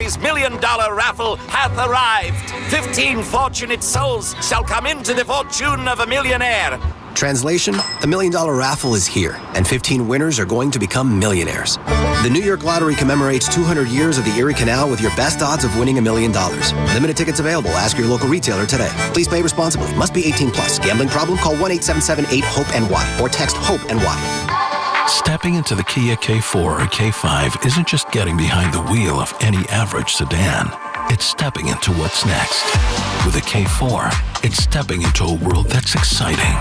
Yesterday's $1 million raffle hath arrived. 15 fortunate souls shall come into the fortune of a millionaire. Translation, the $1 million raffle is here, and 15 winners are going to become millionaires. The New York Lottery commemorates 200 years of the Erie Canal with your best odds of winning $1 million. Limited tickets available. Ask your local retailer today. Please play responsibly. Must be 18 plus. Gambling problem? Call 1-877-8-HOPE-NY or text HOPE-NY. Stepping into the Kia K4 or K5 isn't just getting behind the wheel of any average sedan. It's stepping into what's next. With a K4, it's stepping into a world that's exciting.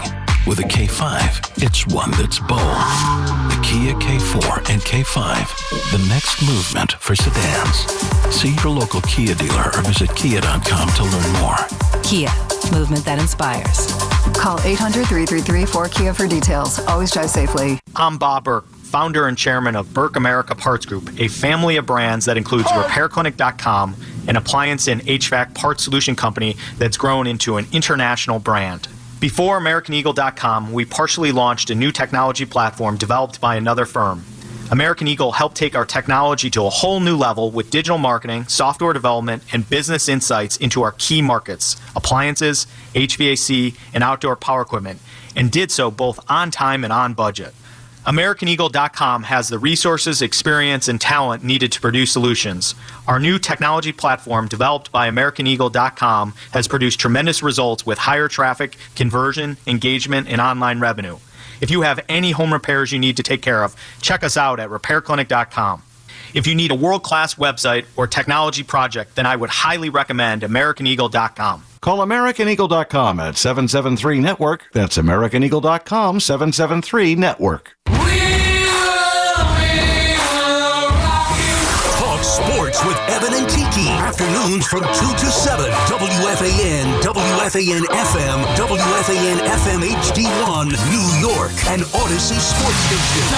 With a K5, it's one that's bold. The Kia K4 and K5, the next movement for sedans. See your local Kia dealer or visit kia.com to learn more. Kia, movement that inspires. Call 800-333-4KIA for details. Always drive safely. I'm Bob Burke, founder and chairman of Burke America Parts Group, a family of brands that includes RepairClinic.com, an appliance and HVAC parts solution company that's grown into an international brand. Before AmericanEagle.com, we partially launched a new technology platform developed by another firm. American Eagle helped take our technology to a whole new level with digital marketing, software development, and business insights into our key markets, appliances, HVAC, and outdoor power equipment, and did so both on time and on budget. AmericanEagle.com has the resources, experience, and talent needed to produce solutions. Our new technology platform, developed by AmericanEagle.com, has produced tremendous results with higher traffic, conversion, engagement, and online revenue. If you have any home repairs you need to take care of, check us out at RepairClinic.com. If you need a world-class website or technology project, then I would highly recommend AmericanEagle.com. Call AmericanEagle.com at 773-NETWORK. That's AmericanEagle.com, 773-NETWORK. Talk sports with Evan and Tiki. Afternoons from 2 to 7. WFAN, WFAN-FM, WFAN-FM HD1, New York, and Odyssey Sports Station.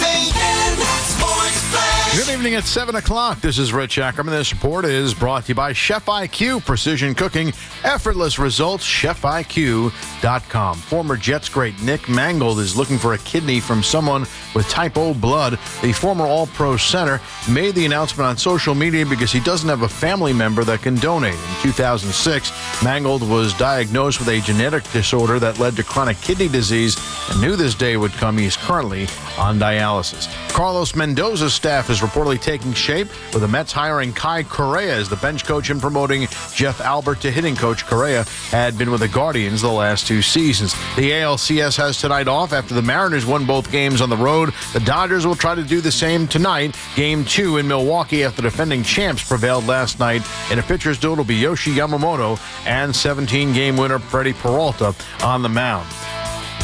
WFAN Sports Flash. Good evening at 7 o'clock. This is Rich Ackerman. This report is brought to you by Chef IQ, precision cooking, effortless results, chefiq.com. Former Jets great Nick Mangold is looking for a kidney from someone with type O blood. The former All-Pro center made the announcement on social media because he doesn't have a family member that can donate. In 2006, Mangold was diagnosed with a genetic disorder that led to chronic kidney disease and knew this day would come. He's currently on dialysis. Carlos Mendoza's staff is reportedly taking shape, with the Mets hiring Kai Correa as the bench coach and promoting Jeff Albert to hitting coach. Correa had been with the Guardians the last 2 seasons. The ALCS has tonight off after the Mariners won both games on the road. The Dodgers will try to do the same tonight. Game 2 in Milwaukee after defending champs prevailed last night. In a pitcher's duel, it'll be Yoshi Yamamoto and 17-game winner Freddie Peralta on the mound.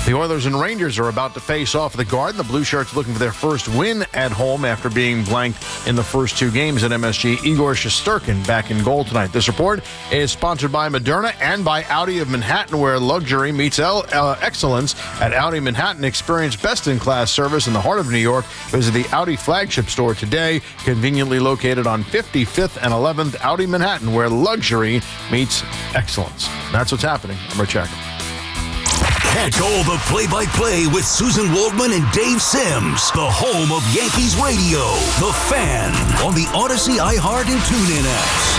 The Oilers and Rangers are about to face off at the Garden. The Blue Shirts looking for their first win at home after being blanked in the first 2 games at MSG. Igor Shesterkin back in goal tonight. This report is sponsored by Moderna and by Audi of Manhattan, where luxury meets excellence. At Audi Manhattan, experience best-in-class service in the heart of New York. Visit the Audi flagship store today, conveniently located on 55th and 11th Audi Manhattan, where luxury meets excellence. That's what's happening. I'm Rich Ackerman. Catch all the play-by-play with Susan Waldman and Dave Sims. The home of Yankees radio. The Fan. On the Odyssey, iHeart, and TuneIn apps.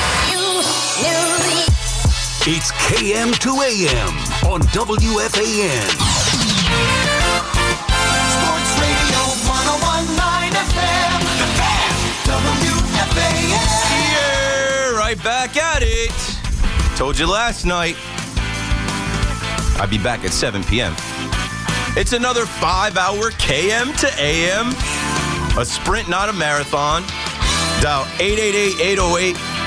It's KM to AM on WFAN. Sports Radio 101.9 FM. The Fan. WFAN. Yeah, right back at it. Told you last night. I'll be back at 7 p.m. It's another 5-hour KM to AM. A sprint, not a marathon. Dial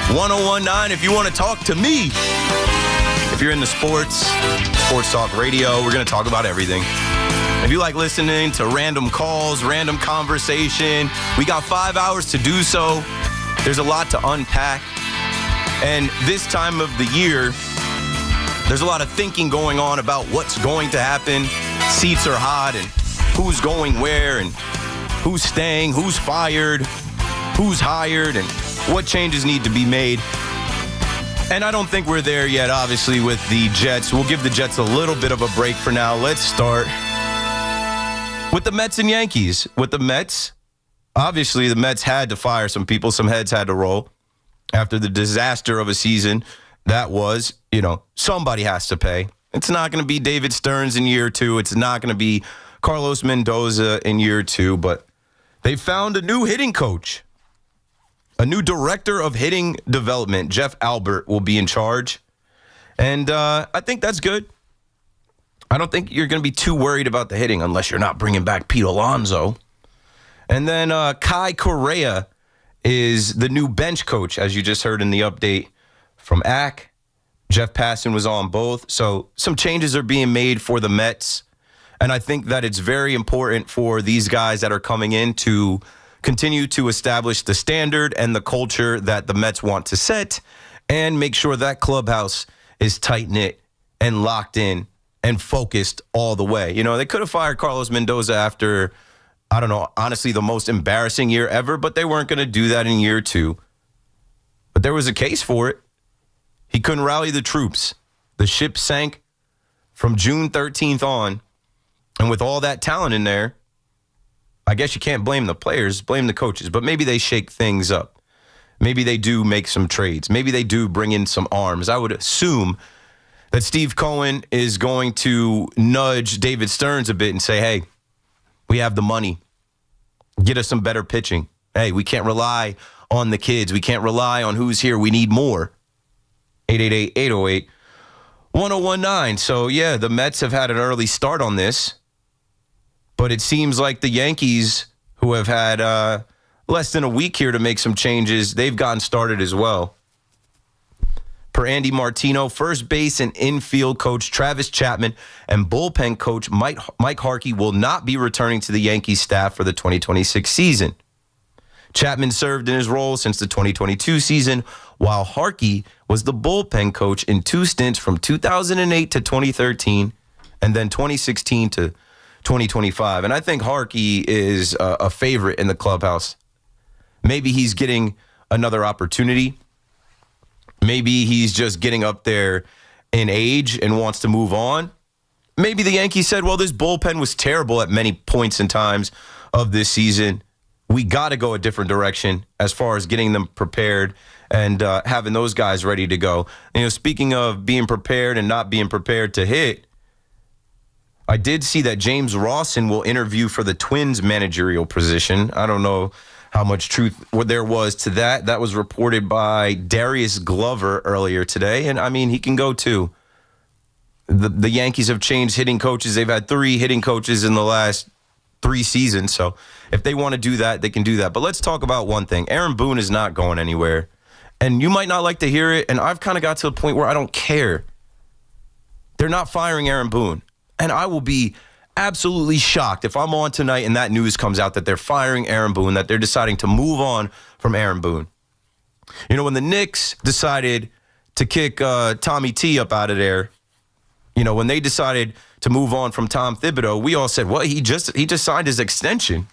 888-808-1019 if you want to talk to me. If you're in the sports talk radio, we're going to talk about everything. If you like listening to random calls, random conversation, we got 5 hours to do so. There's a lot to unpack. And this time of the year, there's a lot of thinking going on about what's going to happen. Seats are hot, and who's going where, and who's staying, who's fired, who's hired, and what changes need to be made. And I don't think we're there yet, obviously, with the Jets. We'll give the Jets a little bit of a break for now. Let's start with the Mets and Yankees. With the Mets, obviously the Mets had to fire some people. Some heads had to roll. after the disaster of a season that was, somebody has to pay. It's not going to be David Stearns in year 2. It's not going to be Carlos Mendoza in year 2, but they found a new hitting coach. A new director of hitting development, Jeff Albert, will be in charge. And I think that's good. I don't think you're going to be too worried about the hitting unless you're not bringing back Pete Alonso. And then Kai Correa is the new bench coach, as you just heard in the update from AC. Jeff Passan was on both. So some changes are being made for the Mets. And I think that it's very important for these guys that are coming in to continue to establish the standard and the culture that the Mets want to set and make sure that clubhouse is tight-knit and locked in and focused all the way. They could have fired Carlos Mendoza after, I don't know, honestly, the most embarrassing year ever, but they weren't going to do that in year 2. But there was a case for it. He couldn't rally the troops. The ship sank from June 13th on, and with all that talent in there, I guess you can't blame the players, blame the coaches, but maybe they shake things up. Maybe they do make some trades. Maybe they do bring in some arms. I would assume that Steve Cohen is going to nudge David Stearns a bit and say, hey, we have the money. Get us some better pitching. Hey, we can't rely on the kids. We can't rely on who's here. We need more. 888-808-1019. So, yeah, the Mets have had an early start on this. But it seems like the Yankees, who have had less than a week here to make some changes, they've gotten started as well. Per Andy Martino, first base and infield coach Travis Chapman and bullpen coach Mike Harkey will not be returning to the Yankees staff for the 2026 season. Chapman served in his role since the 2022 season, while Harkey was the bullpen coach in 2 stints from 2008 to 2013 and then 2016 to 2025. And I think Harkey is a favorite in the clubhouse. Maybe he's getting another opportunity. Maybe he's just getting up there in age and wants to move on. Maybe the Yankees said, well, this bullpen was terrible at many points and times of this season. We got to go a different direction as far as getting them prepared and having those guys ready to go. Speaking of being prepared and not being prepared to hit, I did see that James Rawson will interview for the Twins managerial position. I don't know how much truth there was to that. That was reported by Darius Glover earlier today. And, he can go too. The Yankees have changed hitting coaches. They've had 3 hitting coaches in the last 3 seasons. So if they want to do that, they can do that. But let's talk about one thing. Aaron Boone is not going anywhere. And you might not like to hear it, and I've kind of got to the point where I don't care. They're not firing Aaron Boone. And I will be absolutely shocked if I'm on tonight and that news comes out that they're firing Aaron Boone, that they're deciding to move on from Aaron Boone. When the Knicks decided to kick Tommy T up out of there, when they decided to move on from Tom Thibodeau, we all said, well, he just signed his extension.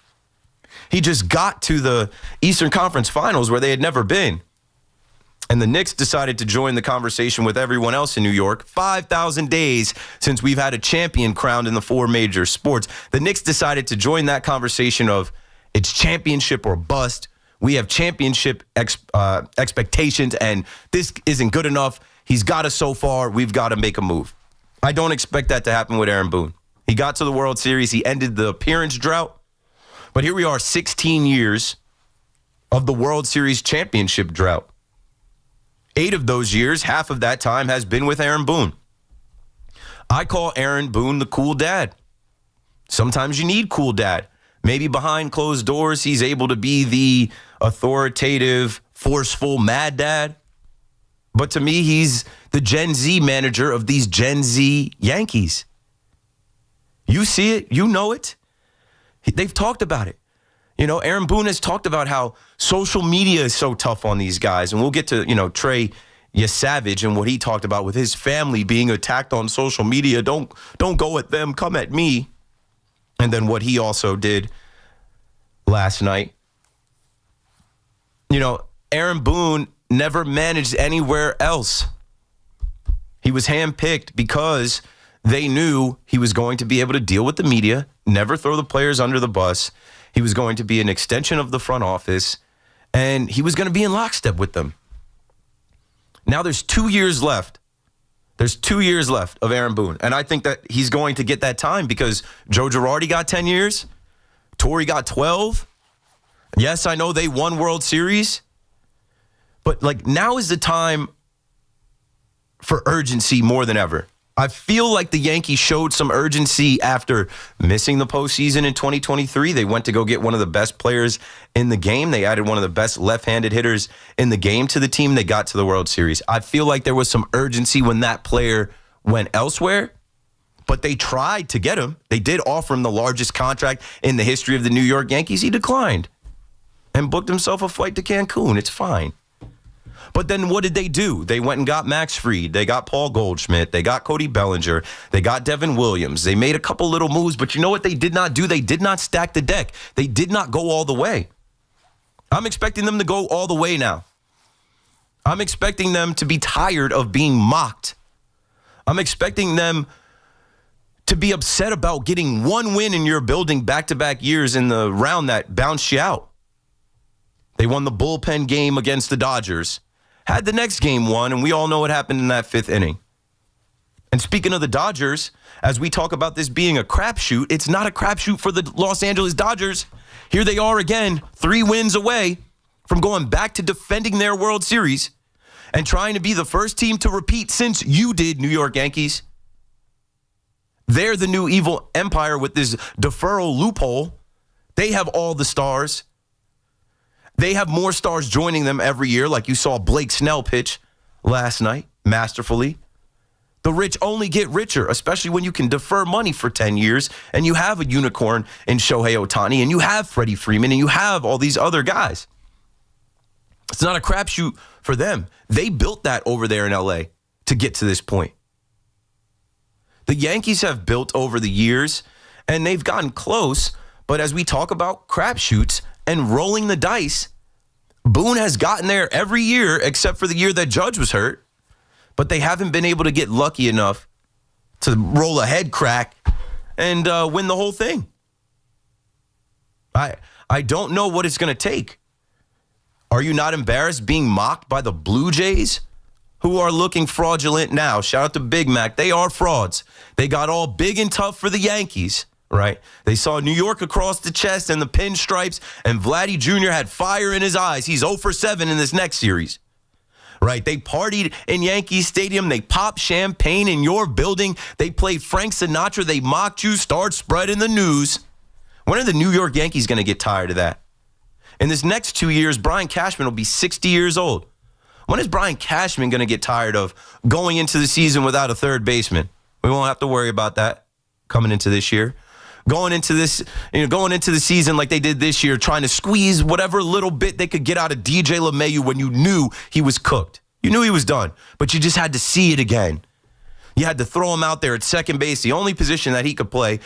He just got to the Eastern Conference Finals where they had never been. And the Knicks decided to join the conversation with everyone else in New York. 5,000 days since we've had a champion crowned in the 4 major sports. The Knicks decided to join that conversation of it's championship or bust. We have championship expectations, and this isn't good enough. He's got us so far. We've got to make a move. I don't expect that to happen with Aaron Boone. He got to the World Series. He ended the appearance drought. But here we are, 16 years of the World Series championship drought. 8 of those years, half of that time has been with Aaron Boone. I call Aaron Boone the cool dad. Sometimes you need cool dad. Maybe behind closed doors, he's able to be the authoritative, forceful, mad dad. But to me, he's the Gen Z manager of these Gen Z Yankees. You see it. You know it. They've talked about it. Aaron Boone has talked about how social media is so tough on these guys. And we'll get to, Trey Yesavage and what he talked about with his family being attacked on social media. Don't go at them. Come at me. And then what he also did last night. Aaron Boone never managed anywhere else. He was handpicked because they knew he was going to be able to deal with the media, never throw the players under the bus. He was going to be an extension of the front office, and he was going to be in lockstep with them. Now there's 2 years left. There's 2 years left of Aaron Boone. And I think that he's going to get that time because Joe Girardi got 10 years. Torrey got 12. Yes, I know they won World Series. But, now is the time for urgency more than ever. I feel like the Yankees showed some urgency after missing the postseason in 2023. They went to go get one of the best players in the game. They added one of the best left-handed hitters in the game to the team. They got to the World Series. I feel like there was some urgency when that player went elsewhere, but they tried to get him. They did offer him the largest contract in the history of the New York Yankees. He declined and booked himself a flight to Cancun. It's fine. But then what did they do? They went and got Max Fried. They got Paul Goldschmidt. They got Cody Bellinger. They got Devin Williams. They made a couple little moves, but you know what they did not do? They did not stack the deck. They did not go all the way. I'm expecting them to go all the way now. I'm expecting them to be tired of being mocked. I'm expecting them to be upset about getting one win in your building back-to-back years in the round that bounced you out. They won the bullpen game against the Dodgers. Had the next game won, and we all know what happened in that fifth inning. And speaking of the Dodgers, as we talk about this being a crapshoot, it's not a crapshoot for the Los Angeles Dodgers. Here they are again, 3 wins away from going back to defending their World Series and trying to be the first team to repeat since you did, New York Yankees. They're the new evil empire with this deferral loophole. They have all the stars. They have more stars joining them every year, like you saw Blake Snell pitch last night, masterfully. The rich only get richer, especially when you can defer money for 10 years, and you have a unicorn in Shohei Ohtani, and you have Freddie Freeman, and you have all these other guys. It's not a crapshoot for them. They built that over there in L.A. to get to this point. The Yankees have built over the years, and they've gotten close, but as we talk about crapshoots and rolling the dice, Boone has gotten there every year except for the year that Judge was hurt, but they haven't been able to get lucky enough to roll a head crack and win the whole thing. I don't know what it's going to take. Are you not embarrassed being mocked by the Blue Jays, who are looking fraudulent now? Shout out to Big Mac. They are frauds. They got all big and tough for the Yankees. Right? They saw New York across the chest and the pinstripes, and Vladdy Jr. had fire in his eyes. He's 0 for 7 in this next series. Right? They partied in Yankee Stadium. They popped champagne in your building. They played Frank Sinatra. They mocked you, start spreading the news. When are the New York Yankees going to get tired of that? In this next 2 years, Brian Cashman will be 60 years old. When is Brian Cashman going to get tired of going into the season without a third baseman? We won't have to worry about that coming into this year. Going into the season like they did this year, trying to squeeze whatever little bit they could get out of DJ LeMahieu when you knew he was cooked. You knew he was done, but you just had to see it again. You had to throw him out there at second base, the only position that he could play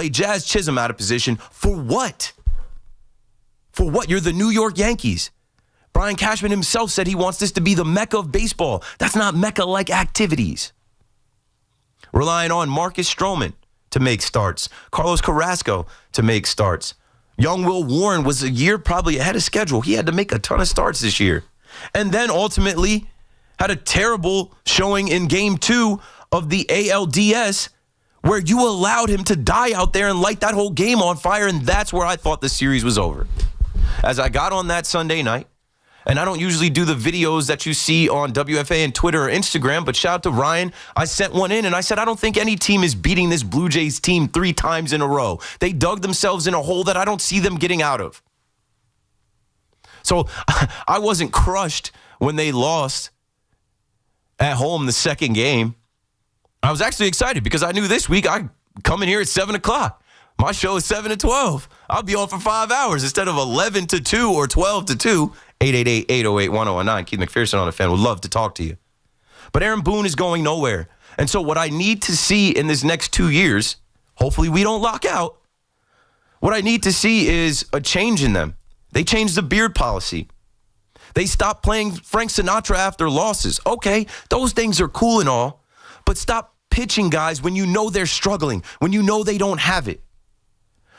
Jazz Chisholm out of position. For what? For what? You're the New York Yankees. Brian Cashman himself said he wants this to be the mecca of baseball. That's not mecca-like activities. Relying on Marcus Stroman to make starts, Carlos Carrasco to make starts. Young Will Warren was a year probably ahead of schedule. He had to make a ton of starts this year. And then ultimately had a terrible showing in Game 2 of the ALDS where you allowed him to die out there and light that whole game on fire, and that's where I thought the series was over. As I got on that Sunday night, and I don't usually do the videos that you see on WFAN Twitter or Instagram, but shout out to Ryan. I sent one in, and I said, I don't think any team is beating this Blue Jays team 3 times in a row. They dug themselves in a hole that I don't see them getting out of. So I wasn't crushed when they lost at home the second game. I was actually excited because I knew this week I'd come in here at 7 o'clock. My show is 7 to 12. I'll be on for 5 hours instead of 11 to 2 or 12 to 2. 888-808-1019. Keith McPherson on the fan. Would love to talk to you. But Aaron Boone is going nowhere. And so what I need to see in this next 2 years, hopefully we don't lock out, what I need to see is a change in them. They changed the beard policy. They stopped playing Frank Sinatra after losses. Okay, those things are cool and all, but stop pitching guys when you know they're struggling, when you know they don't have it.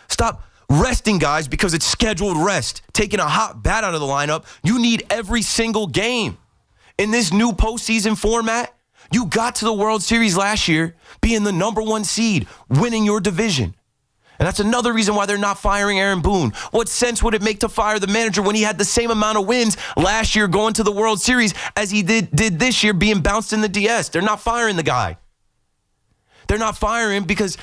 Stop resting guys because it's scheduled rest. Taking a hot bat out of the lineup, you need every single game. in this new postseason format, you got to the World Series last year being the number 1 seed, winning your division. And that's another reason why they're not firing Aaron Boone. What sense would it make to fire the manager when he had the same amount of wins last year going to the World Series as he did this year being bounced in the DS? They're not firing the guy. They're not firing him because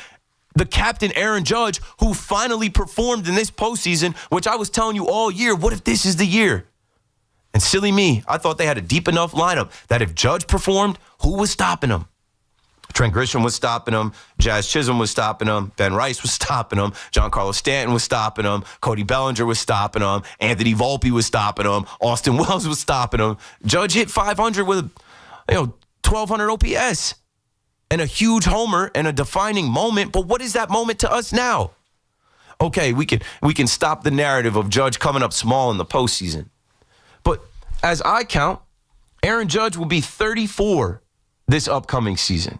the captain, Aaron Judge, who finally performed in this postseason, which I was telling you all year, what if this is the year? And silly me, I thought they had a deep enough lineup that if Judge performed, who was stopping him? Trent Grisham was stopping him. Jazz Chisholm was stopping him. Ben Rice was stopping him. Giancarlo Stanton was stopping him. Cody Bellinger was stopping him. Anthony Volpe was stopping him. Austin Wells was stopping him. Judge hit 500 with 1,200 OPS and a huge homer and a defining moment. But what is that moment to us now? Okay, we can stop the narrative of Judge coming up small in the postseason. But as I count, Aaron Judge will be 34 this upcoming season.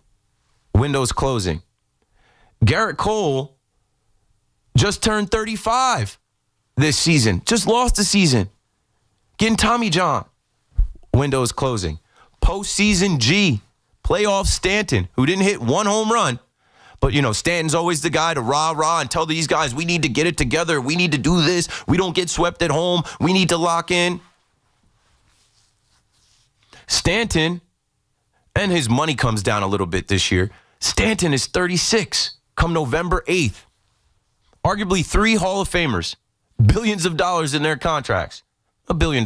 Windows closing. Garrett Cole just turned 35 this season. Just lost a season. Getting Tommy John. Windows closing. Postseason G. Playoff Stanton, who didn't hit 1 home run. But, Stanton's always the guy to rah-rah and tell these guys, we need to get it together. We need to do this. We don't get swept at home. We need to lock in. Stanton, and his money comes down a little bit this year. Stanton is 36 come November 8th. Arguably 3 Hall of Famers. Billions of dollars in their contracts. $1 billion.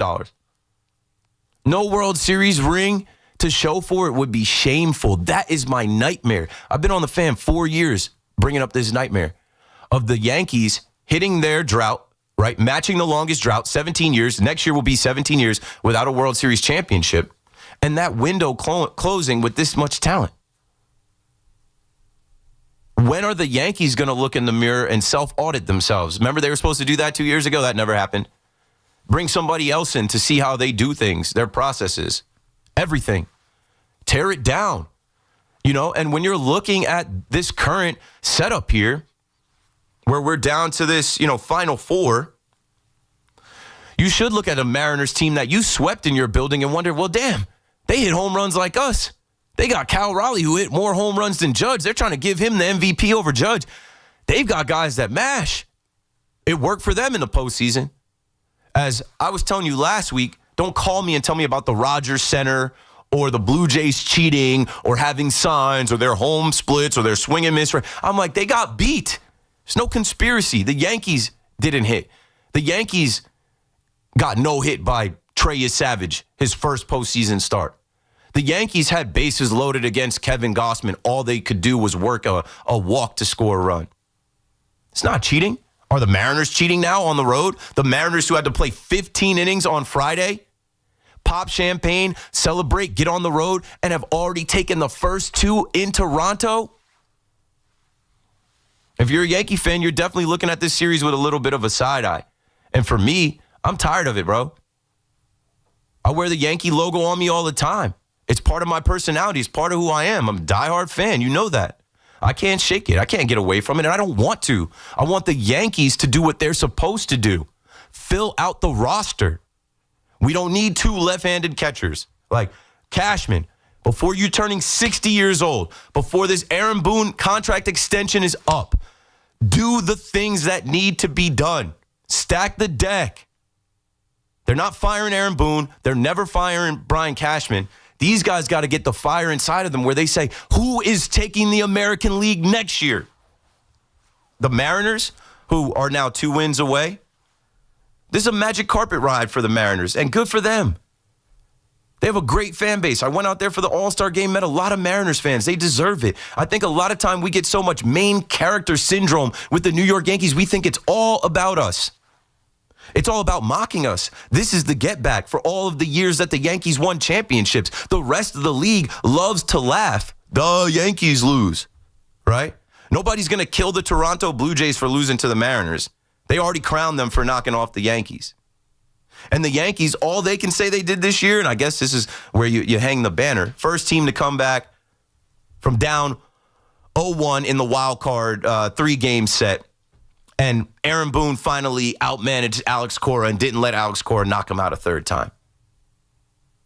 No World Series ring to show for it would be shameful. That is my nightmare. I've been on the fan 4 years bringing up this nightmare of the Yankees hitting their drought, right? Matching the longest drought, 17 years. Next year will be 17 years without a World Series championship. And that window closing with this much talent. When are the Yankees going to look in the mirror and self-audit themselves? Remember they were supposed to do that 2 years ago? That never happened. Bring somebody else in to see how they do things, their processes, everything. Tear it down. And when you're looking at this current setup here, where we're down to this, Final Four, you should look at a Mariners team that you swept in your building and wonder, well, damn, they hit home runs like us. They got Cal Raleigh, who hit more home runs than Judge. They're trying to give him the MVP over Judge. They've got guys that mash. It worked for them in the postseason. As I was telling you last week, don't call me and tell me about the Rogers Center or the Blue Jays cheating or having signs or their home splits or their swing and miss. I'm like, they got beat. There's no conspiracy. The Yankees didn't hit. The Yankees got no hit by Trey Savage, his first postseason start. The Yankees had bases loaded against Kevin Gausman. All they could do was work a walk to score a run. It's not cheating. Are the Mariners cheating now on the road? The Mariners who had to play 15 innings on Friday, pop champagne, celebrate, get on the road, and have already taken the first 2 in Toronto? If you're a Yankee fan, you're definitely looking at this series with a little bit of a side eye. And for me, I'm tired of it, bro. I wear the Yankee logo on me all the time. It's part of my personality. It's part of who I am. I'm a diehard fan. You know that. I can't shake it. I can't get away from it, and I don't want to. I want the Yankees to do what they're supposed to do. Fill out the roster. We don't need 2 left-handed catchers. Like Cashman, before you turning 60 years old, before this Aaron Boone contract extension is up, do the things that need to be done. Stack the deck. They're not firing Aaron Boone. They're never firing Brian Cashman. These guys got to get the fire inside of them where they say, who is taking the American League next year? The Mariners, who are now 2 wins away. This is a magic carpet ride for the Mariners, and good for them. They have a great fan base. I went out there for the All-Star game, met a lot of Mariners fans. They deserve it. I think a lot of time we get so much main character syndrome with the New York Yankees, we think it's all about us. It's all about mocking us. This is the get back for all of the years that the Yankees won championships. The rest of the league loves to laugh. The Yankees lose, right? Nobody's going to kill the Toronto Blue Jays for losing to the Mariners. They already crowned them for knocking off the Yankees. And the Yankees, all they can say they did this year, and I guess this is where you hang the banner, first team to come back from down 0-1 in the wild card 3-game set. And Aaron Boone finally outmanaged Alex Cora and didn't let Alex Cora knock him out a third time.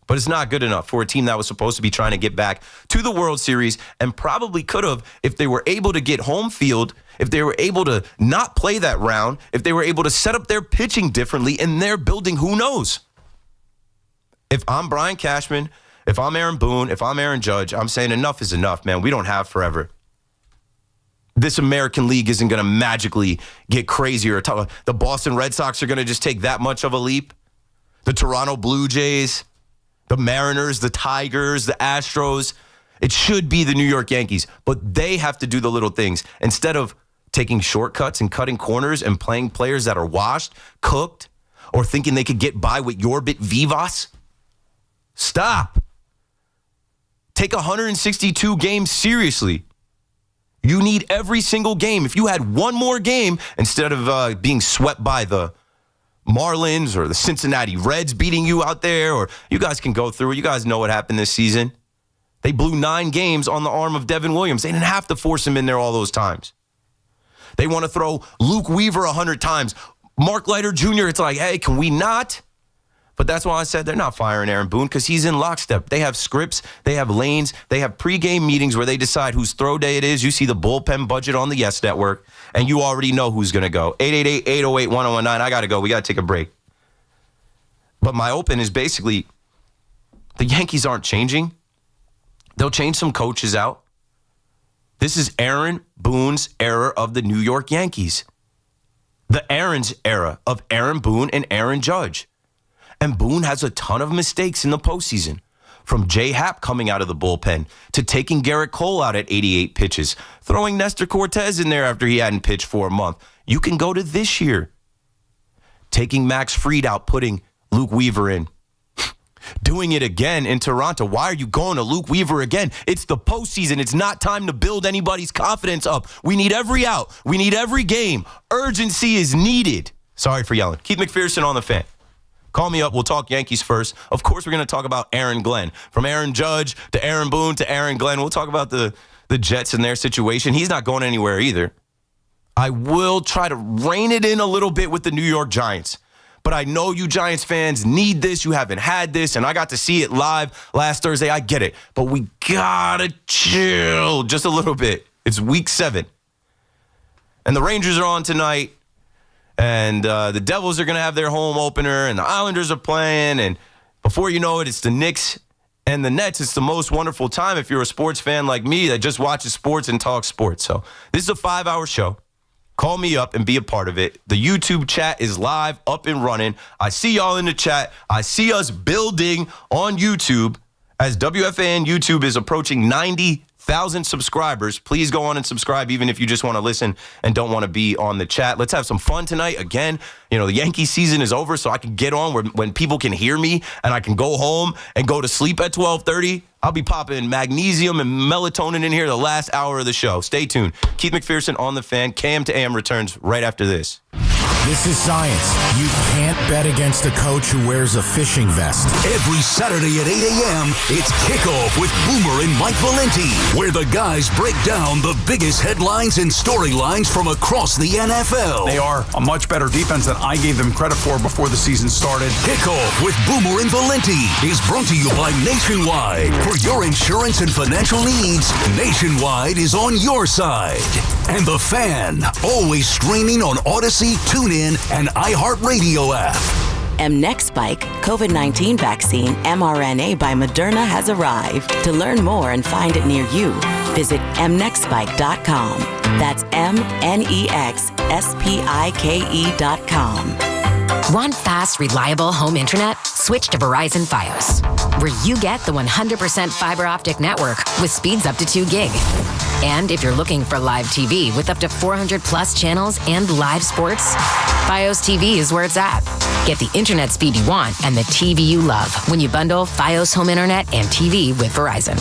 But it's not good enough for a team that was supposed to be trying to get back to the World Series and probably could have if they were able to get home field, if they were able to not play that round, if they were able to set up their pitching differently in their building, who knows? If I'm Brian Cashman, if I'm Aaron Boone, if I'm Aaron Judge, I'm saying enough is enough, man. We don't have forever. This American League isn't going to magically get crazier. The Boston Red Sox are going to just take that much of a leap. The Toronto Blue Jays, the Mariners, the Tigers, the Astros. It should be the New York Yankees, but they have to do the little things. Instead of taking shortcuts and cutting corners and playing players that are washed, cooked, or thinking they could get by with Yorbit Vivas, stop. Take 162 games seriously. You need every single game. If you had one more game, instead of being swept by the Marlins or the Cincinnati Reds beating you out there, or you guys can go through it. You guys know what happened this season. They blew 9 games on the arm of Devin Williams. They didn't have to force him in there all those times. They want to throw Luke Weaver 100 times. Mark Leiter Jr., it's like, hey, can we not? But that's why I said they're not firing Aaron Boone, because he's in lockstep. They have scripts, they have lanes, they have pregame meetings where they decide whose throw day it is. You see the bullpen budget on the Yes Network, and you already know who's going to go. 888-808-1019. I got to go. We got to take a break. But my open is basically the Yankees aren't changing. They'll change some coaches out. This is Aaron Boone's era of the New York Yankees. The Aaron's era of Aaron Boone and Aaron Judge. And Boone has a ton of mistakes in the postseason. From J. Happ coming out of the bullpen to taking Garrett Cole out at 88 pitches, throwing Nestor Cortez in there after he hadn't pitched for a month. You can go to this year. Taking Max Fried out, putting Luke Weaver in. Doing it again in Toronto. Why are you going to Luke Weaver again? It's the postseason. It's not time to build anybody's confidence up. We need every out. We need every game. Urgency is needed. Sorry for yelling. Keith McPherson on the Fan. Call me up. We'll talk Yankees first. Of course, we're going to talk about Aaron Glenn. From Aaron Judge to Aaron Boone to Aaron Glenn. We'll talk about the Jets and their situation. He's not going anywhere either. I will try to rein it in a little bit with the New York Giants. But I know you Giants fans need this. You haven't had this. And I got to see it live last Thursday. I get it. But we got to chill just a little bit. It's week 7. And the Rangers are on tonight. And the Devils are going to have their home opener, and the Islanders are playing. And before you know it, it's the Knicks and the Nets. It's the most wonderful time if you're a sports fan like me that just watches sports and talks sports. So this is a 5-hour show. Call me up and be a part of it. The YouTube chat is live, up and running. I see y'all in the chat. I see us building on YouTube as WFAN YouTube is approaching 90,000 subscribers. Please go on and subscribe, even if you just want to listen and don't want to be on the chat. Let's have some fun tonight. Again, you know, the Yankee season is over, so I can get on when people can hear me and I can go home and go to sleep at 12:30. I'll be popping magnesium and melatonin in here the last hour of the show. Stay tuned. Keith McPherson on the Fan. KM to AM returns right after this. This is science. You can't bet against a coach who wears a fishing vest. Every Saturday at 8 a.m., it's Kickoff with Boomer and Mike Valenti, where the guys break down the biggest headlines and storylines from across the NFL. They are a much better defense than I gave them credit for before the season started. Kickoff with Boomer and Valenti is brought to you by Nationwide. For your insurance and financial needs, Nationwide is on your side. And The Fan, always streaming on Odyssey, TuneIn, and iHeartRadio app. Mnexspike COVID-19 vaccine mRNA by Moderna has arrived. To learn more and find it near you, visit mnexspike.com. That's mnexspike.com. Want fast, reliable home internet? Switch to Verizon Fios, where you get the 100% fiber optic network with speeds up to 2 gig. And if you're looking for live TV with up to 400 plus channels and live sports, Fios TV is where it's at. Get the internet speed you want and the TV you love when you bundle Fios home internet and TV with Verizon.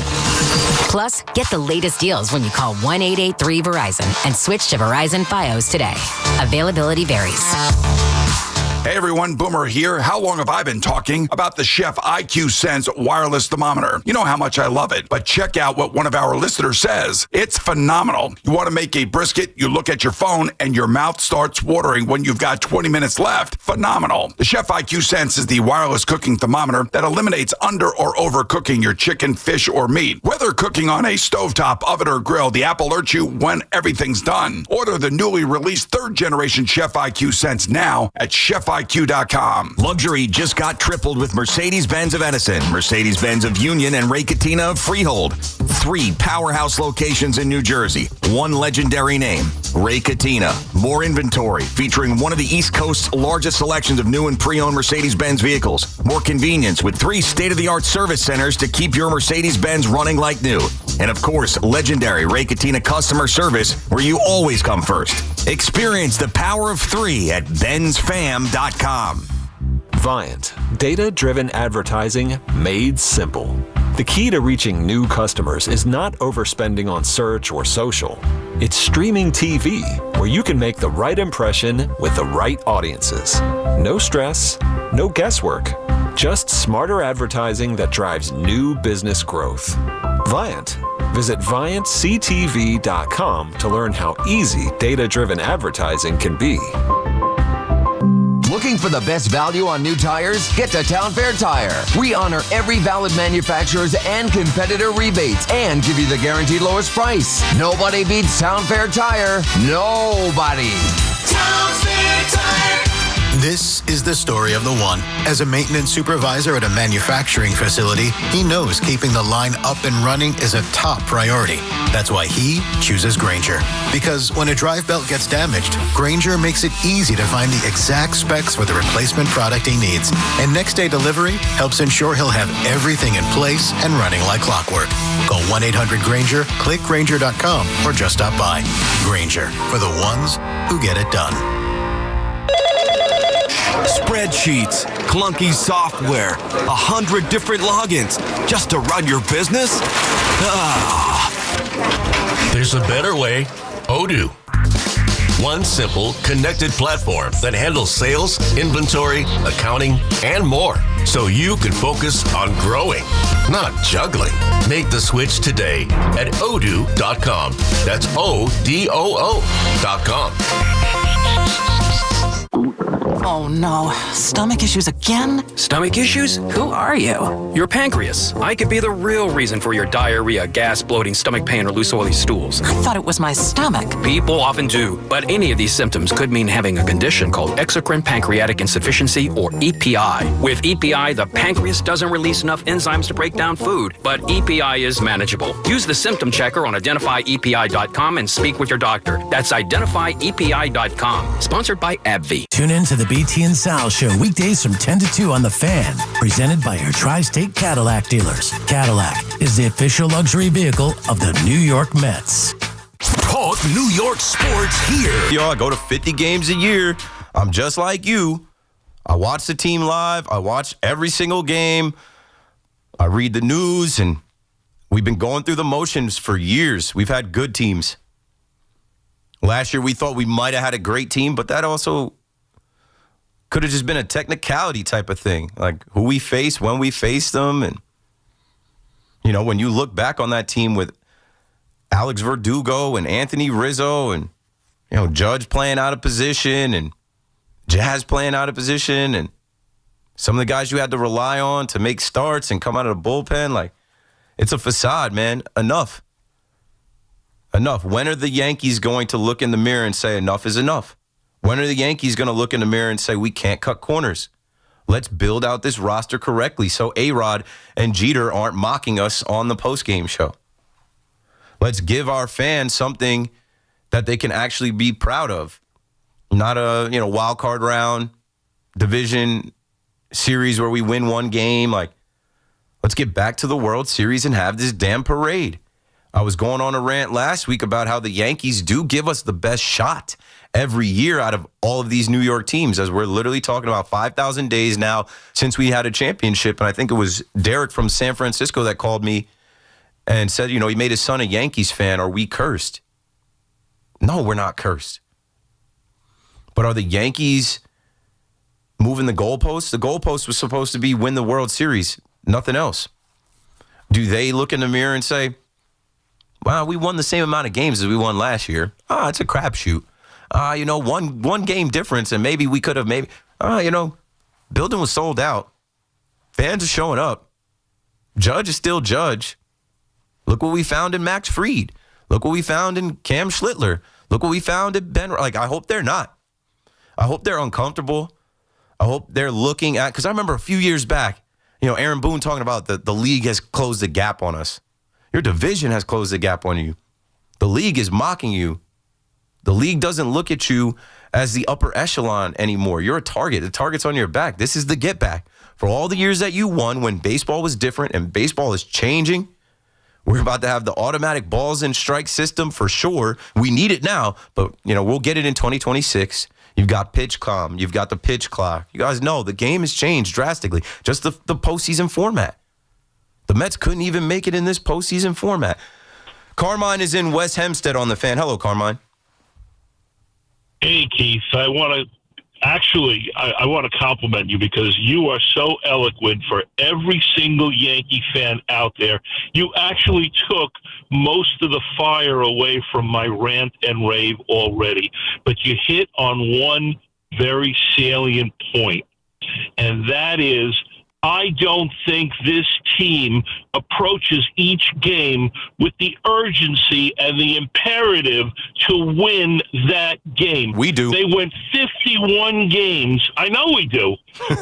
Plus, get the latest deals when you call 1-883-VERIZON and switch to Verizon Fios today. Availability varies. Hey everyone, Boomer here. How long have I been talking about the Chef IQ Sense wireless thermometer? You know how much I love it, but check out what one of our listeners says. It's phenomenal. You want to make a brisket, you look at your phone, and your mouth starts watering when you've got 20 minutes left. Phenomenal. The Chef IQ Sense is the wireless cooking thermometer that eliminates under or overcooking your chicken, fish, or meat. Whether cooking on a stovetop, oven, or grill, the app alerts you when everything's done. Order the newly released third-generation Chef IQ Sense now at chefiq.com. Luxury just got tripled with Mercedes-Benz of Edison, Mercedes-Benz of Union, and Ray Cattina of Freehold. 3 powerhouse locations in New Jersey. 1 legendary name, Ray Cattina. More inventory, featuring one of the East Coast's largest selections of new and pre-owned Mercedes-Benz vehicles. More convenience with 3 state-of-the-art service centers to keep your Mercedes-Benz running like new. And of course, legendary Ray Cattina customer service, where you always come first. Experience the power of 3 at benzfam.com. Viant, data-driven advertising made simple. The key to reaching new customers is not overspending on search or social. It's streaming TV, where you can make the right impression with the right audiences. No stress, no guesswork, just smarter advertising that drives new business growth. Viant. Visit ViantCTV.com to learn how easy data-driven advertising can be. Looking for the best value on new tires? Get to Town Fair Tire. We honor every valid manufacturer's and competitor rebates and give you the guaranteed lowest price. Nobody beats Town Fair Tire. Nobody. Town Fair Tire. This is the story of the one. As a maintenance supervisor at a manufacturing facility, he knows keeping the line up and running is a top priority. That's why he chooses Grainger. Because when a drive belt gets damaged, Grainger makes it easy to find the exact specs for the replacement product he needs. And next day delivery helps ensure he'll have everything in place and running like clockwork. Call 1-800-GRAINGER, click Grainger.com, or just stop by. Grainger, for the ones who get it done. Spreadsheets, clunky software, 100 different logins just to run your business? There's a better way. Odoo. One simple, connected platform that handles sales, inventory, accounting, and more, so you can focus on growing, not juggling. Make the switch today at odoo.com. That's ODOO.com. Oh no, stomach issues again? Stomach issues? Who are you? Your pancreas. I could be the real reason for your diarrhea, gas, bloating, stomach pain, or loose oily stools. I thought it was my stomach. People often do, but any of these symptoms could mean having a condition called exocrine pancreatic insufficiency, or EPI. With EPI, the pancreas doesn't release enough enzymes to break down food, but EPI is manageable. Use the symptom checker on identifyepi.com and speak with your doctor. That's identifyepi.com. Sponsored by AbbVie. Tune in to the BT and Sal Show weekdays from 10 to 2 on The Fan, presented by your Tri-State Cadillac dealers. Cadillac is the official luxury vehicle of the New York Mets. Talk New York sports here. Yo, I go to 50 games a year. I'm just like you. I watch the team live. I watch every single game. I read the news, and we've been going through the motions for years. We've had good teams. Last year, we thought we might have had a great team, but that also could have just been a technicality type of thing, like who we faced, when we faced them. And, you know, when you look back on that team with Alex Verdugo and Anthony Rizzo and, you know, Judge playing out of position and Jazz playing out of position and some of the guys you had to rely on to make starts and come out of the bullpen, like, it's a facade, man. Enough. When are the Yankees going to look in the mirror and say enough is enough? When are the Yankees going to look in the mirror and say, we can't cut corners? Let's build out this roster correctly so A-Rod and Jeter aren't mocking us on the postgame show. Let's give our fans something that they can actually be proud of. Not a, wild card round, division series where we win one game. Like, let's get back to the World Series and have this damn parade. I was going on a rant last week about how the Yankees do give us the best shot every year out of all of these New York teams, as we're literally talking about 5,000 days now since we had a championship. And I think it was Derek from San Francisco that called me and said, he made his son a Yankees fan. Are we cursed? No, we're not cursed. But are the Yankees moving the goalposts. The goalpost was supposed to be win the World Series, nothing else. Do they look in the mirror and say, wow, we won the same amount of games as we won last year? It's a crapshoot. One game difference, and maybe we could have building was sold out. Fans are showing up. Judge is still Judge. Look what we found in Max Fried. Look what we found in Cam Schlittler. Look what we found in Ben. I hope they're not. I hope they're uncomfortable. I hope they're looking at, because I remember a few years back, Aaron Boone talking about the league has closed the gap on us. Your division has closed the gap on you. The league is mocking you. The league doesn't look at you as the upper echelon anymore. You're a target. The target's on your back. This is the get back. For all the years that you won when baseball was different and baseball is changing, we're about to have the automatic balls and strike system for sure. We need it now, but we'll get it in 2026. You've got pitch calm. You've got the pitch clock. You guys know the game has changed drastically. Just the postseason format. The Mets couldn't even make it in this postseason format. Carmine is in West Hempstead on the Fan. Hello, Carmine. Hey, Keith. I want to compliment you because you are so eloquent for every single Yankee fan out there. You actually took most of the fire away from my rant and rave already, but you hit on one very salient point, and that is I don't think this team approaches each game with the urgency and the imperative to win that game. We do. They went 51 games. I know we do.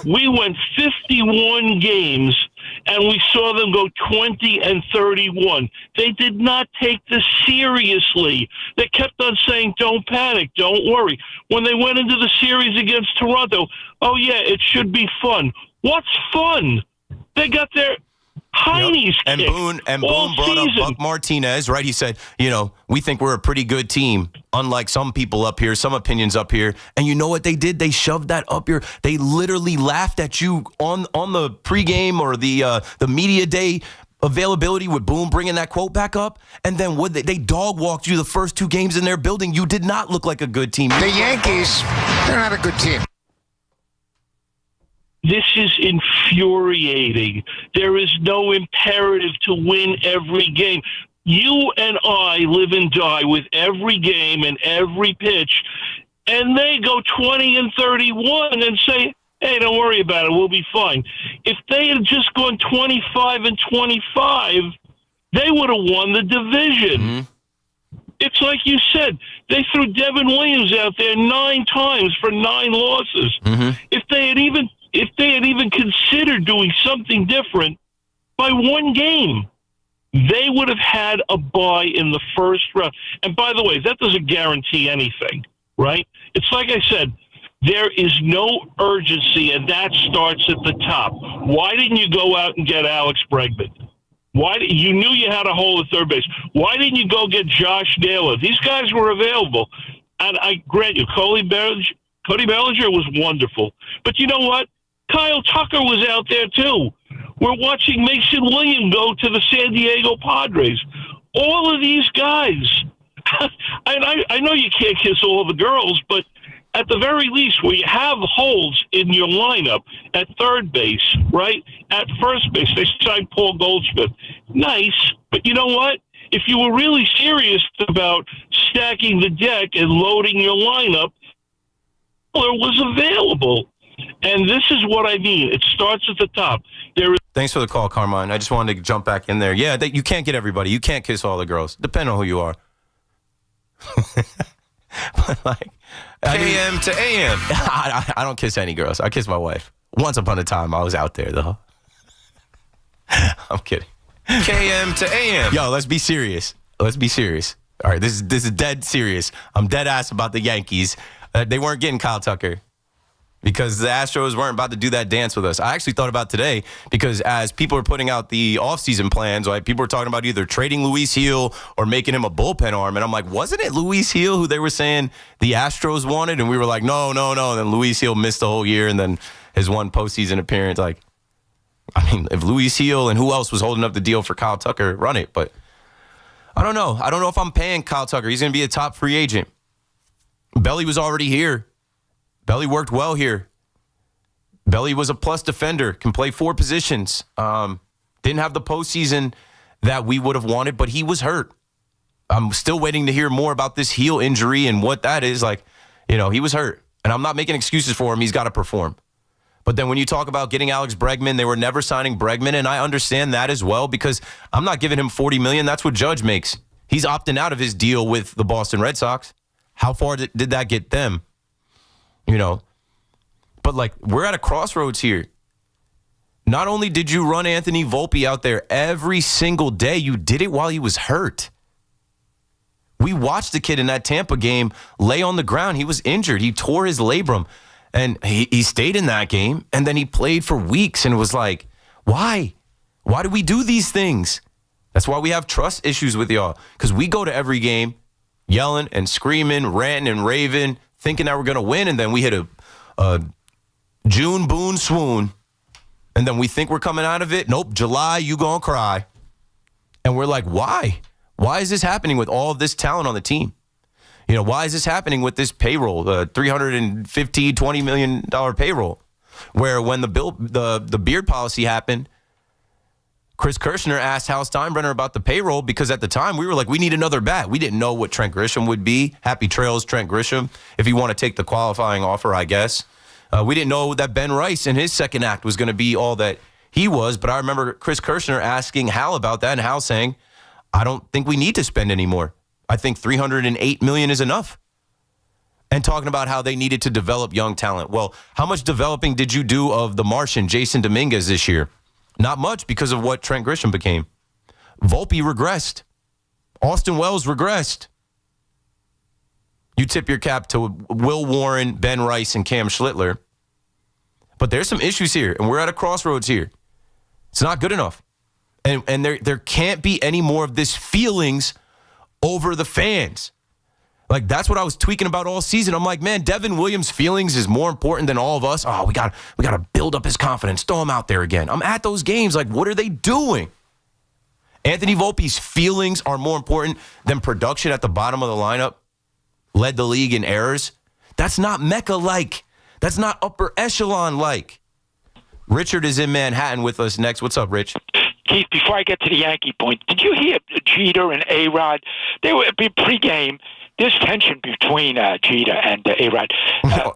We went 51 games, and we saw them go 20-31. They did not take this seriously. They kept on saying, don't panic, don't worry. When they went into the series against Toronto, oh, yeah, it should be fun. What's fun? They got their heinies kicked. Boone brought up Buck Martinez, right? He said, we think we're a pretty good team, unlike some people up here, some opinions up here. And you know what they did? They shoved that up here. They literally laughed at you on the pregame or the media day availability with Boone bringing that quote back up. And then they dog walked you the first two games in their building. You did not look like a good team. The Yankees, they're not a good team. This is infuriating. There is no imperative to win every game. You and I live and die with every game and every pitch, and they go 20-31 and say, hey, don't worry about it, we'll be fine. If they had just gone 25-25, they would have won the division. Mm-hmm. It's like you said, they threw Devin Williams out there 9 times for 9 losses. Mm-hmm. If they had even considered doing something different by one game, they would have had a bye in the first round. And by the way, that doesn't guarantee anything, right? It's like I said, there is no urgency, and that starts at the top. Why didn't you go out and get Alex Bregman? You knew you had a hole at third base. Why didn't you go get Josh Naylor? These guys were available. And I grant you, Cody Bellinger was wonderful. But you know what? Kyle Tucker was out there, too. We're watching Mason Williams go to the San Diego Padres. All of these guys. I know you can't kiss all the girls, but at the very least, where you have holes in your lineup at third base, right? At first base, they signed Paul Goldschmidt. Nice, but you know what? If you were really serious about stacking the deck and loading your lineup, Miller was available. And this is what I mean. It starts at the top. Thanks for the call, Carmine. I just wanted to jump back in there. Yeah, you can't get everybody. You can't kiss all the girls. Depending on who you are. But AM to AM. I don't kiss any girls. I kiss my wife. Once upon a time, I was out there, though. I'm kidding. KM to AM. Yo, let's be serious. Let's be serious. All right, this is dead serious. I'm dead ass about the Yankees. They weren't getting Kyle Tucker because the Astros weren't about to do that dance with us. I actually thought about today because as people are putting out the offseason plans, like people were talking about either trading Luis Gil or making him a bullpen arm. And I'm like, wasn't it Luis Gil who they were saying the Astros wanted? And we were like, no. Then Luis Gil missed the whole year and then his one postseason appearance. Like, I mean, if Luis Gil and who else was holding up the deal for Kyle Tucker, run it. But I don't know. I don't know if I'm paying Kyle Tucker. He's going to be a top free agent. Belly was already here. Belly worked well here. Belly was a plus defender, can play 4 positions. Didn't have the postseason that we would have wanted, but he was hurt. I'm still waiting to hear more about this heel injury and what that is. Like, he was hurt. And I'm not making excuses for him. He's got to perform. But then when you talk about getting Alex Bregman, they were never signing Bregman, and I understand that as well because I'm not giving him $40 million. That's what Judge makes. He's opting out of his deal with the Boston Red Sox. How far did that get them? But, we're at a crossroads here. Not only did you run Anthony Volpe out there every single day, you did it while he was hurt. We watched the kid in that Tampa game lay on the ground. He was injured. He tore his labrum, and he stayed in that game, and then he played for weeks, and it was like, why? Why do we do these things? That's why we have trust issues with y'all, because we go to every game yelling and screaming, ranting and raving, thinking that we're going to win, and then we hit a June Boone swoon, and then we think we're coming out of it. Nope, July, you gonna cry. And we're like, why? Why is this happening with all of this talent on the team? Why is this happening with this payroll, the $320 million payroll, where when the beard policy happened, Chris Kirshner asked Hal Steinbrenner about the payroll because at the time we were like, we need another bat. We didn't know what Trent Grisham would be. Happy trails, Trent Grisham, if you want to take the qualifying offer, I guess. We didn't know that Ben Rice in his second act was going to be all that he was, but I remember Chris Kirshner asking Hal about that and Hal saying, I don't think we need to spend any more. I think $308 million is enough. And talking about how they needed to develop young talent. Well, how much developing did you do of the Martian, Jason Dominguez, this year? Not much because of what Trent Grisham became. Volpe regressed. Austin Wells regressed. You tip your cap to Will Warren, Ben Rice, and Cam Schlittler. But there's some issues here, and we're at a crossroads here. It's not good enough. And there can't be any more of this feelings over the fans. That's what I was tweaking about all season. I'm like, man, Devin Williams' feelings is more important than all of us. Oh, we got to build up his confidence. Throw him out there again. I'm at those games. What are they doing? Anthony Volpe's feelings are more important than production at the bottom of the lineup. Led the league in errors. That's not Mecca-like. That's not upper echelon-like. Richard is in Manhattan with us next. What's up, Rich? Keith, before I get to the Yankee point, did you hear Jeter and A-Rod? They were pre-game. There's tension between Jeter and A-Rod.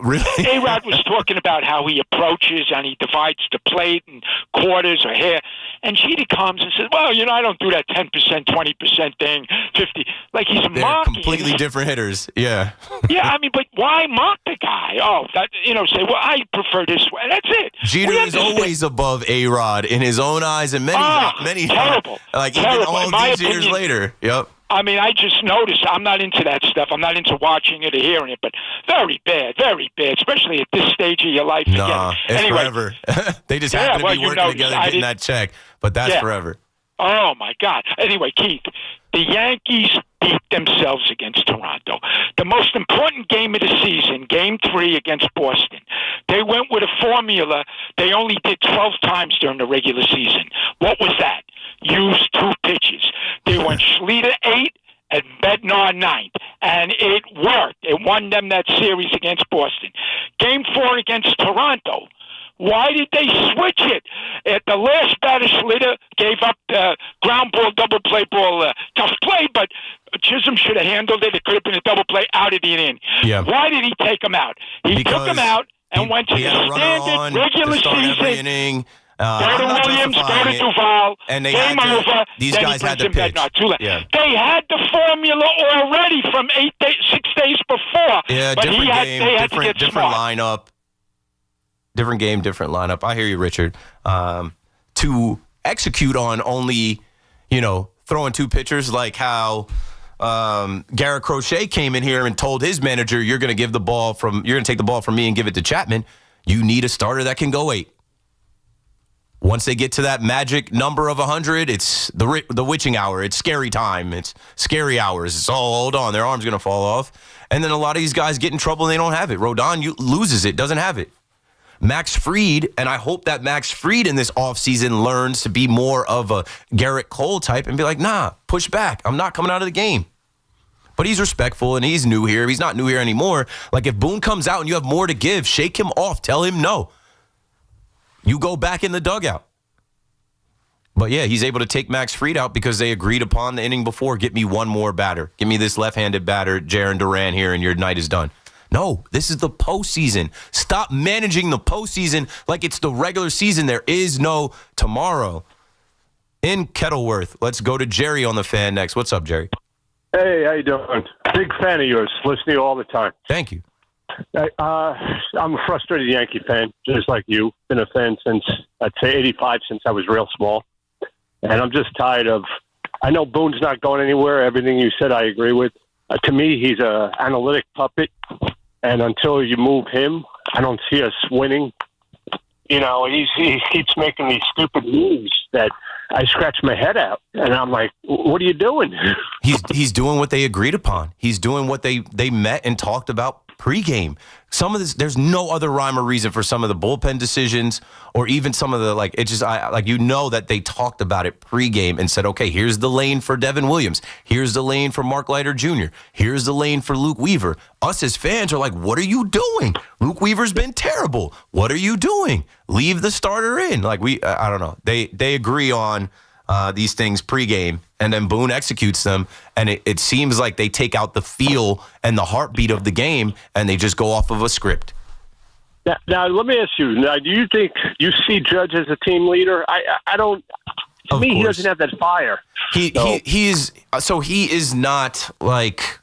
Really? A-Rod was talking about how he approaches and he divides the plate in quarters or hair. And Jeter comes and says, well, I don't do that 10%, 20% thing, 50. He's They're mocking. completely different hitters. Yeah. Yeah, but why mock the guy? Oh, say, well, I prefer this way. That's it. Jeter is always above A-Rod in his own eyes and many terrible. Even all these years later. Yep. I just noticed, I'm not into that stuff. I'm not into watching it or hearing it, but very bad, especially at this stage of your life. Nah, it's anyway, forever. They just happen to be working together getting that check, but that's forever. Oh, my God. Anyway, Keith, the Yankees beat themselves against Toronto. The most important game of the season, Game 3 against Boston. They went with a formula they only did 12 times during the regular season. What was that? Use 2 pitches. They went Schlieder 8 and Bednar 9th, and it worked. It won them that series against Boston. Game 4 against Toronto. Why did they switch it? At the last batter, Schlieder gave up the ground ball, double play ball, tough play, but Chisholm should have handled it. It could have been a double play out of the inning. Yeah. Why did he take him out? He took him out and went to the standard regular season. Go to Williams, go to Duvall, and game over. These guys had to pitch. Yeah. They had the formula already from 6 days before. Yeah, but different game, different smart. lineup. Different game, different lineup. I hear you, Richard. To execute on only, throwing 2 pitchers like how Garrett Crochet came in here and told his manager, you're going to take the ball from me and give it to Chapman. You need a starter that can go 8. Once they get to that magic number of 100, it's the witching hour. It's scary time. It's scary hours. It's hold on, their arm's going to fall off. And then a lot of these guys get in trouble and they don't have it. Rodon loses it, doesn't have it. Max Fried, and I hope that Max Fried in this offseason learns to be more of a Garrett Cole type and be like, nah, push back. I'm not coming out of the game. But he's respectful, and he's new here. He's not new here anymore. If Boone comes out and you have more to give, shake him off. Tell him no. You go back in the dugout. But yeah, he's able to take Max Fried out because they agreed upon the inning before, get me one more batter. Give me this left-handed batter, Jarren Duran here, and your night is done. No, this is the postseason. Stop managing the postseason like it's the regular season. There is no tomorrow. In Kettleworth, let's go to Jerry on the Fan next. What's up, Jerry? Hey, how you doing? Big fan of yours. Listen to you all the time. Thank you. I'm a frustrated Yankee fan, just like you. Been a fan since, I'd say, 85, since I was real small. And I'm just tired of, I know Boone's not going anywhere. Everything you said, I agree with. To me, he's an analytic puppet. And until you move him, I don't see us winning. You know, he keeps making these stupid moves that I scratch my head out. And I'm like, what are you doing? He's doing what they agreed upon. He's doing what they met and talked about pregame. Some of this, there's no other rhyme or reason for some of the bullpen decisions or even some of the, like, it's just, that they talked about it pregame and said, okay, here's the lane for Devin Williams. Here's the lane for Mark Leiter Jr. Here's the lane for Luke Weaver. Us as fans are like, what are you doing? Luke Weaver's been terrible. What are you doing? Leave the starter in. Like, I don't know. They agree on these things pregame, and then Boone executes them, and it seems like they take out the feel and the heartbeat of the game, and they just go off of a script. Now, let me ask you. Now, do you think you see Judge as a team leader? I don't. To me, he doesn't have that fire. He is not like,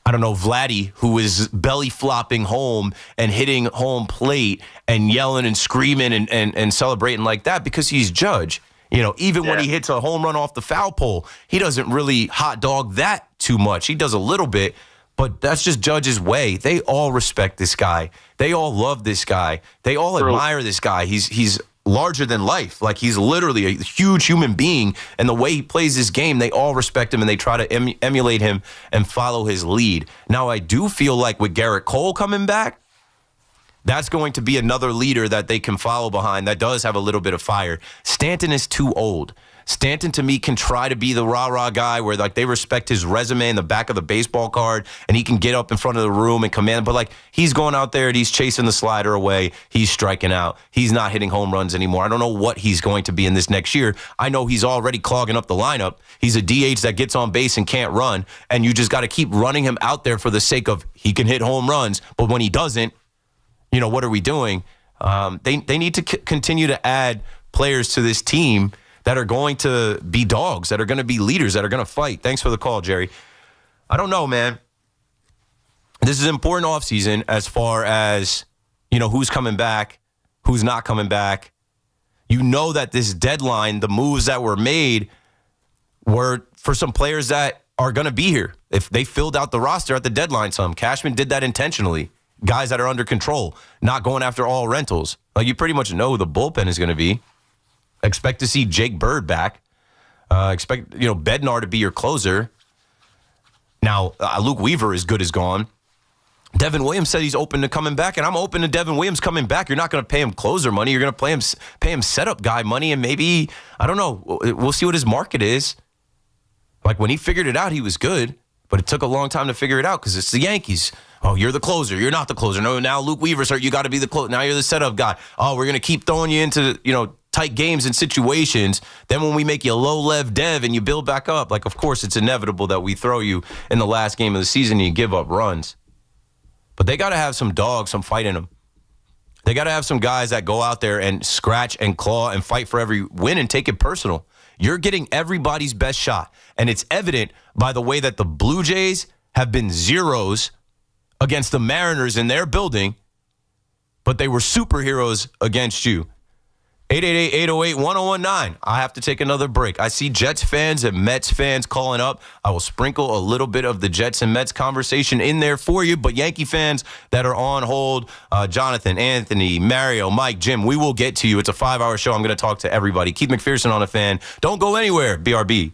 I don't know, Vladdy, who is belly flopping home and hitting home plate and yelling and screaming and celebrating like that, because he's Judge. You know, even when he hits a home run off the foul pole, he doesn't really hot dog that too much. He does a little bit, but that's just Judge's way. They all respect this guy. They all love this guy. They all admire this guy. He's larger than life. Like, he's literally a huge human being, and the way he plays this game, they all respect him, and they try to emulate him and follow his lead. Now, I do feel like with Garrett Cole coming back, that's going to be another leader that they can follow behind that does have a little bit of fire. Stanton is too old. Stanton, to me, can try to be the rah-rah guy where, like, they respect his resume in the back of the baseball card, and he can get up in front of the room and command. But, like, he's going out there and he's chasing the slider away. He's striking out. He's not hitting home runs anymore. I don't know what he's going to be in this next year. I know he's already clogging up the lineup. He's a DH that gets on base and can't run, and you just got to keep running him out there for the sake of he can hit home runs. But when he doesn't, you know, what are we doing? They need to continue to add players to this team that are going to be dogs, that are going to be leaders, that are going to fight. Thanks for the call, Jerry. I don't know, man. This is an important offseason as far as, you know, who's coming back, who's not coming back. You know that this deadline, the moves that were made were for some players that are going to be here. If they filled out the roster at the deadline, Cashman did that intentionally. Guys that are under control, not going after all rentals. Like, you pretty much know who the bullpen is going to be. Expect to see Jake Bird back. Expect, Bednar to be your closer. Now, Luke Weaver is good as gone. Devin Williams said he's open to coming back, and I'm open to Devin Williams coming back. You're not going to pay him closer money. You're going to pay him setup guy money, and maybe, I don't know, we'll see what his market is. Like, when he figured it out, he was good, but it took a long time to figure it out because it's the Yankees. Oh, you're the closer. You're not the closer. No, now Luke Weaver's hurt. You got to be the closer. Now you're the setup guy. Oh, we're going to keep throwing you into, tight games and situations. Then when we make you low-lev dev and you build back up, like, of course, it's inevitable that we throw you in the last game of the season and you give up runs. But they got to have some dogs, some fight in them. They got to have some guys that go out there and scratch and claw and fight for every win and take it personal. You're getting everybody's best shot. And it's evident by the way that the Blue Jays have been zeros against the Mariners in their building, but they were superheroes against you. 888-808-1019. I have to take another break. I see Jets fans and Mets fans calling up. I will sprinkle a little bit of the Jets and Mets conversation in there for you, but Yankee fans that are on hold, Jonathan, Anthony, Mario, Mike, Jim, we will get to you. It's a 5-hour show. I'm going to talk to everybody. Keith McPherson on a Fan. Don't go anywhere. BRB.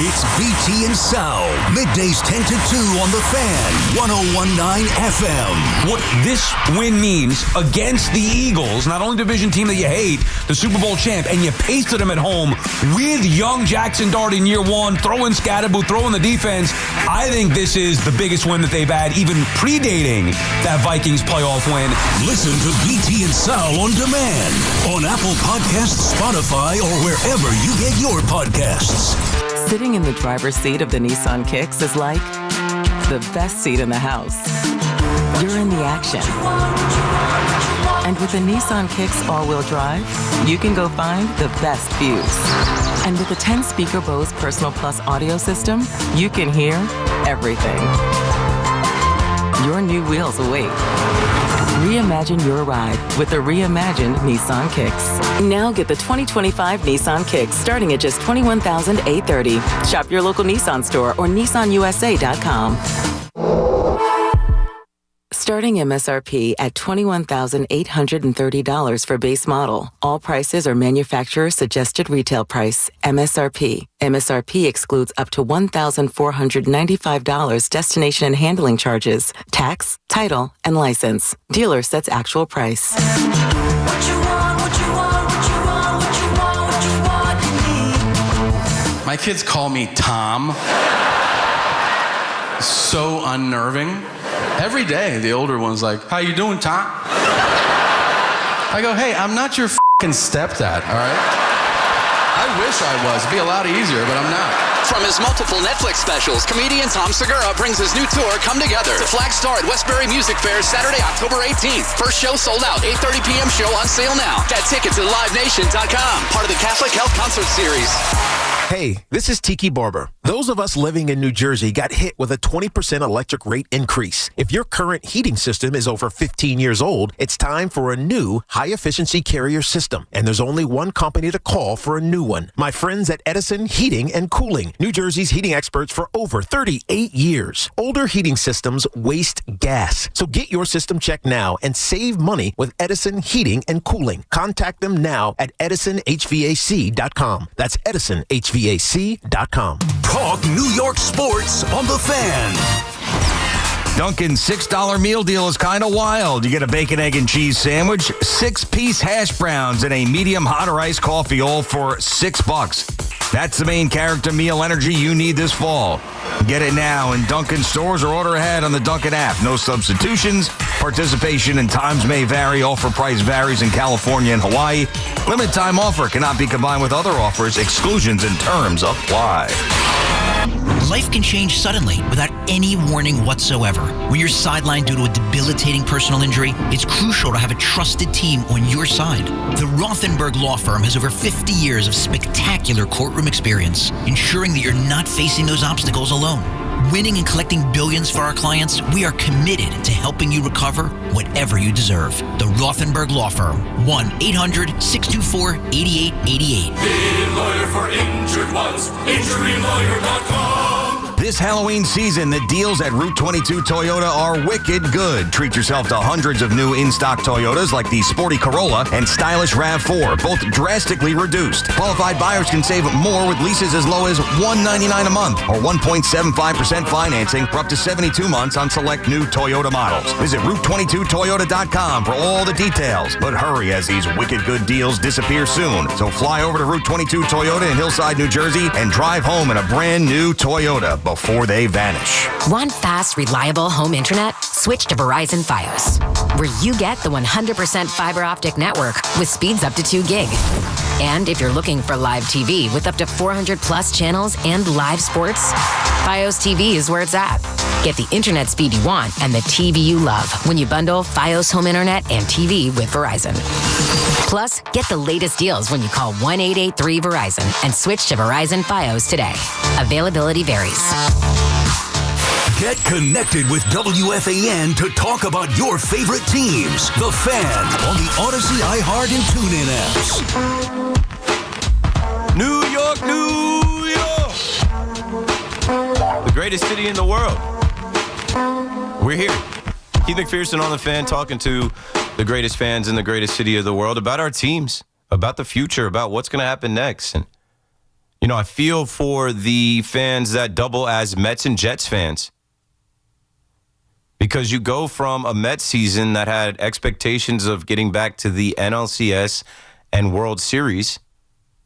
It's BT and Sal. Middays 10 to 2 on the Fan. 101.9 FM. What this win means against the Eagles, not only division team that you hate, the Super Bowl champ, and you pasted them at home with young Jackson Dart in year one, throwing Scatterboo, throwing the defense. I think this is the biggest win that they've had, even predating that Vikings playoff win. Listen to BT and Sal on demand on Apple Podcasts, Spotify, or wherever you get your podcasts. Sitting in the driver's seat of the Nissan Kicks is like the best seat in the house. You're in the action. And with the Nissan Kicks all-wheel drive, you can go find the best views. And with the 10-speaker Bose Personal Plus audio system, you can hear everything. Your new wheels await. Reimagine your ride with the reimagined Nissan Kicks. Now get the 2025 Nissan Kicks starting at just $21,830. Shop your local Nissan store or nissanusa.com. Starting MSRP at $21,830 for base model. All prices are manufacturer suggested retail price. MSRP. MSRP excludes up to $1,495 destination and handling charges, tax, title, and license. Dealer sets actual price. My kids call me Tom. So unnerving. Every day, the older one's like, "How you doing, Tom?" I go, "Hey, I'm not your f***ing stepdad, all right?" I wish I was. It'd be a lot easier, but I'm not. From his multiple Netflix specials, comedian Tom Segura brings his new tour, Come Together, to Flagstar at Westbury Music Fair Saturday, October 18th. First show sold out, 8:30 p.m. show on sale now. Get tickets at livenation.com, part of the Catholic Health Concert Series. Hey, this is Tiki Barber. Those of us living in New Jersey got hit with a 20% electric rate increase. If your current heating system is over 15 years old, it's time for a new high-efficiency Carrier system. And there's only one company to call for a new one. My friends at Edison Heating and Cooling, New Jersey's heating experts for over 38 years. Older heating systems waste gas. So get your system checked now and save money with Edison Heating and Cooling. Contact them now at edisonhvac.com. That's edisonhvac.com. Talk New York sports on the Fan. Dunkin's $6 meal deal is kind of wild. You get a bacon, egg, and cheese sandwich, 6-piece hash browns, and a medium hot or iced coffee, all for $6. That's the main character meal energy you need this fall. Get it now in Dunkin' stores or order ahead on the Dunkin' app. No substitutions. Participation and times may vary. Offer price varies in California and Hawaii. Limited time offer cannot be combined with other offers. Exclusions and terms apply. Life can change suddenly without any warning whatsoever. When you're sidelined due to a debilitating personal injury, it's crucial to have a trusted team on your side. The Rothenberg Law Firm has over 50 years of spectacular courtroom experience, ensuring that you're not facing those obstacles alone. Winning and collecting billions for our clients, we are committed to helping you recover whatever you deserve. The Rothenberg Law Firm, 1-800-624-8888. Be lawyer for injured ones, injurylawyer.com. This Halloween season, the deals at Route 22 Toyota are wicked good. Treat yourself to hundreds of new in-stock Toyotas like the sporty Corolla and stylish RAV4, both drastically reduced. Qualified buyers can save more with leases as low as $199 a month or 1.75% financing for up to 72 months on select new Toyota models. Visit Route22Toyota.com for all the details. But hurry, as these wicked good deals disappear soon. So fly over to Route 22 Toyota in Hillside, New Jersey and drive home in a brand new Toyota before they vanish. Want fast, reliable home internet? Switch to Verizon Fios, where you get the 100% fiber optic network with speeds up to 2 gig. And if you're looking for live TV with up to 400 plus channels and live sports, Fios TV is where it's at. Get the internet speed you want and the TV you love when you bundle Fios home internet and TV with Verizon. Plus, get the latest deals when you call 1-883-VERIZON and switch to Verizon Fios today. Availability varies. Get connected with WFAN to talk about your favorite teams. The Fan on the Odyssey, iHeart, and TuneIn apps. New York, New York. The greatest city in the world. We're here. Keith McPherson on the Fan, talking to the greatest fans in the greatest city of the world about our teams, about the future, about what's going to happen next. And I feel for the fans that double as Mets and Jets fans. Because you go from a Mets season that had expectations of getting back to the NLCS and World Series.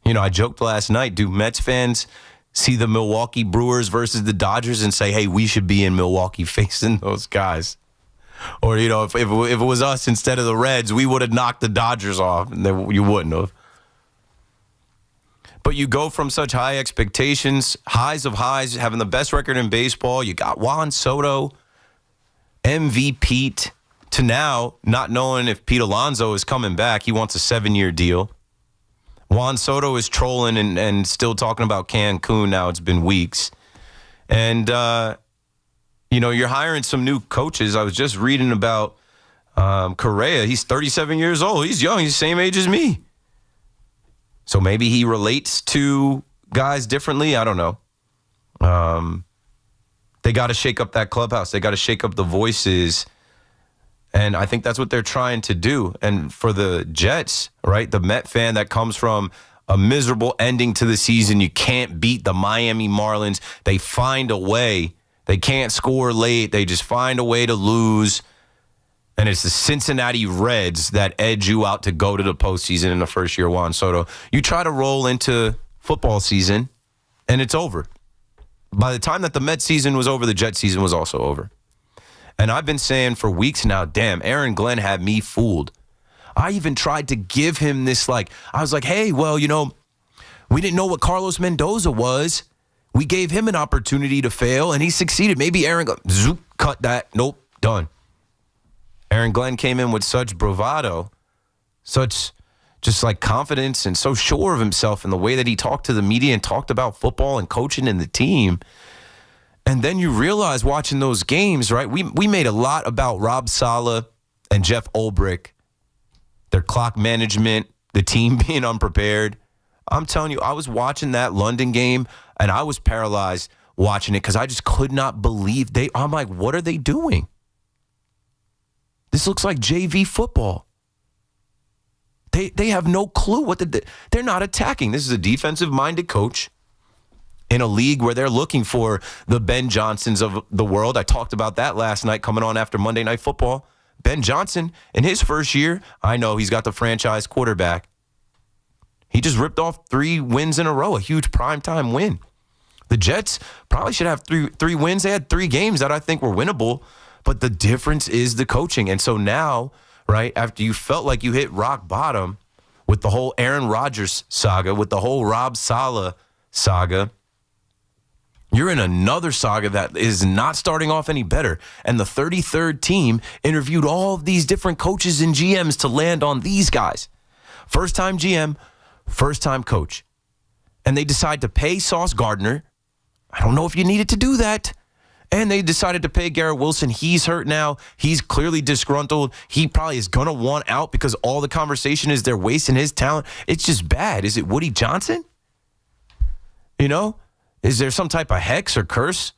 I joked last night, do Mets fans see the Milwaukee Brewers versus the Dodgers and say, hey, we should be in Milwaukee facing those guys? Or, if it was us instead of the Reds, we would have knocked the Dodgers off. And you wouldn't have. But you go from such high expectations, highs of highs, having the best record in baseball. You got Juan Soto, MVP, to now not knowing if Pete Alonso is coming back. He wants a 7-year deal. Juan Soto is trolling and still talking about Cancun now. It's been weeks. And, you're hiring some new coaches. I was just reading about Correa. He's 37 years old. He's young. He's the same age as me. So maybe he relates to guys differently. I don't know. They got to shake up that clubhouse. They got to shake up the voices. And I think that's what they're trying to do. And for the Jets, right, the Met fan that comes from a miserable ending to the season, you can't beat the Miami Marlins. They find a way. They can't score late. They just find a way to lose. And it's the Cincinnati Reds that edge you out to go to the postseason in the first year, Juan Soto. You try to roll into football season, and it's over. By the time that the Mets season was over, the Jets season was also over. And I've been saying for weeks now, damn, Aaron Glenn had me fooled. I even tried to give him this, I was like, hey, well, we didn't know what Carlos Mendoza was. We gave him an opportunity to fail, and he succeeded. Maybe Aaron Glenn, zoop, cut that. Nope, done. Aaron Glenn came in with such bravado, such just confidence and so sure of himself in the way that he talked to the media and talked about football and coaching and the team. And then you realize watching those games, right? We made a lot about Rob Saleh and Jeff Ulbrich, their clock management, the team being unprepared. I'm telling you, I was watching that London game and I was paralyzed watching it because I just could not believe I'm like, what are they doing? This looks like JV football. They have no clue they're not attacking. This is a defensive-minded coach in a league where they're looking for the Ben Johnsons of the world. I talked about that last night coming on after Monday Night Football. Ben Johnson, in his first year, I know he's got the franchise quarterback. He just ripped off 3 wins in a row, a huge primetime win. The Jets probably should have three wins. They had 3 games that I think were winnable. But the difference is the coaching. And so now, right, after you felt like you hit rock bottom with the whole Aaron Rodgers saga, with the whole Rob Saleh saga, you're in another saga that is not starting off any better. And the 33rd team interviewed all of these different coaches and GMs to land on these guys. First-time GM, first-time coach. And they decide to pay Sauce Gardner. I don't know if you needed to do that. And they decided to pay Garrett Wilson. He's hurt now. He's clearly disgruntled. He probably is going to want out because all the conversation is they're wasting his talent. It's just bad. Is it Woody Johnson? Is there some type of hex or curse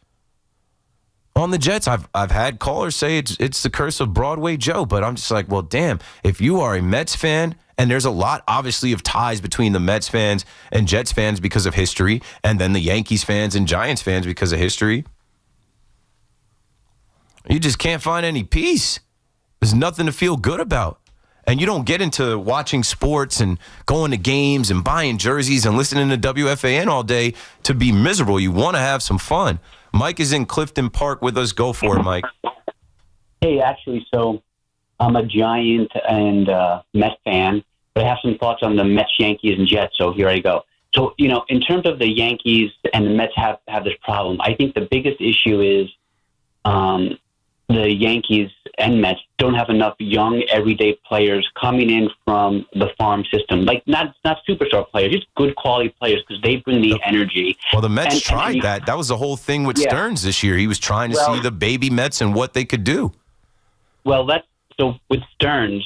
on the Jets? I've had callers say it's the curse of Broadway Joe, but I'm just like, well, damn, if you are a Mets fan, and there's a lot, obviously, of ties between the Mets fans and Jets fans because of history, and then the Yankees fans and Giants fans because of history. You just can't find any peace. There's nothing to feel good about. And you don't get into watching sports and going to games and buying jerseys and listening to WFAN all day to be miserable. You want to have some fun. Mike is in Clifton Park with us. Go for it, Mike. Hey, actually, so I'm a Giant and Mets fan, but I have some thoughts on the Mets, Yankees, and Jets, so here I go. So, in terms of the Yankees and the Mets have this problem, I think the biggest issue is the Yankees and Mets don't have enough young, everyday players coming in from the farm system. Not superstar players, just good quality players because they bring the energy. Well, the Mets tried that. That was the whole thing with Stearns this year. He was trying to see the baby Mets and what they could do. Well, so with Stearns,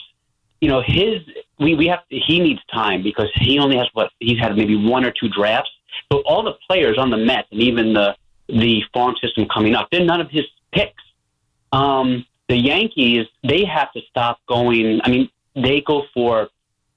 he needs time because he only has he's had maybe 1 or 2 drafts. So all the players on the Mets and even the farm system coming up, they're none of his picks. The Yankees, they have to stop going. I mean, they go for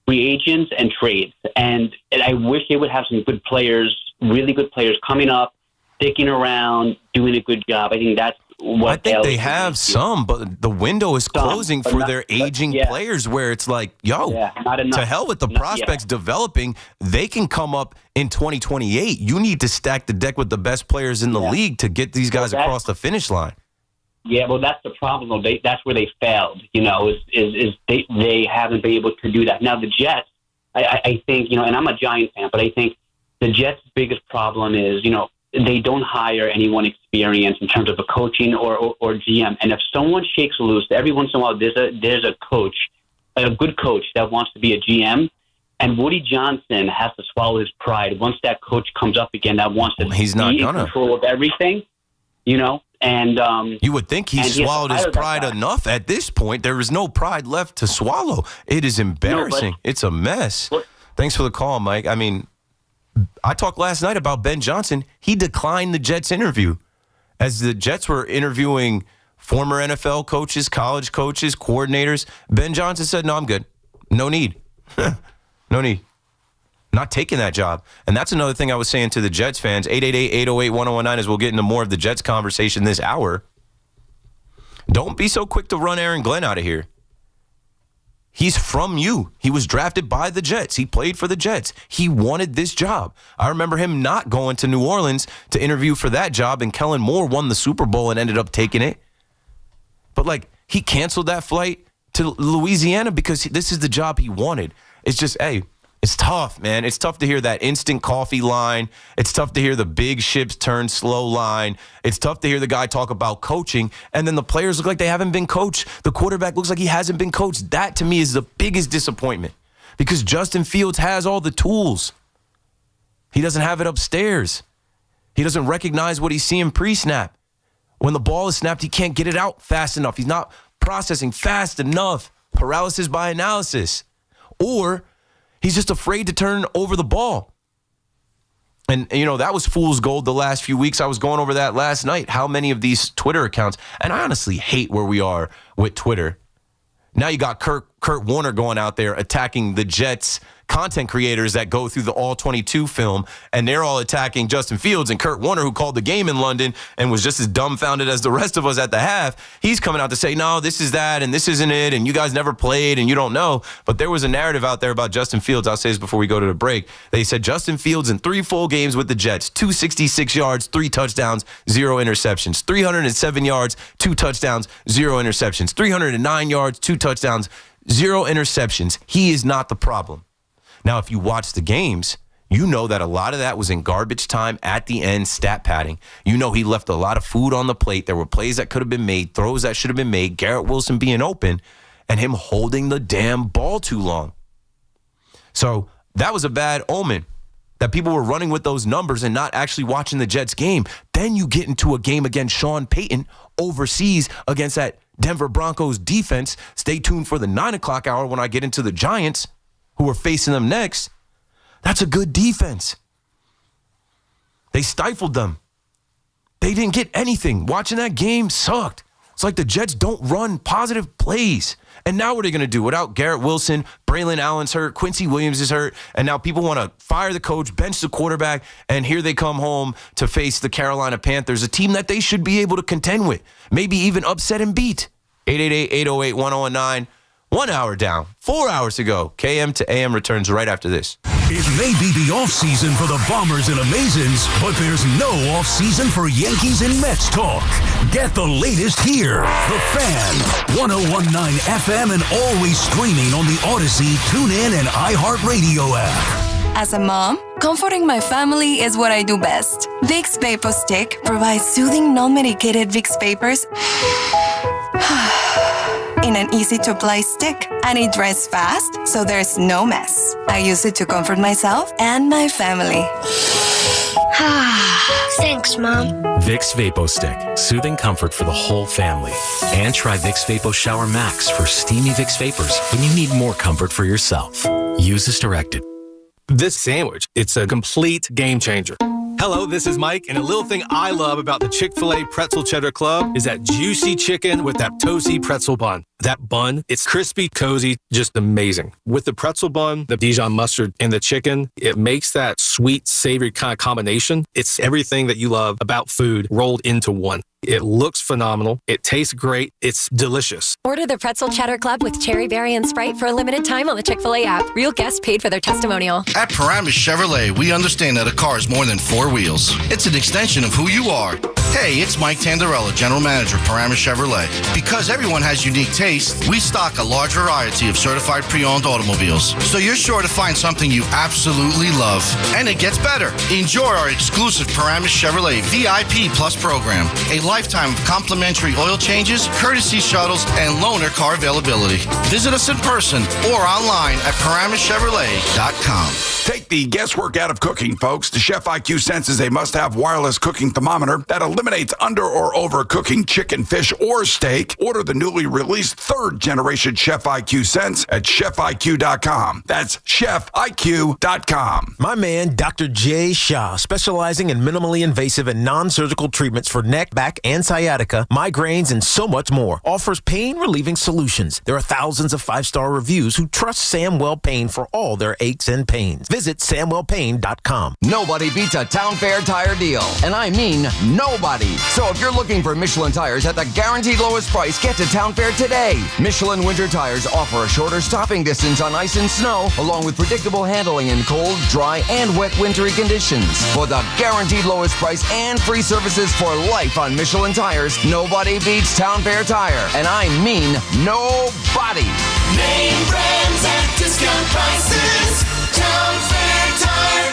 free agents and trades. And I wish they would have some good players really good players coming up, sticking around, doing a good job. I think that's what I think they have some, but the window is closing for their aging players where it's like, to hell with the prospects developing. They can come up in 2028. You need to stack the deck with the best players in the league to get these guys across the finish line. Yeah, well, that's the problem, though. That's where they failed, is they haven't been able to do that. Now, the Jets, I think, and I'm a Giant fan, but I think the Jets' biggest problem is, they don't hire anyone experienced in terms of a coaching or GM. And if someone shakes loose, every once in a while there's a coach, a good coach that wants to be a GM, and Woody Johnson has to swallow his pride once that coach comes up again that wants to be in control of everything, And you would think he swallowed his pride enough at this point. There is no pride left to swallow. It is embarrassing. It's a mess. Thanks for the call, Mike. I mean, I talked last night about Ben Johnson. He declined the Jets interview. As the Jets were interviewing former NFL coaches, college coaches, coordinators, Ben Johnson said, no, I'm good. No need. No need. Not taking that job. And that's another thing I was saying to the Jets fans. 888-808-1019 as we'll get into more of the Jets conversation this hour. Don't be so quick to run Aaron Glenn out of here. He's from you. He was drafted by the Jets. He played for the Jets. He wanted this job. I remember him not going to New Orleans to interview for that job, and Kellen Moore won the Super Bowl and ended up taking it. But, he canceled that flight to Louisiana because this is the job he wanted. It's just, it's tough, man. It's tough to hear that instant coffee line. It's tough to hear the big ships turn slow line. It's tough to hear the guy talk about coaching, and then the players look like they haven't been coached. The quarterback looks like he hasn't been coached. That, to me, is the biggest disappointment because Justin Fields has all the tools. He doesn't have it upstairs. He doesn't recognize what he's seeing pre-snap. When the ball is snapped, he can't get it out fast enough. He's not processing fast enough. Paralysis by analysis. Or he's just afraid to turn over the ball. And, that was fool's gold the last few weeks. I was going over that last night. How many of these Twitter accounts, and I honestly hate where we are with Twitter. Now you got Kurt Warner going out there attacking the Jets content creators that go through the All-22 film, and they're all attacking Justin Fields and Kurt Warner, who called the game in London and was just as dumbfounded as the rest of us at the half. He's coming out to say, no, this is that, and this isn't it, and you guys never played, and you don't know. But there was a narrative out there about Justin Fields. I'll say this before we go to the break. They said Justin Fields in 3 full games with the Jets, 266 yards, 3 touchdowns, 0 interceptions, 307 yards, 2 touchdowns, 0 interceptions, 309 yards, 2 touchdowns, 0 interceptions. He is not the problem. Now, if you watch the games, you know that a lot of that was in garbage time at the end, stat padding. You know he left a lot of food on the plate. There were plays that could have been made, throws that should have been made, Garrett Wilson being open, and him holding the damn ball too long. So that was a bad omen, that people were running with those numbers and not actually watching the Jets game. Then you get into a game against Sean Payton overseas against that Denver Broncos defense. Stay tuned for the 9 o'clock hour when I get into the Giants, who are facing them next. That's a good defense. They stifled them. They didn't get anything. Watching that game sucked. It's like the Jets don't run positive plays. And now what are they going to do? Without Garrett Wilson, Braylon Allen's hurt, Quincy Williams is hurt, and now people want to fire the coach, bench the quarterback, and here they come home to face the Carolina Panthers, a team that they should be able to contend with, maybe even upset and beat. 888-808-1019. 1 hour down, 4 hours to go. KM to AM returns right after this. It may be the offseason for the Bombers and Amazons, but there's no offseason for Yankees and Mets talk. Get the latest here. The Fan, 101.9 FM, and always streaming on the Odyssey, TuneIn, and iHeartRadio app. As a mom, comforting my family is what I do best. Vicks Vapor Stick provides soothing, non-medicated Vicks vapors in an easy-to-apply stick, and it dries fast, so there's no mess. I use it to comfort myself and my family. Thanks, Mom. Vicks Vapo Stick, soothing comfort for the whole family. And try Vicks Vapo Shower Max for steamy Vicks Vapors when you need more comfort for yourself. Use as directed. This sandwich, it's a complete game changer. Hello, this is Mike, and a little thing I love about the Chick-fil-A Pretzel Cheddar Club is that juicy chicken with that toasty pretzel bun. That bun, it's crispy, cozy, just amazing. With the pretzel bun, the Dijon mustard, and the chicken, it makes that sweet, savory kind of combination. It's everything that you love about food rolled into one. It looks phenomenal. It tastes great. It's delicious. Order the Pretzel Cheddar Club with Cherry Berry and Sprite for a limited time on the Chick-fil-A app. Real guests paid for their testimonial. At Paramus Chevrolet, we understand that a car is more than four wheels. It's an extension of who you are. Hey, it's Mike Tandarella, General Manager of Paramus Chevrolet. Because everyone has unique taste, we stock a large variety of certified pre-owned automobiles. So you're sure to find something you absolutely love. And it gets better. Enjoy our exclusive Paramus Chevrolet VIP Plus program. A lifetime of complimentary oil changes, courtesy shuttles, and loaner car availability. Visit us in person or online at ParamusChevrolet.com. Take the guesswork out of cooking, folks. The Chef IQ senses a must-have wireless cooking thermometer that eliminates under or over cooking chicken, fish, or steak. Order the newly released third-generation Chef IQ Sense at ChefIQ.com. That's ChefIQ.com. My man, Dr. Jay Shah, specializing in minimally invasive and non-surgical treatments for neck, back, and sciatica, migraines, and so much more, offers pain-relieving solutions. There are thousands of five-star reviews who trust Samwell Pain for all their aches and pains. Visit SamwellPain.com. Nobody beats a Town Fair tire deal, and I mean nobody. So if you're looking for Michelin tires at the guaranteed lowest price, get to Town Fair today. Michelin winter tires offer a shorter stopping distance on ice and snow, along with predictable handling in cold, dry, and wet wintry conditions. For the guaranteed lowest price and free services for life on Michelin tires, nobody beats Town Fair Tire, and I mean nobody. Name brands at discount prices. Town Fair Tire.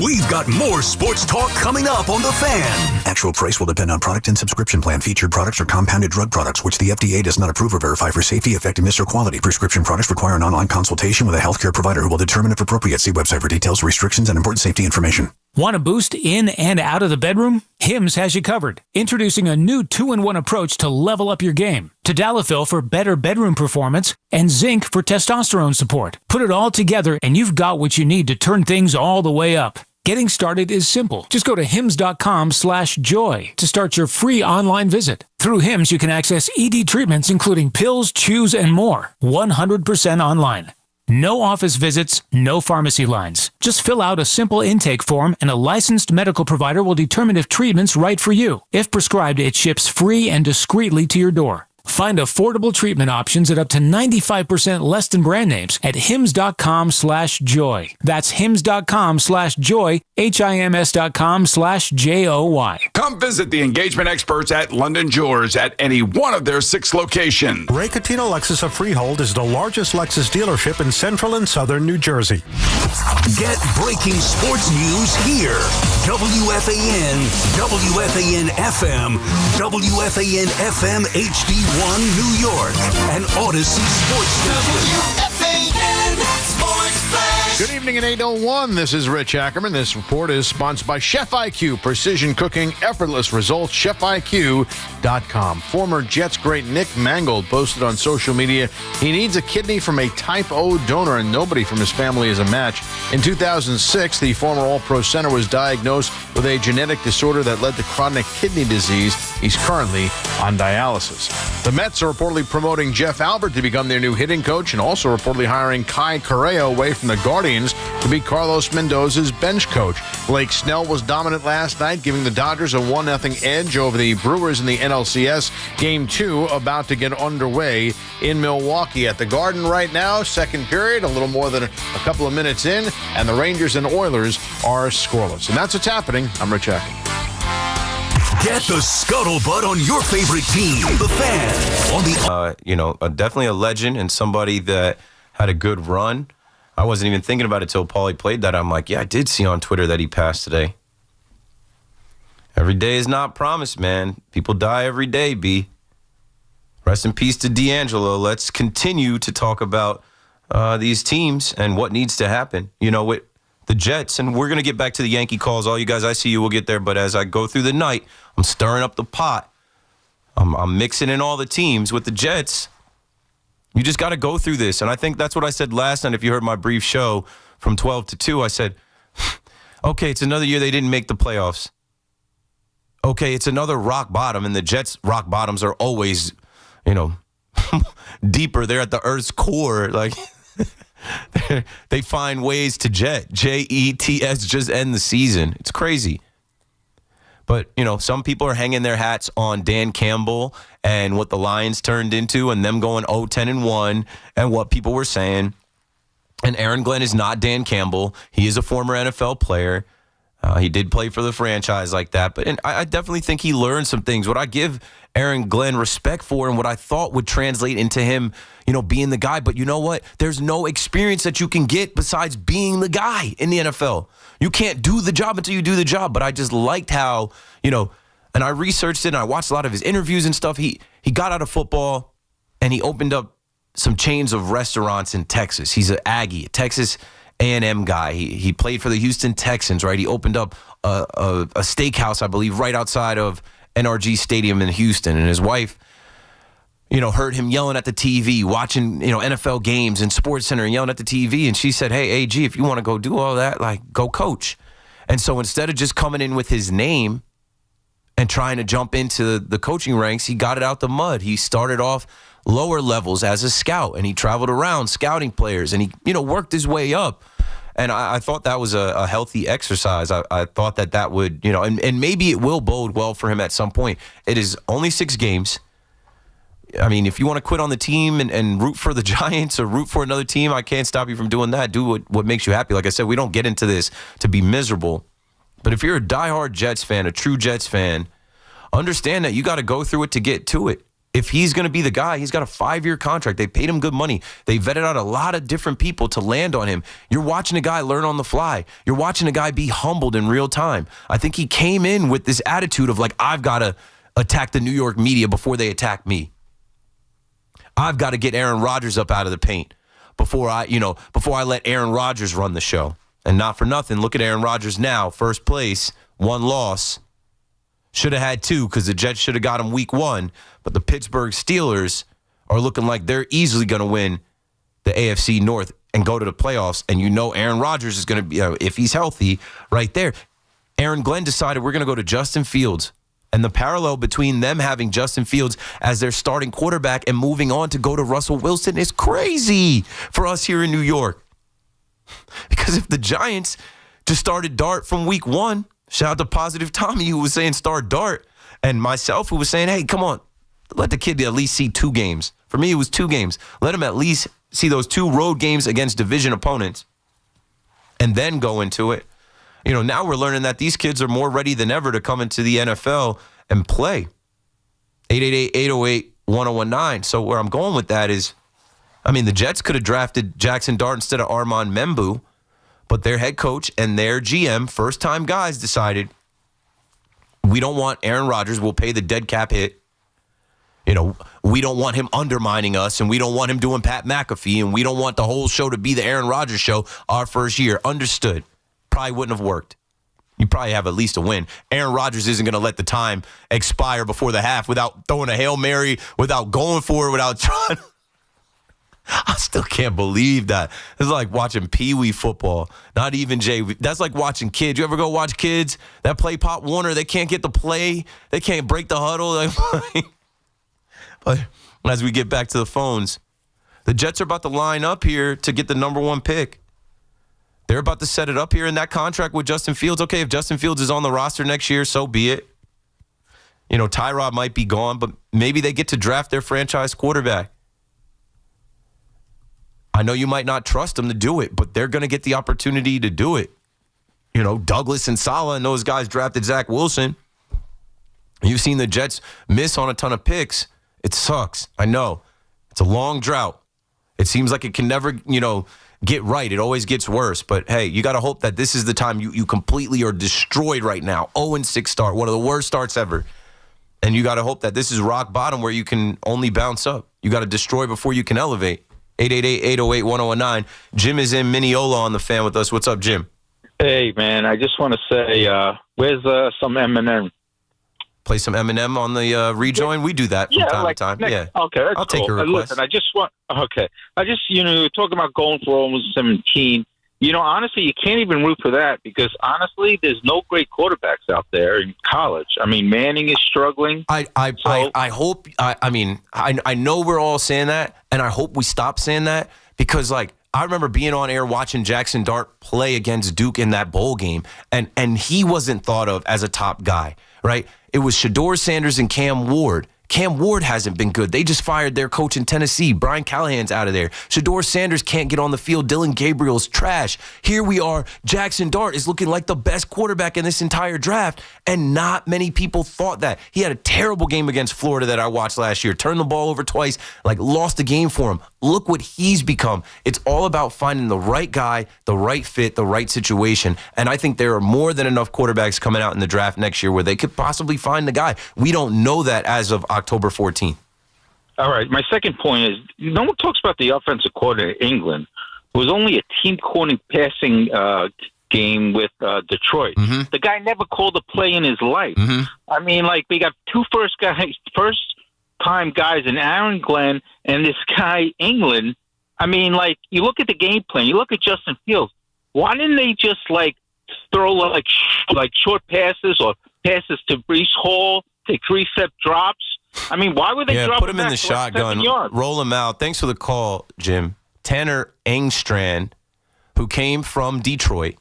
We've got more sports talk coming up on The Fan. Actual price will depend on product and subscription plan. Featured products are compounded drug products, which the FDA does not approve or verify for safety, effectiveness, or quality. Prescription products require an online consultation with a healthcare provider who will determine if appropriate. See website for details, restrictions, and important safety information. Want a boost in and out of the bedroom? Hims has you covered. Introducing a new 2-in-1 approach to level up your game. Tadalafil for better bedroom performance and zinc for testosterone support. Put it all together and you've got what you need to turn things all the way up. Getting started is simple. Just go to hims.com/joy to start your free online visit. Through Hims, you can access ED treatments including pills, chews, and more. 100% online. No office visits, no pharmacy lines. Just fill out a simple intake form and a licensed medical provider will determine if treatment's right for you. If prescribed, it ships free and discreetly to your door. Find affordable treatment options at up to 95% less than brand names at hims.com/joy. That's hims.com/joy, HIMS.com/JOY. Come visit the engagement experts at London Jewelers at any one of their 6 locations. Ray Catino Lexus of Freehold is the largest Lexus dealership in central and southern New Jersey. Get breaking sports news here. WFAN, WFAN FM, WFAN FM HD1 New York, and Odyssey Sports Station. WFAN Sports Flash. Good evening at 8:01. This is Rich Ackerman. This report is sponsored by Chef IQ. Precision cooking, effortless results. ChefIQ.com. Former Jets great Nick Mangold posted on social media he needs a kidney from a type O donor and nobody from his family is a match. In 2006, the former All-Pro center was diagnosed with a genetic disorder that led to chronic kidney disease. He's currently on dialysis. The Mets are reportedly promoting Jeff Albert to become their new hitting coach and also reportedly hiring Kai Correa away from the Guardians to be Carlos Mendoza's bench coach. Blake Snell was dominant last night, giving the Dodgers a 1-0 edge over the Brewers in the NLCS. Game 2 about to get underway in Milwaukee at the Garden right now. Second period, a little more than a couple of minutes in, and the Rangers and Oilers are scoreless. And that's what's happening. I'm Rich Ackerman. Get the scuttlebutt on your favorite team, The Fan. On the definitely a legend and somebody that had a good run. I wasn't even thinking about it till Paulie played that. I'm like, yeah, I did see on Twitter that he passed today. Every day is not promised, man. People die every day, B. Rest in peace to D'Angelo. Let's continue to talk about these teams and what needs to happen. With the Jets, and we're going to get back to the Yankee calls. All you guys, I see you, will get there. But as I go through the night, I'm stirring up the pot. I'm mixing in all the teams with the Jets. You just got to go through this. And I think that's what I said last night. If you heard my brief show from 12 to 2, I said, okay, it's another year they didn't make the playoffs. Okay, it's another rock bottom. And the Jets' rock bottoms are always, deeper. They're at the Earth's core. Like, they find ways to Jets, just end the season. It's crazy. But, some people are hanging their hats on Dan Campbell and what the Lions turned into and them going 0-10-1 and what people were saying. And Aaron Glenn is not Dan Campbell. He is a former NFL player. He did play for the franchise like that. But I definitely think he learned some things. What I give Aaron Glenn respect for and what I thought would translate into him, being the guy. But you know what? There's no experience that you can get besides being the guy in the NFL. You can't do the job until you do the job. But I just liked how, and I researched it and I watched a lot of his interviews and stuff. He got out of football and he opened up some chains of restaurants in Texas. He's an Aggie, a Texas A&M guy. He played for the Houston Texans, right? He opened up a steakhouse, I believe, right outside of NRG Stadium in Houston. And his wife, heard him yelling at the TV, watching, NFL games and SportsCenter and yelling at the TV. And she said, hey, AG, if you want to go do all that, go coach. And so instead of just coming in with his name and trying to jump into the coaching ranks, he got it out the mud. He started off lower levels as a scout, and he traveled around scouting players, and he, worked his way up. And I thought that was a healthy exercise. I thought that would, and maybe it will bode well for him at some point. It is only 6 games. I mean, if you want to quit on the team and root for the Giants or root for another team, I can't stop you from doing that. Do what makes you happy. Like I said, we don't get into this to be miserable. But if you're a diehard Jets fan, a true Jets fan, understand that you got to go through it to get to it. If he's going to be the guy, he's got a 5-year contract. They paid him good money. They vetted out a lot of different people to land on him. You're watching a guy learn on the fly. You're watching a guy be humbled in real time. I think he came in with this attitude of I've got to attack the New York media before they attack me. I've got to get Aaron Rodgers up out of the paint before I let Aaron Rodgers run the show. And not for nothing, look at Aaron Rodgers now, first place, 1 loss. Should have had 2 because the Jets should have got him week 1. But the Pittsburgh Steelers are looking like they're easily going to win the AFC North and go to the playoffs. And Aaron Rodgers is going to be, if he's healthy, right there. Aaron Glenn decided we're going to go to Justin Fields. And the parallel between them having Justin Fields as their starting quarterback and moving on to go to Russell Wilson is crazy for us here in New York. Because if the Giants just started Dart from week 1, shout out to Positive Tommy who was saying start Dart, and myself who was saying, hey, come on, let the kid at least see 2 games. For me, it was 2 games. Let him at least see those 2 road games against division opponents and then go into it. Now we're learning that these kids are more ready than ever to come into the NFL and play. 888-808-1019. So where I'm going with that is, the Jets could have drafted Jackson Dart instead of Armand Membu, but their head coach and their GM, first-time guys, decided we don't want Aaron Rodgers. We'll pay the dead cap hit. We don't want him undermining us, and we don't want him doing Pat McAfee, and we don't want the whole show to be the Aaron Rodgers show our first year. Understood. Probably wouldn't have worked. You probably have at least a win. Aaron Rodgers isn't going to let the time expire before the half without throwing a Hail Mary, without going for it, without trying. I still can't believe that. It's like watching Pee Wee football. Not even Jay. That's like watching kids. You ever go watch kids that play Pop Warner? They can't get the play. They can't break the huddle. But as we get back to the phones, the Jets are about to line up here to get the number 1 pick. They're about to set it up here in that contract with Justin Fields. Okay, if Justin Fields is on the roster next year, so be it. Tyrod might be gone, but maybe they get to draft their franchise quarterback. I know you might not trust them to do it, but they're going to get the opportunity to do it. Douglas and Saleh and those guys drafted Zach Wilson. You've seen the Jets miss on a ton of picks. It sucks. I know. It's a long drought. It seems like it can never, get right. It always gets worse. But, hey, you got to hope that this is the time you completely are destroyed right now. 0-6 start, one of the worst starts ever. And you got to hope that this is rock bottom where you can only bounce up. You got to destroy before you can elevate. 888-808-1019. Jim is in Mineola on the fan with us. What's up, Jim? Hey, man, I just want to say, where's some M&M? Play some Eminem on the rejoin. We do that from time to time. Okay, that's I'll take your request. Listen, you're talking about going for almost 17. honestly, you can't even root for that because, honestly, there's no great quarterbacks out there in college. I mean, Manning is struggling. I hope, I know we're all saying that, and I hope we stop saying that because, like, I remember being on air watching Jackson Dart play against Duke in that bowl game, and he wasn't thought of as a top guy, right? It was Shedeur Sanders and Cam Ward. Cam Ward hasn't been good. They just fired their coach in Tennessee. Brian Callahan's out of there. Shedeur Sanders can't get on the field. Dylan Gabriel's trash. Here we are. Jackson Dart is looking like the best quarterback in this entire draft, and not many people thought that. He had a terrible game against Florida that I watched last year. Turned the ball over twice, lost the game for him. Look what he's become. It's all about finding the right guy, the right fit, the right situation, and I think there are more than enough quarterbacks coming out in the draft next year where they could possibly find the guy. We don't know that as of October 14th. All right. My second point is no one talks about the offensive coordinator in England. It was only a team coordinating passing game with Detroit. Mm-hmm. The guy never called a play in his life. Mm-hmm. I mean, we got two first-time guys in Aaron Glenn and this guy, England. I mean, you look at the game plan. You look at Justin Fields. Why didn't they just, throw, short passes or passes to Breece Hall, take 3-step drops? I mean, why would they drop put him in the shotgun, roll him out. Thanks for the call, Jim. Tanner Engstrand, who came from Detroit,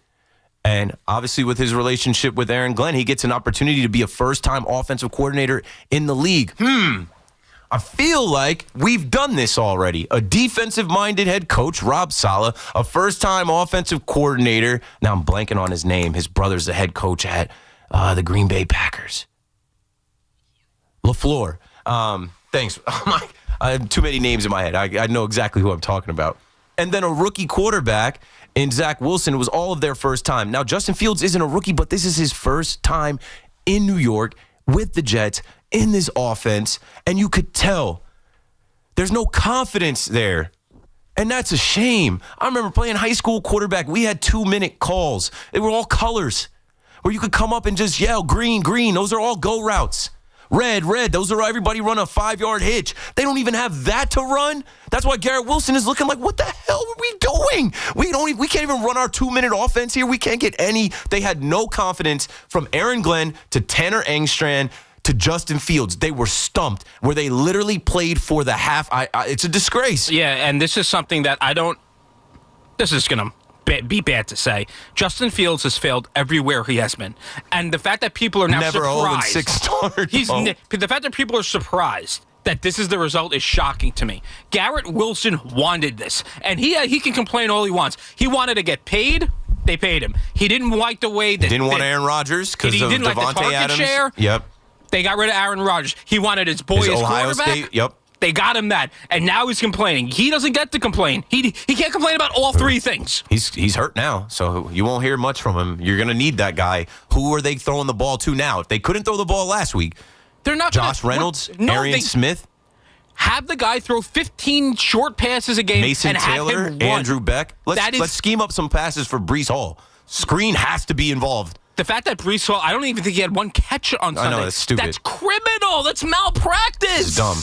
and obviously with his relationship with Aaron Glenn, he gets an opportunity to be a first-time offensive coordinator in the league. I feel like we've done this already. A defensive-minded head coach, Rob Saleh, a first-time offensive coordinator. Now I'm blanking on his name. His brother's the head coach at the Green Bay Packers. LaFleur. Thanks. I have too many names in my head. I know exactly who I'm talking about. And then a rookie quarterback in Zach Wilson. It was all of their first time. Now, Justin Fields isn't a rookie, but this is his first time in New York with the Jets in this offense. And you could tell there's no confidence there. And that's a shame. I remember playing high school quarterback. We had 2-minute calls. They were all colors where you could come up and just yell, green, green. Those are all go routes. Red, red. Those are everybody run a 5-yard hitch. They don't even have that to run. That's why Garrett Wilson is looking like, what the hell are we doing? We can't even run our 2-minute offense here. We can't get any. They had no confidence from Aaron Glenn to Tanner Engstrand to Justin Fields. They were stumped where they literally played for the half. It's a disgrace. Yeah, and this is something that this is going to be bad to say. Justin Fields has failed everywhere he has been. And the fact that people are now surprised. 6 starts. The fact that people are surprised that this is the result is shocking to me. Garrett Wilson wanted this. And he can complain all he wants. He wanted to get paid. They paid him. He didn't like the way that... Didn't want Aaron Rodgers because of didn't like the Devontae target Adams. share. Yep. They got rid of Aaron Rodgers. He wanted his boy as Ohio quarterback. State. Yep. They got him that, and now he's complaining. He doesn't get to complain. He can't complain about all three things. He's hurt now, so you won't hear much from him. You're going to need that guy. Who are they throwing the ball to now? If they couldn't throw the ball last week, they're not. Josh Reynolds, Arian Smith. Have the guy throw 15 short passes a game. Mason and Taylor, have him run. Andrew Beck. Let's scheme up some passes for Breece Hall. Screen has to be involved. The fact that Breece Hall, I don't even think he had one catch on Sunday. I know, that's stupid. That's criminal. That's malpractice. It's dumb.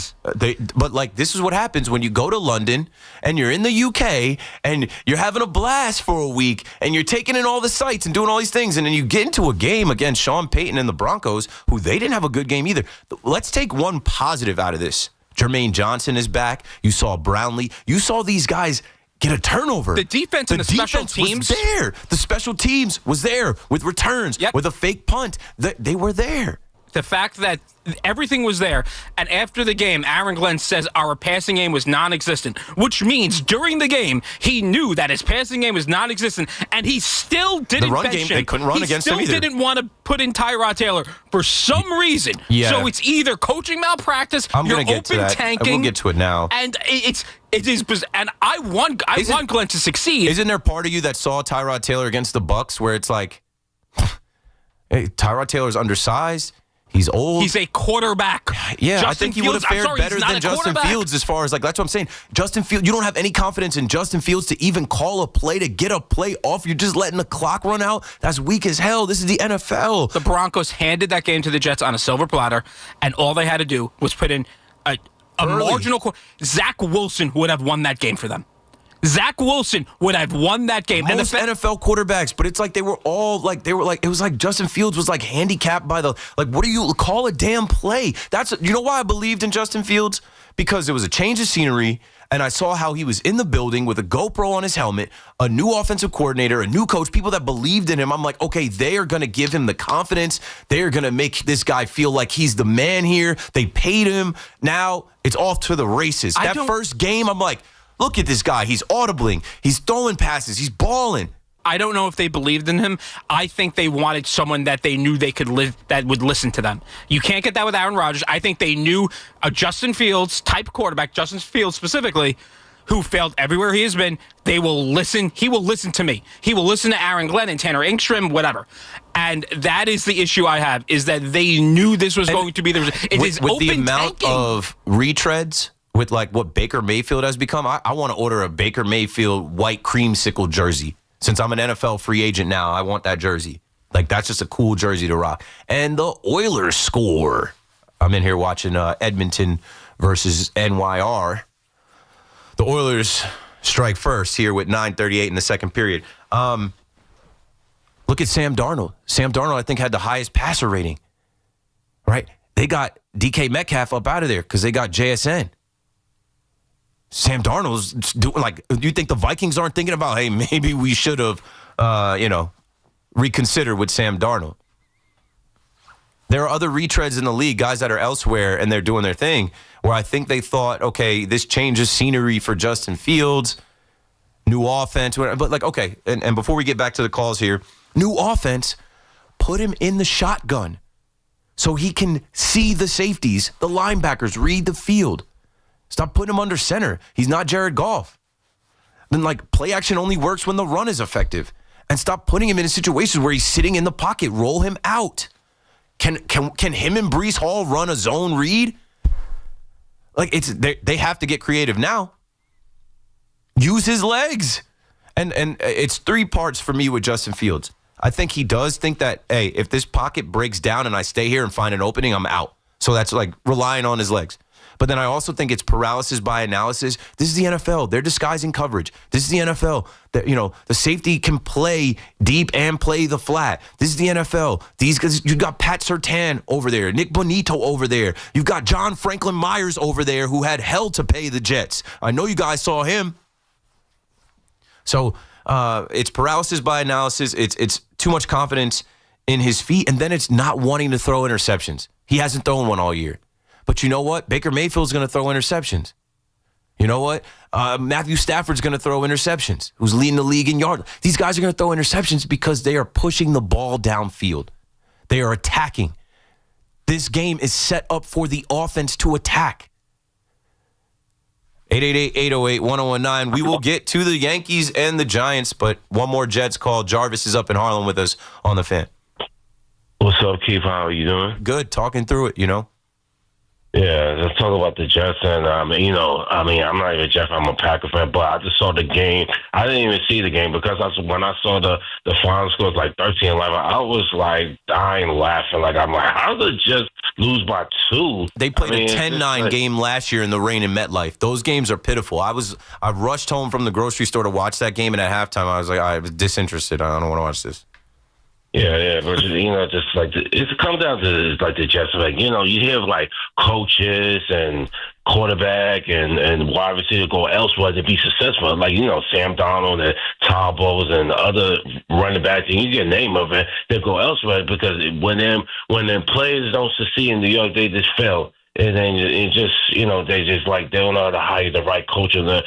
But this is what happens when you go to London and you're in the UK and you're having a blast for a week and you're taking in all the sights and doing all these things, and then you get into a game against Sean Payton and the Broncos, who they didn't have a good game either. Let's take one positive out of this. Jermaine Johnson is back. You saw Brownlee. You saw these guys get a turnover. The defense and the special teams was there. The special teams was there with returns, with a fake punt. They were there. The fact that everything was there, and after the game, Aaron Glenn says our passing game was non-existent, which means during the game, he knew that his passing game was non-existent, and he still didn't the run bench game, him. They couldn't run against him either. He still didn't want to put in Tyrod Taylor for some reason. Yeah. So it's either coaching malpractice, I'm you're going to get to open that. tanking. We'll get to it now. And it is, and I want Glenn to succeed. Isn't there part of you that saw Tyrod Taylor against the Bucs where it's like, hey, Tyrod Taylor's undersized. He's old. He's a quarterback. Yeah, Justin I think he would have fared better than Justin Fields as far as, that's what I'm saying. Justin Fields, you don't have any confidence in Justin Fields to even call a play, to get a play off. You're just letting the clock run out. That's weak as hell. This is the NFL. The Broncos handed that game to the Jets on a silver platter, and all they had to do was put in a marginal... Zach Wilson would have won that game for them. Zach Wilson would have won that game. Most NFL quarterbacks, but it's like it was like Justin Fields was like handicapped by what do you call a damn play? You know why I believed in Justin Fields? Because it was a change of scenery, and I saw how he was in the building with a GoPro on his helmet, a new offensive coordinator, a new coach, people that believed in him. I'm like, okay, they are going to give him the confidence. They are going to make this guy feel like he's the man here. They paid him. Now it's off to the races. That first game, I'm like, look at this guy. He's audibling. He's throwing passes. He's balling. I don't know if they believed in him. I think they wanted someone that they knew they could that would listen to them. You can't get that with Aaron Rodgers. I think they knew a Justin Fields type quarterback, Justin Fields specifically, who failed everywhere he has been. They will listen. He will listen to me. He will listen to Aaron Glenn and Tanner Engstrom, whatever. And that is the issue I have, is that they knew this was going to be the result. It is with open the amount tanking. of retreads, with like what Baker Mayfield has become, I want to order a Baker Mayfield white creamsicle jersey. Since I'm an NFL free agent now, I want that jersey. Like, that's just a cool jersey to rock. And the Oilers score. I'm in here watching Edmonton versus NYR. The Oilers strike first here with 9:38 in the second period. Look at Sam Darnold. Sam Darnold, I think, had the highest passer rating. Right? They got DK Metcalf up out of there because they got JSN. Sam Darnold's doing you think the Vikings aren't thinking about, hey, maybe we should have, reconsidered with Sam Darnold. There are other retreads in the league, guys that are elsewhere, and they're doing their thing, where I think they thought, okay, this changes scenery for Justin Fields, new offense, but okay, and before we get back to the calls here, new offense, put him in the shotgun so he can see the safeties, the linebackers, read the field. Stop putting him under center. He's not Jared Goff. Then play action only works when the run is effective. And stop putting him in situations where he's sitting in the pocket. Roll him out. Can him and Breece Hall run a zone read? They have to get creative now. Use his legs. And it's three parts for me with Justin Fields. I think he does think that, hey, if this pocket breaks down and I stay here and find an opening, I'm out. So that's relying on his legs. But then I also think it's paralysis by analysis. This is the NFL. They're disguising coverage. This is the NFL. The safety can play deep and play the flat. This is the NFL. These guys, you've got Pat Surtain over there, Nick Bonito over there. You've got John Franklin Myers over there who had hell to pay the Jets. I know you guys saw him. So it's paralysis by analysis. It's too much confidence in his feet, and then it's not wanting to throw interceptions. He hasn't thrown one all year. But you know what? Baker Mayfield's going to throw interceptions. You know what? Matthew Stafford's going to throw interceptions, who's leading the league in yards. These guys are going to throw interceptions because they are pushing the ball downfield. They are attacking. This game is set up for the offense to attack. 888-808-1019. We will get to the Yankees and the Giants, but one more Jets call. Jarvis is up in Harlem with us on the Fan. What's up, Keith? How are you doing? Good. Talking through it, Yeah, let's talk about the Jets. And, I'm not even a Jets, I'm a Packer fan, but I just saw the game. I didn't even see the game because when I saw the final score was 13-11, I was dying laughing. I'm how did the Jets lose by 2? They played a 10-9 game last year in the rain in MetLife. Those games are pitiful. I rushed home from the grocery store to watch that game, and at halftime I was disinterested. I don't want to watch this. Yeah, but it comes down to the Jets. You hear coaches and quarterback and wide receiver go elsewhere to be successful. Sam Darnold and Todd Bowles and other running backs, and you get a name of it, they go elsewhere because when them players don't succeed in New York, they just fail. And then they don't know how to hire the right coach and the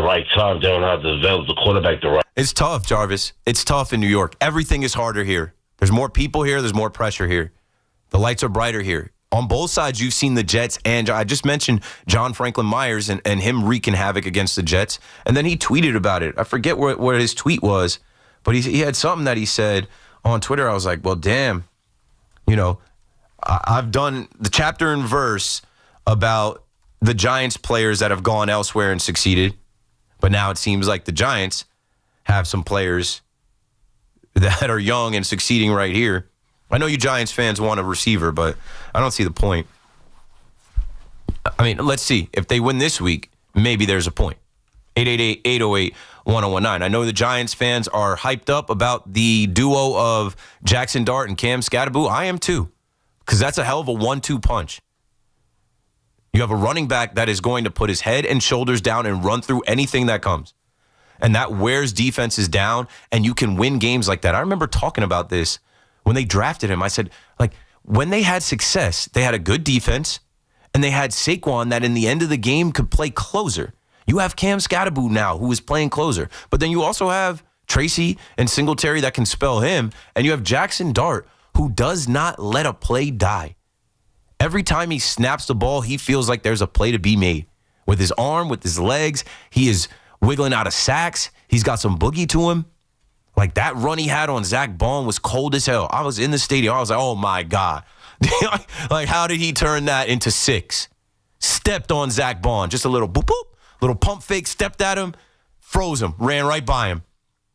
right time. They don't know how to develop the quarterback the right. It's tough, Jarvis. It's tough in New York. Everything is harder here. There's more people here. There's more pressure here. The lights are brighter here. On both sides, you've seen the Jets, and I just mentioned John Franklin Myers and him wreaking havoc against the Jets. And then he tweeted about it. I forget what his tweet was, but he had something that he said on Twitter. I was like, well, damn, I've done the chapter and verse about the Giants players that have gone elsewhere and succeeded, but now it seems like the Giants have some players that are young and succeeding right here. I know you Giants fans want a receiver, but I don't see the point. I mean, let's see. If they win this week, maybe there's a point. 888-808-1019. I know the Giants fans are hyped up about the duo of Jackson Dart and Cam Scatterbo. I am too, because that's a hell of a 1-2 punch. You have a running back that is going to put his head and shoulders down and run through anything that comes. And that wears defenses down, and you can win games like that. I remember talking about this when they drafted him. I said, like, when they had success, they had a good defense, and they had Saquon that in the end of the game could play closer. You have Cam Scatterbo now, who is playing closer. But then you also have Tracy and Singletary that can spell him. And you have Jackson Dart, who does not let a play die. Every time he snaps the ball, he feels like there's a play to be made. With his arm, with his legs, he is wiggling out of sacks. He's got some boogie to him. Like that run he had on Zach Bond was cold as hell. I was in the stadium. I was like, oh, my God. Like, how did he turn that into 6? Stepped on Zach Bond. Just a little boop, boop. Little pump fake, stepped at him, froze him, ran right by him.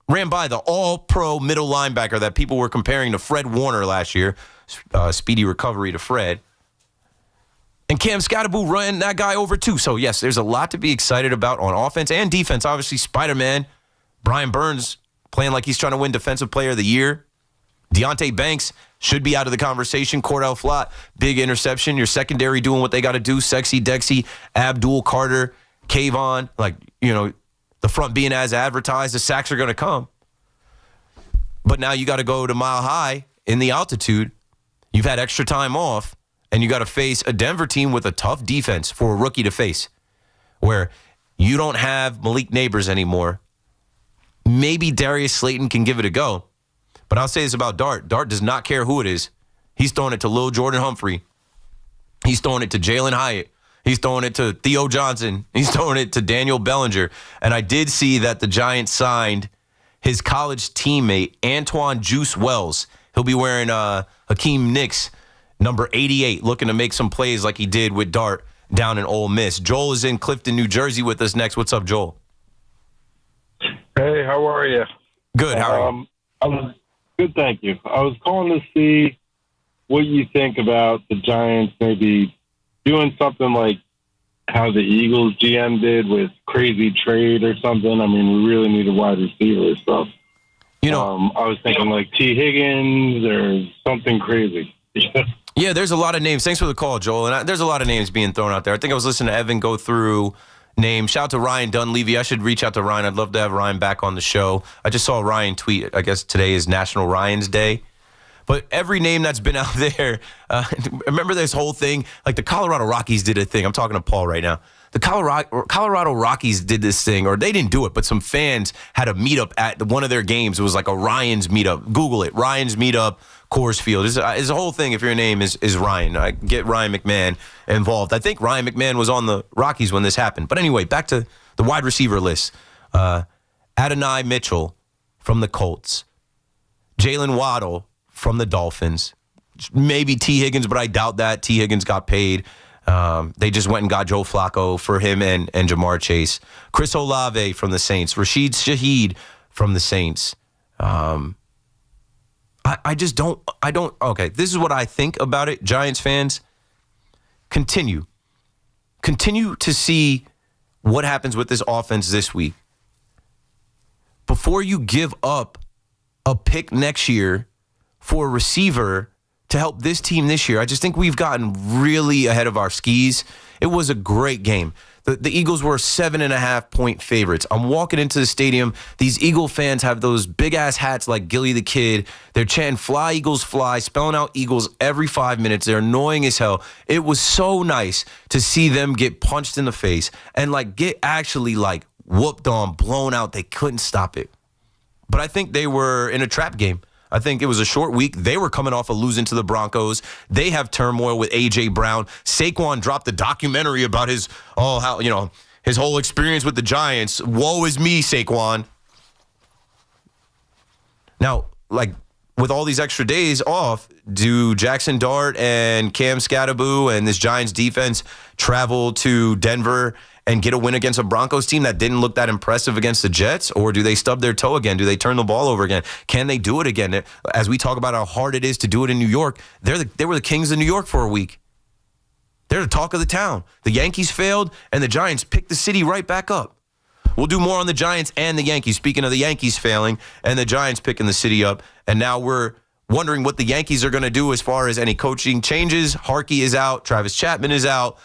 Ran by the all-pro middle linebacker that people were comparing to Fred Warner last year. Speedy recovery to Fred. And Cam Scatterbo ran that guy over too. So, yes, there's a lot to be excited about on offense and defense. Obviously, Spider-Man, Brian Burns, playing like he's trying to win Defensive Player of the Year. Deonte Banks should be out of the conversation. Cordell Flott, big interception. Your secondary doing what they got to do. Sexy Dexy, Abdul Carter, Kayvon, like, you know, the front being as advertised, the sacks are going to come. But now you got to go to Mile High in the altitude. You've had extra time off, and you got to face a Denver team with a tough defense for a rookie to face, where you don't have Malik Neighbors anymore. Maybe Darius Slayton can give it a go. But I'll say this about Dart. Dart does not care who it is. He's throwing it to Lil Jordan Humphrey. He's throwing it to Jalen Hyatt. He's throwing it to Theo Johnson. He's throwing it to Daniel Bellinger. And I did see that the Giants signed his college teammate, Antoine Juice Wells. He'll be wearing Hakeem Nicks, number 88, looking to make some plays like he did with Dart down in Ole Miss. Joel is in Clifton, New Jersey with us next. What's up, Joel? Hey, how are you? Good. How are you? Good, thank you. I was calling to see what you think about the Giants maybe doing something like how the Eagles GM did with crazy trade or something. I mean, we really need a wide receiver or stuff. You know, I was thinking like T. Higgins or something crazy. Yeah, there's a lot of names. Thanks for the call, Joel. And there's a lot of names being thrown out there. I think I was listening to Evan go through names. Shout out to Ryan Dunleavy. I should reach out to Ryan. I'd love to have Ryan back on the show. I just saw Ryan tweet, I guess today is National Ryan's Day. But every name that's been out there, remember this whole thing? Like the Colorado Rockies did a thing. I'm talking to Paul right now. The Colorado Rockies did this thing, or they didn't do it, but some fans had a meetup at one of their games. It was like a Ryan's meetup. Google it. Ryan's meetup, Coors Field. It's a whole thing if your name is Ryan. Get Ryan McMahon involved. I think Ryan McMahon was on the Rockies when this happened. But anyway, back to the wide receiver list. Adonai Mitchell from the Colts. Jalen Waddle from the Dolphins. Maybe T. Higgins, but I doubt that. T. Higgins got paid. They just went and got Joe Flacco for him and Jamar Chase. Chris Olave from the Saints. Rashid Shaheed from the Saints. I don't. Okay, this is what I think about it. Giants fans, continue to see what happens with this offense this week. Before you give up a pick next year for a receiver to help this team this year, I just think we've gotten really ahead of our skis. It was a great game. The Eagles were 7.5-point favorites. I'm walking into the stadium. These Eagle fans have those big-ass hats like Gilly the Kid. They're chanting, "Fly, Eagles, fly," spelling out Eagles every 5 minutes. They're annoying as hell. It was so nice to see them get punched in the face and, like, get actually, like, whooped on, blown out. They couldn't stop it. But I think they were in a trap game. I think it was a short week. They were coming off of losing to the Broncos. They have turmoil with A.J. Brown. Saquon dropped a documentary about his whole experience with the Giants. Woe is me, Saquon. Now, like, with all these extra days off, do Jackson Dart and Cam Scatterbo and this Giants defense travel to Denver and get a win against a Broncos team that didn't look that impressive against the Jets? Or do they stub their toe again? Do they turn the ball over again? Can they do it again? As we talk about how hard it is to do it in New York, they were the kings of New York for a week. They're the talk of the town. The Yankees failed, and the Giants picked the city right back up. We'll do more on the Giants and the Yankees. Speaking of the Yankees failing and the Giants picking the city up, and now we're wondering what the Yankees are going to do as far as any coaching changes. Harkey is out. Travis Chapman is out.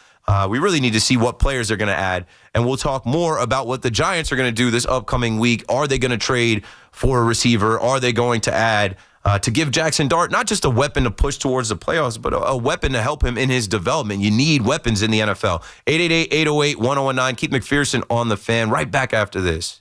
We really need to see what players they're going to add. And we'll talk more about what the Giants are going to do this upcoming week. Are they going to trade for a receiver? Are they going to add to give Jackson Dart not just a weapon to push towards the playoffs, but a weapon to help him in his development? You need weapons in the NFL. 888-808-1019. Keith McPherson on the Fan. Right back after this.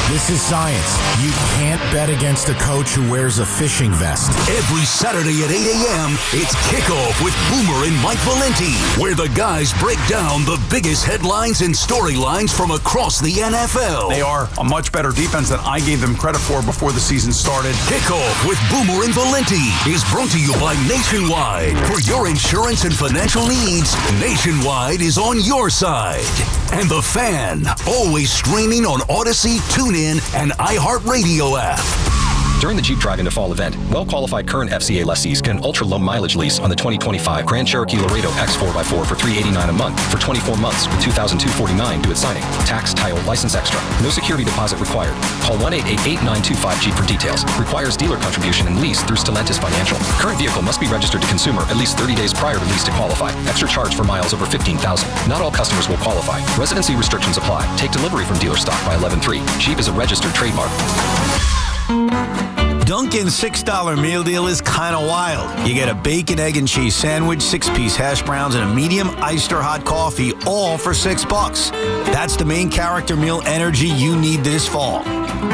This is science. You can't bet against a coach who wears a fishing vest. Every Saturday at 8 a.m., it's Kickoff with Boomer and Mike Valenti, where the guys break down the biggest headlines and storylines from across the NFL. They are a much better defense than I gave them credit for before the season started. Kickoff with Boomer and Valenti is brought to you by Nationwide. For your insurance and financial needs, Nationwide is on your side. And The Fan, always streaming on Odyssey, TuneIn, and iHeartRadio app. During the Jeep Drive-In to Fall event, well-qualified current FCA lessees get an ultra-low mileage lease on the 2025 Grand Cherokee Laredo X4x4 for $389 a month for 24 months with $2,249 due at signing. Tax, title, license extra. No security deposit required. Call 1-888-8925-JEEP for details. Requires dealer contribution and lease through Stellantis Financial. Current vehicle must be registered to consumer at least 30 days prior to lease to qualify. Extra charge for miles over 15,000. Not all customers will qualify. Residency restrictions apply. Take delivery from dealer stock by 11/3. Jeep is a registered trademark. Dunkin's $6 meal deal is kind of wild. You get a bacon, egg, and cheese sandwich, 6-piece hash browns, and a medium iced or hot coffee, all for $6. That's the main character meal energy you need this fall.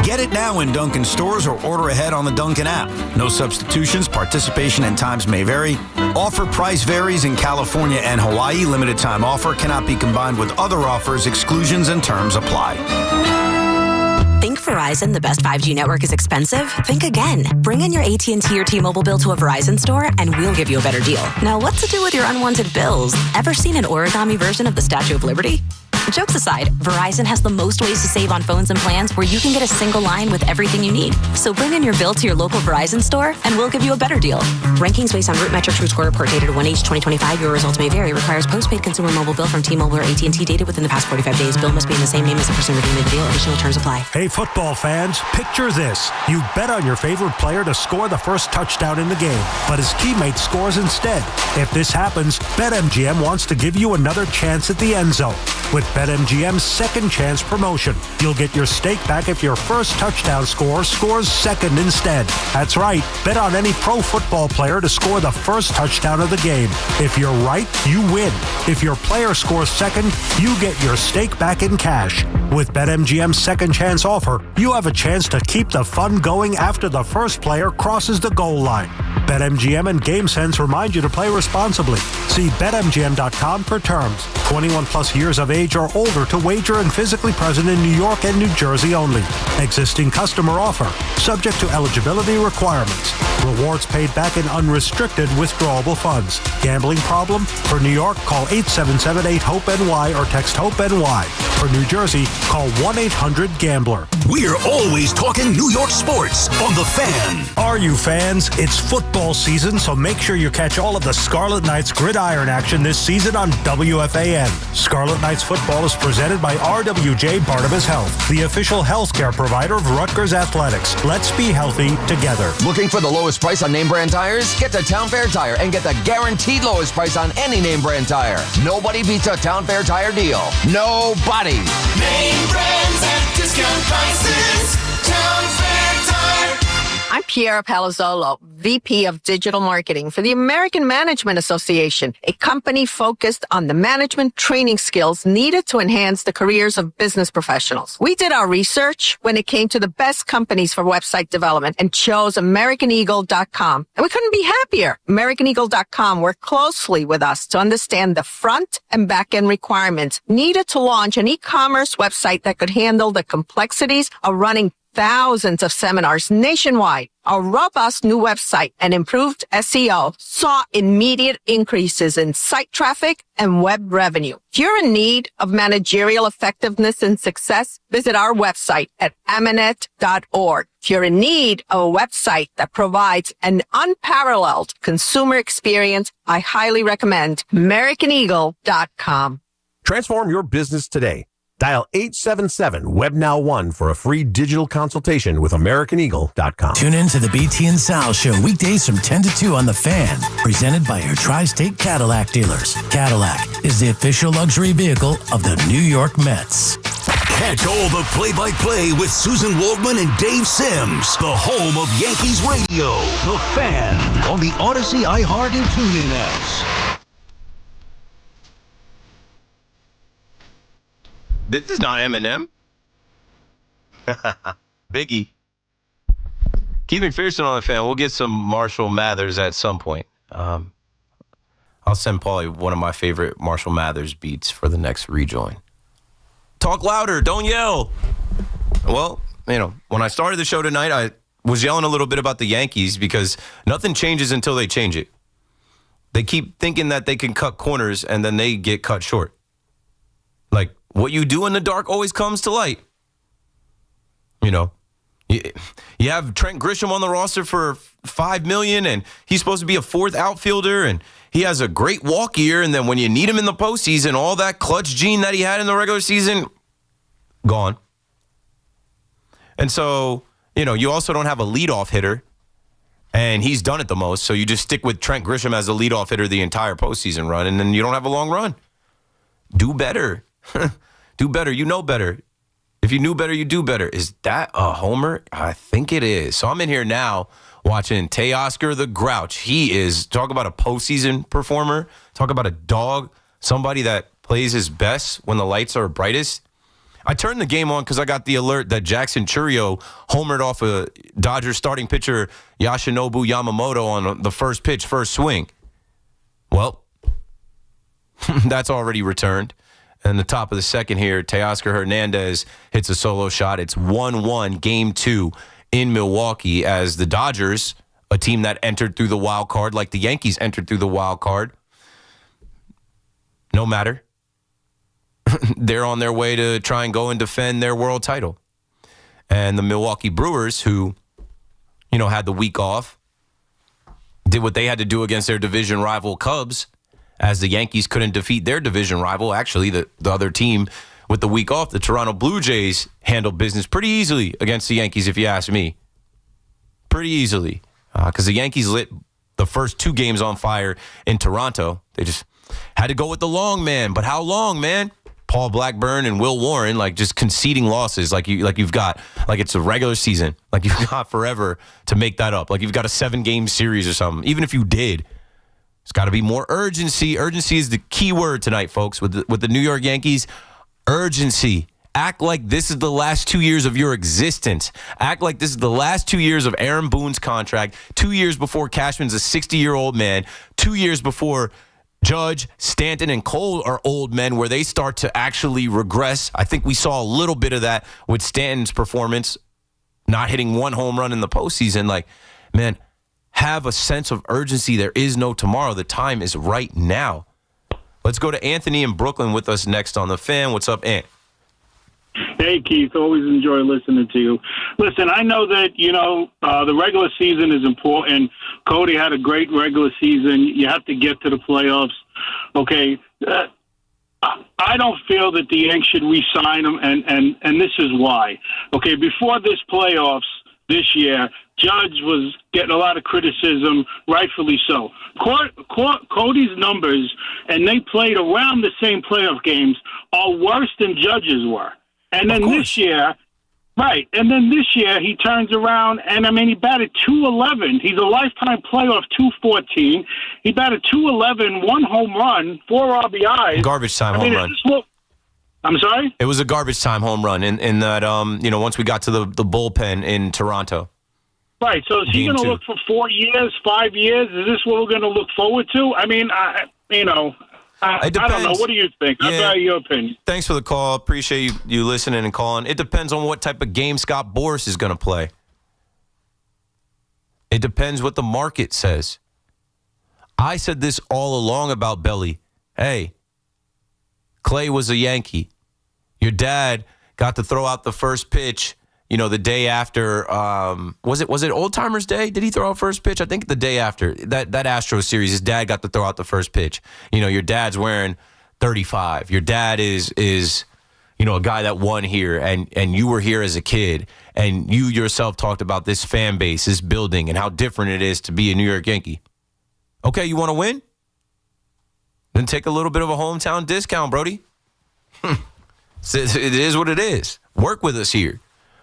Get it now in Dunkin' stores or order ahead on the Dunkin' app. No substitutions, participation and times may vary. Offer price varies in California and Hawaii. Limited time offer cannot be combined with other offers. Exclusions and terms apply. Think Verizon, the best 5G network, is expensive? Think again. Bring in your AT&T or T-Mobile bill to a Verizon store and we'll give you a better deal. Now, what to do with your unwanted bills? Ever seen an origami version of the Statue of Liberty? Jokes aside, Verizon has the most ways to save on phones and plans where you can get a single line with everything you need. So bring in your bill to your local Verizon store and we'll give you a better deal. Rankings based on root metrics, root score report dated 1H2025. Your results may vary. Requires postpaid consumer mobile bill from T-Mobile or AT&T dated within the past 45 days. Bill must be in the same name as the person redeeming the deal. Additional terms apply. Hey, football fans, picture this. You bet on your favorite player to score the first touchdown in the game, but his teammate scores instead. If this happens, BetMGM wants to give you another chance at the end zone. With BetMGM's second chance promotion, you'll get your stake back if your first touchdown scorer scores second instead. That's right. Bet on any pro football player to score the first touchdown of the game. If you're right, you win. If your player scores second, you get your stake back in cash. With BetMGM's second chance offer, you have a chance to keep the fun going after the first player crosses the goal line. BetMGM and GameSense remind you to play responsibly. See BetMGM.com for terms. 21 plus years of age or older to wager and physically present in New York and New Jersey only. Existing customer offer. Subject to eligibility requirements. Rewards paid back in unrestricted withdrawable funds. Gambling problem? For New York, call 877-8-HOPE-NY or text HOPE-NY. For New Jersey, call 1-800-GAMBLER. We're always talking New York sports on The Fan. Are you fans? It's football season, so make sure you catch all of the Scarlet Knights gridiron action this season on WFAN. Scarlet Knights football is presented by RWJ Barnabas Health, the official healthcare provider of Rutgers Athletics. Let's be healthy together. Looking for the lowest price on name brand tires? Get to Town Fair Tire and get the guaranteed lowest price on any name brand tire. Nobody beats a Town Fair Tire deal. Nobody. Name brands at discount prices. Town Fair Tire. I'm Piera Palazzolo, VP of Digital Marketing for the American Management Association, a company focused on the management training skills needed to enhance the careers of business professionals. We did our research when it came to the best companies for website development and chose AmericanEagle.com. And we couldn't be happier. AmericanEagle.com worked closely with us to understand the front and back end requirements needed to launch an e-commerce website that could handle the complexities of running thousands of seminars nationwide. Our robust new website and improved SEO saw immediate increases in site traffic and web revenue. If you're in need of managerial effectiveness and success, visit our website at amanet.org. If you're in need of a website that provides an unparalleled consumer experience, I highly recommend AmericanEagle.com. Transform your business today. Dial 877-WEBNOW1 for a free digital consultation with AmericanEagle.com. Tune in to the BT and Sal Show weekdays from 10 to 2 on The Fan, presented by your Tri-State Cadillac dealers. Cadillac is the official luxury vehicle of the New York Mets. Catch all the play-by-play with Susan Waldman and Dave Sims, the home of Yankees radio. The Fan on the Odyssey, iHeart, and TuneIn apps. This is not Eminem. Biggie. Keep McPherson on The Fan. We'll get some Marshall Mathers at some point. I'll send Paulie one of my favorite Marshall Mathers beats for the next rejoin. Talk louder. Don't yell. Well, when I started the show tonight, I was yelling a little bit about the Yankees because nothing changes until they change it. They keep thinking that they can cut corners and then they get cut short. Like, what you do in the dark always comes to light. You have Trent Grisham on the roster for $5 million, and he's supposed to be a fourth outfielder, and he has a great walk year, and then when you need him in the postseason, all that clutch gene that he had in the regular season, gone. And so, you also don't have a leadoff hitter, and he's done it the most, so you just stick with Trent Grisham as a leadoff hitter the entire postseason run, and then you don't have a long run. Do better. Do better. You know better. If you knew better, you do better. Is that a homer? I think it is. So I'm in here now watching Teoscar the Grouch. He is, talk about a postseason performer. Talk about a dog. Somebody that plays his best when the lights are brightest. I turned the game on because I got the alert that Jackson Chourio homered off a Dodgers starting pitcher Yoshinobu Yamamoto on the first pitch, first swing. Well, that's already returned. And the top of the second here, Teoscar Hernandez hits a solo shot. It's 1-1, game 2 in Milwaukee as the Dodgers, a team that entered through the wild card like the Yankees entered through the wild card. No matter. They're on their way to try and go and defend their world title. And the Milwaukee Brewers, who, had the week off, did what they had to do against their division rival Cubs, as the Yankees couldn't defeat their division rival. Actually, the other team with the week off, the Toronto Blue Jays, handled business pretty easily against the Yankees, if you ask me. Pretty easily. Because the Yankees lit the first 2 games on fire in Toronto. They just had to go with the long man. But how long, man? Paul Blackburn and Will Warren, just conceding losses like you've got. Like it's a regular season. Like you've got forever to make that up. Like you've got a 7-game series or something. Even if you did. It's got to be more urgency. Urgency is the key word tonight, folks. With the New York Yankees, urgency. Act like this is the last 2 years of your existence. Act like this is the last 2 years of Aaron Boone's contract. 2 years before Cashman's a 60-year-old man. 2 years before Judge, Stanton, and Cole are old men where they start to actually regress. I think we saw a little bit of that with Stanton's performance, not hitting 1 home run in the postseason. Man, have a sense of urgency. There is no tomorrow. The time is right now. Let's go to Anthony in Brooklyn with us next on The Fan. What's up, Ant? Hey, Keith. Always enjoy listening to you. Listen, I know that, the regular season is important. Cody had a great regular season. You have to get to the playoffs. Okay. I don't feel that the Yankees should re-sign him, and this is why. Okay, before this playoffs this year, Judge was getting a lot of criticism, rightfully so. Cody's numbers, and they played around the same playoff games, are worse than Judge's were. And then this year, he turns around, and he batted .211. He's a lifetime playoff .214. He batted .211, 1 home run, 4 RBIs. Garbage time home run. I'm sorry? It was a garbage time home run in that, once we got to the bullpen in Toronto. Right, so is he going to look for 4 years, 5 years? Is this what we're going to look forward to? I don't know. What do you think? I'd value your opinion. Thanks for the call. Appreciate you listening and calling. It depends on what type of game Scott Boras is going to play. It depends what the market says. I said this all along about Belly. Hey, Clay was a Yankee. Your dad got to throw out the first pitch, the day after. Was it Old Timers Day? Did he throw out first pitch? I think the day after that Astros series, his dad got to throw out the first pitch. Your dad's wearing 35. Your dad is a guy that won here and you were here as a kid and you yourself talked about this fan base, this building, and how different it is to be a New York Yankee. Okay, you want to win? Then take a little bit of a hometown discount, Brody. It is what it is. Work with us here.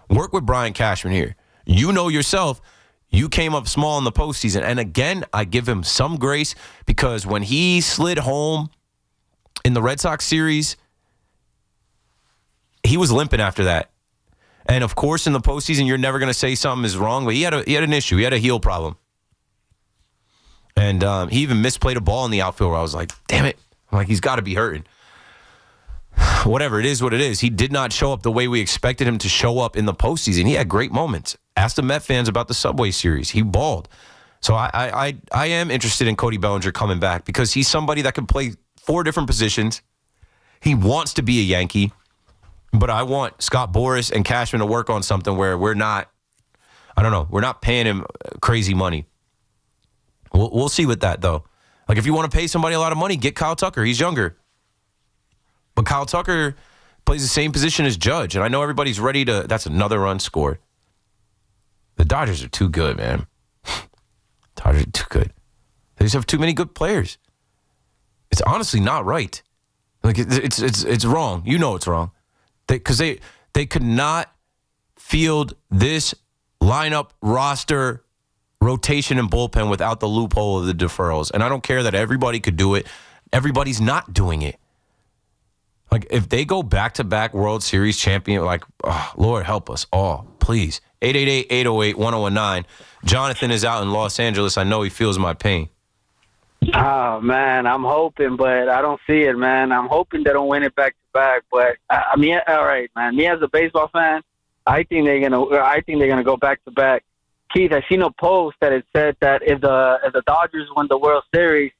Work with Brian Cashman here. You know yourself, you came up small in the postseason. And again, I give him some grace because when he slid home in the Red Sox series, he was limping after that. And of course, in the postseason, you're never going to say something is wrong, but he had an issue. He had a heel problem. And he even misplayed a ball in the outfield where I was like, damn it. I'm like, he's got to be hurting. Whatever, it is what it is. He did not show up the way we expected him to show up in the postseason. He had great moments. Ask the Met fans about the Subway Series. He balled. So I am interested in Cody Bellinger coming back because he's somebody that can play 4 different positions. He wants to be a Yankee, but I want Scott Boras and Cashman to work on something where we're not paying him crazy money. We'll see with that, though. Like, if you want to pay somebody a lot of money, get Kyle Tucker. He's younger. But Kyle Tucker plays the same position as Judge, and I know everybody's ready to – that's another run scored. The Dodgers are too good, man. Dodgers are too good. They just have too many good players. It's honestly not right. Like, it's wrong. You know it's wrong. Because they could not field this lineup, roster, rotation, and bullpen without the loophole of the deferrals. And I don't care that everybody could do it. Everybody's not doing it. Like, if they go back-to-back World Series champion, like, oh, Lord help us all, please. 888-808-1019. Jonathan is out in Los Angeles. I know he feels my pain. Oh, man, I'm hoping, but I don't see it, man. I'm hoping they don't win it back-to-back. But, I mean, all right, man. Me as a baseball fan, I think they're gonna go back-to-back. Keith, I seen a post that it said that if the Dodgers win the World Series,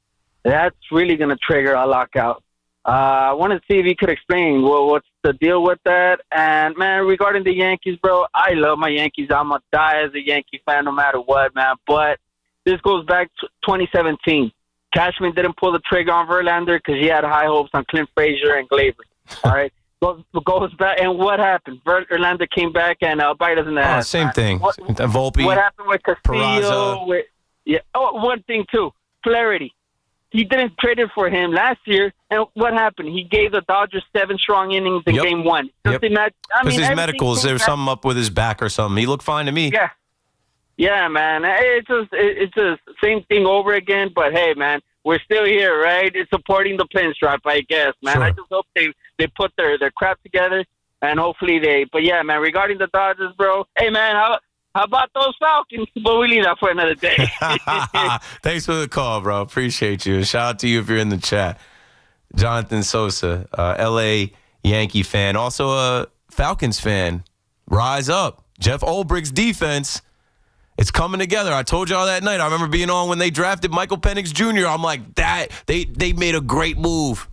that's really going to trigger a lockout. I want to see if you could explain what's the deal with that. And, man, regarding the Yankees, bro, I love my Yankees. I'm going to die as a Yankee fan no matter what, man. But this goes back to 2017. Cashman didn't pull the trigger on Verlander because he had high hopes on Clint Frazier and Glaber. All right? Goes back, and what happened? Verlander came back and bite us in the ass. Same thing. Volpe. What happened with Castillo? One thing, too. Flaherty. He didn't trade it for him last year, and what happened? He gave the Dodgers 7 strong innings in Game 1. Because his medicals, there was something up with his back or something. He looked fine to me. Yeah, man. It's just same thing over again, but hey, man, we're still here, right? It's supporting the pinstripe, I guess, man. Sure. I just hope they put their crap together, and hopefully but yeah, man, regarding the Dodgers, bro, hey, man, how about those Falcons? But we leave that for another day. Thanks for the call, bro. Appreciate you. Shout out to you if you're in the chat. Jonathan Sosa, L.A. Yankee fan, also a Falcons fan. Rise up. Jeff Ulbricht's defense. It's coming together. I told y'all that night. I remember being on when they drafted Michael Penix Jr. I'm like, that they made a great move.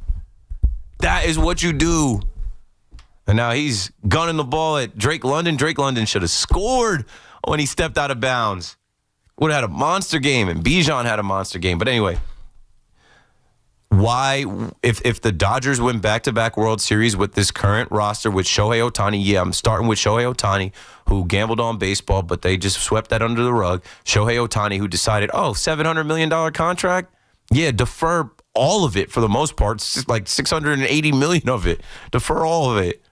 That is what you do. And now he's gunning the ball at Drake London. Drake London should have scored when he stepped out of bounds. Would have had a monster game, and Bijan had a monster game. But anyway, why, if the Dodgers win back-to-back World Series with this current roster with Shohei Ohtani, I'm starting with Shohei Ohtani, who gambled on baseball, but they just swept that under the rug. Shohei Ohtani, who decided, $700 million contract? Yeah, defer all of it for the most part, like $680 million of it. Defer all of it.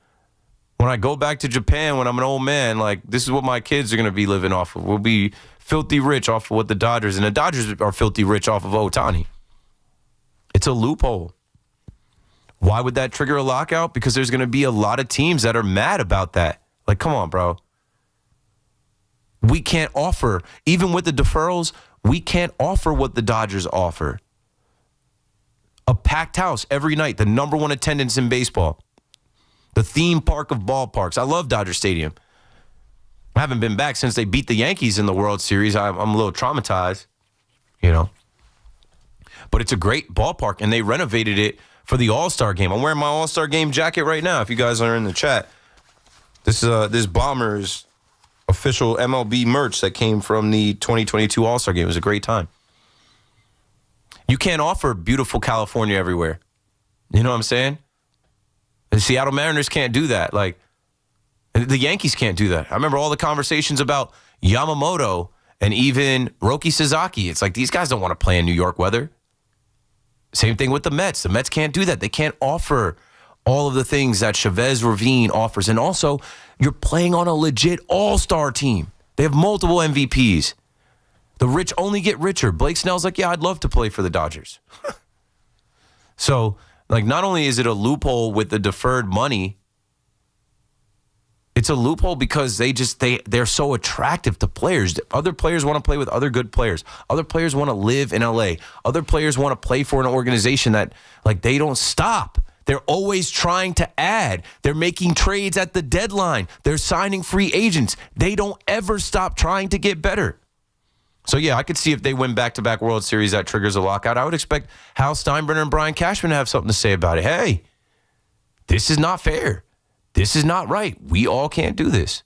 When I go back to Japan, when I'm an old man, like, this is what my kids are going to be living off of. We'll be filthy rich off of what the Dodgers, and the Dodgers are filthy rich off of Ohtani. It's a loophole. Why would that trigger a lockout? Because there's going to be a lot of teams that are mad about that. Like, come on, bro. We can't offer, even with the deferrals, we can't offer what the Dodgers offer. A packed house every night, the number one attendance in baseball. The theme park of ballparks. I love Dodger Stadium. I haven't been back since they beat the Yankees in the World Series. I'm a little traumatized, But it's a great ballpark, and they renovated it for the All-Star game. I'm wearing my All-Star game jacket right now, if you guys are in the chat. This Bombers official MLB merch that came from the 2022 All-Star game. It was a great time. You can't offer beautiful California everywhere. You know what I'm saying? The Seattle Mariners can't do that. Like, the Yankees can't do that. I remember all the conversations about Yamamoto and even Roki Sasaki. It's like these guys don't want to play in New York weather. Same thing with the Mets. The Mets can't do that. They can't offer all of the things that Chavez Ravine offers. And also, you're playing on a legit all-star team. They have multiple MVPs. The rich only get richer. Blake Snell's like, yeah, I'd love to play for the Dodgers. So, like, not only is it a loophole with the deferred money, it's a loophole because they're so attractive to players. Other players want to play with other good players. Other players want to live in LA. Other players want to play for an organization that, like, they don't stop. They're always trying to add. They're making trades at the deadline. They're signing free agents. They don't ever stop trying to get better. So, yeah, I could see if they win back-to-back World Series, that triggers a lockout. I would expect Hal Steinbrenner and Brian Cashman to have something to say about it. Hey, this is not fair. This is not right. We all can't do this.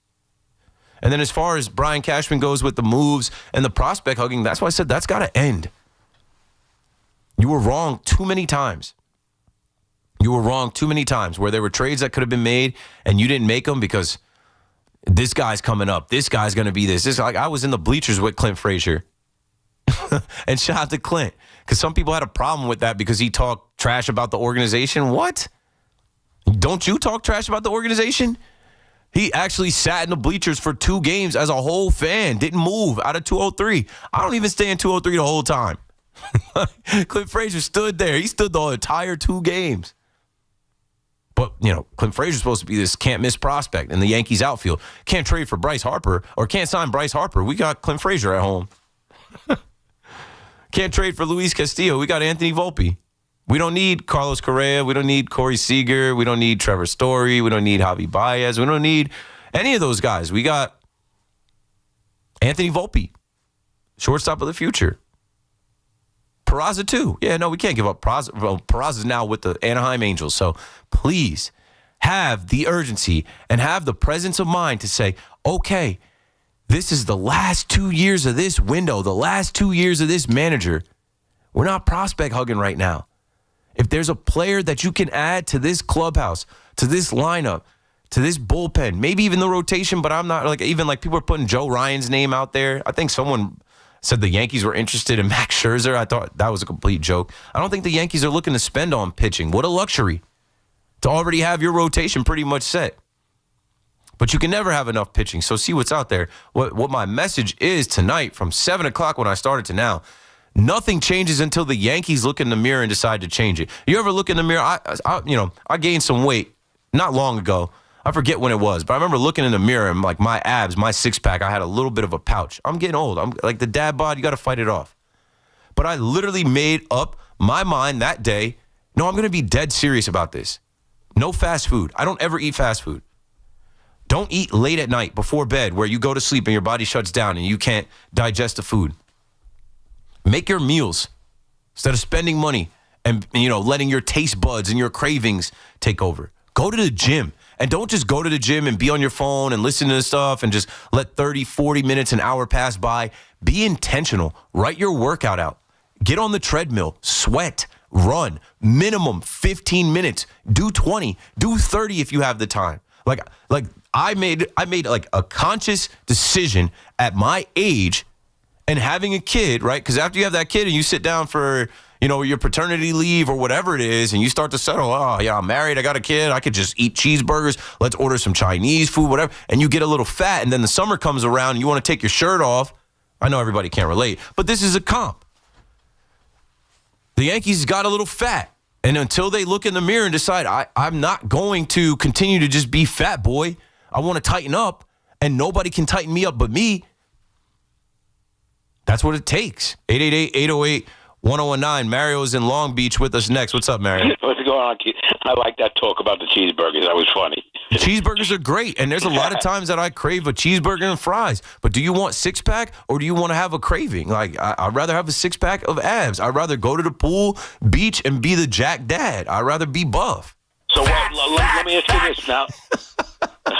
And then as far as Brian Cashman goes with the moves and the prospect hugging, that's why I said that's got to end. You were wrong too many times. You were wrong too many times where there were trades that could have been made and you didn't make them because this guy's coming up. This guy's going to be this. Like, I was in the bleachers with Clint Frazier. And shout out to Clint. Because some people had a problem with that because he talked trash about the organization. What? Don't you talk trash about the organization? He actually sat in the bleachers for 2 games as a whole fan. Didn't move out of 203. I don't even stay in 203 the whole time. Clint Frazier stood there. He stood the entire 2 games. But, you know, Clint Frazier's supposed to be this can't-miss prospect in the Yankees outfield. Can't trade for Bryce Harper or can't sign Bryce Harper. We got Clint Frazier at home. Can't trade for Luis Castillo. We got Anthony Volpe. We don't need Carlos Correa. We don't need Corey Seager. We don't need Trevor Story. We don't need Javi Baez. We don't need any of those guys. We got Anthony Volpe, shortstop of the future. Peraza, too. Yeah, no, we can't give up Peraza. Well, Peraza's now with the Anaheim Angels. So please have the urgency and have the presence of mind to say, okay, this is the last 2 years of this window, the last 2 years of this manager. We're not prospect hugging right now. If there's a player that you can add to this clubhouse, to this lineup, to this bullpen, maybe even the rotation, but I'm not even people are putting Joe Ryan's name out there. I think someone said the Yankees were interested in Max Scherzer. I thought that was a complete joke. I don't think the Yankees are looking to spend on pitching. What a luxury to already have your rotation pretty much set. But you can never have enough pitching, so see what's out there. What my message is tonight from 7 o'clock when I started to now, nothing changes until the Yankees look in the mirror and decide to change it. You ever look in the mirror? I gained some weight not long ago. I forget when it was, but I remember looking in the mirror and like my abs, my six-pack, I had a little bit of a pouch. I'm getting old. I'm like the dad bod, you got to fight it off. But I literally made up my mind that day, no, I'm going to be dead serious about this. No fast food. I don't ever eat fast food. Don't eat late at night before bed where you go to sleep and your body shuts down and you can't digest the food. Make your meals instead of spending money and, letting your taste buds and your cravings take over. Go to the gym. And don't just go to the gym and be on your phone and listen to stuff and just let 30, 40 minutes, an hour pass by. Be intentional. Write your workout out. Get on the treadmill. Sweat. Run. Minimum 15 minutes. Do 20. Do 30 if you have the time. Like I made like a conscious decision at my age and having a kid, right? Because after you have that kid and you sit down for your paternity leave or whatever it is, and you start to settle, oh, yeah, I'm married, I got a kid, I could just eat cheeseburgers, let's order some Chinese food, whatever, and you get a little fat, and then the summer comes around, and you want to take your shirt off. I know everybody can't relate, but this is a comp. The Yankees got a little fat, and until they look in the mirror and decide, I'm not going to continue to just be fat boy, I want to tighten up, and nobody can tighten me up but me. That's what it takes. 888-808-1019. Mario's in Long Beach with us next. What's up, Mario? What's going on, Keith? I like that talk about the cheeseburgers. That was funny. The cheeseburgers are great, and there's a lot of times that I crave a cheeseburger and fries. But do you want six-pack or do you want to have a craving? Like, I'd rather have a six-pack of abs. I'd rather go to the pool, beach, and be the Jack Dad. I'd rather be buff. So let me ask you this now.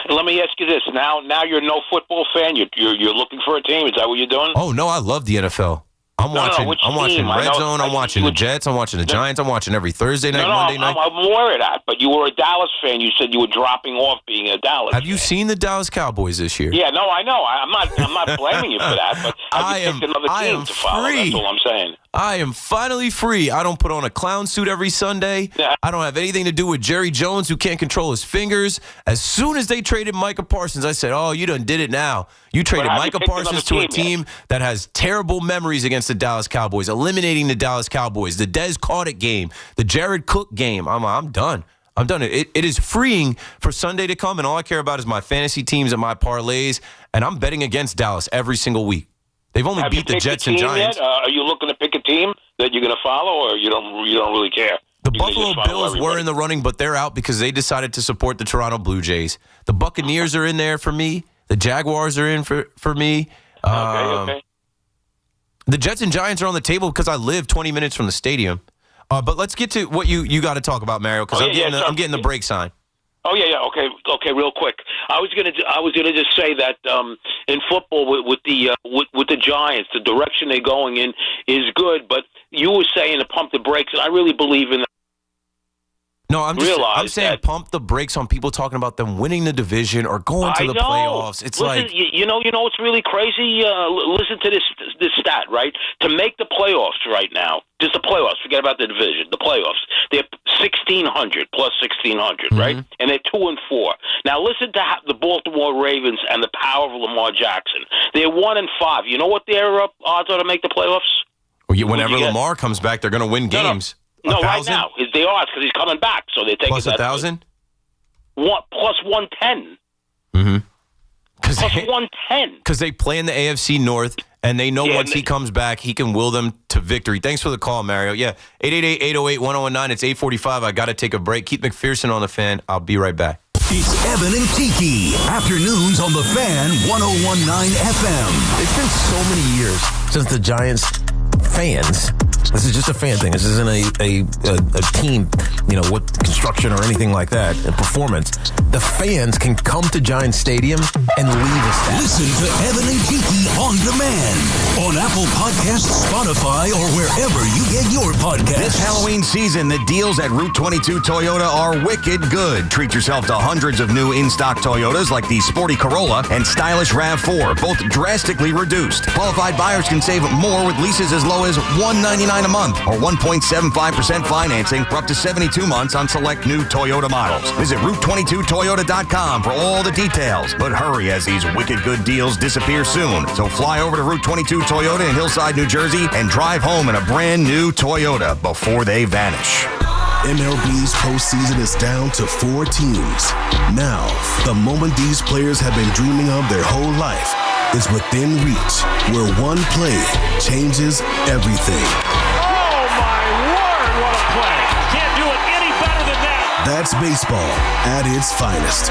Let me ask you this. Now you're no football fan. You're looking for a team. Is that what you're doing? Oh, no, I love the NFL. I'm watching team? Red Zone. I'm watching the Jets. I'm watching the Giants. I'm watching every Thursday night, Monday night. I'm aware of that. But you were a Dallas fan. You said you were dropping off being a Dallas fan. Have you seen the Dallas Cowboys this year? Yeah, no, I know. I'm not blaming you for that. But have you picked another team to follow? Free. That's all I'm saying. I am finally free. I don't put on a clown suit every Sunday. I don't have anything to do with Jerry Jones, who can't control his fingers. As soon as they traded Micah Parsons, I said, oh, you done did it now. You traded Micah Parsons to a team that has terrible memories against the Dallas Cowboys, eliminating the Dallas Cowboys, the Dez Carter game, the Jared Cook game. I'm done. I'm done. It is freeing for Sunday to come, and all I care about is my fantasy teams and my parlays, and I'm betting against Dallas every single week. They've only beat the Jets and Giants. Are you looking to pick a team that you're going to follow, or you don't really care? The Buffalo Bills were in the running, but they're out because they decided to support the Toronto Blue Jays. The Buccaneers are in there for me. The Jaguars are in for me. Okay. The Jets and Giants are on the table because I live 20 minutes from the stadium. But let's get to what you got to talk about, Mario, because I'm getting the break sign. Oh yeah. Okay. Real quick, I was gonna just say that in football with the Giants, the direction they're going in is good. But you were saying to pump the brakes, and I really believe in that. No, I'm saying pump the brakes on people talking about them winning the division or going to the playoffs. It's you know what's really crazy. Listen to this stat, right? To make the playoffs right now, just the playoffs. Forget about the division. The playoffs. They're 1,600 plus 1,600, right? And they're 2-4. Now listen to the Baltimore Ravens and the power of Lamar Jackson. They're 1-5. You know what their odds are to make the playoffs? Well, whenever Lamar comes back, they're going to win games. No, right now they are because he's coming back, so they're taking plus 1,000. Plus 110. Plus 110. Because they play in the AFC North, and they know once he comes back, he can will them to victory. Thanks for the call, Mario. Yeah, 888-808-1019. It's 8:45. I got to take a break. Keith McPherson on the Fan. I'll be right back. It's Evan and Tiki. Afternoons on the Fan 101.9 FM. It's been so many years since the Giants fans. This is just a fan thing. This isn't a team, with construction or anything like that, and performance. The fans can come to Giants Stadium and leave us that. Listen to Evan and Tiki on demand on Apple Podcasts, Spotify, or wherever you get your podcasts. This Halloween season, the deals at Route 22 Toyota are wicked good. Treat yourself to hundreds of new in-stock Toyotas like the sporty Corolla and stylish RAV4, both drastically reduced. Qualified buyers can save more with leases as low as $199 a month or 1.75% financing for up to 72 months on select new Toyota models. Visit Route22Toyota.com for all the details. But hurry, as these wicked good deals disappear soon. So fly over to Route 22 Toyota in Hillside, New Jersey and drive home in a brand new Toyota before they vanish. MLB's postseason is down to 4 teams. Now, the moment these players have been dreaming of their whole life is within reach, where one play changes everything. Oh my word, what a play. Can't do it any better than that. That's baseball at its finest.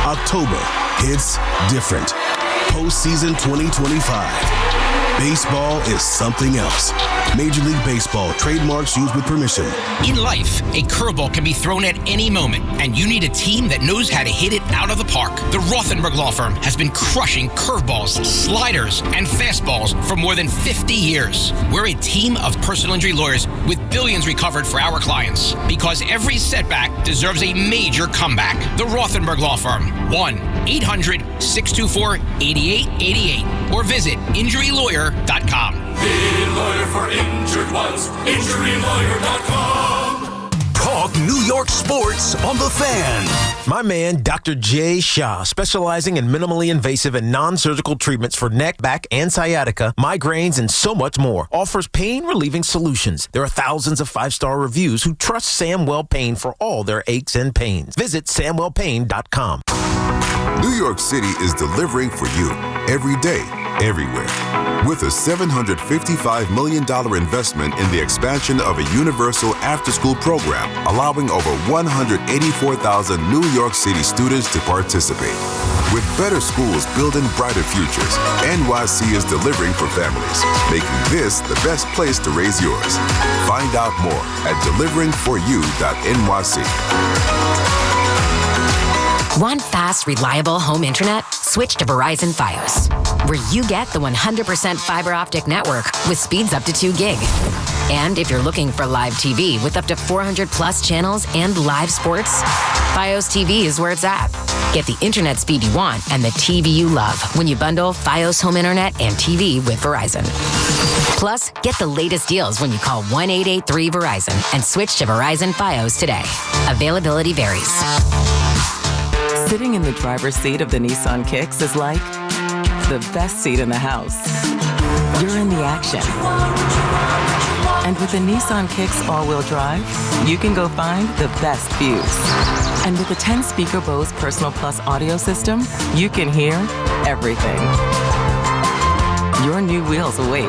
October hits different. Postseason 2025. Baseball is something else. Major League Baseball, trademarks used with permission. In life, a curveball can be thrown at any moment, and you need a team that knows how to hit it out of the park. The Rothenberg Law Firm has been crushing curveballs, sliders, and fastballs for more than 50 years. We're a team of personal injury lawyers with billions recovered for our clients, because every setback deserves a major comeback. The Rothenberg Law Firm, 1-800-624-8888, or visit injurylawyer.com. Be lawyer for injured ones. Injurylawyer.com. Talk New York sports on the Fan. My man, Dr. Jay Shah, specializing in minimally invasive and non-surgical treatments for neck, back, and sciatica, migraines, and so much more, offers pain-relieving solutions. There are thousands of 5-star reviews who trust Samwell Pain for all their aches and pains. Visit SamwellPain.com. New York City is delivering for you every day, everywhere. With a $755 million investment in the expansion of a universal after-school program, allowing over 184,000 New York City students to participate. With better schools building brighter futures, NYC is delivering for families, making this the best place to raise yours. Find out more at deliveringforyou.nyc. Want fast, reliable home internet? Switch to Verizon Fios, where you get the 100% fiber optic network with speeds up to 2 gig. And if you're looking for live TV with up to 400 plus channels and live sports, Fios TV is where it's at. Get the internet speed you want and the TV you love when you bundle Fios home internet and TV with Verizon. Plus, get the latest deals when you call 1-883-VERIZON and switch to Verizon Fios today. Availability varies. Sitting in the driver's seat of the Nissan Kicks is like the best seat in the house. You're in the action. And with the Nissan Kicks all-wheel drive, you can go find the best views. And with the 10-speaker Bose Personal Plus audio system, you can hear everything. Your new wheels await.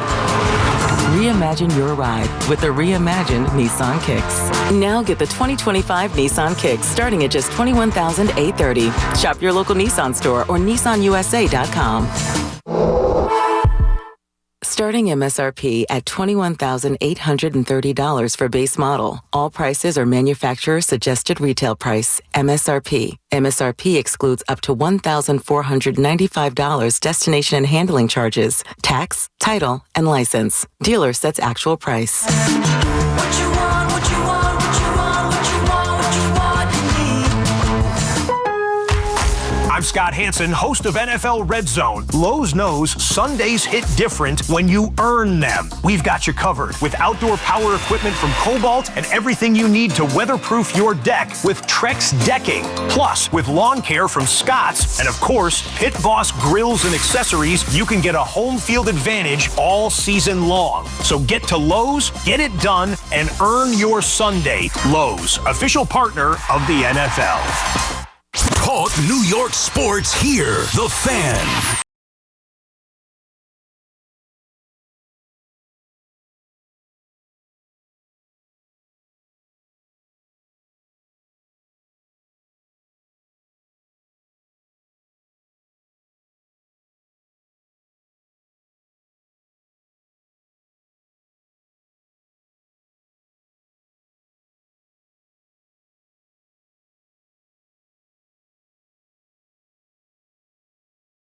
Reimagine your ride with the reimagined Nissan Kicks. Now get the 2025 Nissan Kicks starting at just $21,830. Shop your local Nissan store or nissanusa.com. Starting MSRP at $21,830 for base model. All prices are manufacturer suggested retail price. MSRP. MSRP excludes up to $1,495 destination and handling charges, tax, title, and license. Dealer sets actual price. I'm Scott Hansen, host of NFL Red Zone. Lowe's knows Sundays hit different when you earn them. We've got you covered with outdoor power equipment from Cobalt and everything you need to weatherproof your deck with Trex decking. Plus, with lawn care from Scott's and, of course, Pit Boss grills and accessories, you can get a home field advantage all season long. So get to Lowe's, get it done, and earn your Sunday. Lowe's, official partner of the NFL. Talk New York sports here. The Fan.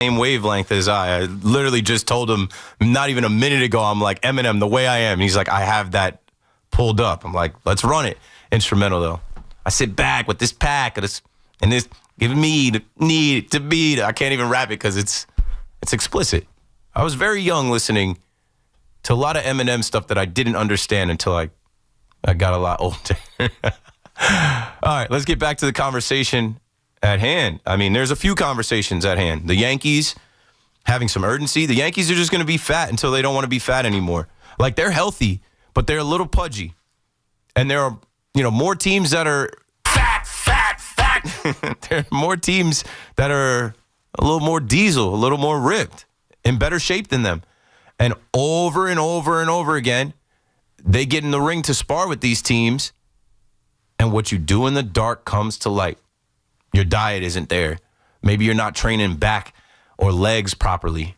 Same wavelength as I literally just told him not even a minute ago, I'm like, Eminem, the way I am. And he's like, I have that pulled up. I'm like, let's run it. Instrumental, though. I sit back with this pack of this, and this giving me the need to be. I can't even rap it because it's explicit. I was very young listening to a lot of Eminem stuff that I didn't understand until I got a lot older. All right, let's get back to the conversation at hand. I mean, there's a few conversations at hand. The Yankees having some urgency. The Yankees are just going to be fat until they don't want to be fat anymore. Like, they're healthy, but they're a little pudgy. And there are, more teams that are fat. There are more teams that are a little more diesel, a little more ripped, in better shape than them. And over and over and over again, they get in the ring to spar with these teams. And what you do in the dark comes to light. Your diet isn't there. Maybe you're not training back or legs properly.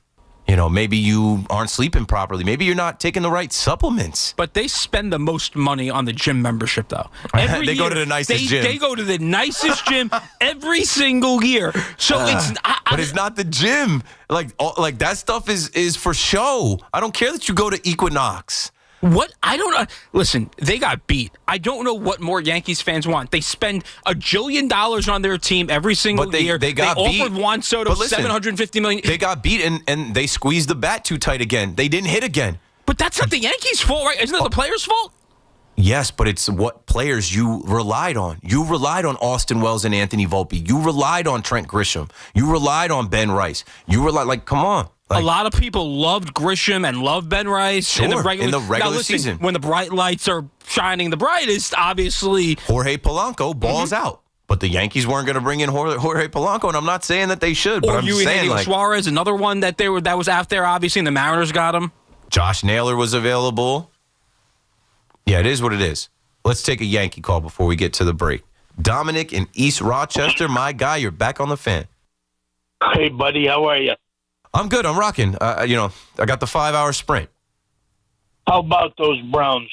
Maybe you aren't sleeping properly. Maybe you're not taking the right supplements. But they spend the most money on the gym membership, though. They go to the nicest gym. They go to the nicest gym every single year. So but it's not the gym. Like that stuff is for show. I don't care that you go to Equinox. What? I don't know. Listen, they got beat. I don't know what more Yankees fans want. They spend $1 jillion on their team every single year. They offered Juan Soto $750 million. They got beat and they squeezed the bat too tight again. They didn't hit again. But that's not the Yankees' fault, right? Isn't it the players' fault? Yes, but it's what players you relied on. You relied on Austin Wells and Anthony Volpe. You relied on Trent Grisham. You relied on Ben Rice. You relied, come on. A lot of people loved Grisham and loved Ben Rice in the regular season. When the bright lights are shining the brightest, obviously. Jorge Polanco balls out. But the Yankees weren't going to bring in Jorge Polanco, and I'm not saying that they should. But I'm just saying, Suarez, another one that was out there, obviously, and the Mariners got him. Josh Naylor was available. Yeah, it is what it is. Let's take a Yankee call before we get to the break. Dominic in East Rochester, my guy, you're back on the Fan. Hey, buddy, how are you? I'm good. I'm rocking. I got the 5-hour sprint. How about those Browns?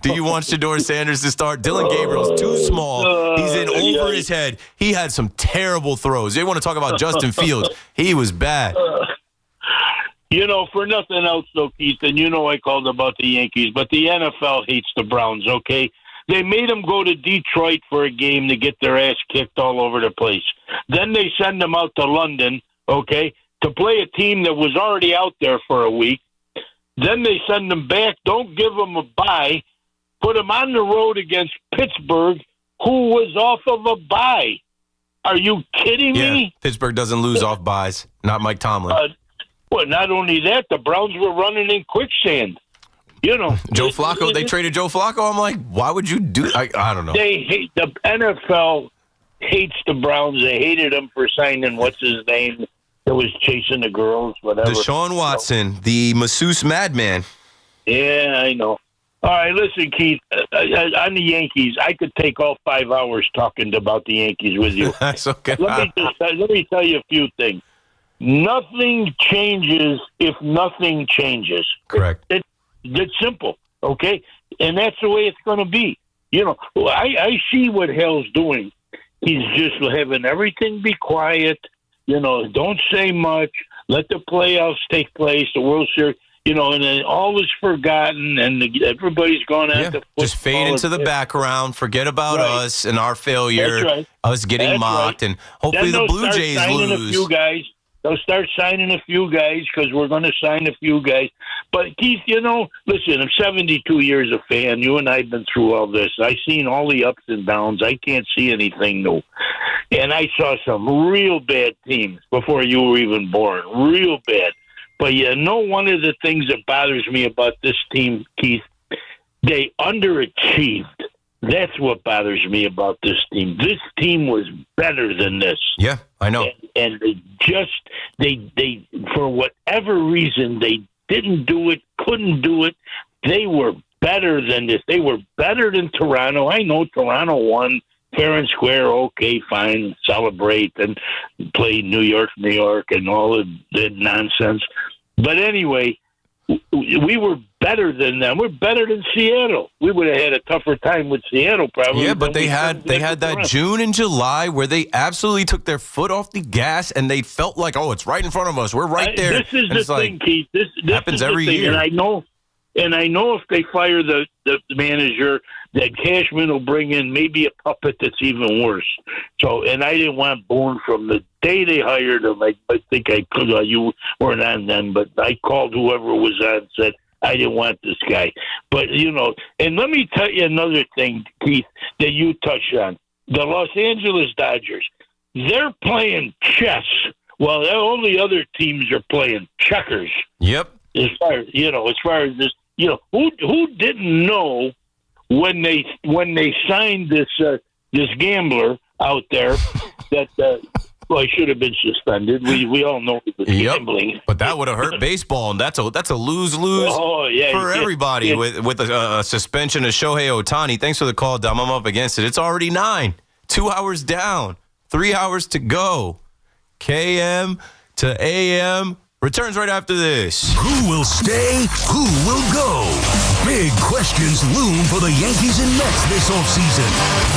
Do you want Shedeur Sanders to start? Dylan Gabriel's too small. He's in over his head. He had some terrible throws. You want to talk about Justin Fields? He was bad. For nothing else, though, Keith, and I called about the Yankees, but the NFL hates the Browns, okay? They made them go to Detroit for a game to get their ass kicked all over the place. Then they send them out to London, okay, to play a team that was already out there for a week. Then they send them back, don't give them a bye, put them on the road against Pittsburgh, who was off of a bye. Are you kidding me? Pittsburgh doesn't lose off buys. Not Mike Tomlin. Well, not only that, the Browns were running in quicksand. Joe Flacco, they traded Joe Flacco. I'm like, why would you do I don't know. They hate the NFL hates the Browns. They hated him for signing what's his name that was chasing the girls, whatever. Deshaun Watson, the masseuse madman. Yeah, I know. All right, listen, Keith, on the Yankees, I could take all 5 hours talking about the Yankees with you. That's okay. Let me tell you a few things. Nothing changes if nothing changes. Correct. It's simple, okay? And that's the way it's going to be. I see what Hale's doing. He's just having everything be quiet. Don't say much. Let the playoffs take place, the World Series, and then all is forgotten, and everybody's going after football. Just fade into the background. Forget about us and our failure, That's right. us getting mocked, and hopefully the Blue Jays lose. They'll start signing a few guys because we're going to sign a few guys. But, Keith, listen, I'm 72 years a fan. You and I have been through all this. I've seen all the ups and downs. I can't see anything new. And I saw some real bad teams before you were even born, real bad. But, one of the things that bothers me about this team, Keith, they underachieved. That's what bothers me about this team. This team was better than this. Yeah, I know. And they for whatever reason, they didn't do it, couldn't do it. They were better than this. They were better than Toronto. I know Toronto won fair and square. Okay, fine, celebrate and play New York, and all of that nonsense. But anyway, we were better than them. We're better than Seattle. We would have had a tougher time with Seattle, probably. Yeah, but they had that June and July where they absolutely took their foot off the gas, and they felt like, it's right in front of us. We're right there. This is the thing, Keith. This happens every year. And I know if they fire the manager, that Cashman will bring in maybe a puppet that's even worse. So, and I didn't want Boone from the day they hired him. I think I could. You weren't on then, but I called whoever was on and said I didn't want this guy. But and let me tell you another thing, Keith, that you touched on. The Los Angeles Dodgers, they're playing chess while all the other teams are playing checkers. Yep. As far as this. Who didn't know when they signed this gambler out there that he should have been suspended. We all know it was gambling, but that would have hurt baseball, and that's a lose-lose for everybody with a suspension of Shohei Ohtani. Thanks for the call, Dom. I'm up against it. It's already 9, 2 hours down, 3 hours to go. KM to AM. Returns right after this. Who will stay? Who will go? Big questions loom for the Yankees and Mets this offseason.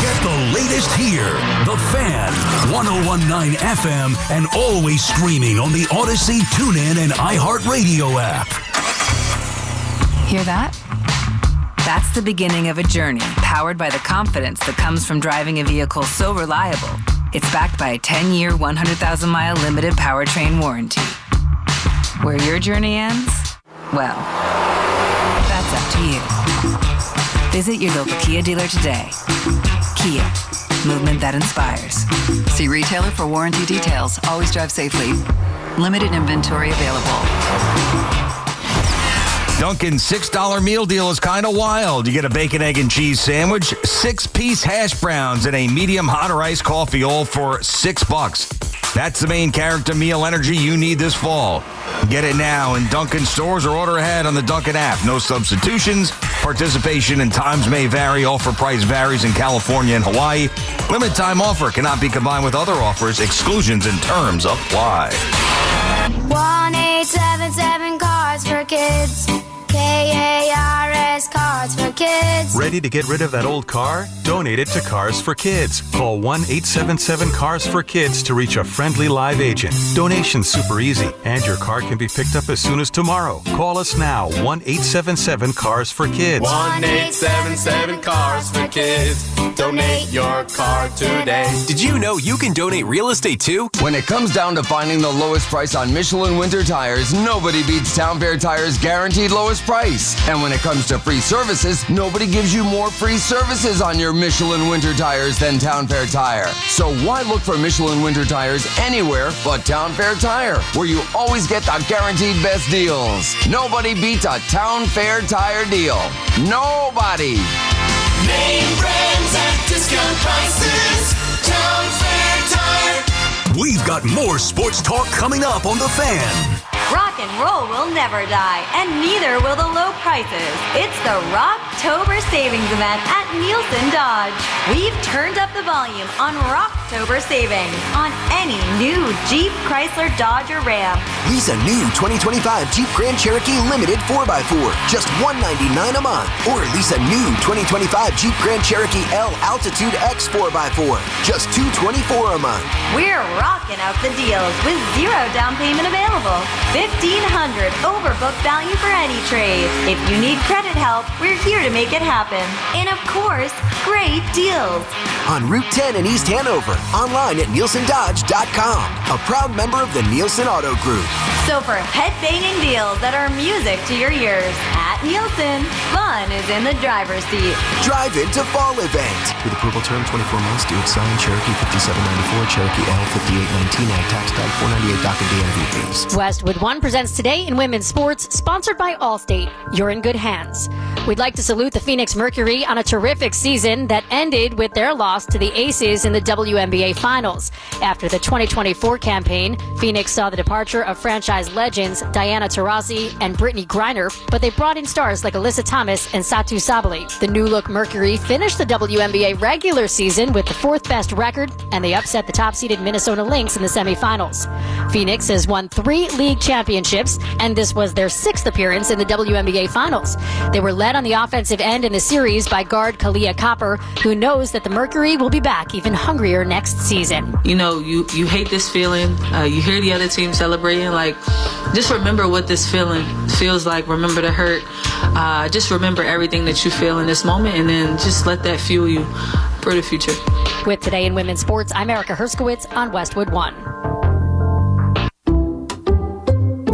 Get the latest here. The Fan, 101.9 FM, and always streaming on the Odyssey, TuneIn, and iHeartRadio app. Hear that? That's the beginning of a journey powered by the confidence that comes from driving a vehicle so reliable. It's backed by a 10-year, 100,000-mile limited powertrain warranty. Where your journey ends? Well, that's up to you. Visit your local Kia dealer today. Kia, movement that inspires. See retailer for warranty details. Always drive safely. Limited inventory available. Dunkin's $6 meal deal is kind of wild. You get a bacon, egg, and cheese sandwich, 6-piece hash browns, and a medium hot or iced coffee, all for $6. That's the main character meal energy you need this fall. Get it now in Dunkin' stores or order ahead on the Dunkin' app. No substitutions. Participation and times may vary. Offer price varies in California and Hawaii. Limited time offer cannot be combined with other offers. Exclusions and terms apply. 1-877 Cars for Kids. K-A-R-S, Cards for Kids. Ready to get rid of that old car? Donate it to Cars for Kids. Call 1-877-CARS-FOR-KIDS to reach a friendly live agent. Donation's super easy, and your car can be picked up as soon as tomorrow. Call us now, 1-877-CARS-FOR-KIDS. 1-877-CARS-FOR-KIDS. Donate your car today. Did you know you can donate real estate too? When it comes down to finding the lowest price on Michelin winter tires, nobody beats Town Fair Tires' guaranteed lowest price. And when it comes to free services, nobody gives you more free services on your Michelin winter tires than Town Fair Tire. So why look for Michelin winter tires anywhere but Town Fair Tire, where you always get the guaranteed best deals? Nobody beats a Town Fair Tire deal. Nobody. Name brands at discount prices. Town Fair Tire. We've got more sports talk coming up on The Fan. Rock and roll will never die, and neither will the low prices. It's the Rocktober Savings Event at Nielsen Dodge. We've turned up the volume on Rocktober Savings on any new Jeep, Chrysler, Dodge, or Ram. Lease a new 2025 Jeep Grand Cherokee Limited 4x4, just $199 a month. Or lease a new 2025 Jeep Grand Cherokee L Altitude X 4x4, just $224 a month. We're rocking out the deals with 0 down payment available. 1,500 overbooked value for any trade. If you need credit help, we're here to make it happen. And of course, great deals. On Route 10 in East Hanover, online at NielsenDodge.com, a proud member of the Nielsen Auto Group. So for head-banging deals that are music to your ears, at Nielsen, fun is in the driver's seat. Drive into fall event. With approval term 24 months, due sign Cherokee 5794, Cherokee L 5819, ag tax type 498 doc and DMV fees. Westwood One presents Today in Women's Sports, sponsored by Allstate. You're in good hands. We'd like to salute the Phoenix Mercury on a terrific season that ended with their loss to the Aces in the WNBA Finals. After the 2024 campaign, Phoenix saw the departure of franchise legends Diana Taurasi and Brittany Griner, but they brought in stars like Alyssa Thomas and Satu Sabali. The new-look Mercury finished the WNBA regular season with the 4th best record, and they upset the top-seeded Minnesota Lynx in the semifinals. Phoenix has won 3 league championships, and this was their 6th appearance in the WNBA Finals. They were led on the offensive end in the series by guard Kalia Copper, who knows that the Mercury will be back even hungrier next season. You know, you hate this feeling. You hear the other team celebrating. Like, just remember what this feeling feels like. Remember the hurt. Just remember everything that you feel in this moment, and then just let that fuel you for the future. With Today in Women's Sports, I'm Erica Herskowitz on Westwood One.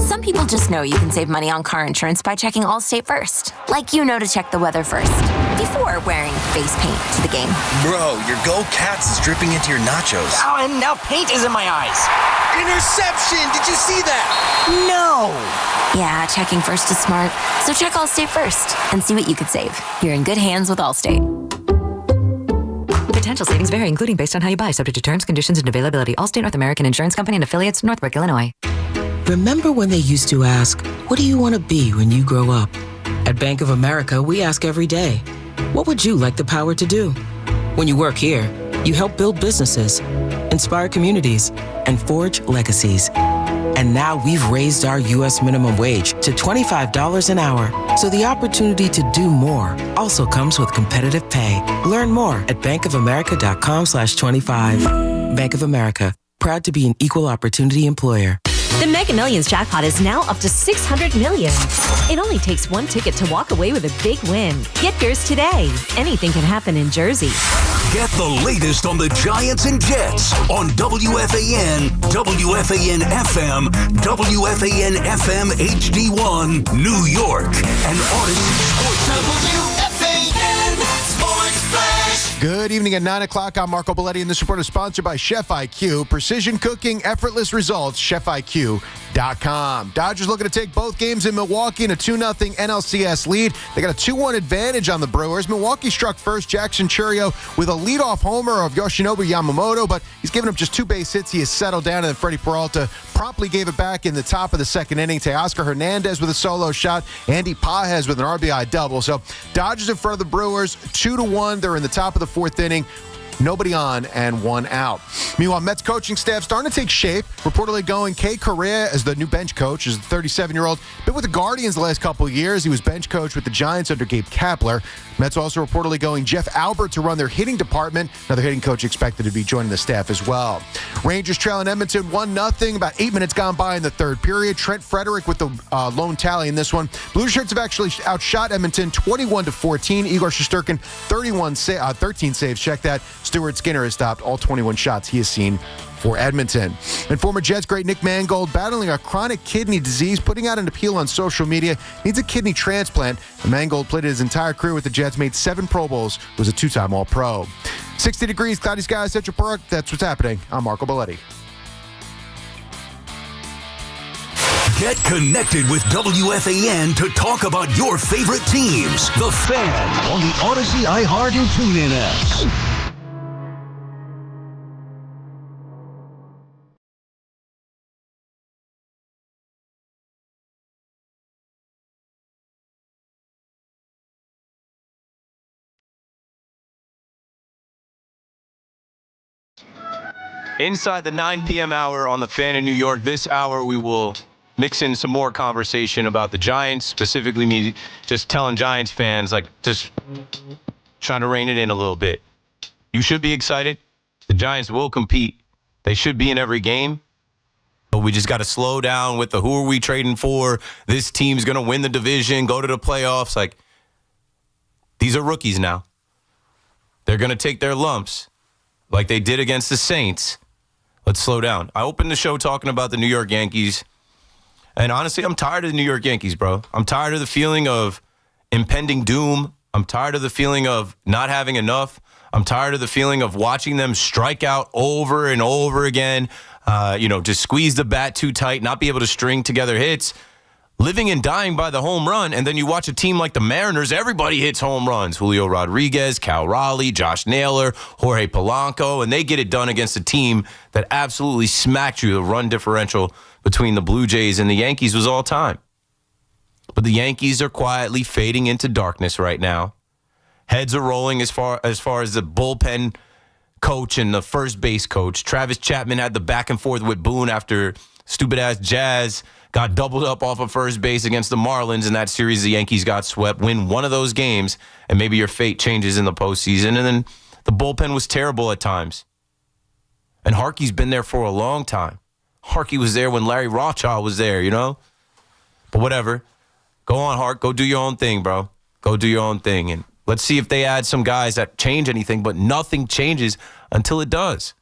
Some people just know you can save money on car insurance by checking Allstate first. Like you know to check the weather first, before wearing face paint to the game. Bro, your Go Cats is dripping into your nachos. Oh, and now paint is in my eyes. Interception! Did you see that? No! Yeah, checking first is smart. So check Allstate first and see what you could save. You're in good hands with Allstate. Potential savings vary, including based on how you buy, subject to terms, conditions, and availability. Allstate North American Insurance Company and affiliates, Northbrook, Illinois. Remember when they used to ask, what do you want to be when you grow up? At Bank of America, we ask every day, what would you like the power to do? When you work here, you help build businesses, inspire communities, and forge legacies. And now we've raised our U.S. minimum wage to $25 an hour. So the opportunity to do more also comes with competitive pay. Learn more at bankofamerica.com/25. Bank of America, proud to be an equal opportunity employer. The Mega Millions jackpot is now up to $600 million. It only takes one ticket to walk away with a big win. Get yours today. Anything can happen in Jersey. Get the latest on the Giants and Jets on WFAN, WFAN FM, WFAN FM HD1, New York, and Odyssey Sports. WFAN Sports Flash. Good evening at 9 o'clock. I'm Marco Belletti, and this report is sponsored by Chef IQ. Precision cooking, effortless results, chefiq.com. Dodgers looking to take both games in Milwaukee in a 2-0 NLCS lead. They got a 2-1 advantage on the Brewers. Milwaukee struck first. Jackson Churio with a leadoff homer of Yoshinobu Yamamoto, but he's given up just 2 base hits. He has settled down, and then Freddie Peralta promptly gave it back in the top of the second inning. Teoscar Hernandez with a solo shot. Andy Pages with an RBI double. So Dodgers in front of the Brewers, 2-1. They're in the top of the 4th inning. nobody on and 1 out. Meanwhile, Mets coaching staff starting to take shape. Reportedly going Kay Correa as the new bench coach, is the 37-year-old. Been with the Guardians the last couple of years. He was bench coach with the Giants under Gabe Kapler. Mets also reportedly going Jeff Albert to run their hitting department. Another hitting coach expected to be joining the staff as well. Rangers trailing Edmonton 1-0. About 8 minutes gone by in the third period. Trent Frederick with the lone tally in this one. Blue Shirts have actually outshot Edmonton 21-14. Igor Shesterkin 13 saves. Check that. Stuart Skinner has stopped all 21 shots he has seen for Edmonton. And former Jets great Nick Mangold battling a chronic kidney disease, putting out an appeal on social media. Needs a kidney transplant. And Mangold played his entire career with the Jets, made 7 Pro Bowls, was a 2-time All-Pro. 60 degrees, cloudy skies, Central Park. That's what's happening. I'm Marco Belletti. Get connected with WFAN to talk about your favorite teams. The Fan on the Odyssey, iHeart, and TuneIn apps. Inside the 9 p.m. hour on the Fan in New York, this hour we will mix in some more conversation about the Giants, specifically me just telling Giants fans, like, just trying to rein it in a little bit. You should be excited. The Giants will compete. They should be in every game. But we just got to slow down with the who are we trading for? This team's going to win the division, go to the playoffs. Like, these are rookies now. They're going to take their lumps like they did against the Saints. Let's slow down. I opened the show talking about the New York Yankees. And honestly, I'm tired of the New York Yankees, bro. I'm tired of the feeling of impending doom. I'm tired of the feeling of not having enough. I'm tired of the feeling of watching them strike out over and over again. Just squeeze the bat too tight, not be able to string together hits. Living and dying by the home run, and then you watch a team like the Mariners, everybody hits home runs. Julio Rodriguez, Cal Raleigh, Josh Naylor, Jorge Polanco, and they get it done against a team that absolutely smacked you. The run differential between the Blue Jays and the Yankees was all time. But the Yankees are quietly fading into darkness right now. Heads are rolling as far as the bullpen coach and the first base coach. Travis Chapman had the back and forth with Boone after stupid-ass Jazz got doubled up off of first base against the Marlins in that series. The Yankees got swept. Win one of those games, and maybe your fate changes in the postseason. And then the bullpen was terrible at times. And Harkey's been there for a long time. Harkey was there when Larry Rothschild was there, you know? But whatever. Go on, Hark. Go do your own thing, bro. Go do your own thing. And let's see if they add some guys that change anything, but nothing changes until it does.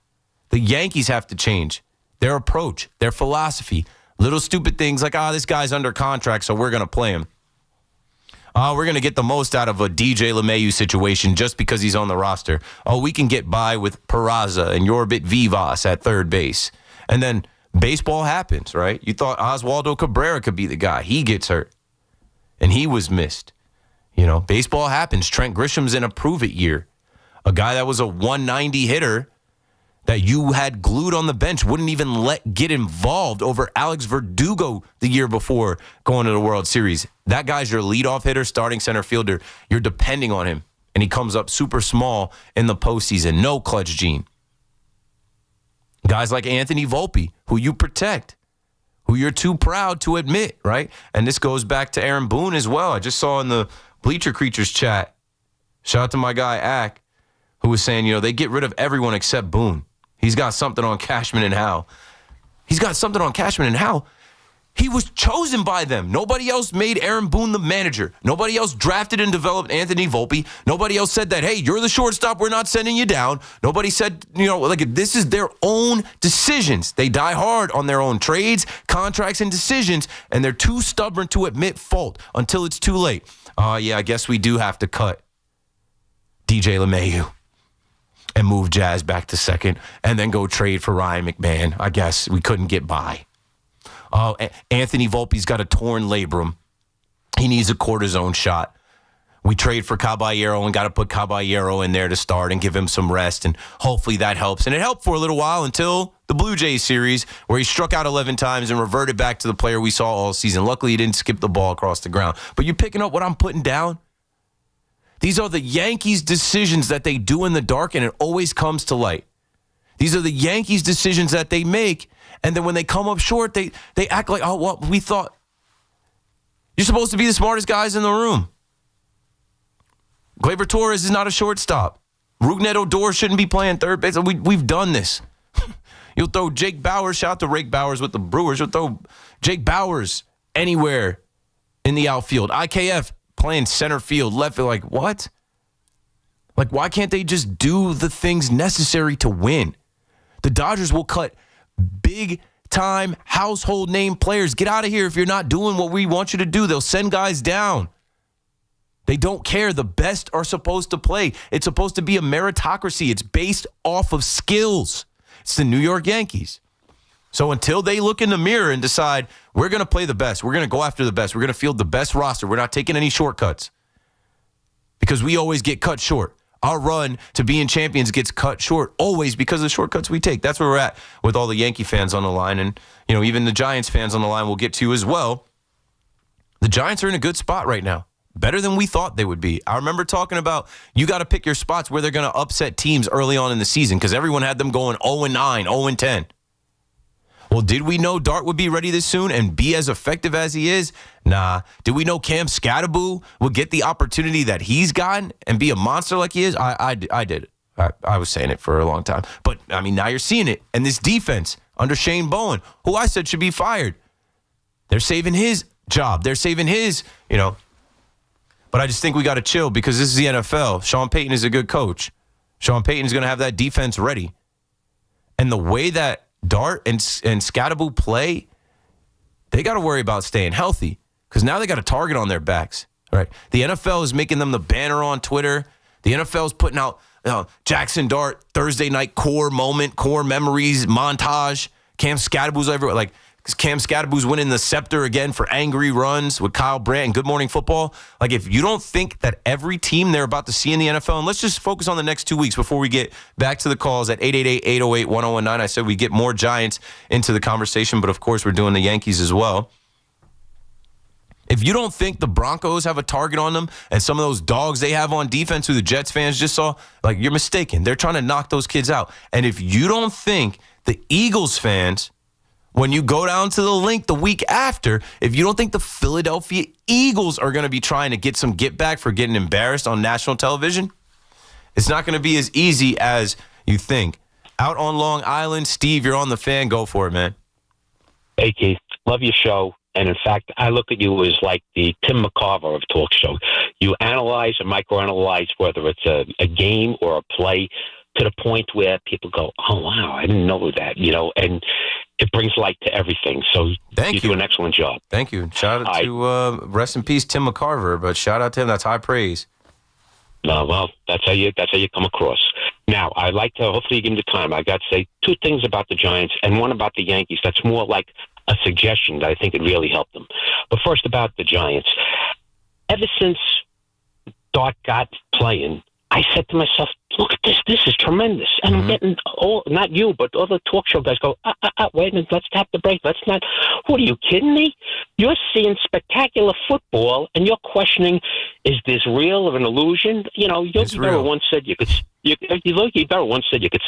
The Yankees have to change their approach, their philosophy. Little stupid things like, this guy's under contract, so we're going to play him. We're going to get the most out of a DJ LeMahieu situation just because he's on the roster. We can get by with Peraza and Yorbit Vivas at third base. And then baseball happens, right? You thought Oswaldo Cabrera could be the guy. He gets hurt, and he was missed. Baseball happens. Trent Grisham's in a prove-it year. A guy that was a 190 hitter that you had glued on the bench wouldn't even let get involved over Alex Verdugo the year before going to the World Series. That guy's your leadoff hitter, starting center fielder. You're depending on him, and he comes up super small in the postseason. No clutch gene. Guys like Anthony Volpe, who you protect, who you're too proud to admit, right? And this goes back to Aaron Boone as well. I just saw in the Bleacher Creatures chat, shout out to my guy, Ack, who was saying, they get rid of everyone except Boone. He's got something on Cashman and Howe. He was chosen by them. Nobody else made Aaron Boone the manager. Nobody else drafted and developed Anthony Volpe. Nobody else said that, hey, you're the shortstop, we're not sending you down. Nobody said, this is their own decisions. They die hard on their own trades, contracts, and decisions, and they're too stubborn to admit fault until it's too late. I guess we do have to cut DJ LeMahieu and move Jazz back to second, and then go trade for Ryan McMahon. I guess we couldn't get by. Anthony Volpe's got a torn labrum. He needs a cortisone shot. We trade for Caballero and got to put Caballero in there to start and give him some rest, and hopefully that helps. And it helped for a little while until the Blue Jays series, where he struck out 11 times and reverted back to the player we saw all season. Luckily, he didn't skip the ball across the ground. But you're picking up what I'm putting down? These are the Yankees' decisions that they do in the dark, and it always comes to light. These are the Yankees' decisions that they make, and then when they come up short, they act like, oh, well, we thought. You're supposed to be the smartest guys in the room. Gleyber Torres is not a shortstop. Rougned Odor shouldn't be playing third base. We've done this. You'll throw Jake Bauers, shout out to Rake Bowers with the Brewers. You'll throw Jake Bauers anywhere in the outfield. IKF playing center field, left field. Like, what? Like, why can't they just do the things necessary to win? The Dodgers will cut big-time household name players. Get out of here if you're not doing what we want you to do. They'll send guys down. They don't care. The best are supposed to play. It's supposed to be a meritocracy. It's based off of skills. It's the New York Yankees. So until they look in the mirror and decide, we're going to play the best, we're going to go after the best, we're going to field the best roster, we're not taking any shortcuts. Because we always get cut short. Our run to being champions gets cut short always because of the shortcuts we take. That's where we're at with all the Yankee fans on the line. And, you know, even the Giants fans on the line we'll get to as well. The Giants are in a good spot right now. Better than we thought they would be. I remember talking about you got to pick your spots where they're going to upset teams early on in the season because everyone had them going 0-9, 0-10. Well, did we know Dart would be ready this soon and be as effective as he is? Nah. Did we know Cam Scatteraboo would get the opportunity that he's gotten and be a monster like he is? I did. I was saying it for a long time. But, I mean, now you're seeing it. And this defense under Shane Bowen, who I said should be fired, they're saving his job. They're saving his, you know. But I just think we got to chill because this is the NFL. Sean Payton is a good coach. Sean Payton's going to have that defense ready. And the way that Dart and Scatteraboo play, they got to worry about staying healthy because now they got a target on their backs. Right? The NFL is making them the banner on Twitter. The NFL is putting out Jackson Dart Thursday night core moment, core memories, montage. Cam Scatterboo's everywhere. Like, Cam Scatterboo's winning the scepter again for angry runs with Kyle Brandt and Good Morning Football. Like, if you don't think that every team they're about to see in the NFL, and let's just focus on the next 2 weeks before we get back to the calls at 888-808-1019. I said we get more Giants into the conversation, but of course we're doing the Yankees as well. If you don't think the Broncos have a target on them and some of those dogs they have on defense who the Jets fans just saw, like, you're mistaken. They're trying to knock those kids out. And if you don't think the Eagles fans, when you go down to the link the week after, if you don't think the Philadelphia Eagles are going to be trying to get some get back for getting embarrassed on national television, it's not going to be as easy as you think. Out on Long Island, Steve, you're on the Fan. Go for it, man. Hey, Keith. Love your show. And in fact, I look at you as like the Tim McCarver of talk show. You analyze and microanalyze whether it's a game or a play to the point where people go, oh, wow, I didn't know that, you know, and it brings light to everything. So you do an excellent job. Thank you. Shout out to rest in peace, Tim McCarver, but shout out to him. That's high praise. No, well, that's how you come across. Now, I'd like to, hopefully you give me the time, I got to say two things about the Giants and one about the Yankees. That's more like a suggestion that I think would really help them. But first about the Giants. Ever since Dart got playing, I said to myself, look at this. This is tremendous. And I'm getting all, not you, but all the talk show guys go, wait a minute, let's tap the break. Let's not. What, are you kidding me? You're seeing spectacular football, and you're questioning, is this real or an illusion? You know, Yogi Berra once said you could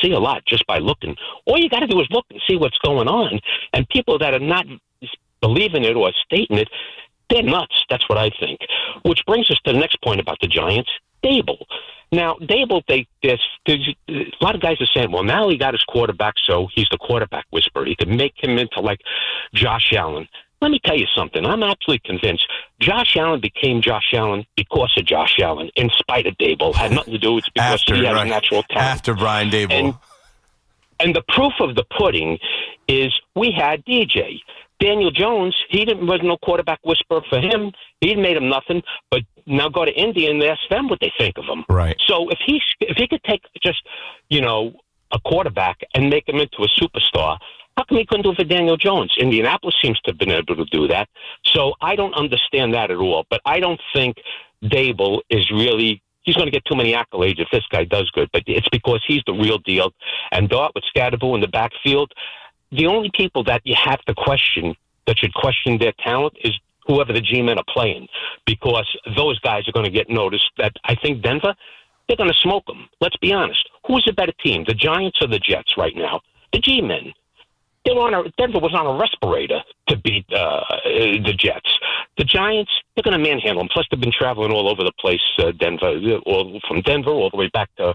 see a lot just by looking. All you got to do is look and see what's going on. And people that are not believing it or stating it, they're nuts. That's what I think. Which brings us to the next point about the Giants, Dable. Now, Dable, there's a lot of guys are saying, well, now he got his quarterback, so he's the quarterback whisperer. He could make him into like Josh Allen. Let me tell you something. I'm absolutely convinced Josh Allen became Josh Allen because of Josh Allen, in spite of Dable. Had nothing to do with it because he had a natural talent. After Brian Dable. And the proof of the pudding is we had DJ. Daniel Jones, wasn't no quarterback whisperer for him. He made him nothing. But now go to India and ask them what they think of him. Right. So if he could take just, you know, a quarterback and make him into a superstar, how come he couldn't do it for Daniel Jones? Indianapolis seems to have been able to do that. So I don't understand that at all. But I don't think Dable is really – he's going to get too many accolades if this guy does good. But it's because he's the real deal. And Dart with Scatteraboo in the backfield, the only people that you have to question, that should question their talent, is whoever the G-men are playing, because those guys are going to get noticed. That I think Denver, they're going to smoke them. Let's be honest. Who's a better team, the Giants or the Jets right now? The G-men. Denver was on a respirator to beat the Jets. The Giants, they're going to manhandle them. Plus, they've been traveling all over the place, Denver, from Denver all the way back to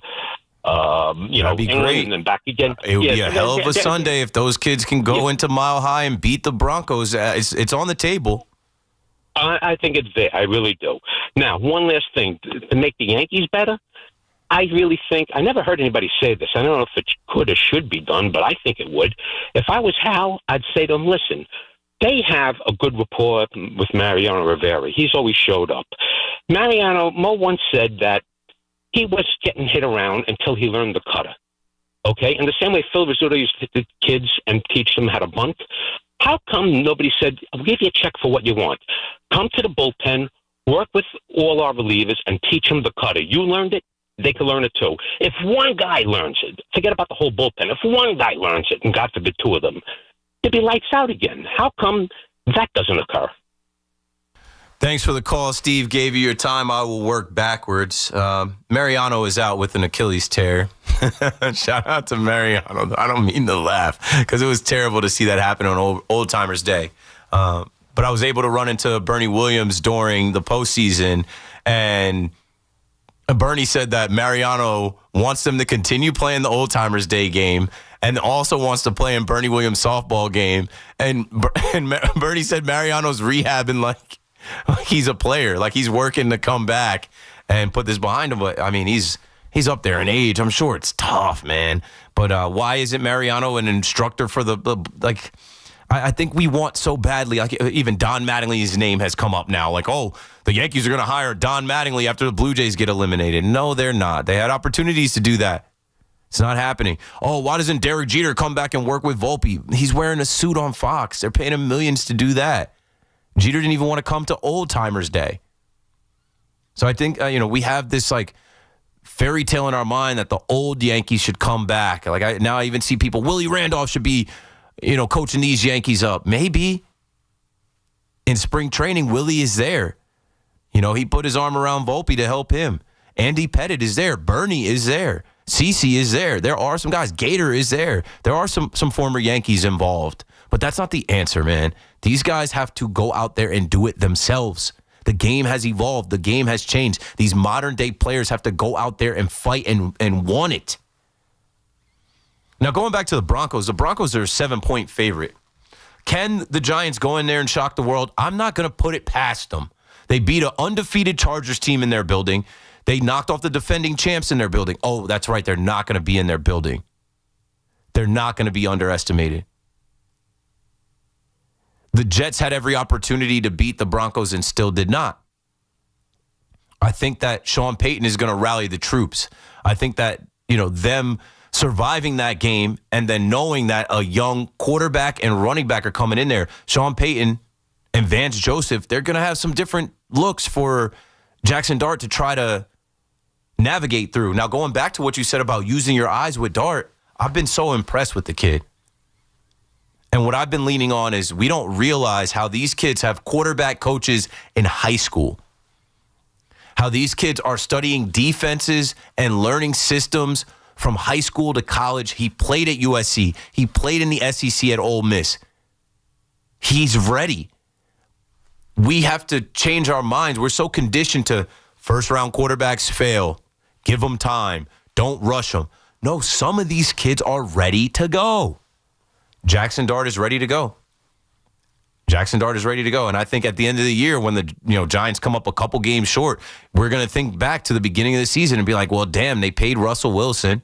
That'd be England great. and then back again. It would be a hell of a Sunday if those kids can go into Mile High and beat the Broncos. It's on the table. I think it's there. I really do. Now, one last thing. To make the Yankees better, I really think, I never heard anybody say this. I don't know if it could or should be done, but I think it would. If I was Hal, I'd say to him, listen, they have a good rapport with Mariano Rivera. He's always showed up. Mo once said that he was getting hit around until he learned the cutter. Okay? And the same way Phil Rizzuto used to hit the kids and teach them how to bunt, how come nobody said, I'll give you a check for what you want. Come to the bullpen, work with all our relievers, and teach them the cutter. You learned it, they can learn it too. If one guy learns it, forget about the whole bullpen. If one guy learns it, and God forbid two of them, it'd be lights out again. How come that doesn't occur? Thanks for the call, Steve. Gave you your time. I will work backwards. Mariano is out with an Achilles tear. Shout out to Mariano. I don't mean to laugh because it was terrible to see that happen on Old Timers Day. But I was able to run into Bernie Williams during the postseason, and Bernie said that Mariano wants them to continue playing the Old Timers Day game and also wants to play in Bernie Williams' softball game. And Bernie said Mariano's rehabbing like he's a player, like he's working to come back and put this behind him. But, I mean, he's up there in age. I'm sure it's tough, man. But why isn't Mariano an instructor for like – I think we want so badly, like even Don Mattingly's name has come up now. Like, oh, the Yankees are going to hire Don Mattingly after the Blue Jays get eliminated. No, they're not. They had opportunities to do that. It's not happening. Oh, why doesn't Derek Jeter come back and work with Volpe? He's wearing a suit on Fox. They're paying him millions to do that. Jeter didn't even want to come to Old Timers Day. So I think, we have this like fairy tale in our mind that the old Yankees should come back. Like I even see people, Willie Randolph should be coaching these Yankees up. Maybe in spring training, Willie is there. He put his arm around Volpe to help him. Andy Pettit is there. Bernie is there. CeCe is there. There are some guys. Gator is there. There are some former Yankees involved. But that's not the answer, man. These guys have to go out there and do it themselves. The game has evolved. The game has changed. These modern-day players have to go out there and fight and want it. Now, going back to the Broncos are a 7-point favorite. Can the Giants go in there and shock the world? I'm not going to put it past them. They beat an undefeated Chargers team in their building. They knocked off the defending champs in their building. Oh, that's right. They're not going to be in their building. They're not going to be underestimated. The Jets had every opportunity to beat the Broncos and still did not. I think that Sean Payton is going to rally the troops. I think that, them surviving that game and then knowing that a young quarterback and running back are coming in there, Sean Payton and Vance Joseph, they're going to have some different looks for Jackson Dart to try to navigate through. Now, going back to what you said about using your eyes with Dart, I've been so impressed with the kid. And what I've been leaning on is we don't realize how these kids have quarterback coaches in high school. How these kids are studying defenses and learning systems from high school to college. He played at USC. He played in the SEC at Ole Miss. He's ready. We have to change our minds. We're so conditioned to first-round quarterbacks fail. Give them time. Don't rush them. No, some of these kids are ready to go. Jackson Dart is ready to go. Jackson Dart is ready to go. And I think at the end of the year, when the Giants come up a couple games short, we're going to think back to the beginning of the season and be like, well, damn, they paid Russell Wilson.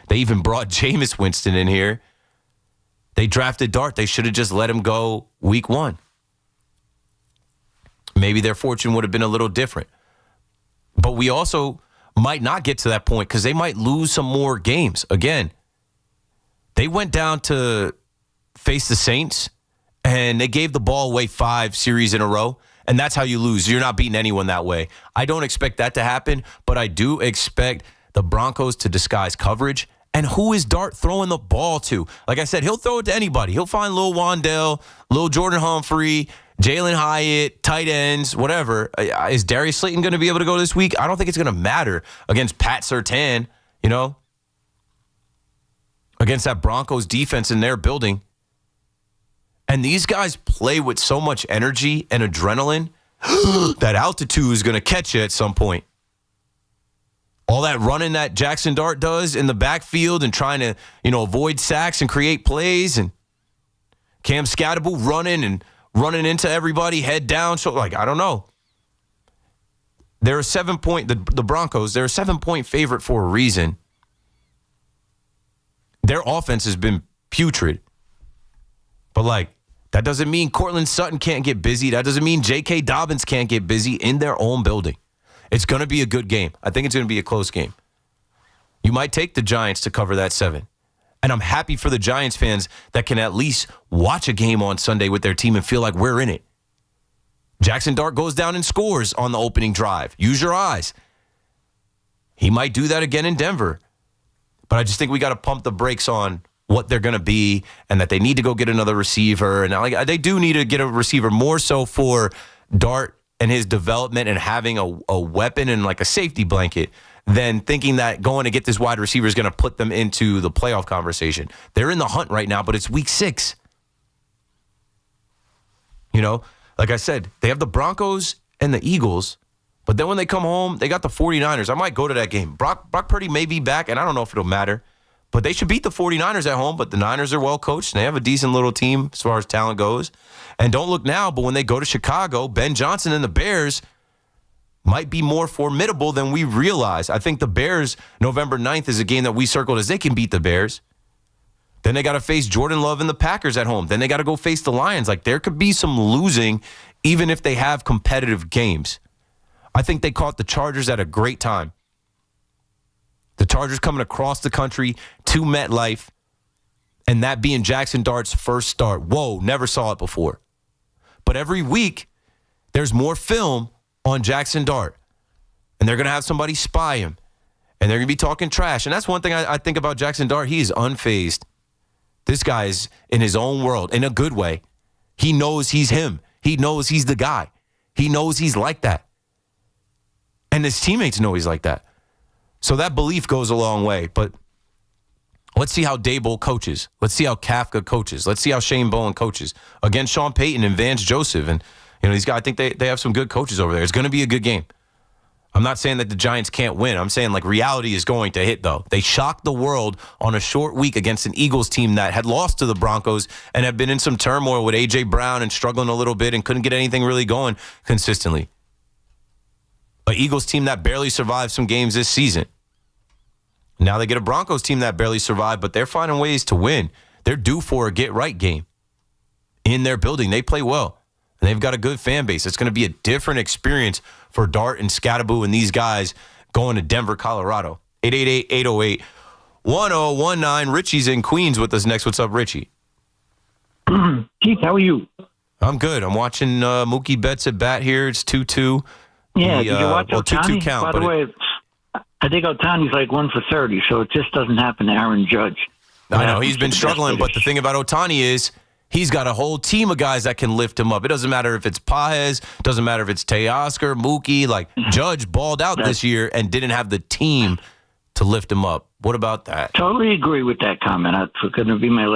They even brought Jameis Winston in here. They drafted Dart. They should have just let him go week one. Maybe their fortune would have been a little different. But we also might not get to that point because they might lose some more games. Again, they went down to face the Saints, and they gave the ball away 5 series in a row, and that's how you lose. You're not beating anyone that way. I don't expect that to happen, but I do expect the Broncos to disguise coverage And who is Dart throwing the ball to? Like I said, he'll throw it to anybody. He'll find Lil Wandale, Lil Jordan Humphrey, Jalen Hyatt, tight ends, whatever. Is Darius Slayton going to be able to go this week? I don't think it's going to matter against Pat Surtain, against that Broncos defense in their building. And these guys play with so much energy and adrenaline that altitude is going to catch you at some point. All that running that Jackson Dart does in the backfield and trying to, avoid sacks and create plays, and Cam Scatterbull running into everybody head down. So, I don't know. They're a 7-point, the Broncos, they're a 7-point favorite for a reason. Their offense has been putrid. But, that doesn't mean Cortland Sutton can't get busy. That doesn't mean J.K. Dobbins can't get busy in their own building. It's going to be a good game. I think it's going to be a close game. You might take the Giants to cover that 7. And I'm happy for the Giants fans that can at least watch a game on Sunday with their team and feel like we're in it. Jackson Dart goes down and scores on the opening drive. Use your eyes. He might do that again in Denver. But I just think we got to pump the brakes on what they're going to be and that they need to go get another receiver. And they do need to get a receiver more so for Dart and his development and having a weapon and a safety blanket than thinking that going to get this wide receiver is going to put them into the playoff conversation. They're in the hunt right now, but it's week 6. Like I said, they have the Broncos and the Eagles, but then when they come home, they got the 49ers. I might go to that game. Brock Purdy may be back, and I don't know if it'll matter, but they should beat the 49ers at home, but the Niners are well coached, and they have a decent little team as far as talent goes. And don't look now, but when they go to Chicago, Ben Johnson and the Bears might be more formidable than we realize. I think the Bears, November 9th, is a game that we circled as they can beat the Bears. Then they got to face Jordan Love and the Packers at home. Then they got to go face the Lions. There could be some losing, even if they have competitive games. I think they caught the Chargers at a great time. The Chargers coming across the country to MetLife, and that being Jackson Dart's first start. Whoa, never saw it before. But every week, there's more film on Jackson Dart, and they're going to have somebody spy him, and they're going to be talking trash. And that's one thing I think about Jackson Dart. He is unfazed. This guy is in his own world in a good way. He knows he's him. He knows he's the guy. He knows he's like that. And his teammates know he's like that. So that belief goes a long way. But let's see how Daboll coaches. Let's see how Kafka coaches. Let's see how Shane Bowen coaches against Sean Payton and Vance Joseph. And these guys, I think they have some good coaches over there. It's going to be a good game. I'm not saying that the Giants can't win. I'm saying reality is going to hit, though. They shocked the world on a short week against an Eagles team that had lost to the Broncos and have been in some turmoil with A.J. Brown and struggling a little bit and couldn't get anything really going consistently. An Eagles team that barely survived some games this season. Now they get a Broncos team that barely survived, but they're finding ways to win. They're due for a get-right game in their building. They play well, and they've got a good fan base. It's going to be a different experience for Dart and Scatterbull and these guys going to Denver, Colorado. 888-808-1019. Richie's in Queens with us next. What's up, Richie? Keith, how are you? I'm good. I'm watching Mookie Betts at bat here. It's 2-2. Yeah, did you watch Ohtani? 2-2 count. By the way, I think Ohtani's 1 for 30, so it just doesn't happen to Aaron Judge. I know, he's been struggling, but the thing about Ohtani is he's got a whole team of guys that can lift him up. It doesn't matter if it's Paez, doesn't matter if it's Teoscar, Mookie. Judge balled out this year and didn't have the team to lift him up. What about that? Totally agree with that comment. That's going to be my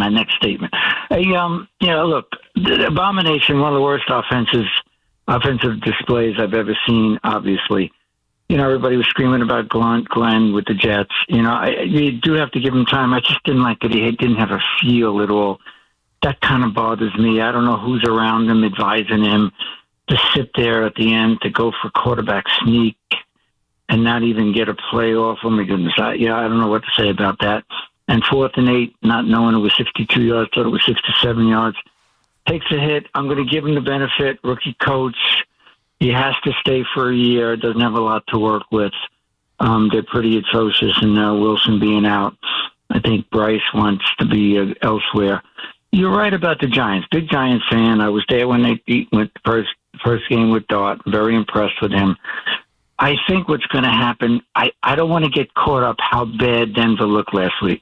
next statement. Hey, look, the Abomination, one of the worst offensive displays I've ever seen, obviously. Everybody was screaming about Glenn with the Jets. You do have to give him time. I just didn't like that he didn't have a feel at all. That kind of bothers me. I don't know who's around him advising him to sit there at the end to go for quarterback sneak and not even get a play off. Oh, my goodness. I don't know what to say about that. And 4th and 8, not knowing it was 62 yards, thought it was 67 yards. Takes a hit. I'm going to give him the benefit. Rookie coach. He has to stay for a year. Doesn't have a lot to work with. They're pretty atrocious, and Wilson being out. I think Bryce wants to be elsewhere. You're right about the Giants. Big Giants fan. I was there when they beat with the first game with Dart. Very impressed with him. I think what's going to happen, I don't want to get caught up how bad Denver looked last week,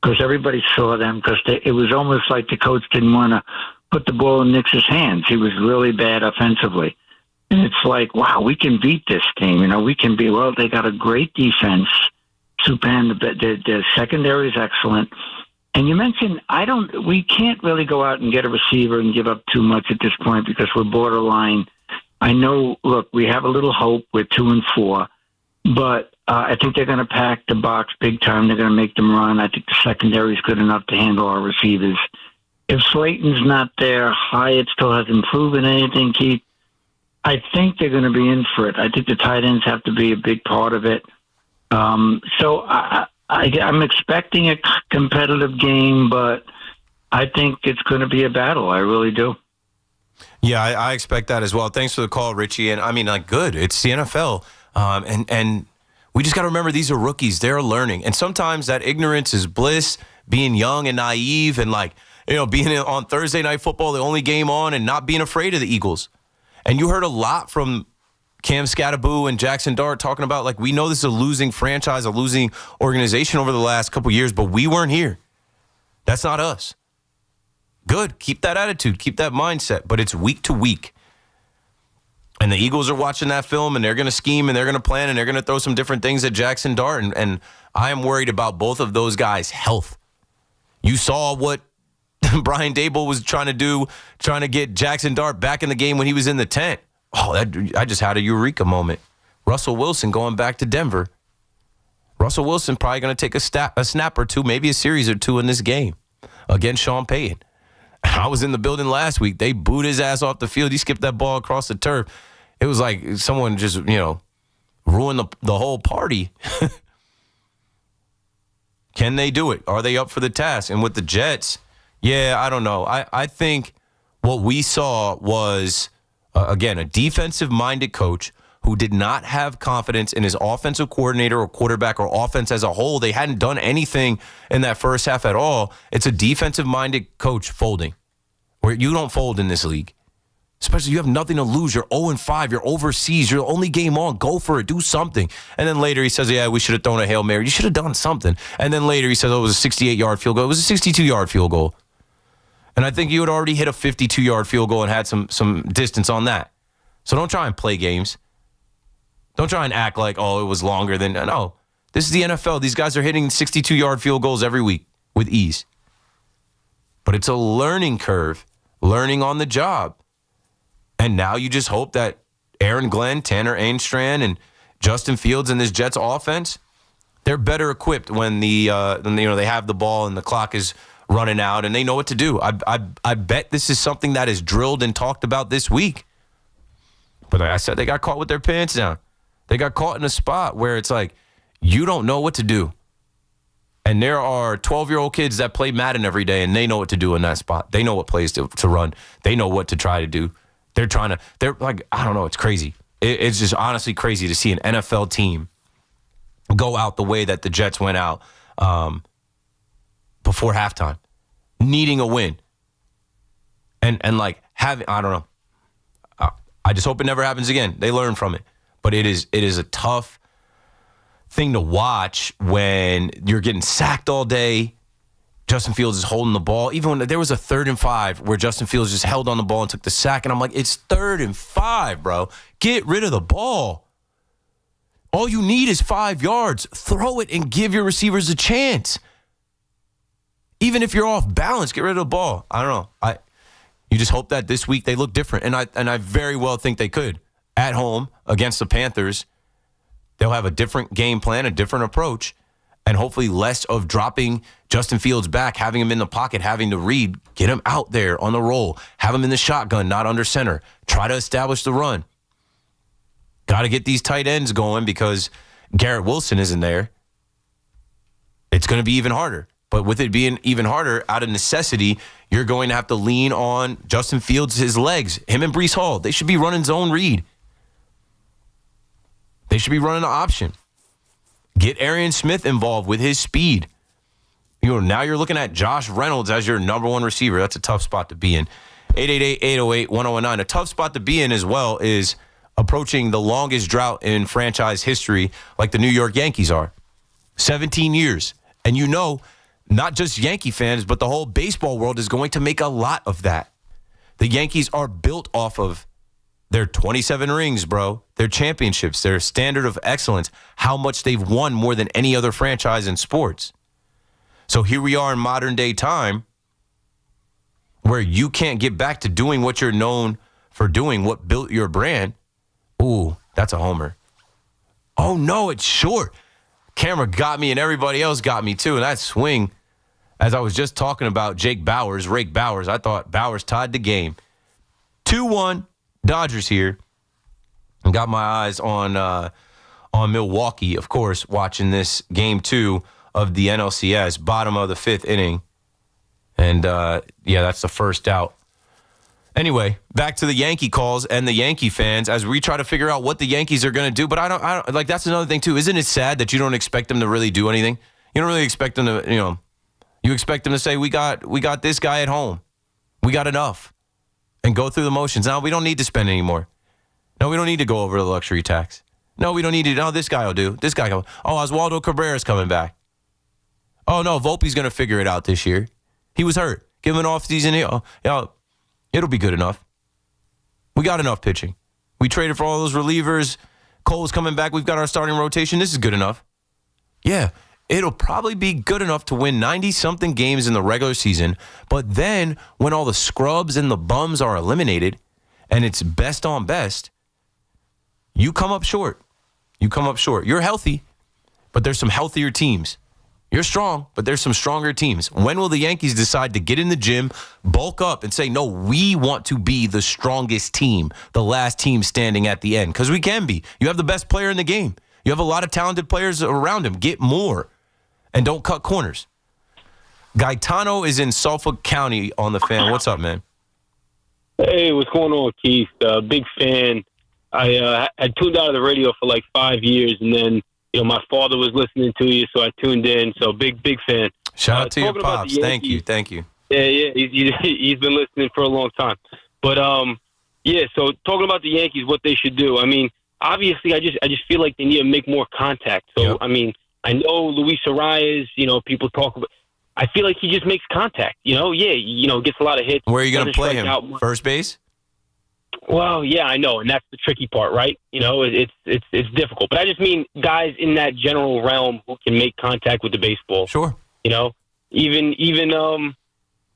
because everybody saw them, because it was almost like the coach didn't want to put the ball in Knicks' hands. He was really bad offensively. And it's like, wow, we can beat this team. We can be, well, they got a great defense. Supan, their secondary is excellent. And you mentioned, we can't really go out and get a receiver and give up too much at this point because we're borderline. I know, look, we have a little hope. We're 2-4, but I think they're going to pack the box big time. They're going to make them run. I think the secondary is good enough to handle our receivers. If Slayton's not there, Hyatt still hasn't proven anything, Keith. I think they're going to be in for it. I think the tight ends have to be a big part of it. So I'm expecting a competitive game, but I think it's going to be a battle. I really do. Yeah, I expect that as well. Thanks for the call, Richie. And I mean, good. It's the NFL. And we just got to remember these are rookies. They're learning. And sometimes that ignorance is bliss, being young and naive and being on Thursday Night Football, the only game on, and not being afraid of the Eagles. And you heard a lot from Cam Scattaboo and Jackson Dart talking about, we know this is a losing franchise, a losing organization over the last couple years, but we weren't here. That's not us. Good. Keep that attitude. Keep that mindset. But it's week to week. And the Eagles are watching that film, and they're going to scheme, and they're going to plan, and they're going to throw some different things at Jackson Dart. And I am worried about both of those guys' health. You saw what Brian Dable was trying to do, trying to get Jackson Dart back in the game when he was in the tent. I just had a eureka moment. Russell Wilson going back to Denver. Russell Wilson probably going to take a snap or two, maybe a series or two in this game against Sean Payton. I was in the building last week. They booed his ass off the field. He skipped that ball across the turf. It was like someone just, ruined the whole party. Can they do it? Are they up for the task? And with the Jets, yeah, I don't know. I think what we saw was, again, a defensive-minded coach who did not have confidence in his offensive coordinator or quarterback or offense as a whole. They hadn't done anything in that first half at all. It's a defensive-minded coach folding, where you don't fold in this league. Especially you have nothing to lose. You're 0-5. You're overseas. You're the only game on. Go for it. Do something. And then later he says, yeah, we should have thrown a Hail Mary. You should have done something. And then later he says, it was a 68-yard field goal. It was a 62-yard field goal. And I think you had already hit a 52-yard field goal and had some distance on that. So don't try and play games. Don't try and act like, it was longer than. No. This is the NFL. These guys are hitting 62-yard field goals every week with ease. But it's a learning curve, learning on the job. And now you just hope that Aaron Glenn, Tanner Ainstrand, and Justin Fields and this Jets offense, they're better equipped when they have the ball and the clock is running out and they know what to do. I bet this is something that is drilled and talked about this week. But like I said, they got caught with their pants down. They got caught in a spot where it's like, you don't know what to do. And there are 12-year-old kids that play Madden every day, and they know what to do in that spot. They know what plays to run. They know what to try to do. They're like, I don't know, it's crazy. It's just honestly crazy to see an NFL team go out the way that the Jets went out before halftime, needing a win. And like having, I don't know. I just hope it never happens again. They learn from it. But it is a tough thing to watch when you're getting sacked all day. Justin Fields is holding the ball. Even when there was a 3rd and 5 where Justin Fields just held on the ball and took the sack. And I'm like, it's 3rd and 5, bro. Get rid of the ball. All you need is 5 yards. Throw it and give your receivers a chance. Even if you're off balance, get rid of the ball. I don't know. You just hope that this week they look different. And I very well think they could. At home against the Panthers, they'll have a different game plan, a different approach, and hopefully less of dropping Justin Fields back, having him in the pocket, having to read, get him out there on the roll, have him in the shotgun, not under center. Try to establish the run. Got to get these tight ends going because Garrett Wilson isn't there. It's going to be even harder. But with it being even harder, out of necessity, you're going to have to lean on Justin Fields, his legs. Him and Breece Hall, they should be running zone read. They should be running an option. Get Arian Smith involved with his speed. Now you're looking at Josh Reynolds as your number one receiver. That's a tough spot to be in. 888-808-1019. A tough spot to be in as well is approaching the longest drought in franchise history like the New York Yankees are. 17 years. And you know, not just Yankee fans, but the whole baseball world is going to make a lot of that. The Yankees are built off of their 27 rings, bro, their championships, their standard of excellence, how much they've won more than any other franchise in sports. So here we are in modern day time where you can't get back to doing what you're known for doing, what built your brand. Ooh, that's a homer. Oh, no, it's short. Camera got me and everybody else got me too. And that swing, as I was just talking about Rake Bowers, I thought Bowers tied the game. 2-1, Dodgers here. And got my eyes on Milwaukee, of course, watching this game 2 of the NLCS, bottom of the 5th inning. And, that's the first out. Anyway, back to the Yankee calls and the Yankee fans as we try to figure out what the Yankees are going to do. But I don't like, that's another thing too. Isn't it sad that you don't expect them to really do anything? You don't really expect them to, you expect them to say, we got this guy at home. We got enough, and go through the motions. Now we don't need to spend anymore. No, we don't need to go over the luxury tax. No, we don't need to. No, this guy will do. This guy go. Oh, Oswaldo Cabrera's coming back. Oh no, Volpe's going to figure it out this year. He was hurt. Give him an offseason. It'll be good enough. We got enough pitching. We traded for all those relievers. Cole's coming back. We've got our starting rotation. This is good enough. Yeah, it'll probably be good enough to win 90-something games in the regular season. But then when all the scrubs and the bums are eliminated and it's best on best, you come up short. You're healthy, but there's some healthier teams. You're strong, but there's some stronger teams. When will the Yankees decide to get in the gym, bulk up, and say, no, we want to be the strongest team, the last team standing at the end? Because we can be. You have the best player in the game. You have a lot of talented players around him. Get more, and don't cut corners. Gaetano is in Suffolk County on the Fan. What's up, man? Hey, what's going on, Keith? Big fan. I tuned out of the radio for like 5 years, and then my father was listening to you, so I tuned in. So big fan. Shout out to your pops. Thank you. Yeah, he's been listening for a long time. But so talking about the Yankees, what they should do. I mean, obviously, I just feel like they need to make more contact. So yep. I mean, I know Luis Arias. People talk about. I feel like he just makes contact. Gets a lot of hits. Where are you going to play him? First base? Well, yeah, I know, and that's the tricky part, right? It's difficult, but I just mean guys in that general realm who can make contact with the baseball. Sure. Even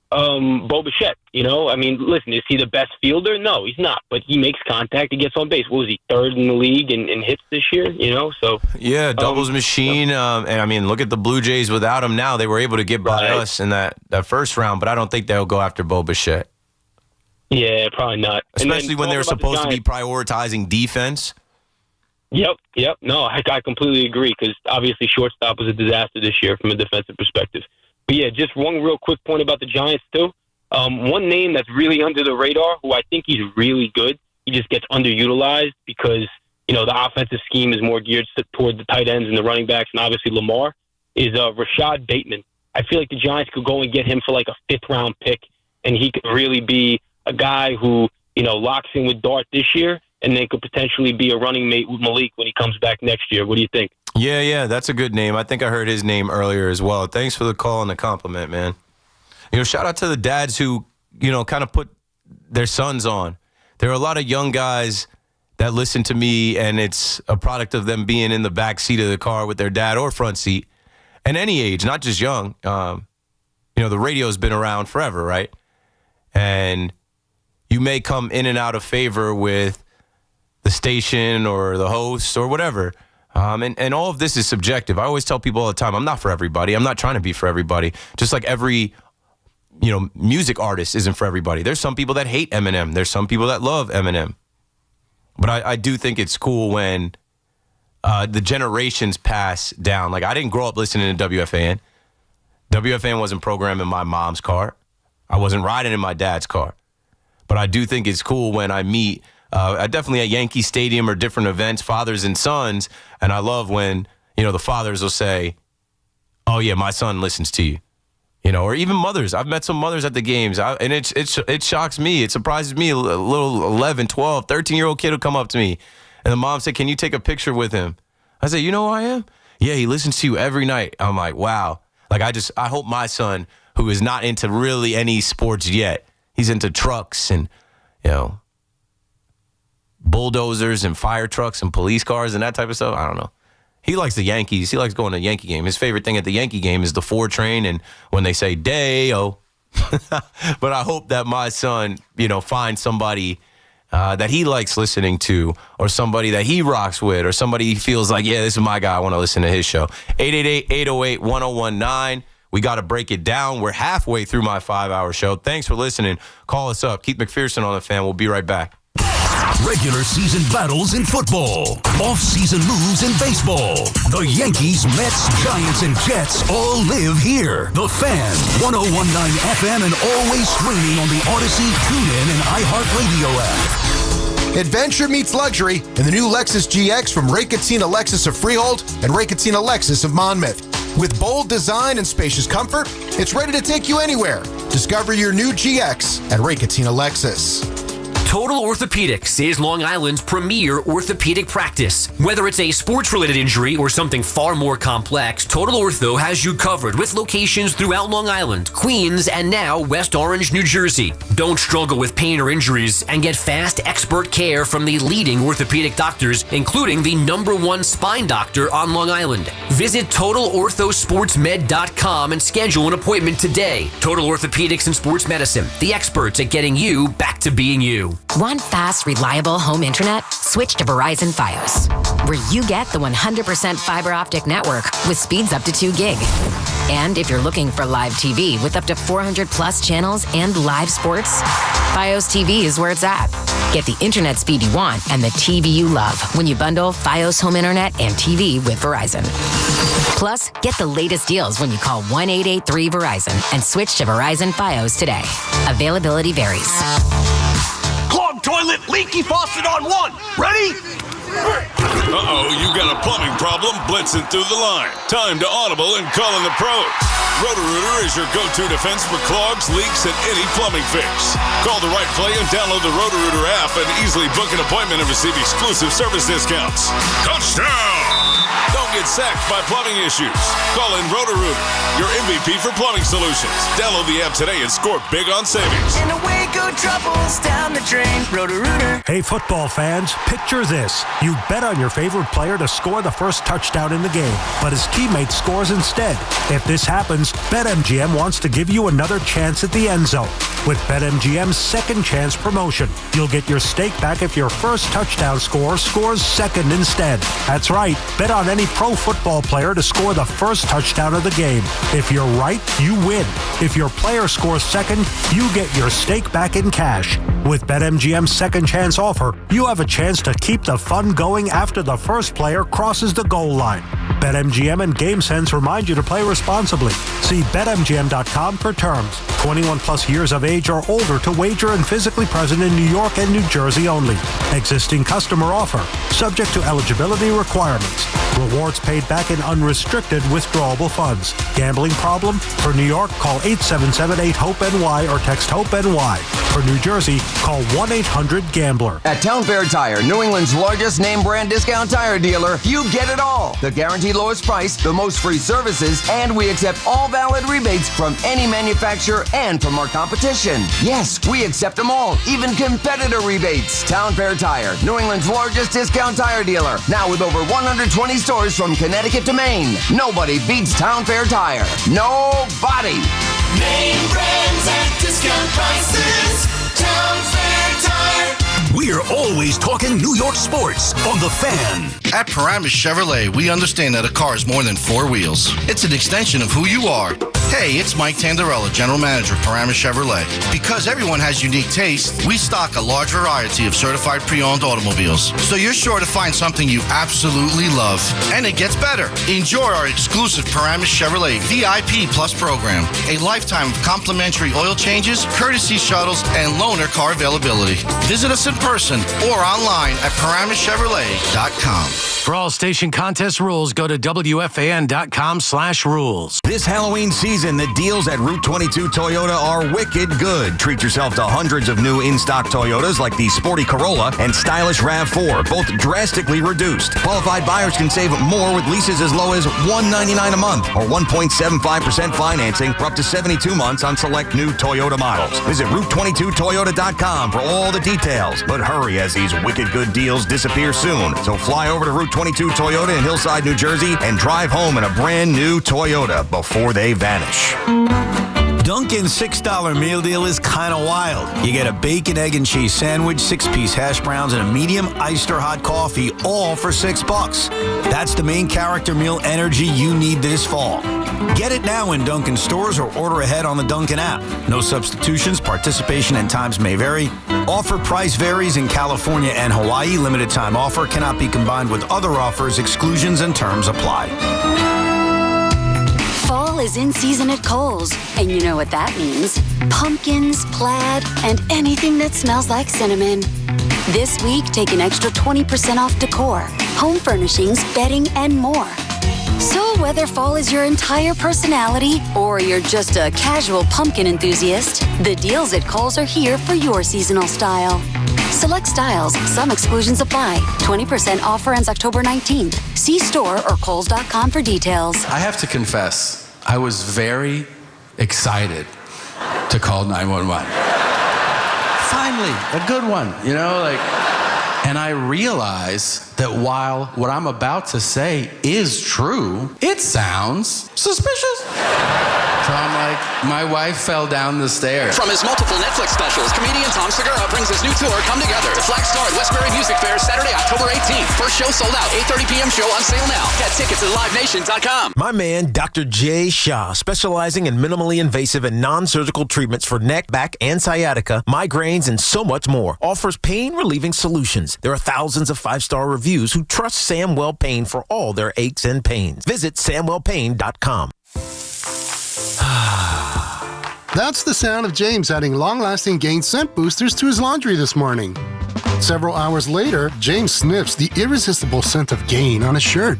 Bo Bichette. I mean, listen, is he the best fielder? No, he's not, but he makes contact. He gets on base. What was he, 3rd in the league in hits this year? So yeah, doubles machine. And I mean, look at the Blue Jays without him. Now they were able to get by us in that first round, but I don't think they'll go after Bo Bichette. Yeah, probably not. Especially when they're supposed to be prioritizing defense. Yep. No, I completely agree because obviously shortstop was a disaster this year from a defensive perspective. But yeah, just one real quick point about the Giants too. One name that's really under the radar, who I think he's really good. He just gets underutilized because the offensive scheme is more geared toward the tight ends and the running backs, and obviously Lamar is Rashad Bateman. I feel like the Giants could go and get him for like a 5th round pick, and he could really be a guy who, locks in with Dart this year and then could potentially be a running mate with Malik when he comes back next year. What do you think? Yeah, that's a good name. I think I heard his name earlier as well. Thanks for the call and the compliment, man. Shout out to the dads who, kind of put their sons on. There are a lot of young guys that listen to me, and it's a product of them being in the back seat of the car with their dad or front seat. And any age, not just young. The radio's been around forever, right? And you may come in and out of favor with the station or the host or whatever. And all of this is subjective. I always tell people all the time, I'm not for everybody. I'm not trying to be for everybody. Just like every, music artist isn't for everybody. There's some people that hate Eminem. There's some people that love Eminem. But I do think it's cool when the generations pass down. Like, I didn't grow up listening to WFAN. WFAN wasn't programmed in my mom's car. I wasn't riding in my dad's car. But I do think it's cool when I meet, definitely at Yankee Stadium or different events, fathers and sons. And I love when, the fathers will say, oh, yeah, my son listens to you. or even mothers. I've met some mothers at the games, and it shocks me. It surprises me. A little 11, 12, 13-year-old kid will come up to me, and the mom said, "Can you take a picture with him?" I said, "You know who I am?" "Yeah, he listens to you every night." I'm like, wow. Like, I hope my son, who is not into really any sports yet, he's into trucks and, bulldozers and fire trucks and police cars and that type of stuff. I don't know. He likes the Yankees. He likes going to a Yankee game. His favorite thing at the Yankee game is the 4 train and when they say day-o. But I hope that my son, finds somebody that he likes listening to, or somebody that he rocks with, or somebody he feels like, yeah, this is my guy. I want to listen to his show. 888-808-1019. We got to break it down. We're halfway through my 5-hour show. Thanks for listening. Call us up. Keith McPherson on the fan. We'll be right back. Regular season battles in football. Off-season moves in baseball. The Yankees, Mets, Giants, and Jets all live here. The Fan, 101.9 FM, and always streaming on the Odyssey, TuneIn, and iHeartRadio app. Adventure meets luxury in the new Lexus GX from Ray Cattina Lexus of Freehold and Ray Cattina Lexus of Monmouth. With bold design and spacious comfort, it's ready to take you anywhere. Discover your new GX at Ray Cattina Lexus. Total Orthopedics is Long Island's premier orthopedic practice. Whether it's a sports-related injury or something far more complex, Total Ortho has you covered with locations throughout Long Island, Queens, and now West Orange, New Jersey. Don't struggle with pain or injuries and get fast, expert care from the leading orthopedic doctors, including the #1 spine doctor on Long Island. Visit TotalOrthoSportsMed.com and schedule an appointment today. Total Orthopedics and Sports Medicine, the experts at getting you back to being you. Want fast, reliable home internet? Switch to Verizon Fios, where you get the 100% fiber optic network with speeds up to 2 gig. And if you're looking for live TV with up to 400 plus channels and live sports, Fios TV is where it's at. Get the internet speed you want and the TV you love when you bundle Fios home internet and TV with Verizon. Plus, get the latest deals when you call 1-883-VERIZON and switch to Verizon Fios today. Availability varies. Clogged toilet, leaky faucet on 1. Ready? Uh-oh, you got a plumbing problem blitzing through the line. Time to audible and call in the pros. Roto-Rooter is your go-to defense for clogs, leaks, and any plumbing fix. Call the right play and download the Roto-Rooter app and easily book an appointment and receive exclusive service discounts. Touchdown! Don't get sacked by plumbing issues. Call in Roto-Rooter, your MVP for plumbing solutions. Download the app today and score big on savings. And away go troubles down the drain. Roto-Rooter. Hey, football fans, picture this. You bet on your favorite player to score the first touchdown in the game, but his teammate scores instead. If this happens, BetMGM wants to give you another chance at the end zone. With BetMGM's second chance promotion, you'll get your stake back if your first touchdown scorer scores second instead. That's right. Bet on any pro football player to score the first touchdown of the game. If you're right, you win. If your player scores second, you get your stake back in cash. With BetMGM's second chance offer, you have a chance to keep the fun going after the first player crosses the goal line. BetMGM and GameSense remind you to play responsibly. See BetMGM.com for terms. 21 plus years of age or older to wager and physically present in New York and New Jersey only. Existing customer offer. Subject to eligibility requirements. Rewards paid back in unrestricted withdrawable funds. Gambling problem? For New York, call 877-8-HOPE-NY or text HOPE-NY. For New Jersey, call 1-800-GAMBLER. At Town Fair Tire, New England's largest name brand discount tire dealer, you get it all. The guaranteed lowest price, the most free services, and we accept all valid rebates from any manufacturer and from our competition. Yes, we accept them all, even competitor rebates. Town Fair Tire, New England's largest discount tire dealer, now with over 120 stores from Connecticut to Maine. Nobody beats Town Fair Tire. Nobody. Name brands at discount prices. Town Fair Tire. We're always talking New York sports on The Fan. At Paramus Chevrolet, we understand that a car is more than 4 wheels. It's an extension of who you are. Hey, it's Mike Tandarella, General Manager of Paramus Chevrolet. Because everyone has unique taste, we stock a large variety of certified pre-owned automobiles. So you're sure to find something you absolutely love. And it gets better. Enjoy our exclusive Paramus Chevrolet VIP Plus program. A lifetime of complimentary oil changes, courtesy shuttles, and loaner car availability. Visit us in person or online at ParamusChevrolet.com. For all station contest rules, go to WFAN.com/rules. This Halloween season, season, the deals at Route 22 Toyota are wicked good. Treat yourself to hundreds of new in-stock Toyotas like the sporty Corolla and stylish RAV4, both drastically reduced. Qualified buyers can save more with leases as low as $199 a month or 1.75% financing for up to 72 months on select new Toyota models. Visit Route22Toyota.com for all the details. But hurry, as these wicked good deals disappear soon. So fly over to Route 22 Toyota in Hillside, New Jersey and drive home in a brand new Toyota before they vanish. Dunkin's $6 meal deal is kind of wild. You get a bacon, egg, and cheese sandwich, 6-piece hash browns, and a medium iced or hot coffee, all for $6. That's the main character meal energy you need this fall. Get it now in Dunkin' stores or order ahead on the Dunkin' app. No substitutions, participation, and times may vary. Offer price varies in California and Hawaii. Limited time offer cannot be combined with other offers. Exclusions and terms apply. Fall is in season at Kohl's, and you know what that means. Pumpkins, plaid, and anything that smells like cinnamon. This week, take an extra 20% off decor, home furnishings, bedding, and more. So whether fall is your entire personality or you're just a casual pumpkin enthusiast, the deals at Kohl's are here for your seasonal style. Select styles, some exclusions apply. 20% offer ends October 19th. See store or Kohls.com for details. I have to confess, I was very excited to call 911. Finally, a good one, you know, like, and I realize that while what I'm about to say is true, it sounds suspicious. So I'm like, my wife fell down the stairs. From his multiple Netflix specials, comedian Tom Segura brings his new tour, Come Together, to Flag Star at Westbury Music Fair Saturday, October 18th. First show sold out, 8:30 p.m. show on sale now. Get tickets at livenation.com. My man, Dr. Jay Shah, specializing in minimally invasive and non-surgical treatments for neck, back, and sciatica, migraines, and so much more, offers pain-relieving solutions. There are thousands of 5-star reviews who trust Samwell Pain for all their aches and pains. Visit SamwellPain.com. That's the sound of James adding long-lasting Gain scent boosters to his laundry this morning. Several hours later, James sniffs the irresistible scent of Gain on his shirt.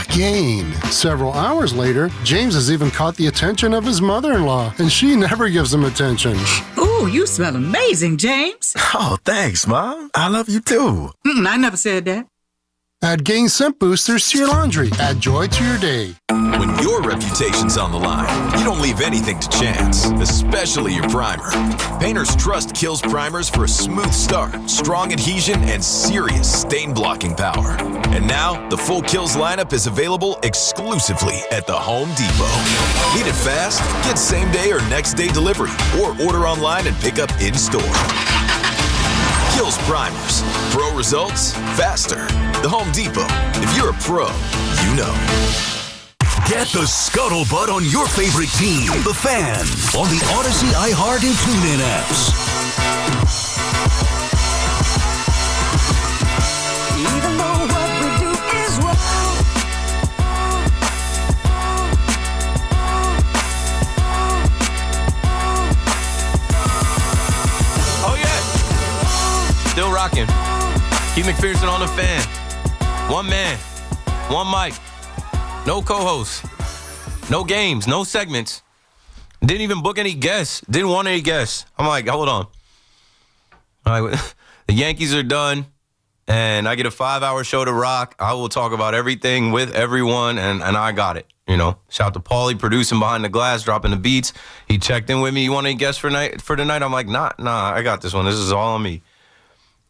Gain. Several hours later, James has even caught the attention of his mother-in-law, and she never gives him attention. Ooh, you smell amazing, James. Oh, thanks, Mom. I love you too. I never said that. Add Gain scent boosters to your laundry. Add joy to your day. When your reputation's on the line, you don't leave anything to chance, especially your primer. Painter's Trust Kills primers for a smooth start, strong adhesion, and serious stain-blocking power. And now, the full Kills lineup is available exclusively at the Home Depot. Need it fast? Get same-day or next-day delivery, or order online and pick up in-store. Kills primers. Pro results faster. The Home Depot. If you're a pro, you know. Get the scuttlebutt on your favorite team, the Fan, on the Odyssey, iHeart, and TuneIn apps. Even though what we do is wrong. Oh, yeah. Still rocking. Keith McPherson on the Fan. One man, one mic. No co-hosts, no games, no segments. Didn't even book any guests. Didn't want any guests. I'm like, hold on. All right, the Yankees are done, and I get a 5-hour show to rock. I will talk about everything with everyone, and I got it. You know, shout out to Paulie, producing behind the glass, dropping the beats. He checked in with me. You want any guests for tonight? I'm like, nah, I got this one. This is all on me.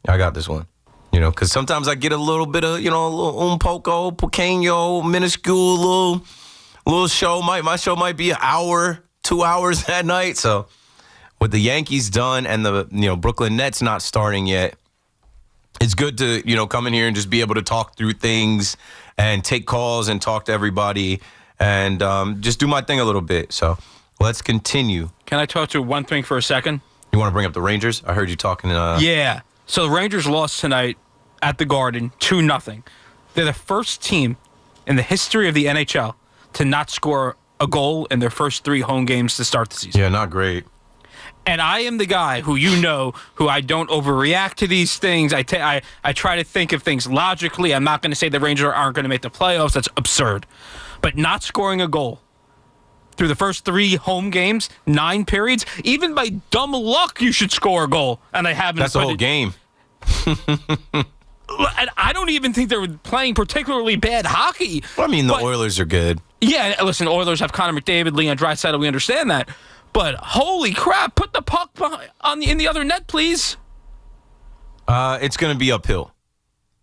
I got this one. You know, because sometimes I get a little bit of, you know, a little un poco, pequeño, minuscule, little show. My show might be an hour, 2 hours that night. So with the Yankees done and the, you know, Brooklyn Nets not starting yet, it's good to, you know, come in here and just be able to talk through things and take calls and talk to everybody and just do my thing a little bit. So let's continue. Can I talk to one thing for a second? You want to bring up the Rangers? I heard you talking. Yeah. So the Rangers lost tonight at the Garden, 2-0. They're the first team in the history of the NHL to not score a goal in their first 3 home games to start the season. Yeah, not great. And I am the guy who who I don't overreact to these things. I try to think of things logically. I'm not going to say the Rangers aren't going to make the playoffs. That's absurd. But not scoring a goal through the first 3 home games, 9 periods. Even by dumb luck, you should score a goal, and they haven't. That's the whole game. And I don't even think they're playing particularly bad hockey. Well, I mean, the Oilers are good. Yeah, listen, Oilers have Connor McDavid, Leon Draisaitl. We understand that. But holy crap, put the puck in the other net, please. It's going to be uphill.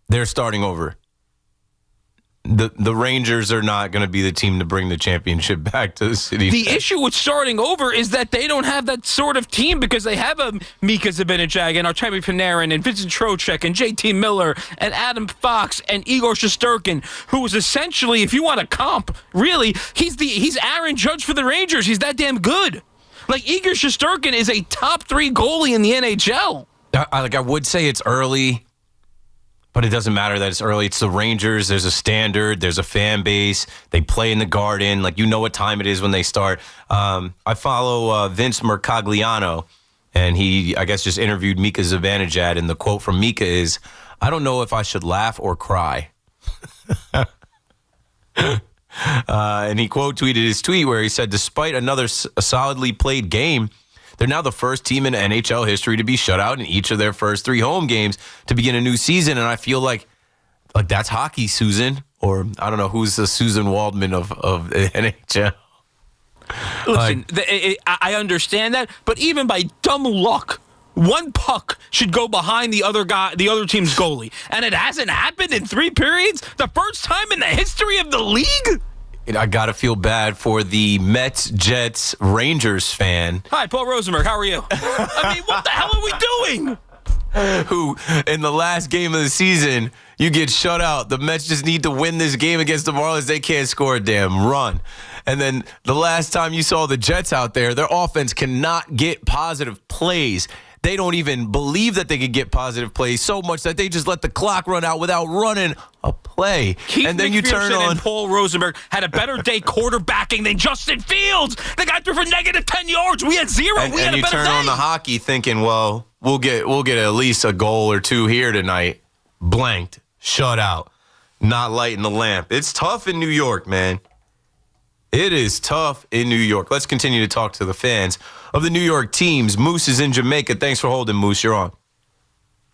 They're starting over. The Rangers are not going to be the team to bring the championship back to the city. The issue with starting over is that they don't have that sort of team because they have a Mika Zibanejad and Artemi Panarin and Vincent Trocheck and JT Miller and Adam Fox and Igor Shesterkin, who is essentially, if you want a comp, really, he's Aaron Judge for the Rangers. He's that damn good. Like, Igor Shesterkin is a top 3 goalie in the NHL. I would say it's early. But it doesn't matter that it's early. It's the Rangers. There's a standard. There's a fan base. They play in the Garden. Like, you know what time it is when they start. I follow Vince Mercogliano, and he, I guess, just interviewed Mika Zibanejad, and the quote from Mika is, "I don't know if I should laugh or cry." And he quote tweeted his tweet where he said, "Despite another solidly played game, they're now the first team in NHL history to be shut out in each of their first 3 home games to begin a new season." And I feel like that's hockey, Susan. Or I don't know, who's the Susan Waldman of the NHL. Listen, I understand that, but even by dumb luck, one puck should go behind the other team's goalie. And it hasn't happened in 3 periods? The first time in the history of the league? I got to feel bad for the Mets, Jets, Rangers fan. Hi, Paul Rosenberg. How are you? I mean, what the hell are we doing? Who, in the last game of the season, you get shut out. The Mets just need to win this game against the Marlins. They can't score a damn run. And then the last time you saw the Jets out there, their offense cannot get positive plays. They don't even believe that they could get positive plays so much that they just let the clock run out without running a play. Keith and then you turn McPherson on and Paul Rosenberg had a better day quarterbacking than Justin Fields. The guy threw for negative 10 yards. We had 0. And, we had and a you better turn day. on the hockey thinking, well, we'll get at least a goal or 2 here tonight. Blanked, shut out, not lighting the lamp. It's tough in New York, man. It is tough in New York. Let's continue to talk to the fans of the New York teams. Moose is in Jamaica. Thanks for holding, Moose. You're on.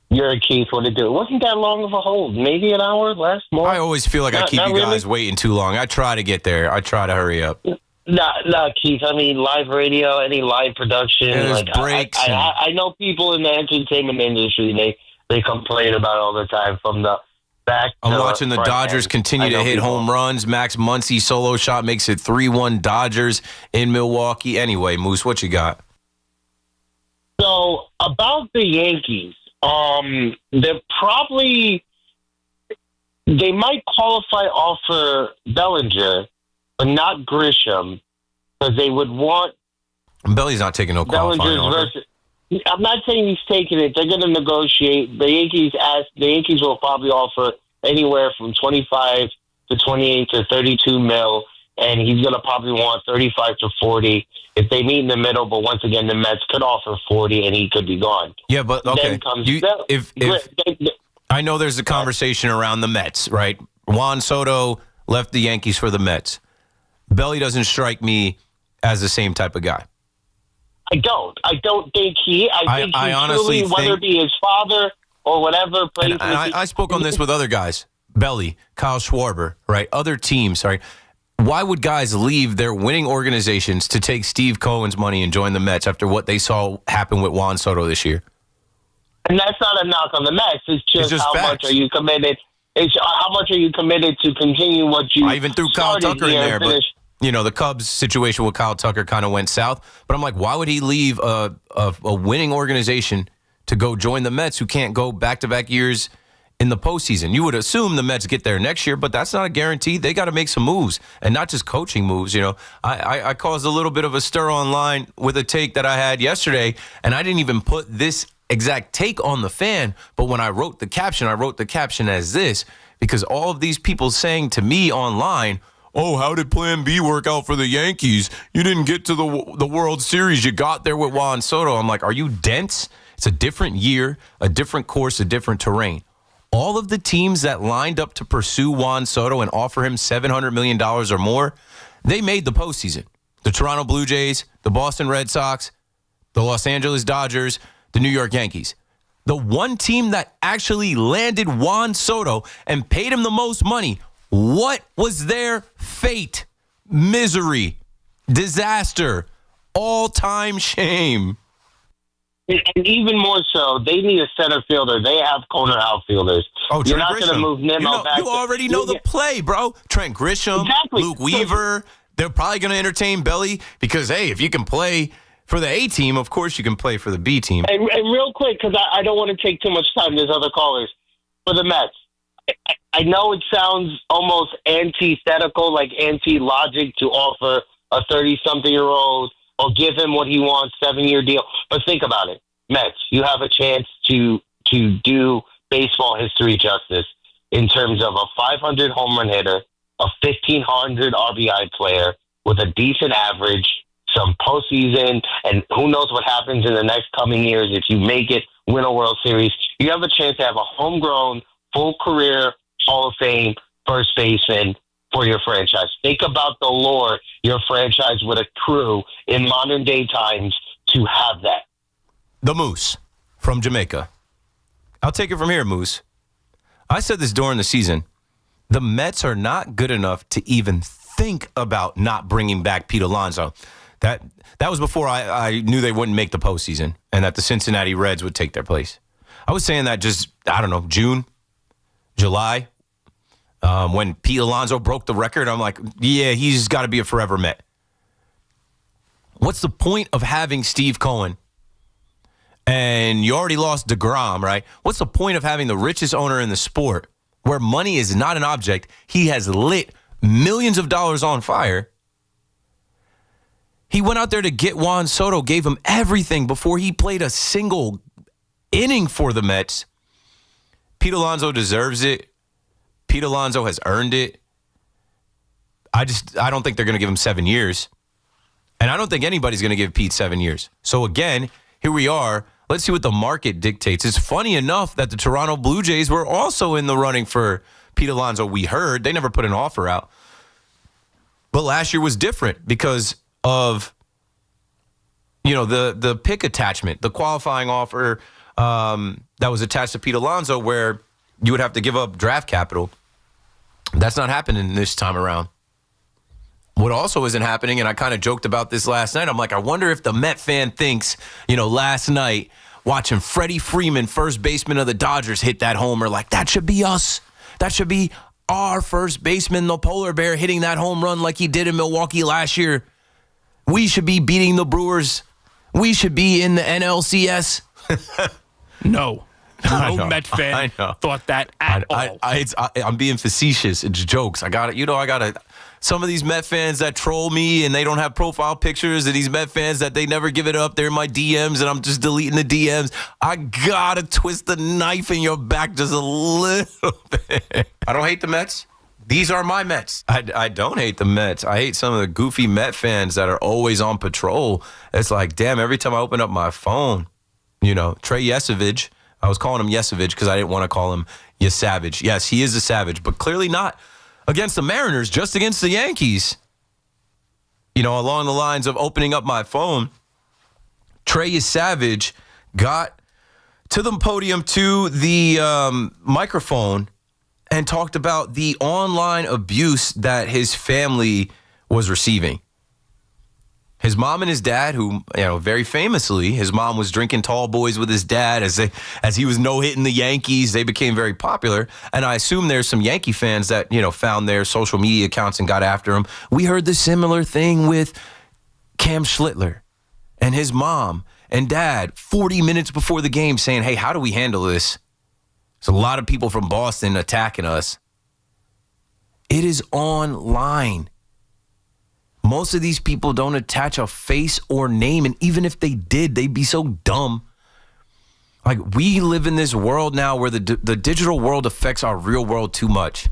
You're Keith. What to do? It wasn't that long of a hold. Maybe an hour, less, more. I always feel like I keep you guys waiting too long. I try to get there. I try to hurry up. No, Keith. I mean, live radio, any live production. Yeah, there's breaks. I know people in the entertainment industry, they complain about it all the time from the back. I'm watching the Dodgers end. continue to hit home runs. Max Muncy solo shot makes it 3-1 Dodgers in Milwaukee. Anyway, Moose, what you got? So, about the Yankees, they might qualify offer Bellinger, but not Grisham, because they would want Belly's not taking no qualifying offer. I'm not saying he's taking it. They're going to negotiate. The Yankees will probably offer anywhere from 25 to 28 to 32 mil, and he's going to probably want 35 to 40 if they meet in the middle. But once again, the Mets could offer 40, and he could be gone. Yeah, but okay. Then comes If I know there's a conversation around the Mets, right? Juan Soto left the Yankees for the Mets. Belly doesn't strike me as the same type of guy. I don't think he. I think he honestly truly, whether it be his father or whatever. And I spoke on this with other guys. Belly, Kyle Schwarber, right? Other teams, right? Why would guys leave their winning organizations to take Steve Cohen's money and join the Mets after what they saw happen with Juan Soto this year? And that's not a knock on the Mets. It's just how facts. much are you committed? It's how much are you committed to continue what you. I even threw Kyle Tucker in there, but the Cubs situation with Kyle Tucker kind of went south. But I'm like, why would he leave a winning organization to go join the Mets, who can't go back-to-back years in the postseason? You would assume the Mets get there next year, but that's not a guarantee. They got to make some moves, and not just coaching moves. I caused a little bit of a stir online with a take that I had yesterday, and I didn't even put this exact take on the fan. But when I wrote the caption as this, because all of these people saying to me online, oh, how did Plan B work out for the Yankees? You didn't get to the World Series. You got there with Juan Soto. I'm like, are you dense? It's a different year, a different course, a different terrain. All of the teams that lined up to pursue Juan Soto and offer him $700 million or more, they made the postseason. The Toronto Blue Jays, the Boston Red Sox, the Los Angeles Dodgers, the New York Yankees. The one team that actually landed Juan Soto and paid him the most money, what was their fate? Misery, disaster, all-time shame. And even more so, they need a center fielder. They have corner outfielders. Oh, You're Trent not going to Grisham. move Nimmo back. You already know the play, bro. Trent Grisham, Exactly. Luke Weaver. They're probably going to entertain Belly because, hey, if you can play for the A team, of course you can play for the B team. And real quick, because I don't want to take too much time, there's other callers. For the Mets, I know it sounds almost antithetical, like anti-logic to offer a 30-something-year-old or give him what he wants, 7-year deal. But think about it. Mets, you have a chance to do baseball history justice in terms of a 500 home run hitter, a 1,500 RBI player with a decent average, some postseason, and who knows what happens in the next coming years if you make it, win a World Series. You have a chance to have a homegrown, full-career Hall of Fame first baseman for your franchise. Think about the lore your franchise would accrue in modern-day times to have that. The Moose from Jamaica. I'll take it from here, Moose. I said this during the season. The Mets are not good enough to even think about not bringing back Pete Alonso. That was before I knew they wouldn't make the postseason and that the Cincinnati Reds would take their place. I was saying that just, I don't know, June, July, when Pete Alonso broke the record. I'm like, yeah, he's got to be a forever Met. What's the point of having Steve Cohen? And you already lost DeGrom, right? What's the point of having the richest owner in the sport where money is not an object? He has lit millions of dollars on fire. He went out there to get Juan Soto, gave him everything before he played a single inning for the Mets. Pete Alonso deserves it. Pete Alonso has earned it. I don't think they're going to give him 7 years. And I don't think anybody's going to give Pete 7 years. So again, here we are. Let's see what the market dictates. It's funny enough that the Toronto Blue Jays were also in the running for Pete Alonso. We heard they never put an offer out. But last year was different because of, the pick attachment, the qualifying offer that was attached to Pete Alonso where you would have to give up draft capital. That's not happening this time around. What also isn't happening, and I kind of joked about this last night, I'm like, I wonder if the Met fan thinks, last night, watching Freddie Freeman, first baseman of the Dodgers, hit that homer, like, that should be us. That should be our first baseman, the polar bear, hitting that home run like he did in Milwaukee last year. We should be beating the Brewers. We should be in the NLCS. No Met fan thought that at all. I'm being facetious. It's jokes. I got it. Some of these Met fans that troll me and they don't have profile pictures, and these Met fans that they never give it up. They're in my DMs and I'm just deleting the DMs. I gotta twist the knife in your back just a little bit. I don't hate the Mets. These are my Mets. I don't hate the Mets. I hate some of the goofy Met fans that are always on patrol. It's like, damn, every time I open up my phone, Trey Yesavage, I was calling him Yesavage because I didn't want to call him Yesavage. Yes, he is a savage, but clearly not against the Mariners, just against the Yankees. Along the lines of opening up my phone, Trey Yesavage got to the podium, to the microphone, and talked about the online abuse that his family was receiving. His mom and his dad, who, very famously, his mom was drinking tall boys with his dad as he was no-hitting the Yankees. They became very popular. And I assume there's some Yankee fans that, found their social media accounts and got after him. We heard the similar thing with Cam Schlittler and his mom and dad 40 minutes before the game saying, hey, how do we handle this? There's a lot of people from Boston attacking us. It is online. Most of these people don't attach a face or name, and even if they did, they'd be so dumb. Like, we live in this world now where the digital world affects our real world too much.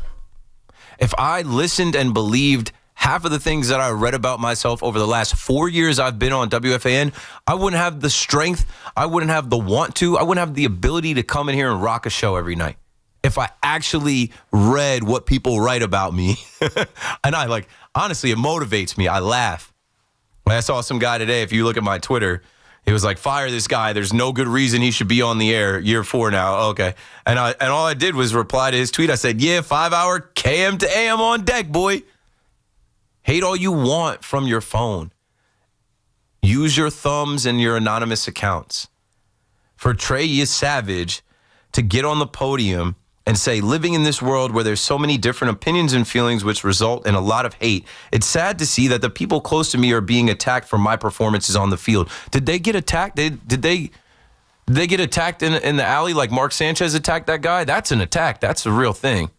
If I listened and believed half of the things that I read about myself over the last 4 years I've been on WFAN, I wouldn't have the strength, I wouldn't have the want to, I wouldn't have the ability to come in here and rock a show every night. If I actually read what people write about me, and honestly, it motivates me. I laugh. I saw some guy today, if you look at my Twitter, he was like, fire this guy. There's no good reason he should be on the air. Year 4 now. Okay. And all I did was reply to his tweet. I said, yeah, 5-hour KM to AM on deck, boy. Hate all you want from your phone. Use your thumbs and your anonymous accounts. For Trey Savage to get on the podium and say, living in this world where there's so many different opinions and feelings which result in a lot of hate, it's sad to see that the people close to me are being attacked for my performances on the field. Did they get attacked? Did they get attacked in the alley like Mark Sanchez attacked that guy? That's an attack. That's a real thing.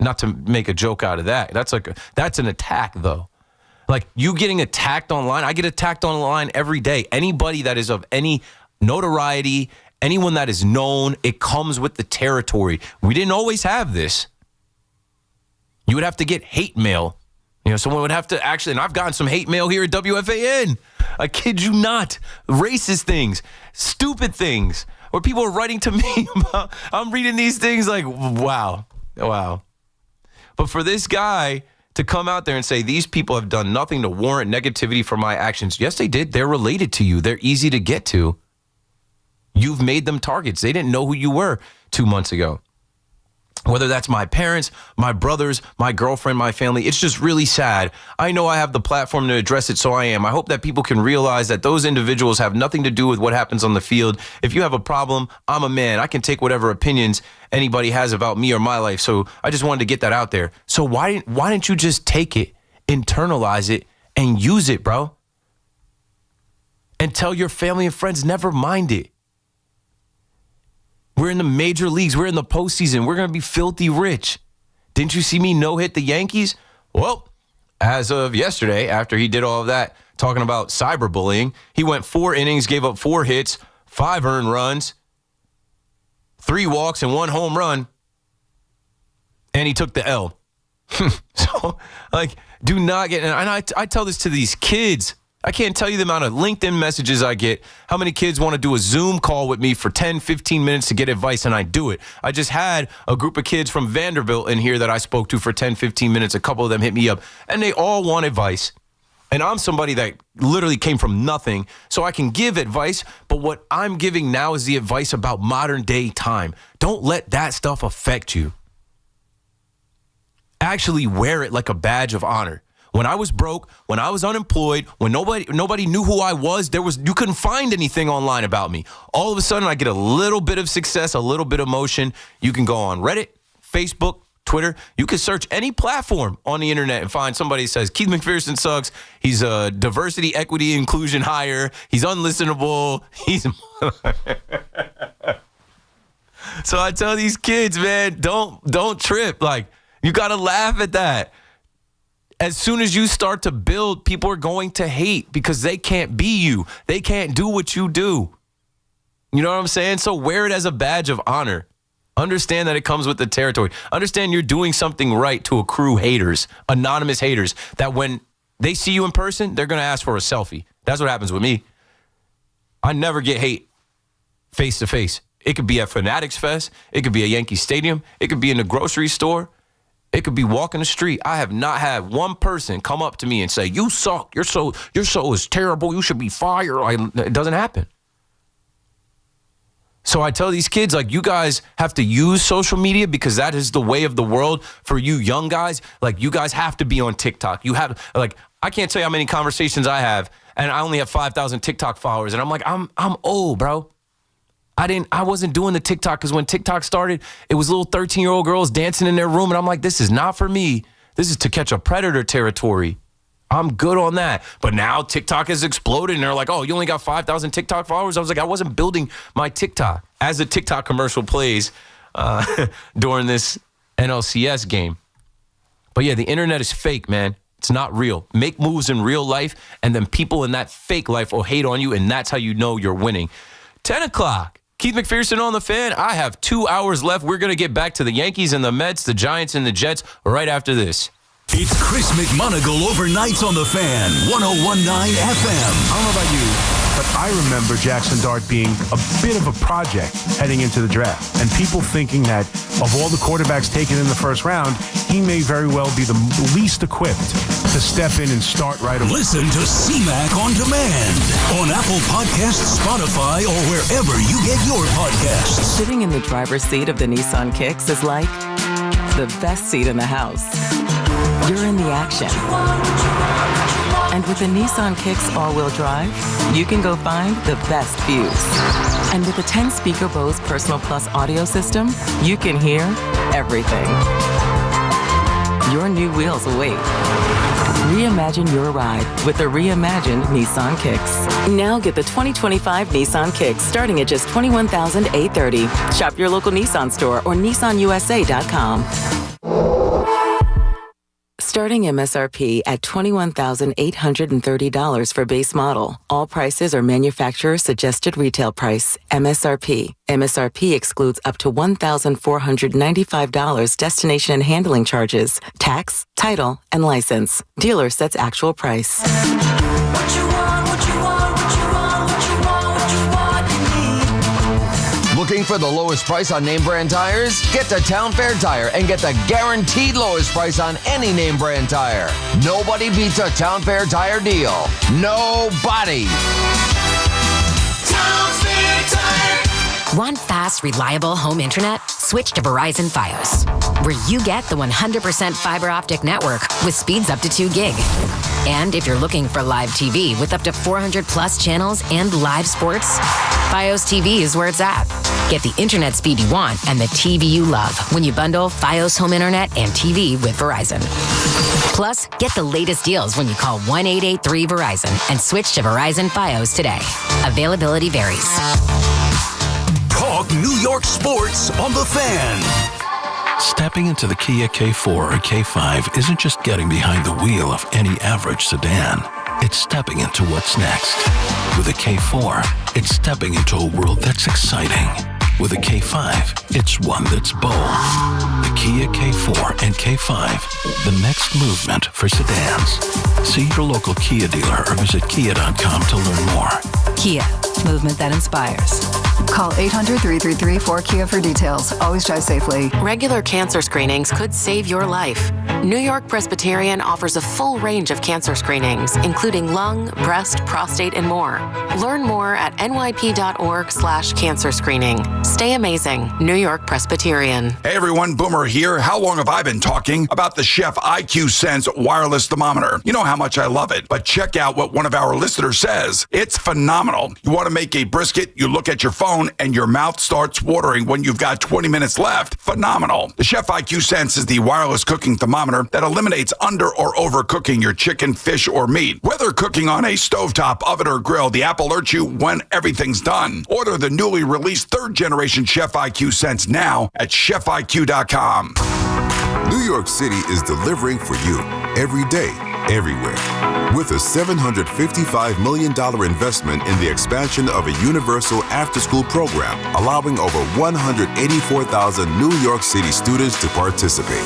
Not to make a joke out of that. That's an attack, though. Like, you getting attacked online, I get attacked online every day. Anybody that is of any notoriety, anyone that is known, it comes with the territory. We didn't always have this. You would have to get hate mail. Someone would have to actually, and I've gotten some hate mail here at WFAN. I kid you not. Racist things, stupid things, where people are writing to me about, I'm reading these things like, wow. But for this guy to come out there and say, these people have done nothing to warrant negativity for my actions. Yes, they did. They're related to you. They're easy to get to. You've made them targets. They didn't know who you were 2 months ago. Whether that's my parents, my brothers, my girlfriend, my family, it's just really sad. I know I have the platform to address it, so I am. I hope that people can realize that those individuals have nothing to do with what happens on the field. If you have a problem, I'm a man. I can take whatever opinions anybody has about me or my life. So I just wanted to get that out there. So why didn't you just take it, internalize it, and use it, bro? And tell your family and friends, never mind it. We're in the major leagues. We're in the postseason. We're going to be filthy rich. Didn't you see me no-hit the Yankees? Well, as of yesterday, after he did all of that, talking about cyberbullying, he went 4 innings, gave up 4 hits, 5 earned runs, 3 walks, and 1 home run, and he took the L. So, do not get, and I tell this to these kids. I can't tell you the amount of LinkedIn messages I get, how many kids want to do a Zoom call with me for 10, 15 minutes to get advice, and I do it. I just had a group of kids from Vanderbilt in here that I spoke to for 10, 15 minutes. A couple of them hit me up, and they all want advice. And I'm somebody that literally came from nothing, so I can give advice, but what I'm giving now is the advice about modern day time. Don't let that stuff affect you. Actually wear it like a badge of honor. When I was broke, when I was unemployed, when nobody knew who I was, you couldn't find anything online about me. All of a sudden, I get a little bit of success, a little bit of motion. You can go on Reddit, Facebook, Twitter. You can search any platform on the internet and find somebody that says, Keith McPherson sucks. He's a diversity, equity, inclusion hire. He's unlistenable. So I tell these kids, man, don't trip. You got to laugh at that. As soon as you start to build, people are going to hate because they can't be you. They can't do what you do. You know what I'm saying? So wear it as a badge of honor. Understand that it comes with the territory. Understand you're doing something right to accrue haters, anonymous haters, that when they see you in person, they're going to ask for a selfie. That's what happens with me. I never get hate face to face. It could be at Fanatics Fest. It could be at Yankee Stadium. It could be in the grocery store. It could be walking the street. I have not had one person come up to me and say, you suck. Your show is terrible. You should be fired. It doesn't happen. So I tell these kids, you guys have to use social media because that is the way of the world for you young guys. You guys have to be on TikTok. You have, I can't tell you how many conversations I have, and I only have 5,000 TikTok followers. And I'm old, bro. I wasn't doing the TikTok because when TikTok started, it was little 13-year-old girls dancing in their room. And I'm like, this is not for me. This is to catch a predator territory. I'm good on that. But now TikTok has exploded and they're like, oh, you only got 5,000 TikTok followers? I was like, I wasn't building my TikTok. As the TikTok commercial plays during this NLCS game. But yeah, the internet is fake, man. It's not real. Make moves in real life and then people in that fake life will hate on you and that's how you know you're winning. 10 o'clock. Keith McPherson on the Fan. I have 2 hours left. We're going to get back to the Yankees and the Mets, the Giants and the Jets right after this. It's Chris McMonigle overnights on the Fan, 101.9 FM. I don't know about you, But I remember Jackson Dart being a bit of a project heading into the draft, and people thinking that of all the quarterbacks taken in the first round, he may very well be the least equipped to step in and start right away. Listen to CMAC on demand on Apple Podcasts, Spotify, or wherever you get your podcasts. Sitting in the driver's seat of the Nissan Kicks is like the best seat in the house. You're in the action. And with the Nissan Kicks all-wheel drive, you can go find the best views. And with the 10-speaker Bose Personal Plus audio system, you can hear everything. Your new wheels await. Reimagine your ride with the reimagined Nissan Kicks. Now get the 2025 Nissan Kicks starting at just $21,830. Shop your local Nissan store or nissanusa.com. Starting MSRP at $21,830 for base model. All prices are manufacturer suggested retail price. MSRP. MSRP excludes up to $1,495 destination and handling charges, tax, title, and license. Dealer sets actual price. Looking for the lowest price on name brand tires? Get to Town Fair Tire and get the guaranteed lowest price on any name brand tire. Nobody beats a Town Fair Tire deal. Nobody. Town Fair Tire. Want fast, reliable home internet? Switch to Verizon Fios, where you get the 100% fiber optic network with speeds up to 2 gig. And if you're looking for live TV with up to 400 plus channels and live sports, Fios TV is where it's at. Get the internet speed you want and the TV you love when you bundle Fios home internet and TV with Verizon. Plus, get the latest deals when you call 1-883-VERIZON and switch to Verizon Fios today. Availability varies. Talk New York sports on The Fan. Stepping into the Kia K4 or K5 isn't just getting behind the wheel of any average sedan. It's stepping into what's next. With a K4, it's stepping into a world that's exciting. With a K5, it's one that's bold. The Kia K4 and K5, the next movement for sedans. See your local Kia dealer or visit kia.com to learn more. Kia, movement that inspires. Call 800-333-4KIA for details. Always drive safely. Regular cancer screenings could save your life. New York Presbyterian offers a full range of cancer screenings, including lung, breast, prostate, and more. Learn more at nyp.org/cancer screening. Stay amazing. New York Presbyterian. Hey everyone, Boomer here. How long have I been talking about the Chef IQ Sense wireless thermometer? You know how much I love it, but check out what one of our listeners says. It's phenomenal. You want to make a brisket, you look at your phone and your mouth starts watering when you've got 20 minutes left. Phenomenal. The Chef IQ Sense is the wireless cooking thermometer that eliminates under or overcooking your chicken, fish, or meat. Whether cooking on a stovetop, oven, or grill, the app alerts you when everything's done. Order the newly released 3rd generation Chef IQ Sense now at chefiq.com. New York City is delivering for you every day, everywhere. With a $755 million investment in the expansion of a universal after-school program, allowing over 184,000 New York City students to participate.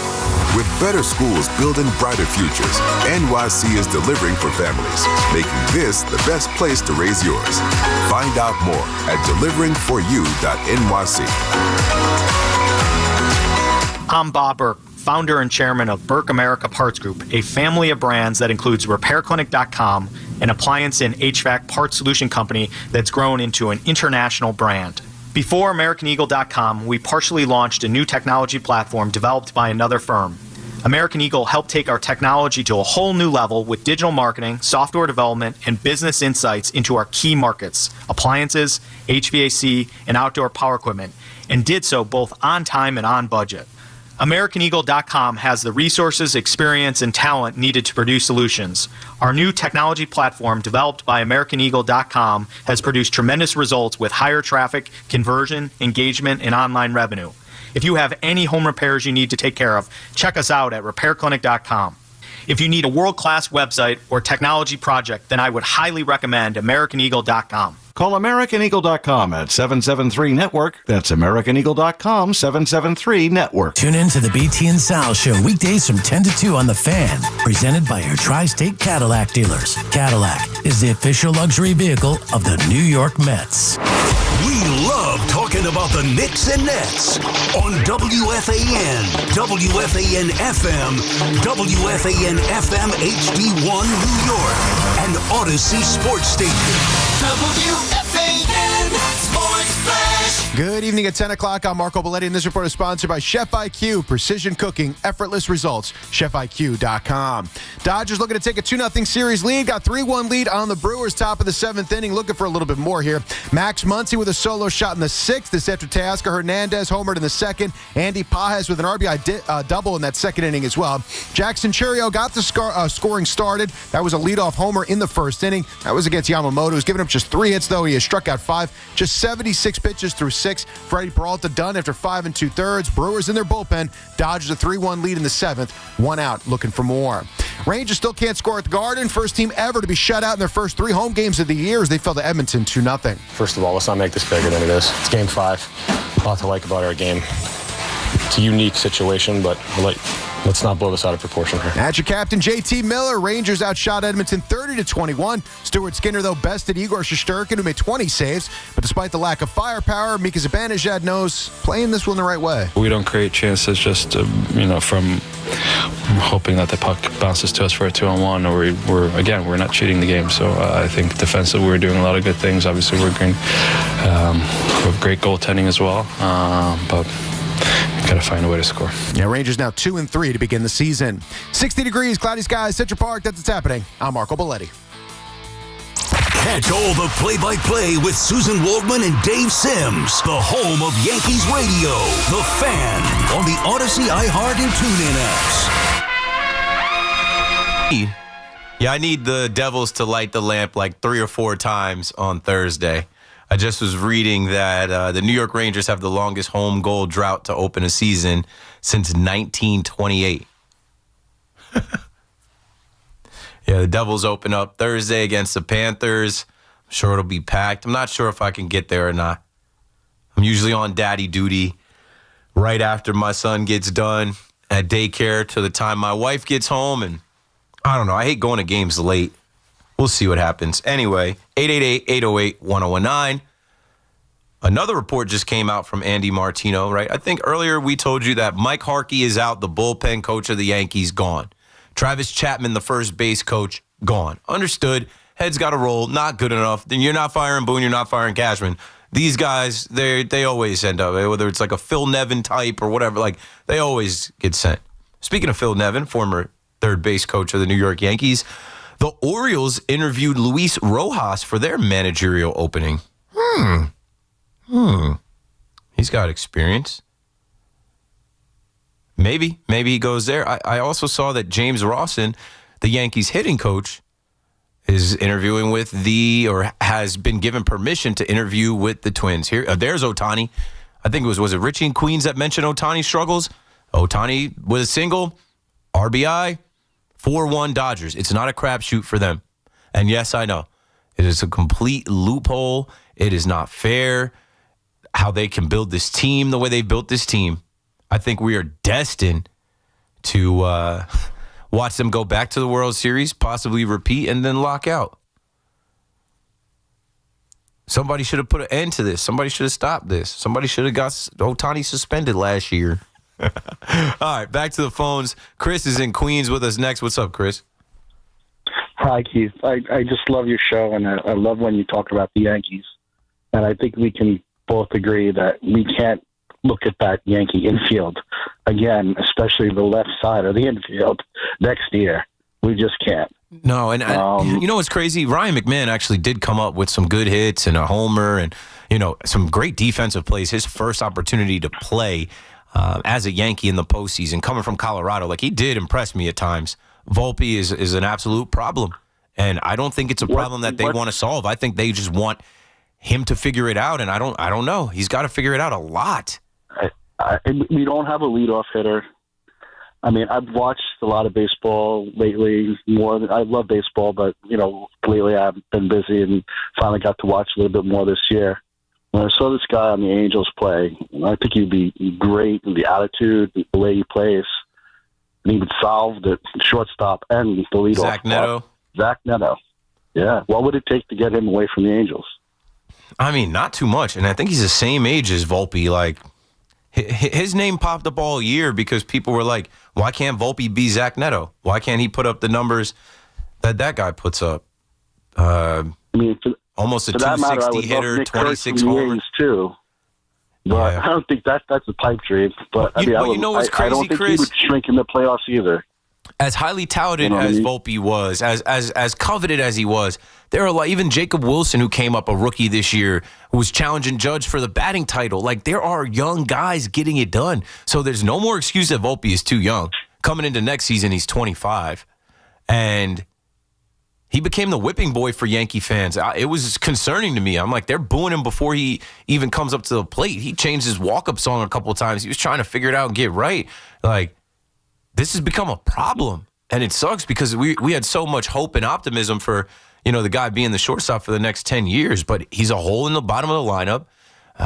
With better schools building brighter futures, NYC is delivering for families, making this the best place to raise yours. Find out more at deliveringforyou.nyc. I'm Bob Burke, founder and chairman of Burke America Parts Group, a family of brands that includes RepairClinic.com, an appliance and HVAC parts solution company that's grown into an international brand. Before AmericanEagle.com, we partially launched a new technology platform developed by another firm. American Eagle helped take our technology to a whole new level with digital marketing, software development, and business insights into our key markets, appliances, HVAC, and outdoor power equipment, and did so both on time and on budget. AmericanEagle.com has the resources, experience, and talent needed to produce solutions. Our new technology platform, developed by AmericanEagle.com, has produced tremendous results with higher traffic, conversion, engagement, and online revenue. If you have any home repairs you need to take care of, check us out at RepairClinic.com. If you need a world-class website or technology project, then I would highly recommend AmericanEagle.com. Call AmericanEagle.com at 773-NETWORK. That's AmericanEagle.com, 773-NETWORK. Tune in to the BT and Sal Show weekdays from 10 to 2 on The Fan, presented by your Tri-State Cadillac dealers. Cadillac is the official luxury vehicle of the New York Mets. We love talking about the Knicks and Nets on WFAN, WFAN FM, WFAN FM HD1 New York, and Odyssey Sports Station. WFAN Sports Flash. Good evening at 10 o'clock. I'm Marco Belletti, and this report is sponsored by Chef IQ. Precision cooking, effortless results. ChefIQ.com. Dodgers looking to take a 2-0 series lead. Got 3-1 lead on the Brewers, top of the 7th inning. Looking for a little bit more here. Max Muncy with a solo shot in the 6th. This after Teoscar Hernandez homered in the 2nd. Andy Pajes with an RBI double in that 2nd inning as well. Jackson Chourio got the scoring started. That was a leadoff homer in the 1st inning. That was against Yamamoto, who's given up just 3 hits, though. He has struck out 5. Just 76 pitches through 6. Freddie Peralta done after 5 2/3. Brewers in their bullpen. Dodgers a 3-1 lead in the 7th. 1 out, looking for more. Rangers still can't score at the Garden. First team ever to be shut out in their first 3 home games of the year as they fell to Edmonton 2-0. First of all, let's not make this bigger than it is. It's game 5. A lot to like about our game. It's a unique situation, but let's not blow this out of proportion here. At your captain, JT Miller. Rangers outshot Edmonton 30-21. Stuart Skinner, though, bested Igor Shesterkin, who made 20 saves. But despite the lack of firepower, Mika Zibanejad knows playing this one the right way. We don't create chances just, from hoping that the puck bounces to us for a 2-on-1, or we're not cheating the game. So I think defensively we're doing a lot of good things. Obviously, we have great goaltending as well. But got to find a way to score. Yeah, Rangers now 2-3 to begin the season. 60 degrees, cloudy skies, Central Park. That's what's happening. I'm Marco Belletti. Catch all the play-by-play with Susan Waldman and Dave Sims. The home of Yankees radio. The Fan on the Odyssey, iHeart, and TuneIn apps. Yeah, I need the Devils to light the lamp like 3 or 4 times on Thursday. I just was reading that the New York Rangers have the longest home goal drought to open a season since 1928. Yeah, the Devils open up Thursday against the Panthers. I'm sure it'll be packed. I'm not sure if I can get there or not. I'm usually on daddy duty right after my son gets done at daycare to the time my wife gets home. And I don't know. I hate going to games late. We'll see what happens. Anyway, 888-808-1019. Another report just came out from Andy Martino, right? I think earlier we told you that Mike Harkey is out, the bullpen coach of the Yankees, gone. Travis Chapman, the first base coach, gone. Understood. Head's got to roll. Not good enough. Then you're not firing Boone. You're not firing Cashman. These guys, they always end up, whether it's like a Phil Nevin type or whatever, like they always get sent. Speaking of Phil Nevin, former third base coach of the New York Yankees, the Orioles interviewed Luis Rojas for their managerial opening. He's got experience. Maybe he goes there. I also saw that James Rawson, the Yankees hitting coach, is interviewing with or has been given permission to interview with the Twins. Here, there's Ohtani. I think it was it Richie in Queens that mentioned Ohtani's struggles? Ohtani with a single, RBI, 4-1 Dodgers. It's not a crapshoot for them. And yes, I know. It is a complete loophole. It is not fair how they can build this team the way they built this team. I think we are destined to watch them go back to the World Series, possibly repeat, and then lock out. Somebody should have put an end to this. Somebody should have stopped this. Somebody should have got Ohtani suspended last year. All right, back to the phones. Chris is in Queens with us next. What's up, Chris? Hi, Keith. I just love your show, and I love when you talk about the Yankees. And I think we can both agree that we can't look at that Yankee infield again, especially the left side of the infield next year. We just can't. No, and you know what's crazy? Ryan McMahon actually did come up with some good hits and a homer and, some great defensive plays. His first opportunity to play as a Yankee in the postseason, coming from Colorado, like he did impress me at times. Volpe is an absolute problem, and I don't think it's a problem that they want to solve. I think they just want him to figure it out, and I don't know. He's got to figure it out a lot. We don't have a leadoff hitter. I mean, I've watched a lot of baseball lately. I love baseball, but lately I've been busy and finally got to watch a little bit more this year. When I saw this guy on the Angels play, I think he'd be great in the attitude, the way he plays, and he would solve the shortstop and the leadoff. Zach Neto. Zach Neto. Yeah. What would it take to get him away from the Angels? I mean, not too much, and I think he's the same age as Volpe. Like, his name popped up all year because people were like, why can't Volpe be Zach Neto? Why can't he put up the numbers that guy puts up? I mean, almost a for that matter, 260 hitter, 26 homers too. But Yeah. I don't think that's a pipe dream. But I You- mean, but you know what's I crazy, don't think Chris? he would shrink in the playoffs either. As highly touted You know what as I mean? Volpe was, as coveted as he was, there are even Jacob Wilson, who came up a rookie this year, who was challenging Judge for the batting title. Like, there are young guys getting it done. So there's no more excuse that Volpe is too young. Coming into next season, he's 25. And he became the whipping boy for Yankee fans. It was concerning to me. I'm like, they're booing him before he even comes up to the plate. He changed his walk-up song a couple of times. He was trying to figure it out and get right. Like, this has become a problem. And it sucks because we had so much hope and optimism for, the guy being the shortstop for the next 10 years. But he's a hole in the bottom of the lineup.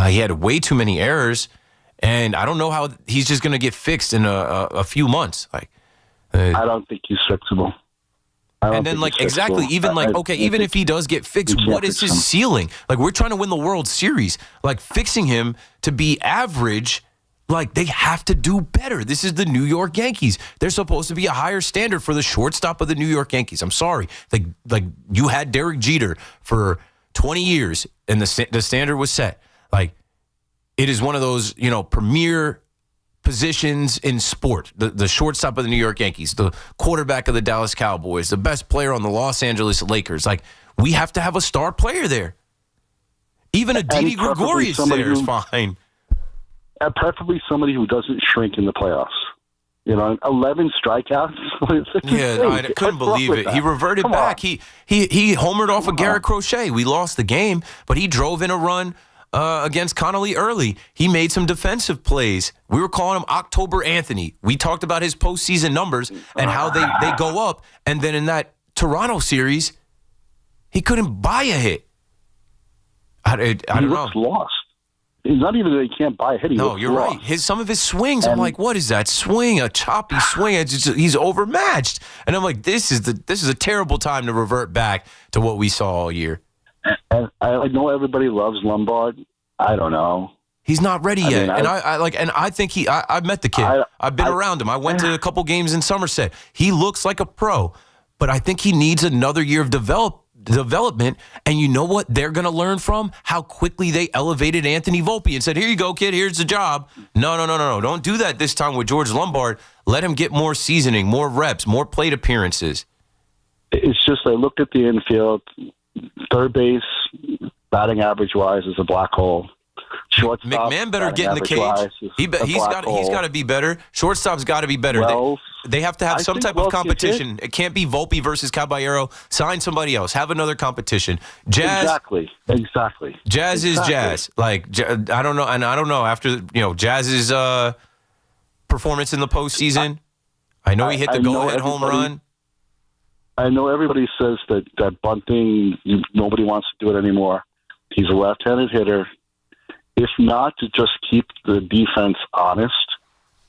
He had way too many errors. And I don't know how he's just going to get fixed in a few months. Like, I don't think he's fixable. And then, exactly, even even if he does get fixed, what is his ceiling? Like, we're trying to win the World Series. Like, fixing him to be average, like, they have to do better. This is the New York Yankees. They're supposed to be a higher standard for the shortstop of the New York Yankees. I'm sorry. Like you had Derek Jeter for 20 years, and the standard was set. Like, it is one of those, premier positions in sport, the shortstop of the New York Yankees, the quarterback of the Dallas Cowboys, the best player on the Los Angeles Lakers. Like, we have to have a star player there. Even a Didi Gregorius there is fine. And preferably somebody who doesn't shrink in the playoffs. 11 strikeouts. Yeah, I couldn't believe it. He reverted back. He homered off of Garrett Crochet. We lost the game, but he drove in a run against Connolly early. He made some defensive plays. We were calling him October Anthony. We talked about his postseason numbers and how they go up. And then in that Toronto series, he couldn't buy a hit. I don't know. He lost. It's not even that he can't buy a hit. No, you're right. Some of his swings, I'm like, what is that swing? A choppy swing. He's overmatched. And I'm like, this is a terrible time to revert back to what we saw all year. And I know everybody loves Lombard. I don't know. He's not ready yet. Mean, and I think I've met the kid. I've been around him. I went to a couple games in Somerset. He looks like a pro, but I think he needs another year of development. And you know what they're going to learn from? How quickly they elevated Anthony Volpe and said, here you go, kid, here's the job. No. Don't do that this time with George Lombard. Let him get more seasoning, more reps, more plate appearances. It's just I looked at the infield. Third base, batting average-wise, is a black hole. Shortstop, McMahon better get in the cage. He's got to be better. Shortstop's got to be better. Wells, they have to have some type of competition. It can't be Volpe versus Caballero. Sign somebody else. Have another competition. Jazz. Exactly. Jazz is Jazz. Like, I don't know, and I don't know after Jazz's performance in the postseason. I know he hit the go-ahead home run. I know everybody says that bunting, nobody wants to do it anymore. He's a left-handed hitter. If not, to just keep the defense honest,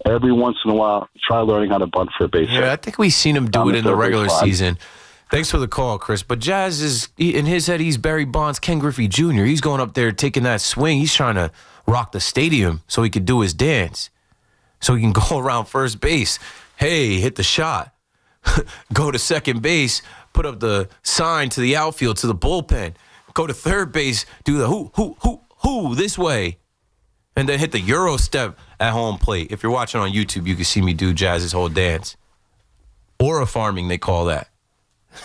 every once in a while, try learning how to bunt for a base hit. Yeah, I think we've seen him do it in the regular season. Thanks for the call, Chris. But Jazz is, in his head, he's Barry Bonds, Ken Griffey Jr. He's going up there taking that swing. He's trying to rock the stadium so he could do his dance, so he can go around first base. Hey, hit the shot. Go to second base, put up the sign to the outfield, to the bullpen. Go to third base, do the who this way, and then hit the Euro step at home plate. If you're watching on YouTube, you can see me do Jazz's whole dance. Aura farming, they call that.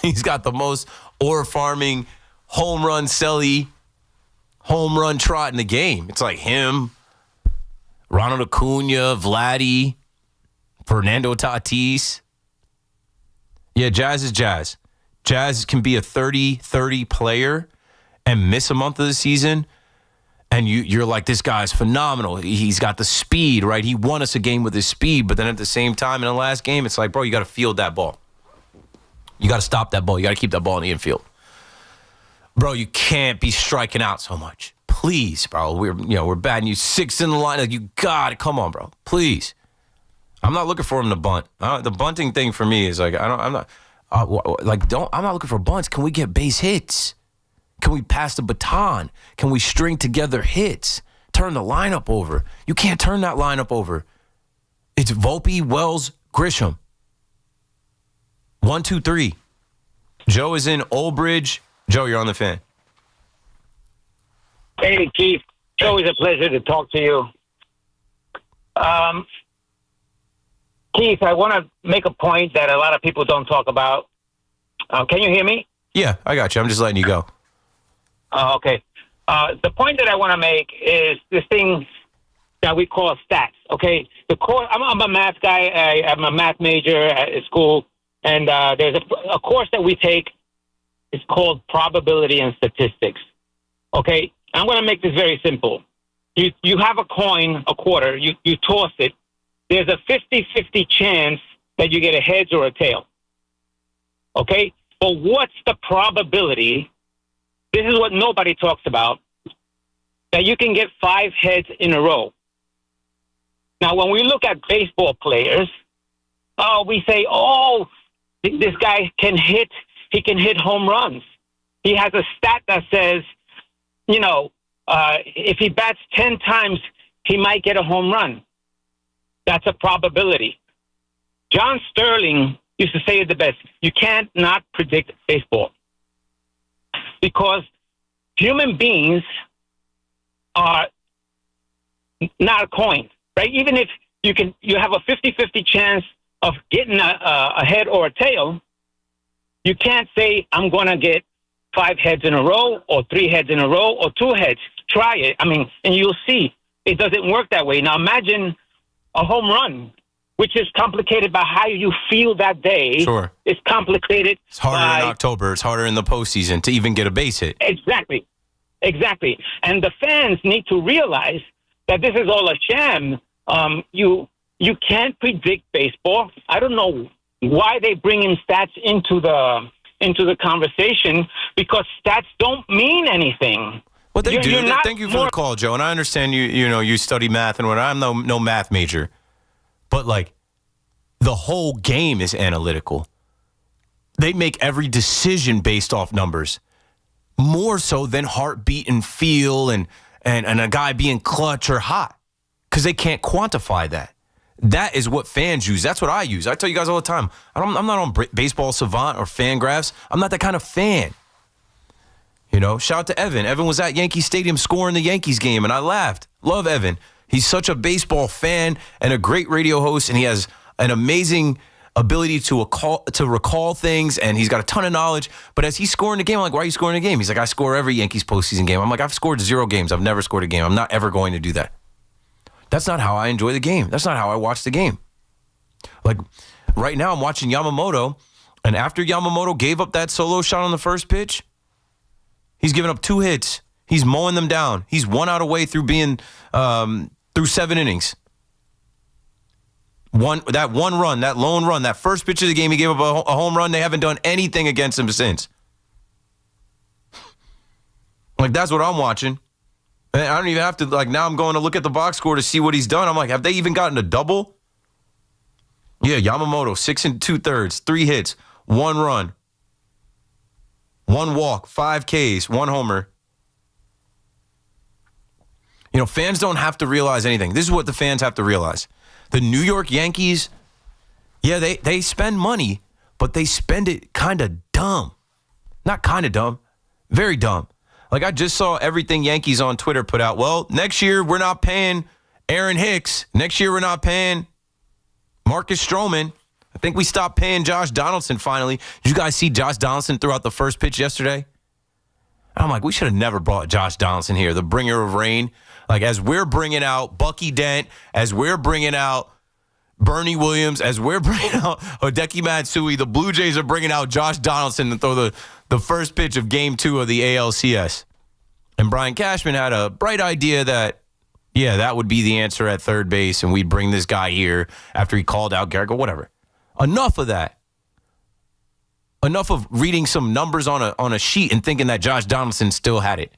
He's got the most aura farming home run celly, home run trot in the game. It's like him, Ronald Acuna, Vladdy, Fernando Tatis. Yeah, Jazz is Jazz. Jazz can be a 30-30 player and miss a month of the season And you're like, this guy's phenomenal. He's got the speed, right? He won us a game with his speed, but then at the same time in the last game, it's like, bro, you got to field that ball. You got to stop that ball. You got to keep that ball in the infield. Bro, you can't be striking out so much. Please, bro. We're batting you 6th in the line. Like, you got it. Come on, bro. Please. I'm not looking for him to bunt. The bunting thing for me is like, I'm not looking for bunts. Can we get base hits? Can we pass the baton? Can we string together hits? Turn the lineup over. You can't turn that lineup over. It's Volpe, Wells, Grisham. 1, 2, 3. Joe is in Old Bridge. Joe, you're on the Fan. Hey, Keith. It's always a pleasure to talk to you. Keith, I want to make a point that a lot of people don't talk about. Can you hear me? Yeah, I got you. I'm just letting you go. Okay. The point that I want to make is this thing that we call stats. Okay. I'm a math guy. I'm a math major at school, and there's a course that we take. It's called probability and statistics. Okay. I'm going to make this very simple. You have a coin, a quarter. You toss it. There's a 50-50 chance that you get a heads or a tail. Okay. But what's the probability? This is what nobody talks about, that you can get 5 heads in a row. Now, when we look at baseball players, we say, this guy can hit. He can hit home runs. He has a stat that says, if he bats 10 times, he might get a home run. That's a probability. John Sterling used to say it the best. You can't not predict baseball. Because human beings are not a coin, right? Even if you have a 50-50 chance of getting a head or a tail, you can't say, I'm going to get 5 heads in a row or 3 heads in a row or 2 heads. Try it. And you'll see it doesn't work that way. Now imagine a home run, which is complicated by how you feel that day. Sure. It's complicated. It's harder in October. It's harder in the postseason to even get a base hit. Exactly. And the fans need to realize that this is all a sham. You can't predict baseball. I don't know why they bring in stats into the conversation, because stats don't mean anything. Well, they do. Thank you for the call, Joe. And I understand you study math and whatnot. I'm no math major. But, like, the whole game is analytical. They make every decision based off numbers, more so than heartbeat and feel and a guy being clutch or hot, because they can't quantify that. That is what fans use. That's what I use. I tell you guys all the time. I'm not on Baseball Savant or Fangraphs. I'm not that kind of fan. Shout out to Evan. Evan was at Yankee Stadium scoring the Yankees game, and I laughed. Love Evan. He's such a baseball fan and a great radio host, and he has an amazing ability to recall things, and he's got a ton of knowledge. But as he's scoring the game, I'm like, why are you scoring the game? He's like, I score every Yankees postseason game. I'm like, I've scored 0 games. I've never scored a game. I'm not ever going to do that. That's not how I enjoy the game. That's not how I watch the game. Like, right now I'm watching Yamamoto, and after Yamamoto gave up that solo shot on the first pitch, he's given up 2 hits. He's mowing them down. He's 1 out away through being through 7 innings. That lone run, that first pitch of the game, he gave up a home run. They haven't done anything against him since. Like, that's what I'm watching. And I don't even have to, now I'm going to look at the box score to see what he's done. I'm like, have they even gotten a double? Yeah, Yamamoto, 6 2/3, 3 hits, 1 run, 1 walk, 5 Ks, 1 homer. Fans don't have to realize anything. This is what the fans have to realize. The New York Yankees, yeah, they spend money, but they spend it kind of dumb. Not kind of dumb, very dumb. Like, I just saw Everything Yankees on Twitter put out, well, next year we're not paying Aaron Hicks. Next year we're not paying Marcus Stroman. I think we stopped paying Josh Donaldson finally. Did you guys see Josh Donaldson throw out the first pitch yesterday? I'm like, we should have never brought Josh Donaldson here, the bringer of rain. Like, as we're bringing out Bucky Dent, as we're bringing out Bernie Williams, as we're bringing out Hideki Matsui, the Blue Jays are bringing out Josh Donaldson to throw the first pitch of Game 2 of the ALCS. And Brian Cashman had a bright idea that, yeah, that would be the answer at third base, and we'd bring this guy here after he called out Garrett, whatever. Enough of that. Enough of reading some numbers on a sheet and thinking that Josh Donaldson still had it.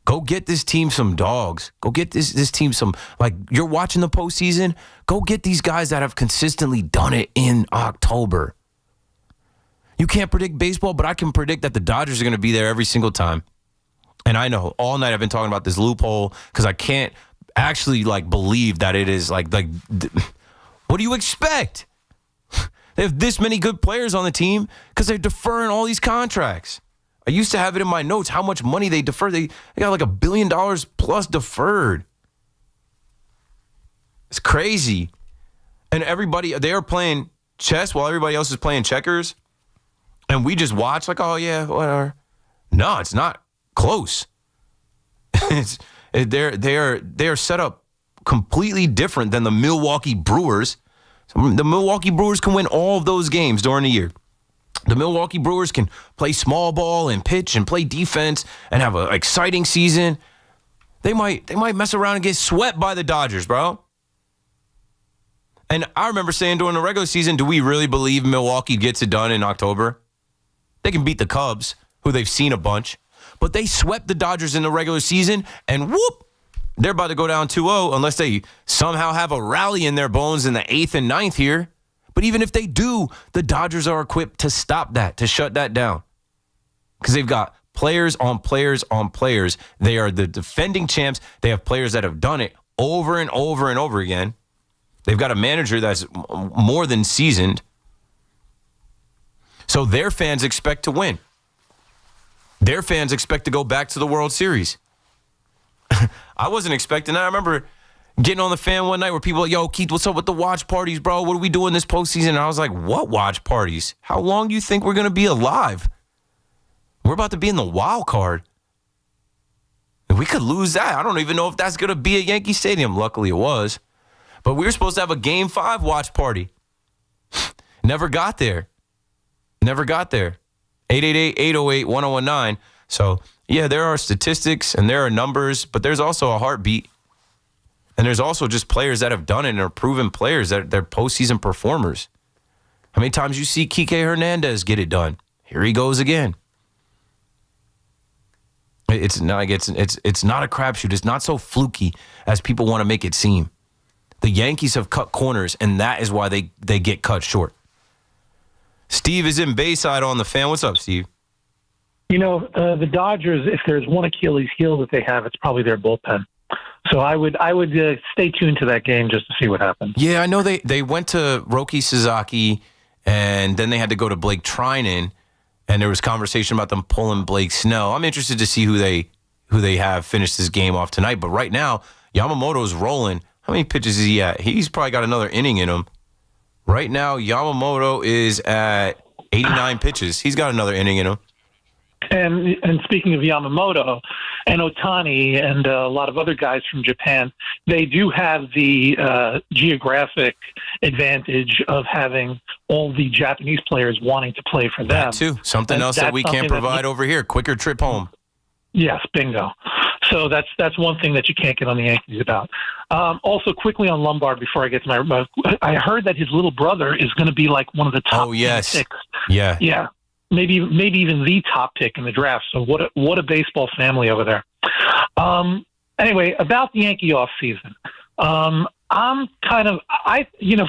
Go get this team some dogs. Go get this team some, like, you're watching the postseason, go get these guys that have consistently done it in October. You can't predict baseball, but I can predict that the Dodgers are going to be there every single time. And I know all night I've been talking about this loophole because I can't actually, like, believe that it is like what do you expect? They have this many good players on the team because they're deferring all these contracts. I used to have it in my notes how much money they defer. They got like $1 billion plus deferred. It's crazy. And everybody, they are playing chess while everybody else is playing checkers. And we just watch like, oh, yeah, whatever. No, it's not close. They are set up completely different than the Milwaukee Brewers. The Milwaukee Brewers can win all of those games during the year. The Milwaukee Brewers can play small ball and pitch and play defense and have an exciting season. They might mess around and get swept by the Dodgers, bro. And I remember saying during the regular season, do we really believe Milwaukee gets it done in October? They can beat the Cubs, who they've seen a bunch. But they swept the Dodgers in the regular season, and whoop, they're about to go down 2-0 unless they somehow have a rally in their bones in the 8th and 9th here. But even if they do, the Dodgers are equipped to stop that, to shut that down. Because they've got players on players on players. They are the defending champs. They have players that have done it over and over and over again. They've got a manager that's more than seasoned. So their fans expect to win. Their fans expect to go back to the World Series. I wasn't expecting that. I remember getting on the fan one night where people were like, yo, Keith, what's up with the watch parties, bro? What are we doing this postseason? And I was like, what watch parties? How long do you think we're going to be alive? We're about to be in the wild card. And we could lose that. I don't even know if that's going to be at Yankee Stadium. Luckily, it was. But we were supposed to have a Game 5 watch party. Never got there. Never got there. 888-808-1019. So, yeah, there are statistics and there are numbers, but there's also a heartbeat. And there's also just players that have done it and are proven players that they're postseason performers. How many times you see Kike Hernandez get it done? Here he goes again. It's not a crapshoot. It's not so fluky as people want to make it seem. The Yankees have cut corners, and that is why they get cut short. Steve is in Bayside on the Fan. What's up, Steve? You know, the Dodgers, if there's one Achilles heel that they have, it's probably their bullpen. So I would stay tuned to that game just to see what happens. Yeah, I know they went to Roki Sasaki, and then they had to go to Blake Trinan, and there was conversation about them pulling Blake Snell. I'm interested to see who they have finish this game off tonight. But right now, Yamamoto's rolling. How many pitches is he at? He's probably got another inning in him. Right now, Yamamoto is at 89 pitches. He's got another inning in him. And speaking of Yamamoto and Ohtani and a lot of other guys from Japan, they do have the geographic advantage of having all the Japanese players wanting to play for them. That too. Something else that we can't provide over here. Quicker trip home. Yes, bingo. So that's one thing that you can't get on the Yankees about. Also, quickly on Lombard, before I get to my, I heard that his little brother is going to be like one of the top 6. Yeah. Maybe even the top pick in the draft. So what a baseball family over there. Anyway, about the Yankee offseason. I'm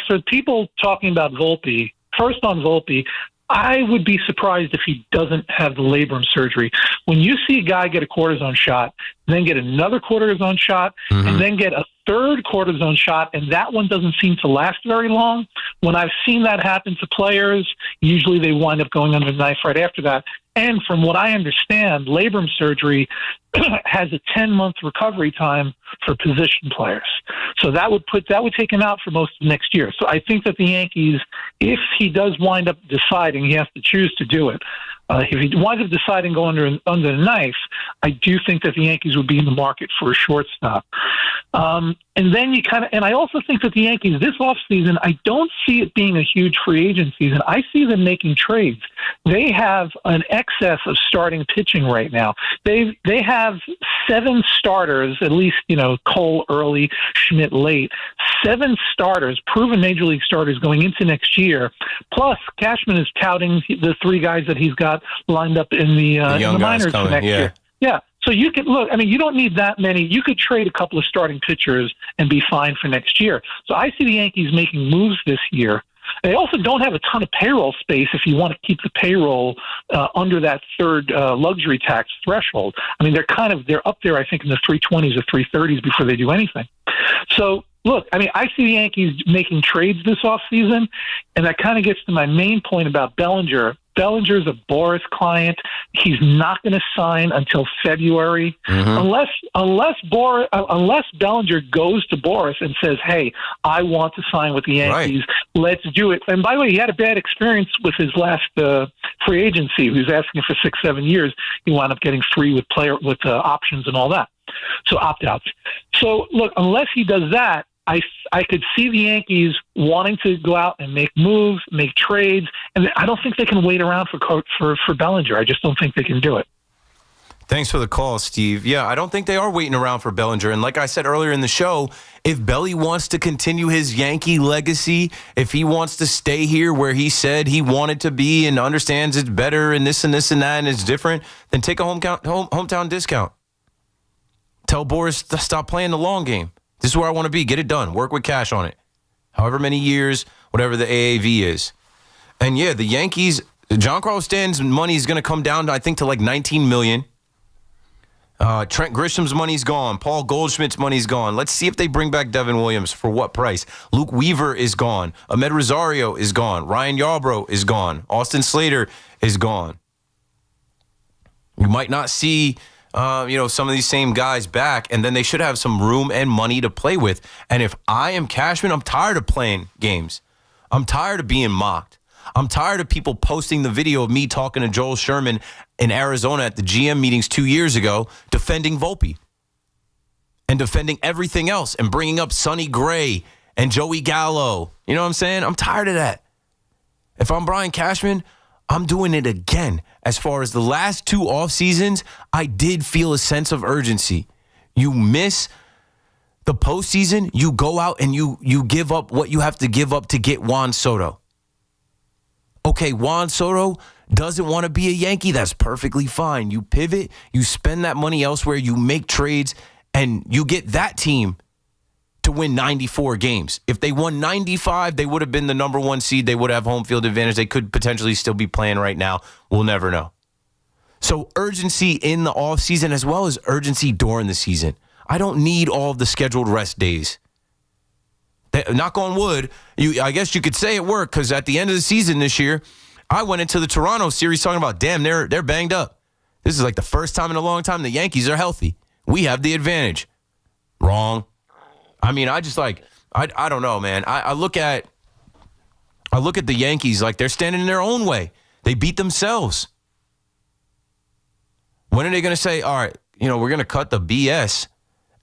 for people talking about Volpe, first on Volpe, I would be surprised if he doesn't have the labrum surgery. When you see a guy get a cortisone shot, then get another cortisone shot, and then get a third cortisone shot, and that one doesn't seem to last very long, when I've seen that happen to players, usually they wind up going under the knife right after that. And from what I understand, labrum surgery has a 10-month recovery time for position players. So that would take him out for most of next year. So I think that the Yankees, if he does wind up deciding, he has to choose to do it. If he winds up deciding to go under the knife, I do think that the Yankees would be in the market for a shortstop. And then I also think that the Yankees this offseason, I don't see it being a huge free agent season. I see them making trades. They have an excess of starting pitching right now. They have 7 starters, at least, Cole early, Schmidt late. 7 starters, proven major league starters going into next year. Plus, Cashman is touting the 3 guys that he's got lined up in the minors for next year. Yeah. So you could look, you don't need that many. You could trade a couple of starting pitchers and be fine for next year. So I see the Yankees making moves this year. They also don't have a ton of payroll space if you want to keep the payroll under that third luxury tax threshold. They're up there, I think, in the 320s or 330s before they do anything. So, look, I see the Yankees making trades this offseason, and that kind of gets to my main point about Bellinger. Bellinger's a Boris client. He's not going to sign until February, unless Bellinger goes to Boris and says, "Hey, I want to sign with the Yankees. Let's do it." And by the way, he had a bad experience with his last free agency. He was asking for 6-7 years. He wound up getting free with options and all that, so opt-outs. So look, unless he does that, I could see the Yankees wanting to go out and make moves, make trades, and I don't think they can wait around for Bellinger. I just don't think they can do it. Thanks for the call, Steve. Yeah, I don't think they are waiting around for Bellinger. And like I said earlier in the show, if Belly wants to continue his Yankee legacy, if he wants to stay here where he said he wanted to be and understands it's better and this and this and that and it's different, then take a hometown discount. Tell Boris to stop playing the long game. This is where I want to be. Get it done. Work with cash on it. However many years, whatever the AAV is. And yeah, the Yankees, Giancarlo Stanton's money is going to come down, I think, to like $19 million. Trent Grisham's money's gone. Paul Goldschmidt's money's gone. Let's see if they bring back Devin Williams. For what price? Luke Weaver is gone. Ahmed Rosario is gone. Ryan Yarbrough is gone. Austin Slater is gone. You might not see some of these same guys back, and then they should have some room and money to play with. And if I am Cashman, I'm tired of playing games. I'm tired of being mocked. I'm tired of people posting the video of me talking to Joel Sherman in Arizona at the GM meetings 2 years ago, defending Volpe and defending everything else and bringing up Sonny Gray and Joey Gallo. You know what I'm saying? I'm tired of that. If I'm Brian Cashman, I'm doing it again. As far as the last 2 off seasons, I did feel a sense of urgency. You miss the postseason, you go out and you give up what you have to give up to get Juan Soto. Okay, Juan Soto doesn't want to be a Yankee. That's perfectly fine. You pivot, you spend that money elsewhere, you make trades, and you get that team to win 94 games. If they won 95, they would have been the number 1 seed. They would have home field advantage. They could potentially still be playing right now. We'll never know. So urgency in the offseason as well as urgency during the season. I don't need all of the scheduled rest days. Knock on wood, I guess you could say it worked, because at the end of the season this year, I went into the Toronto series talking about, damn, they're banged up. This is like the first time in a long time the Yankees are healthy. We have the advantage. Wrong. I don't know, man. I look at the Yankees like they're standing in their own way. They beat themselves. When are they going to say, all right, we're going to cut the BS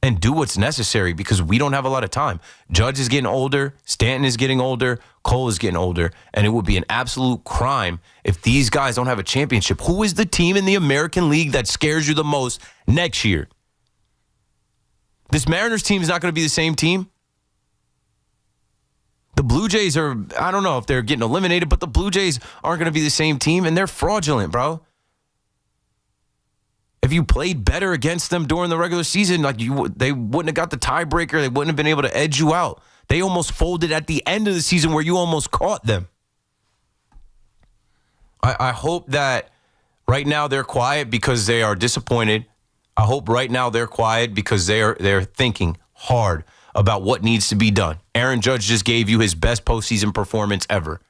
and do what's necessary, because we don't have a lot of time. Judge is getting older. Stanton is getting older. Cole is getting older. And it would be an absolute crime if these guys don't have a championship. Who is the team in the American League that scares you the most next year? This Mariners team is not going to be the same team. The Blue Jays are, I don't know if they're getting eliminated, but the Blue Jays aren't going to be the same team, and they're fraudulent, bro. If you played better against them during the regular season, they wouldn't have got the tiebreaker. They wouldn't have been able to edge you out. They almost folded at the end of the season where you almost caught them. I hope that right now they're quiet because they are disappointed. I hope right now they're quiet because they're thinking hard about what needs to be done. Aaron Judge just gave you his best postseason performance ever.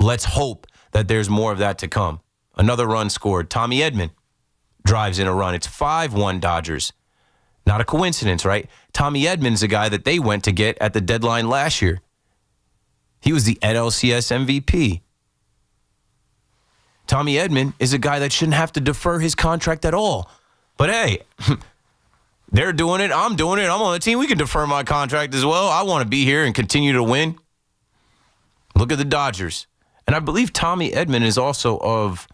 Let's hope that there's more of that to come. Another run scored. Tommy Edman drives in a run. It's 5-1 Dodgers. Not a coincidence, right? Tommy Edman's a guy that they went to get at the deadline last year. He was the NLCS MVP. Tommy Edman is a guy that shouldn't have to defer his contract at all. But hey, they're doing it. I'm doing it. I'm on the team. We can defer my contract as well. I want to be here and continue to win. Look at the Dodgers. And I believe Tommy Edman is also of,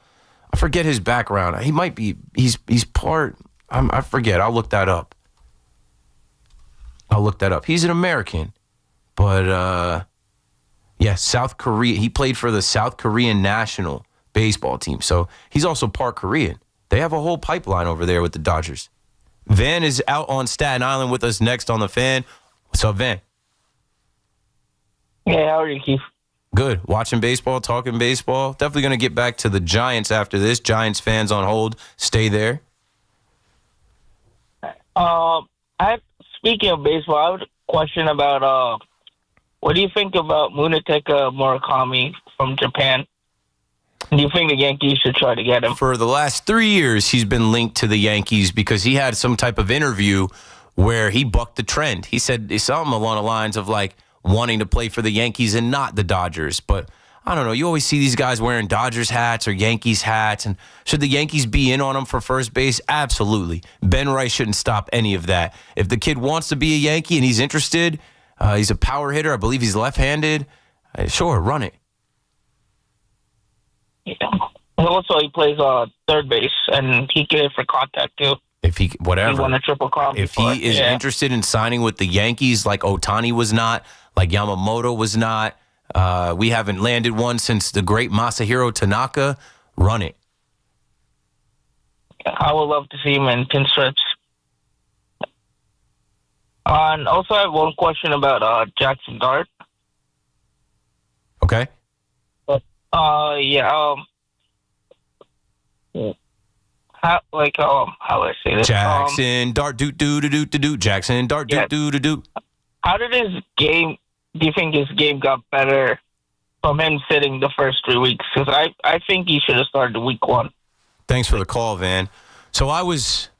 I forget his background. He might be, he's part, I forget. I'll look that up. He's an American, but South Korea. He played for the South Korean national baseball team. So he's also part Korean. They have a whole pipeline over there with the Dodgers. Van is out on Staten Island with us next on The Fan. What's up, Van? Yeah, how are you, Keith? Good. Watching baseball, talking baseball. Definitely going to get back to the Giants after this. Giants fans on hold. Stay there. Speaking of baseball, I have a question about what do you think about Munetaka Murakami from Japan? Do you think the Yankees should try to get him? For the last 3 years, he's been linked to the Yankees because he had some type of interview where he bucked the trend. He said something along the lines of like wanting to play for the Yankees and not the Dodgers. But I don't know. You always see these guys wearing Dodgers hats or Yankees hats. And should the Yankees be in on him for first base? Absolutely. Ben Rice shouldn't stop any of that. If the kid wants to be a Yankee and he's interested, he's a power hitter. I believe he's left-handed. Sure, run it. Yeah. Also, he plays third base, and he can hit for contact, too. If he, whatever. He won a triple crown If before. he is interested in signing with the Yankees like Ohtani was not, like Yamamoto was not, we haven't landed one since the great Masahiro Tanaka, run it. I would love to see him in pinstripes. And also, I have one question about Jackson Dart. Okay. How do I say this? Jackson Dart, do. Jackson Dart, do. How did his game? Do you think his game got better from him sitting the first 3 weeks? Because I think he should have started week 1. Thanks for the call, Van. So I was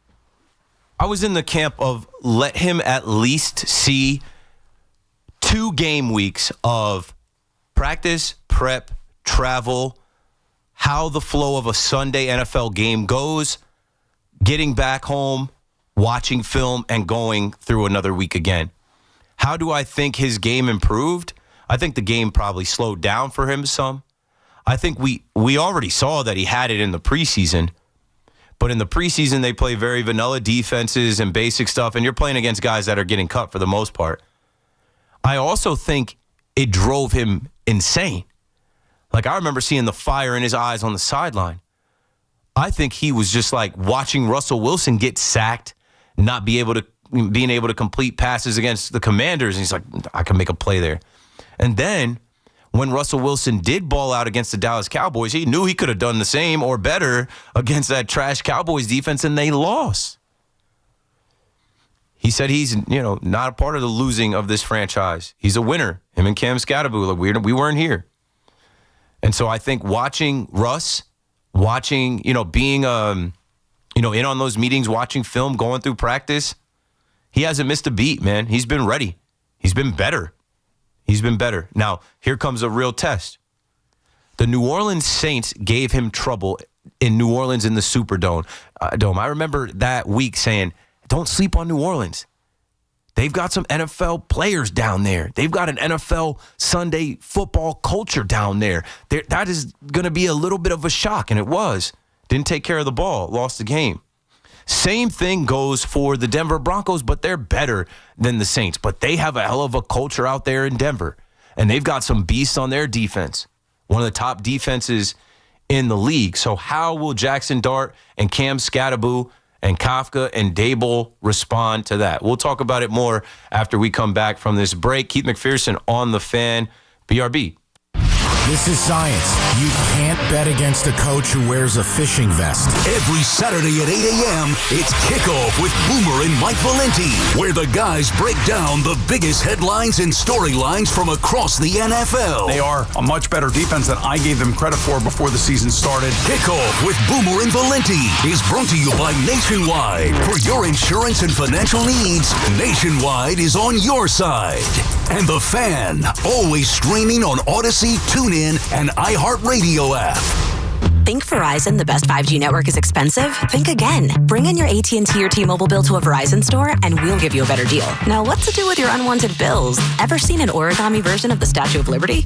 in the camp of let him at least see 2 game weeks of practice, prep, travel, how the flow of a Sunday NFL game goes, getting back home, watching film, and going through another week again. How do I think his game improved? I think the game probably slowed down for him some. I think we already saw that he had it in the preseason. But in the preseason, they play very vanilla defenses and basic stuff, and you're playing against guys that are getting cut for the most part. I also think it drove him insane. Like, I remember seeing the fire in his eyes on the sideline. I think he was just like watching Russell Wilson get sacked, not being able to complete passes against the Commanders. And he's like, I can make a play there. And then when Russell Wilson did ball out against the Dallas Cowboys, he knew he could have done the same or better against that trash Cowboys defense, and they lost. He said he's, not a part of the losing of this franchise. He's a winner. Him and Cam Scatterbo, like we weren't here. And so I think watching Russ, being, in on those meetings, watching film, going through practice, he hasn't missed a beat, man. He's been ready. He's been better. Now, here comes a real test. The New Orleans Saints gave him trouble in New Orleans in the Superdome. I remember that week saying, don't sleep on New Orleans. They've got some NFL players down there. They've got an NFL Sunday football culture down there. That is going to be a little bit of a shock, and it was. Didn't take care of the ball, lost the game. Same thing goes for the Denver Broncos, but they're better than the Saints. But they have a hell of a culture out there in Denver, and they've got some beasts on their defense, one of the top defenses in the league. So how will Jackson Dart and Cam Scatterbo and Kafka and Dable respond to that? We'll talk about it more after we come back from this break. Keith McPherson on The Fan, BRB. This is science. You can't bet against a coach who wears a fishing vest. Every Saturday at 8 a.m., it's Kickoff with Boomer and Mike Valenti, where the guys break down the biggest headlines and storylines from across the NFL. They are a much better defense than I gave them credit for before the season started. Kickoff with Boomer and Valenti is brought to you by Nationwide. For your insurance and financial needs, Nationwide is on your side. And The Fan, always streaming on Odyssey, TuneIn, and iHeartRadio app. Think Verizon, the best 5G network, is expensive? Think again. Bring in your AT&T or T-Mobile bill to a Verizon store and we'll give you a better deal. Now, what's to do with your unwanted bills? Ever seen an origami version of the Statue of Liberty?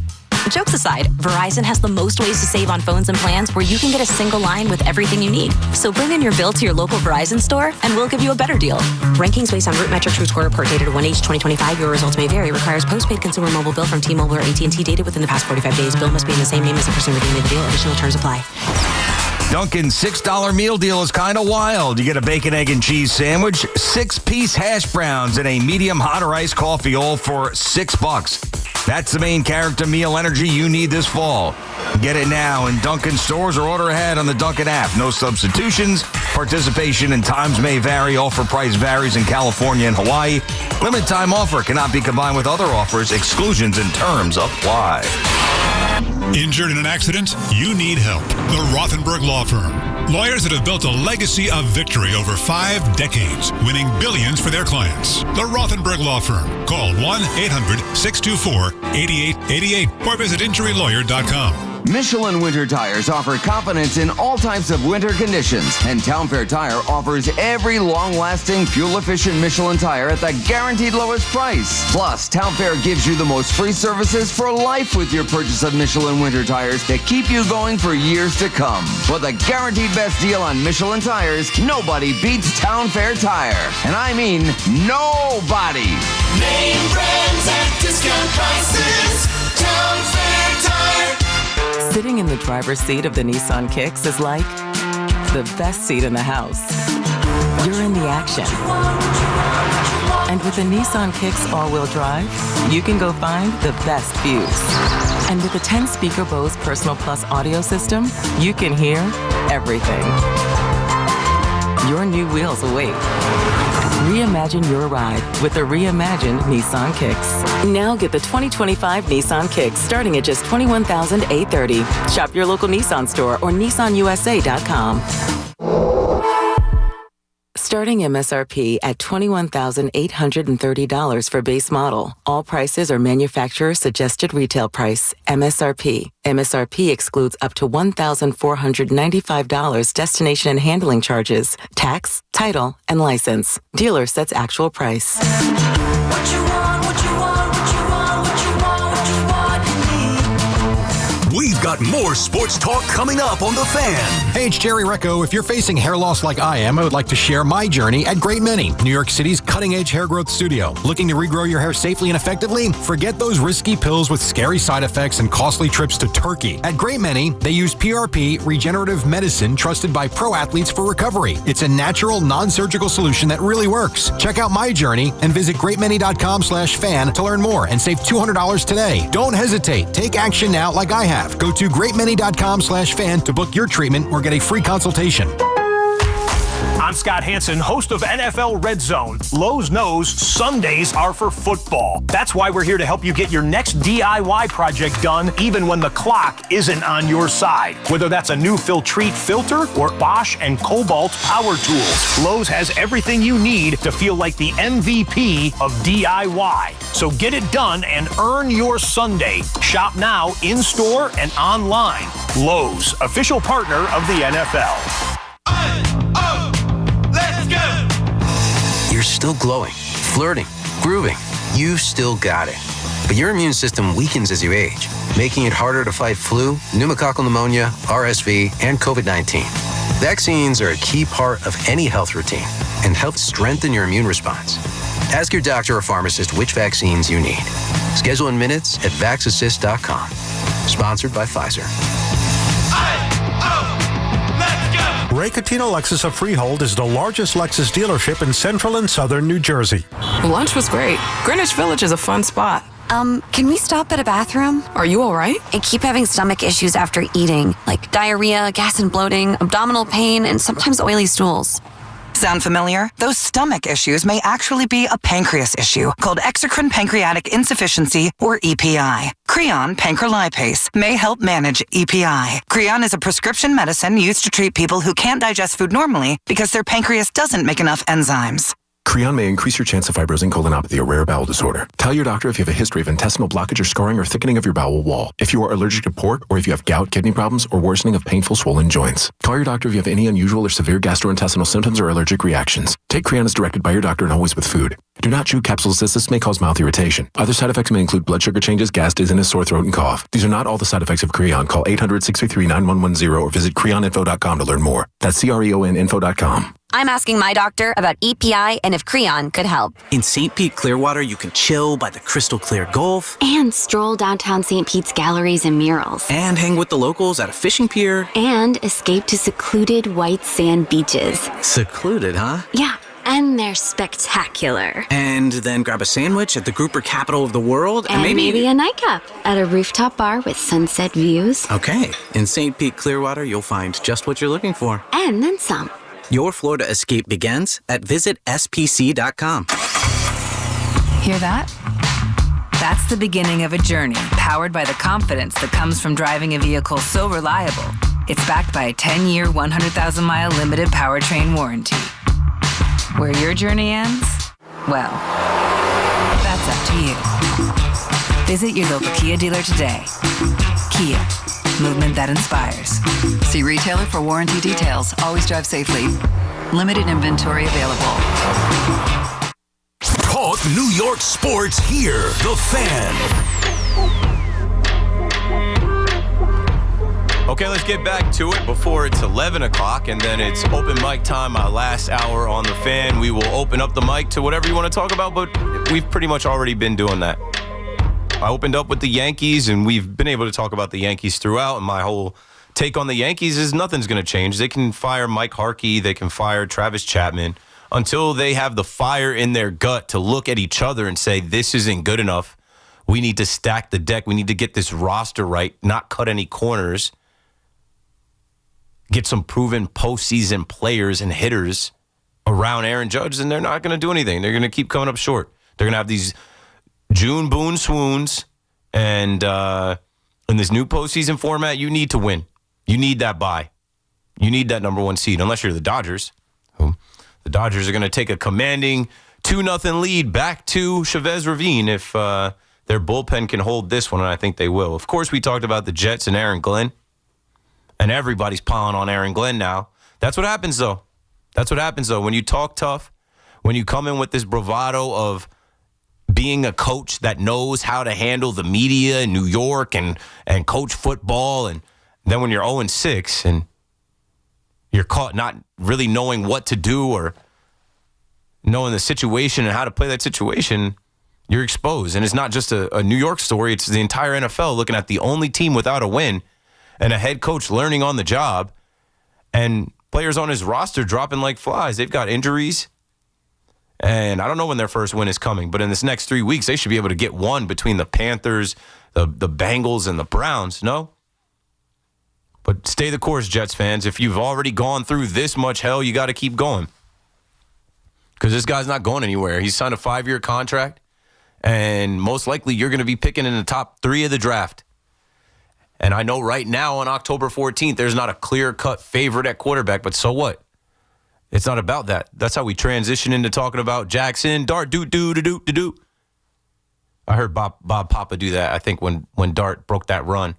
Jokes aside, Verizon has the most ways to save on phones and plans where you can get a single line with everything you need. So bring in your bill to your local Verizon store and we'll give you a better deal. Rankings based on root metrics score report dated 1H2025. Your results may vary. Requires postpaid consumer mobile bill from T-Mobile or AT&T dated within the past 45 days. Bill must be in the same name as the person redeeming the deal. Additional terms apply. Dunkin's $6 meal deal is kind of wild. You get a bacon, egg, and cheese sandwich, 6-piece hash browns, and a medium hot or iced coffee, all for $6. That's the main character meal energy you need this fall. Get it now in Dunkin' stores or order ahead on the Dunkin' app. No substitutions. Participation and times may vary. Offer price varies in California and Hawaii. Limited time offer cannot be combined with other offers. Exclusions and terms apply. Injured in an accident? You need help. The Rothenberg Law Firm. Lawyers that have built a legacy of victory over 5 decades, winning billions for their clients. The Rothenberg Law Firm. Call 1-800-624-8888 or visit injurylawyer.com. Michelin Winter Tires offer confidence in all types of winter conditions, and Town Fair Tire offers every long-lasting, fuel-efficient Michelin tire at the guaranteed lowest price. Plus, Town Fair gives you the most free services for life with your purchase of Michelin Winter Tires that keep you going for years to come. For the guaranteed best deal on Michelin tires, nobody beats Town Fair Tire. And I mean nobody. Name brands at discount prices. Town Fair Tire. Sitting in the driver's seat of the Nissan Kicks is like the best seat in the house. You're in the action. And with the Nissan Kicks all-wheel drive, you can go find the best views. And with the 10-speaker Bose Personal Plus audio system, you can hear everything. Your new wheels await. Reimagine your ride with the reimagined Nissan Kicks. Now get the 2025 Nissan Kicks starting at just $21,830. Shop your local Nissan store or nissanusa.com. Starting MSRP at $21,830 for base model. All prices are manufacturer suggested retail price. MSRP. MSRP excludes up to $1,495 destination and handling charges, tax, title, and license. Dealer sets actual price. We've got more sports talk coming up on The Fan. Hey, it's Jerry Recco. If you're facing hair loss like I am, I would like to share my journey at Great Many, New York City's cutting-edge hair growth studio. Looking to regrow your hair safely and effectively? Forget those risky pills with scary side effects and costly trips to Turkey. At Great Many, they use PRP, regenerative medicine trusted by pro athletes for recovery. It's a natural, non-surgical solution that really works. Check out my journey and visit greatmany.com/fan to learn more and save $200 today. Don't hesitate. Take action now like I have. Go to greatmany.com/fan to book your treatment or get a free consultation. I'm Scott Hansen, host of NFL Red Zone. Lowe's knows Sundays are for football. That's why we're here to help you get your next DIY project done, even when the clock isn't on your side. Whether that's a new Filtrete filter or Bosch and Cobalt power tools, Lowe's has everything you need to feel like the MVP of DIY. So get it done and earn your Sunday. Shop now in-store and online. Lowe's, official partner of the NFL. You're still glowing, flirting, grooving. You've still got it. But your immune system weakens as you age, making it harder to fight flu, pneumococcal pneumonia, RSV, and COVID-19. Vaccines are a key part of any health routine and help strengthen your immune response. Ask your doctor or pharmacist which vaccines you need. Schedule in minutes at vaxassist.com. Sponsored by Pfizer. Ray Catino Lexus of Freehold is the largest Lexus dealership in central and southern New Jersey. Lunch was great. Greenwich Village is a fun spot. Can we stop at a bathroom? Are you all right? I keep having stomach issues after eating, like diarrhea, gas and bloating, abdominal pain, and sometimes oily stools. Sound familiar? Those stomach issues may actually be a pancreas issue called exocrine pancreatic insufficiency, or EPI. Creon pancrelipase may help manage EPI. Creon is a prescription medicine used to treat people who can't digest food normally because their pancreas doesn't make enough enzymes. Creon may increase your chance of fibrosing colonopathy, a rare bowel disorder. Tell your doctor if you have a history of intestinal blockage or scarring or thickening of your bowel wall. If you are allergic to pork, or if you have gout, kidney problems, or worsening of painful swollen joints. Call your doctor if you have any unusual or severe gastrointestinal symptoms or allergic reactions. Take Creon as directed by your doctor and always with food. Do not chew capsules as this may cause mouth irritation. Other side effects may include blood sugar changes, gas, dizziness, sore throat, and cough. These are not all the side effects of Creon. Call 800-633-9110 or visit creoninfo.com to learn more. That's creoninfo.com. I'm asking my doctor about EPI and if Creon could help. In St. Pete, Clearwater, you can chill by the crystal clear Gulf. And stroll downtown St. Pete's galleries and murals. And hang with the locals at a fishing pier. And escape to secluded white sand beaches. Secluded, huh? Yeah, and they're spectacular. And then grab a sandwich at the grouper capital of the world. And maybe a nightcap at a rooftop bar with sunset views. Okay, in St. Pete, Clearwater, you'll find just what you're looking for. And then some. Your Florida escape begins at visitspc.com. Hear that? That's the beginning of a journey powered by the confidence that comes from driving a vehicle so reliable. It's backed by a 10-year, 100,000-mile limited powertrain warranty. Where your journey ends? Well, that's up to you. Visit your local Kia dealer today. Kia. Movement that inspires. See retailer for warranty details. Always drive safely. Limited inventory available. Talk New York sports here. The Fan. Okay, let's get back to it before it's 11 o'clock, and then it's open mic time, my last hour on The Fan. We will open up the mic to whatever you want to talk about, but we've pretty much already been doing that. I opened up with the Yankees, and we've been able to talk about the Yankees throughout, and my whole take on the Yankees is nothing's going to change. They can fire Mike Harkey. They can fire Travis Chapman until they have the fire in their gut to look at each other and say, this isn't good enough. We need to stack the deck. We need to get this roster right, not cut any corners, get some proven postseason players and hitters around Aaron Judge, and they're not going to do anything. They're going to keep coming up short. They're going to have these June Boone swoons, and in this new postseason format, you need to win. You need that bye. You need that number one seed, unless you're the Dodgers. The Dodgers are going to take a commanding 2-0 lead back to Chavez Ravine if their bullpen can hold this one, and I think they will. Of course, we talked about the Jets and Aaron Glenn, and everybody's piling on Aaron Glenn now. That's what happens, though. That's what happens, though. When you talk tough, when you come in with this bravado of being a coach that knows how to handle the media in New York and coach football, and then when you're 0-6 and you're caught not really knowing what to do or knowing the situation and how to play that situation, you're exposed. And it's not just a New York story. It's the entire NFL looking at the only team without a win and a head coach learning on the job and players on his roster dropping like flies. They've got injuries. And I don't know when their first win is coming, but in this next 3 weeks, they should be able to get one between the Panthers, the Bengals, and the Browns. No? But stay the course, Jets fans. If you've already gone through this much hell, you got to keep going. Because this guy's not going anywhere. He's signed a 5-year contract, and most likely you're going to be picking in the top 3 of the draft. And I know right now on October 14th, there's not a clear-cut favorite at quarterback, but so what? It's not about that. That's how we transition into talking about Jackson Dart. Do. I heard Bob Papa do that, I think, when Dart broke that run.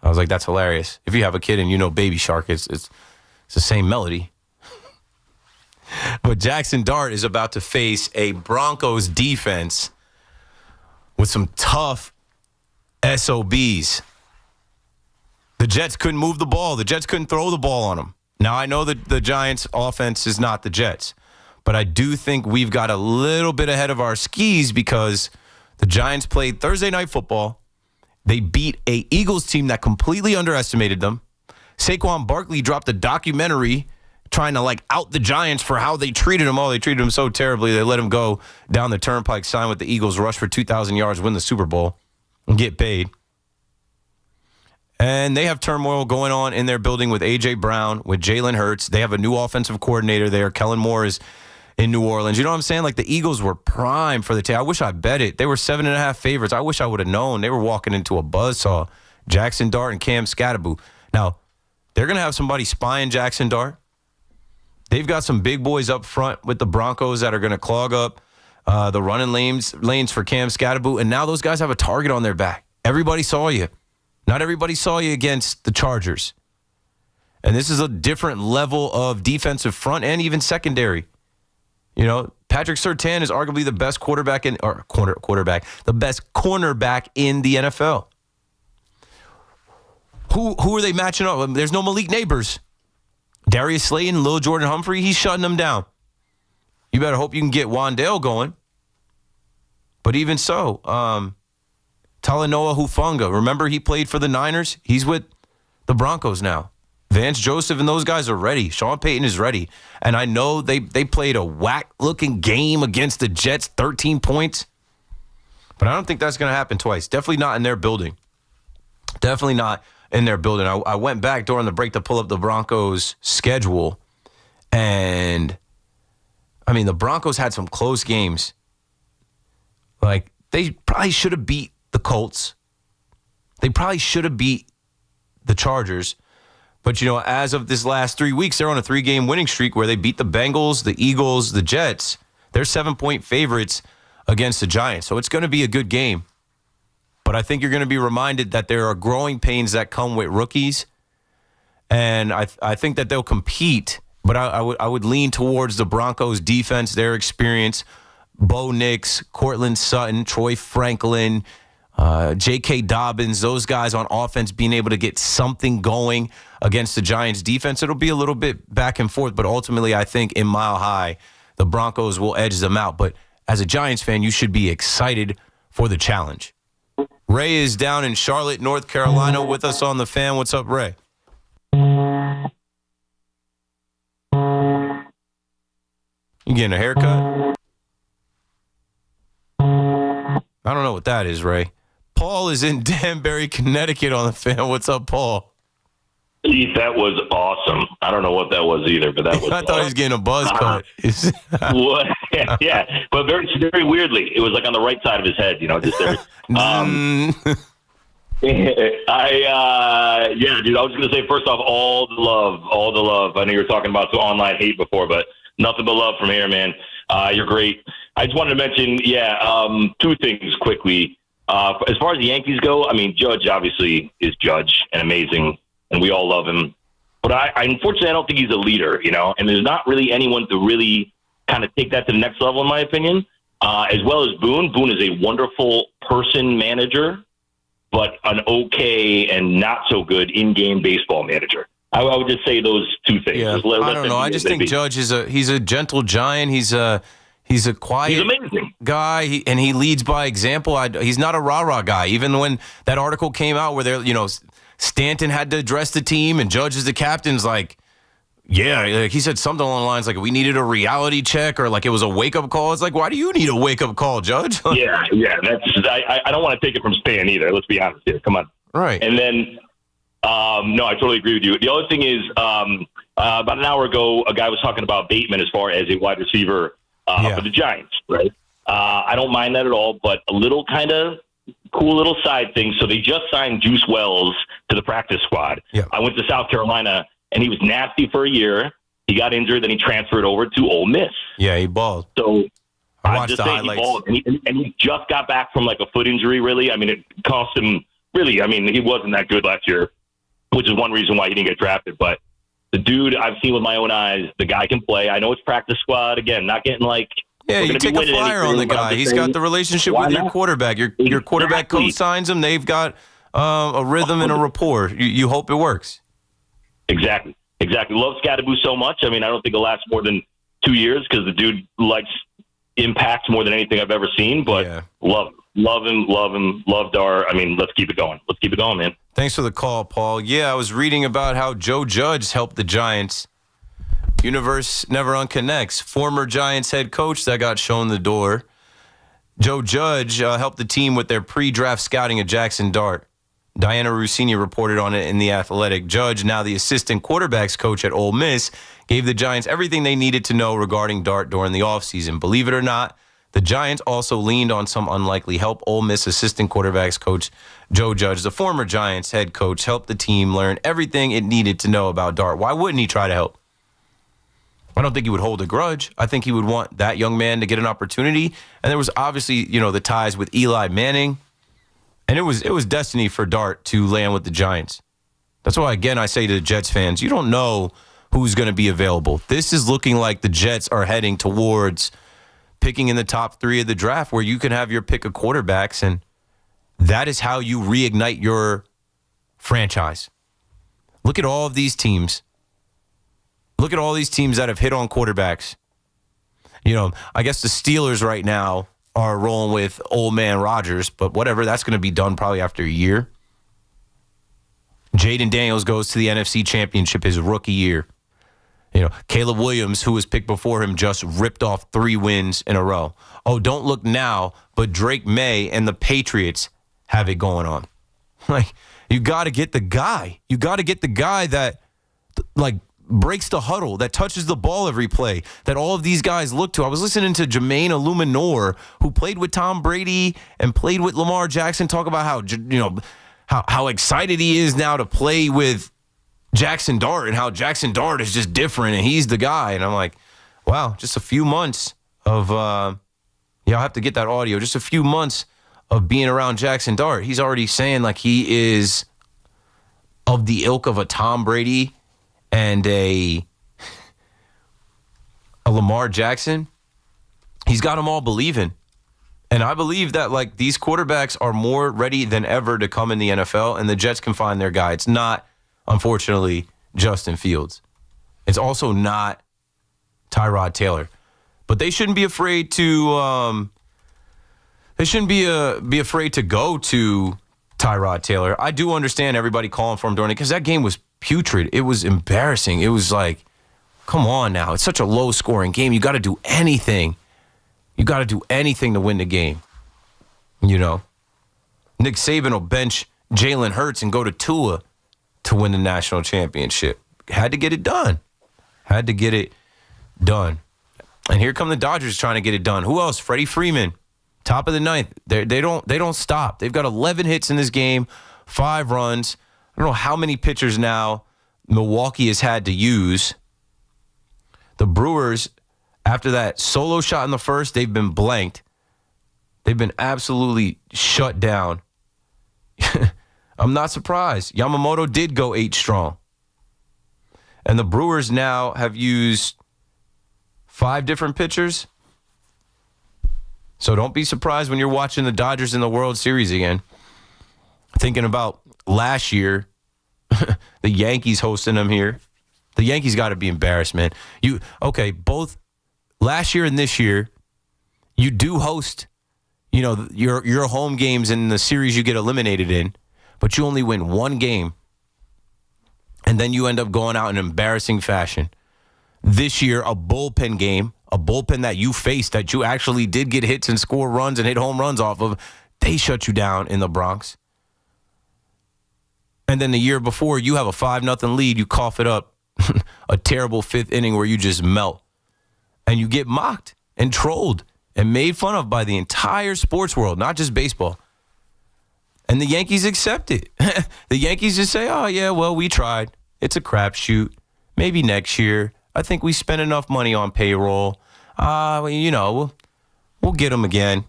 I was like, that's hilarious. If you have a kid and you know Baby Shark, it's the same melody. But Jackson Dart is about to face a Broncos defense with some tough SOBs. The Jets couldn't move the ball. The Jets couldn't throw the ball on them. Now, I know that the Giants' offense is not the Jets, but I do think we've got a little bit ahead of our skis because the Giants played Thursday Night Football. They beat a Eagles team that completely underestimated them. Saquon Barkley dropped a documentary trying to out the Giants for how they treated him. Oh, they treated him so terribly. They let him go down the turnpike, sign with the Eagles, rush for 2,000 yards, win the Super Bowl, and get paid. And they have turmoil going on in their building with A.J. Brown, with Jalen Hurts. They have a new offensive coordinator there. Kellen Moore is in New Orleans. You know what I'm saying? The Eagles were prime for the team. I wish I bet it. They were 7.5 favorites. I wish I would have known. They were walking into a buzzsaw. Jackson Dart and Cam Scatterbo. Now, they're going to have somebody spying Jackson Dart. They've got some big boys up front with the Broncos that are going to clog up the running lanes for Cam Scatterboot, and now those guys have a target on their back. Everybody saw you. Not everybody saw you against the Chargers. And this is a different level of defensive front and even secondary. You know, Patrick Surtain is arguably the best the best cornerback in the NFL. Who are they matching up? There's no Malik Neighbors. Darius Slayton, Lil Jordan Humphrey, he's shutting them down. You better hope you can get Wandale going. But even so, Talanoa Hufanga, remember he played for the Niners? He's with the Broncos now. Vance Joseph and those guys are ready. Sean Payton is ready. And I know they played a whack-looking game against the Jets, 13 points. But I don't think that's going to happen twice. Definitely not in their building. Definitely not in their building. I went back during the break to pull up the Broncos' schedule. And, I mean, the Broncos had some close games. Like, they probably should have beat the Colts. They probably should have beat the Chargers. But, you know, as of this last 3 weeks, they're on a 3-game winning streak where they beat the Bengals, the Eagles, the Jets. They're 7-point favorites against the Giants. So it's going to be a good game. But I think you're going to be reminded that there are growing pains that come with rookies. And I think that they'll compete. But I would lean towards the Broncos' defense, their experience. Bo Nix, Cortland Sutton, Troy Franklin, J.K. Dobbins, those guys on offense being able to get something going against the Giants' defense. It'll be a little bit back and forth, but ultimately I think in Mile High, the Broncos will edge them out. But as a Giants fan, you should be excited for the challenge. Ray is down in Charlotte, North Carolina with us on the Fan. What's up, Ray? You getting a haircut? I don't know what that is, Ray. Paul is in Danbury, Connecticut on the Fan. What's up, Paul? That was awesome. I don't know what that was either, but that was I thought he was getting a buzz cut. What? Yeah, but very, very weirdly, it was like on the right side of his head, you know, just there. Yeah, dude, I was going to say, first off, all the love. I know you were talking about some online hate before, but nothing but love from here, man. You're great. I just wanted to mention, two things quickly. As far as the Yankees go, I mean, Judge obviously is Judge and amazing, and we all love him. But unfortunately, I don't think he's a leader, you know, and there's not really anyone to really kind of take that to the next level, in my opinion. As well as Boone. Boone is a wonderful person manager, but an okay and not so good in-game baseball manager. I would just say those two things. Yeah, I don't know. I just think Judge he's a gentle giant. He's a quiet guy, and he leads by example. He's not a rah-rah guy. Even when that article came out where Stanton had to address the team and Judge is the captain's like, he said something along the lines like we needed a reality check or like it was a wake-up call. It's like, why do you need a wake-up call, Judge? yeah. I don't want to take it from Stan either. Let's be honest here. Come on. Right. And then, no, I totally agree with you. The other thing is, about an hour ago, a guy was talking about Bateman as far as a wide receiver for the Giants, right? I don't mind that at all, but a little kind of cool little side thing. So they just signed Juice Wells to the practice squad. Yeah. I went to South Carolina, and he was nasty for a year. He got injured, then he transferred over to Ole Miss. Yeah, he balled. So I watched the highlights. He balled, and he just got back from like a foot injury, really. I mean, it cost him, really, I mean, he wasn't that good last year, which is one reason why he didn't get drafted. But the dude, I've seen with my own eyes, the guy can play. I know it's practice squad. Again, not getting like... Yeah, you take a flyer on the guy. He's got the relationship with your quarterback. Your quarterback co-signs him. They've got a rhythm and a rapport. You hope it works. Exactly. Love Scatterboot so much. I mean, I don't think it'll last more than 2 years because the dude likes impact more than anything I've ever seen. But love him. Love Dar. I mean, let's keep it going. Let's keep it going, man. Thanks for the call, Paul. Yeah, I was reading about how Joe Judge helped the Giants. Universe never unconnects. Former Giants head coach that got shown the door. Joe Judge helped the team with their pre-draft scouting of Jackson Dart. Diana Rossini reported on it in The Athletic. Judge, now the assistant quarterbacks coach at Ole Miss, gave the Giants everything they needed to know regarding Dart during the offseason. Believe it or not, the Giants also leaned on some unlikely help. Ole Miss assistant quarterbacks coach Joe Judge, the former Giants head coach, helped the team learn everything it needed to know about Dart. Why wouldn't he try to help? I don't think he would hold a grudge. I think he would want that young man to get an opportunity. And there was obviously, the ties with Eli Manning. And it was destiny for Dart to land with the Giants. That's why, again, I say to the Jets fans, you don't know who's going to be available. This is looking like the Jets are heading towards picking in the top 3 of the draft where you can have your pick of quarterbacks, and that is how you reignite your franchise. Look at all of these teams. Look at all these teams that have hit on quarterbacks. I guess the Steelers right now are rolling with old man Rodgers, but whatever, that's going to be done probably after a year. Jaden Daniels goes to the NFC Championship his rookie year. Caleb Williams, who was picked before him, just ripped off 3 wins in a row. Oh, don't look now, but Drake May and the Patriots have it going on. You got to get the guy. You got to get the guy that, breaks the huddle, that touches the ball every play, that all of these guys look to. I was listening to Jermaine Illuminor, who played with Tom Brady and played with Lamar Jackson, talk about how excited he is now to play with Jackson Dart and how Jackson Dart is just different and he's the guy. And I'm like, wow, just a few months of, I'll have to get that audio, just a few months of being around Jackson Dart. He's already saying he is of the ilk of a Tom Brady and a Lamar Jackson. He's got them all believing. And I believe that these quarterbacks are more ready than ever to come in the NFL, and the Jets can find their guy. It's not, unfortunately, Justin Fields. It's also not Tyrod Taylor. But they shouldn't be afraid to be afraid to go to Tyrod Taylor. I do understand everybody calling for him during it because that game was putrid. It was embarrassing. It was come on now. It's such a low-scoring game. You got to do anything. You got to do anything to win the game. Nick Saban will bench Jalen Hurts and go to Tua to win the national championship. Had to get it done. Had to get it done. And here come the Dodgers trying to get it done. Who else? Freddie Freeman, top of the 9th. They don't stop. They've got 11 hits in this game, 5 runs. I don't know how many pitchers now Milwaukee has had to use. The Brewers, after that solo shot in the first, they've been blanked. They've been absolutely shut down. I'm not surprised. Yamamoto did go 8 strong. And the Brewers now have used 5 different pitchers. So don't be surprised when you're watching the Dodgers in the World Series again. Thinking about last year, the Yankees hosting them here. The Yankees got to be embarrassed, man. Both last year and this year, you do host, your home games in the series you get eliminated in, but you only win 1 game. And then you end up going out in embarrassing fashion. This year, a bullpen game, a bullpen that you faced, that you actually did get hits and score runs and hit home runs off of, they shut you down in the Bronx. And then the year before, you have a 5-0 lead, you cough it up, a terrible 5th inning where you just melt. And you get mocked and trolled and made fun of by the entire sports world, not just baseball. And the Yankees accept it. The Yankees just say, oh, yeah, well, we tried. It's a crapshoot. Maybe next year. I think we spent enough money on payroll. We'll get them again.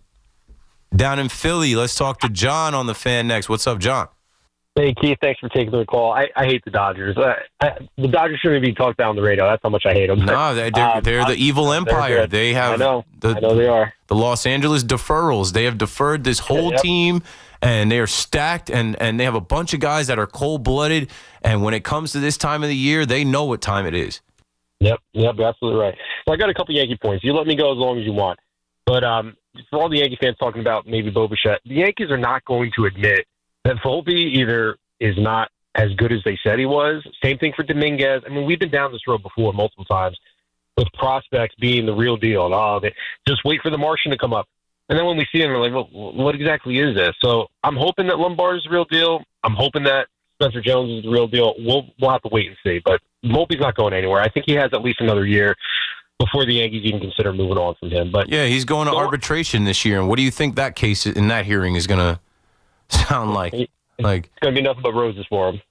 Down in Philly, let's talk to John on the Fan next. What's up, John? Hey, Keith, thanks for taking the call. I hate the Dodgers. The Dodgers shouldn't be talked about on the radio. That's how much I hate them. No, they're the evil empire. They have. I know they are. The Los Angeles deferrals. They have deferred this whole team, and they are stacked, and they have a bunch of guys that are cold-blooded, and when it comes to this time of the year, they know what time it is. Yep, absolutely right. So I got a couple Yankee points. You let me go as long as you want. But for all the Yankee fans talking about maybe Bo Bichette, the Yankees are not going to admit that Volpe either is not as good as they said he was. Same thing for Dominguez. I mean, we've been down this road before multiple times with prospects being the real deal. And they just wait for the Martian to come up. And then when we see him, we're like, well, what exactly is this? So I'm hoping that Lombard is the real deal. I'm hoping that Spencer Jones is the real deal. We'll have to wait and see. But Volpe's not going anywhere. I think he has at least another year before the Yankees even consider moving on from him. But yeah, he's going to arbitration this year. And what do you think that case in that hearing is going to sound like? It's going to be nothing but roses for him.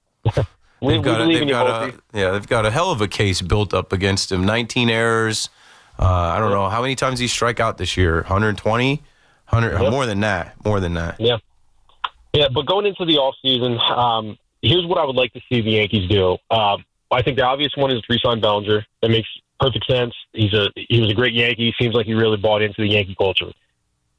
They've got a hell of a case built up against him. 19 errors. I don't know how many times he strike out this year. 120, 100, more than that. Yeah. Yeah, but going into the offseason, here's what I would like to see the Yankees do. I think the obvious one is re-sign Bellinger. That makes perfect sense. He was a great Yankee. Seems like he really bought into the Yankee culture.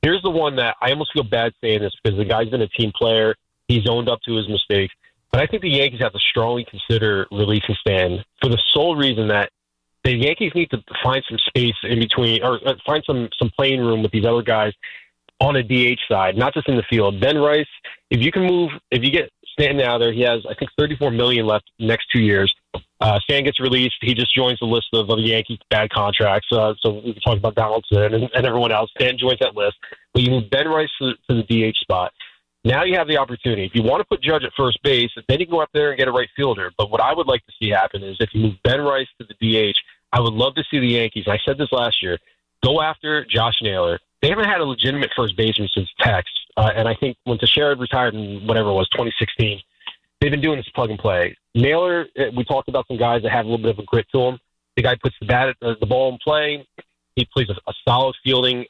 Here's the one that I almost feel bad saying this because the guy's been a team player. He's owned up to his mistakes. But I think the Yankees have to strongly consider releasing Stan for the sole reason that the Yankees need to find some space in between or find some playing room with these other guys on a DH side, not just in the field. Ben Rice, if you get Stanton out there, he has, I think, $34 million left next 2 years. Stan gets released. He just joins the list of the Yankees bad contracts. So we can talk about Donaldson and everyone else. Stan joins that list. But you move Ben Rice to the DH spot. Now you have the opportunity. If you want to put Judge at first base, then you can go up there and get a right fielder. But what I would like to see happen is if you move Ben Rice to the DH, I would love to see the Yankees, and I said this last year, go after Josh Naylor. They haven't had a legitimate first baseman since Tex. And I think when Teixeira retired in whatever it was, 2016, they've been doing this plug and play. Naylor, we talked about some guys that have a little bit of a grit to them. The guy puts the ball in play. He plays a solid fielding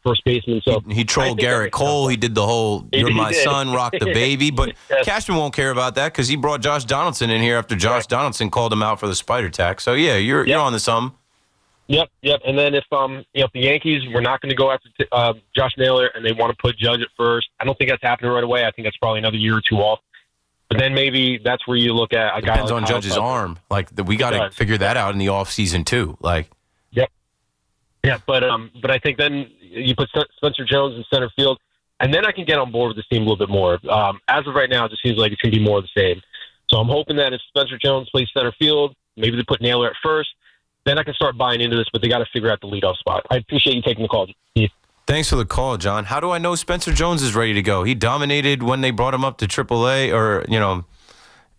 first baseman. So he trolled Garrett Cole. He did the whole "You're my son, rock the baby." But Cashman won't care about that because he brought Josh Donaldson in here after Josh Donaldson called him out for the spider tack. So yeah, you're on to something. Yep. And then if the Yankees were not going to go after Josh Naylor and they want to put Judge at first, I don't think that's happening right away. I think that's probably another year or two off. But then maybe that's where you look at a guy. Depends like on Judge's arm. Like we got to figure that out in the offseason too. Like. Yep. Yeah, but I think then you put Spencer Jones in center field, and then I can get on board with this team a little bit more. As of right now, it just seems like it's going to be more of the same. So I'm hoping that if Spencer Jones plays center field, maybe they put Naylor at first, then I can start buying into this, but they got to figure out the leadoff spot. I appreciate you taking the call, Steve. Thanks for the call, John. How do I know Spencer Jones is ready to go? He dominated when they brought him up to AAA or,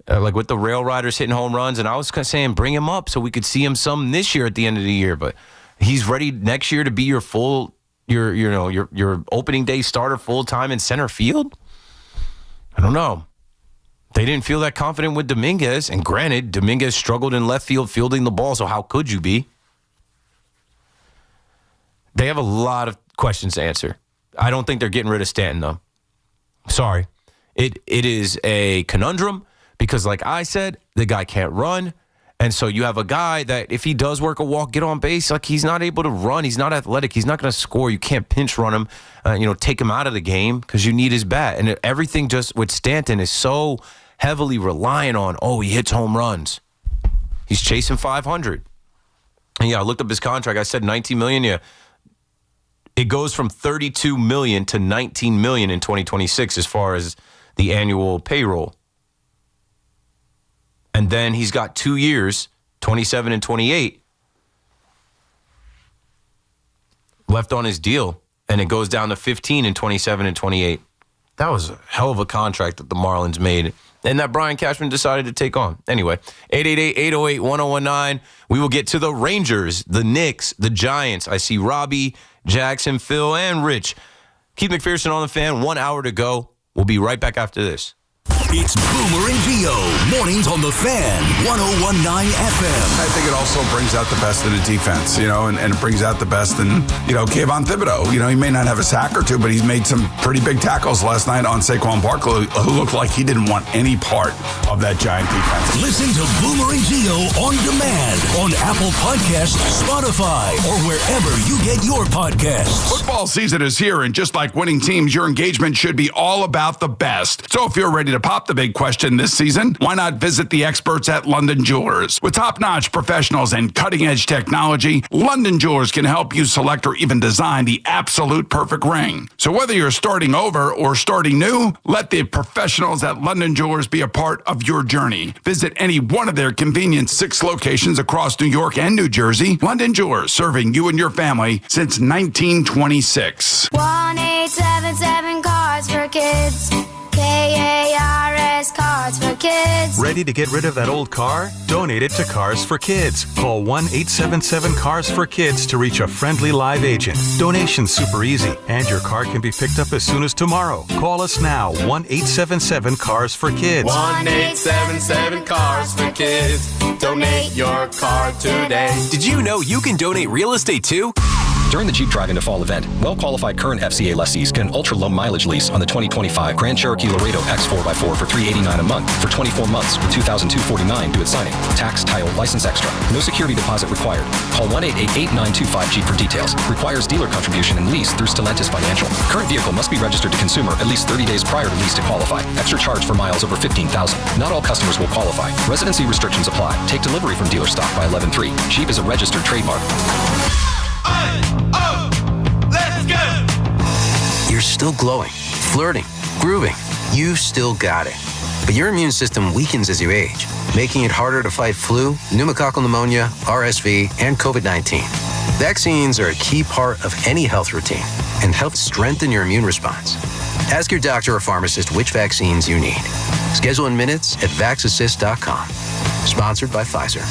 like with the Rail Riders hitting home runs, and I was saying bring him up so we could see him some this year at the end of the year, but he's ready next year to be your opening day starter full time in center field. I don't know. They didn't feel that confident with Dominguez, and granted, Dominguez struggled in left field fielding the ball, so how could you be? They have a lot of questions to answer. I don't think they're getting rid of Stanton, though. Sorry. It is a conundrum because, like I said, the guy can't run. And so you have a guy that if he does work a walk, get on base, like he's not able to run. He's not athletic. He's not going to score. You can't pinch run him, take him out of the game because you need his bat. And everything just with Stanton is so heavily relying on, he hits home runs. He's chasing 500. And yeah, I looked up his contract. I said $19 million. Yeah. It goes from $32 million to $19 million in 2026 as far as the annual payroll. And then he's got 2 years, 27 and 28, left on his deal. And it goes down to 15 and 27 and 28. That was a hell of a contract that the Marlins made and that Brian Cashman decided to take on. Anyway, 888-808-1019. We will get to the Rangers, the Knicks, the Giants. I see Robbie, Jackson, Phil, and Rich. Keith McPherson on the Fan. 1 hour to go. We'll be right back after this. It's Boomer and Gio, mornings on the Fan, 101.9 FM. I think it also brings out the best in the defense, and it brings out the best in, Kayvon Thibodeau. He may not have a sack or two, but he's made some pretty big tackles last night on Saquon Barkley, who looked like he didn't want any part of that Giant defense. Listen to Boomer and Gio on demand on Apple Podcasts, Spotify, or wherever you get your podcasts. Football season is here, and just like winning teams, your engagement should be all about the best. So if you're ready to pop the big question this season, why not visit the experts at London Jewelers? With top-notch professionals and cutting-edge technology, London Jewelers can help you select or even design the absolute perfect ring. So whether you're starting over or starting new, let the professionals at London Jewelers be a part of your journey. Visit any one of their convenient 6 locations across New York and New Jersey. London Jewelers, serving you and your family since 1926. 1-877 Cards for Kids. KARS Cards Cars for Kids. Ready to get rid of that old car? Donate it to Cars for Kids. Call 1-877-CARS-FOR-KIDS to reach a friendly live agent. Donation's super easy, and your car can be picked up as soon as tomorrow. Call us now, 1-877-CARS-FOR-KIDS. 1-877-CARS-FOR-KIDS. Donate your car today. Did you know you can donate real estate too? During the Jeep Drive into Fall event, well-qualified current FCA lessees get an ultra-low mileage lease on the 2025 Grand Cherokee Laredo X4x4 for $389 a month for 24 months with $2,249 due at signing. Tax, title, license extra. No security deposit required. Call 1-888-8925-JEEP for details. Requires dealer contribution and lease through Stellantis Financial. Current vehicle must be registered to consumer at least 30 days prior to lease to qualify. Extra charge for miles over 15,000. Not all customers will qualify. Residency restrictions apply. Take delivery from dealer stock by 11/3. Jeep is a registered trademark. Let's go! You're still glowing, flirting, grooving. You've still got it. But your immune system weakens as you age, making it harder to fight flu, pneumococcal pneumonia, RSV, and COVID-19. Vaccines are a key part of any health routine and help strengthen your immune response. Ask your doctor or pharmacist which vaccines you need. Schedule in minutes at vaxassist.com. Sponsored by Pfizer.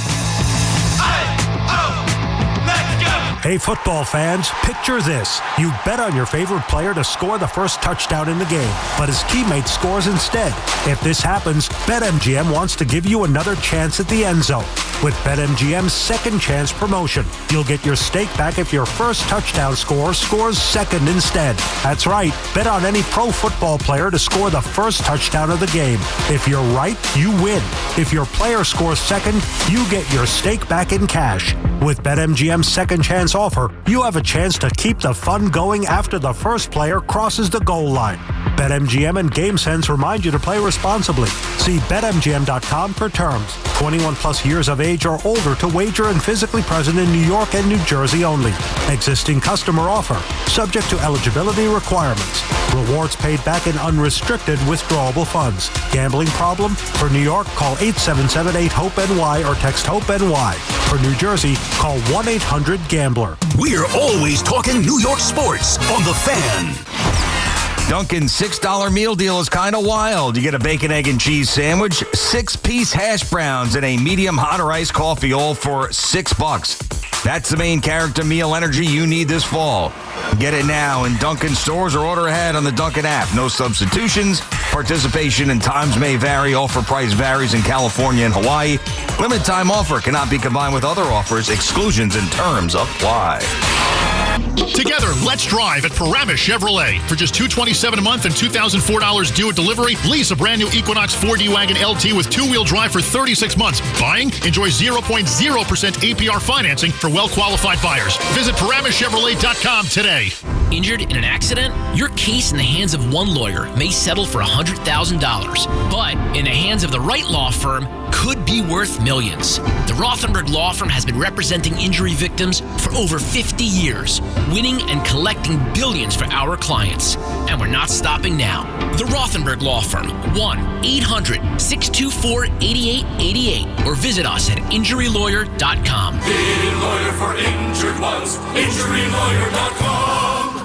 Hey, football fans, picture this. You bet on your favorite player to score the first touchdown in the game, but his teammate scores instead. If this happens, BetMGM wants to give you another chance at the end zone. With BetMGM's second chance promotion, you'll get your stake back if your first touchdown scorer scores second instead. That's right, bet on any pro football player to score the first touchdown of the game. If you're right, you win. If your player scores second, you get your stake back in cash. With BetMGM's second chance offer, you have a chance to keep the fun going after the first player crosses the goal line. BetMGM and GameSense remind you to play responsibly. See BetMGM.com for terms. 21 plus years of age or older to wager and physically present in New York and New Jersey only. Existing customer offer. Subject to eligibility requirements. Rewards paid back in unrestricted withdrawable funds. Gambling problem? For New York, call 877-8-HOPE-NY or text HOPE-NY. For New Jersey, call 1-800-GAMBLER. We're always talking New York sports on The Fan. Dunkin's $6 meal deal is kind of wild. You get a bacon, egg, and cheese sandwich, 6-piece hash browns, and a medium hot or iced coffee, all for $6. That's the main character meal energy you need this fall. Get it now in Dunkin' stores or order ahead on the Dunkin' app. No substitutions. Participation and times may vary. Offer price varies in California and Hawaii. Limited time offer cannot be combined with other offers. Exclusions and terms apply. Together, let's drive at Paramus Chevrolet. For just $227 a month and $2,004 due at delivery, lease a brand new Equinox 4D Wagon LT with two-wheel drive for 36 months. Buying? Enjoy 0.0% APR financing for well-qualified buyers. Visit ParamusChevrolet.com today. Injured in an accident? Your case in the hands of one lawyer may settle for $100,000, but in the hands of the right law firm could be worth millions. The Rothenberg Law Firm has been representing injury victims for over 50 years, winning and collecting billions for our clients. And we're not stopping now. The Rothenberg Law Firm, 1-800-624-8888, or visit us at injurylawyer.com. Be a lawyer for injured ones. Injurylawyer.com.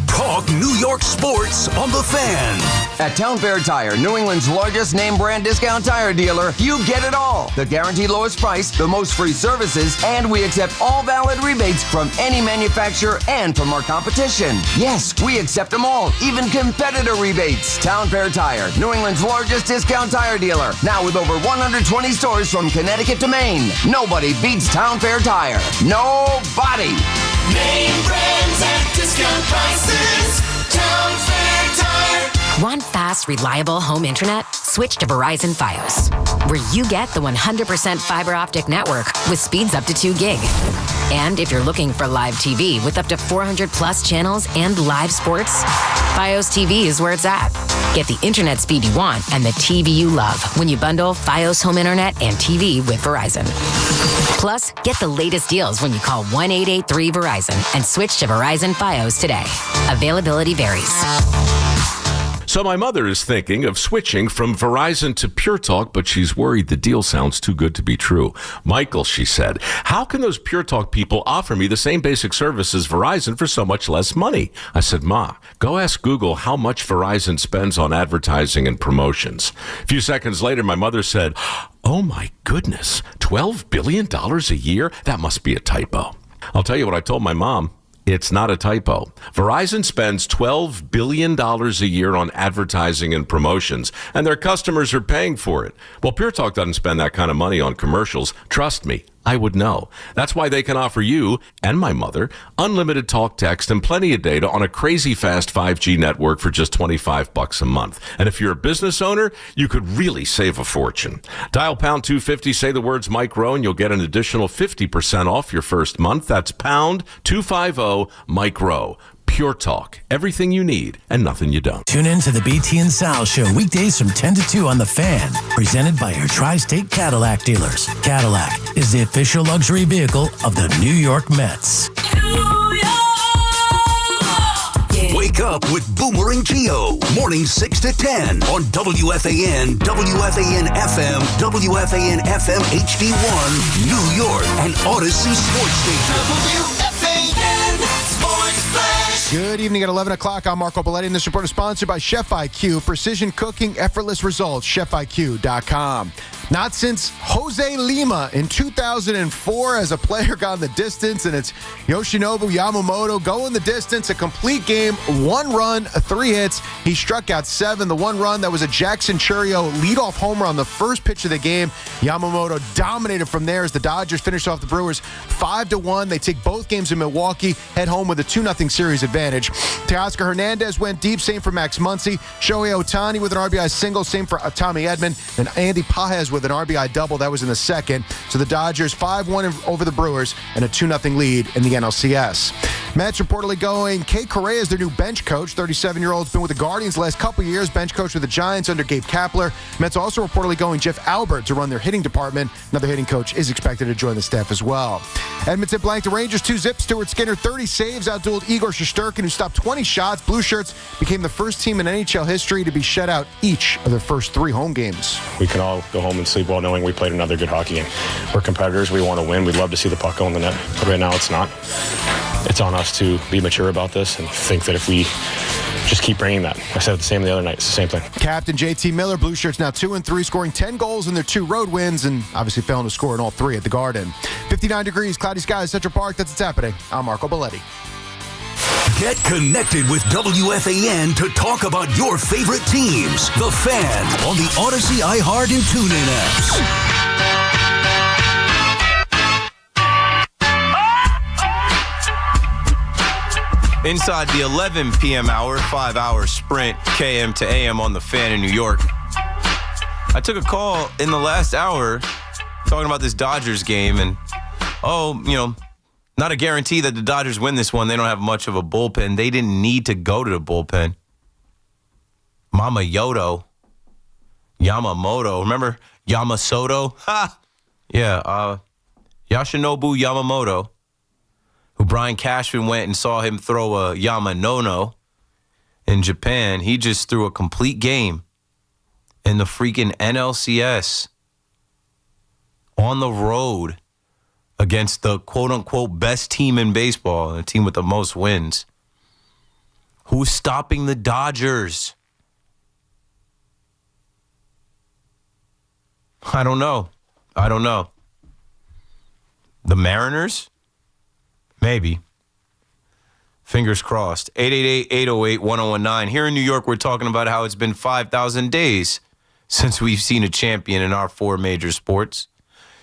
Talk New York sports on The Fan. At Town Fair Tire, New England's largest name brand discount tire dealer, you get it all. The guaranteed lowest price, the most free services, and we accept all valid rebates from any manufacturer and from our competition. Yes, we accept them all, even competitor rebates. Town Fair Tire, New England's largest discount tire dealer, now with over 120 stores from Connecticut to Maine. Nobody beats Town Fair Tire. Nobody. Name brands at discount prices. Town Fair Tire. Want fast, reliable home internet? Switch to Verizon Fios, where you get the 100% fiber optic network with speeds up to 2 gig. And if you're looking for live TV with up to 400 plus channels and live sports, Fios TV is where it's at. Get the internet speed you want and the TV you love when you bundle Fios home internet and TV with Verizon. Plus, get the latest deals when you call 1-883-VERIZON and switch to Verizon Fios today. Availability varies. So my mother is thinking of switching from Verizon to Pure Talk, but she's worried the deal sounds too good to be true. Michael, she said, how can those Pure Talk people offer me the same basic service as Verizon for so much less money? I said, Ma, go ask Google how much Verizon spends on advertising and promotions. A few seconds later, my mother said, oh my goodness, $12 billion a year? That must be a typo. I'll tell you what I told my mom. It's not a typo. Verizon spends $12 billion a year on advertising and promotions, and their customers are paying for it. Well, Pure Talk doesn't spend that kind of money on commercials. Trust me, I would know. That's why they can offer you and my mother unlimited talk, text, and plenty of data on a crazy fast 5G network for just $25 a month. And if you're a business owner, you could really save a fortune. Dial pound 250, say the words Mike Rowe, and you'll get an additional 50% off your first month. That's pound 250 Mike Rowe. Pure Talk. Everything you need and nothing you don't. Tune in to the BT and Sal Show weekdays from 10 to 2 on The Fan. Presented by your Tri-State Cadillac dealers. Cadillac is the official luxury vehicle of the New York Mets. Wake up with Boomer and Geo. Mornings 6 to 10 on WFAN, WFAN FM, WFAN FM HD1, New York, and Odyssey Sports Station. WFAN Sports Flash. Good evening at 11 o'clock. I'm Marco Belletti, and this report is sponsored by Chef IQ. Precision cooking, effortless results. ChefIQ.com. Not since Jose Lima in 2004 as a player gone the distance, and it's Yoshinobu Yamamoto going the distance, a complete game, 1 run, 3 hits. He struck out 7. The 1 run, that was a Jackson Chourio leadoff homer on the first pitch of the game. Yamamoto dominated from there as the Dodgers finish off the Brewers 5-1. They take both games in Milwaukee, head home with a 2-0 series advantage. Teoscar Hernandez went deep, same for Max Muncy. Shohei Ohtani with an RBI single, same for Tommy Edman. And Andy Pages with an RBI double. That was in the second. So the Dodgers 5-1 over the Brewers and a 2-0 lead in the NLCS. Mets reportedly going Kay Correa is their new bench coach. 37-year-old's been with the Guardians the last couple years, bench coach with the Giants under Gabe Kapler. Mets also reportedly going Jeff Albert to run their hitting department. Another hitting coach is expected to join the staff as well. Edmonton blanked the Rangers 2-0. Stuart Skinner 30 saves, outdueled Igor Shesterkin, who stopped 20 shots. Blue Shirts became the first team in NHL history to be shut out each of their first 3 home games. We can all go home and sleep well knowing we played another good hockey game. We're competitors. We want to win. We'd love to see the puck go in the net, but right now it's not. It's on us to be mature about this and think that if we just keep bringing that. I said the same the other night. It's the same thing. Captain JT Miller, Blue Shirts now 2-3, scoring 10 goals in their 2 road wins, and obviously failing to score in all 3 at the Garden. 59 degrees, cloudy skies, Central Park. That's what's happening. I'm Marco Belletti. Get connected with WFAN to talk about your favorite teams. The Fan on the Odyssey, iHeart, and TuneIn apps. Inside the 11 p.m. hour, 5-hour sprint, KM to AM on the Fan in New York. I took a call in the last hour talking about this Dodgers game, and, not a guarantee that the Dodgers win this one. They don't have much of a bullpen. They didn't need to go to the bullpen. Yamamoto. Remember Yamasoto? Ha! Yeah, Yoshinobu Yamamoto, who Brian Cashman went and saw him throw a Yamanono in Japan. He just threw a complete game in the freaking NLCS on the road against the quote-unquote best team in baseball, a team with the most wins. Who's stopping the Dodgers? I don't know. The Mariners? Maybe. Fingers crossed. 888-808-1019. Here in New York, we're talking about how it's been 5,000 days since we've seen a champion in our 4 major sports.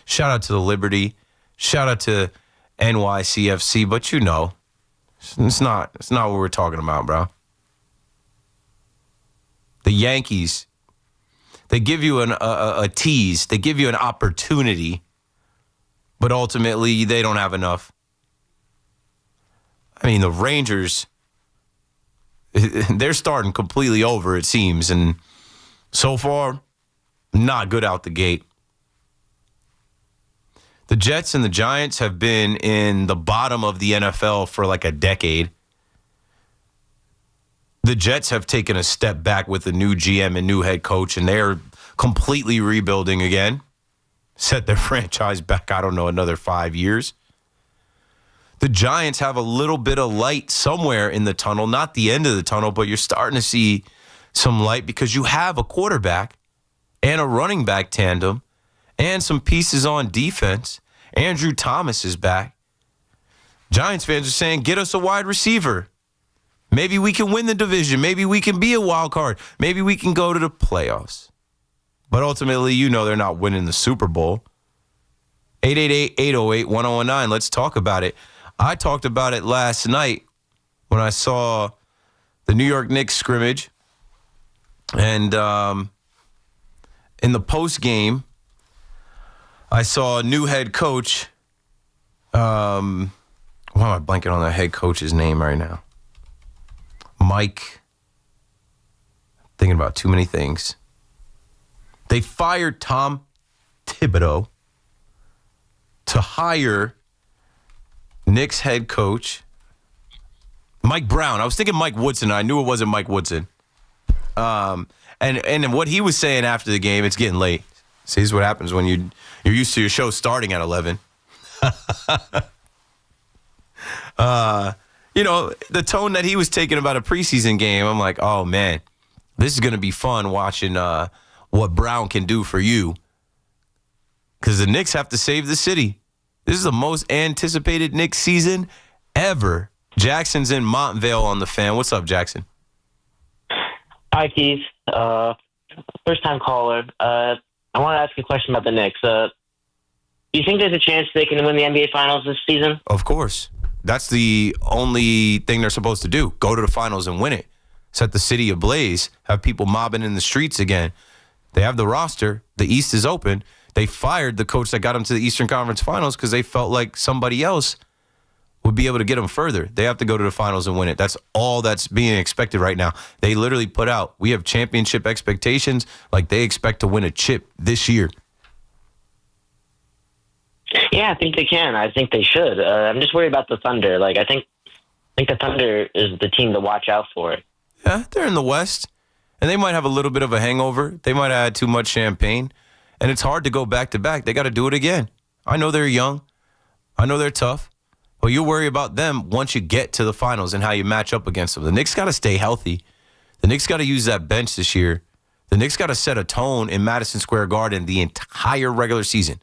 Shout out to the Liberty. Shout out to NYCFC. But it's not what we're talking about, bro. The Yankees, they give you a tease. They give you an opportunity. But ultimately, they don't have enough. I mean, the Rangers, they're starting completely over, it seems. And so far, not good out the gate. The Jets and the Giants have been in the bottom of the NFL for like a decade. the Jets have taken a step back with a new GM and new head coach, and they're completely rebuilding again. Set their franchise back, I don't know, another 5 years. The Giants have a little bit of light somewhere in the tunnel, not the end of the tunnel, but you're starting to see some light because you have a quarterback and a running back tandem and some pieces on defense. Andrew Thomas is back. Giants fans are saying, get us a wide receiver. Maybe we can win the division. Maybe we can be a wild card. Maybe we can go to the playoffs. But ultimately, you know they're not winning the Super Bowl. 888-808-1019. Let's talk about it. I talked about it last night when I saw the New York Knicks scrimmage. And in the post game, I saw a new head coach. Why am I blanking on that head coach's name right now? Mike. Thinking about too many things. They fired Tom Thibodeau to hire Knicks head coach Mike Brown. I was thinking Mike Woodson. I knew it wasn't Mike Woodson. And what he was saying after the game, it's getting late. See, this is what happens when you're used to your show starting at 11. The tone that he was taking about a preseason game, I'm like, oh, man, this is going to be fun watching what Brown can do for you. Because the Knicks have to save the city. This is the most anticipated Knicks season ever. Jackson's in Montvale on the Fan. What's up, Jackson? Hi, Keith. First-time caller. I want to ask you a question about the Knicks. Do you think there's a chance they can win the NBA Finals this season? Of course. That's the only thing they're supposed to do. Go to the finals and win it. Set the city ablaze. Have people mobbing in the streets again. They have the roster. The East is open. They fired the coach that got them to the Eastern Conference Finals because they felt like somebody else would be able to get them further. They have to go to the finals and win it. That's all that's being expected right now. They literally put out, we have championship expectations, like they expect to win a chip this year. Yeah, I think they can. I think they should. I'm just worried about the Thunder. I think the Thunder is the team to watch out for. Yeah, they're in the West, and they might have a little bit of a hangover. They might have had too much champagne, and it's hard to go back-to-back. They got to do it again. I know they're young. I know they're tough. But you worry about them once you get to the finals and how you match up against them. The Knicks got to stay healthy. The Knicks got to use that bench this year. The Knicks got to set a tone in Madison Square Garden the entire regular season,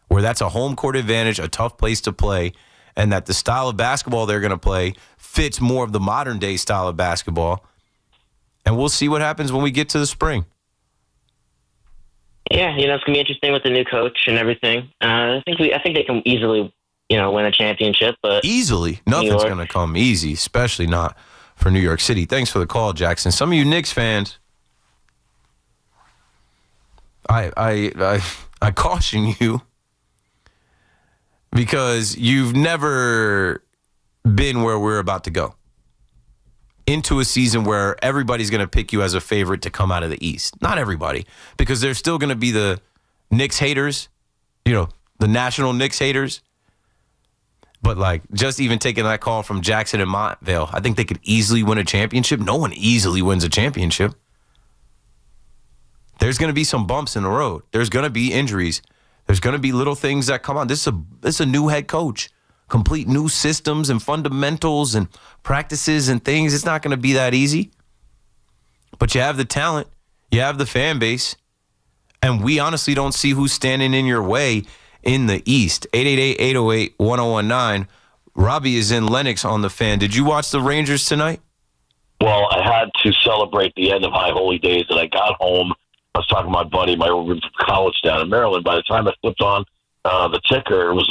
where that's a home court advantage, a tough place to play, and that the style of basketball they're going to play fits more of the modern-day style of basketball. And we'll see what happens when we get to the spring. Yeah, it's going to be interesting with the new coach and everything. I think they can easily, win a championship. But easily? Nothing's going to come easy, especially not for New York City. Thanks for the call, Jackson. Some of you Knicks fans, I caution you because you've never been where we're about to go. Into a season where everybody's going to pick you as a favorite to come out of the East. Not everybody, because there's still going to be the Knicks haters, the national Knicks haters. But, just even taking that call from Jackson and Montvale, I think they could easily win a championship. No one easily wins a championship. There's going to be some bumps in the road. There's going to be injuries. There's going to be little things that come on. This is a new head coach. Complete new systems and fundamentals and practices and things. It's not going to be that easy. But you have the talent. You have the fan base. And we honestly don't see who's standing in your way in the East. 888-808-1019. Robbie is in Lenox on the Fan. Did you watch the Rangers tonight? Well, I had to celebrate the end of High Holy Days, and I got home. I was talking to my buddy, my old college down in Maryland. By the time I flipped on the ticker, it was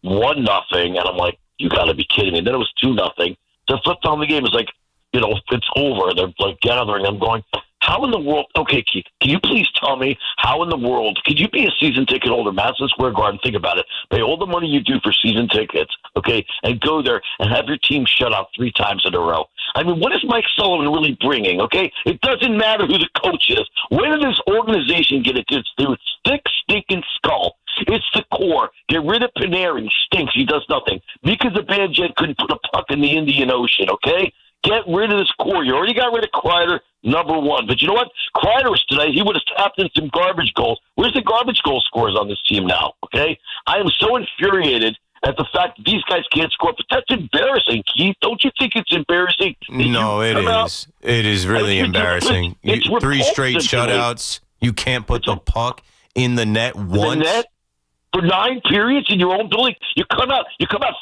1-0, and I'm like, you got to be kidding me. And then it was 2-0. So I flipped on the game. It's it's over. They're gathering. I'm going, how in the world? Okay, Keith, can you please tell me how in the world could you be a season ticket holder, Madison Square Garden? Think about it. Pay all the money you do for season tickets, okay, and go there and have your team shut out 3 times in a row. I mean, what is Mike Sullivan really bringing, okay? It doesn't matter who the coach is. Where did this organization get its thick, stinking skull? It's the core. Get rid of Panarin. He stinks. He does nothing. Mika Zibanejad couldn't put a puck in the Indian Ocean, okay? Get rid of this core. You already got rid of Kreider, number one. But you know what? Kreider was today. He would have tapped in some garbage goals. Where's the garbage goal scorers on this team now? Okay? I am so infuriated at the fact that these guys can't score. But that's embarrassing, Keith. Don't you think it's embarrassing? No, it is. It is really embarrassing. It's 3 straight repulsive to me. shutouts. You can't put the puck in the net once. The net for 9 periods in your own building. You come out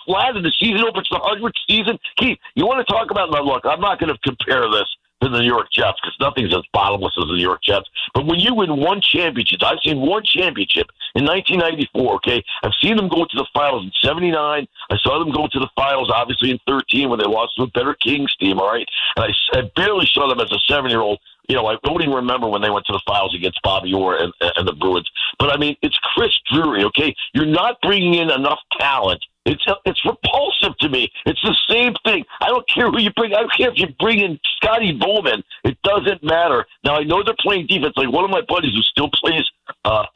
flat, and the season opens the 100th season. Keith, you want to talk about? Now, look, I'm not going to compare this to the New York Jets because nothing's as bottomless as the New York Jets. But when you win one championship, I've seen one championship in 1994. Okay, I've seen them go to the finals in '79. I saw them go to the finals, obviously in '13 when they lost to a better Kings team. All right, and I barely saw them as a 7-year-old. You know, I don't even remember when they went to the finals against Bobby Orr and the Bruins. But, I mean, it's Chris Drury, okay? You're not bringing in enough talent. It's repulsive to me. It's the same thing. I don't care who you bring. I don't care if you bring in Scotty Bowman. It doesn't matter. Now, I know they're playing defense. Like one of my buddies who still plays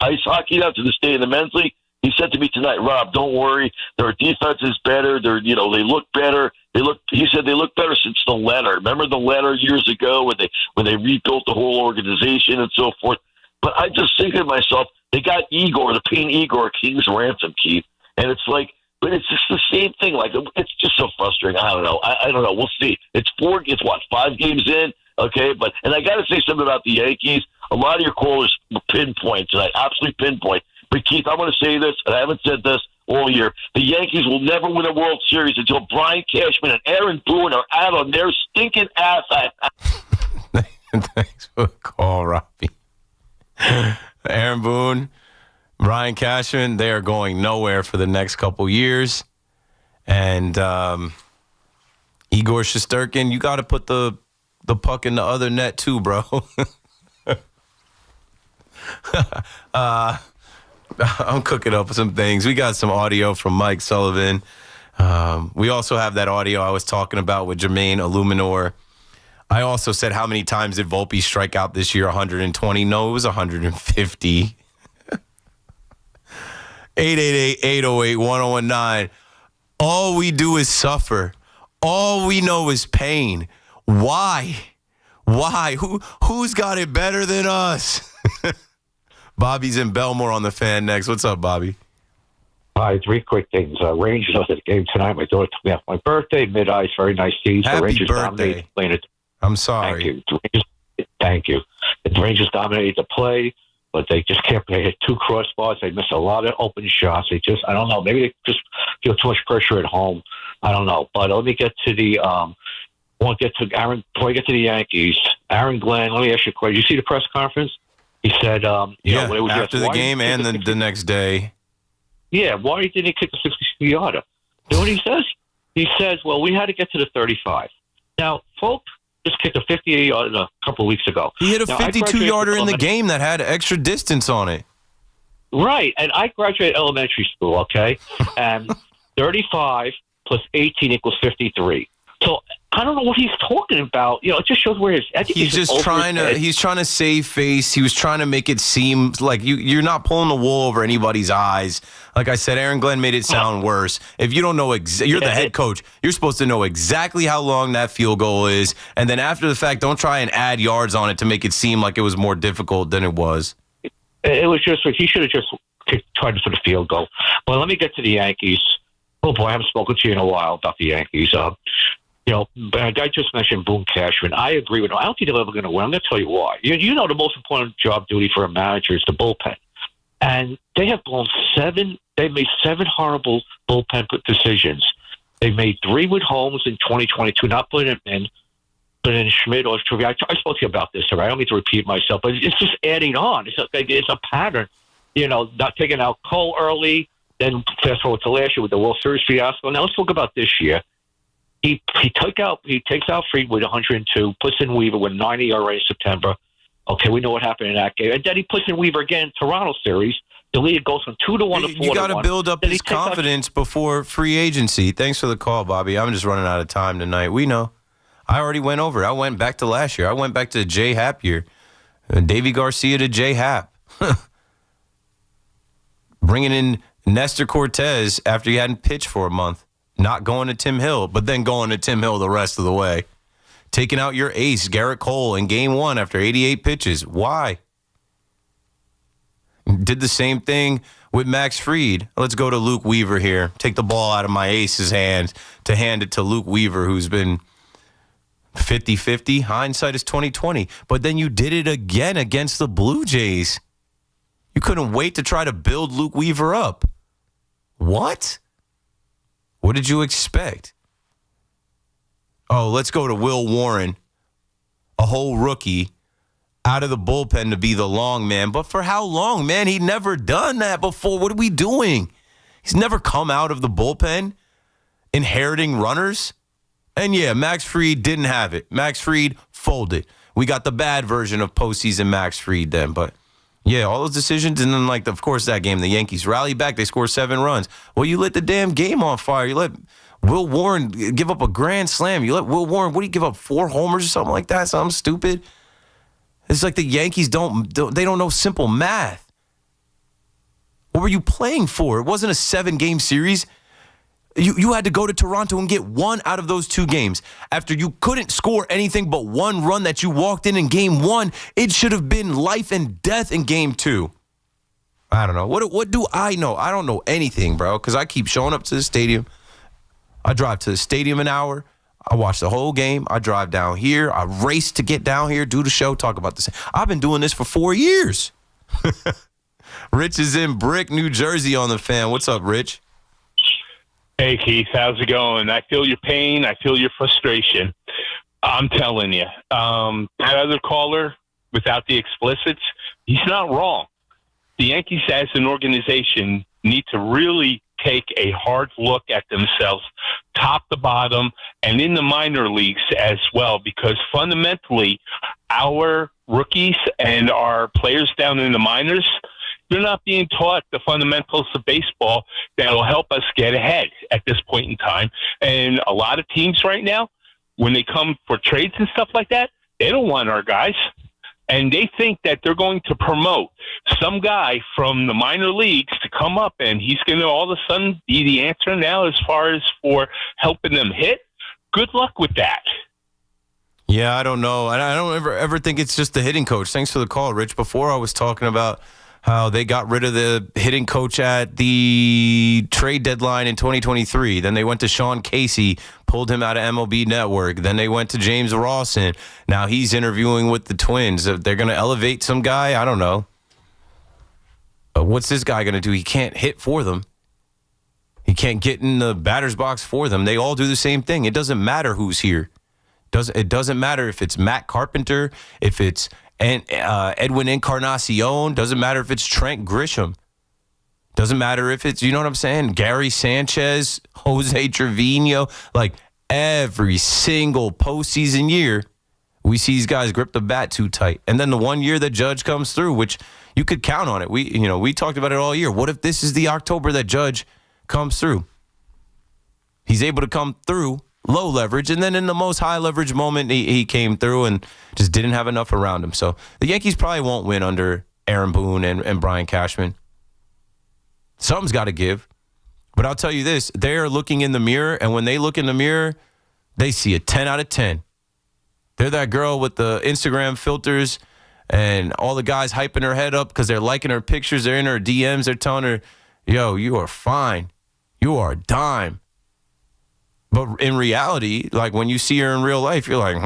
ice hockey now to this day in the men's league, he said to me tonight, Rob, don't worry. Their defense is better. They look better. He said they look better since the letter. Remember the letter years ago when they rebuilt the whole organization and so forth. But I just think to myself, they got Igor, the paying Igor King's ransom, Keith. And it's like, but it's just the same thing. Like, it's just so frustrating. I don't know. I don't know. We'll see. It's 5 games in. Okay. And I got to say something about the Yankees. A lot of your callers pinpoint tonight, absolutely pinpoint. But Keith, I want to say this, and I haven't said this all year. The Yankees will never win a World Series until Brian Cashman and Aaron Boone are out on their stinking ass. Thanks for the call, Robbie. Aaron Boone, Brian Cashman, they are going nowhere for the next couple years. And Igor Shesterkin, you got to put the puck in the other net too, bro. I'm cooking up some things. We got some audio from Mike Sullivan. We also have that audio I was talking about with Jermaine Illuminor. I also said, how many times did Volpe strike out this year? 120. No, it was 150. 888-808-1019. All we do is suffer. All we know is pain. Why? Who's got it better than us? Bobby's in Belmore on the Fan next. What's up, Bobby? Hi, 3 quick things. Rangers at the game tonight. My daughter took me out for my birthday. Mid-ice, very nice team. Happy Rangers birthday. Dominated. I'm sorry. Thank you. The Rangers dominated the play, but they just can't play. They hit 2 crossbars. They missed a lot of open shots. I don't know. Maybe they just feel too much pressure at home. I don't know. But let me get to the Aaron. Before I get to the Yankees, Aaron Glenn, let me ask you a question. Did you see the press conference? He said, after the game and the next day. Yeah, why didn't he kick the 60-yarder? You know what he says? He says, well, we had to get to the 35. Now, Folk just kicked a 58-yarder a couple of weeks ago. He hit a 52-yarder in the game that had extra distance on it. Right, and I graduated elementary school, okay? And 35 plus 18 equals 53. So I don't know what he's talking about. You know, it just shows where he's just trying to save face. He was trying to make it seem like you're not pulling the wool over anybody's eyes. Like I said, Aaron Glenn made it sound worse. If you don't know, you're the head coach. You're supposed to know exactly how long that field goal is. And then after the fact, don't try and add yards on it to make it seem like it was more difficult than it was. It was just, he should have just tried for the field goal. Well, let me get to the Yankees. Oh, boy, I haven't spoken to you in a while about the Yankees. You know, I just mentioned Boone Cashman. I agree with him. I don't think they're ever going to win. I'm going to tell you why. You know the most important job duty for a manager is the bullpen. And they have they made 7 horrible bullpen decisions. They made 3 with Holmes in 2022, not putting him in, but in Schmidt or Trivia. I spoke to you about this, so I don't need to repeat myself, but it's just adding on. It's a pattern. You know, not taking out Cole early, then fast forward to last year with the World Series fiasco. Now let's talk about this year. He takes out Fried with 102, puts in Weaver with 90 ERA in September. Okay, we know what happened in that game. And then he puts in Weaver again in Toronto series. The lead goes from 2-1 to 4-1. You got to build up his confidence before free agency. Thanks for the call, Bobby. I'm just running out of time tonight. We know. I already went over it. I went back to last year. I went back to J Happ year. Davey Garcia to J Happ. Bringing in Nestor Cortez after he hadn't pitched for a month. Not going to Tim Hill, but then going to Tim Hill the rest of the way. taking out your ace, Garrett Cole, in game 1 after 88 pitches. Why? Did the same thing with Max Fried. Let's go to Luke Weaver here. Take the ball out of my ace's hand to hand it to Luke Weaver, who's been 50-50. Hindsight is 20/20. But then you did it again against the Blue Jays. You couldn't wait to try to build Luke Weaver up. What? What did you expect? Oh, let's go to Will Warren, a whole rookie, out of the bullpen to be the long man. But for how long, man? He'd never done that before. What are we doing? He's never come out of the bullpen inheriting runners. And yeah, Max Fried didn't have it. Max Fried folded. We got the bad version of postseason Max Fried then. But yeah, all those decisions. And then, of course, that game, the Yankees rally back. They score 7 runs. Well, you lit the damn game on fire. You let Will Warren give up a grand slam. You let Will Warren, what do you give up, 4 homers or something like that? Something stupid. It's like the Yankees don't know simple math. What were you playing for? It wasn't a 7-game series. You had to go to Toronto and get 1 out of those 2 games. After you couldn't score anything but 1 run that you walked in game 1, it should have been life and death in game 2. I don't know. What do I know? I don't know anything, bro, because I keep showing up to the stadium. I drive to the stadium an hour. I watch the whole game. I drive down here. I race to get down here, do the show, talk about this. I've been doing this for 4 years. Rich is in Brick, New Jersey on the Fan. What's up, Rich? Hey, Keith. How's it going? I feel your pain. I feel your frustration. I'm telling you. That other caller, without the explicits, he's not wrong. The Yankees as an organization need to really take a hard look at themselves, top to bottom, and in the minor leagues as well, because fundamentally our rookies and our players down in the minors, they're not being taught the fundamentals of baseball that will help us get ahead at this point in time. And a lot of teams right now, when they come for trades and stuff like that, they don't want our guys. And they think that they're going to promote some guy from the minor leagues to come up, and he's going to all of a sudden be the answer now as far as for helping them hit. Good luck with that. Yeah, I don't know. I don't ever think it's just the hitting coach. Thanks for the call, Rich. Before I was talking about how they got rid of the hitting coach at the trade deadline in 2023. Then they went to Sean Casey, pulled him out of MLB Network. Then they went to James Rawson. Now he's interviewing with the Twins. They're going to elevate some guy? I don't know. What's this guy going to do? He can't hit for them. He can't get in the batter's box for them. They all do the same thing. It doesn't matter who's here. It doesn't matter if it's Matt Carpenter, if it's Edwin Encarnacion. Doesn't matter if it's Trent Grisham. Doesn't matter if it's, you know what I'm saying, Gary Sanchez, Jose Trevino. Like every single postseason year, we see these guys grip the bat too tight. And then the one year that Judge comes through, which you could count on it. We talked about it all year. What if this is the October that Judge comes through? He's able to come through low leverage, and then in the most high leverage moment, he came through and just didn't have enough around him. So the Yankees probably won't win under Aaron Boone and Brian Cashman. Something's got to give. But I'll tell you this, they are looking in the mirror, and when they look in the mirror, they see a 10 out of 10. They're that girl with the Instagram filters and all the guys hyping her head up because they're liking her pictures. They're in her DMs. They're telling her, yo, you are fine. You are a dime. But in reality, like when you see her in real life, you're like,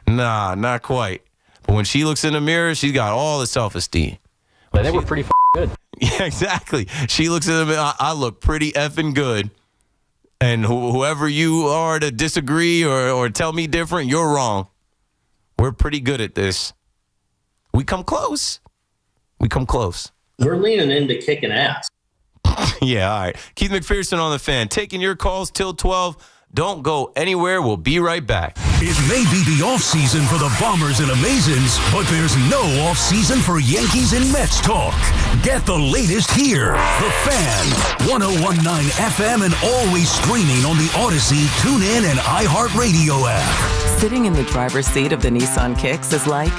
nah, not quite. But when she looks in the mirror, she's got all the self-esteem. But they were pretty good. Yeah, exactly. She looks in the mirror, I look pretty effing good. And whoever you are to disagree or tell me different, you're wrong. We're pretty good at this. We come close. We're leaning into kicking ass. Yeah, all right. Keith McPherson on the Fan. Taking your calls till 12. Don't go anywhere. We'll be right back. It may be the offseason for the Bombers and Amazons, but there's no offseason for Yankees and Mets talk. Get the latest here. The Fan, 101.9 FM, and always streaming on the Odyssey, TuneIn, and iHeartRadio app. Sitting in the driver's seat of the Nissan Kicks is like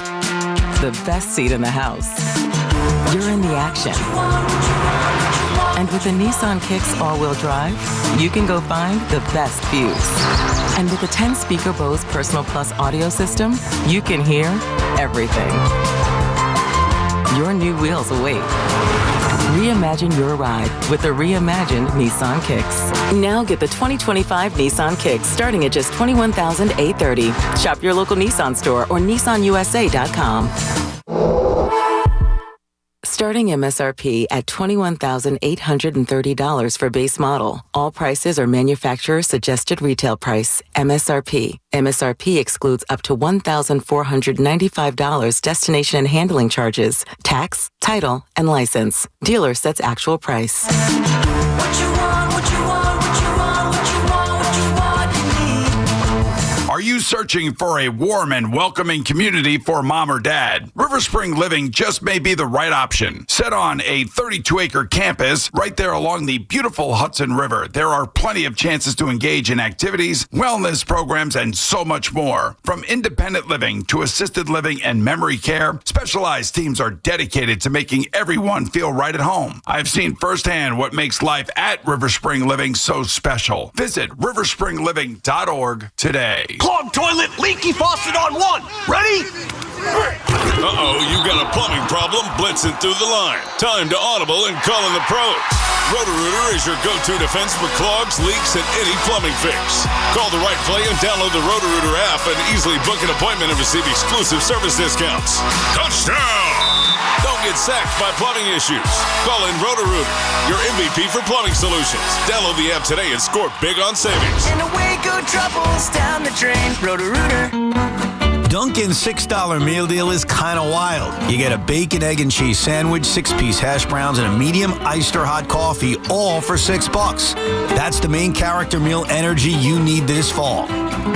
the best seat in the house. You're in the action. And with the Nissan Kicks all-wheel drive, you can go find the best views. And with the 10-speaker Bose Personal Plus audio system, you can hear everything. Your new wheels await. Reimagine your ride with the reimagined Nissan Kicks. Now get the 2025 Nissan Kicks starting at just $21,830. Shop your local Nissan store or nissanusa.com. Starting MSRP at $21,830 for base model. All prices are manufacturer suggested retail price. MSRP. MSRP excludes up to $1,495 destination and handling charges, tax, title, and license. Dealer sets actual price. Are you searching for a warm and welcoming community for mom or dad? River Spring Living just may be the right option. Set on a 32-acre campus right there along the beautiful Hudson River, there are plenty of chances to engage in activities, wellness programs, and so much more. From independent living to assisted living and memory care, specialized teams are dedicated to making everyone feel right at home. I've seen firsthand what makes life at River Spring Living so special. Visit riverspringliving.org today. Clogged toilet, leaky faucet on one. Ready? Uh-oh, you got a plumbing problem blitzing through the line. Time to audible and call in the pros. Roto-Rooter is your go-to defense for clogs, leaks, and any plumbing fix. Call the right play and download the Roto-Rooter app and easily book an appointment and receive exclusive service discounts. Touchdown! Don't get sacked by plumbing issues. Call in Roto-Rooter, your MVP for plumbing solutions. Download the app today and score big on savings. And away go troubles down the drain. Roto-Rooter. Dunkin's $6 meal deal is kind of wild. You get a bacon, egg, and cheese sandwich, 6-piece hash browns, and a medium iced or hot coffee, all for $6. That's the main character meal energy you need this fall.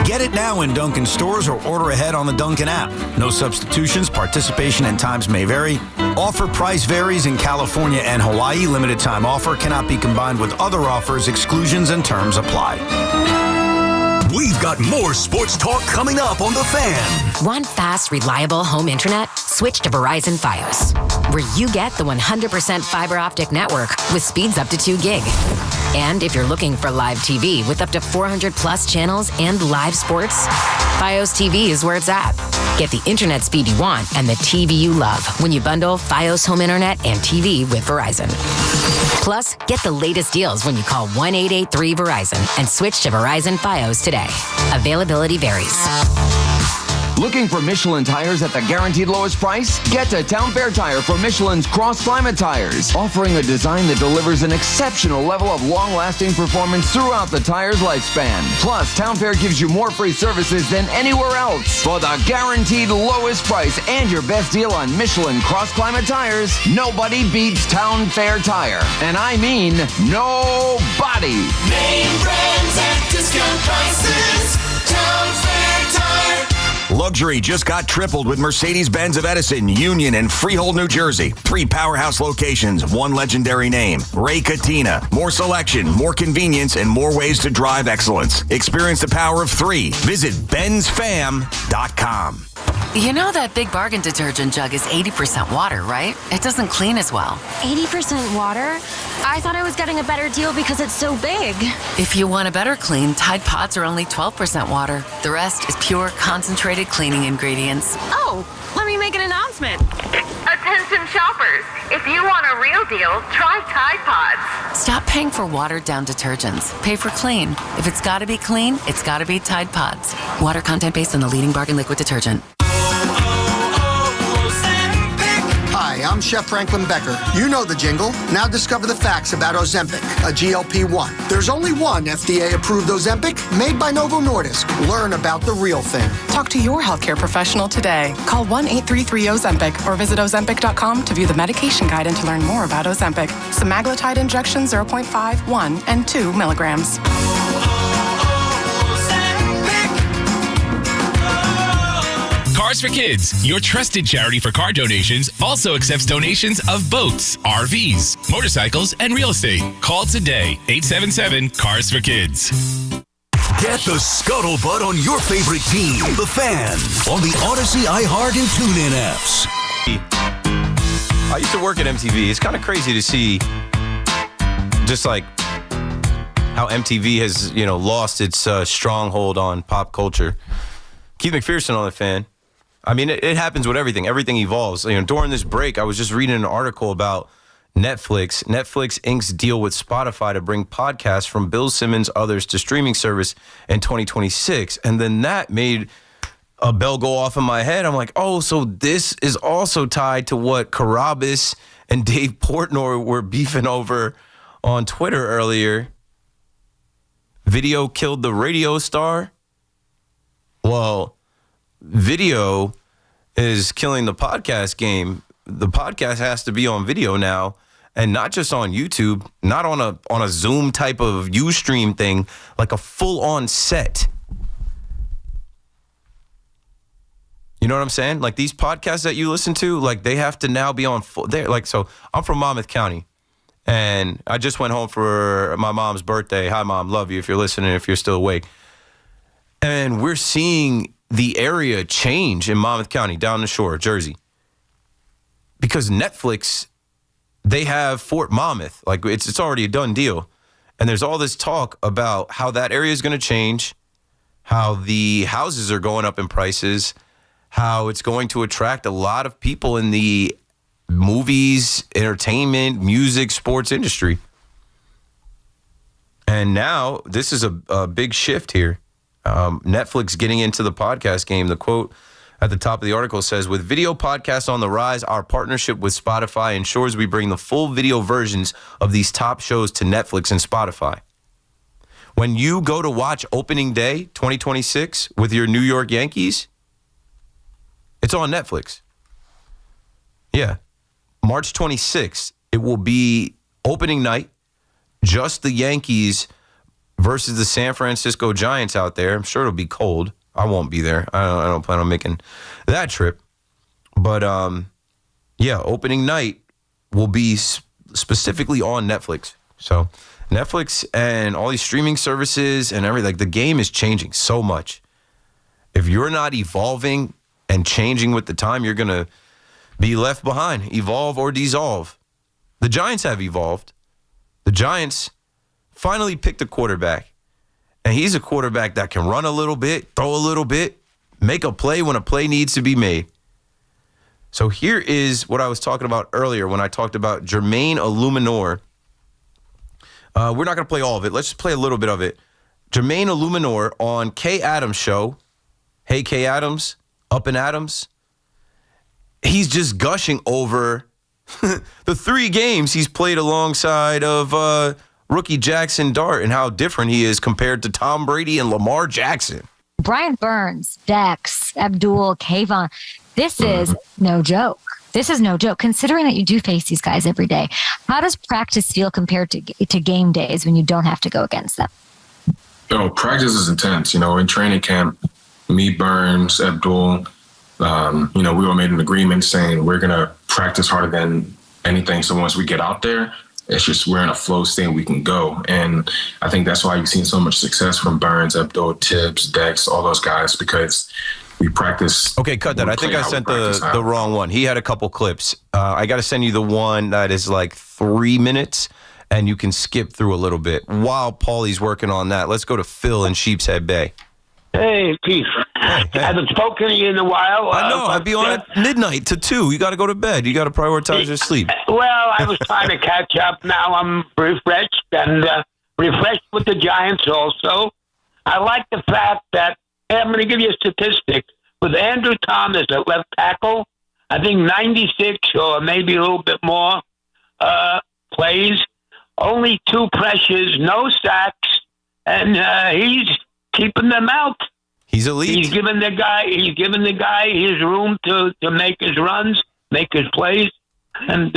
Get it now in Dunkin' stores or order ahead on the Dunkin' app. No substitutions, participation and times may vary. Offer price varies in California and Hawaii. Limited time offer cannot be combined with other offers. Exclusions and terms apply. We've got more sports talk coming up on The Fan. Want fast, reliable home internet? Switch to Verizon Fios, where you get the 100% fiber optic network with speeds up to 2 gig. And if you're looking for live TV with up to 400 plus channels and live sports, Fios TV is where it's at. Get the internet speed you want and the TV you love when you bundle Fios home internet and TV with Verizon. Plus, get the latest deals when you call 1-883-VERIZON and switch to Verizon Fios today. Availability varies. Looking for Michelin tires at the guaranteed lowest price? Get to Town Fair Tire for Michelin's Cross Climate tires, offering a design that delivers an exceptional level of long-lasting performance throughout the tire's lifespan. Plus, Town Fair gives you more free services than anywhere else. For the guaranteed lowest price and your best deal on Michelin Cross Climate tires, nobody beats Town Fair Tire. And I mean nobody. Name brands at discount prices. Town Fair Tire. Luxury just got tripled with Mercedes-Benz of Edison, Union, and Freehold, New Jersey. 3 powerhouse locations, 1 legendary name. Ray Katina. More selection, more convenience, and more ways to drive excellence. Experience the power of 3. Visit benzfam.com. You know that Big Bargain detergent jug is 80% water, right? It doesn't clean as well. 80% water? I thought I was getting a better deal because it's so big. If you want a better clean, Tide Pods are only 12% water. The rest is pure, concentrated cleaning ingredients. Oh, let me make an announcement. Attention shoppers, if you want a real deal, try Tide Pods. Stop paying for watered-down detergents. Pay for clean. If it's got to be clean, it's got to be Tide Pods. Water content based on the leading bargain liquid detergent. Hi, I'm Chef Franklin Becker. You know the jingle. Now discover the facts about Ozempic, a GLP-1. There's only one FDA-approved Ozempic made by Novo Nordisk. Learn about the real thing. Talk to your healthcare professional today. Call 1-833-OZEMPIC or visit Ozempic.com to view the medication guide and to learn more about Ozempic. Semaglutide injection 0.5, 1, and 2 milligrams. Cars for Kids, your trusted charity for car donations, also accepts donations of boats, RVs, motorcycles, and real estate. Call today, 877-CARS-FOR-KIDS. Get the scuttlebutt on your favorite team, The Fan, on the Odyssey, iHeart, and TuneIn apps. I used to work at MTV. It's kind of crazy to see just like how MTV has, lost its stronghold on pop culture. Keith McPherson on the Fan. I mean, it happens with everything. Everything evolves. During this break, I was just reading an article about Netflix. Netflix inks deal with Spotify to bring podcasts from Bill Simmons, others to streaming service in 2026. And then that made a bell go off in my head. I'm like, oh, so this is also tied to what Carabas and Dave Portnoy were beefing over on Twitter earlier. Video killed the radio star. Well, video is killing the podcast game. The podcast has to be on video now, and not just on YouTube, not on a Zoom type of Ustream thing, like a full-on set. You know what I'm saying? Like these podcasts that you listen to, like they have to now be on full. So I'm from Monmouth County, and I just went home for my mom's birthday. Hi, Mom. Love you if you're listening, if you're still awake. And we're seeing the area change in Monmouth County, down the shore, Jersey. Because Netflix, they have Fort Monmouth. Like it's already a done deal. And there's all this talk about how that area is going to change, how the houses are going up in prices, how it's going to attract a lot of people in the movies, entertainment, music, sports industry. And now this is a big shift here. Netflix getting into the podcast game. The quote at the top of the article says, with video podcasts on the rise, our partnership with Spotify ensures we bring the full video versions of these top shows to Netflix and Spotify. When you go to watch opening day 2026 with your New York Yankees, it's on Netflix. Yeah. March 26th, it will be opening night, just the Yankees versus the San Francisco Giants out there. I'm sure it'll be cold. I won't be there. I don't plan on making that trip. But, opening night will be specifically on Netflix. So Netflix and all these streaming services and everything, like the game is changing so much. If you're not evolving and changing with the time, you're going to be left behind. Evolve or dissolve. The Giants have evolved. The Giants finally picked a quarterback. And he's a quarterback that can run a little bit, throw a little bit, make a play when a play needs to be made. So here is what I was talking about earlier when I talked about Jermaine Illuminor. We're not going to play all of it. Let's just play a little bit of it. Jermaine Illuminor on Kay Adams' show. Hey, Kay Adams. Up in Adams. He's just gushing over the 3 games he's played alongside of rookie Jackson Dart and how different he is compared to Tom Brady and Lamar Jackson. Brian Burns, Dex, Abdul, Kayvon. This is no joke. This is no joke, considering that you do face these guys every day. How does practice feel compared to game days when you don't have to go against them? Practice is intense. In training camp, me, Burns, Abdul, we all made an agreement saying we're going to practice harder than anything. So once we get out there, it's just we're in a flow state we can go. And I think that's why you've seen so much success from Burns, Abdul, Tibbs, Dex, all those guys, because we practice. Okay, cut that. I think I sent the wrong one. He had a couple clips. I got to send you the one that is like 3 minutes, and you can skip through a little bit. While Paulie's working on that, let's go to Phil in Sheepshead Bay. Hey, Keith. I haven't spoken to you in a while. I know. I'd be on at midnight to 2. You got to go to bed. You got to prioritize your sleep. Well, I was trying to catch up. Now I'm refreshed and refreshed with the Giants also. I like the fact that, I'm going to give you a statistic. With Andrew Thomas at left tackle, I think 96 or maybe a little bit more plays, only 2 pressures, no sacks, and he's keeping them out. He's elite. He's giving the guy his room to make his runs, make his plays, and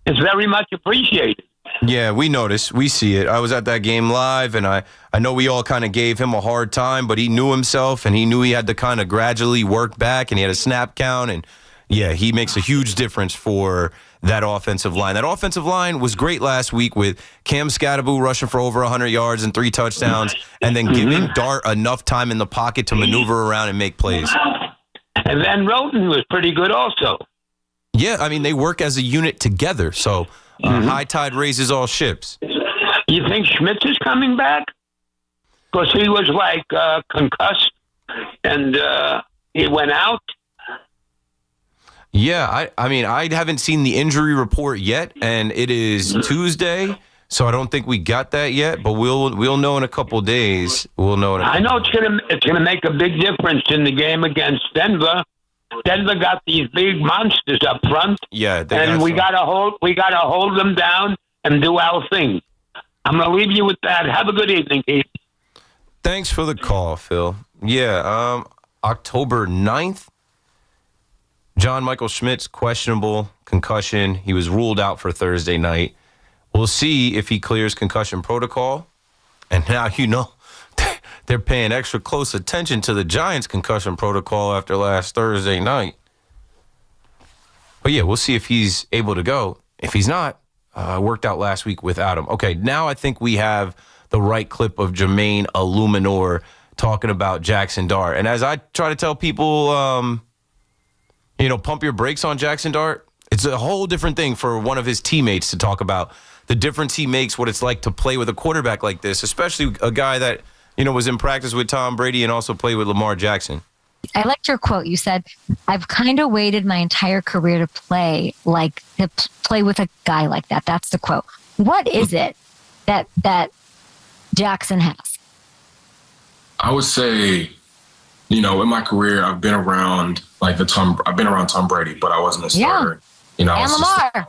it's very much appreciated. Yeah, we notice. We see it. I was at that game live, and I know we all kind of gave him a hard time, but he knew himself, and he knew he had to kind of gradually work back, and he had a snap count, and yeah, he makes a huge difference for that offensive line. That offensive line was great last week with Cam Scatteraboo rushing for over 100 yards and 3 touchdowns, and then giving Dart enough time in the pocket to maneuver around and make plays. And then Roten was pretty good also. Yeah, I mean, they work as a unit together, so high tide raises all ships. You think Schmitz is coming back? Because he was concussed and he went out. Yeah, I mean, I haven't seen the injury report yet, and it is Tuesday, so I don't think we got that yet. But we'll know in a couple of days. We'll know. I know it's gonna make a big difference in the game against Denver. Denver got these big monsters up front. Yeah, and we gotta hold them down and do our thing. I'm gonna leave you with that. Have a good evening, Keith. Thanks for the call, Phil. Yeah, October 9th. John Michael Schmitz, questionable concussion. He was ruled out for Thursday night. We'll see if he clears concussion protocol. And now they're paying extra close attention to the Giants' concussion protocol after last Thursday night. But yeah, we'll see if he's able to go. If he's not, worked out last week without him. Okay, now I think we have the right clip of Jermaine Illuminor talking about Jackson Dart. And as I try to tell people, pump your brakes on Jackson Dart. It's a whole different thing for one of his teammates to talk about the difference he makes, what it's like to play with a quarterback like this, especially a guy that, was in practice with Tom Brady and also played with Lamar Jackson. I liked your quote. You said, I've kind of waited my entire career to play with a guy like that. That's the quote. What is it that Jackson has? I would say, in my career, I've been around Tom Brady, but I wasn't a starter. And Lamar.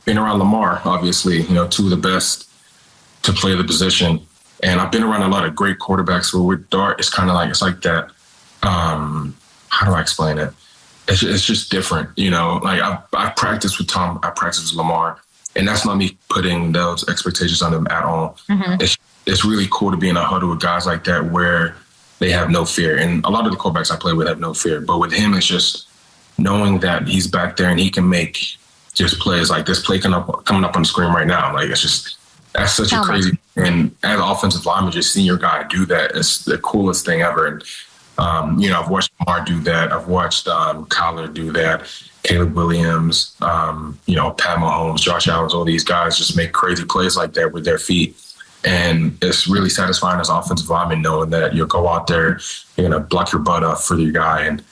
Been around Lamar, obviously, two of the best to play the position. And I've been around a lot of great quarterbacks. Where with Dart, it's kind of like that. How do I explain it? It's just different, I practiced with Tom, I practiced with Lamar, and that's not me putting those expectations on them at all. Mm-hmm. It's really cool to be in a huddle with guys like that where they have no fear. And a lot of the quarterbacks I play with have no fear. But with him, it's just knowing that he's back there and he can make just plays like this play coming up on the screen right now. That's such a crazy. And as an offensive lineman, just seeing your guy do that, it's the coolest thing ever. And, I've watched Lamar do that. I've watched Kyler do that. Caleb Williams, Pat Mahomes, Josh Allen, all these guys just make crazy plays like that with their feet. And it's really satisfying as an offensive lineman knowing that you'll go out there, you're going to block your butt up for your guy. And,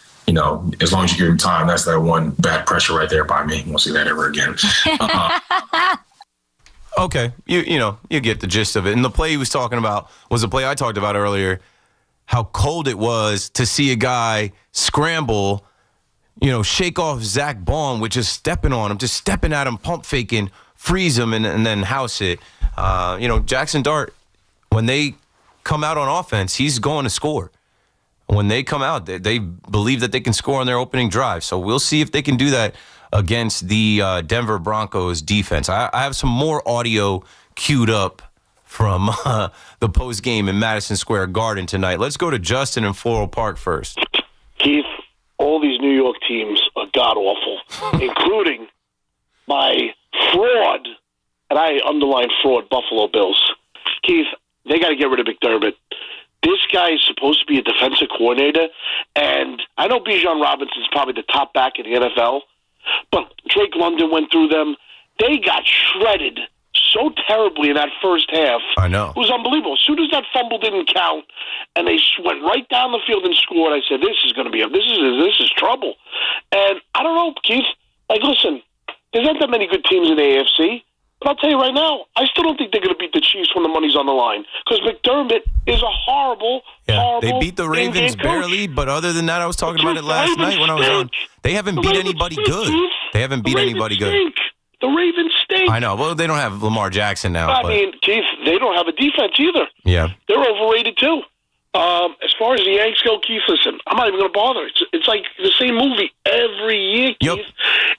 as long as you give him time, that's that one bad pressure right there by me. You won't see that ever again. Okay. You get the gist of it. And the play he was talking about was the play I talked about earlier, how cold it was to see a guy scramble, shake off Zach Baum with just stepping on him, just stepping at him, pump faking, freeze him, and then house it. Jackson Dart, when they come out on offense, he's going to score. When they come out, they believe that they can score on their opening drive. So we'll see if they can do that against the Denver Broncos defense. I have some more audio queued up from the post game in Madison Square Garden tonight. Let's go to Justin in Floral Park first. Keith, all these New York teams are god-awful, including my fraud, and I underline fraud, Buffalo Bills. Keith, they got to get rid of McDermott. This guy is supposed to be a defensive coordinator, and I know Bijan Robinson is probably the top back in the NFL, but Drake London went through them. They got shredded so terribly in that first half. I know. It was unbelievable. As soon as that fumble didn't count, and they went right down the field and scored, I said, this is going to be this is trouble. And I don't know, Keith. Listen, there's not that many good teams in the AFC. But I'll tell you right now, I still don't think they're going to beat the Chiefs when the money's on the line. Because McDermott is a horrible they beat the Ravens barely, but other than that, I was talking about it last night when I was on. They haven't beat anybody good. They haven't beat anybody good. The Ravens stink. I know. Well, they don't have Lamar Jackson now. I mean, Keith, they don't have a defense either. Yeah. They're overrated, too. As far as the Yanks go, Keith, listen, I'm not even going to bother. It's like the same movie every year, Keith. Yep.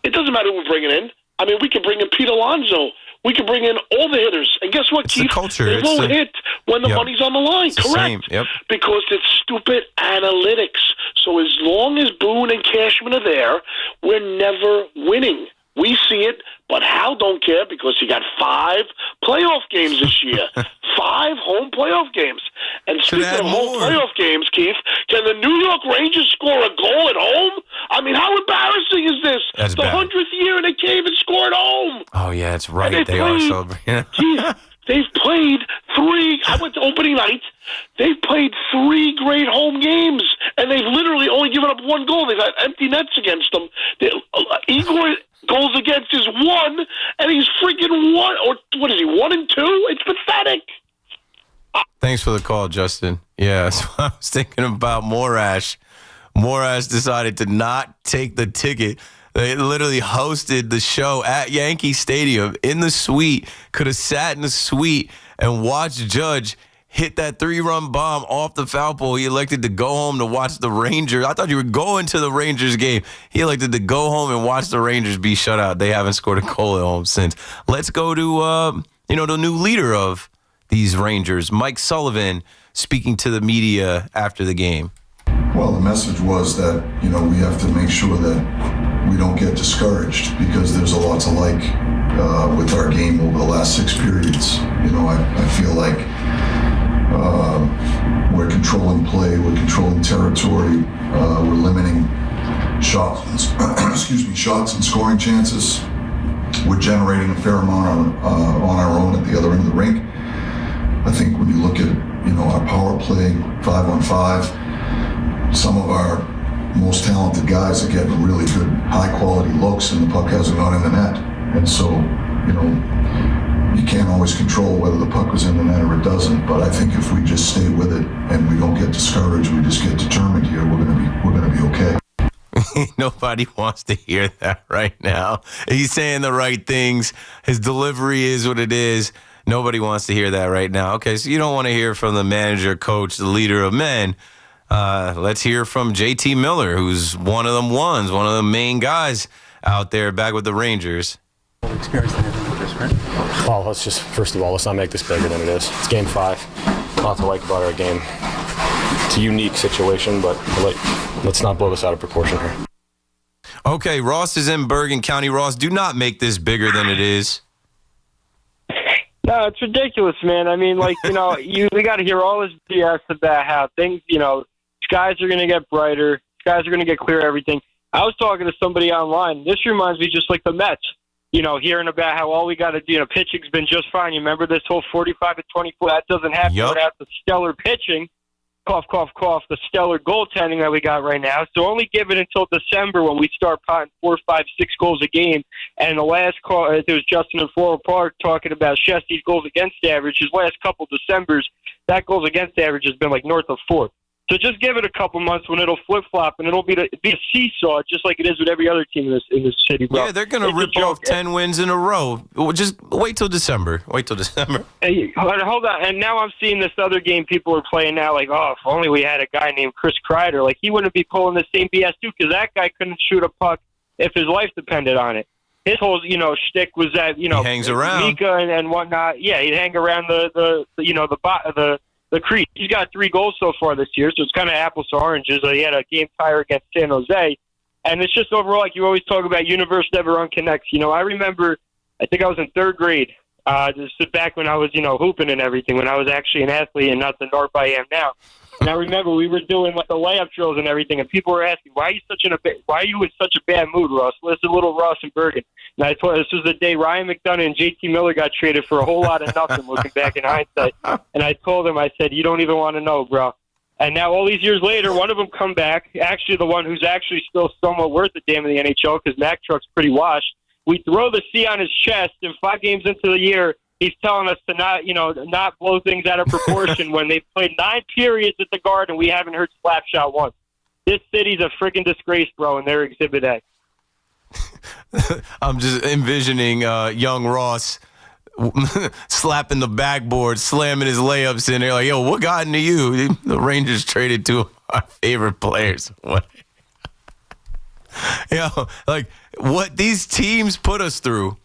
It doesn't matter who we're bringing in. I mean, we can bring in Pete Alonso. We can bring in all the hitters. And guess what, it's Keith? The culture. They won't hit when the money's on the line. It's correct. Yep. Because it's stupid analytics. So as long as Boone and Cashman are there, we're never winning. We see it, but Hal don't care because he got 5 playoff games this year. 5 home playoff games. And speaking of home playoff games, Keith, can the New York Rangers score a goal at home? I mean, how embarrassing is this? That's the bad. 100th year and they can't even score at home. Oh, yeah, that's right. They are celebrating. Keith, they They've played 3. I went to opening night. They've played 3 great home games, and they've literally only given up 1 goal. They've had empty nets against them. Igor goals against is 1, and he's freaking 1, or what is he, 1 and 2? It's pathetic. Thanks for the call, Justin. Yeah, so I was thinking about Morash. Morash decided to not take the ticket. They literally hosted the show at Yankee Stadium in the suite, could have sat in the suite and watched Judge hit that 3-run bomb off the foul pole. He elected to go home to watch the Rangers. I thought you were going to the Rangers game. He elected to go home and watch the Rangers be shut out. They haven't scored a goal at home since. Let's go to, the new leader of these Rangers, Mike Sullivan, speaking to the media after the game. Well, the message was that, we have to make sure that we don't get discouraged because there's a lot to like with our game over the last 6 periods. I feel like we're controlling play, we're controlling territory, we're limiting shots and scoring chances. We're generating a fair amount on our own at the other end of the rink. I think when you look at, our power play, 5-on-5, some of our most talented guys are getting really good, high-quality looks, and the puck hasn't gone in the net. And so, you can't always control whether the puck was in the net or it doesn't. But I think if we just stay with it and we don't get discouraged, we just get determined here, we're gonna be okay. Nobody wants to hear that right now. He's saying the right things. His delivery is what it is. Nobody wants to hear that right now. Okay, so you don't want to hear from the manager, coach, the leader of men. Let's hear from JT Miller, who's one of them ones, one of the main guys out there back with the Rangers. Well, first of all, let's not make this bigger than it is. It's game 5. A lot to like about our game. It's a unique situation, but let's not blow this out of proportion here. Okay, Ross is in Bergen County. Ross, do not make this bigger than it is. No, it's ridiculous, man. I mean, we got to hear all this BS about how things, skies are going to get brighter, skies are going to get clear, everything. I was talking to somebody online. This reminds me just like the Mets, hearing about how all we got to do, pitching's been just fine. You remember this whole 45 to 24? That doesn't happen without the stellar pitching. Cough, cough, cough, the stellar goaltending that we got right now. So only give it until December when we start potting 4, 5, 6 goals a game. And the last call, there was Justin in Floral Park talking about Shesty's goals against average. His last couple Decembers, that goals against average has been north of 4. So just give it a couple months when it'll flip-flop, and it'll be a seesaw, just like it is with every other team in this city, bro. Yeah, they're going to rip off 10 wins in a row. Just wait till December. Hey, hold on. And now I'm seeing this other game people are playing now, if only we had a guy named Chris Kreider. He wouldn't be pulling the same BS, too, because that guy couldn't shoot a puck if his life depended on it. His whole, shtick was that, he hangs around. Mika and whatnot. Yeah, he'd hang around the crease. He's got 3 goals so far this year, so it's kind of apples to oranges. He had a game tire against San Jose, and it's just overall, you always talk about universe never unconnects. I remember, I think I was in 3rd grade, this is back when I was, hooping and everything, when I was actually an athlete and not the narp I am now. And I remember we were doing the layup drills and everything, and people were asking, why are you in such a bad mood, Ross? This is little Ross and Bergen. And I told this was the day Ryan McDonough and JT Miller got traded for a whole lot of nothing, looking back in hindsight. And I told him, I said, you don't even want to know, bro. And now all these years later, one of them come back, actually the one who's actually still somewhat worth a damn in the NHL because Mack Truck's pretty washed. We throw the C on his chest, and 5 games into the year, he's telling us to not blow things out of proportion when they've played 9 periods at the Garden. We haven't heard slap shot once. This city's a freaking disgrace, bro, and they're Exhibit A. I'm just envisioning young Ross slapping the backboard, slamming his layups in there. Yo, what got into you? The Rangers traded 2 of our favorite players. What? What these teams put us through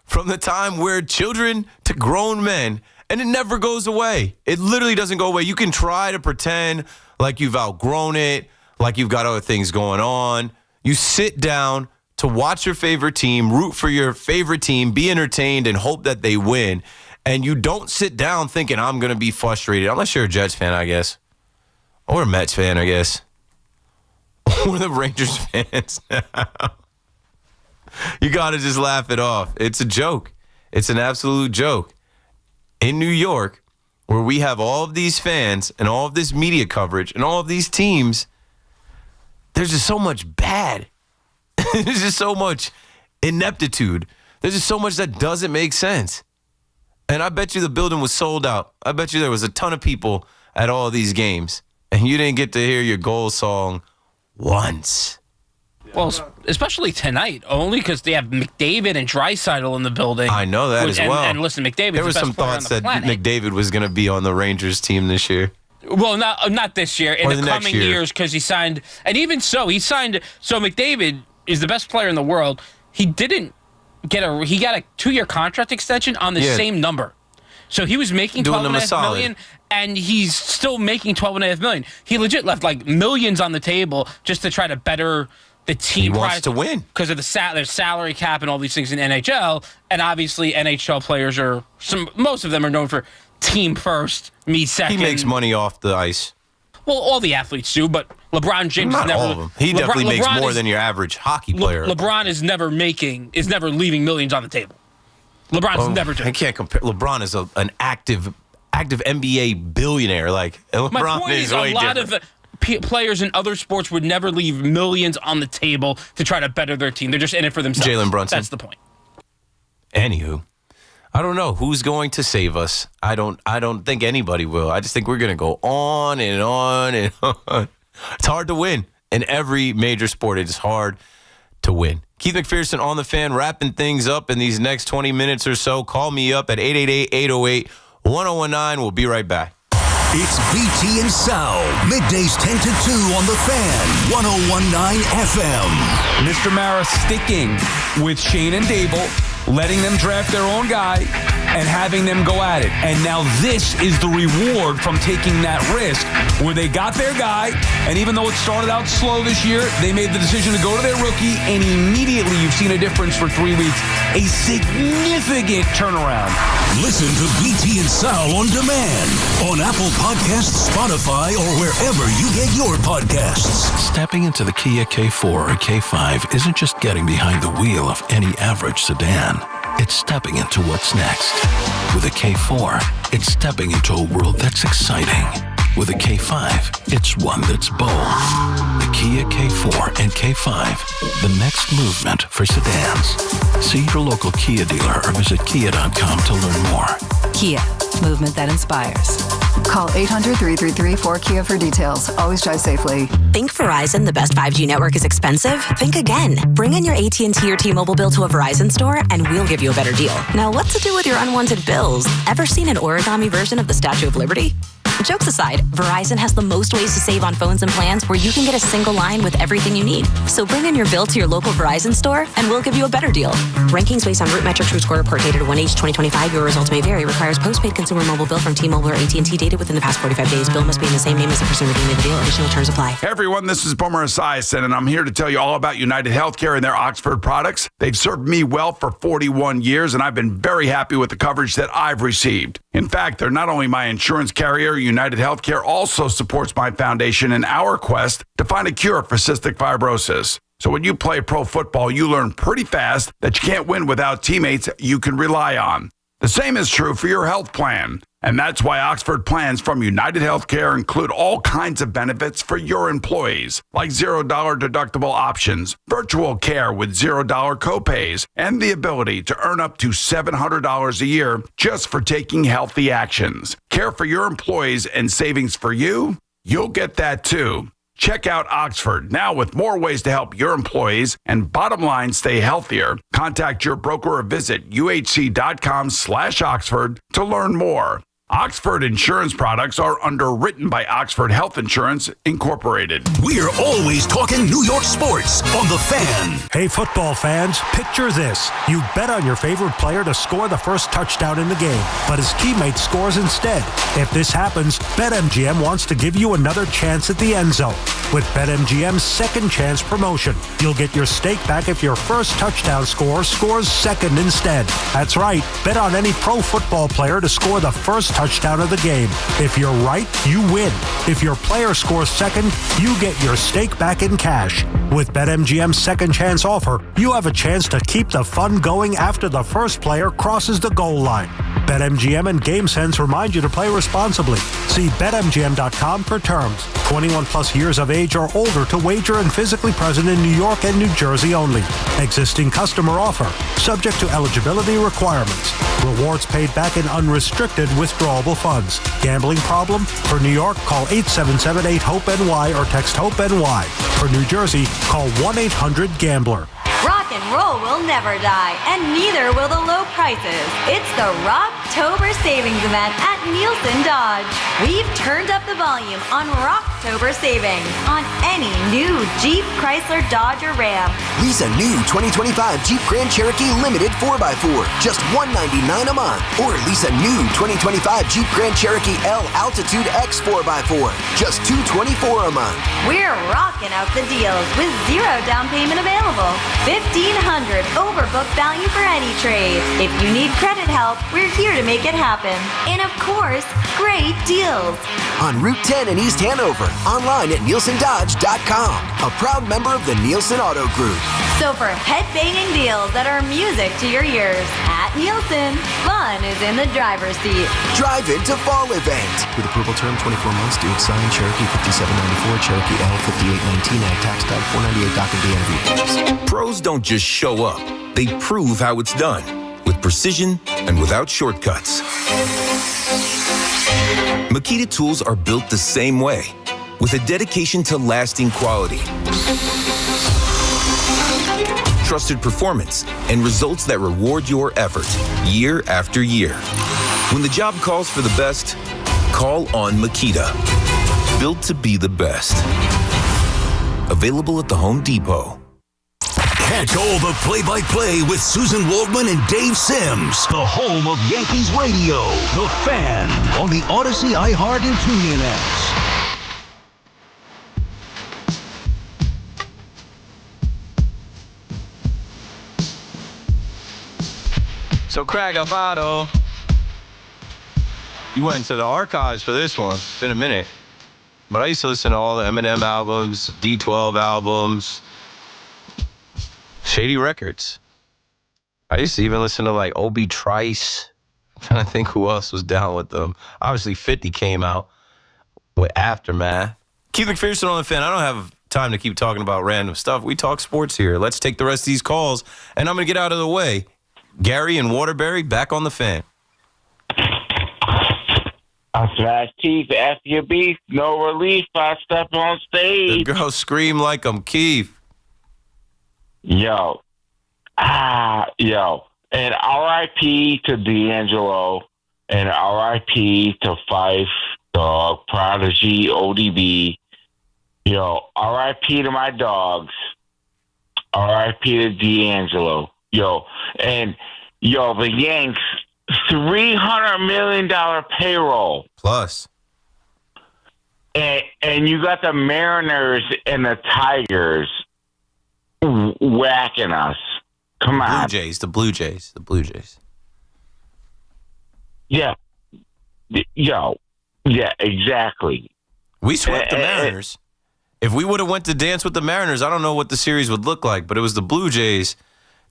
from the time we're children to grown men, and it never goes away. It literally doesn't go away. You can try to pretend like you've outgrown it, like you've got other things going on. You sit down to watch your favorite team, root for your favorite team, be entertained, and hope that they win. And you don't sit down thinking, I'm going to be frustrated. Unless you're a Jets fan, I guess. Or a Mets fan, I guess. Or the Rangers fans now. You got to just laugh it off. It's a joke. It's an absolute joke. in New York where we have all of these fans and all of this media coverage and all of these teams, there's just so much bad. There's just so much ineptitude. There's just so much that doesn't make sense. And I bet you the building was sold out. I bet you there was a ton of people at all of these games, and you didn't get to hear your goal song once. Well, especially tonight, only because they have McDavid and Draisaitl in the building. I know that as well. And listen, McDavid's there was the best some player thoughts on the that planet. McDavid was going to be on the Rangers team this year. Well, not this year. In Or the the next coming year. years, because he signed, and even so, he signed. So McDavid is the best player in the world. He didn't get he got a 2-year contract extension on the same number. So he was making $12.5 million, and he's still making $12.5 million. He legit left like millions on the table just to try to better the team. He wants to win because of their salary cap and all these things in NHL. And obviously, NHL players most of them are known for team first, me second. He makes money off the ice. Well, all the athletes do, but LeBron James Not is never. all of them. He definitely makes more than your average hockey player. LeBron is never leaving millions on the table. LeBron's never doing. I can't compare. LeBron is an active NBA billionaire. Like LeBron My point is, way a lot different. of players in other sports would never leave millions on the table to try to better their team. They're just in it for themselves. Jalen Brunson. That's the point. Anywho, I don't know who's going to save us. I don't think anybody will. I just think we're going to go on and on and on. It's hard to win in every major sport. It's hard to win. Keith McPherson on the Fan, wrapping things up in these next 20 minutes or so. Call me up at 888-808-1019. We'll be right back. It's BT and Sal, middays 10 to 2 on the Fan, 101.9 FM. Mr. Mara sticking with Shane and Dable, letting them draft their own guy and having them go at it. And now this is the reward from taking that risk where they got their guy, and even though it started out slow this year, they made the decision to go to their rookie, and immediately you've seen a difference for 3 weeks. A significant turnaround. Listen to BT and Sal on demand on Apple Podcasts, Spotify, or wherever you get your podcasts. Stepping into the Kia K4 or K5 isn't just getting behind the wheel of any average sedan. It's stepping into what's next. With a K4, it's stepping into a world that's exciting. With a K5, it's one that's bold. The Kia K4 and K5, the next movement for sedans. See your local Kia dealer or visit kia.com to learn more. Kia, movement that inspires. Call 800-333-4KIA for details. Always drive safely. Think Verizon, the best 5G network, is expensive? Think again. Bring in your AT&T or T-Mobile bill to a Verizon store and we'll give you a better deal. Now, what to do with your unwanted bills? Ever seen an origami version of the Statue of Liberty? Jokes aside, Verizon has the most ways to save on phones and plans where you can get a single line with everything you need. So bring in your bill to your local Verizon store and we'll give you a better deal. Rankings based on root metrics, root score report dated 1H2025. Your results may vary. Requires postpaid consumer mobile bill from T-Mobile or AT&T dated within the past 45 days. Bill must be in the same name as the person redeeming the deal. Additional terms apply. Hey everyone, this is Boomer Esiason, and I'm here to tell you all about United Healthcare and their Oxford products. They've served me well for 41 years, and I've been very happy with the coverage that I've received. In fact, they're not only my insurance carrier, United Healthcare also supports my foundation in our quest to find a cure for cystic fibrosis. So when you play pro football, you learn pretty fast that you can't win without teammates you can rely on. The same is true for your health plan. And that's why Oxford plans from United Healthcare include all kinds of benefits for your employees, like $0 deductible options, virtual care with $0 copays, and the ability to earn up to $700 a year just for taking healthy actions. Care for your employees and savings for you? You'll get that too. Check out Oxford now with more ways to help your employees and bottom line stay healthier. Contact your broker or visit uhc.com/Oxford to learn more. Oxford insurance products are underwritten by Oxford Health Insurance Incorporated. We're always talking New York sports on the Fan. Hey, football fans, picture this. You bet on your favorite player to score the first touchdown in the game, but his teammate scores instead. If this happens, BetMGM wants to give you another chance at the end zone. With BetMGM's second chance promotion, you'll get your stake back if your first touchdown scorer scores second instead. That's right. Bet on any pro football player to score the first touchdown of the game. If you're right, you win. If your player scores second, you get your stake back in cash. With BetMGM's second chance offer, you have a chance to keep the fun going after the first player crosses the goal line. BetMGM and GameSense remind you to play responsibly. See BetMGM.com for terms. 21 plus years of age or older to wager and physically present in New York and New Jersey only. Existing customer offer. Subject to eligibility requirements. Rewards paid back in unrestricted withdrawable funds. Gambling problem? For New York, call 877-8-HOPE-NY or text HOPE-NY. For New Jersey, call 1-800-GAMBLER. Rock and roll will never die, and neither will the low prices. It's the Rocktober Savings Event at Nielsen Dodge. We've turned up the volume on Rocktober Savings on any new Jeep, Chrysler, Dodge, or Ram. Lease a new 2025 Jeep Grand Cherokee Limited 4x4, just $199 a month. Or lease a new 2025 Jeep Grand Cherokee L Altitude X 4x4, just $224 a month. We're rocking out the deals with zero down payment available. $1,500 overbook value for any trade. If you need credit help, we're here to make it happen. And of course, great deals. On Route 10 in East Hanover, online at NielsenDodge.com, a proud member of the Nielsen Auto Group. So for head-banging deals that are music to your ears, at Nielsen, fun is in the driver's seat. Drive into fall event. With approval term 24 months, due signed Cherokee 5794, Cherokee L 5819, ag tax type 498 doc and DMV. Pros don't just show up. They prove how it's done. With precision and without shortcuts. Makita tools are built the same way. With a dedication to lasting quality. Trusted performance and results that reward your effort year after year. When the job calls for the best, call on Makita. Built to be the best. Available at the Home Depot. Catch all the play-by-play with Susan Waldman and Dave Sims. The home of Yankees radio. The Fan on the Odyssey, iHeart, and TuneIn apps. So, Craig Alvado, you went to the archives for this one. It's been a minute. But I used to listen to all the Eminem albums, D12 albums, Shady Records. I used to even listen to like Obi Trice. I'm trying to think who else was down with them. Obviously, 50 came out with Aftermath. Keith McPherson on the Fan. I don't have time to keep talking about random stuff. We talk sports here. Let's take the rest of these calls, and I'm going to get out of the way. Gary and Waterbury back on the Fan. I smash teeth, F your beef, no relief, I step on stage. The girls scream like I'm Keith. Yo. And R.I.P. to D'Angelo, and R.I.P. to Fife, Dog, Prodigy, ODB. Yo, R.I.P. to my dogs. R.I.P. to D'Angelo. Yo, and the Yanks, $300 million payroll. Plus. And you got the Mariners and the Tigers whacking us. Come on. The Blue Jays. Yeah. Yo. Yeah, exactly. We swept the Mariners. If we would have went to dance with the Mariners, I don't know what the series would look like, but it was the Blue Jays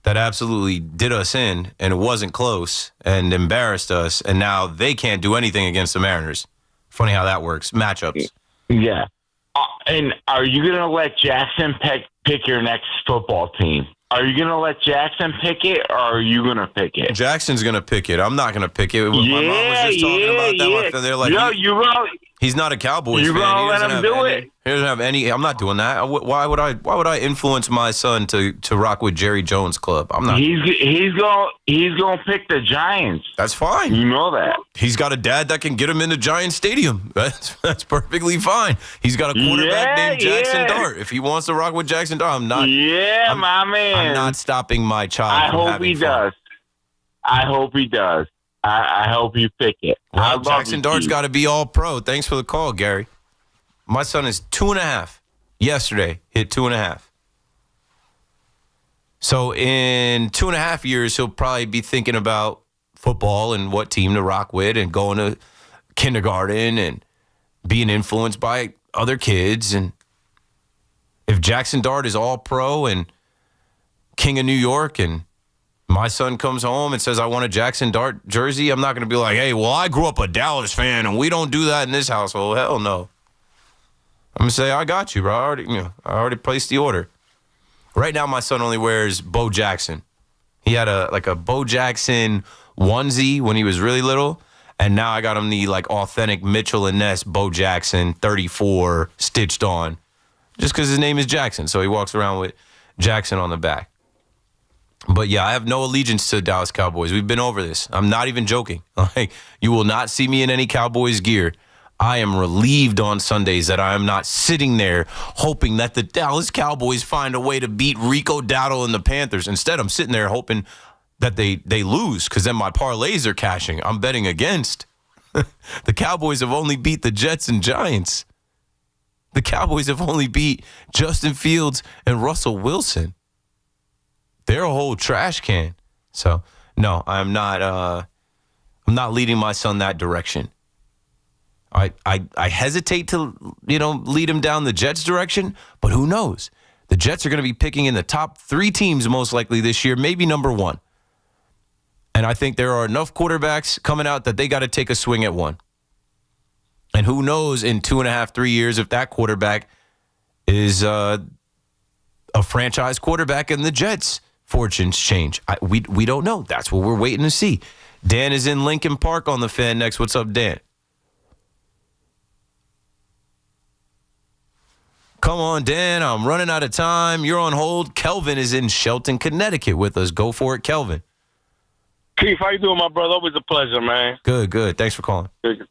that absolutely did us in, and it wasn't close, and embarrassed us, and now they can't do anything against the Mariners. Funny how that works. Matchups. Yeah. And are you going to let Jackson pick your next football team? Are you going to let Jackson pick it, or are you going to pick it? Jackson's going to pick it. I'm not going to pick it. My mom was just talking about that. They're like, he's not a Cowboys fan. You're going to let him do it? He doesn't have any. I'm not doing that. Why would I influence my son to rock with Jerry Jones Club? I'm not. He's going to pick the Giants. That's fine. You know that. He's got a dad that can get him into Giant Stadium. That's perfectly fine. He's got a quarterback named Jackson Dart. If he wants to rock with Jackson Dart, I'm not. Yeah, my man. I'm not stopping my child. I hope he does. I hope he does. I hope you pick it. Well, Jackson Dart's got to be all pro. Thanks for the call, Gary. My son is 2.5. Yesterday, hit 2.5. So in 2.5 years, he'll probably be thinking about football and what team to rock with and going to kindergarten and being influenced by other kids. And if Jackson Dart is all pro and King of New York and My son comes home and says, I want a Jackson Dart jersey. I'm not going to be like, hey, well, I grew up a Dallas fan, and we don't do that in this household. Hell no. I'm going to say, I got you, bro. I already placed the order. Right now, my son only wears Bo Jackson. He had a Bo Jackson onesie when he was really little, and now I got him the authentic Mitchell and Ness Bo Jackson 34 stitched on, just because his name is Jackson. So he walks around with Jackson on the back. But yeah, I have no allegiance to the Dallas Cowboys. We've been over this. I'm not even joking. You will not see me in any Cowboys gear. I am relieved on Sundays that I am not sitting there hoping that the Dallas Cowboys find a way to beat Rico Dowdle and the Panthers. Instead, I'm sitting there hoping that they lose, because then my parlays are cashing. I'm betting against. The Cowboys have only beat the Jets and Giants. The Cowboys have only beat Justin Fields and Russell Wilson. They're a whole trash can. So, no, I'm not leading my son that direction. I hesitate to, lead him down the Jets direction, but who knows? The Jets are going to be picking in the top 3 teams most likely this year, maybe number 1. And I think there are enough quarterbacks coming out that they got to take a swing at one. And who knows in 2.5, 3 years if that quarterback is a franchise quarterback and the Jets' fortunes change. We don't know. That's what we're waiting to see. Dan is in Lincoln Park on the Fan next. What's up, Dan? Come on, Dan. I'm running out of time. You're on hold. Kelvin is in Shelton, Connecticut with us. Go for it, Kelvin. Keith, how you doing, my brother? Always a pleasure, man. Good. Thanks for calling. Good.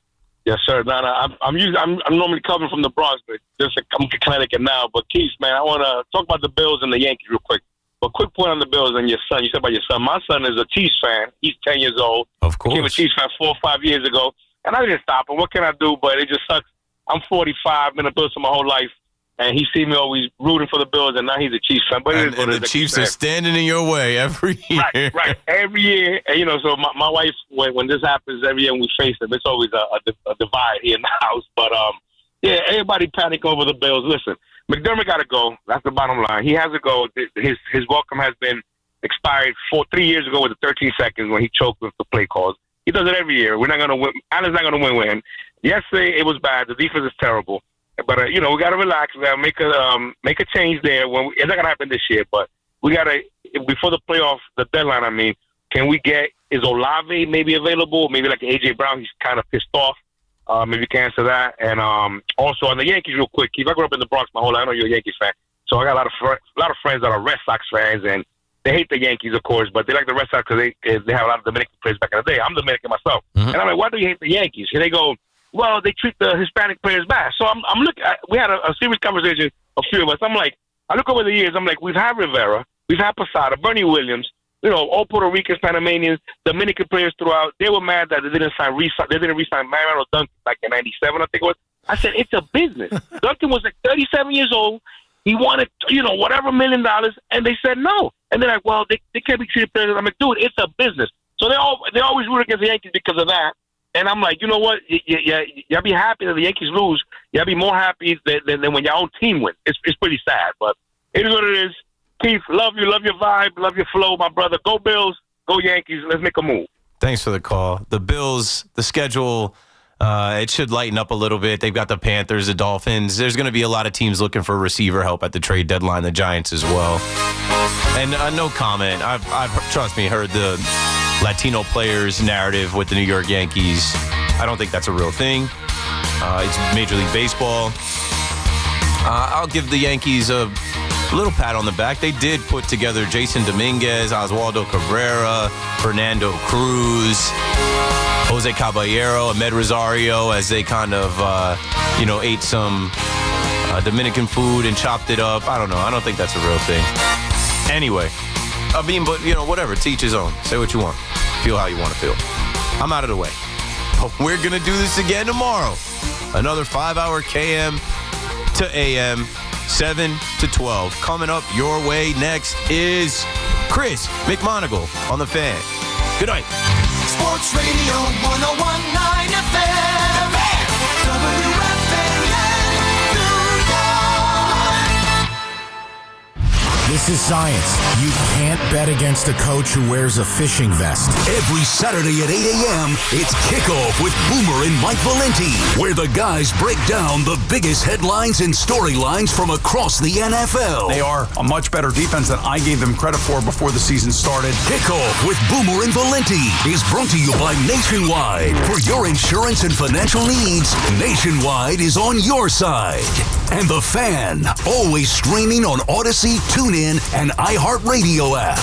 Yes, sir. I'm normally coming from the Bronx, but I'm in Connecticut now. But Keith, man, I want to talk about the Bills and the Yankees real quick. But quick point on the Bills and your son. You said about your son. My son is a Chiefs fan. He's 10 years old. Of course. Became a Chiefs fan 4 or 5 years ago, and I didn't stop him. What can I do? But it just sucks. I'm 45, been a Bills for my whole life. And he see me always rooting for the Bills, and now he's a Chiefs fan. But and the Chiefs are standing in your way every year. Right. Every year. And, so my wife, when this happens every year and we face them, it's always a divide here in the house. But, everybody panic over the Bills. Listen, McDermott got to go. That's the bottom line. He has to go. His welcome has been expired 3 years ago with the 13 seconds when he choked with the play calls. He does it every year. We're not going to win. Allen's not going to win. Yesterday, it was bad. The defense is terrible. But, we got to relax. We got to make a change there. It's not going to happen this year, but we got to, before the playoff, the deadline, can we is Olave maybe available? Maybe like A.J. Brown, he's kind of pissed off. Maybe you can answer that. And also on the Yankees real quick, Keith, I grew up in the Bronx my whole life. I know you're a Yankees fan. So I got a lot of friends that are Red Sox fans, and they hate the Yankees, of course, but they like the Red Sox because they have a lot of Dominican players back in the day. I'm Dominican myself. Mm-hmm. And I'm like, why do you hate the Yankees? And they go, well, they treat the Hispanic players bad. So I'm looking. We had a serious conversation, a few of us. I'm like, I look over the years. I'm like, we've had Rivera, we've had Posada, Bernie Williams, all Puerto Ricans, Panamanians, Dominican players throughout. They were mad that they didn't re-sign Mariano Duncan back in '97, I think it was. I said, it's a business. Duncan was like 37 years old. He wanted, whatever $1 million, and they said no. And they're like, well, they can't be treated players. I'm like, dude, it's a business. So they always root against the Yankees because of that. And I'm like, you know what? Y'all be happy that the Yankees lose. Y'all be more happy than when your own team wins. It's pretty sad, but it is what it is. Keith, love you, love your vibe, love your flow, my brother. Go Bills, go Yankees. Let's make a move. Thanks for the call. The Bills, the schedule, it should lighten up a little bit. They've got the Panthers, the Dolphins. There's going to be a lot of teams looking for receiver help at the trade deadline, the Giants as well. And no comment. I've trust me, heard the Latino players narrative with the New York Yankees. I don't think that's a real thing. It's Major League Baseball. I'll give the Yankees a little pat on the back. They did put together Jason Dominguez, Oswaldo Cabrera, Fernando Cruz, Jose Caballero, Ahmed Rosario, as they kind of, ate some Dominican food and chopped it up. I don't know. I don't think that's a real thing. Anyway, but, whatever. To each his own. Say what you want. Feel how you want to feel. I'm out of the way. But we're going to do this again tomorrow. Another 5-hour KM to AM, 7 to 12. Coming up your way next is Chris McMonigle on The Fan. Good night. Sports Radio 101.9 FM. WFAN, New York. This to science. You can't bet against a coach who wears a fishing vest. Every Saturday at 8 a.m., it's Kickoff with Boomer and Mike Valenti, where the guys break down the biggest headlines and storylines from across the NFL. They are a much better defense than I gave them credit for before the season started. Kickoff with Boomer and Valenti is brought to you by Nationwide. For your insurance and financial needs, Nationwide is on your side. And The Fan, always streaming on Odyssey, TuneIn, and iHeartRadio app.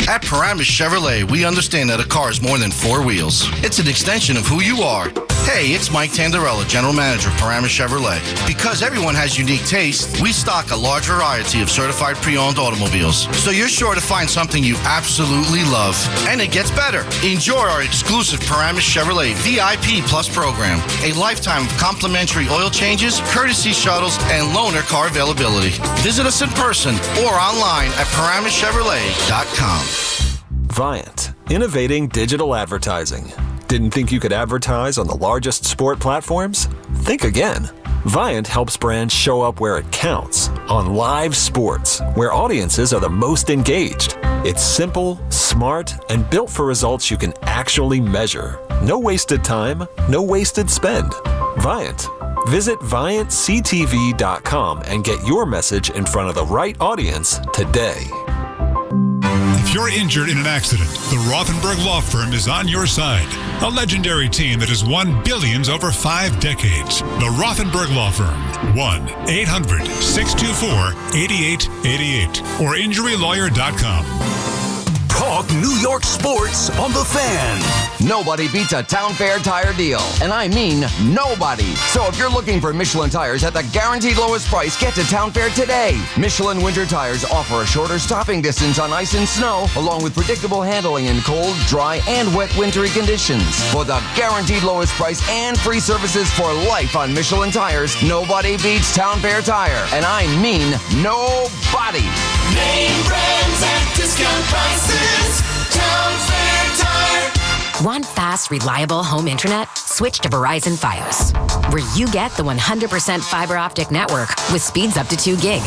At Paramus Chevrolet, we understand that a car is more than four wheels. It's an extension of who you are. Hey, it's Mike Tandarella, General Manager of Paramus Chevrolet. Because everyone has unique taste, we stock a large variety of certified pre-owned automobiles. So you're sure to find something you absolutely love. And it gets better. Enjoy our exclusive Paramus Chevrolet VIP Plus program. A lifetime of complimentary oil changes, courtesy shuttles, and loaner car availability. Visit us in person or online at ParamusChevrolet.com. Viant, innovating digital advertising. Didn't think you could advertise on the largest sport platforms? Think again. Viant helps brands show up where it counts, on live sports, where audiences are the most engaged. It's simple, smart, and built for results you can actually measure. No wasted time, no wasted spend. Viant. Visit ViantCTV.com and get your message in front of the right audience today. If you're injured in an accident, the Rothenberg Law Firm is on your side. A legendary team that has won billions over 5 decades. The Rothenberg Law Firm. 1-800-624-8888 or injurylawyer.com. Talk New York sports on The Fan. Nobody beats a Town Fair tire deal, and I mean nobody. So if you're looking for Michelin tires at the guaranteed lowest price, get to Town Fair today. Michelin winter tires offer a shorter stopping distance on ice and snow, along with predictable handling in cold, dry, and wet wintry conditions. For the guaranteed lowest price and free services for life on Michelin tires, nobody beats Town Fair tire, and I mean nobody. Name brands at discount prices. Town Fair Tire. Want fast, reliable home internet? Switch to Verizon Fios, where you get the 100% fiber optic network with speeds up to 2 gig.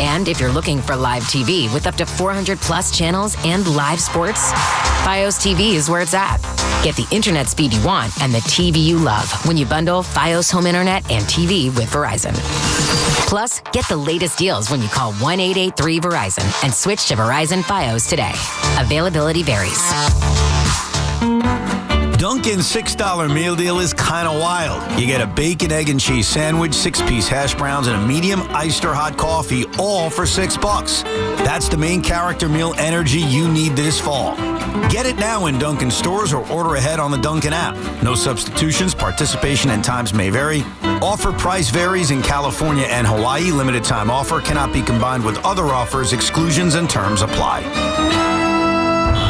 And if you're looking for live TV with up to 400 plus channels and live sports, Fios TV is where it's at. Get the internet speed you want and the TV you love when you bundle Fios home internet and TV with Verizon. Plus, get the latest deals when you call 1-883-VERIZON and switch to Verizon Fios today. Availability varies. Dunkin's $6 meal deal is kind of wild. You get a bacon, egg, and cheese sandwich, 6-piece hash browns, and a medium iced or hot coffee, all for $6. That's the main character meal energy you need this fall. Get it now in Dunkin' stores or order ahead on the Dunkin' app. No substitutions, participation and times may vary. Offer price varies in California and Hawaii. Limited time offer cannot be combined with other offers. Exclusions and terms apply.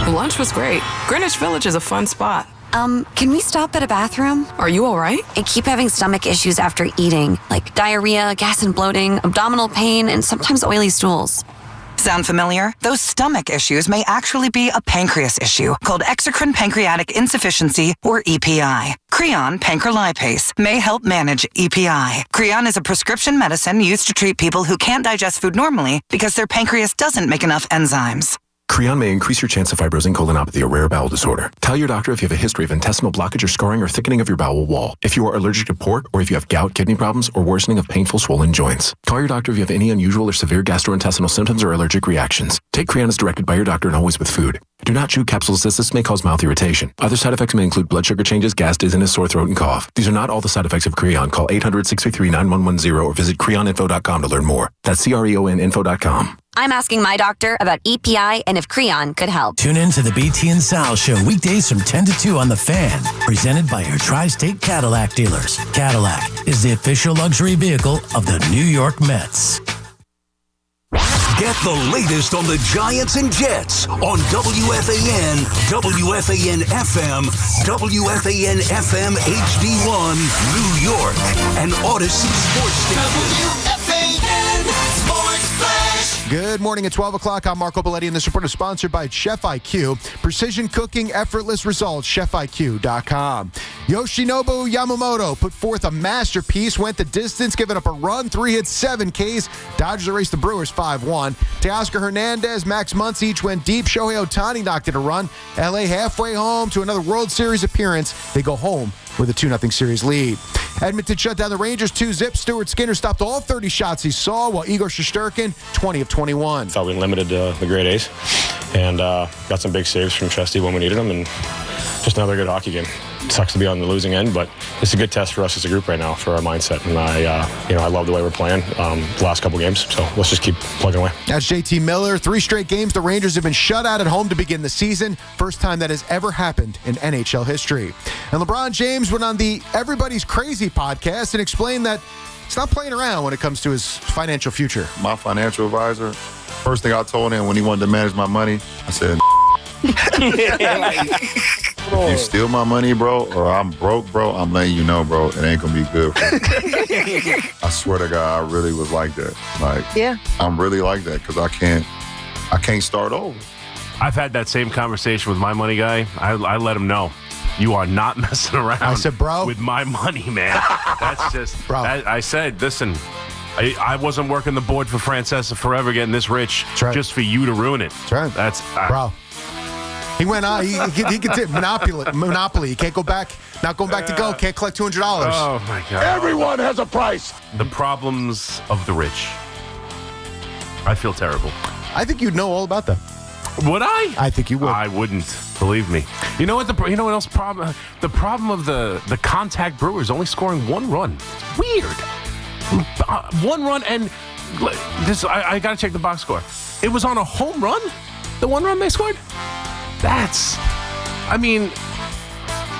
Lunch was great. Greenwich Village is a fun spot. Can we stop at a bathroom? Are you all right? I keep having stomach issues after eating, like diarrhea, gas and bloating, abdominal pain, and sometimes oily stools. Sound familiar? Those stomach issues may actually be a pancreas issue called exocrine pancreatic insufficiency, or EPI. Creon pancrelipase may help manage EPI. Creon is a prescription medicine used to treat people who can't digest food normally because their pancreas doesn't make enough enzymes. Creon may increase your chance of fibrosing colonopathy, a rare bowel disorder. Tell your doctor if you have a history of intestinal blockage or scarring or thickening of your bowel wall, if you are allergic to pork, or if you have gout, kidney problems, or worsening of painful swollen joints. Call your doctor if you have any unusual or severe gastrointestinal symptoms or allergic reactions. Take Creon as directed by your doctor and always with food. Do not chew capsules as this may cause mouth irritation. Other side effects may include blood sugar changes, gas, dizziness, sore throat, and cough. These are not all the side effects of Creon. Call 800-633-9110 or visit creoninfo.com to learn more. That's CREONinfo.com. I'm asking my doctor about EPI and if Creon could help. Tune in to the BT and Sal Show weekdays from 10 to 2 on The Fan, presented by your tri-state Cadillac dealers. Cadillac is the official luxury vehicle of the New York Mets. Get the latest on the Giants and Jets on WFAN, WFAN FM, WFAN FM HD1, New York, and Odyssey Sports Station. WFAN Sports Flash. Good morning at 12 o'clock. I'm Marco Belletti, and this report is sponsored by Chef IQ. Precision cooking, effortless results, ChefIQ.com. Yoshinobu Yamamoto put forth a masterpiece, went the distance, giving up a run, 3 hits, 7 Ks. Dodgers erased the Brewers 5-1. Teoscar Hernandez, Max Muncy each went deep. Shohei Ohtani knocked in a run. LA halfway home to another World Series appearance. They go home with a 2-0 series lead. Edmonton shut down the Rangers 2-0. Stuart Skinner stopped all 30 shots he saw, while Igor Shesterkin 20 of 21. Thought we limited the grade A's and got some big saves from Chesty when we needed them, and just another good hockey game. It sucks to be on the losing end, but it's a good test for us as a group right now for our mindset. And I love the way we're playing the last couple games. So let's just keep plugging away. That's JT Miller. 3 straight games the Rangers have been shut out at home to begin the season. First time that has ever happened in NHL history. And LeBron James went on the Everybody's Crazy podcast and explained that he's not playing around when it comes to his financial future. My financial advisor, first thing I told him when he wanted to manage my money, I said, if you steal my money, bro, or I'm broke, bro, I'm letting you know, bro, it ain't gonna be good for me. I swear to God, I really was like that. I'm really like that because I can't start over. I've had that same conversation with my money guy. I let him know, you are not messing around. I said, bro, with my money, man. That's just, bro. I said, listen, I wasn't working the board for Francesa forever getting this rich just for you to ruin it. That's right. That's bro. He went on. He could take Monopoly. He can't go back. Not going back to go. Can't collect $200. Oh my God! Everyone has a price. The problems of the rich. I feel terrible. I think you'd know all about them. Would I? I think you would. I wouldn't. Believe me. You know what? You know what else? The problem of the contact Brewers only scoring 1 run. It's weird. 1 run, and this. I got to check the box score. It was on a home run. The 1 run they scored.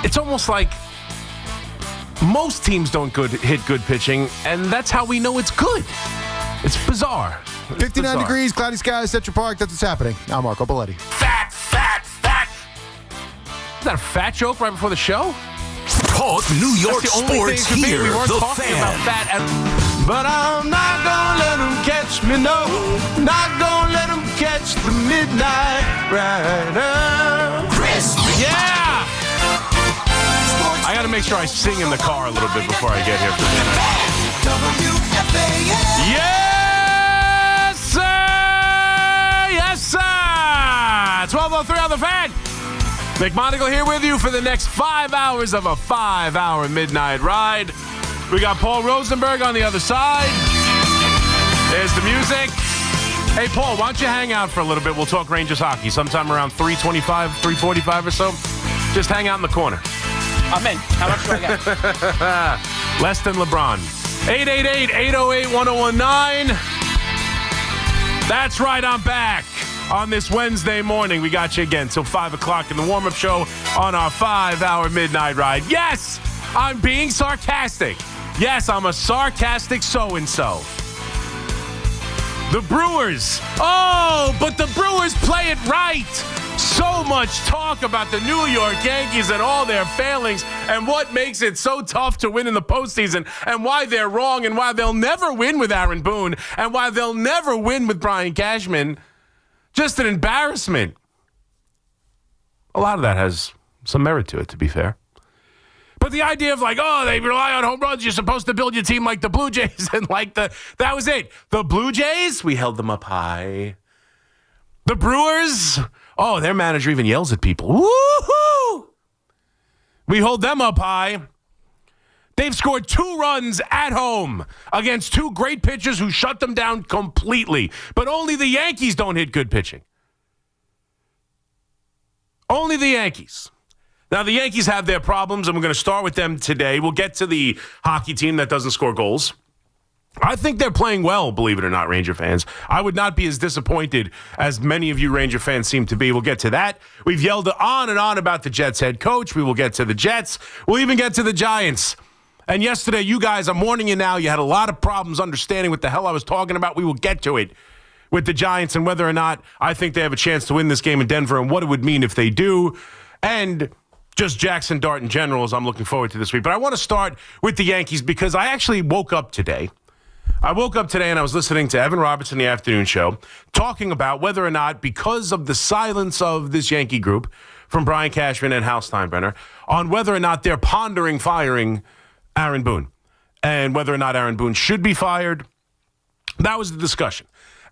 It's almost like most teams don't hit good pitching, and that's how we know it's good. It's bizarre. 59 degrees, cloudy skies, Central Park. That's what's happening. I'm Marco Belletti. Fat. Is that a fat joke right before the show? Talk New York sports here. We weren't The talking Fan. about fat. But I'm not gonna let them catch me, no. Not gonna let them catch the midnight rider. Chris. Yeah! I gotta make sure I sing in the car a little bit before I get here for dinner. WFAN. Yes, sir! Yes, sir! 12:03 on the Fan. McMonigle here with you for the next 5 hours of a 5-hour midnight ride. We got Paul Rosenberg on the other side. There's the music. Hey, Paul, why don't you hang out for a little bit? We'll talk Rangers hockey sometime around 3:25, 3:45 or so. Just hang out in the corner. I'm in. How much do I get? Less than LeBron. 888-808-1019. That's right, I'm back. On this Wednesday morning, we got you again till 5 o'clock in the warm-up show on our 5-hour midnight ride. Yes, I'm being sarcastic. Yes, I'm a sarcastic so-and-so. The Brewers. Oh, but the Brewers play it right. So much talk about the New York Yankees and all their failings and what makes it so tough to win in the postseason and why they're wrong and why they'll never win with Aaron Boone and why they'll never win with Brian Cashman. Just an embarrassment. A lot of that has some merit to it, to be fair. But the idea of they rely on home runs, you're supposed to build your team like the Blue Jays, and that was it. The Blue Jays, we held them up high. The Brewers, their manager even yells at people. Woo-hoo! We hold them up high. They've scored 2 runs at home against 2 great pitchers who shut them down completely. But only the Yankees don't hit good pitching. Only the Yankees. Now, the Yankees have their problems, and we're going to start with them today. We'll get to the hockey team that doesn't score goals. I think they're playing well, believe it or not, Ranger fans. I would not be as disappointed as many of you Ranger fans seem to be. We'll get to that. We've yelled on and on about the Jets head coach. We will get to the Jets. We'll even get to the Giants. And yesterday, you guys, I'm warning you now, you had a lot of problems understanding what the hell I was talking about. We will get to it with the Giants and whether or not I think they have a chance to win this game in Denver and what it would mean if they do. And just Jackson Dart in general, as I'm looking forward to this week. But I want to start with the Yankees because I actually woke up today. I was listening to Evan Roberts in the afternoon show talking about whether or not, because of the silence of this Yankee group from Brian Cashman and Hal Steinbrenner on whether or not they're pondering firing Aaron Boone and whether or not Aaron Boone should be fired. That was the discussion.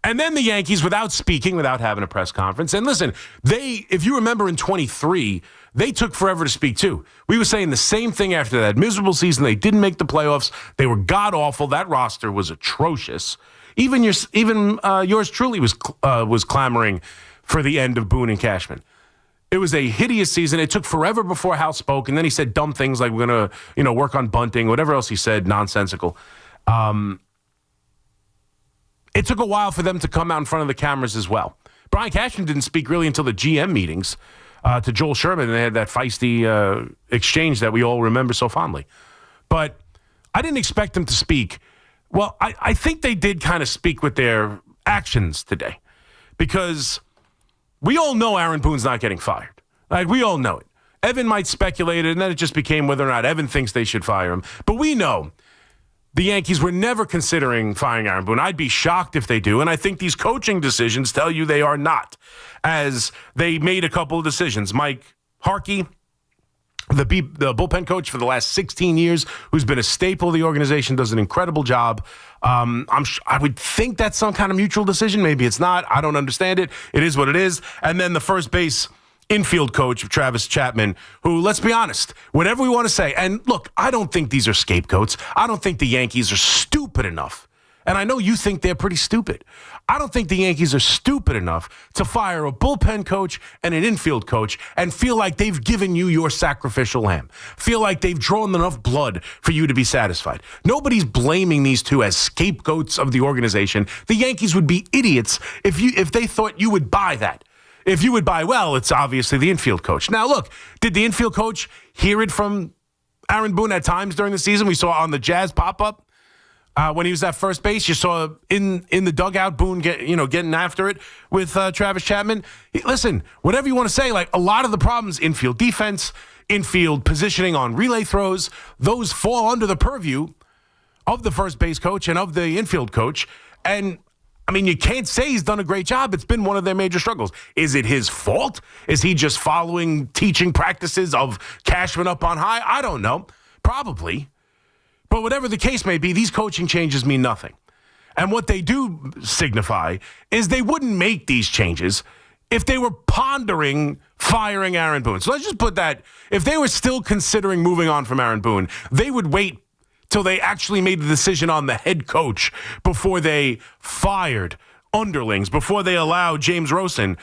And then the Yankees, without speaking, without having a press conference, and listen, if you remember in 23, they took forever to speak too. We were saying the same thing after that miserable season. They didn't make the playoffs. They were god-awful. That roster was atrocious. Even yours truly was clamoring for the end of Boone and Cashman. It was a hideous season. It took forever before Hal spoke, and then he said dumb things like we're going to, work on bunting, whatever else he said, nonsensical. It took a while for them to come out in front of the cameras as well. Brian Cashman didn't speak really until the GM meetings to Joel Sherman, and they had that feisty exchange that we all remember so fondly. But I didn't expect them to speak. Well, I think they did kind of speak with their actions today, because we all know Aaron Boone's not getting fired. Like, we all know it. Evan might speculate it, and then it just became whether or not Evan thinks they should fire him. But we know the Yankees were never considering firing Aaron Boone. I'd be shocked if they do, and I think these coaching decisions tell you they are not, as they made a couple of decisions. Mike Harkey, the bullpen coach for the last 16 years, who's been a staple of the organization, does an incredible job. I would think that's some kind of mutual decision. Maybe it's not. I don't understand it. It is what it is. And then the first base infield coach, Travis Chapman, who, let's be honest, whatever we want to say, and look, I don't think these are scapegoats. I don't think the Yankees are stupid enough. And I know you think they're pretty stupid. I don't think the Yankees are stupid enough to fire a bullpen coach and an infield coach and feel like they've given you your sacrificial lamb. Feel like they've drawn enough blood for you to be satisfied. Nobody's blaming these two as scapegoats of the organization. The Yankees would be idiots if they thought you would buy that. If you would buy, well, it's obviously the infield coach. Now, look, did the infield coach hear it from Aaron Boone at times during the season? We saw on the Jazz pop-up when he was at first base. You saw in the dugout Boone getting after it with Travis Chapman. Listen, whatever you want to say, like a lot of the problems, infield defense, infield positioning on relay throws, those fall under the purview of the first base coach and of the infield coach. And I mean, you can't say he's done a great job. It's been one of their major struggles. Is it his fault? Is he just following teaching practices of Cashman up on high? I don't know. Probably. But whatever the case may be, these coaching changes mean nothing. And what they do signify is they wouldn't make these changes if they were pondering firing Aaron Boone. So let's just put that, if they were still considering moving on from Aaron Boone, they would wait till they actually made the decision on the head coach before they fired underlings, before they allowed James Rosen,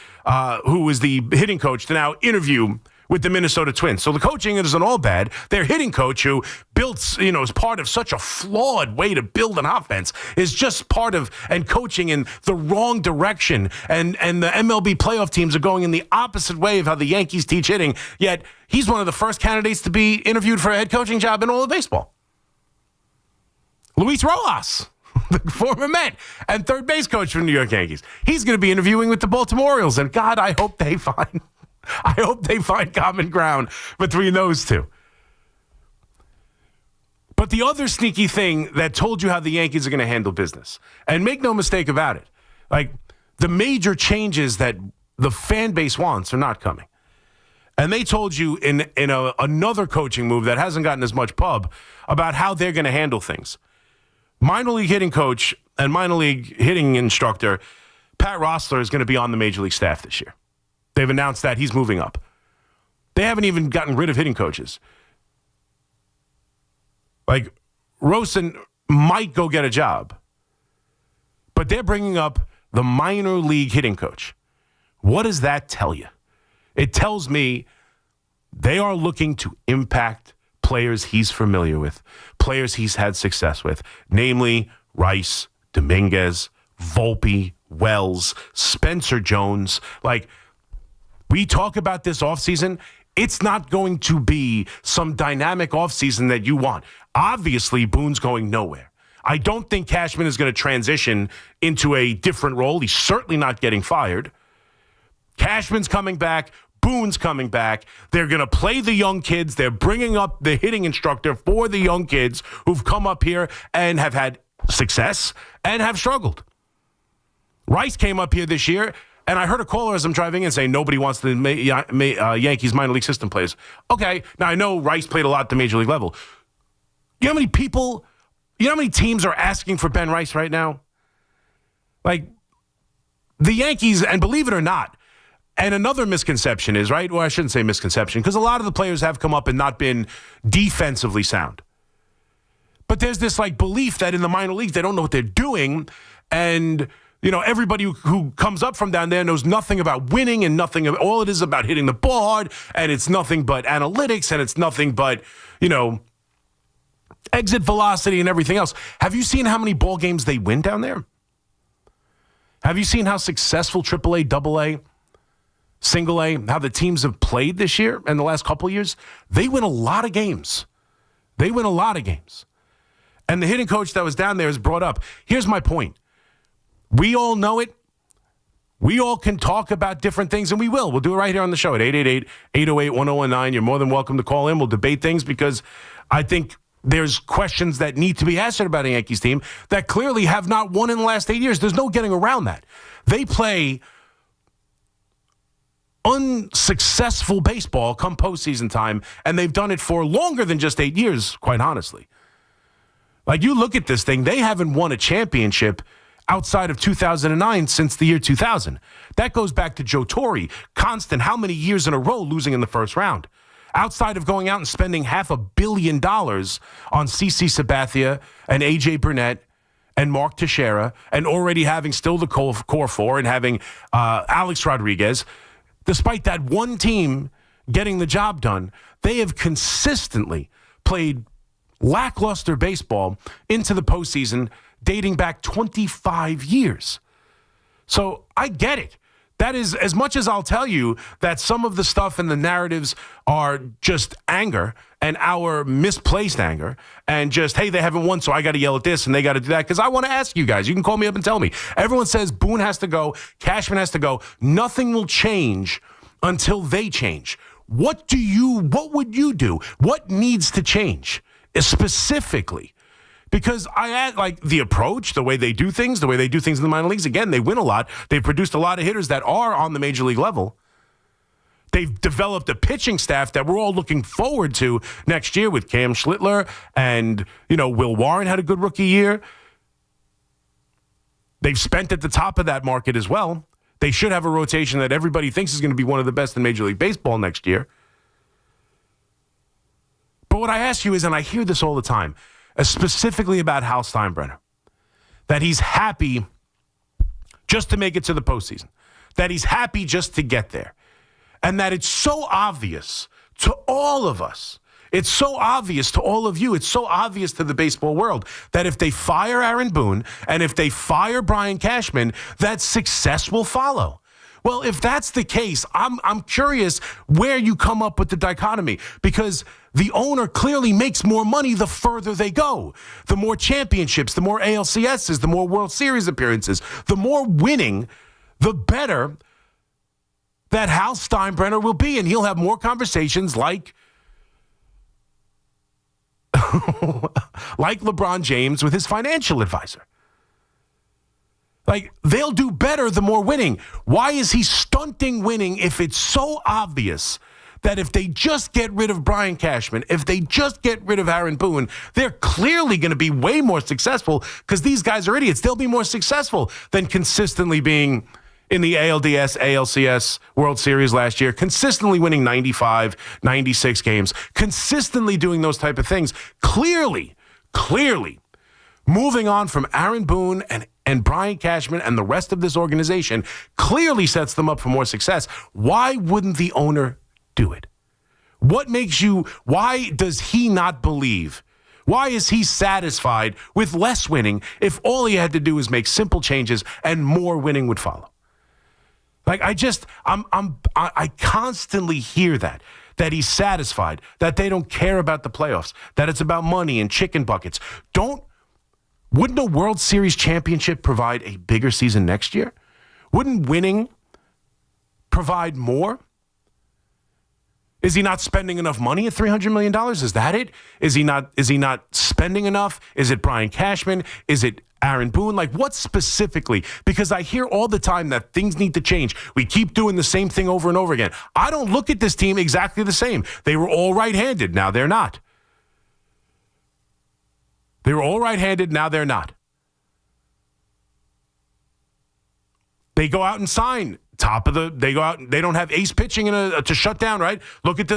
who was the hitting coach, to now interview with the Minnesota Twins. So the coaching isn't all bad. Their hitting coach, who built, is part of such a flawed way to build an offense, is just part of and coaching in the wrong direction. And the MLB playoff teams are going in the opposite way of how the Yankees teach hitting. Yet he's one of the first candidates to be interviewed for a head coaching job in all of baseball. Luis Rojas, the former Met and third base coach for the New York Yankees. He's going to be interviewing with the Baltimore Orioles, and God, I hope they find common ground between those two. But the other sneaky thing that told you how the Yankees are going to handle business, and make no mistake about it, like the major changes that the fan base wants are not coming. And they told you in another coaching move that hasn't gotten as much pub about how they're going to handle things. Minor league hitting coach and minor league hitting instructor Pat Rossler is going to be on the major league staff this year. They've announced that he's moving up. They haven't even gotten rid of hitting coaches. Like, Rosen might go get a job, but they're bringing up the minor league hitting coach. What does that tell you? It tells me they are looking to impact players he's familiar with, players he's had success with, namely Rice, Dominguez, Volpe, Wells, Spencer Jones. Like, we talk about this offseason, it's not going to be some dynamic offseason that you want. Obviously, Boone's going nowhere. I don't think Cashman is going to transition into a different role. He's certainly not getting fired. Cashman's coming back. Boone's coming back. They're going to play the young kids. They're bringing up the hitting instructor for the young kids who've come up here and have had success and have struggled. Rice came up here this year. And I heard a caller as I'm driving in saying nobody wants the Yankees minor league system players. Okay, now I know Rice played a lot at the major league level. You know how many people, you know how many teams are asking for Ben Rice right now? Like, the Yankees, and believe it or not, and another misconception is, right? Well, I shouldn't say misconception, because a lot of the players have come up and not been defensively sound. But there's this, like, belief that in the minor leagues, they don't know what they're doing, and you know, everybody who comes up from down there knows nothing about winning and all it is about hitting the ball hard, and it's nothing but analytics, and it's nothing but, you know, exit velocity and everything else. Have you seen how many ball games they win down there? Have you seen how successful AAA, AA, Single A, how the teams have played this year and the last couple of years? They win a lot of games. They win a lot of games. And the hitting coach that was down there has brought up, here's my point. We all know it. We all can talk about different things, and we will. We'll do it right here on the show at 888-808-1019. You're more than welcome to call in. We'll debate things because I think there's questions that need to be answered about a Yankees team that clearly have not won in the last 8 years. There's no getting around that. They play unsuccessful baseball come postseason time, and they've done it for longer than just 8 years, quite honestly. Like, you look at this thing, they haven't won a championship outside of 2009 since the year 2000. That goes back to Joe Torre, constant, how many years in a row losing in the first round? Outside of going out and spending $500 million on CC Sabathia and A.J. Burnett and Mark Teixeira, and already having still the core four and having Alex Rodriguez, despite that one team getting the job done, they have consistently played lackluster baseball into the postseason dating back 25 years. So I get it. That is, as much as I'll tell you that some of the stuff and the narratives are just anger and our misplaced anger and just, hey, they haven't won, so I got to yell at this and they got to do that, because I want to ask you guys. You can call me up and tell me. Everyone says Boone has to go, Cashman has to go. Nothing will change until they change. What would you do? What needs to change specifically? Because I add, like, the approach, the way they do things in the minor leagues. Again, they win a lot. They've produced a lot of hitters that are on the major league level. They've developed a pitching staff that we're all looking forward to next year with Cam Schlittler, and, you know, Will Warren had a good rookie year. They've spent at the top of that market as well. They should have a rotation that everybody thinks is going to be one of the best in Major League Baseball next year. But what I ask you is, and I hear this all the time, specifically about Hal Steinbrenner, that he's happy just to make it to the postseason, that he's happy just to get there, and that it's so obvious to all of us, it's so obvious to all of you, it's so obvious to the baseball world, that if they fire Aaron Boone and if they fire Brian Cashman, that success will follow. Well, if that's the case, I'm curious where you come up with the dichotomy, because the owner clearly makes more money the further they go. The more championships, the more ALCSs, the more World Series appearances, the more winning, the better that Hal Steinbrenner will be. And he'll have more conversations like LeBron James with his financial advisor. Like, they'll do better the more winning. Why is he stunting winning if it's so obvious that if they just get rid of Brian Cashman, if they just get rid of Aaron Boone, they're clearly going to be way more successful, because these guys are idiots. They'll be more successful than consistently being in the ALDS, ALCS World Series last year, consistently winning 95, 96 games, consistently doing those type of things. Clearly, moving on from Aaron Boone and Brian Cashman and the rest of this organization clearly sets them up for more success. Why wouldn't the owner do it? Why does he not believe? Why is he satisfied with less winning if all he had to do is make simple changes and more winning would follow? Like, I constantly hear that he's satisfied, that they don't care about the playoffs, that it's about money and chicken buckets. Wouldn't a World Series championship provide a bigger season next year? Wouldn't winning provide more? Is he not spending enough money at $300 million? Is that it? Is he not spending enough? Is it Brian Cashman? Is it Aaron Boone? Like, what specifically? Because I hear all the time that things need to change. We keep doing the same thing over and over again. I don't look at this team exactly the same. They were all right-handed. Now they're not. They were all right-handed. Now they're not. They go out and sign they go out. They don't have ace pitching to shut down, right? Look at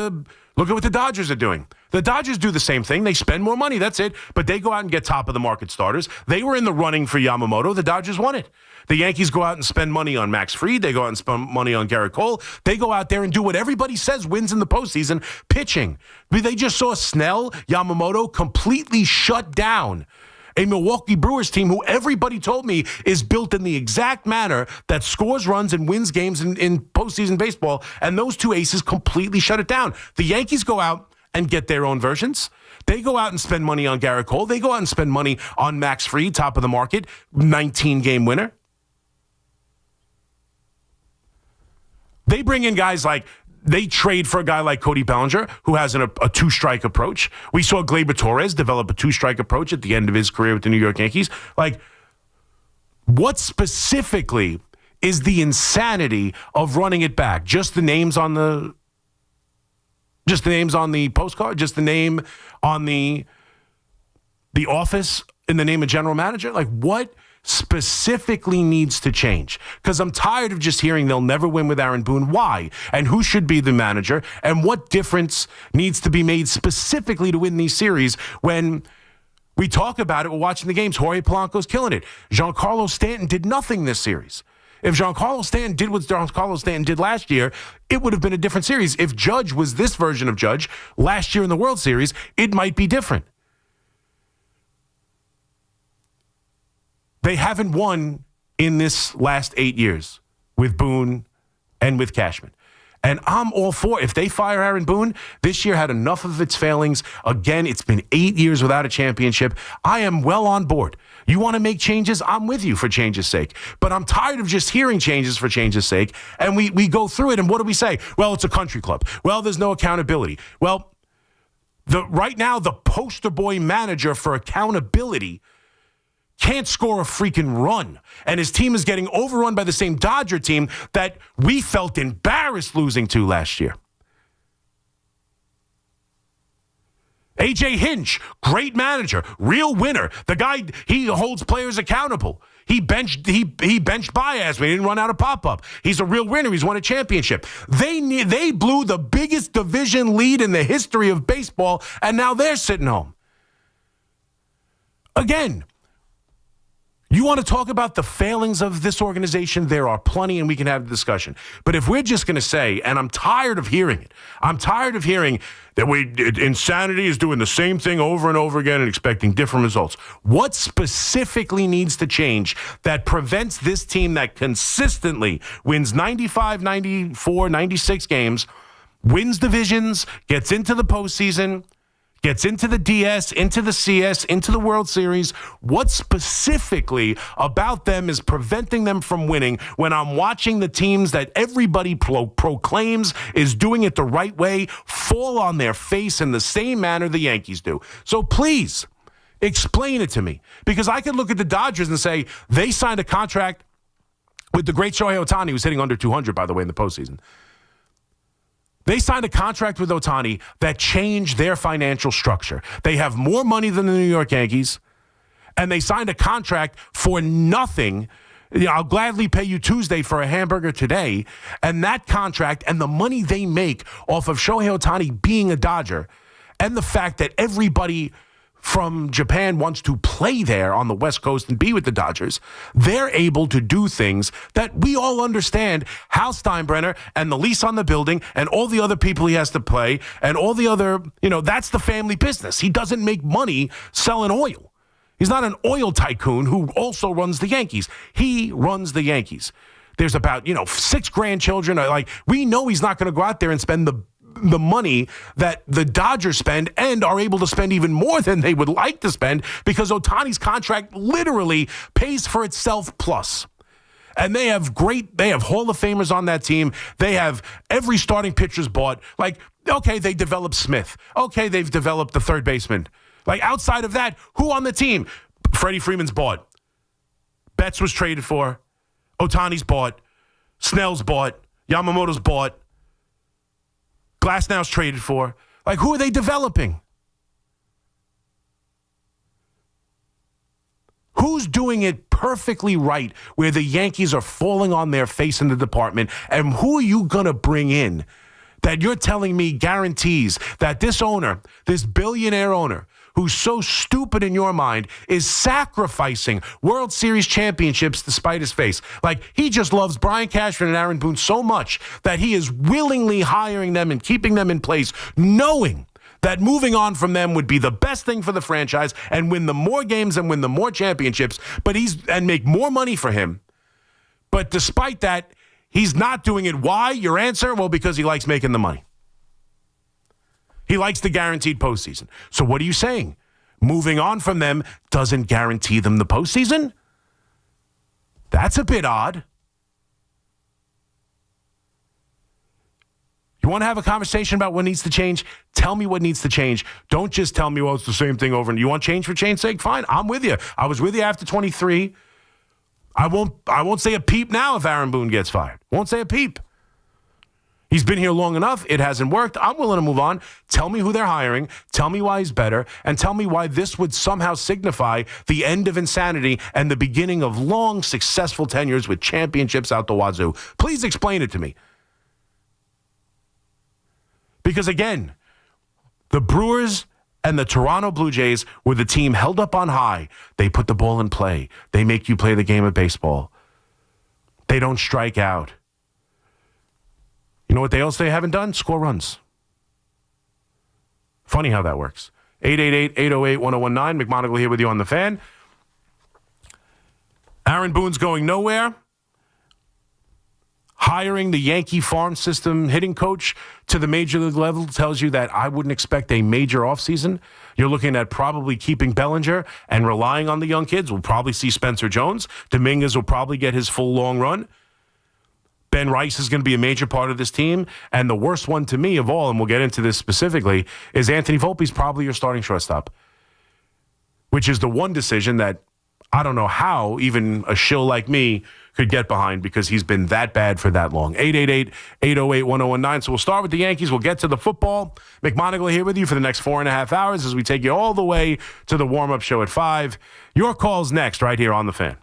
what the Dodgers are doing. The Dodgers do the same thing. They spend more money. That's it. But they go out and get top of the market starters. They were in the running for Yamamoto. The Dodgers won it. The Yankees go out and spend money on Max Fried. They go out and spend money on Garrett Cole. They go out there and do what everybody says wins in the postseason, pitching. They just saw Snell, Yamamoto completely shut down a Milwaukee Brewers team who everybody told me is built in the exact manner that scores runs and wins games in postseason baseball, and those two aces completely shut it down. The Yankees go out and get their own versions. They go out and spend money on Garrett Cole. They go out and spend money on Max Fried, top of the market, 19-game winner. They bring in guys like, they trade for a guy like Cody Bellinger, who has a two-strike approach. We saw Gleyber Torres develop a two-strike approach at the end of his career with the New York Yankees. Like, what specifically is the insanity of running it back? Just the names on the postcard? Just the name on the office in the name of general manager? Like, what specifically needs to change? Because I'm tired of just hearing they'll never win with Aaron Boone. Why? And who should be the manager? And what difference needs to be made specifically to win these series when we talk about it, we're watching the games. Jorge Polanco's killing it. Giancarlo Stanton did nothing this series. If Giancarlo Stanton did what Giancarlo Stanton did last year, it would have been a different series. If Judge was this version of Judge last year in the World Series, it might be different. They haven't won in this last 8 years with Boone and with Cashman. And I'm all for, if they fire Aaron Boone, this year had enough of its failings. Again, it's been 8 years without a championship. I am well on board. You want to make changes? I'm with you for change's sake. But I'm tired of just hearing changes for change's sake. And we go through it, and what do we say? Well, it's a country club. Well, there's no accountability. Well, right now, the poster boy manager for accountability can't score a freaking run. And his team is getting overrun by the same Dodger team that we felt embarrassed losing to last year. A.J. Hinch, great manager, real winner. The guy, he holds players accountable. He benched Baez. We didn't run out of pop-up. He's a real winner. He's won a championship. They blew the biggest division lead in the history of baseball, and now they're sitting home. Again, you want to talk about the failings of this organization? There are plenty, and we can have the discussion. But if we're just going to say, and I'm tired of hearing it, I'm tired of hearing that insanity is doing the same thing over and over again and expecting different results. What specifically needs to change that prevents this team that consistently wins 95, 94, 96 games, wins divisions, gets into the postseason, gets into the DS, into the CS, into the World Series? What specifically about them is preventing them from winning when I'm watching the teams that everybody proclaims is doing it the right way fall on their face in the same manner the Yankees do? So please, explain it to me. Because I could look at the Dodgers and say, they signed a contract with the great Shohei Ohtani, who's hitting under 200, by the way, in the postseason. They signed a contract with Ohtani that changed their financial structure. They have more money than the New York Yankees, and they signed a contract for nothing. I'll gladly pay you Tuesday for a hamburger today. And that contract and the money they make off of Shohei Ohtani being a Dodger, and the fact that everybody from Japan wants to play there on the West Coast and be with the Dodgers, they're able to do things that we all understand. Hal Steinbrenner and the lease on the building and all the other people he has to play and all the other, that's the family business. He doesn't make money selling oil. He's not an oil tycoon who also runs the Yankees. He runs the Yankees. There's about, 6 grandchildren. We know he's not going to go out there and spend the money that the Dodgers spend and are able to spend even more than they would like to spend because Ohtani's contract literally pays for itself plus. And they have Hall of Famers on that team. They have every starting pitcher's bought. Okay, they developed Smith. Okay, they've developed the third baseman. Outside of that, who on the team? Freddie Freeman's bought. Betts was traded for. Ohtani's bought. Snell's bought. Yamamoto's bought. Glasnow's traded for. Like, who are they developing? Who's doing it perfectly right where the Yankees are falling on their face in the department? And who are you going to bring in that you're telling me guarantees that this owner, this billionaire owner, who's so stupid in your mind, is sacrificing World Series championships despite his face? Like, he just loves Brian Cashman and Aaron Boone so much that he is willingly hiring them and keeping them in place, knowing that moving on from them would be the best thing for the franchise and win the more games and win the more championships, and make more money for him. But despite that, he's not doing it. Why? Your answer? Well, because he likes making the money. He likes the guaranteed postseason. So what are you saying? Moving on from them doesn't guarantee them the postseason? That's a bit odd. You want to have a conversation about what needs to change? Tell me what needs to change. Don't just tell me, well, it's the same thing over. And you want change for change's sake? Fine, I'm with you. I was with you after 23. I won't say a peep now if Aaron Boone gets fired. Won't say a peep. He's been here long enough. It hasn't worked. I'm willing to move on. Tell me who they're hiring. Tell me why he's better. And tell me why this would somehow signify the end of insanity and the beginning of long, successful tenures with championships out the wazoo. Please explain it to me. Because, again, the Brewers and the Toronto Blue Jays were the team held up on high. They put the ball in play. They make you play the game of baseball. They don't strike out. You know what else they haven't done? Score runs. Funny how that works. 888-808-1019. McMonigle here with you on the Fan. Aaron Boone's going nowhere. Hiring the Yankee farm system hitting coach to the major league level tells you that I wouldn't expect a major offseason. You're looking at probably keeping Bellinger and relying on the young kids. We'll probably see Spencer Jones. Dominguez will probably get his full long run. Ben Rice is going to be a major part of this team. And the worst one to me of all, and we'll get into this specifically, is Anthony Volpe's probably your starting shortstop, which is the one decision that I don't know how even a shill like me could get behind because he's been that bad for that long. 888-808-1019. So we'll start with the Yankees. We'll get to the football. McMonigle here with you for the next 4.5 hours as we take you all the way to the warm-up show at 5. Your call's next right here on The Fan.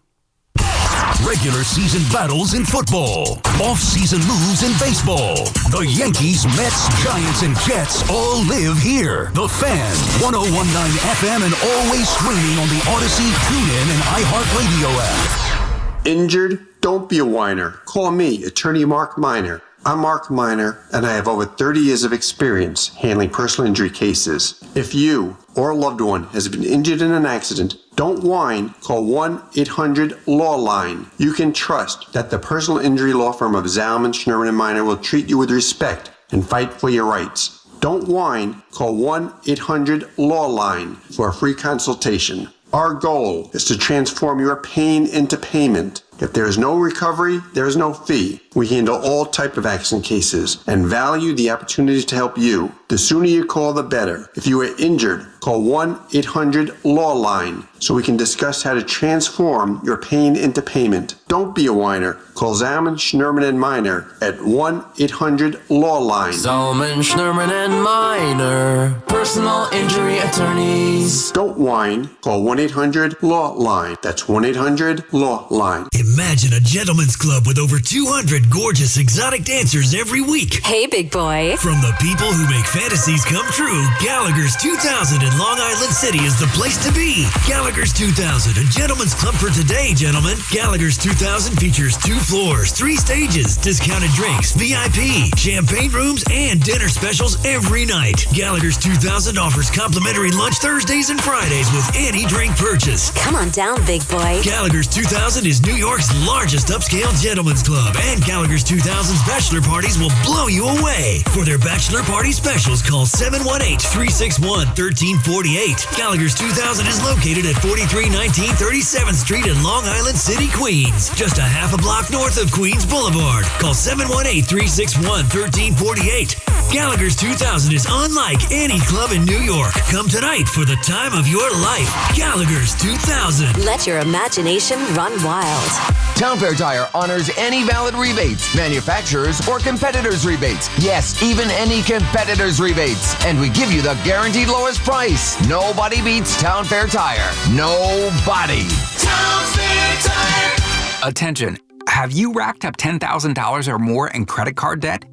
Regular season battles in football. Off-season moves in baseball. The Yankees, Mets, Giants, and Jets all live here. The Fan, 101.9 FM, and always streaming on the Odyssey, TuneIn, and iHeartRadio app. Injured? Don't be a whiner. Call me, Attorney Mark Miner. I'm Mark Miner, and I have over 30 years of experience handling personal injury cases. If you or a loved one has been injured in an accident, don't whine. Call 1-800-LAW-LINE. You can trust that the personal injury law firm of Zalman, Schnurman, and Miner will treat you with respect and fight for your rights. Don't whine. Call 1-800-LAW-LINE for a free consultation. Our goal is to transform your pain into payment. If there is no recovery, there is no fee. We handle all type of accident cases and value the opportunities to help you. The sooner you call, the better. If you are injured, call 1-800-LAW-LINE so we can discuss how to transform your pain into payment. Don't be a whiner. Call Zalman, Schnurman, and Miner at 1-800-LAW-LINE. Zalman, Schnurman, and Miner, personal injury attorneys. Don't whine. Call 1-800-LAW-LINE. That's 1-800-LAW-LINE. Imagine a gentleman's club with over 200 gorgeous exotic dancers every week. Hey, big boy. From the people who make fantasies come true, Gallagher's 2000 in Long Island City is the place to be. Gallagher's 2000, a gentleman's club for today, gentlemen. Gallagher's 2000 features 2 floors, 3 stages, discounted drinks, VIP, champagne rooms, and dinner specials every night. Gallagher's 2000 offers complimentary lunch Thursdays and Fridays with any drink purchase. Come on down, big boy. Gallagher's 2000 is New York's largest upscale gentleman's club, and Gallagher's 2000's bachelor parties will blow you away. For their bachelor party specials, call 718-361-1348. Gallagher's 2000 is located at 4319 37th Street in Long Island City, Queens, just a half a block north of Queens Boulevard. Call 718-361-1348. Gallagher's 2000 is unlike any club in New York. Come tonight for the time of your life. Gallagher's 2000. Let your imagination run wild. Town Fair Tire honors any valid rebates, manufacturers or competitors' rebates. Yes, even any competitors' rebates. And we give you the guaranteed lowest price. Nobody beats Town Fair Tire. Nobody. Town Fair Tire. Attention. Have you racked up $10,000 or more in credit card debt?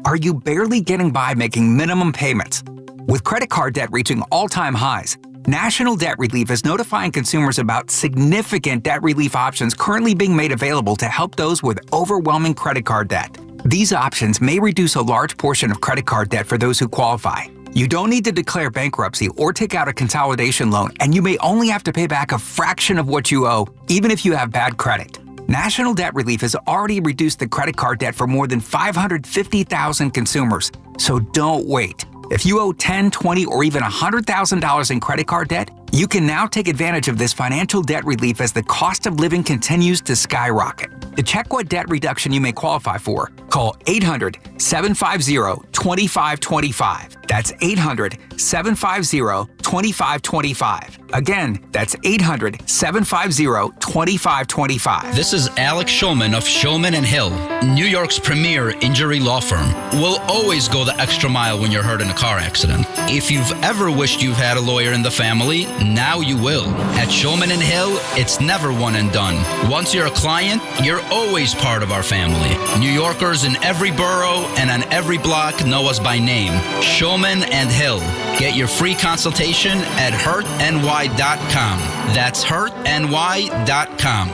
Are you barely getting by making minimum payments? With credit card debt reaching all-time highs, National Debt Relief is notifying consumers about significant debt relief options currently being made available to help those with overwhelming credit card debt. These options may reduce a large portion of credit card debt for those who qualify. You don't need to declare bankruptcy or take out a consolidation loan, and you may only have to pay back a fraction of what you owe, even if you have bad credit. National Debt Relief has already reduced the credit card debt for more than 550,000 consumers, so don't wait. If you owe $10,000, $20,000, or even $100,000 in credit card debt, you can now take advantage of this financial debt relief as the cost of living continues to skyrocket. To check what debt reduction you may qualify for, call 800-750-2525. That's 800-750-2525. Again, that's 800-750-2525. This is Alex Shulman of Shulman & Hill, New York's premier injury law firm. We'll always go the extra mile when you're hurt in a car accident. If you've ever wished you've had a lawyer in the family, now you will. At Shulman & Hill, it's never one and done. Once you're a client, you're always part of our family. New Yorkers in every borough and on every block know us by name. Shulman & Hill. Get your free consultation at hurtny.com. That's hurtny.com.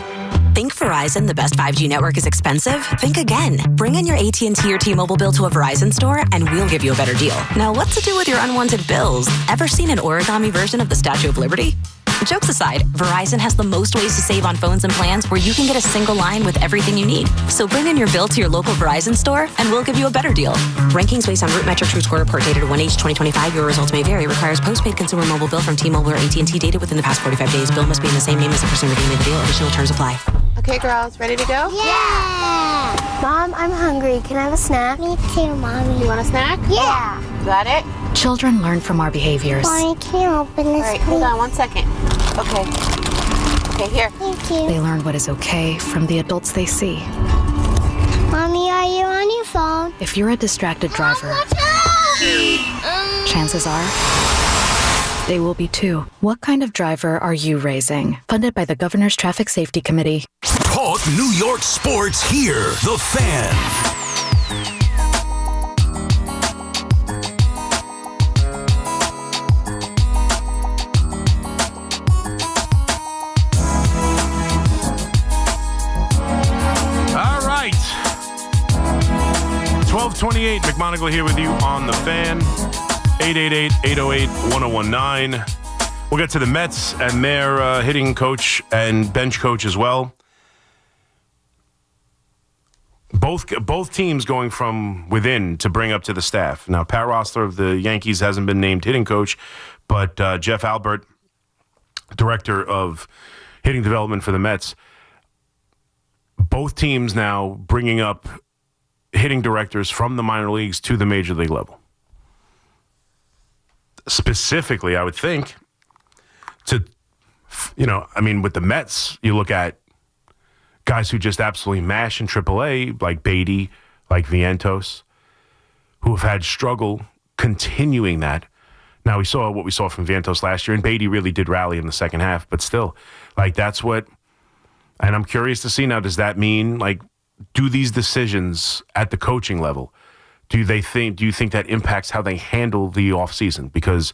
Think Verizon, the best 5G network, is expensive? Think again. Bring in your AT&T or T-Mobile bill to a Verizon store and we'll give you a better deal. Now, what to do with your unwanted bills? Ever seen an origami version of the Statue of Liberty? Jokes aside, Verizon has the most ways to save on phones and plans where you can get a single line with everything you need. So bring in your bill to your local Verizon store and we'll give you a better deal. Rankings based on Root Metric True Score report dated 1H2025. Your results may vary. Requires postpaid consumer mobile bill from T-Mobile or AT&T data within the past 45 days. Bill must be in the same name as the person redeeming the deal. Additional terms apply. Okay, girls, ready to go? Yeah! Mom, I'm hungry. Can I have a snack? Me too, Mommy. You want a snack? Yeah! Got it? Children learn from our behaviors. Mommy, can you open this, All right, hold on 1 second. Okay. Okay, here. Thank you. They learn what is okay from the adults they see. Mommy, are you on your phone? If you're a distracted driver, chances are they will be too. What kind of driver are you raising? Funded by the Governor's Traffic Safety Committee. Talk New York sports here. The Fan. All right. 1228, McMonigle here with you on The Fan. 888-808-1019. We'll get to the Mets and their hitting coach and bench coach as well. Both teams going from within to bring up to the staff. Now, Pat Rossler of the Yankees hasn't been named hitting coach, but Jeff Albert, director of hitting development for the Mets, both teams now bringing up hitting directors from the minor leagues to the major league level. Specifically, I would think, with the Mets, you look at guys who just absolutely mash in AAA, like Beatty, like Vientos, who have had struggle continuing that. Now, we saw what we saw from Vientos last year, and Beatty really did rally in the second half, but still, that's what, and I'm curious to see now, does that mean, do these decisions at the coaching level, do you think that impacts how they handle the offseason? Because,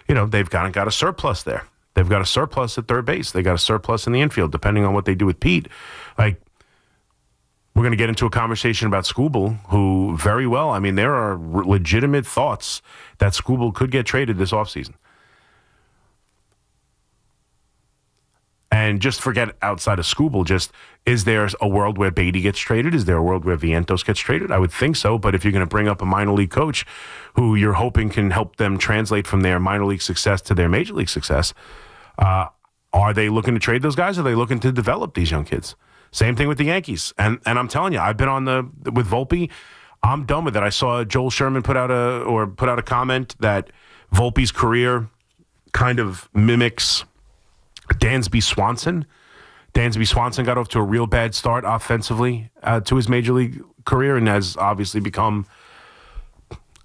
they've got a surplus there. They've got a surplus at third base. They got a surplus in the infield, depending on what they do with Pete. We're going to get into a conversation about Skubal, who very well, there are legitimate thoughts that Skubal could get traded this offseason. And just forget outside of Skubal, is there a world where Beatty gets traded? Is there a world where Vientos gets traded? I would think so, but if you're going to bring up a minor league coach who you're hoping can help them translate from their minor league success to their major league success, are they looking to trade those guys? Or are they looking to develop these young kids? Same thing with the Yankees. And I'm telling you, I've been with Volpe. I'm done with it. I saw Joel Sherman put out a comment that Volpe's career kind of mimics Dansby Swanson. Dansby Swanson got off to a real bad start offensively to his major league career and has obviously become,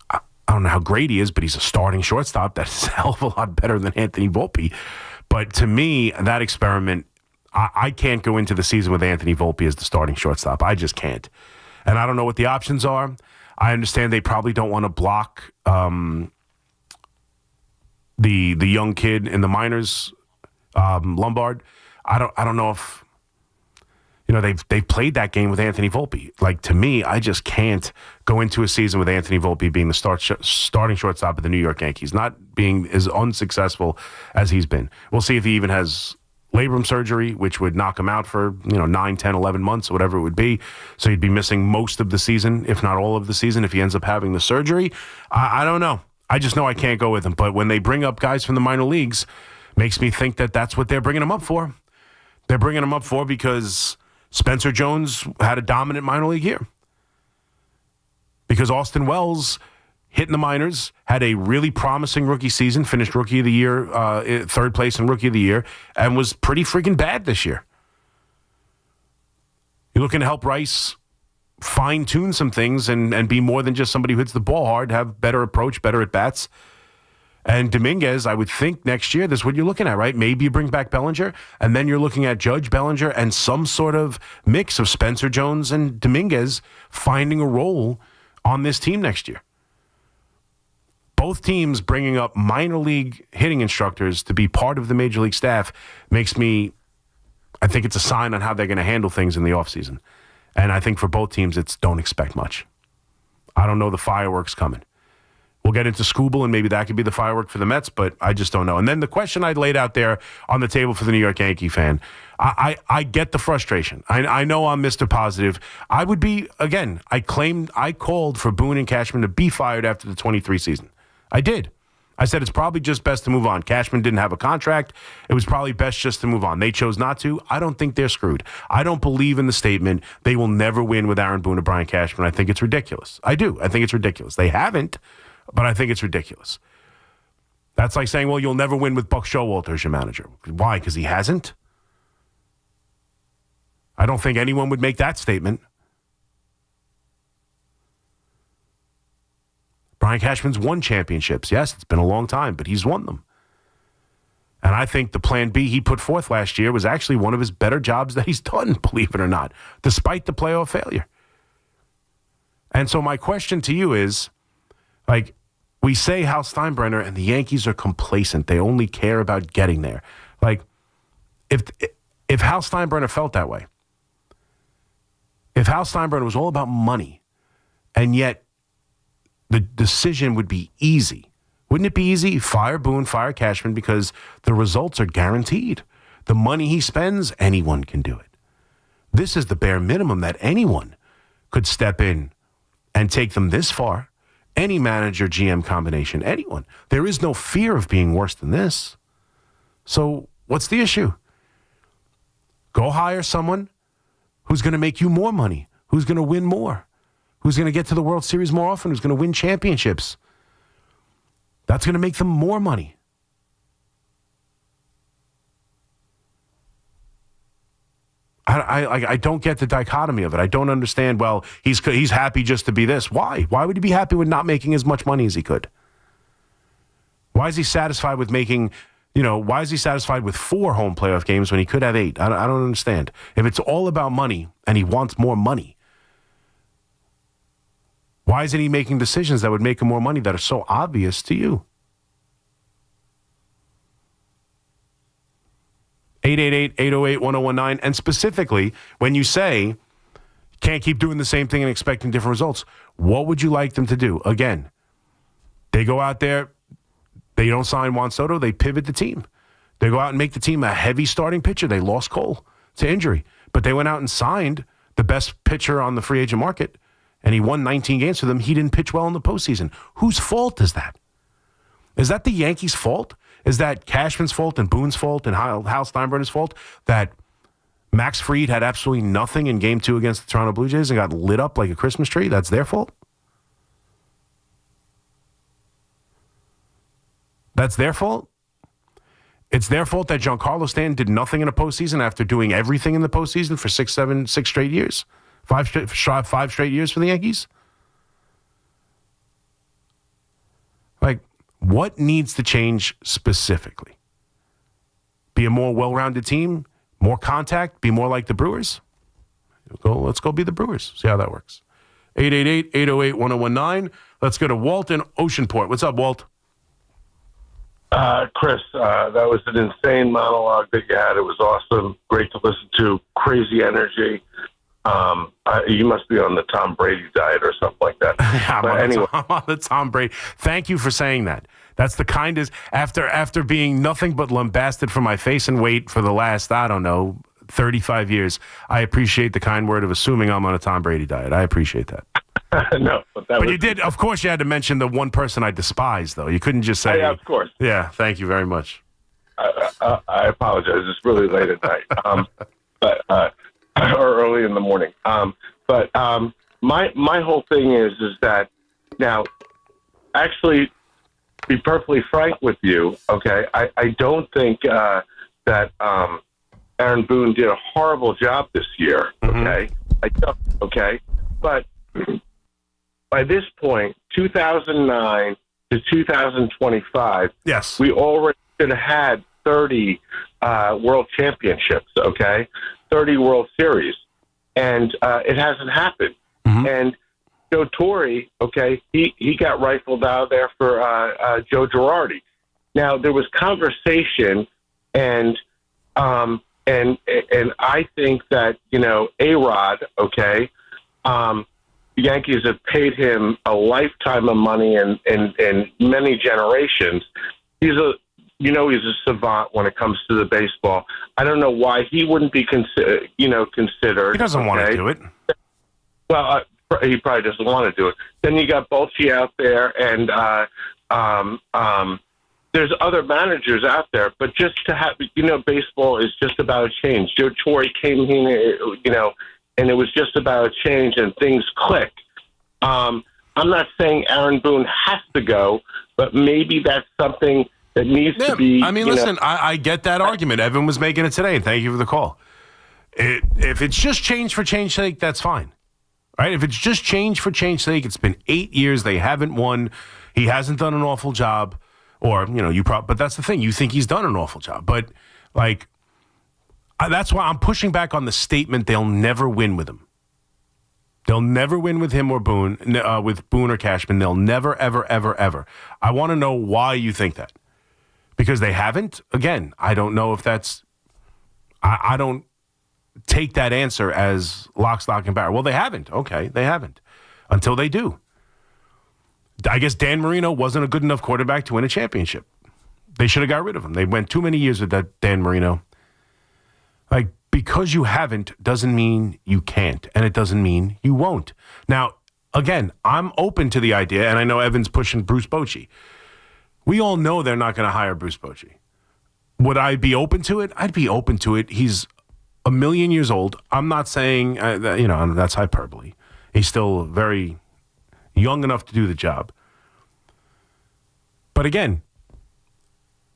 I don't know how great he is, but he's a starting shortstop. That's a hell of a lot better than Anthony Volpe. But to me, that experiment, I can't go into the season with Anthony Volpe as the starting shortstop. I just can't. And I don't know what the options are. I understand they probably don't want to block the young kid in the minors, Lombard. I don't know if they've played that game with Anthony Volpe. Like, to me, I just can't go into a season with Anthony Volpe being the starting shortstop of the New York Yankees, not being as unsuccessful as he's been. We'll see if he even has labrum surgery, which would knock him out for 9, 10, 11 months, whatever it would be. So he'd be missing most of the season, if not all of the season, if he ends up having the surgery. I don't know. I just know I can't go with him. But when they bring up guys from the minor leagues, makes me think that that's what they're bringing him up for. They're bringing him up for because Spencer Jones had a dominant minor league year. Because Austin Wells hit in the minors, had a really promising rookie season, finished Rookie of the Year, third place in Rookie of the Year, and was pretty freaking bad this year. You're looking to help Rice fine-tune some things and be more than just somebody who hits the ball hard, have better approach, better at-bats. And Dominguez, I would think next year, this is what you're looking at, right? Maybe you bring back Bellinger, and then you're looking at Judge, Bellinger, and some sort of mix of Spencer Jones and Dominguez finding a role on this team next year. Both teams bringing up minor league hitting instructors to be part of the major league staff makes me, I think it's a sign on how they're going to handle things in the offseason. And I think for both teams, it's don't expect much. I don't know the fireworks coming. We'll get into Scooble, and maybe that could be the firework for the Mets, but I just don't know. And then the question I laid out there on the table for the New York Yankee fan, I get the frustration. I know I'm Mr. Positive. I would be, again, I called for Boone and Cashman to be fired after the 23 season. I did. I said it's probably just best to move on. Cashman didn't have a contract. It was probably best just to move on. They chose not to. I don't think they're screwed. I don't believe in the statement they will never win with Aaron Boone or Brian Cashman. I think it's ridiculous. I do. I think it's ridiculous. They haven't, but I think it's ridiculous. That's like saying, well, you'll never win with Buck Showalter as your manager. Why? Because he hasn't? I don't think anyone would make that statement. Brian Cashman's won championships. Yes, it's been a long time, but he's won them. And I think the plan B he put forth last year was actually one of his better jobs that he's done, believe it or not, despite the playoff failure. And so my question to you is, like, we say Hal Steinbrenner and the Yankees are complacent. They only care about getting there. Like, if Hal Steinbrenner felt that way, if Hal Steinbrenner was all about money, and yet the decision would be easy. Wouldn't it be easy? Fire Boone, fire Cashman, because the results are guaranteed. The money he spends, anyone can do it. This is the bare minimum that anyone could step in and take them this far. Any manager, GM combination, anyone. There is no fear of being worse than this. So what's the issue? Go hire someone who's going to make you more money, who's going to win more, who's going to get to the World Series more often, who's going to win championships. That's going to make them more money. I don't get the dichotomy of it. I don't understand, well, he's happy just to be this. Why? Why would he be happy with not making as much money as he could? Why is he satisfied with making, why is he satisfied with 4 home playoff games when he could have 8? I don't understand. If it's all about money and he wants more money, why isn't he making decisions that would make him more money that are so obvious to you? 888-808-1019. And specifically, when you say, can't keep doing the same thing and expecting different results, what would you like them to do? Again, they go out there, they don't sign Juan Soto, they pivot the team. They go out and make the team a heavy starting pitcher. They lost Cole to injury, but they went out and signed the best pitcher on the free agent market, and he won 19 games for them. He didn't pitch well in the postseason. Whose fault is that? Is that the Yankees' fault? Is that Cashman's fault and Boone's fault and Hal Steinbrenner's fault that Max Fried had absolutely nothing in Game 2 against the Toronto Blue Jays and got lit up like a Christmas tree? That's their fault? That's their fault? It's their fault that Giancarlo Stanton did nothing in the postseason after doing everything in the postseason for six straight years? Five straight years for the Yankees? Like, what needs to change specifically? Be a more well-rounded team? More contact? Be more like the Brewers? Let's go be the Brewers. See how that works. 888-808-1019. Let's go to Walt in Oceanport. What's up, Walt? Chris, that was an insane monologue that you had. It was awesome. Great to listen to. Crazy energy. You must be on the Tom Brady diet or something like that. I'm on the Tom Brady. Thank you for saying that. That's the kindest. After being nothing but lambasted for my face and weight for the last, 35 years, I appreciate the kind word of assuming I'm on a Tom Brady diet. I appreciate that. No, but you did. Of course, you had to mention the one person I despise, though. You couldn't just say. Yeah, of course. Yeah, thank you very much. I apologize. It's really late at night, or early in the morning. My whole thing is that now, actually, be perfectly frank with you. Okay, I don't think that Aaron Boone did a horrible job this year. Okay, I don't. Okay, but by this point, 2009 to 2025, yes, we already should have had 30 world championships, okay? 30 World Series. And it hasn't happened. And Joe Torre, okay, he got rifled out of there for Joe Girardi. Now, there was conversation, and I think that, A-Rod, okay, the Yankees have paid him a lifetime of money and many generations. He's a savant when it comes to the baseball. I don't know why he wouldn't be considered. He doesn't want to do it. Well, he probably doesn't want to do it. Then you got Bochy out there, and there's other managers out there. But just to have, baseball is just about a change. Joe Torre came here, and it was just about a change, and things click. I'm not saying Aaron Boone has to go, but maybe that's something that needs to be. I mean, listen, I get that argument. Evan was making it today, and thank you for the call. If it's just change for change's sake, that's fine. Right? If it's just change for change's sake, it's been 8 years, they haven't won, he hasn't done an awful job, or, but that's the thing, you think he's done an awful job. But, that's why I'm pushing back on the statement they'll never win with him. They'll never win with him or Boone, with Boone or Cashman. They'll never, ever, ever, ever. I want to know why you think that. Because they haven't? Again, I don't know if that's... I don't take that answer as lock, stock, and barrel. Well, they haven't. Okay, they haven't. Until they do. I guess Dan Marino wasn't a good enough quarterback to win a championship. They should have got rid of him. They went too many years with that Dan Marino. Because you haven't doesn't mean you can't, and it doesn't mean you won't. Now, again, I'm open to the idea, and I know Evan's pushing Bruce Bochy. We all know they're not going to hire Bruce Bochy. Would I be open to it? I'd be open to it. He's a million years old. I'm not saying, that's hyperbole. He's still very young enough to do the job. But again,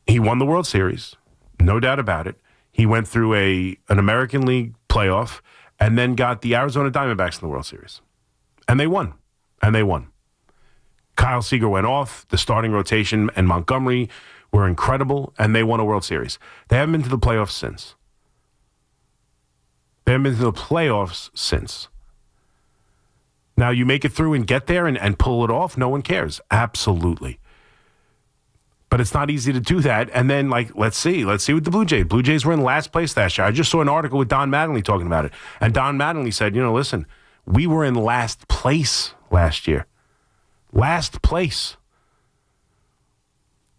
he won the World Series, no doubt about it. He went through an American League playoff and then got the Arizona Diamondbacks in the World Series. And they won. Kyle Seager went off. The starting rotation and Montgomery were incredible, and they won a World Series. They haven't been to the playoffs since. Now, you make it through and get there and pull it off, no one cares. Absolutely. But it's not easy to do that. And then, let's see with the Blue Jays. Blue Jays were in last place last year. I just saw an article with Don Mattingly talking about it. And Don Mattingly said, listen, we were in last place last year. Last place.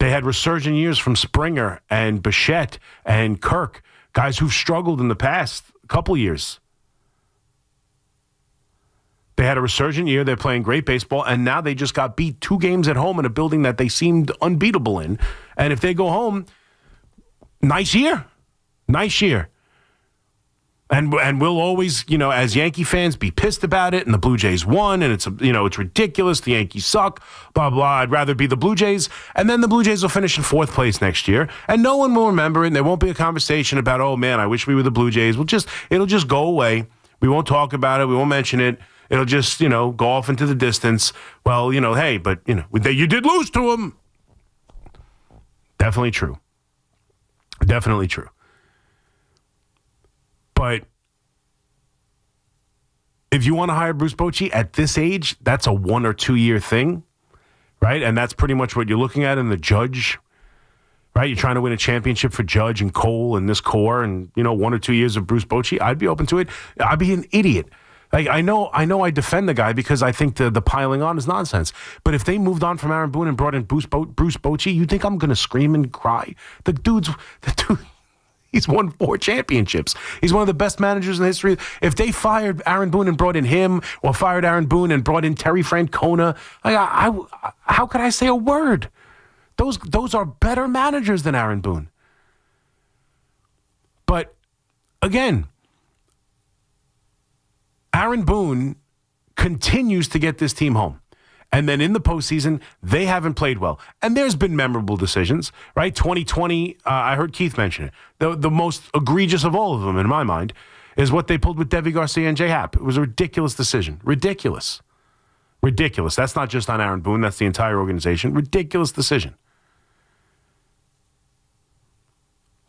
They had resurgent years from Springer and Bichette and Kirk, guys who've struggled in the past couple years. They had a resurgent year. They're playing great baseball, and now they just got beat 2 games at home in a building that they seemed unbeatable in. And if they go home, nice year. And And we'll always, as Yankee fans, be pissed about it. And the Blue Jays won, and it's ridiculous. The Yankees suck. Blah blah. I'd rather be the Blue Jays, and then the Blue Jays will finish in 4th place next year, and no one will remember it. And there won't be a conversation about, oh man, I wish we were the Blue Jays. It'll just go away. We won't talk about it. We won't mention it. It'll just go off into the distance. Well, hey, but you did lose to them. Definitely true. Definitely true. But if you want to hire Bruce Bochy at this age, that's a 1 or 2 year thing, right? And that's pretty much what you're looking at in the Judge, right? You're trying to win a championship for Judge and Cole and this core, and 1 or 2 years of Bruce Bochy. I'd be open to it. I'd be an idiot. Like I know I defend the guy because I think the piling on is nonsense. But if they moved on from Aaron Boone and brought in Bruce Bochy, you think I'm going to scream and cry? The dude. He's won 4 championships. He's one of the best managers in history. If they fired Aaron Boone and brought in him, or fired Aaron Boone and brought in Terry Francona, how could I say a word? Those are better managers than Aaron Boone. But again, Aaron Boone continues to get this team home. And then in the postseason, they haven't played well. And there's been memorable decisions, right? 2020, I heard Keith mention it. The most egregious of all of them, in my mind, is what they pulled with Devi Garcia and J Happ. It was a ridiculous decision. Ridiculous. Ridiculous. That's not just on Aaron Boone. That's the entire organization. Ridiculous decision.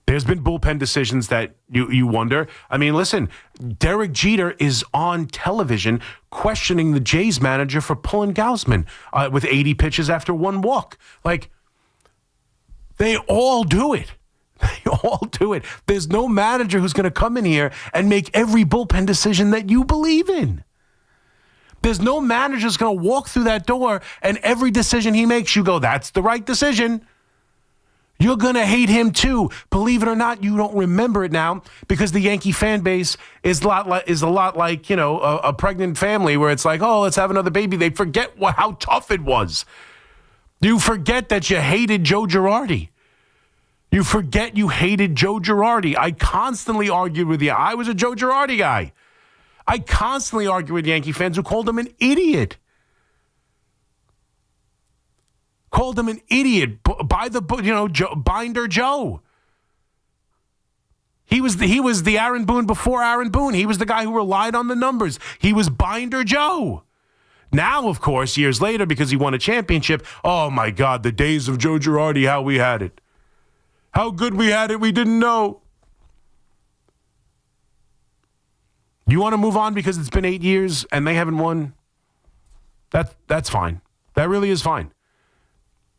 There's been bullpen decisions that you wonder. I mean, listen, Derek Jeter is on television questioning the Jays manager for pulling Gausman with 80 pitches after 1 walk. Like, they all do it. They all do it. There's no manager who's going to come in here and make every bullpen decision that you believe in. There's no manager who's going to walk through that door and every decision he makes, you go, that's the right decision. You're going to hate him too. Believe it or not, you don't remember it now because the Yankee fan base is a lot like, a pregnant family where it's like, oh, let's have another baby. They forget how tough it was. You forget that you hated Joe Girardi. You forget you hated Joe Girardi. I constantly argued with you. I was a Joe Girardi guy. I constantly argued with Yankee fans who called him an idiot. Called him an idiot by the book, Binder Joe. He was the Aaron Boone before Aaron Boone. He was the guy who relied on the numbers. He was Binder Joe. Now, of course, years later, because he won a championship, oh my God, the days of Joe Girardi, how we had it. How good we had it, we didn't know. You want to move on because it's been 8 years and they haven't won? That's fine. That really is fine.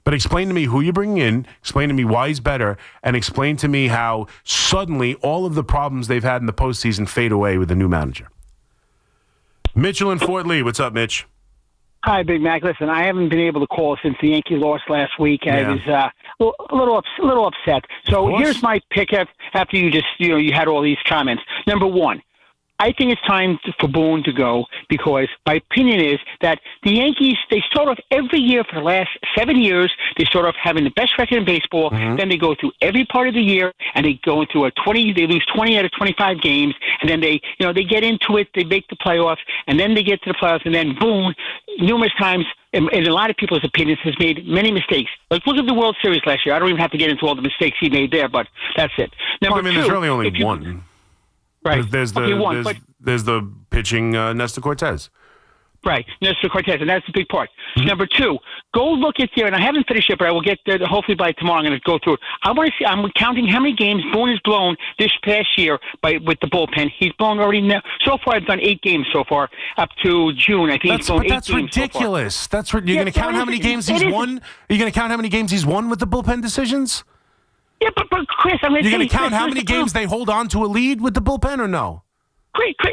But explain to me who you're bringing in, explain to me why he's better, and explain to me how suddenly all of the problems they've had in the postseason fade away with the new manager. Mitchell in Fort Lee. What's up, Mitch? Hi, Big Mac. Listen, I haven't been able to call since the Yankees lost last week. I was a little upset. So here's my pick after you just, you had all these comments. Number one, I think it's time for Boone to go because my opinion is that the Yankees, they start off every year for the last 7 years, they start off having the best record in baseball. Mm-hmm. Then they go through every part of the year and they go into they lose 20 out of 25 games. And then they get into it, they make the playoffs, and then they get to the playoffs. And then Boone, numerous times, in a lot of people's opinions, has made many mistakes. Like, look at the World Series last year. I don't even have to get into all the mistakes he made there, but that's it. Number two, there's really only one. Right. There's the pitching Nestor Cortez. Right, Nestor Cortez, and that's the big part. Mm-hmm. Number two, go look at there, and I haven't finished it, but I will get there. Hopefully by tomorrow, I'm going to go through it. I want to see. I'm counting how many games Boone has blown this past year with the bullpen. He's blown already now. So far, I've done 8 games so far up to June. I think he's blown 8 games. That's ridiculous. So that's you're going to count how many games he's won. Are you going to count how many games he's won with the bullpen decisions? Yeah, but Chris, I'm going to. You're going to count how many games they hold on to a lead with the bullpen, or no?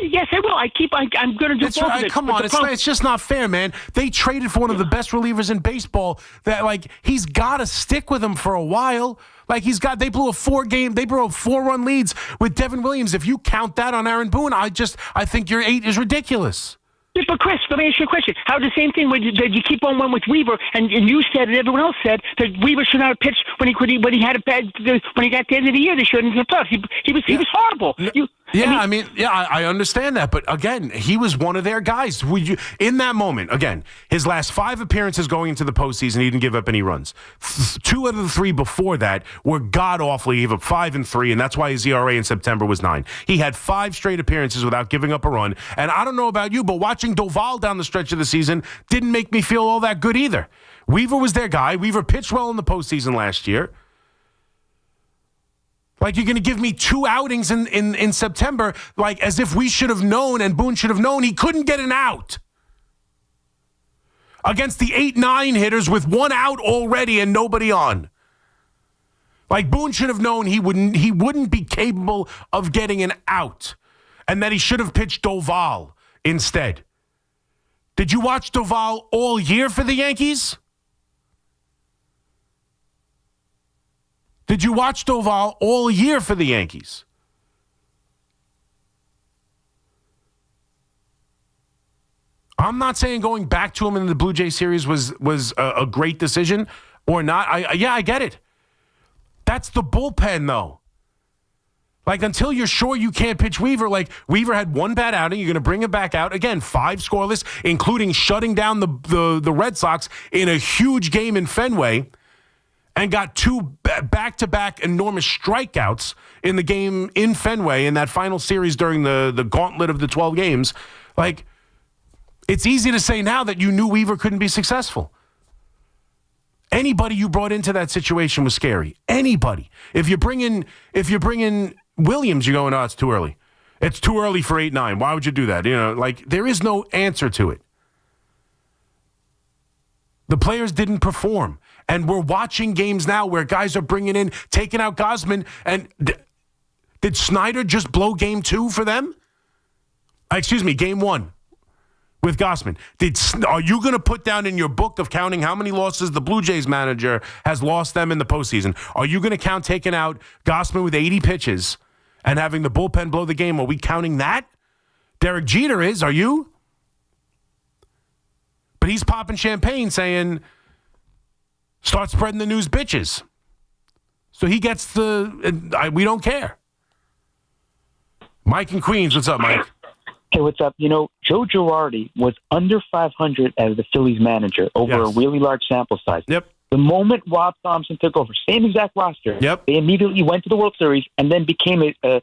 Yes, I will. I'm going to do both of it. Come on, it's just not fair, man. They traded for one of the best relievers in baseball. That he's got to stick with him for a while. They blew a 4-run leads with Devin Williams. If you count that on Aaron Boone, I think your 8 is ridiculous. Yeah, but Chris, let me ask you a question. How the same thing did you keep on one with Weaver, and you said and everyone else said that Weaver should not have pitched when he had a bad when he got to the end of the year. They shouldn't have pitched. He was horrible. I understand that. But again, he was one of their guys. In that moment, again, his last 5 appearances going into the postseason, he didn't give up any runs. 2 out of the 3 before that were god-awful. He gave up 5 and 3, and that's why his ERA in September was 9. He had 5 straight appearances without giving up a run. And I don't know about you, but watching Doval down the stretch of the season didn't make me feel all that good either. Weaver was their guy. Weaver pitched well in the postseason last year. Like, you're going to give me 2 outings in September, like as if we should have known and Boone should have known he couldn't get an out against the 8-9 hitters with 1 out already and nobody on. Like, Boone should have known he wouldn't be capable of getting an out and that he should have pitched Doval instead. Did you watch Doval all year for the Yankees? Did you watch Doval all year for the Yankees? I'm not saying going back to him in the Blue Jay series was a great decision or not. I get it. That's the bullpen, though. Like, until you're sure you can't pitch Weaver, like, Weaver had 1 bad outing. You're going to bring him back out. Again, 5 scoreless, including shutting down the Red Sox in a huge game in Fenway, and got 2 back-to-back enormous strikeouts in the game in Fenway in that final series during the gauntlet of the 12 games. Like, it's easy to say now that you knew Weaver couldn't be successful. Anybody you brought into that situation was scary. Anybody. If you bring in Williams, you're going, oh, it's too early. It's too early for 8-9. Why would you do that? You know, like, there is no answer to it. The players didn't perform. And we're watching games now where guys are bringing in, taking out Gausman. And did Snyder just blow game 2 for them? Game 1 with Gausman. Are you going to put down in your book of counting how many losses the Blue Jays manager has lost them in the postseason? Are you going to count taking out Gausman with 80 pitches and having the bullpen blow the game? Are we counting that? Derek Jeter is. Are you? But he's popping champagne saying, start spreading the news, bitches. So he gets we don't care. Mike in Queens. What's up, Mike? Hey, what's up? You know, Joe Girardi was under 500 as the Phillies manager over a really large sample size. Yep. The moment Rob Thompson took over, same exact roster, they immediately went to the World Series and then became a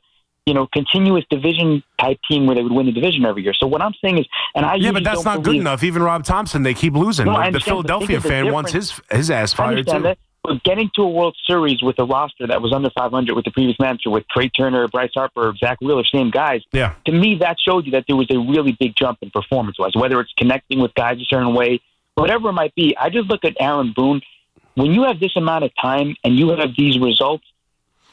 continuous division-type team where they would win the division every year. So what I'm saying is, but that's not good enough. Even Rob Thompson, they keep losing. No, the Philadelphia fan wants his ass fired, too. That. But getting to a World Series with a roster that was under 500 with the previous manager, with Trey Turner, Bryce Harper, Zach Wheeler, same guys, to me, that showed you that there was a really big jump in performance-wise, whether it's connecting with guys a certain way, whatever it might be. I just look at Aaron Boone. When you have this amount of time and you have these results,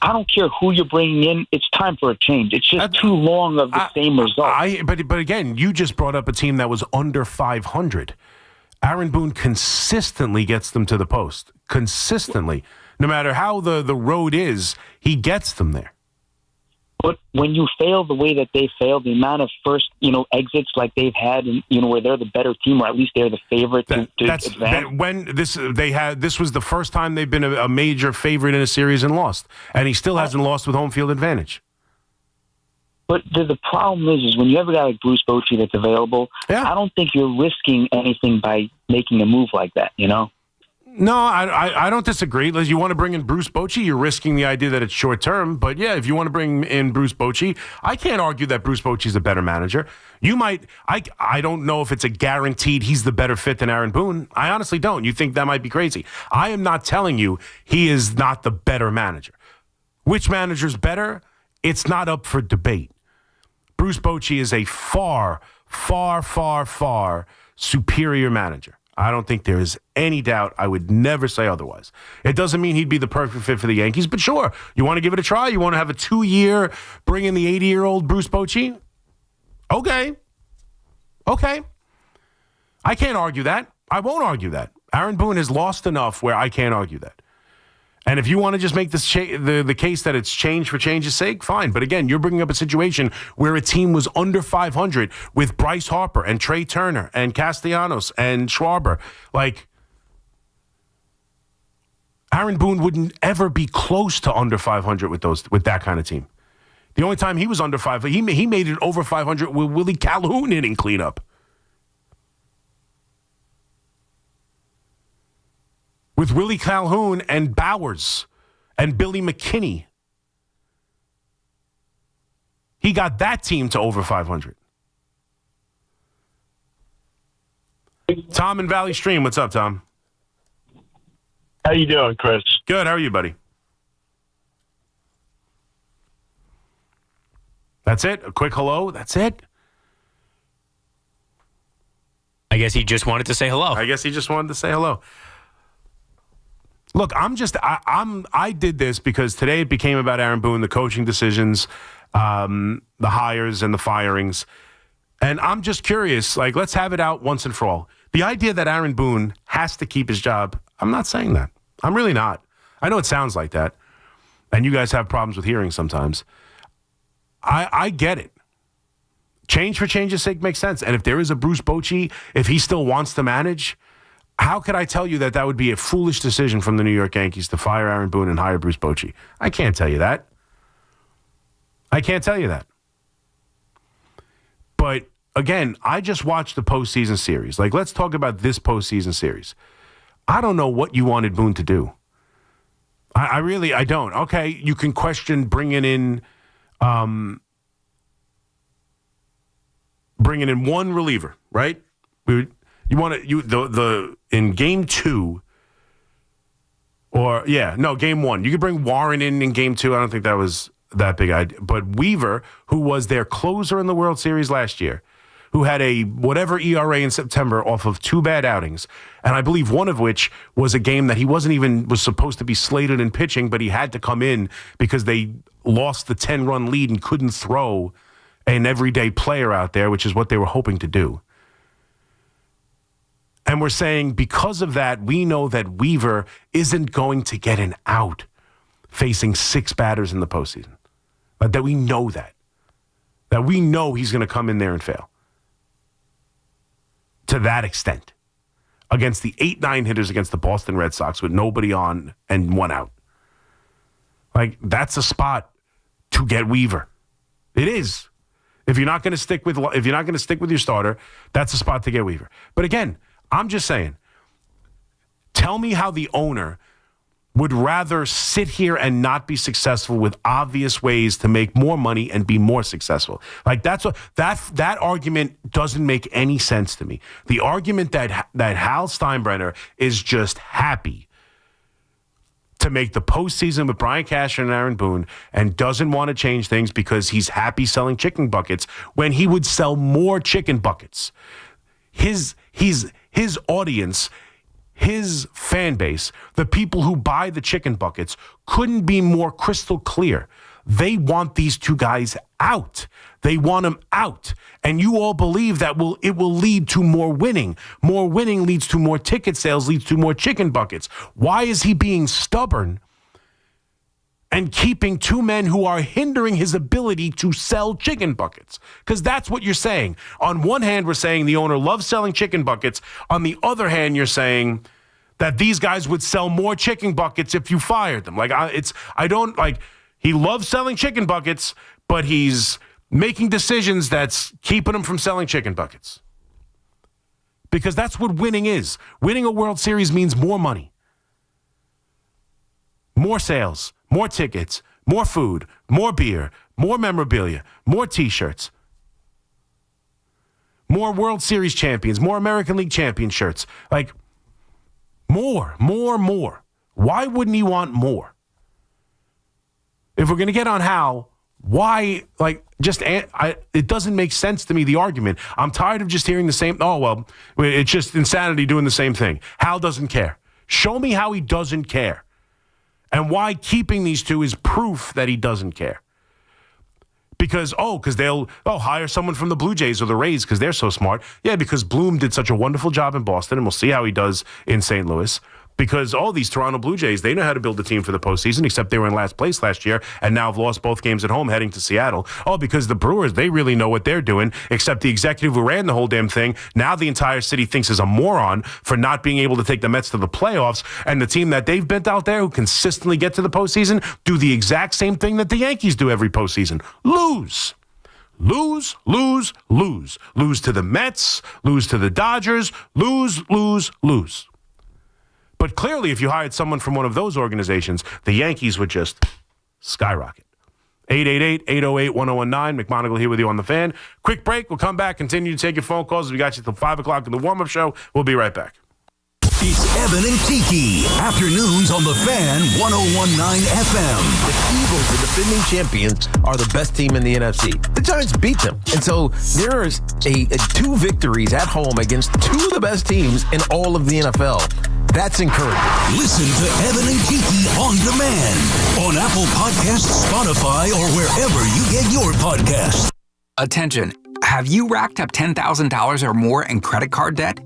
I don't care who you're bringing in. It's time for a change. It's just too long of the same result. But again, you just brought up a team that was under 500. Aaron Boone consistently gets them to the post. Consistently. No matter how the road is, he gets them there. But when you fail the way that they failed, the amount of first, exits like they've had, and where they're the better team, or at least they're the favorite to advance. This was the first time they've been a major favorite in a series and lost, and he still hasn't lost with home field advantage. But the problem is when you have a guy like Bruce Bochy that's available, I don't think you're risking anything by making a move like that. No, I don't disagree. You want to bring in Bruce Bochy, you're risking the idea that it's short term. But yeah, if you want to bring in Bruce Bochy, I can't argue that Bruce Bochy's a better manager. You might. I don't know if it's a guaranteed he's the better fit than Aaron Boone. I honestly don't. You think that might be crazy. I am not telling you he is not the better manager. Which manager's better? It's not up for debate. Bruce Bochy is a far, far, far, far superior manager. I don't think there is any doubt. I would never say otherwise. It doesn't mean he'd be the perfect fit for the Yankees, but sure, you want to give it a try? You want to have a 2-year, bring in the 80-year-old Bruce Bochy? Okay. I can't argue that. I won't argue that. Aaron Boone has lost enough where I can't argue that. And if you want to just make this the case that it's change for change's sake, fine. But again, you're bringing up a situation where a team was under 500 with Bryce Harper and Trey Turner and Castellanos and Schwarber. Like, Aaron Boone wouldn't ever be close to under 500 with that kind of team. The only time he was under 500, he made it over 500 with Willie Calhoun hitting cleanup. With Willie Calhoun and Bowers and Billy McKinney. He got that team to over 500. Tom in Valley Stream. What's up, Tom? How you doing, Chris? Good. How are you, buddy? That's it? A quick hello? That's it? I guess he just wanted to say hello. Look, I did this because today it became about Aaron Boone, the coaching decisions, the hires and the firings. And I'm just curious, like, let's have it out once and for all. The idea that Aaron Boone has to keep his job, I'm not saying that. I'm really not. I know it sounds like that. And you guys have problems with hearing sometimes. I get it. Change for change's sake makes sense. And if there is a Bruce Bochy, if he still wants to manage, how could I tell you that would be a foolish decision from the New York Yankees to fire Aaron Boone and hire Bruce Bochy? I can't tell you that. But again, I just watched the postseason series. Like, let's talk about this postseason series. I don't know what you wanted Boone to do. I really don't. Okay, you can question bringing in one reliever, right? In game 2, game 1. You could bring Warren in game 2. I don't think that was that big idea. But Weaver, who was their closer in the World Series last year, who had a whatever ERA in September off of 2 bad outings, and I believe one of which was a game that he was supposed to be slated in pitching, but he had to come in because they lost the 10-run lead and couldn't throw an everyday player out there, which is what they were hoping to do. And we're saying because of that, we know that Weaver isn't going to get an out facing 6 batters in the postseason. That we know that. That we know he's going to come in there and fail. To that extent. Against the 8-9 hitters against the Boston Red Sox with nobody on and 1 out. Like, that's a spot to get Weaver. It is. If you're not going to stick with your starter, that's a spot to get Weaver. But again, I'm just saying, tell me how the owner would rather sit here and not be successful with obvious ways to make more money and be more successful. Like that argument doesn't make any sense to me. The argument that Hal Steinbrenner is just happy to make the postseason with Brian Cashner and Aaron Boone and doesn't want to change things because he's happy selling chicken buckets when he would sell more chicken buckets. His audience, his fan base, the people who buy the chicken buckets couldn't be more crystal clear. They want these 2 guys out. They want them out. And you all believe that it will lead to more winning. More winning leads to more ticket sales, leads to more chicken buckets. Why is he being stubborn and keeping 2 men who are hindering his ability to sell chicken buckets? Because that's what you're saying. On one hand, we're saying the owner loves selling chicken buckets. On the other hand, you're saying that these guys would sell more chicken buckets if you fired them. He loves selling chicken buckets, but he's making decisions that's keeping him from selling chicken buckets. Because that's what winning is. Winning a World Series means more money, more sales, more tickets, more food, more beer, more memorabilia, more T-shirts, more World Series champions, more American League champion shirts. Like, more. Why wouldn't he want more? If we're going to get on Hal, why, it doesn't make sense to me, the argument. I'm tired of just hearing the same, it's just insanity doing the same thing. Hal doesn't care. Show me how he doesn't care. And why keeping these 2 is proof that he doesn't care. Because they'll hire someone from the Blue Jays or the Rays because they're so smart. Yeah, because Bloom did such a wonderful job in Boston, and we'll see how he does in St. Louis. because all these Toronto Blue Jays, they know how to build a team for the postseason, except they were in last place last year and now have lost both games at home heading to Seattle. Oh, because the Brewers, they really know what they're doing, except the executive who ran the whole damn thing, now the entire city thinks is a moron for not being able to take the Mets to the playoffs, and the team that they've bent out there who consistently get to the postseason do the exact same thing that the Yankees do every postseason. Lose. Lose, lose, lose. Lose to the Mets, lose to the Dodgers, lose, lose, lose. But clearly, if you hired someone from one of those organizations, the Yankees would just skyrocket. 888-808-1019. McMonigle here with you on the Fan. Quick break. We'll come back, continue to take your phone calls. We got you till 5 o'clock in the warm-up show. We'll be right back. It's Evan and Tiki. Afternoons on the Fan 101.9 FM. The Eagles, the defending champions, are the best team in the NFC. The Giants beat them. And so there is two victories at home against two of the best teams in all of the NFL. That's encouraging. Listen to Evan and Tiki on demand on Apple Podcasts, Spotify, or wherever you get your podcasts. Attention. Have you racked up $10,000 or more in credit card debt?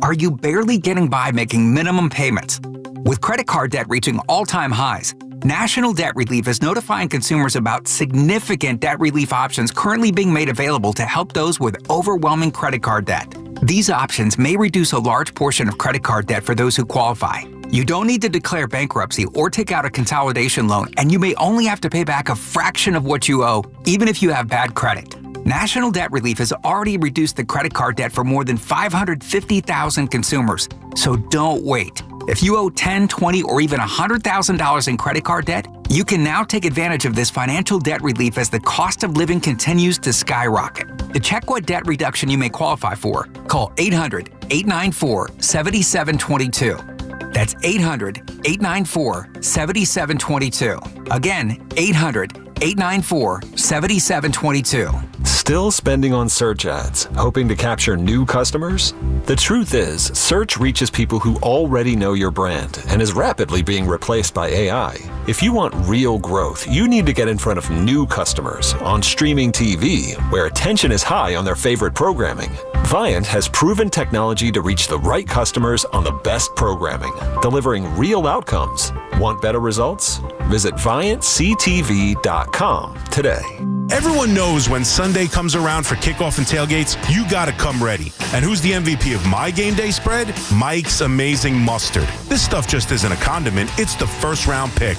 Are you barely getting by making minimum payments? With credit card debt reaching all-time highs, National Debt Relief is notifying consumers about significant debt relief options currently being made available to help those with overwhelming credit card debt. These options may reduce a large portion of credit card debt for those who qualify. You don't need to declare bankruptcy or take out a consolidation loan, and you may only have to pay back a fraction of what you owe, even if you have bad credit. National Debt Relief has already reduced the credit card debt for more than 550,000 consumers. So don't wait. If you owe $10,000, $20,000, or even $100,000 in credit card debt, you can now take advantage of this financial debt relief as the cost of living continues to skyrocket. To check what debt reduction you may qualify for, call 800-894-7722. That's 800-894-7722. Again, 800-894-7722. Still spending on search ads, hoping to capture new customers? The truth is, search reaches people who already know your brand and is rapidly being replaced by AI. If you want real growth, you need to get in front of new customers on streaming TV, where attention is high on their favorite programming. Viant has proven technology to reach the right customers on the best programming, delivering real outcomes. Want better results? Visit ViantCTV.com today. Everyone knows when Sunday comes around for kickoff and tailgates, you gotta come ready. And who's the MVP of my game day spread? Mike's Amazing Mustard. This stuff just isn't a condiment, it's the first round pick.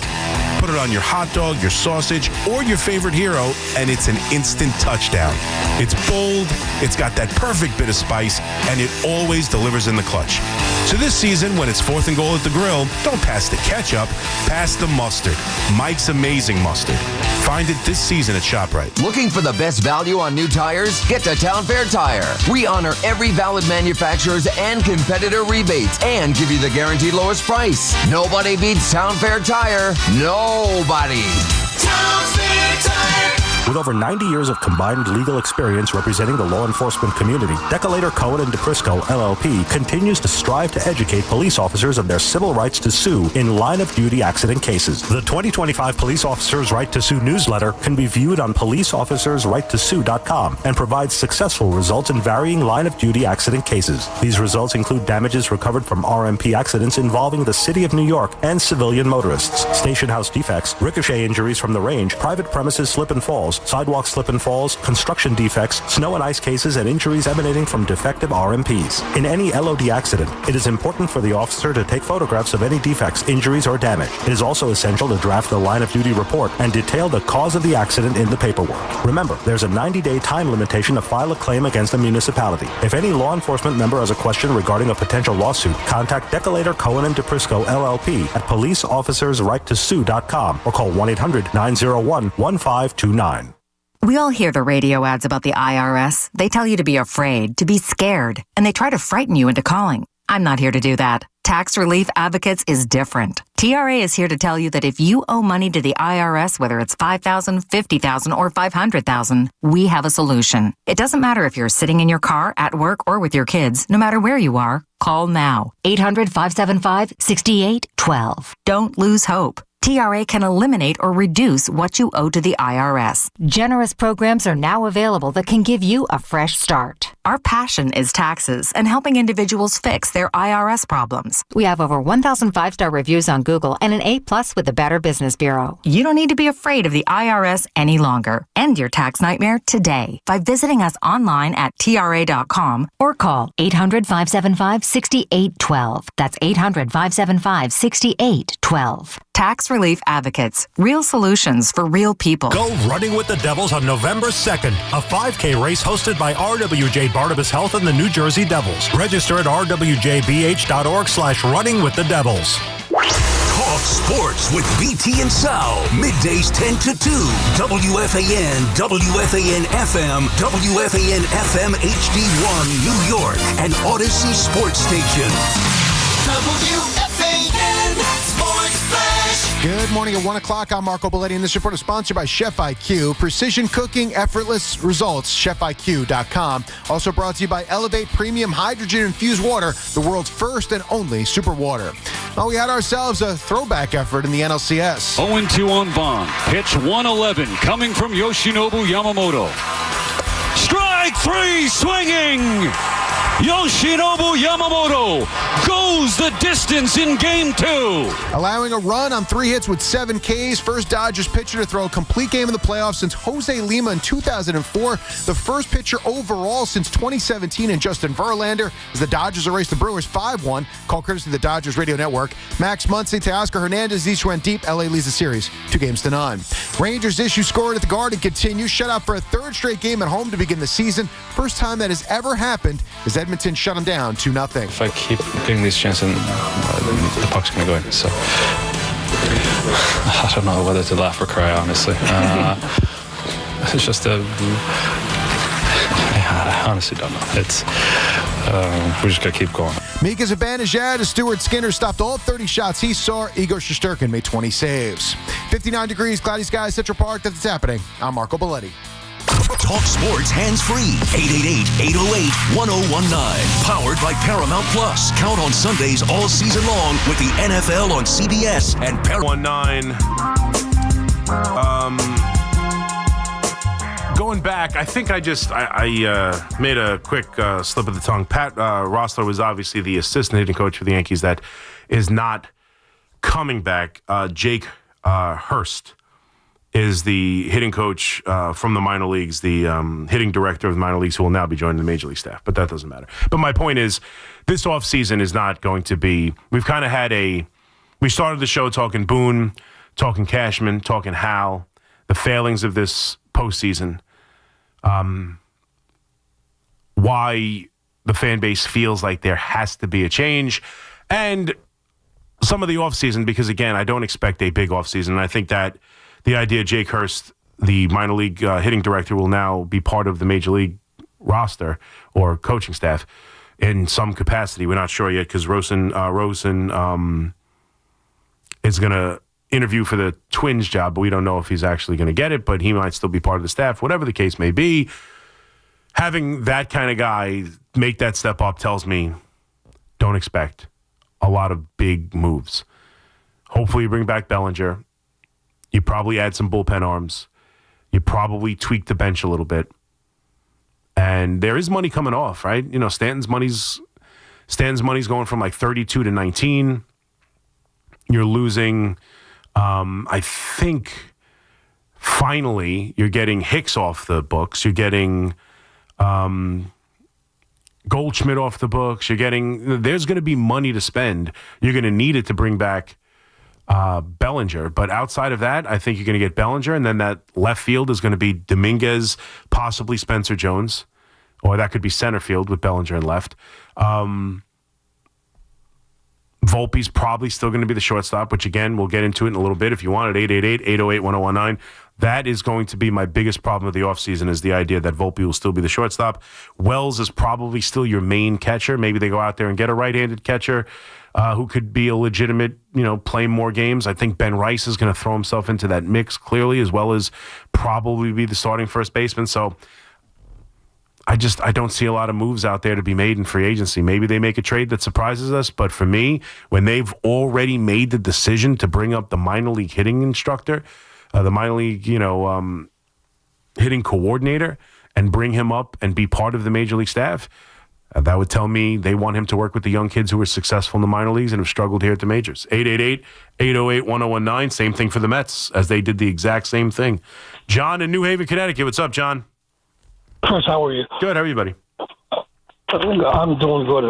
Put it on your hot dog, your sausage, or your favorite hero, and it's an instant touchdown. It's bold, it's got that perfect bit of spice, and it always delivers in the clutch. So this season, when it's 4th and goal at the grill, don't pass the ketchup, pass the mustard. Mike's Amazing Mustard. Find it this season at ShopRite. Looking for the best value on new tires? Get to Town Fair Tire. We honor every valid manufacturer's and competitor rebates and give you the guaranteed lowest price. Nobody beats Town Fair Tire. Nobody. Town Fair Tire. With over 90 years of combined legal experience representing the law enforcement community, Decolator Cohen & DePrisco, LLP, continues to strive to educate police officers of their civil rights to sue in line-of-duty accident cases. The 2025 Police Officers' Right to Sue newsletter can be viewed on policeofficersrighttosue.com and provides successful results in varying line-of-duty accident cases. These results include damages recovered from RMP accidents involving the City of New York and civilian motorists, station house defects, ricochet injuries from the range, private premises slip and falls, sidewalk slip and falls, construction defects, snow and ice cases, and injuries emanating from defective RMPs. In any LOD accident, it is important for the officer to take photographs of any defects, injuries, or damage. It is also essential to draft the line-of-duty report and detail the cause of the accident in the paperwork. Remember, there's a 90-day time limitation to file a claim against a municipality. If any law enforcement member has a question regarding a potential lawsuit, contact Decolator Cohen & DePrisco, LLP at policeofficersrighttosue.com or call 1-800-901-1529. We all hear the radio ads about the IRS. They tell you to be afraid, to be scared, and they try to frighten you into calling. I'm not here to do that. Tax Relief Advocates is different. TRA is here to tell you that if you owe money to the IRS, whether it's $5,000, $50,000, or $500,000, we have a solution. It doesn't matter if you're sitting in your car, at work, or with your kids. No matter where you are, call now. 800-575-6812. Don't lose hope. TRA can eliminate or reduce what you owe to the IRS. Generous programs are now available that can give you a fresh start. Our passion is taxes and helping individuals fix their IRS problems. We have over 1,000 5-star reviews on Google and an A+ with the Better Business Bureau. You don't need to be afraid of the IRS any longer. End your tax nightmare today by visiting us online at TRA.com or call 800-575-6812. That's 800-575-6812. Tax Relief Advocates. Real solutions for real people. Go running with the Devils on November 2nd, a 5K race hosted by RWJ Barnabas Health and the New Jersey Devils. Register at rwjbh.org/runningwithdevils. Talk sports with BT and Sal. Middays 10 to 2. WFAN, WFAN FM, WFAN FM HD1 New York, and Odyssey Sports Station. WFAN Sports Flash. Good morning at 1 o'clock. I'm Marco Belletti, and this report is sponsored by Chef IQ. Precision cooking, effortless results, chefiq.com. Also brought to you by Elevate Premium Hydrogen-Infused Water, the world's first and only super water. Well, we had ourselves a throwback effort in the NLCS. 0-2 on Vaughn. Pitch 111 coming from Yoshinobu Yamamoto. Strike three, swinging! Yoshinobu Yamamoto goes the distance in Game 2. Allowing a run on 3 hits with 7 Ks. First Dodgers pitcher to throw a complete game in the playoffs since Jose Lima in 2004. The first pitcher overall since 2017 in Justin Verlander as the Dodgers erased the Brewers 5-1. Call courtesy of the Dodgers radio network. Max Muncy to Oscar Hernandez. Each went deep. LA leads the series 2-9. Rangers issue scored at the Garden continues. Shutout for a third straight game at home to begin the season. First time that has ever happened as Edmonton shut them down 2-0. If I keep getting these chances, the puck's going to go in. So I don't know whether to laugh or cry, honestly. It's just I honestly don't know. It's we just got to keep going. Mika Zibanejad as Stuart Skinner stopped all 30 shots he saw. Igor Shesterkin made 20 saves. 59 degrees, cloudy skies, Central Park. That's what's happening. I'm Marco Belletti. Talk sports hands-free. 888-808-1019. Powered by Paramount Plus. Count on Sundays all season long with the NFL on CBS and Paramount. 19. Going back, I think I made a quick slip of the tongue. Pat Rossler was obviously the assistant hitting coach for the Yankees that is not coming back. Jake Hurst is the hitting coach from the minor leagues, the hitting director of the minor leagues who will now be joining the major league staff, but that doesn't matter. But my point is, this offseason is not going to be, we've kind of had we started the show talking Boone, talking Cashman, talking Hal, the failings of this postseason, why the fan base feels like there has to be a change, and some of the offseason, because again, I don't expect a big offseason, and I think that the idea Jake Hurst, the minor league hitting director, will now be part of the major league roster or coaching staff in some capacity. We're not sure yet because Rosen is going to interview for the Twins job, but we don't know if he's actually going to get it, but he might still be part of the staff. Whatever the case may be, having that kind of guy make that step up tells me don't expect a lot of big moves. Hopefully you bring back Bellinger. You probably add some bullpen arms. You probably tweak the bench a little bit. And there is money coming off, right? You know, Stanton's money's going from like 32 to 19. You're losing, I think, finally, you're getting Hicks off the books. You're getting Goldschmidt off the books. There's going to be money to spend. You're going to need it to bring back Bellinger. But outside of that, I think you're going to get Bellinger, and then that left field is going to be Dominguez, possibly Spencer Jones, or that could be center field with Bellinger and left. Volpe's probably still going to be the shortstop, which again, we'll get into it in a little bit. If you want it, 888-808-1019. That is going to be my biggest problem of the offseason, is the idea that Volpe will still be the shortstop. Wells is probably still your main catcher. Maybe they go out there and get a right-handed catcher who could be a legitimate, play more games. I think Ben Rice is going to throw himself into that mix clearly, as well as probably be the starting first baseman. So I don't see a lot of moves out there to be made in free agency. Maybe they make a trade that surprises us, but for me, when they've already made the decision to bring up the minor league hitting instructor, the minor league, hitting coordinator, and bring him up and be part of the major league staff, that would tell me they want him to work with the young kids who are successful in the minor leagues and have struggled here at the majors. 888-808-1019. Same thing for the Mets, as they did the exact same thing. John in New Haven, Connecticut. What's up, John? Chris, how are you? Good. How are you, buddy? I'm doing good.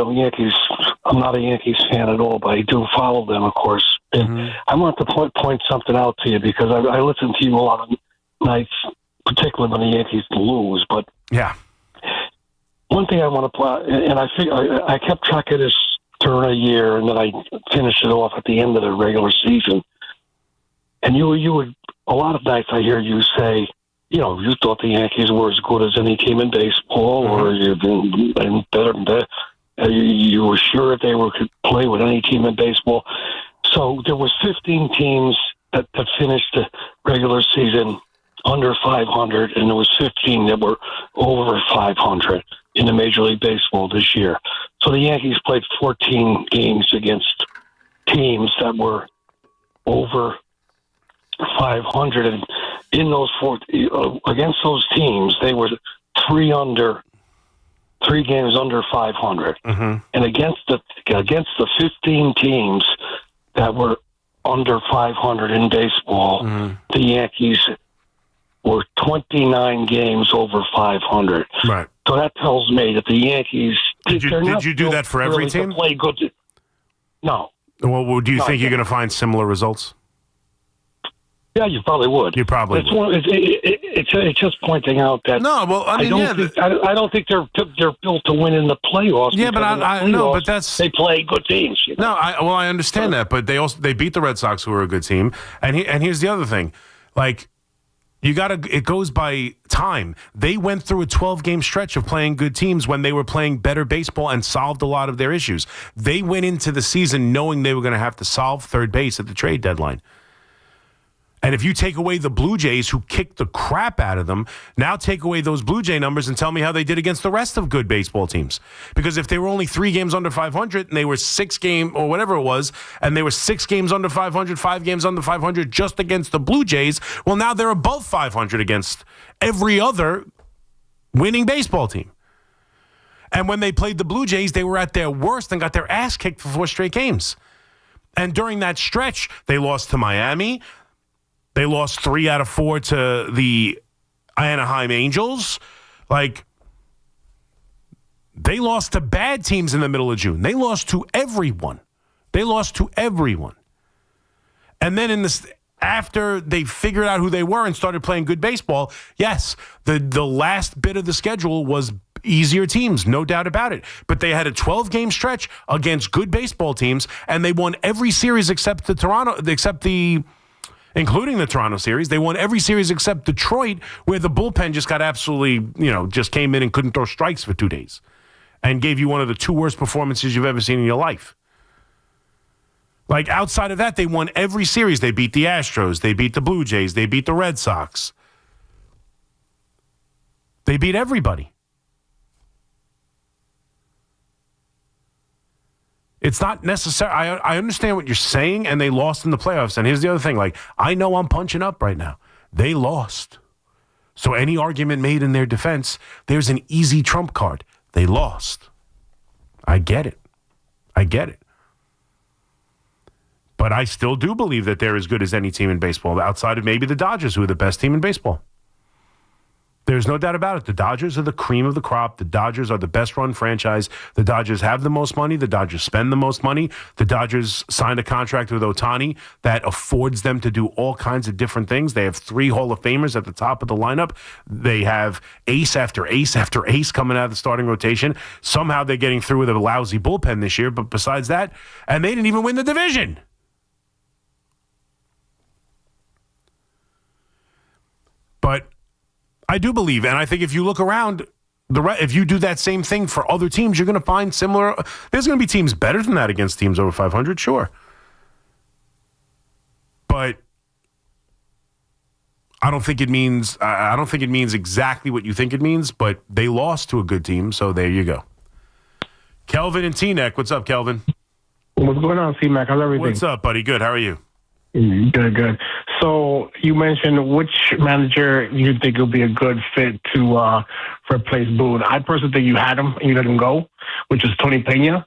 I'm not a Yankees fan at all, but I do follow them, of course. And I want to point something out to you because I listen to you a lot of nights, particularly when the Yankees lose. But yeah, one thing I want to point, and I kept track of this during a year, and then I finished it off at the end of the regular season. And you would a lot of nights I hear you say, you thought the Yankees were as good as any team in baseball, or you've been better than that. You were sure they could play with any team in baseball. So there was 15 teams that finished the regular season under 500, and there was 15 that were over 500 in the Major League Baseball this year. So the Yankees played 14 games against teams that were over 500, and in those against those teams, they were three games under 500, and against the 15 teams that were under 500 in baseball, the Yankees were 29 games over 500. Right. So that tells me that the Yankees did you do that for every team? Play good. No. Well, do you think you're going to find similar results? Yeah, you probably would. You probably would. It's just pointing out that. No, well, I don't think they're built to win in the playoffs. Yeah, but I know, but they play good teams. No, I understand that, but they beat the Red Sox, who are a good team, and here's the other thing, like. It goes by time. They went through a 12-game stretch of playing good teams when they were playing better baseball and solved a lot of their issues. They went into the season knowing they were going to have to solve third base at the trade deadline. And if you take away the Blue Jays, who kicked the crap out of them, now take away those Blue Jay numbers and tell me how they did against the rest of good baseball teams. Because if they were only 3 games under 500 and they were 6 games or whatever it was, and they were 6 games under 500, 5 games under 500 just against the Blue Jays, well, now they're above 500 against every other winning baseball team. And when they played the Blue Jays, they were at their worst and got their ass kicked for 4 straight games. And during that stretch, they lost to Miami. They lost 3 out of 4 to the Anaheim Angels. Like, they lost to bad teams in the middle of June. They lost to everyone. And then after they figured out who they were and started playing good baseball, yes, the last bit of the schedule was easier teams, no doubt about it. But they had a 12-game stretch against good baseball teams, and they won every series including the Toronto series. They won every series except Detroit, where the bullpen just got absolutely, just came in and couldn't throw strikes for 2 days and gave you one of the 2 worst performances you've ever seen in your life. Like, outside of that, they won every series. They beat the Astros. They beat the Blue Jays. They beat the Red Sox. They beat everybody. It's not necessary. I understand what you're saying, and they lost in the playoffs. And here's the other thing. Like, I know I'm punching up right now. They lost. So any argument made in their defense, there's an easy trump card. They lost. I get it. But I still do believe that they're as good as any team in baseball, outside of maybe the Dodgers, who are the best team in baseball. There's no doubt about it. The Dodgers are the cream of the crop. The Dodgers are the best-run franchise. The Dodgers have the most money. The Dodgers spend the most money. The Dodgers signed a contract with Ohtani that affords them to do all kinds of different things. They have 3 Hall of Famers at the top of the lineup. They have ace after ace after ace coming out of the starting rotation. Somehow they're getting through with a lousy bullpen this year, but besides that, and they didn't even win the division. But I do believe, and I think if you look around, if you do that same thing for other teams, you're going to find similar. There's going to be teams better than that against teams over 500, sure. But I don't think it means exactly what you think it means, but they lost to a good team, so there you go. Kelvin and Teaneck. What's up, Kelvin? What's going on, C-Mac? How's everything? What's up, buddy? Good. How are you? Good. So you mentioned which manager you think will be a good fit to replace Boone. I personally think you had him and you let him go, which is Tony Pena.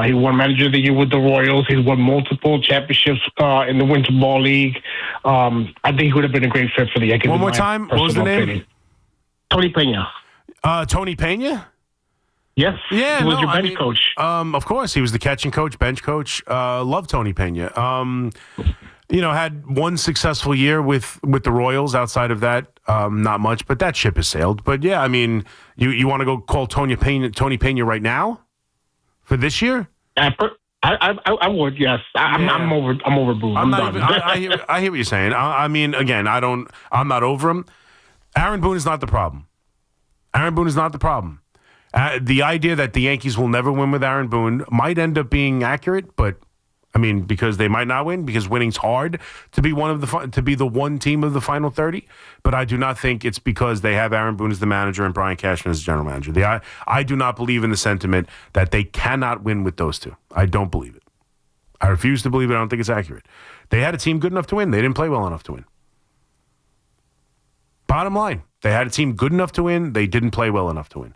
He won Manager of the Year with the Royals. He's won multiple championships in the Winter Ball League. I think he would have been a great fit for the Yankees. One more time. What was the name? Opinion. Tony Pena. Tony Pena? Yes. Yeah, he was your bench coach. Of course, he was the catching coach, bench coach. Love Tony Pena. Had one successful year with the Royals. Outside of that, not much. But that ship has sailed. But yeah, I mean, you want to go call Tony Pena right now for this year? I would. Yes. I'm over Boone. I'm done. I hear what you're saying. I mean, again, I'm not over him. Aaron Boone is not the problem. The idea that the Yankees will never win with Aaron Boone might end up being accurate, but I mean, because they might not win, because winning's hard to be the one team of the final 30. But I do not think it's because they have Aaron Boone as the manager and Brian Cashman as the general manager. I do not believe in the sentiment that they cannot win with those two. I don't believe it. I refuse to believe it. I don't think it's accurate. They had a team good enough to win. They didn't play well enough to win. Bottom line, they had a team good enough to win. They didn't play well enough to win.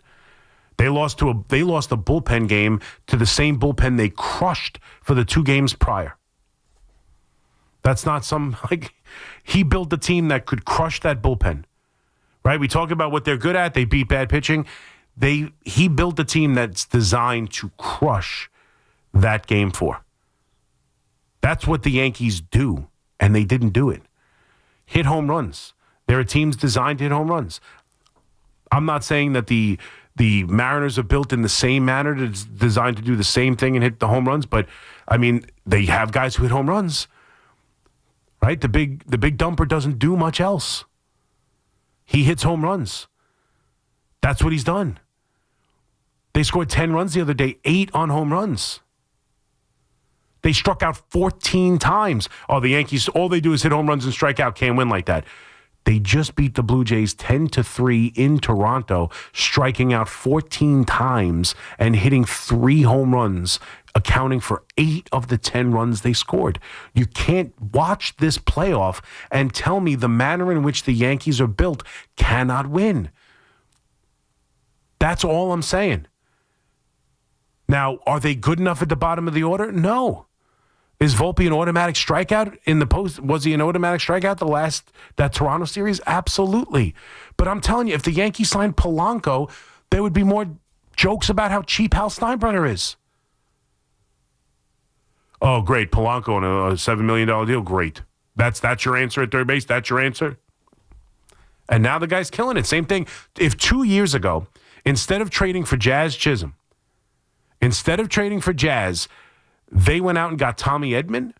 They lost a bullpen game to the same bullpen they crushed for the 2 games prior. That's not he built a team that could crush that bullpen. Right? We talk about what they're good at. They beat bad pitching. He built a team that's designed to crush that game 4. That's what the Yankees do, and they didn't do it. Hit home runs. There are teams designed to hit home runs. I'm not saying that the Mariners are built in the same manner, designed to do the same thing and hit the home runs, but I mean, they have guys who hit home runs, right? The big dumper doesn't do much else. He hits home runs. That's what he's done. They scored 10 runs the other day, 8 on home runs. They struck out 14 times. Oh, the Yankees, all they do is hit home runs and strike out, can't win like that. They just beat the Blue Jays 10-3 in Toronto, striking out 14 times and hitting 3 home runs, accounting for 8 of the 10 runs they scored. You can't watch this playoff and tell me the manner in which the Yankees are built cannot win. That's all I'm saying. Now, are they good enough at the bottom of the order? No. Is Volpe an automatic strikeout in the post? Was he an automatic strikeout that Toronto series? Absolutely. But I'm telling you, if the Yankees signed Polanco, there would be more jokes about how cheap Hal Steinbrenner is. Oh, great. Polanco on a $7 million deal. Great. That's your answer at third base? That's your answer? And now the guy's killing it. Same thing. If 2 years ago, instead of trading for Jazz Chisholm, they went out and got Tommy Edman,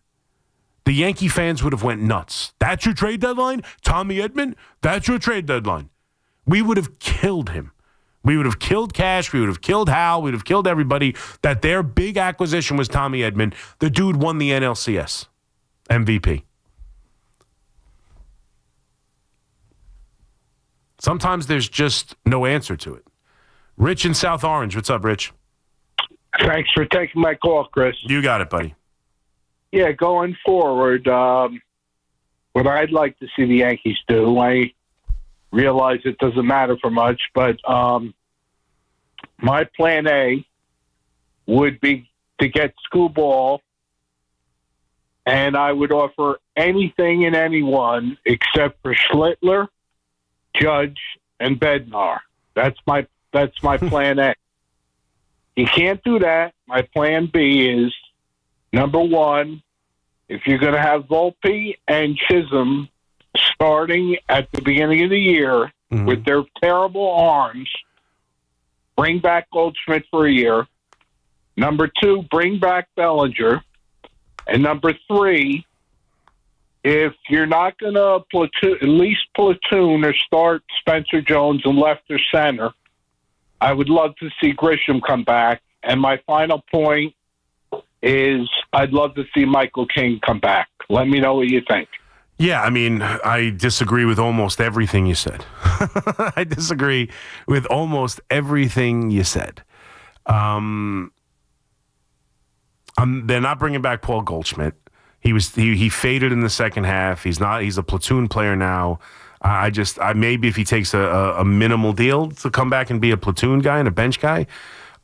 the Yankee fans would have went nuts. That's your trade deadline? Tommy Edman? That's your trade deadline. We would have killed him. We would have killed Cash. We would have killed Hal. We would have killed everybody. That their big acquisition was Tommy Edman. The dude won the NLCS MVP. Sometimes there's just no answer to it. Rich in South Orange. What's up, Rich? Thanks for taking my call, Chris. You got it, buddy. Yeah, going forward, what I'd like to see the Yankees do, I realize it doesn't matter for much, but my plan A would be to get Screwball, and I would offer anything and anyone except for Schlittler, Judge, and Bednar. That's my plan A. You can't do that. My plan B is, number one, if you're going to have Volpe and Chisholm starting at the beginning of the year with their terrible arms, bring back Goldschmidt for a year. Number two, bring back Bellinger. And number three, if you're not going to at least platoon or start Spencer Jones in left or center, I would love to see Grisham come back. And my final point is I'd love to see Michael King come back. Let me know what you think. Yeah, I mean, I disagree with almost everything you said. I disagree with almost everything you said. They're not bringing back Paul Goldschmidt. He faded in the second half. He's a platoon player now. Maybe if he takes a minimal deal to come back and be a platoon guy and a bench guy.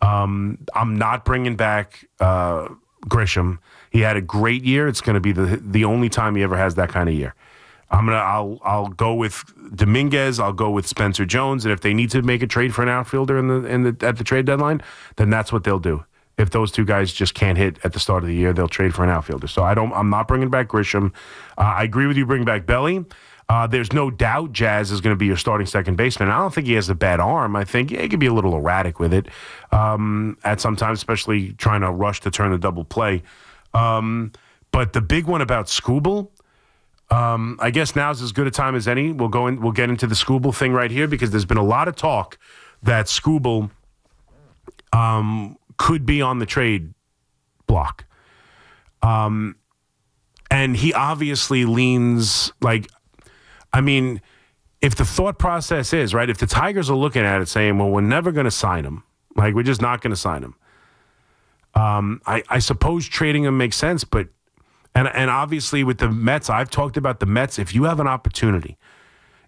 I'm not bringing back Grisham. He had a great year. It's going to be the only time he ever has that kind of year. I'll go with Dominguez. I'll go with Spencer Jones. And if they need to make a trade for an outfielder at the trade deadline, then that's what they'll do. If those two guys just can't hit at the start of the year, they'll trade for an outfielder. So I'm not bringing back Grisham. I agree with you. Bring back Belly. There's no doubt Jazz is going to be your starting second baseman. I don't think he has a bad arm. I think he could be a little erratic with it at some times, especially trying to rush to turn the double play. But the big one about Skubal, I guess now's as good a time as any. We'll get into the Skubal thing right here because there's been a lot of talk that Skubal could be on the trade block. And he obviously leans if the thought process is, right, if the Tigers are looking at it saying, well, we're never going to sign him, we're just not going to sign him. I suppose trading him makes sense, but and obviously with the Mets, I've talked about the Mets. If you have an opportunity,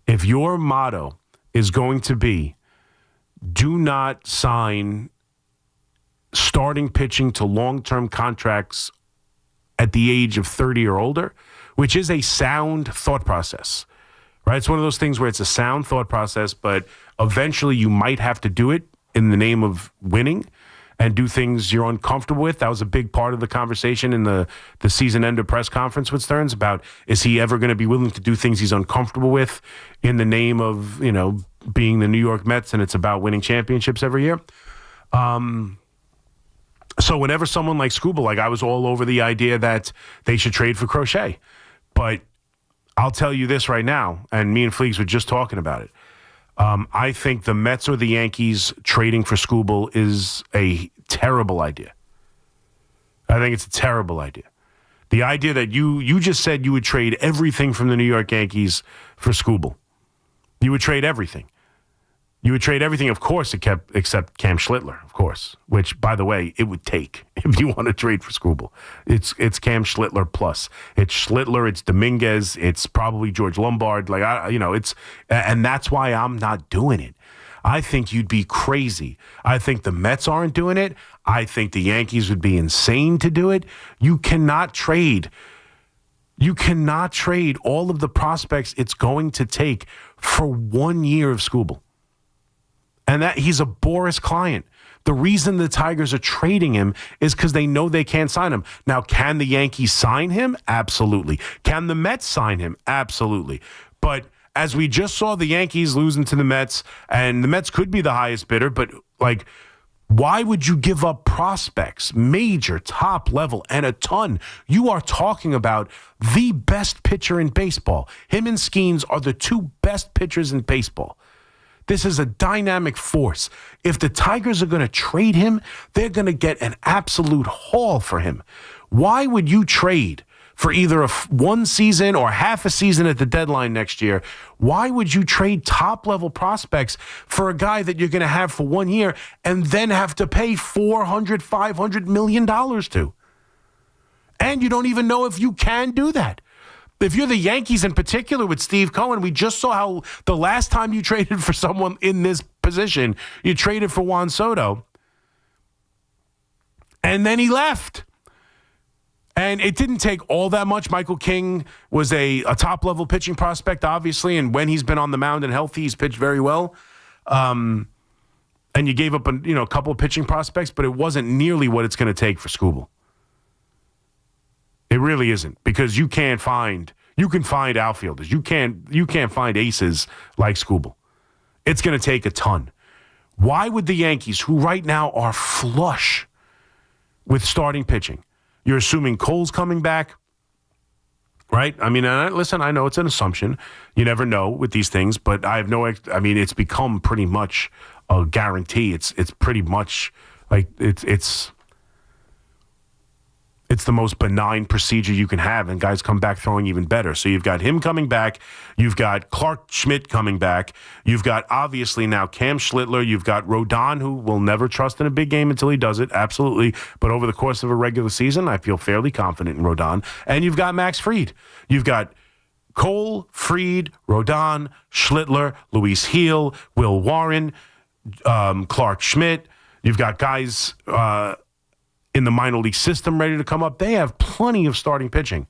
if your motto is going to be do not sign starting pitching to long-term contracts at the age of 30 or older, which is a sound thought process, right? It's one of those things where it's a sound thought process, but eventually you might have to do it in the name of winning and do things you're uncomfortable with. That was a big part of the conversation in the season ender press conference with Stearns about, is he ever going to be willing to do things he's uncomfortable with in the name of, being the New York Mets and it's about winning championships every year. So whenever someone like Skubal, I was all over the idea that they should trade for Crochet. But I'll tell you this right now, and me and Fleegs were just talking about it. I think the Mets or the Yankees trading for Skubal is a terrible idea. I think it's a terrible idea. The idea that you just said you would trade everything from the New York Yankees for Skubal. You would trade everything. You would trade everything, of course, except Cam Schlittler, of course, which, by the way, it would take if you want to trade for Skubal. It's Cam Schlittler plus. It's Schlittler, it's Dominguez, it's probably George Lombard. And that's why I'm not doing it. I think you'd be crazy. I think the Mets aren't doing it. I think the Yankees would be insane to do it. You cannot trade all of the prospects it's going to take for 1 year of Skubal. And that he's a Boris client. The reason the Tigers are trading him is because they know they can't sign him. Now, can the Yankees sign him? Absolutely. Can the Mets sign him? Absolutely. But as we just saw the Yankees losing to the Mets, and the Mets could be the highest bidder, but why would you give up prospects, major, top level, and a ton? You are talking about the best pitcher in baseball. Him and Skeens are the two best pitchers in baseball. This is a dynamic force. If the Tigers are going to trade him, they're going to get an absolute haul for him. Why would you trade for either one season or half a season at the deadline next year? Why would you trade top-level prospects for a guy that you're going to have for 1 year and then have to pay $400-500 million to? And you don't even know if you can do that. If you're the Yankees in particular with Steve Cohen, we just saw how the last time you traded for someone in this position, you traded for Juan Soto, and then he left. And it didn't take all that much. Michael King was a top-level pitching prospect, obviously, and when he's been on the mound and healthy, he's pitched very well. And you gave up a couple of pitching prospects, but it wasn't nearly what it's going to take for Skubal. It really isn't, because you can find outfielders. You can't find aces like Skubal. It's going to take a ton. Why would the Yankees, who right now are flush with starting pitching, you're assuming Cole's coming back, right? I mean, listen, I know it's an assumption. You never know with these things, but it's become pretty much a guarantee. It's pretty much like it's It's the most benign procedure you can have, and guys come back throwing even better. So you've got him coming back. You've got Clark Schmidt coming back. You've got, obviously, now Cam Schlittler. You've got Rodon, who will never trust in a big game until he does it, absolutely. But over the course of a regular season, I feel fairly confident in Rodon. And you've got Max Fried. You've got Cole, Fried, Rodon, Schlittler, Luis Heel, Will Warren, Clark Schmidt. You've got guys in the minor league system ready to come up. They have plenty of starting pitching.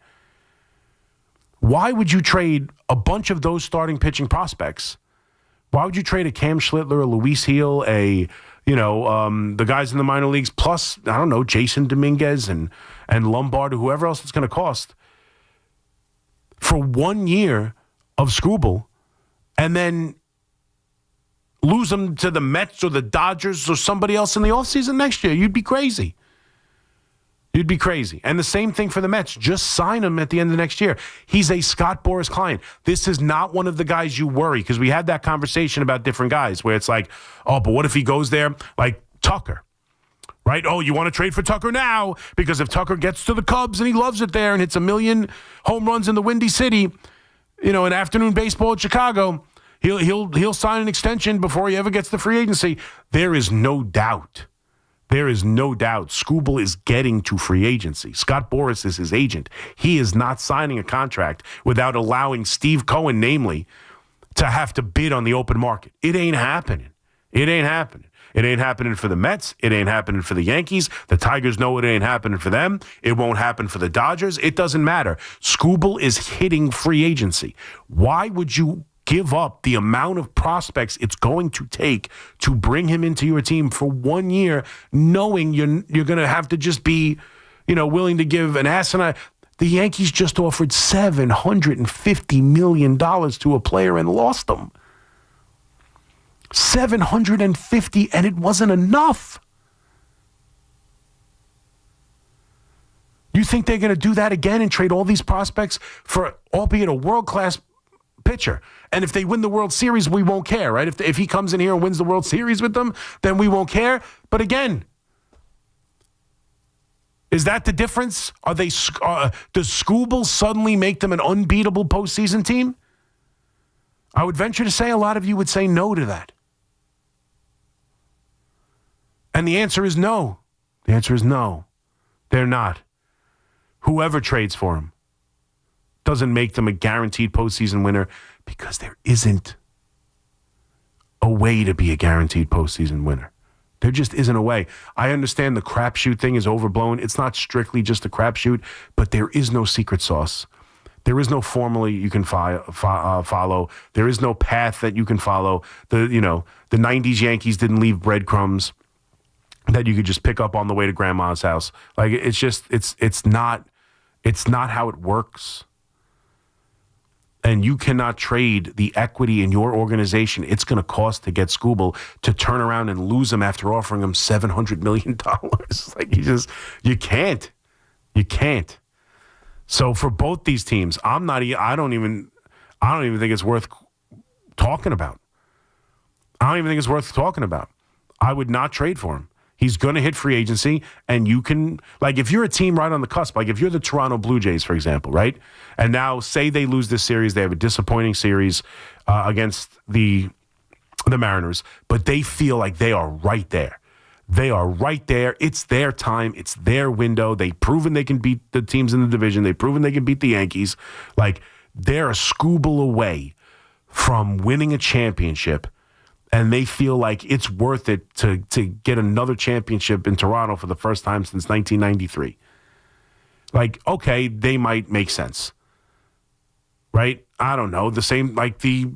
Why would you trade a bunch of those starting pitching prospects? Why would you trade a Cam Schlittler, a Luis Heel, the guys in the minor leagues, plus, I don't know, Jason Dominguez and Lombard or whoever else it's going to cost for 1 year of Scooble and then lose them to the Mets or the Dodgers or somebody else in the offseason next year? You'd be crazy. You'd be crazy. And the same thing for the Mets. Just sign him at the end of next year. He's a Scott Boras client. This is not one of the guys you worry, because we had that conversation about different guys where it's like, oh, but what if he goes there like Tucker, right? Oh, you want to trade for Tucker now because if Tucker gets to the Cubs and he loves it there and hits 1 million home runs in the Windy City, in afternoon baseball at Chicago, he'll sign an extension before he ever gets to free agency. There is no doubt. There is no doubt Scooble is getting to free agency. Scott Boras is his agent. He is not signing a contract without allowing Steve Cohen, namely, to have to bid on the open market. It ain't happening. It ain't happening. It ain't happening for the Mets. It ain't happening for the Yankees. The Tigers know it ain't happening for them. It won't happen for the Dodgers. It doesn't matter. Scooble is hitting free agency. Why would you give up the amount of prospects it's going to take to bring him into your team for 1 year, knowing you're going to have to just be, willing to give an asinine? The Yankees just offered $750 million to a player and lost them. $750, and it wasn't enough. You think they're going to do that again and trade all these prospects for, albeit a world-class pitcher? And if they win the World Series, we won't care, right? If he comes in here and wins the World Series with them, then we won't care. But again, is that the difference? Does Scooble suddenly make them an unbeatable postseason team? I would venture to say a lot of you would say no to that. And the answer is no. The answer is no. They're not. Whoever trades for him doesn't make them a guaranteed postseason winner, because there isn't a way to be a guaranteed postseason winner. There just isn't a way. I understand the crapshoot thing is overblown. It's not strictly just a crapshoot, but there is no secret sauce. There is no formula you can follow. There is no path that you can follow. The 90s Yankees didn't leave breadcrumbs that you could just pick up on the way to grandma's house. Like, it's not how it works. And you cannot trade the equity in your organization it's going to cost to get Scooble to turn around and lose him after offering him $700 million. Like, you can't. You can't. So for both these teams, I don't even think it's worth talking about. I don't even think it's worth talking about. I would not trade for him. He's going to hit free agency, and you can, like, if you're a team right on the cusp, like if you're the Toronto Blue Jays, for example, right? And now say they lose this series, they have a disappointing series against the Mariners, but they feel like they are right there. They are right there. It's their time. It's their window. They've proven they can beat the teams in the division. They've proven they can beat the Yankees. Like, they're a Scooble away from winning a championship, and they feel like it's worth it to get another championship in Toronto for the first time since 1993. Like, okay, they might make sense, right? I don't know. The same, like the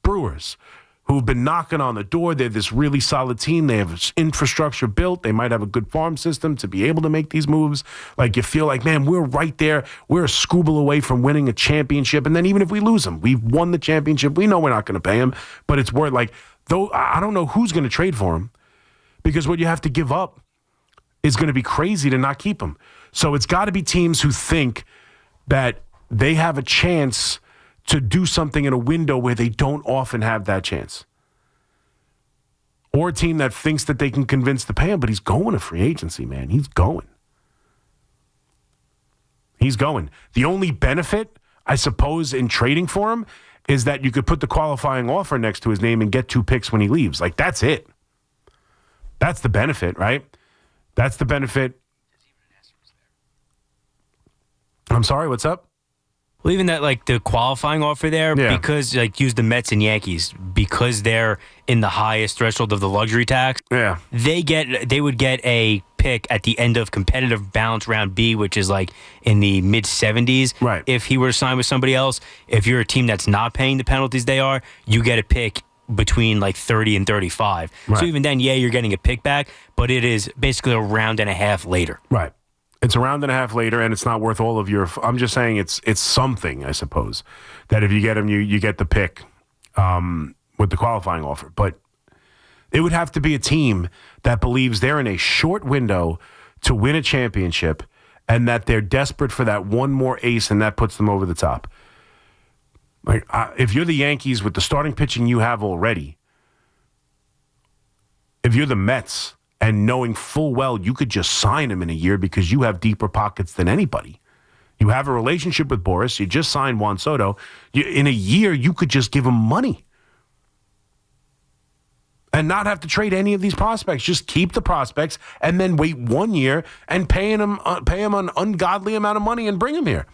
Brewers, who've been knocking on the door. They're this really solid team. They have infrastructure built. They might have a good farm system to be able to make these moves. Like, you feel like, man, we're right there. We're a Scooble away from winning a championship. And then even if we lose them, we've won the championship. We know we're not going to pay him, but it's worth, like, though I don't know who's going to trade for him, because what you have to give up is going to be crazy to not keep him. So it's got to be teams who think that they have a chance to do something in a window where they don't often have that chance. Or a team that thinks that they can convince to pay him, but he's going to free agency, man. He's going. He's going. The only benefit, I suppose, in trading for him is that you could put the qualifying offer next to his name and get 2 picks when he leaves. Like, that's it. That's the benefit, right? That's the benefit. I'm sorry, what's up? Well, even that, like, the qualifying offer there, because, like, use the Mets and Yankees, because they're in the highest threshold of the luxury tax, they would get a pick at the end of competitive balance round B, which is, like, in the mid-70s. Right. If he were to sign with somebody else, if you're a team that's not paying the penalties they are, you get a pick between, like, 30 and 35. Right. So even then, you're getting a pick back, but it is basically a round and a half later. Right. It's a round and a half later, and it's not worth all of your. I'm just saying it's something, I suppose, that if you get him, you get the pick with the qualifying offer. But it would have to be a team that believes they're in a short window to win a championship, and that they're desperate for that one more ace, and that puts them over the top. Like if you're the Yankees with the starting pitching you have already, if you're the Mets. And knowing full well you could just sign him in a year because you have deeper pockets than anybody. You have a relationship with Boris. You just signed Juan Soto. In a year, you could just give him money. And not have to trade any of these prospects. Just keep the prospects and then wait 1 year and pay him an ungodly amount of money and bring him here.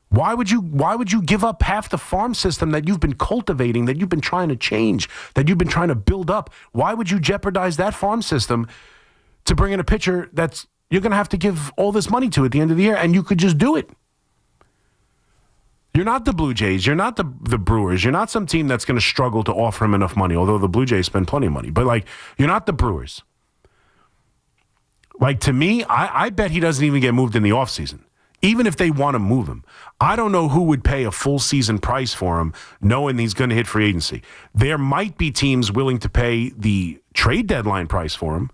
Why would you give up half the farm system that you've been cultivating, that you've been trying to change, that you've been trying to build up? Why would you jeopardize that farm system to bring in a pitcher that's you're going to have to give all this money to at the end of the year, and you could just do it? You're not the Blue Jays. You're not the Brewers. You're not some team that's going to struggle to offer him enough money, although the Blue Jays spend plenty of money. But, like, you're not the Brewers. Like, to me, I bet he doesn't even get moved in the offseason. Even if they want to move him, I don't know who would pay a full season price for him, knowing he's going to hit free agency. There might be teams willing to pay the trade deadline price for him,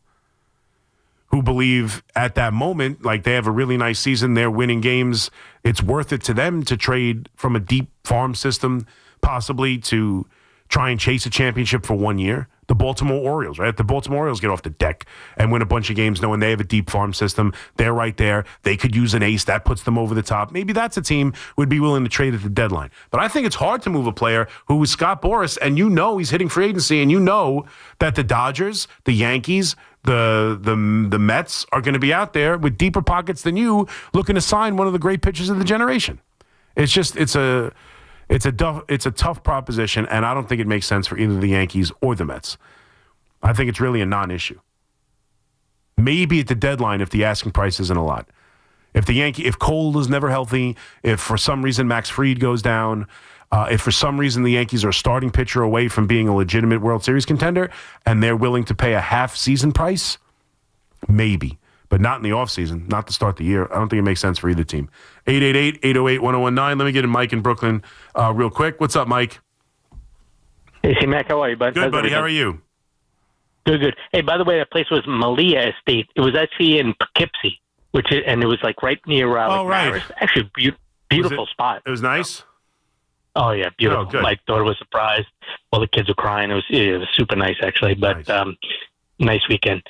who believe at that moment, like they have a really nice season, they're winning games. It's worth it to them to trade from a deep farm system, possibly to try and chase a championship for 1 year. The Baltimore Orioles, right? The Baltimore Orioles get off the deck and win a bunch of games knowing they have a deep farm system. They're right there. They could use an ace. That puts them over the top. Maybe that's a team would be willing to trade at the deadline. But I think it's hard to move a player who is Scott Boras, and you know he's hitting free agency, and you know that the Dodgers, the Yankees, the Mets are going to be out there with deeper pockets than you looking to sign one of the great pitchers of the generation. It's just it's a tough proposition, and I don't think it makes sense for either the Yankees or the Mets. I think it's really a non-issue. Maybe at the deadline if the asking price isn't a lot. If Cole is never healthy, if for some reason Max Fried goes down, if for some reason the Yankees are a starting pitcher away from being a legitimate World Series contender and they're willing to pay a half-season price, maybe. But not in the offseason, not to start the year. I don't think it makes sense for either team. 888-808-1019. Let me get in Mike in Brooklyn real quick. What's up, Mike? Hey, Mac, how are you, bud? Good, buddy. How are you? Good. Hey, by the way, that place was Malia Estate. It was actually in Poughkeepsie, and it was like right near Maris. Actually, beautiful spot. It was nice? Oh, yeah, beautiful. Oh, good. My daughter was surprised. All the kids were crying. It was super nice, actually. But nice weekend.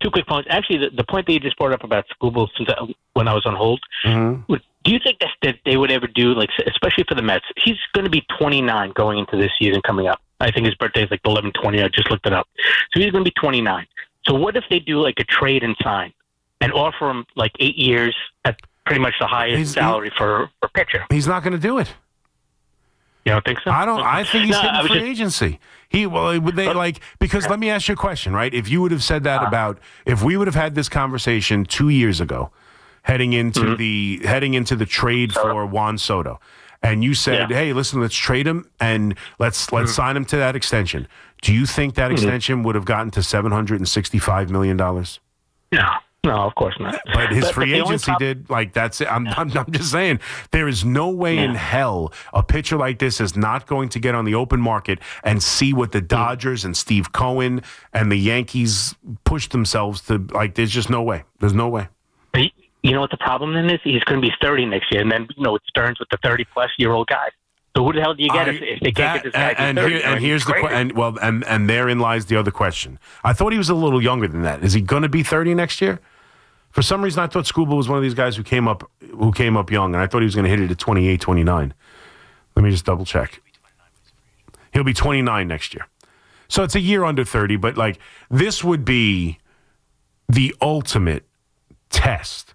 2 quick points. Actually, the point that you just brought up about Scooble when I was on hold, do you think that they would ever do, like, especially for the Mets? He's going to be 29 going into this season coming up. I think his birthday is like 11/20. I just looked it up. So he's going to be 29. So what if they do like a trade and sign and offer him like 8 years at pretty much the highest salary for pitcher? He's not going to do it. You don't think so? I think he's hitting free agency. Because let me ask you a question, right? If you would have said that if we would have had this conversation 2 years ago, heading into the trade for Juan Soto, and you said, hey, listen, let's trade him and let's sign him to that extension. Do you think that extension would have gotten to $765 million? No, of course not. But his free agency did. Like, that's it. I'm just saying, there is no way in hell a pitcher like this is not going to get on the open market and see what the Dodgers and Steve Cohen and the Yankees push themselves to. Like, there's just no way. There's no way. You know what the problem then is? He's going to be 30 next year, and then it Stearns with the 30-plus-year-old guy. So who the hell do you get if they can't get this guy to 30? And here's the question. And therein lies the other question. I thought he was a little younger than that. Is he going to be 30 next year? For some reason, I thought Skubal was one of these guys who came up young, and I thought he was going to hit it at 28, 29. Let me just double check. He'll be 29 next year. So it's a year under 30, but like this would be the ultimate test.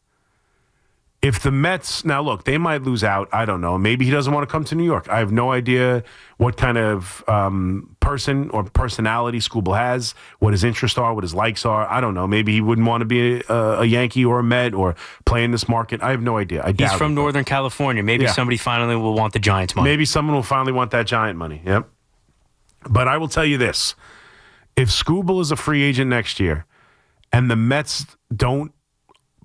If the Mets, now look, they might lose out. I don't know. Maybe he doesn't want to come to New York. I have no idea what kind of person or personality Skubal has, what his interests are, what his likes are. I don't know. Maybe he wouldn't want to be a Yankee or a Met or play in this market. I have no idea. He's from Northern California. Maybe somebody finally will want the Giants money. Maybe someone will finally want that Giant money. Yep. But I will tell you this. If Skubal is a free agent next year and the Mets don't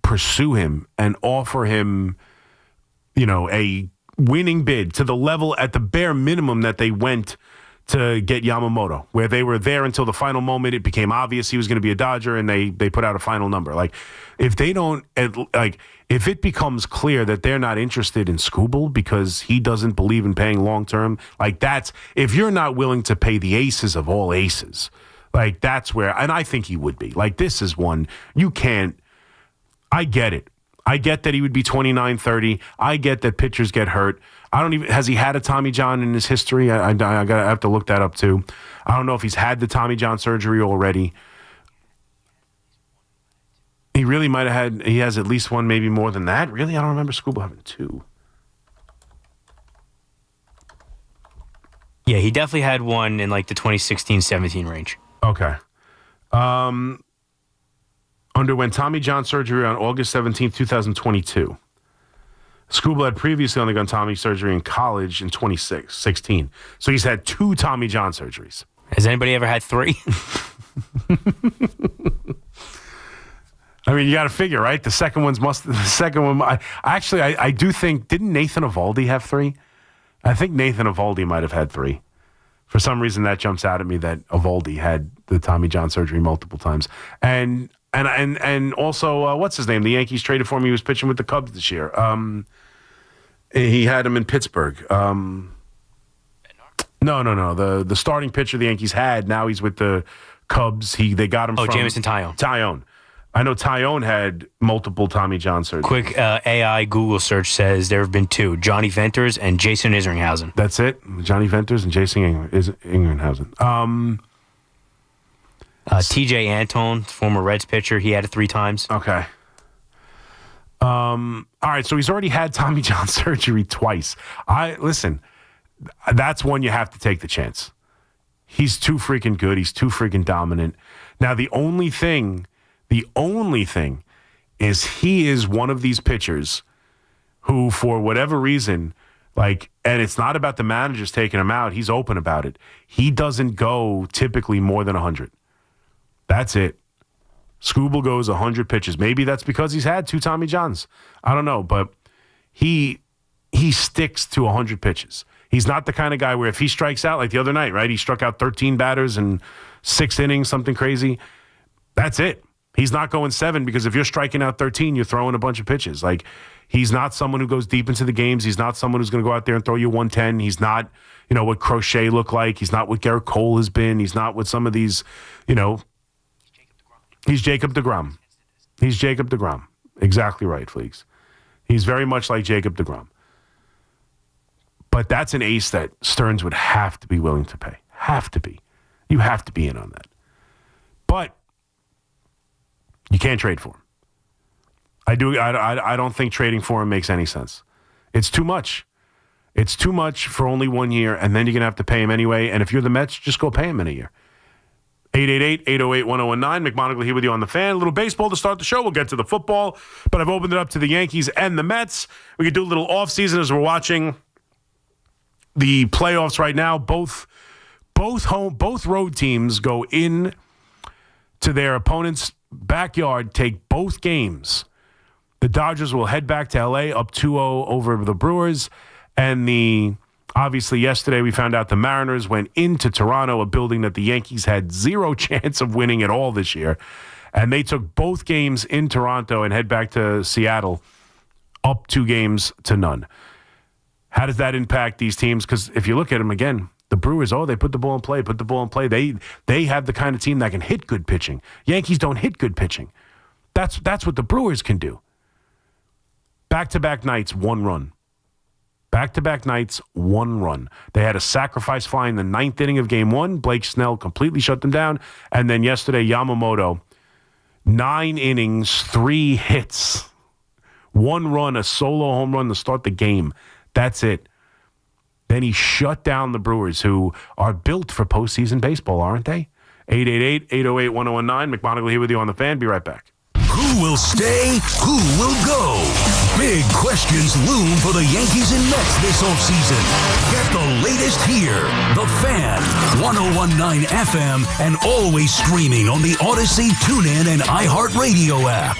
pursue him and offer him, a winning bid to the level at the bare minimum that they went to get Yamamoto, where they were there until the final moment. It became obvious he was going to be a Dodger, and they put out a final number. Like, if they don't, if it becomes clear that they're not interested in Skubal because he doesn't believe in paying long term, if you're not willing to pay the aces of all aces, that's where, and I think he would be. This is one you can't. I get it. I get that he would be 29, 30. I get that pitchers get hurt. Has he had a Tommy John in his history? I have to look that up too. I don't know if he's had the Tommy John surgery already. He really might have he has at least one, maybe more than that. Really? I don't remember Skubal having two. Yeah, he definitely had one in the 2016-17 range. Okay. Underwent Tommy John surgery on August 17th, 2022. Skubal had previously undergone Tommy surgery in college in 2016. So he's had two Tommy John surgeries. Has anybody ever had three? I mean, you got to figure, right? The second one, I do think, didn't Nathan Eovaldi have three? I think Nathan Eovaldi might have had three. For some reason, that jumps out at me that Eovaldi had the Tommy John surgery multiple times. And also, what's his name? The Yankees traded for him. He was pitching with the Cubs this year. He had him in Pittsburgh. No. The starting pitcher the Yankees had. Now he's with the Cubs. They got him from Jameson Taillon. Taillon. I know Taillon had multiple Tommy John surgeries. Quick AI Google search says there have been two: Johnny Venters and Jason Isringhausen. That's it. Johnny Venters and Jason Isringhausen. TJ Antone, former Reds pitcher, he had it 3 times. Okay. All right, so he's already had Tommy John surgery twice. Listen, that's one you have to take the chance. He's too freaking good. He's too freaking dominant. Now, the only thing is he is one of these pitchers who, for whatever reason, and it's not about the managers taking him out. He's open about it. He doesn't go typically more than 100. That's it. Skubal goes 100 pitches. Maybe that's because he's had 2 Tommy Johns. I don't know, but he sticks to 100 pitches. He's not the kind of guy where if he strikes out, like the other night, right? He struck out 13 batters in 6 innings, something crazy. That's it. He's not going 7 because if you're striking out 13, you're throwing a bunch of pitches. He's not someone who goes deep into the games. He's not someone who's going to go out there and throw you 110. He's not, what Crochet looked like. He's not what Garrett Cole has been. He's not what some of these, He's Jacob deGrom. He's Jacob deGrom. Exactly right, Fleeks. He's very much like Jacob deGrom. But that's an ace that Stearns would have to be willing to pay. Have to be. You have to be in on that. But you can't trade for him. I don't think trading for him makes any sense. It's too much. It's too much for only 1 year, and then you're going to have to pay him anyway. And if you're the Mets, just go pay him in a year. 888-808-1019. McMonigle here with you on the Fan. A little baseball to start the show. We'll get to the football, but I've opened it up to the Yankees and the Mets. We could do a little offseason as we're watching the playoffs right now. Both road teams go in to their opponent's backyard, take both games. The Dodgers will head back to L.A. up 2-0 over the Brewers, and obviously, yesterday we found out the Mariners went into Toronto, a building that the Yankees had 0 chance of winning at all this year. And they took both games in Toronto and head back to Seattle up 2-0. How does that impact these teams? Because if you look at them again, the Brewers, they put the ball in play. They have the kind of team that can hit good pitching. Yankees don't hit good pitching. That's what the Brewers can do. Back-to-back nights, 1 run. Back-to-back nights, 1 run. They had a sacrifice fly in the 9th inning of Game 1. Blake Snell completely shut them down. And then yesterday, Yamamoto, 9 innings, 3 hits. 1 run, a solo home run to start the game. That's it. Then he shut down the Brewers, who are built for postseason baseball, aren't they? 888-808-1019. McMonigle here with you on the Fan. Be right back. Who will stay? Who will go? Big questions loom for the Yankees and Mets this offseason. Get the latest here. The Fan, 101.9 FM, and always streaming on the Odyssey, TuneIn, and iHeartRadio app.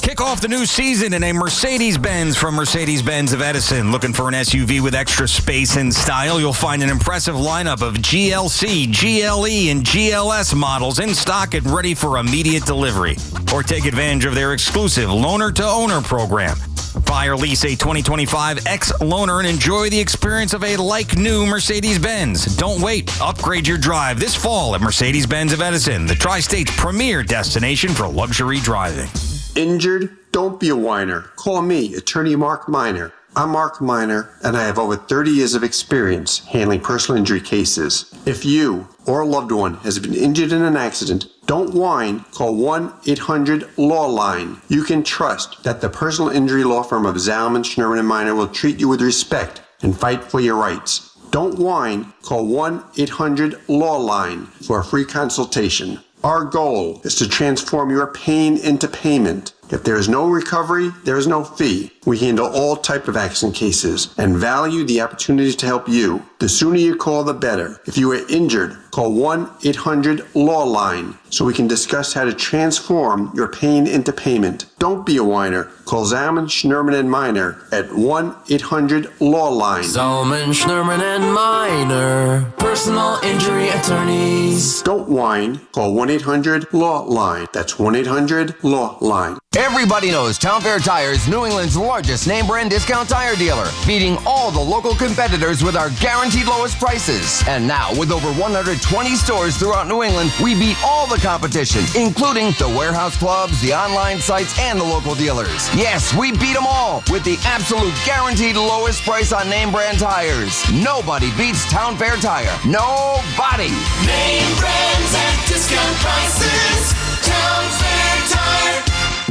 Kick off the new season in a Mercedes-Benz from Mercedes-Benz of Edison. Looking for an SUV with extra space and style? You'll find an impressive lineup of GLC, GLE, and GLS models in stock and ready for immediate delivery. Or take advantage of their exclusive loaner-to-owner program. Buy or lease a 2025 X-Loaner and enjoy the experience of a like-new Mercedes-Benz. Don't wait. Upgrade your drive this fall at Mercedes-Benz of Edison, the Tri-State's premier destination for luxury driving. Injured? Don't be a whiner. Call me, attorney Mark Miner. I'm Mark Miner, and I have over 30 years of experience handling personal injury cases. If you or a loved one has been injured in an accident, don't whine. Call 1-800-LAW-LINE. You can trust that the personal injury law firm of Zalman, Schnurman, and Miner will treat you with respect and fight for your rights. Don't whine. Call 1-800-LAW-LINE for a free consultation. Our goal is to transform your pain into payment. If there is no recovery, there is no fee. We handle all type of accident cases and value the opportunity to help you. The sooner you call, the better. If you are injured, call 1-800-LAW-LINE so we can discuss how to transform your pain into payment. Don't be a whiner. Call Zalman, Schnurman, and Miner at 1-800-LAW-LINE. Zalman, Schnurman, and Miner, personal injury attorneys. Don't whine. Call 1-800-LAW-LINE. That's 1-800-LAW-LINE. Everybody knows Town Fair Tire is New England's largest name brand discount tire dealer, beating all the local competitors with our guaranteed lowest prices. And now, with over 120 stores throughout New England, we beat all the competition, including the warehouse clubs, the online sites, and the local dealers. Yes, we beat them all with the absolute guaranteed lowest price on name brand tires. Nobody beats Town Fair Tire. Nobody. Name brands at discount prices. Town Fair Tire.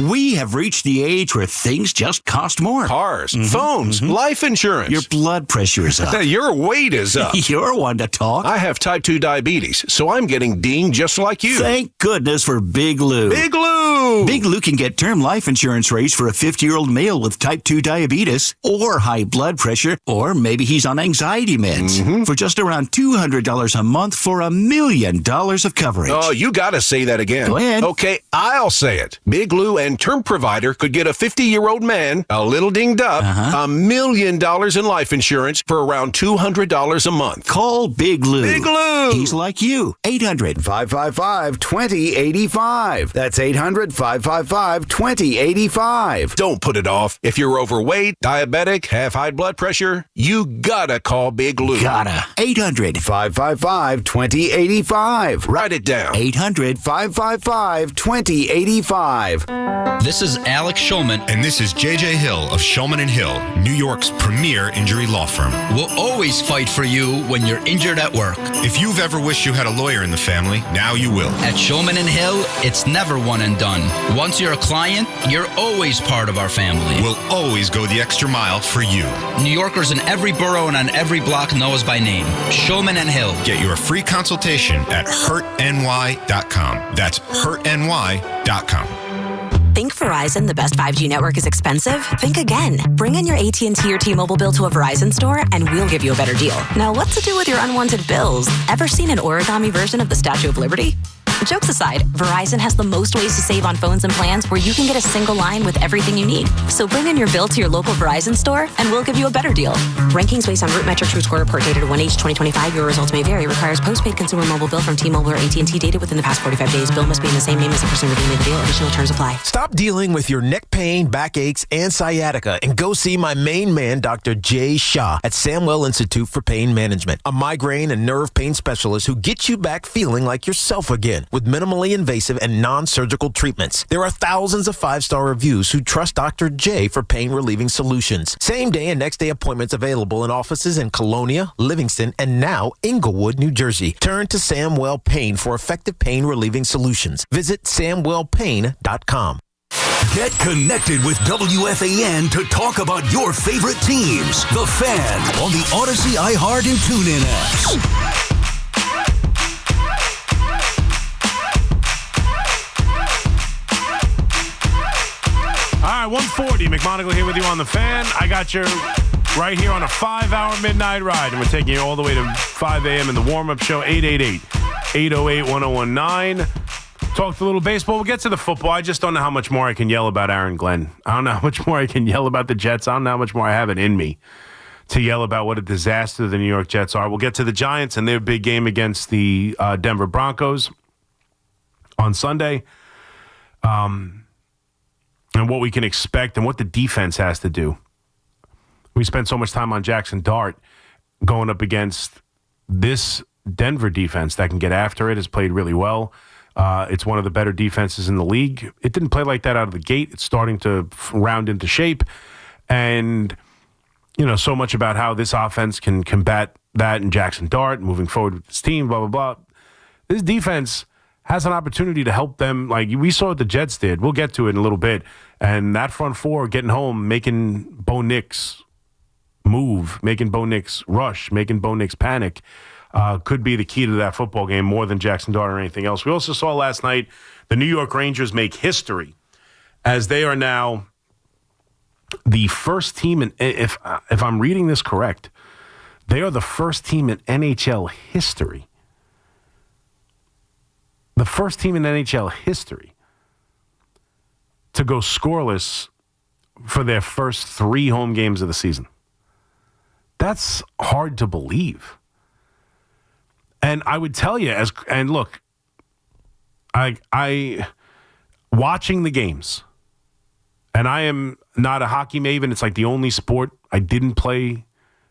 We have reached the age where things just cost more. Cars, phones, life insurance. Your blood pressure is up. Your weight is up. You're one to talk. I have type 2 diabetes, so I'm getting dinged just like you. Thank goodness for Big Lou. Big Lou! Big Lou can get term life insurance rates for a 50-year-old male with type 2 diabetes or high blood pressure, or maybe he's on anxiety meds for just around $200 a month for $1 million of coverage. Oh, you got to say that again. Go ahead. Okay, I'll say it. Big Lou and term provider could get a 50-year-old man, a little dinged up, $1 million in life insurance for around $200 a month. Call Big Lou. Big Lou. He's like you. 800-555-2085. That's 800-555-2085. Don't put it off. If you're overweight, diabetic, have high blood pressure, you gotta call Big Lou. Gotta. 800-555-2085. Write it down. 800-555-2085. This is Alex Shulman. And this is JJ Hill of Shulman & Hill, New York's premier injury law firm. We'll always fight for you when you're injured at work. If you've ever wished you had a lawyer in the family, now you will. At Shulman & Hill, it's never one and done. Once you're a client, you're always part of our family. We'll always go the extra mile for you. New Yorkers in every borough and on every block know us by name. Shulman & Hill. Get your free consultation at hurtny.com. That's hurtny.com. Think Verizon, the best 5G network, is expensive? Think again. Bring in your AT&T or T-Mobile bill to a Verizon store and we'll give you a better deal. Now, what to do with your unwanted bills? Ever seen an origami version of the Statue of Liberty? Jokes aside, Verizon has the most ways to save on phones and plans where you can get a single line with everything you need. So bring in your bill to your local Verizon store and we'll give you a better deal. Rankings based on root metric true score report dated 1H2025. Your results may vary. Requires postpaid consumer mobile bill from T-Mobile or AT&T dated within the past 45 days. Bill must be in the same name as the person redeeming the deal. Additional terms apply. Stop dealing with your neck pain, backaches, and sciatica and go see my main man, Dr. Jay Shah at Samwell Institute for Pain Management, a migraine and nerve pain specialist who gets you back feeling like yourself again. with minimally invasive and non-surgical treatments. There are thousands of 5-star reviews who trust Dr. J for pain-relieving solutions. Same-day and next-day appointments available in offices in Colonia, Livingston, and now Inglewood, New Jersey. Turn to Samwell Pain for effective pain-relieving solutions. Visit samwellpain.com. Get connected with WFAN to talk about your favorite teams. The Fan on the Odyssey, iHeart, and TuneIn apps. All right, 140. McMonigle here with you on The Fan. I got you right here on a 5-hour midnight ride, and we're taking you all the way to 5 a.m. in the warm-up show, 888-808-1019. Talked a little baseball. We'll get to the football. I just don't know how much more I can yell about Aaron Glenn. I don't know how much more I can yell about the Jets. I don't know how much more I have it in me to yell about what a disaster the New York Jets are. We'll get to the Giants and their big game against the Denver Broncos on Sunday. And what we can expect and what the defense has to do. We spent so much time on Jackson Dart going up against this Denver defense that can get after it, has played really well. It's one of the better defenses in the league. It didn't play like that out of the gate. It's starting to round into shape. And, so much about how this offense can combat that and Jackson Dart moving forward with this team, blah, blah, blah. This defense has an opportunity to help them. Like we saw what the Jets did. We'll get to it in a little bit. And that front four getting home, making Bo Nix move, making Bo Nix rush, making Bo Nix panic, could be the key to that football game more than Jackson Dart or anything else. We also saw last night the New York Rangers make history as they are now the first team, in, if I'm reading this correct, they are the first team in NHL history. The first team in NHL history to go scoreless for their first 3 home games of the season. That's hard to believe. And I would tell you, look, I watching the games, and I am not a hockey maven. It's like the only sport I didn't play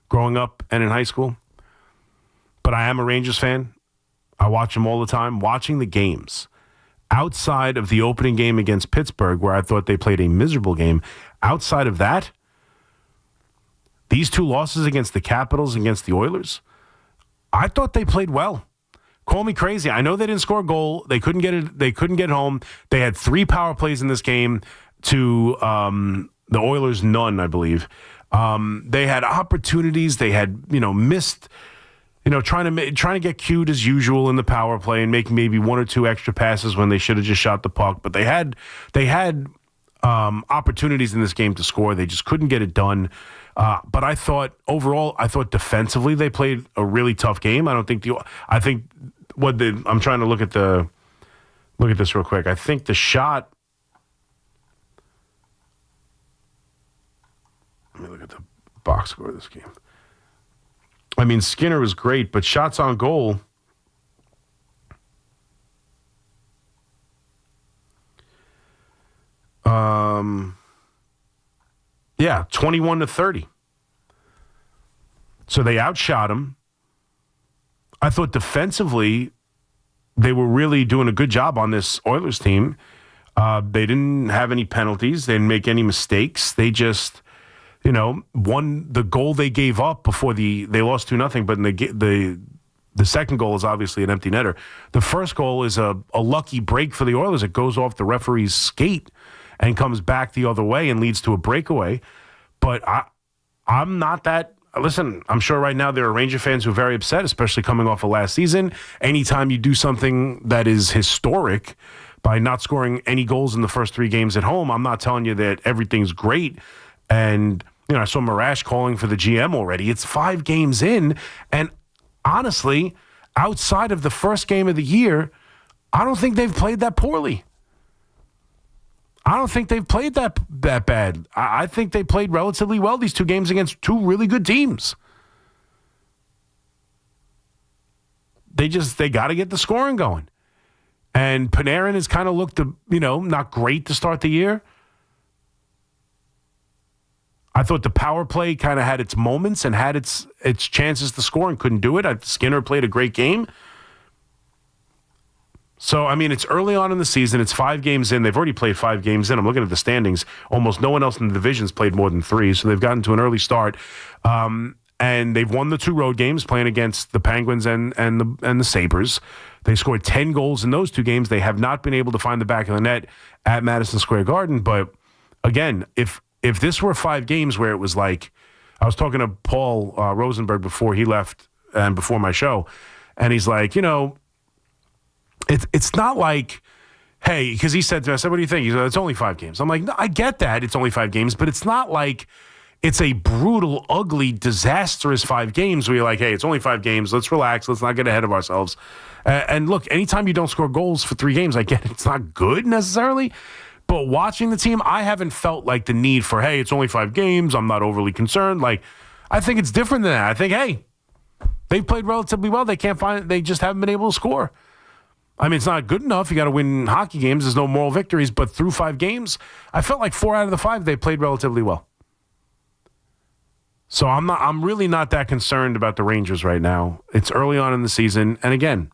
growing up and in high school. But I am a Rangers fan. I watch them all the time. Watching the games, outside of the opening game against Pittsburgh, where I thought they played a miserable game, outside of that, these 2 losses against the Capitals, against the Oilers, I thought they played well. Call me crazy. I know they didn't score a goal. They couldn't get it. They couldn't get home. They had 3 power plays in this game to the Oilers, none, I believe. They had opportunities. They had missed. Trying to get cute as usual in the power play and make maybe 1 or 2 extra passes when they should have just shot the puck. But they had opportunities in this game to score. They just couldn't get it done. But I thought defensively they played a really tough game. I'm trying to look at this real quick. I think the shot. Let me look at the box score of this game. I mean, Skinner was great, but shots on goal. Yeah, 21-30. So they outshot him. I thought defensively they were really doing a good job on this Oilers team. They didn't have any penalties. They didn't make any mistakes. They just, won the goal they gave up before they lost 2-0. But in the second goal is obviously an empty netter. The first goal is a lucky break for the Oilers. It goes off the referee's skate and comes back the other way and leads to a breakaway. But I'm not that. Listen, I'm sure right now there are Ranger fans who are very upset, especially coming off of last season. Anytime you do something that is historic by not scoring any goals in the first 3 games at home, I'm not telling you that everything's great. And, I saw Marash calling for the GM already. It's 5 games in. And honestly, outside of the first game of the year, I don't think they've played that poorly. I don't think they've played that bad. I think they played relatively well these 2 games against 2 really good teams. They got to get the scoring going. And Panarin has kind of looked, not great to start the year. I thought the power play kind of had its moments and had its chances to score and couldn't do it. Skinner played a great game. So, I mean, it's early on in the season. It's 5 games in. They've already played 5 games in. I'm looking at the standings. Almost no one else in the division's played more than 3, so they've gotten to an early start. And they've won the 2 road games playing against the Penguins and the Sabres. They scored 10 goals in those 2 games. They have not been able to find the back of the net at Madison Square Garden. But, again, if this were 5 games where it was like, I was talking to Paul Rosenberg before he left and before my show, and he's like, it's not like, hey, because he said to me, I said, what do you think? He said, it's only 5 games. I'm like, no, I get that it's only 5 games, but it's not like it's a brutal, ugly, disastrous 5 games where you're like, hey, it's only 5 games. Let's relax. Let's not get ahead of ourselves. And look, anytime you don't score goals for 3 games, I get it. It's not good necessarily. But watching the team, I haven't felt like the need for, hey, it's only 5 games. I'm not overly concerned. Like, I think it's different than that. I think, hey, they've played relatively well. They just haven't been able to score. I mean, it's not good enough. You got to win hockey games. There's no moral victories. But through 5 games, I felt like 4 out of the 5, they played relatively well. So I'm really not that concerned about the Rangers right now. It's early on in the season. And again,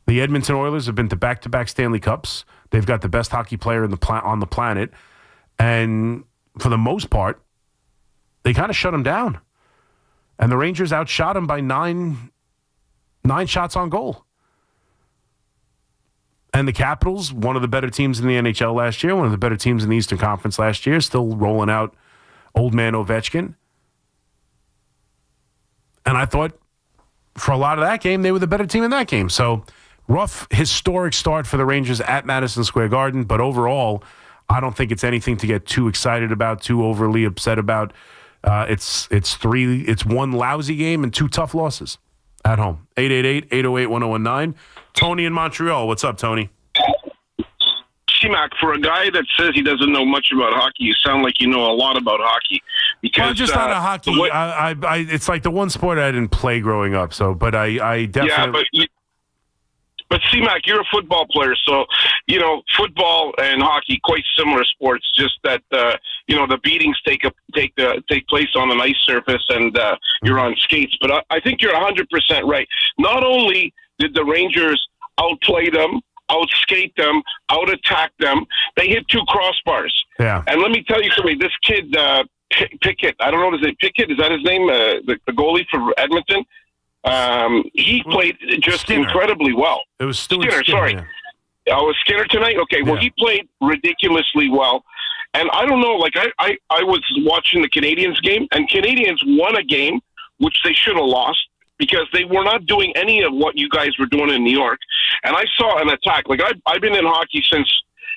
the Edmonton Oilers have been to back-to-back Stanley Cups. They've got the best hockey player on the planet. And for the most part, they kind of shut them down. And the Rangers outshot them by 9 shots on goal. And the Capitals, one of the better teams in the NHL last year, one of the better teams in the Eastern Conference last year, still rolling out old man Ovechkin. And I thought for a lot of that game, they were the better team in that game. So rough, historic start for the Rangers at Madison Square Garden. But overall, I don't think it's anything to get too excited about, too overly upset about. It's 1 lousy game and 2 tough losses at home. 888-808-1019. Tony in Montreal. What's up, Tony? C-Mac, for a guy that says he doesn't know much about hockey, you sound like you know a lot about hockey. Because well, just not a hockey. It's like the one sport I didn't play growing up. So, but I definitely. Yeah, but C-Mac, you're a football player, so football and hockey quite similar sports. Just that the beatings take place on an ice surface, and you're on skates. But I think you're 100% right. Not only did the Rangers outplay them, outskate them, out-attack them, they hit 2 crossbars. Yeah. And let me tell you something. This kid, Pickett, I don't know what his name, Pickett, is that his name? The goalie for Edmonton? He played just Skinner. Incredibly well. It was Skinner, sorry. Yeah. Oh, was Skinner tonight? Okay, well, he played ridiculously well. And I don't know, like I was watching the Canadiens game, and Canadiens won a game, which they should have lost, because they were not doing any of what you guys were doing in New York. And I saw an attack. Like, I've been in hockey since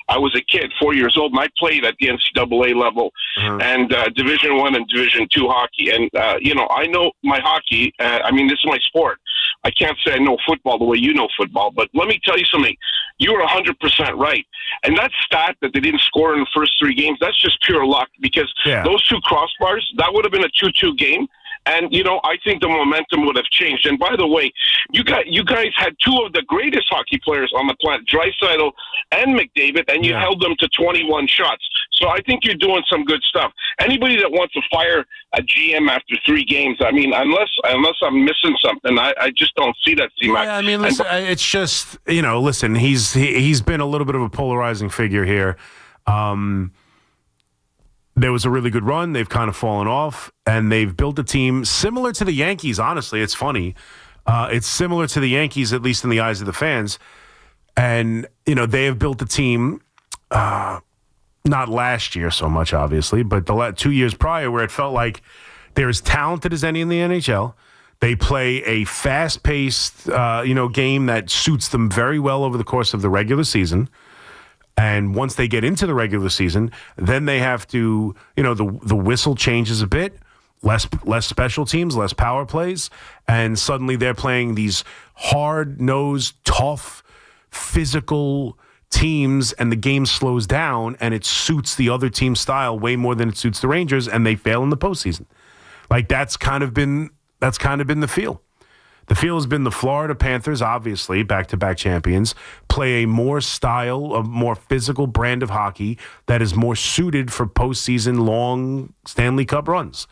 I was a kid, 4 years old, and I played at the NCAA level and Division I and Division II hockey. And, I know my hockey. This is my sport. I can't say I know football the way you know football, but let me tell you something. You were 100% right. And that stat that they didn't score in the first 3 games, that's just pure luck, because those 2 crossbars, that would have been a 2-2 game. And, I think the momentum would have changed. And by the way, you guys had 2 of the greatest hockey players on the planet, Draisaitl and McDavid, and you held them to 21 shots. So I think you're doing some good stuff. Anybody that wants to fire a GM after 3 games, unless I'm missing something, I just don't see that, C-Mac. Yeah, listen, it's just, listen, he's been a little bit of a polarizing figure here. There was a really good run. They've kind of fallen off, and they've built a team similar to the Yankees, honestly. It's funny. It's similar to the Yankees, at least in the eyes of the fans. And, they have built a team, not last year so much, obviously, but the 2 years prior, where it felt like they're as talented as any in the NHL. They play a fast-paced, game that suits them very well over the course of the regular season. And once they get into the regular season, then they have to, the whistle changes a bit, less special teams, less power plays, and suddenly they're playing these hard-nosed, tough, physical teams, and the game slows down, and it suits the other team's style way more than it suits the Rangers, and they fail in the postseason. Like, that's kind of been the feel. The feel has been the Florida Panthers, obviously, back-to-back champions, play a more physical brand of hockey that is more suited for postseason long Stanley Cup runs.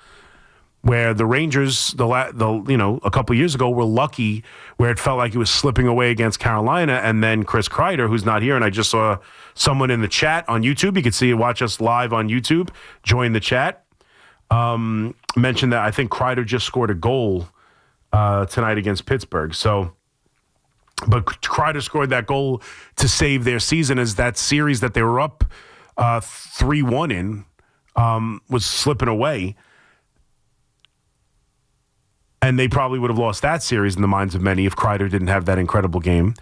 where the Rangers, a couple years ago, were lucky where it felt like it was slipping away against Carolina, and then Chris Kreider, who's not here, and I just saw someone in the chat on YouTube. You can watch us live on YouTube. Join the chat. Mentioned that I think Kreider just scored a goal tonight against Pittsburgh. But Kreider scored that goal to save their season, as that series that they were up 3-1 in was slipping away. And they probably would have lost that series in the minds of many if Kreider didn't have that incredible game.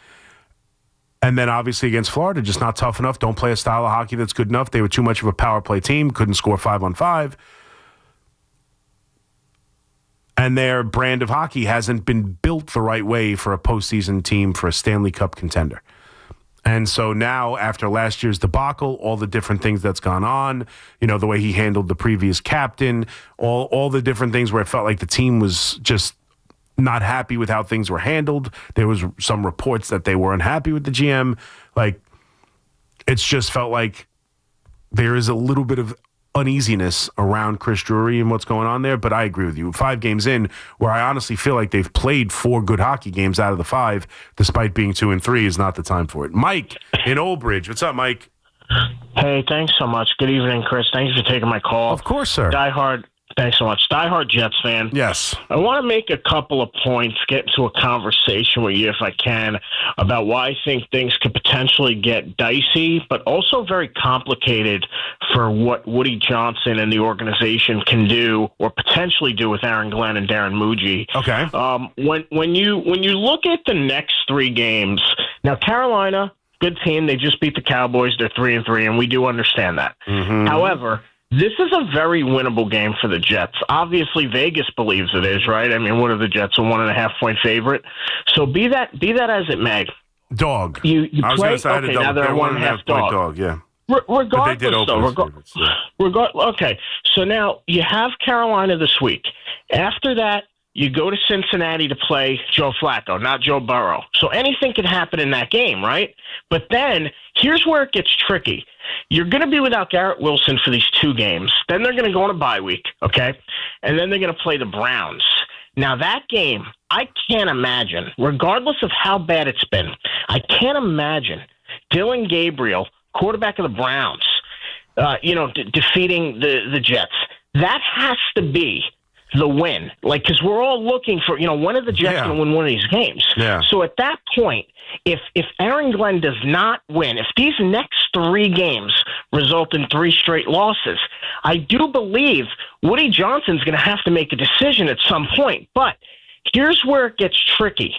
And then obviously against Florida, just not tough enough. Don't play a style of hockey that's good enough. They were too much of a power play team. Couldn't score 5-on-5. And their brand of hockey hasn't been built the right way for a postseason team, for a Stanley Cup contender. And so now, after last year's debacle, all the different things that's gone on, the way he handled the previous captain, all the different things where it felt like the team was just not happy with how things were handled. There was some reports that they were unhappy with the GM. It's just felt like there is a little bit of uneasiness around Chris Drury and what's going on there. But I agree with you. 5 games in, where I honestly feel like they've played 4 good hockey games out of the 5, despite being 2-3, is not the time for it. Mike in Old Bridge. What's up, Mike? Hey, thanks so much. Good evening, Chris. Thanks for taking my call. Of course, sir. Thanks so much. Diehard Jets fan. Yes. I want to make a couple of points, get into a conversation with you if I can, about why I think things could potentially get dicey, but also very complicated for what Woody Johnson and the organization can do or potentially do with Aaron Glenn and Darren Muji. Okay. When you look at the next 3 games, now Carolina, good team. They just beat the Cowboys. They're 3-3, and we do understand that. Mm-hmm. However, this is a very winnable game for the Jets. Obviously, Vegas believes it is, right? I mean, what are the Jets, a 1.5-point favorite? So be that as it may. Dog. You I was play. Going to say, okay, now they're 1.5 dog. Yeah. Regardless, okay. So now you have Carolina this week. After that, you go to Cincinnati to play Joe Flacco, not Joe Burrow. So anything could happen in that game, right? But then here's where it gets tricky. You're going to be without Garrett Wilson for these 2 games. Then they're going to go on a bye week, okay? And then they're going to play the Browns. Now, that game, I can't imagine, regardless of how bad it's been, I can't imagine Dylan Gabriel, quarterback of the Browns, defeating the Jets. That has to be the win. Because we're all looking for, when are the Jets going to win one of these games? Yeah. So at that point, if Aaron Glenn does not win, if these next 3 games result in 3 straight losses, I do believe Woody Johnson's going to have to make a decision at some point. But here's where it gets tricky.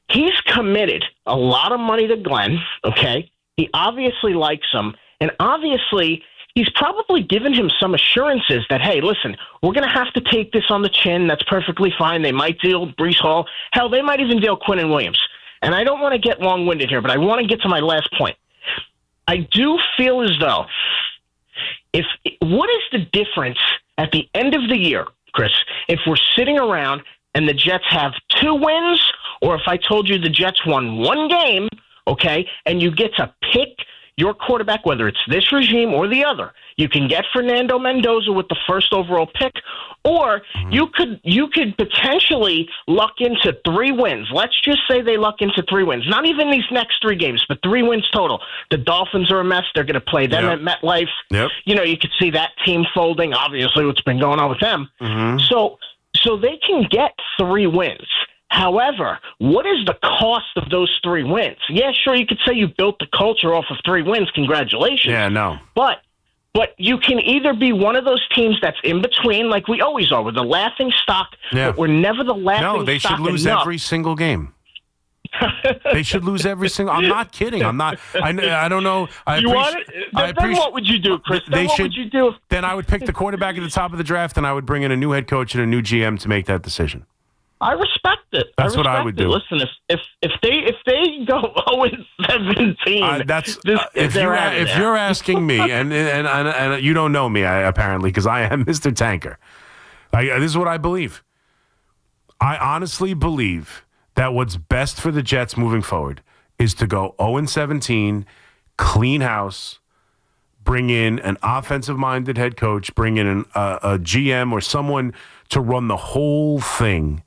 He's committed a lot of money to Glenn, okay? He obviously likes him, and obviously he's probably given him some assurances that, hey, listen, we're going to have to take this on the chin. That's perfectly fine. They might deal Breece Hall. Hell, they might even deal Quinnen Williams. And I don't want to get long-winded here, but I want to get to my last point. I do feel as though what is the difference at the end of the year, Chris, if we're sitting around and the Jets have 2 wins, or if I told you the Jets won 1 game, okay, and you get to pick your quarterback, whether it's this regime or the other. You can get Fernando Mendoza with the first overall pick, or you could potentially luck into 3 wins. Let's just say they luck into 3 wins. Not even these next 3 games, but 3 wins total. The Dolphins are a mess. They're going to play them at MetLife. Yep. You could see that team folding, obviously, what's been going on with them. Mm-hmm. So they can get 3 wins. However, what is the cost of those 3 wins? Yeah, sure, you could say you built the culture off of 3 wins. Congratulations. Yeah, no. But you can either be one of those teams that's in between, like we always are. We're the laughing stock, but we're never the laughing stock. No, they should lose every single game. They should lose every single. I'm not kidding. I'm not. I don't know. Then what would you do, Chris? What would you do? Then I would pick the quarterback at the top of the draft, and I would bring in a new head coach and a new GM to make that decision. I respect it. That's what I would do. Listen, if they go 0-17, if you're asking me, and you don't know me apparently because I am Mr. Tanker. This is what I believe. I honestly believe that what's best for the Jets moving forward is to go 0-17, clean house, bring in an offensive-minded head coach, bring in a GM or someone to run the whole thing,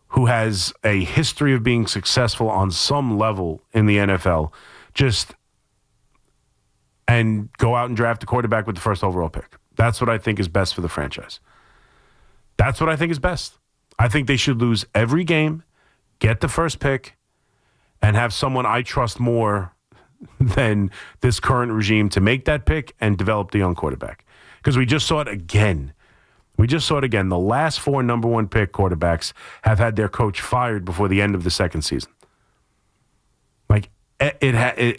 who has a history of being successful on some level in the NFL, and go out and draft a quarterback with the first overall pick. That's what I think is best for the franchise. That's what I think is best. I think they should lose every game, get the first pick, and have someone I trust more than this current regime to make that pick and develop the young quarterback. Because we just saw it again. The last 4 number 1 pick quarterbacks have had their coach fired before the end of the second season.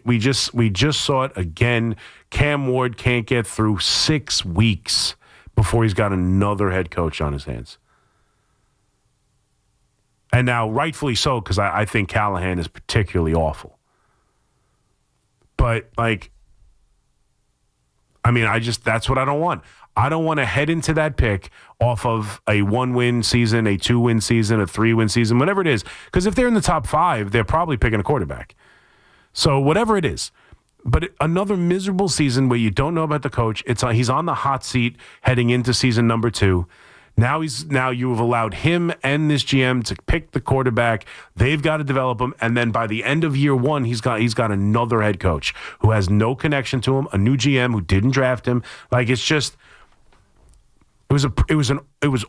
We just saw it again. Cam Ward can't get through 6 weeks before he's got another head coach on his hands. And now, rightfully so, because I think Callahan is particularly awful. But, that's what I don't want. I don't want to head into that pick off of a 1-win season, a 2-win season, a 3-win season, whatever it is. Because if they're in the top 5, they're probably picking a quarterback. So whatever it is. But another miserable season where you don't know about the coach. He's on the hot seat heading into season number 2. Now you have allowed him and this GM to pick the quarterback. They've got to develop him, and then by the end of year 1, he's got another head coach who has no connection to him, a new GM who didn't draft him. It was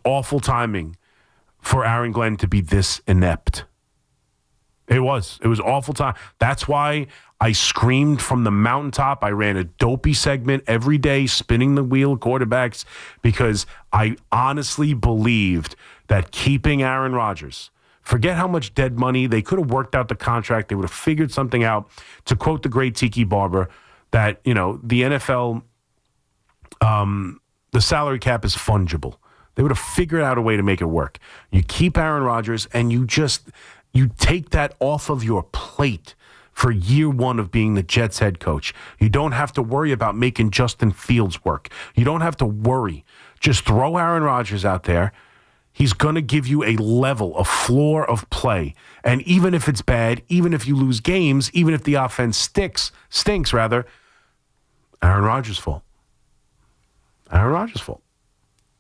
awful timing for Aaron Glenn to be this inept. It was awful time. That's why I screamed from the mountaintop. I ran a dopey segment every day, spinning the wheel of quarterbacks, because I honestly believed that keeping Aaron Rodgers, forget how much dead money, they could have worked out the contract. They would have figured something out. To quote the great Tiki Barber, that, the NFL, the salary cap is fungible. They would have figured out a way to make it work. You keep Aaron Rodgers and you take that off of your plate for year 1 of being the Jets head coach. You don't have to worry about making Justin Fields work. You don't have to worry. Just throw Aaron Rodgers out there. He's going to give you a floor of play. And even if it's bad, even if you lose games, even if the offense stinks, Aaron Rodgers' fault. Aaron Rodgers' fault.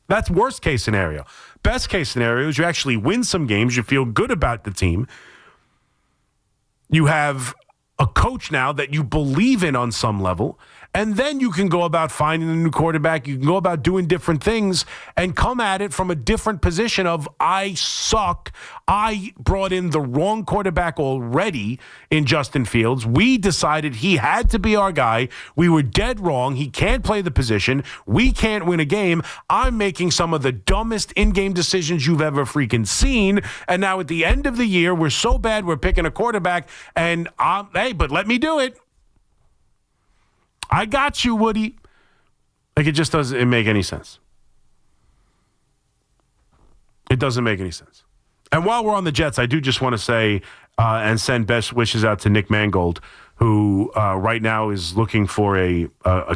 That's worst case scenario. Best case scenario is you actually win some games. You feel good about the team. You have a coach now that you believe in on some level, and then you can go about finding a new quarterback. You can go about doing different things and come at it from a different position of, I suck. I brought in the wrong quarterback already in Justin Fields. We decided he had to be our guy. We were dead wrong. He can't play the position. We can't win a game. I'm making some of the dumbest in-game decisions you've ever freaking seen. And now at the end of the year, we're so bad we're picking a quarterback, and but let me do it. I got you, Woody. It just doesn't make any sense. It doesn't make any sense. And while we're on the Jets, I do just want to say and send best wishes out to Nick Mangold, who right now is looking for a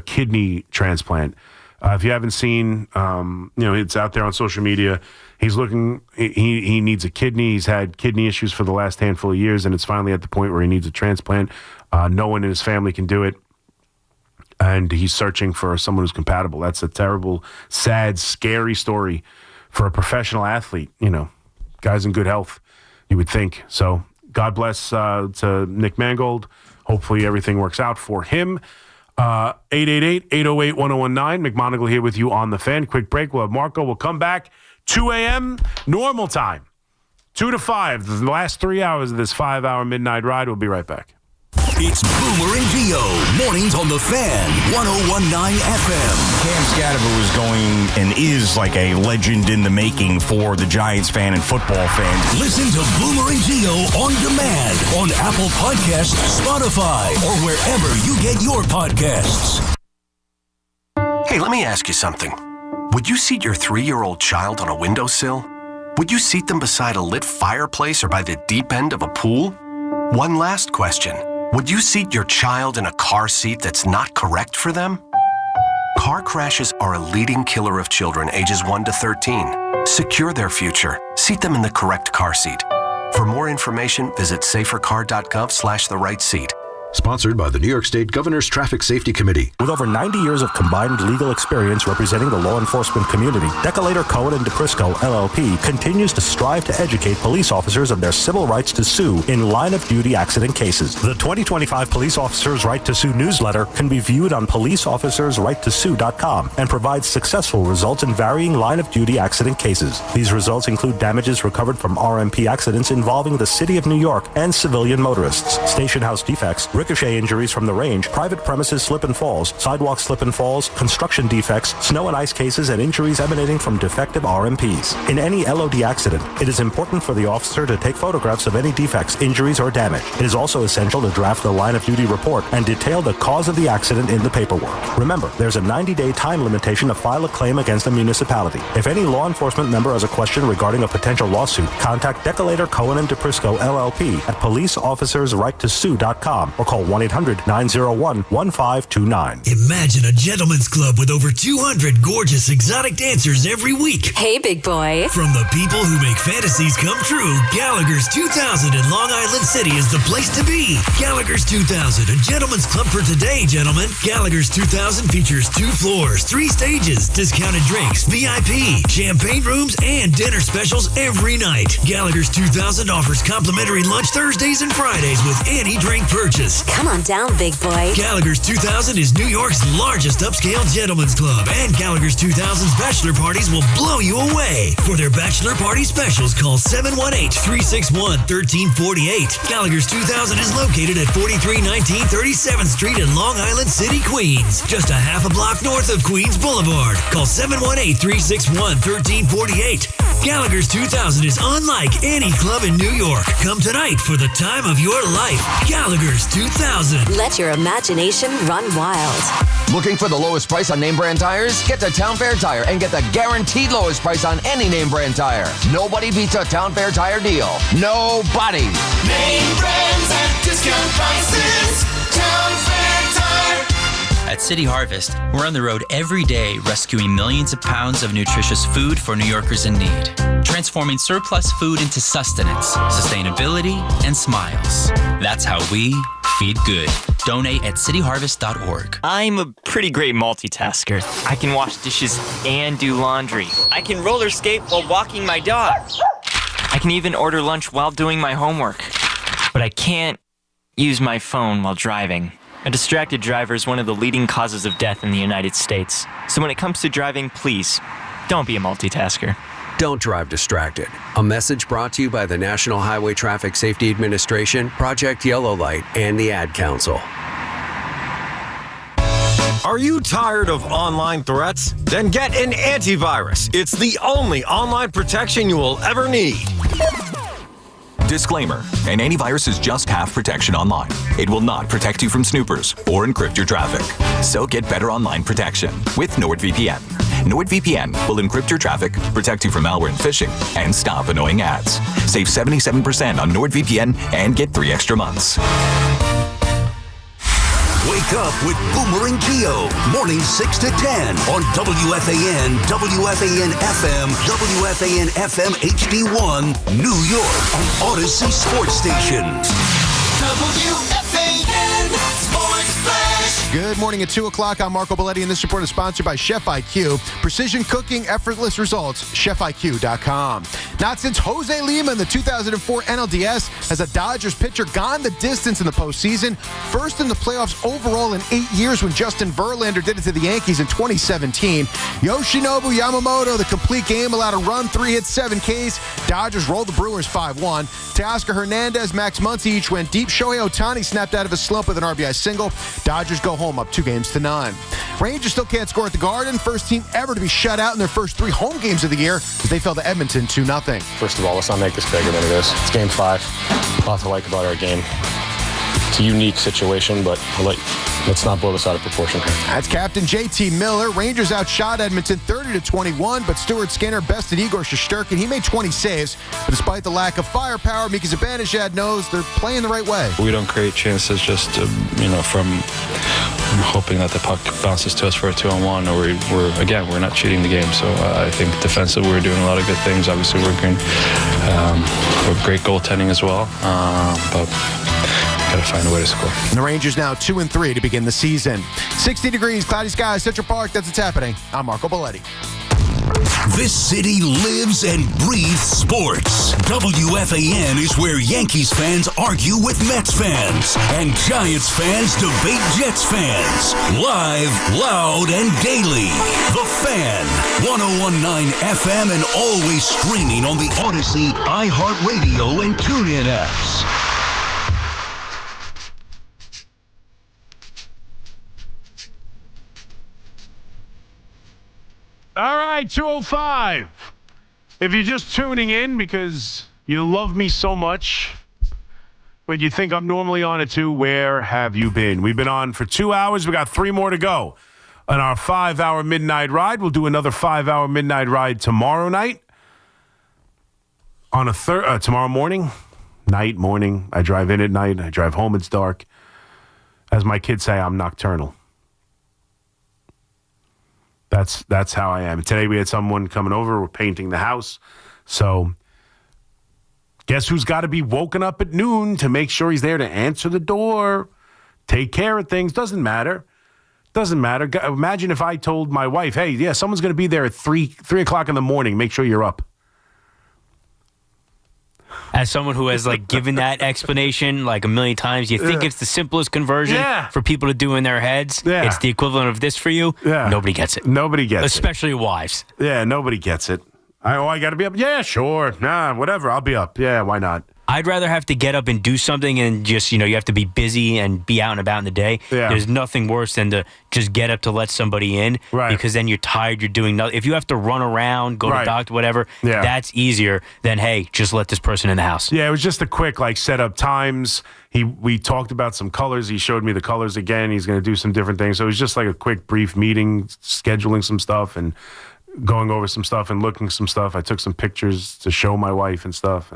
kidney transplant. If you haven't seen, it's out there on social media. He's looking. He needs a kidney. He's had kidney issues for the last handful of years, and it's finally at the point where he needs a transplant. No one in his family can do it. And he's searching for someone who's compatible. That's a terrible, sad, scary story for a professional athlete. Guys in good health, you would think. So God bless to Nick Mangold. Hopefully everything works out for him. 888-808-1019. McMonigle here with you on The Fan. Quick break. We'll have Marco. We'll come back. 2 a.m. normal time. 2 to 5. The last 3 hours of this 5-hour midnight ride. We'll be right back. It's Boomer and Gio, mornings on The Fan, 101.9 FM. Cam Scadaba was going and is like a legend in the making for the Giants fan and football fans. Listen to Boomer and Gio on demand on Apple Podcasts, Spotify, or wherever you get your podcasts. Hey, let me ask you something. Would you seat your 3-year-old child on a windowsill? Would you seat them beside a lit fireplace or by the deep end of a pool? One last question. Would you seat your child in a car seat that's not correct for them? Car crashes are a leading killer of children ages 1 to 13. Secure their future. Seat them in the correct car seat. For more information, visit safercar.gov/the right seat. Sponsored by the New York State Governor's Traffic Safety Committee. With over 90 years of combined legal experience representing the law enforcement community, Decolator Cohen and DePrisco, LLP, continues to strive to educate police officers of their civil rights to sue in line-of-duty accident cases. The 2025 Police Officers' Right to Sue newsletter can be viewed on policeofficersrighttosue.com and provides successful results in varying line-of-duty accident cases. These results include damages recovered from RMP accidents involving the City of New York and civilian motorists, station house defects, ricochet injuries from the range, private premises slip and falls, sidewalk slip and falls, construction defects, snow and ice cases, and injuries emanating from defective RMPs. In any LOD accident, it is important for the officer to take photographs of any defects, injuries, or damage. It is also essential to draft the line-of-duty report and detail the cause of the accident in the paperwork. Remember, there's a 90-day time limitation to file a claim against a municipality. If any law enforcement member has a question regarding a potential lawsuit, contact Decolator Cohen and DePrisco, LLP at policeofficersrighttosue.com or call 1-800-901-1529. Imagine a gentleman's club with over 200 gorgeous exotic dancers every week. Hey, big boy. From the people who make fantasies come true, Gallagher's 2000 in Long Island City is the place to be. Gallagher's 2000, a gentleman's club for today, gentlemen. Gallagher's 2000 features 2 floors, 3 stages, discounted drinks, VIP, champagne rooms, and dinner specials every night. Gallagher's 2000 offers complimentary lunch Thursdays and Fridays with any drink purchase. Come on down, big boy. Gallagher's 2000 is New York's largest upscale gentleman's club, and Gallagher's 2000's bachelor parties will blow you away. For their bachelor party specials, call 718-361-1348. Gallagher's 2000 is located at 4319 37th Street in Long Island City, Queens, just a half a block north of Queens Boulevard. Call 718-361-1348. Gallagher's 2000 is unlike any club in New York. Come tonight for the time of your life. Gallagher's 2000. Let your imagination run wild. Looking for the lowest price on name brand tires? Get to Town Fair Tire and get the guaranteed lowest price on any name brand tire. Nobody beats a Town Fair Tire deal. Nobody. Name brands at discount prices. Town Fair Tire. At City Harvest, we're on the road every day rescuing millions of pounds of nutritious food for New Yorkers in need. Transforming surplus food into sustenance, sustainability, and smiles. That's how we feed good. Donate at cityharvest.org. I'm a pretty great multitasker. I can wash dishes and do laundry. I can roller skate while walking my dog. I can even order lunch while doing my homework. But I can't use my phone while driving. A distracted driver is one of the leading causes of death in the United States. So when it comes to driving, please, don't be a multitasker. Don't drive distracted. A message brought to you by the National Highway Traffic Safety Administration, Project Yellow Light, and the Ad Council. Are you tired of online threats? Then get an antivirus. It's the only online protection you will ever need. Disclaimer, an antivirus is just half protection online. It will not protect you from snoopers or encrypt your traffic. So get better online protection with NordVPN. NordVPN will encrypt your traffic, protect you from malware and phishing, and stop annoying ads. Save 77% on NordVPN and get 3 extra months. Wake up with Boomer and Geo, mornings 6 to 10 on WFAN, WFAN FM, WFAN FM HD1, New York, and Odyssey Sports Stations. WFAN Sports Flash. Good morning at 2 o'clock. I'm Marco Belletti, and this report is sponsored by Chef IQ. Precision cooking, effortless results, chefiq.com. Not since Jose Lima in the 2004 NLDS has a Dodgers pitcher gone the distance in the postseason. First in the playoffs overall in 8 years when Justin Verlander did it to the Yankees in 2017. Yoshinobu Yamamoto, the complete game, allowed a run, 3 hits, 7 Ks. Dodgers rolled the Brewers 5-1. Teoscar Hernandez, Max Muncy each went deep. Shohei Ohtani snapped out of a slump with an RBI single. Dodgers go home up 2-0. Rangers still can't score at the Garden. First team ever to be shut out in their first 3 home games of the year as they fell to Edmonton 2-0. First of all, let's not make this bigger than it is. It's game 5. A lot to like about our game. It's a unique situation, but let's not blow this out of proportion here. That's Captain JT Miller. Rangers outshot Edmonton 30-21, but Stuart Skinner bested Igor Shesterkin. He made 20 saves, but despite the lack of firepower, Mika Zibanejad knows they're playing the right way. We don't create chances just, from hoping that the puck bounces to us for a 2-on-1, or we're not cheating the game. So I think defensively we're doing a lot of good things. Obviously we're great goaltending as well, but got to find a way to score. And the Rangers now 2-3 to begin the season. 60 degrees, cloudy skies, Central Park. That's what's happening. I'm Marco Belletti. This city lives and breathes sports. WFAN is where Yankees fans argue with Mets fans and Giants fans debate Jets fans. Live, loud, and daily. The Fan, 101.9 FM and always streaming on the Odyssey, iHeartRadio, and TuneIn apps. All right, 2:05. If you're just tuning in because you love me so much, but you think I'm normally on at 2, where have you been? We've been on for 2 hours. We got 3 more to go on our 5-hour midnight ride. We'll do another 5-hour midnight ride tomorrow night. On a tomorrow morning, morning. I drive in at night. I drive home. It's dark. As my kids say, I'm nocturnal. That's how I am. Today we had someone coming over. We're painting the house. So guess who's got to be woken up at noon to make sure he's there to answer the door, take care of things. Doesn't matter. Imagine if I told my wife, hey, yeah, someone's going to be there at 3 o'clock in the morning. Make sure you're up. As someone who has given that explanation a million times, you think it's the simplest conversion for people to do in their heads. Yeah. It's the equivalent of this for you. Yeah. Nobody gets it. Especially wives. Yeah, nobody gets it. I got to be up. Yeah, sure. Nah, whatever. I'll be up. Yeah, why not? I'd rather have to get up and do something and just, you have to be busy and be out and about in the day. Yeah. There's nothing worse than to just get up to let somebody in. Right. Because then you're tired, you're doing nothing. If you have to run around, go to the doctor, whatever, that's easier than, hey, just let this person in the house. Yeah, it was just a quick, set up times. We talked about some colors. He showed me the colors again. He's going to do some different things. So it was just a quick, brief meeting, scheduling some stuff and going over some stuff and looking some stuff. I took some pictures to show my wife and stuff.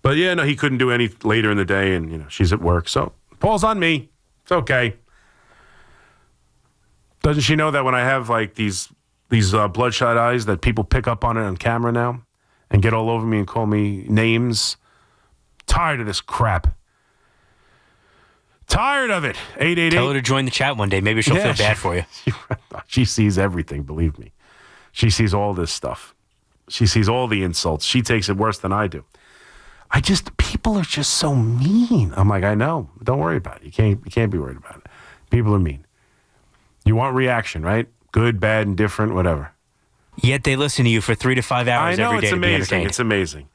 But yeah, no, he couldn't do any later in the day, and she's at work, so Paul's on me. It's okay. Doesn't she know that when I have these bloodshot eyes that people pick up on it on camera now and get all over me and call me names? Tired of this crap. Tired of it. 888. Tell her to join the chat one day. Maybe she'll feel bad for you. She sees everything. Believe me, she sees all this stuff. She sees all the insults. She takes it worse than I do. People are just so mean. I'm I know. Don't worry about it. You can't be worried about it. People are mean. You want reaction, right? Good, bad, indifferent, whatever. Yet they listen to you for 3 to 5 hours every day to be entertained. It's amazing.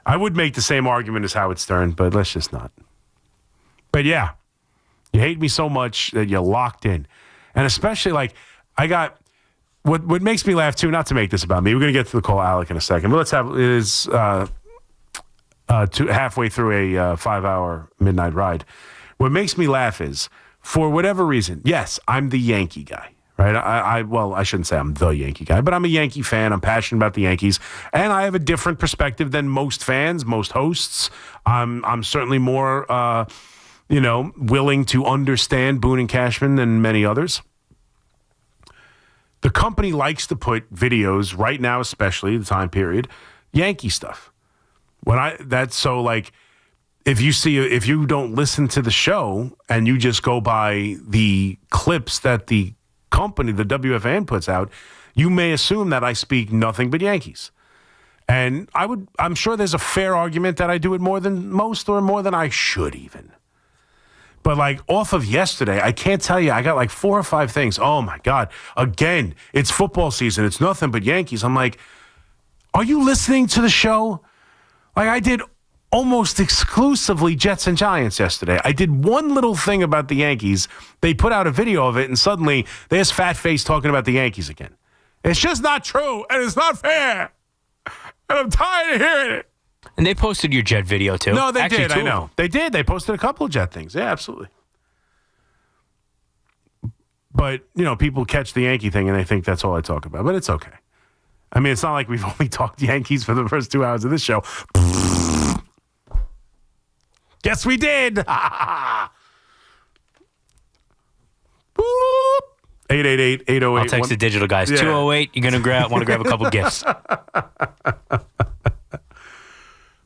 I would make the same argument as Howard Stern, but let's just not. But yeah, you hate me so much that you're locked in. And especially I got what makes me laugh too, not to make this about me. We're going to get to the call Alec in a second, but let's have halfway through a 5-hour midnight ride. What makes me laugh is, for whatever reason, yes, I'm the Yankee guy, right? I shouldn't say I'm the Yankee guy, but I'm a Yankee fan. I'm passionate about the Yankees, and I have a different perspective than most fans, most hosts. I'm certainly more, willing to understand Boone and Cashman than many others. The company likes to put videos right now, especially the time period, Yankee stuff. If you don't listen to the show and you just go by the clips that the company, the WFAN, puts out, you may assume that I speak nothing but Yankees. And I'm sure there's a fair argument that I do it more than most or more than I should even. But off of yesterday, I can't tell you, I got 4 or 5 things. Oh my God. Again, it's football season. It's nothing but Yankees. I'm are you listening to the show? I did almost exclusively Jets and Giants yesterday. I did one little thing about the Yankees. They put out a video of it, and suddenly there's Fat Face talking about the Yankees again. It's just not true, and it's not fair. And I'm tired of hearing it. And they posted your Jet video, too. No, they did. I know. They did. They posted a couple of Jet things. Yeah, absolutely. But, people catch the Yankee thing, and they think that's all I talk about. But it's okay. I mean, it's not like we've only talked Yankees for the first 2 hours of this show. Guess we did. 888-808. I'll text the digital guys. 208. You're gonna want to grab a couple gifts.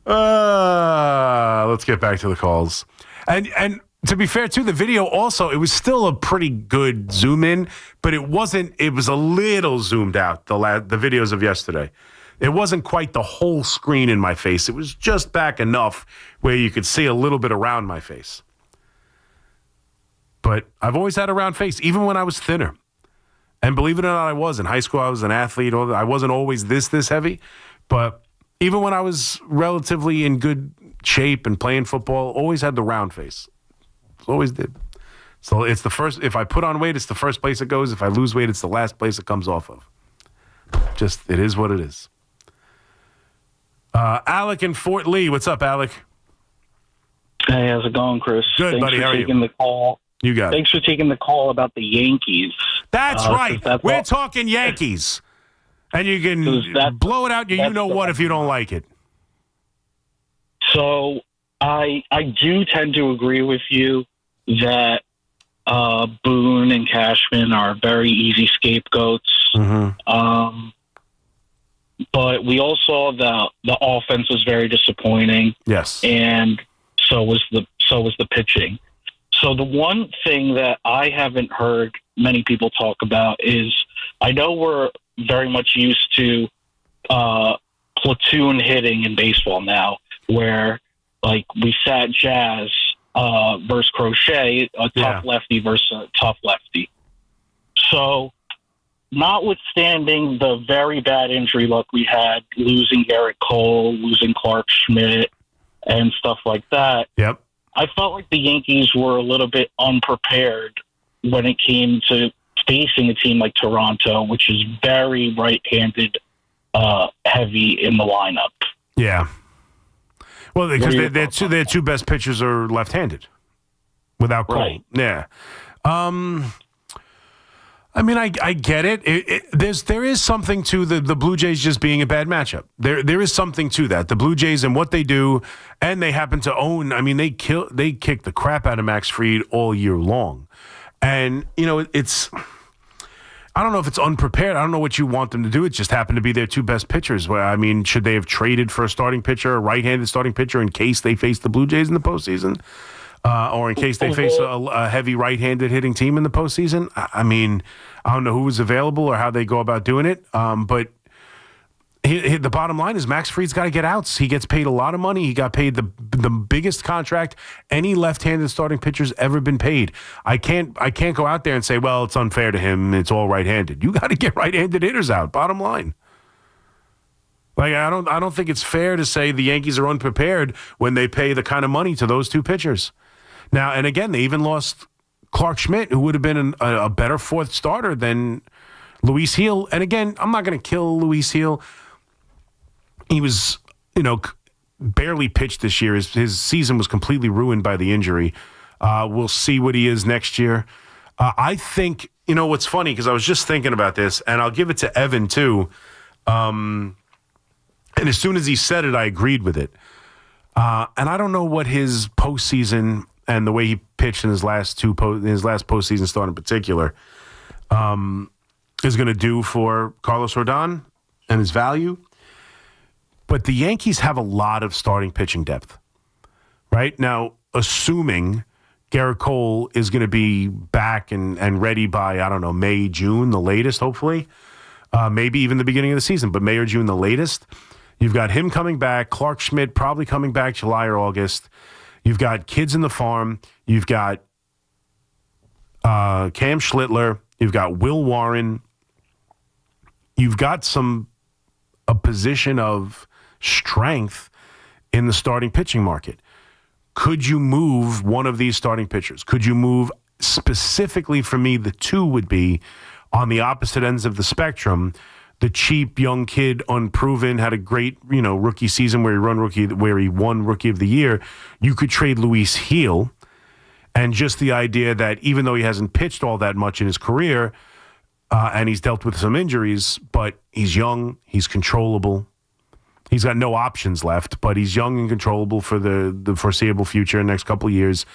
Let's get back to the calls. And to be fair, too, the video also, it was still a pretty good zoom in, but it was a little zoomed out, the videos of yesterday. It wasn't quite the whole screen in my face. It was just back enough where you could see a little bit around my face. But I've always had a round face, even when I was thinner. And believe it or not, I was. In high school, I was an athlete. I wasn't always this heavy. But even when I was relatively in good shape and playing football, always had the round face. Always did. So it's the first, if I put on weight, it's the first place it goes. If I lose weight, it's the last place it comes off of. Just, it is what it is. Alec in Fort Lee. What's up, Alec? Hey, how's it going, Chris? Good, buddy. How are you? Thanks for taking the call. You got it. Thanks for taking the call about the Yankees. That's right. We're talking Yankees. And you can blow it out you know what if you don't like it. So I do tend to agree with you that Boone and Cashman are very easy scapegoats. Mm-hmm. But we all saw the offense was very disappointing. Yes. And so was the pitching. So the one thing that I haven't heard many people talk about is I know we're very much used to platoon hitting in baseball now, where like we sat Jazz versus Crochet, a tough lefty versus a tough lefty. So notwithstanding the very bad injury luck we had, losing Garrett Cole, losing Clark Schmidt, and stuff like that. Yep. I felt like the Yankees were a little bit unprepared when it came to facing a team like Toronto, which is very right-handed heavy in the lineup. Yeah. Well, because their two best pitchers are left-handed without Cole. Right. Yeah. I mean, I get it. There is something to the Blue Jays just being a bad matchup. There is something to that. The Blue Jays and what they do, and they happen to own. I mean, they kick the crap out of Max Fried all year long, and you know it's. I don't know if it's unprepared. I don't know what you want them to do. It just happened to be their two best pitchers. Well, I mean, should they have traded for a starting pitcher, a right-handed starting pitcher, in case they face the Blue Jays in the postseason? Or in case they face a heavy right-handed hitting team in the postseason. I mean, I don't know who was available or how they go about doing it. But the bottom line is Max Fried's got to get outs. He gets paid a lot of money. He got paid the biggest contract any left-handed starting pitcher's ever been paid. I can't go out there and say, well, it's unfair to him. It's all right-handed. You got to get right-handed hitters out. Bottom line. Like I don't think it's fair to say the Yankees are unprepared when they pay the kind of money to those two pitchers. Now, and again, they even lost Clark Schmidt, who would have been a better fourth starter than Luis Gil. And again, I'm not going to kill Luis Gil. He was, barely pitched this year. His season was completely ruined by the injury. We'll see what he is next year. I think, what's funny, because I was just thinking about this, and I'll give it to Evan, too. And as soon as he said it, I agreed with it. And I don't know what his postseason and the way he pitched in his last postseason start in particular is going to do for Carlos Rodon and his value. But the Yankees have a lot of starting pitching depth. Right? Now, assuming Garrett Cole is going to be back and ready by, I don't know, May, June, the latest, hopefully. Maybe even the beginning of the season, but May or June, the latest. You've got him coming back, Clark Schmidt probably coming back July or August. You've got kids in the farm. You've got Cam Schlittler. You've got Will Warren. You've got a position of strength in the starting pitching market. Could you move one of these starting pitchers? Could you move specifically for me? The two would be on the opposite ends of the spectrum. The cheap young kid, unproven, had a great, rookie season where he won Rookie of the Year. You could trade Luis Gil, and just the idea that even though he hasn't pitched all that much in his career, and he's dealt with some injuries, but he's young, he's controllable. He's got no options left, but he's young and controllable for the foreseeable future, next couple of years.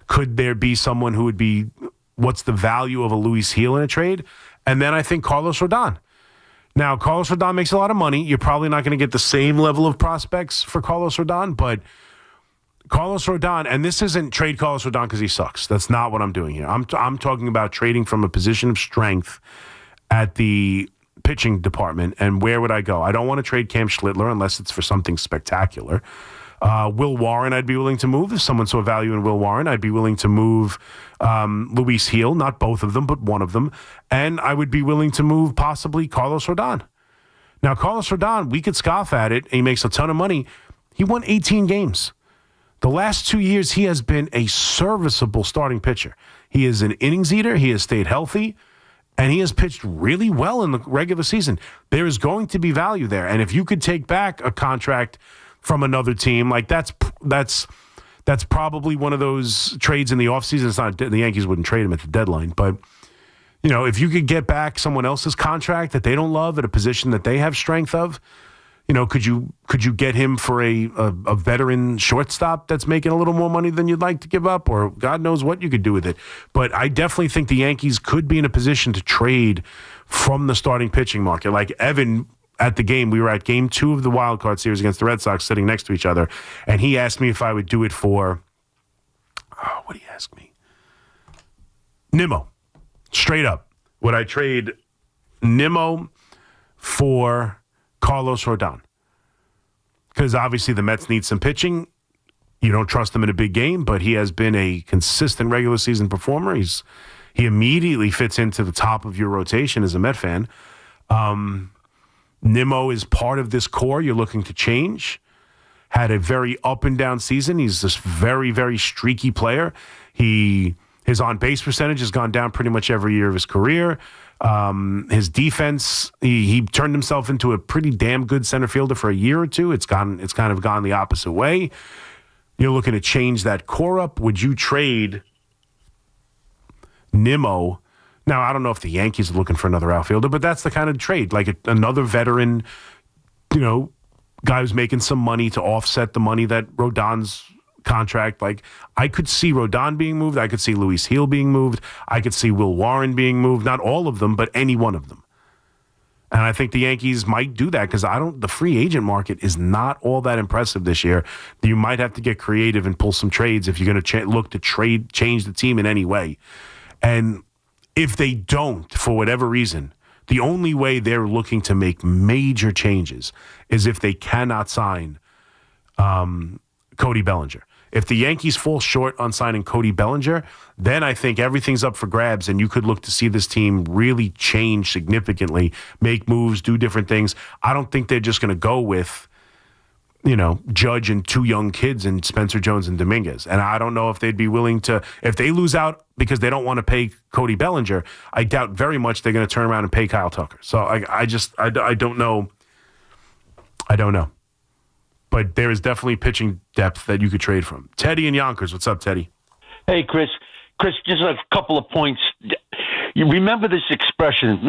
Could there be someone who would be, what's the value of a Luis Gil in a trade? And then I think Carlos Rodon. Now, Carlos Rodon makes a lot of money. You're probably not going to get the same level of prospects for Carlos Rodon, but Carlos Rodon, and this isn't trade Carlos Rodon because he sucks. That's not what I'm doing here. I'm talking about trading from a position of strength at the pitching department. And where would I go? I don't want to trade Cam Schlittler unless it's for something spectacular. Will Warren, I'd be willing to move. If someone saw value in Will Warren, I'd be willing to move Luis Gil, not both of them, but one of them. And I would be willing to move possibly Carlos Rodon. Now, Carlos Rodon, we could scoff at it, and he makes a ton of money. He won 18 games. The last 2 years, he has been a serviceable starting pitcher. He is an innings eater. He has stayed healthy, and he has pitched really well in the regular season. There is going to be value there. And if you could take back a contract from another team, like that's probably one of those trades in the offseason. It's not, the Yankees wouldn't trade him at the deadline, but you know, if you could get back someone else's contract that they don't love at a position that they have strength of, you know, could you get him for a veteran shortstop that's making a little more money than you'd like to give up, or God knows what you could do with it. But I definitely think the Yankees could be in a position to trade from the starting pitching market. Like Evan at the game, we were at game 2 of the wild card series against the Red Sox, sitting next to each other, and he asked me if I would do it for, what did he ask me? Nimmo. Straight up. Would I trade Nimmo for Carlos Rodon? Because obviously the Mets need some pitching. You don't trust him in a big game, but he has been a consistent regular season performer. He immediately fits into the top of your rotation as a Met fan. Nimmo is part of this core you're looking to change. Had a very up and down season. He's this very, very streaky player. His on-base percentage has gone down pretty much every year of his career. His defense, he turned himself into a pretty damn good center fielder for a year or two. It's kind of gone the opposite way. You're looking to change that core up. Would you trade Nimmo? Now, I don't know if the Yankees are looking for another outfielder, but that's the kind of trade. Like another veteran, you know, guy who's making some money to offset the money that Rodon's contract. Like, I could see Rodon being moved. I could see Luis Gil being moved. I could see Will Warren being moved. Not all of them, but any one of them. And I think the Yankees might do that because the free agent market is not all that impressive this year. You might have to get creative and pull some trades if you're going to look to change the team in any way. And if they don't, for whatever reason, the only way they're looking to make major changes is if they cannot sign Cody Bellinger. If the Yankees fall short on signing Cody Bellinger, then I think everything's up for grabs, and you could look to see this team really change significantly, make moves, do different things. I don't think they're just going to go with, you know, Judge and 2 young kids and Spencer Jones and Dominguez. And I don't know if they'd be willing to, if they lose out because they don't want to pay Cody Bellinger, I doubt very much they're going to turn around and pay Kyle Tucker. So I don't know. I don't know. But there is definitely pitching depth that you could trade from. Teddy and Yonkers. What's up, Teddy? Hey, Chris. Chris, just a couple of points. You remember this expression,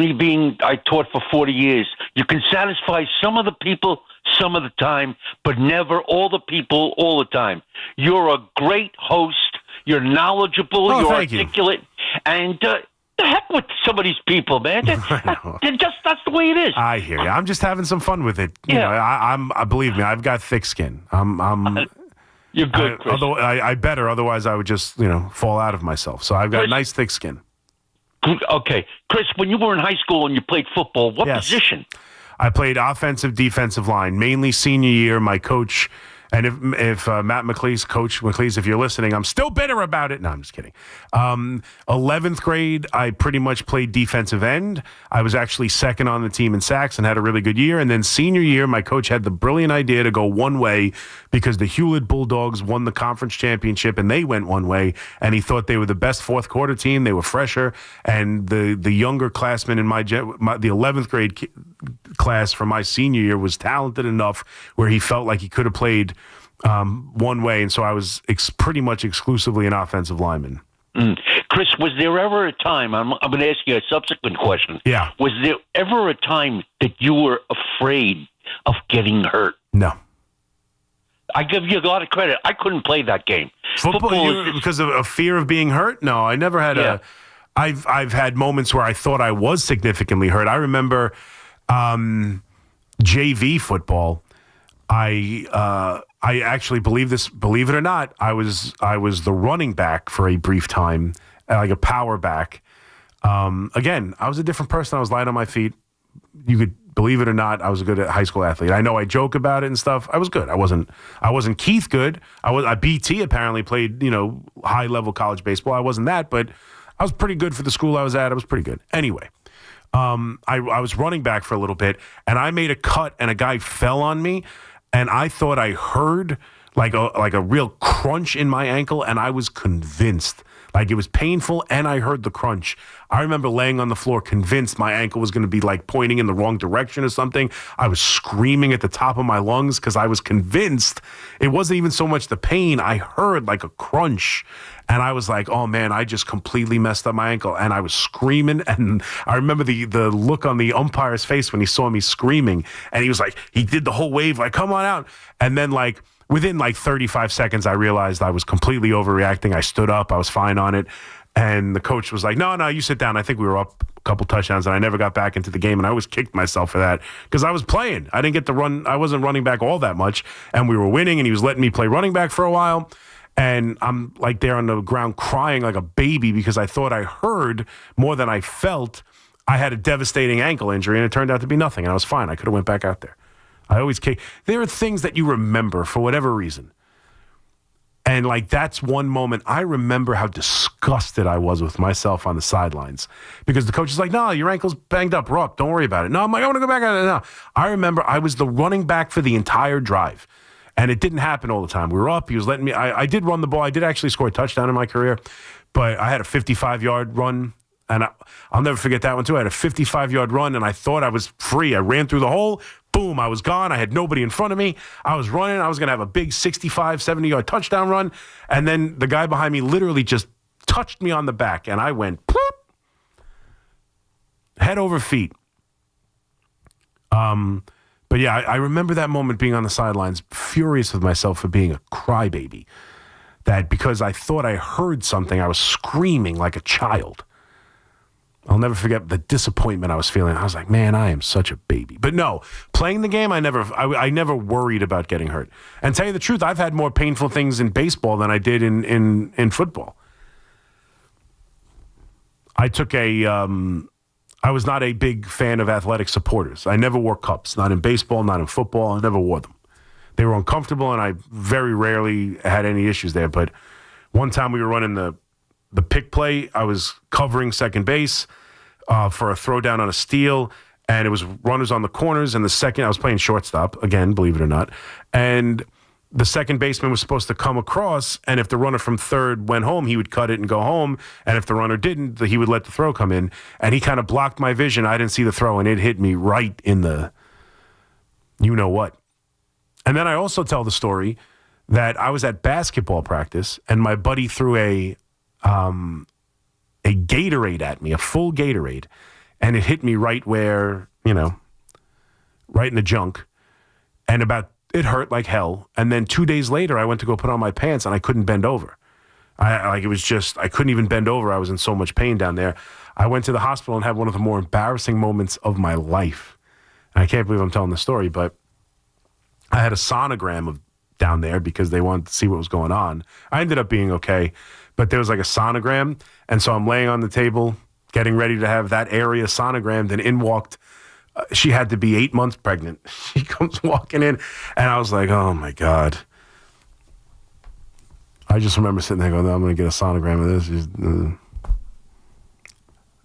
I taught for 40 years. You can satisfy some of the people some of the time, but never all the people all the time. You're a great host. You're knowledgeable. You're articulate. And the heck with some of these people, man. That's the way it is. I hear you. I'm just having some fun with it. You know, I believe me, I've got thick skin. You're good, Chris. I better, otherwise I would just, you know, fall out of myself. So I've got a nice thick skin. Okay. Chris, when you were in high school and you played football, what position? I played offensive, defensive line, mainly senior year. My coach, and if Matt McLeese, Coach McLeese, if you're listening, I'm still bitter about it. No, I'm just kidding. 11th grade, I pretty much played defensive end. I was actually second on the team in sacks and had a really good year. And then senior year, my coach had the brilliant idea to go one way because the Hewlett Bulldogs won the conference championship and they went one way. And he thought they were the best fourth quarter team. They were fresher. And the younger classmen in the 11th grade class from my senior year was talented enough where he felt like he could have played one way, and so I was pretty much exclusively an offensive lineman. Chris, was there ever a time, I'm going to ask you a subsequent question. Yeah. Was there ever a time that you were afraid of getting hurt? No. I give you a lot of credit. I couldn't play that game. Football because of a fear of being hurt? No, I never had I've had moments where I thought I was significantly hurt. I remember JV football. I actually believe it or not, I was the running back for a brief time, like a power back. Again, I was a different person. I was light on my feet. You could believe it or not, I was a good high school athlete. I know I joke about it and stuff. I was good. I wasn't Keith good. BT apparently played, high level college baseball. I wasn't that, but I was pretty good for the school I was at. I was pretty good. Anyway, I was running back for a little bit, and I made a cut, and a guy fell on me, and I thought I heard like a real crunch in my ankle, and I was convinced. Like, it was painful, and I heard the crunch. I remember laying on the floor convinced my ankle was going to be, like, pointing in the wrong direction or something. I was screaming at the top of my lungs because I was convinced it wasn't even so much the pain. I heard, like, a crunch, and I was like, oh, man, I just completely messed up my ankle. And I was screaming, and I remember the look on the umpire's face when he saw me screaming, and he was like, he did the whole wave, like, come on out. And then, like, within like 35 seconds, I realized I was completely overreacting. I stood up. I was fine on it. And the coach was like, no, you sit down. I think we were up a couple touchdowns, and I never got back into the game. And I always kicked myself for that because I was playing. I didn't get to run. I wasn't running back all that much. And we were winning, and he was letting me play running back for a while. And I'm like there on the ground crying like a baby because I thought I heard more than I felt. I had a devastating ankle injury, and it turned out to be nothing. And I was fine. I could have went back out there. I always kick. There are things that you remember for whatever reason. And like that's one moment I remember how disgusted I was with myself on the sidelines because the coach is like, no, your ankle's banged up. We're up. Don't worry about it. No, I'm like, I want to go back. No. I remember I was the running back for the entire drive. And it didn't happen all the time. We were up. He was letting me. I did run the ball. I did actually score a touchdown in my career. But I had a 55-yard run. And I'll never forget that one, too. I had a 55-yard run, and I thought I was free. I ran through the hole. Boom, I was gone. I had nobody in front of me. I was running. I was going to have a big 65, 70-yard touchdown run. And then the guy behind me literally just touched me on the back, and I went, ploop, head over feet. But, yeah, I remember that moment being on the sidelines, furious with myself for being a crybaby. That because I thought I heard something, I was screaming like a child. I'll never forget the disappointment I was feeling. I was like, man, I am such a baby. But no, playing the game, I never worried about getting hurt. And tell you the truth, I've had more painful things in baseball than I did in football. I was not a big fan of athletic supporters. I never wore cups, not in baseball, not in football. I never wore them. They were uncomfortable, and I very rarely had any issues there. But one time we were running the pick play, I was covering second base for a throw down on a steal, and it was runners on the corners, and I was playing shortstop, again, believe it or not, and the second baseman was supposed to come across, and if the runner from third went home, he would cut it and go home, and if the runner didn't, he would let the throw come in, and he kind of blocked my vision. I didn't see the throw, and it hit me right in the you-know-what. And then I also tell the story that I was at basketball practice, and my buddy threw a Gatorade at me, a full Gatorade, and it hit me right where, right in the junk, and it hurt like hell. And then 2 days later, I went to go put on my pants, and I couldn't bend over. I couldn't even bend over. I was in so much pain down there. I went to the hospital and had one of the more embarrassing moments of my life. And I can't believe I'm telling the story, but I had a sonogram down there because they wanted to see what was going on. I ended up being okay. But there was like a sonogram, and so I'm laying on the table, getting ready to have that area sonogrammed, and in walked, she had to be 8 months pregnant. She comes walking in, and I was like, oh my God. I just remember sitting there going, I'm going to get a sonogram of this.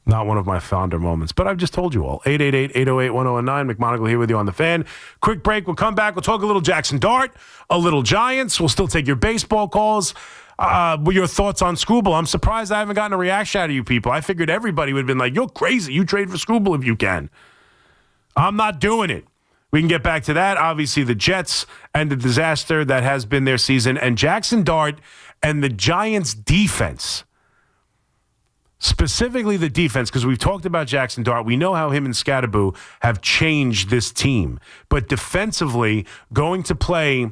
Not one of my fonder moments, but I've just told you all. 888-808-1019, McMonigle here with you on the Fan. Quick break, we'll come back, we'll talk a little Jackson Dart, a little Giants, we'll still take your baseball calls. Your thoughts on Screwball. I'm surprised I haven't gotten a reaction out of you people. I figured everybody would have been like, you're crazy. You trade for Screwball if you can. I'm not doing it. We can get back to that. Obviously, the Jets and the disaster that has been their season, and Jackson Dart and the Giants' defense. Specifically the defense, because we've talked about Jackson Dart. We know how him and Scatterboo have changed this team. But defensively, going to play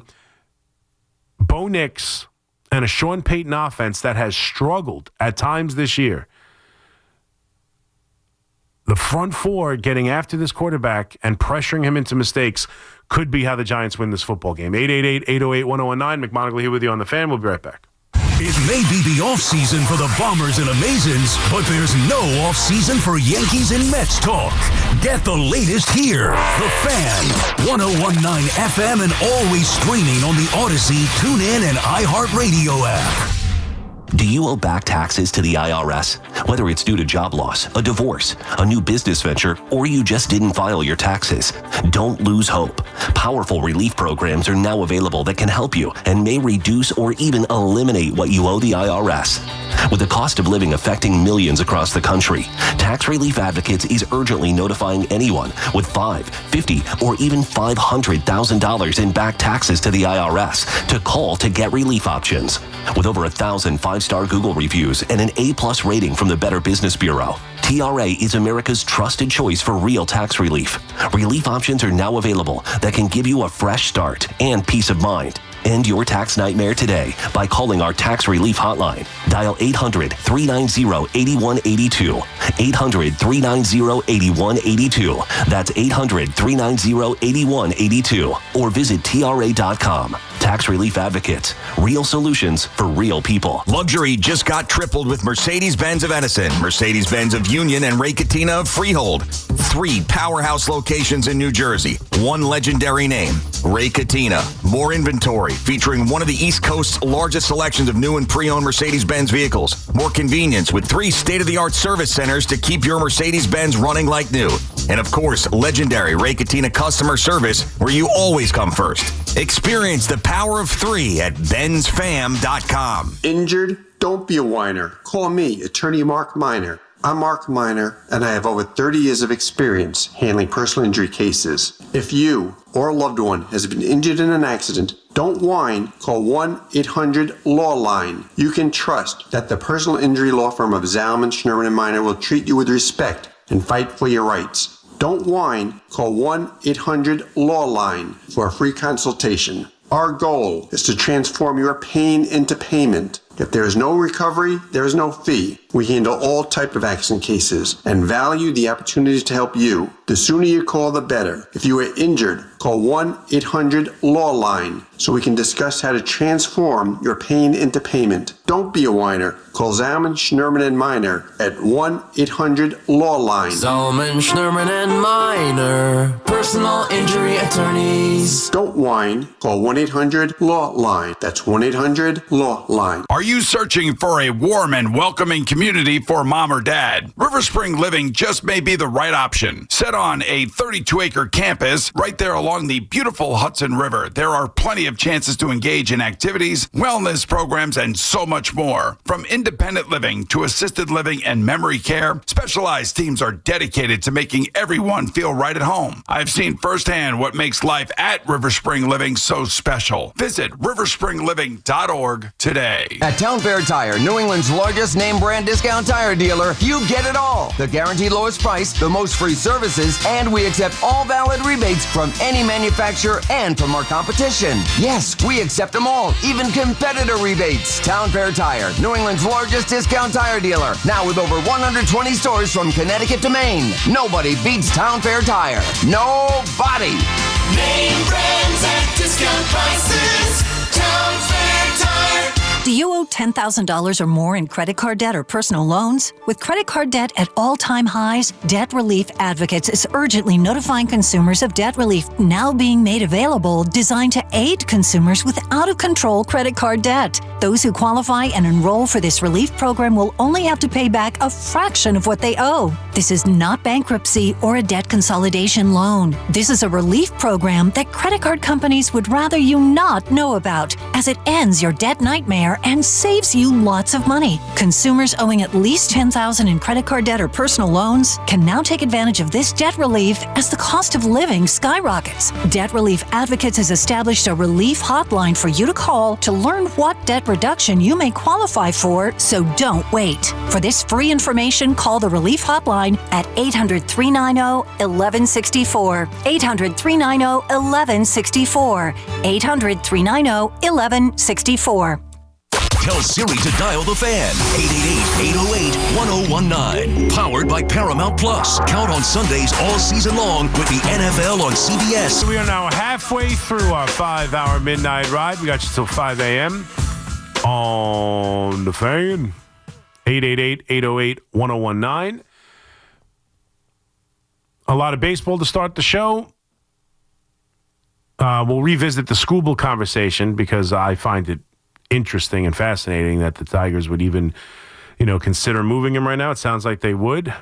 Bo Nix and a Sean Payton offense that has struggled at times this year. The front four getting after this quarterback and pressuring him into mistakes could be how the Giants win this football game. 888-808-1019. McMonigle here with you on the Fan. We'll be right back. It may be the offseason for the Bombers and Amazons, but there's no offseason for Yankees and Mets talk. Get the latest here. The Fan, 101.9 FM, and always streaming on the Odyssey, TuneIn, and iHeartRadio app. Do you owe back taxes to the IRS? Whether it's due to job loss, a divorce, a new business venture, or you just didn't file your taxes, don't lose hope. Powerful relief programs are now available that can help you and may reduce or even eliminate what you owe the IRS. With the cost of living affecting millions across the country, Tax Relief Advocates is urgently notifying anyone with $5, $50, or even $500,000 in back taxes to the IRS to call to get relief options. With over 1,000 five-star Google reviews and an A+ rating from the Better Business Bureau, TRA is America's trusted choice for real tax relief. Relief options are now available that can give you a fresh start and peace of mind. End your tax nightmare today by calling our tax relief hotline. Dial 800-390-8182. 800-390-8182. That's 800-390-8182. Or visit TRA.com. Tax Relief Advocates. Real solutions for real people. Luxury just got tripled with Mercedes-Benz of Edison, Mercedes-Benz of Union, and Ray Cattina of Freehold. 3 powerhouse locations in New Jersey. 1 legendary name, Ray Cattina. More inventory, featuring one of the East Coast's largest selections of new and pre-owned Mercedes-Benz vehicles. More convenience with 3 state-of-the-art service centers to keep your Mercedes-Benz running like new. And of course, legendary Ray Cattina customer service, where you always come first. Experience the power of 3 at benzfam.com. Injured? Don't be a whiner. Call me, attorney Mark Miner. I'm Mark Miner, and I have over 30 years of experience handling personal injury cases. If you or a loved one has been injured in an accident, don't whine. Call 1-800-LAW-LINE. You can trust that the personal injury law firm of Zalman, Schnurman, and Miner will treat you with respect and fight for your rights. Don't whine. Call 1-800-LAW-LINE for a free consultation. Our goal is to transform your pain into payment. If there is no recovery, there is no fee. We handle all type of accident cases and value the opportunity to help you. The sooner you call, the better. If you are injured, call 1-800-LAW-LINE so we can discuss how to transform your pain into payment. Don't be a whiner. Call Zalman, Schnurman, and Miner at 1-800-LAW-LINE. Zalman, Schnurman, and Miner, personal injury attorneys. Don't whine. Call 1-800-LAW-LINE. That's 1-800-LAW-LINE. Are you searching for a warm and welcoming community for mom or dad? River Spring Living just may be the right option. Set on a 32-acre campus right there along the beautiful Hudson River, there are plenty of chances to engage in activities, wellness programs, and so much more. From independent living to assisted living and memory care, specialized teams are dedicated to making everyone feel right at home. I've seen firsthand what makes life at River Spring Living so special. Visit riverspringliving.org today. At Town Fair Tire, New England's largest name brand discount tire dealer, you get it all. The guaranteed lowest price, the most free services, and we accept all valid rebates from any manufacturer and from our competition. Yes, we accept them all, even competitor rebates. Town Fair Tire, New England's largest discount tire dealer, now with over 120 stores from Connecticut to Maine. Nobody beats Town Fair Tire. Nobody. Name brands at discount prices. Town Fair Tire. Do you owe $10,000 or more in credit card debt or personal loans? With credit card debt at all-time highs, Debt Relief Advocates is urgently notifying consumers of debt relief now being made available, designed to aid consumers with out-of-control credit card debt. Those who qualify and enroll for this relief program will only have to pay back a fraction of what they owe. This is not bankruptcy or a debt consolidation loan. This is a relief program that credit card companies would rather you not know about, as it ends your debt nightmare and saves you lots of money. Consumers owing at least $10,000 in credit card debt or personal loans can now take advantage of this debt relief as the cost of living skyrockets. Debt Relief Advocates has established a relief hotline for you to call to learn what debt reduction you may qualify for, so don't wait. For this free information, call the relief hotline at 800-390-1164. 800-390-1164. 800-390-1164. Tell Siri to dial the fan. 888-808-1019. Powered by Paramount Plus. Count on Sundays all season long with the NFL on CBS. We are now halfway through our 5-hour midnight ride. We got you till 5 a.m. on the fan. 888-808-1019. A lot of baseball to start the show. We'll revisit the Skubal conversation because I find it interesting and fascinating that the Tigers would even, consider moving him right now. It sounds like they would.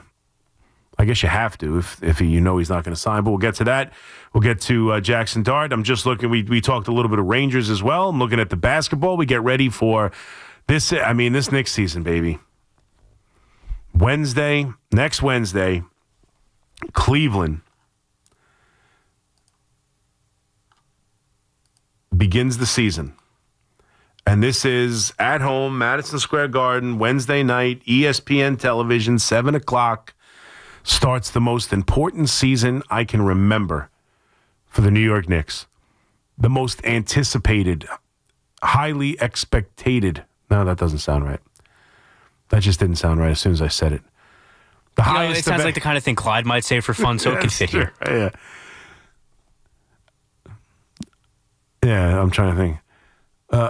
I guess you have to if he's not going to sign. But we'll get to that. We'll get to Jackson Dart. I'm just looking. We talked a little bit of Rangers as well. I'm looking at the basketball. We get ready for this. This next season, baby. Next Wednesday, Cleveland begins the season. And this is at home, Madison Square Garden, Wednesday night, ESPN television, 7 o'clock. Starts the most important season I can remember for the New York Knicks. The most anticipated, highly expected. No, that doesn't sound right. That just didn't sound right as soon as I said it. It sounds like the kind of thing Clyde might say for fun, so it can fit here. Yeah. Yeah, I'm trying to think.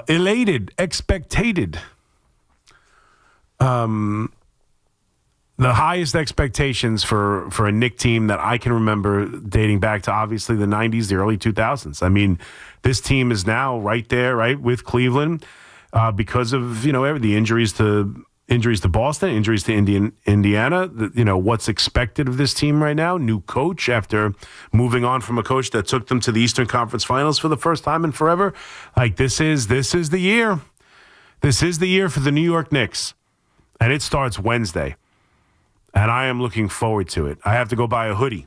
Elated, expectated. The highest expectations for a Knick team that I can remember dating back to obviously the 90s, the early 2000s. This team is now right there, right, with Cleveland because of, the injuries to Boston, injuries to Indiana. What's expected of this team right now? New coach after moving on from a coach that took them to the Eastern Conference Finals for the first time in forever. This is the year. This is the year for the New York Knicks. And it starts Wednesday. And I am looking forward to it. I have to go buy a hoodie.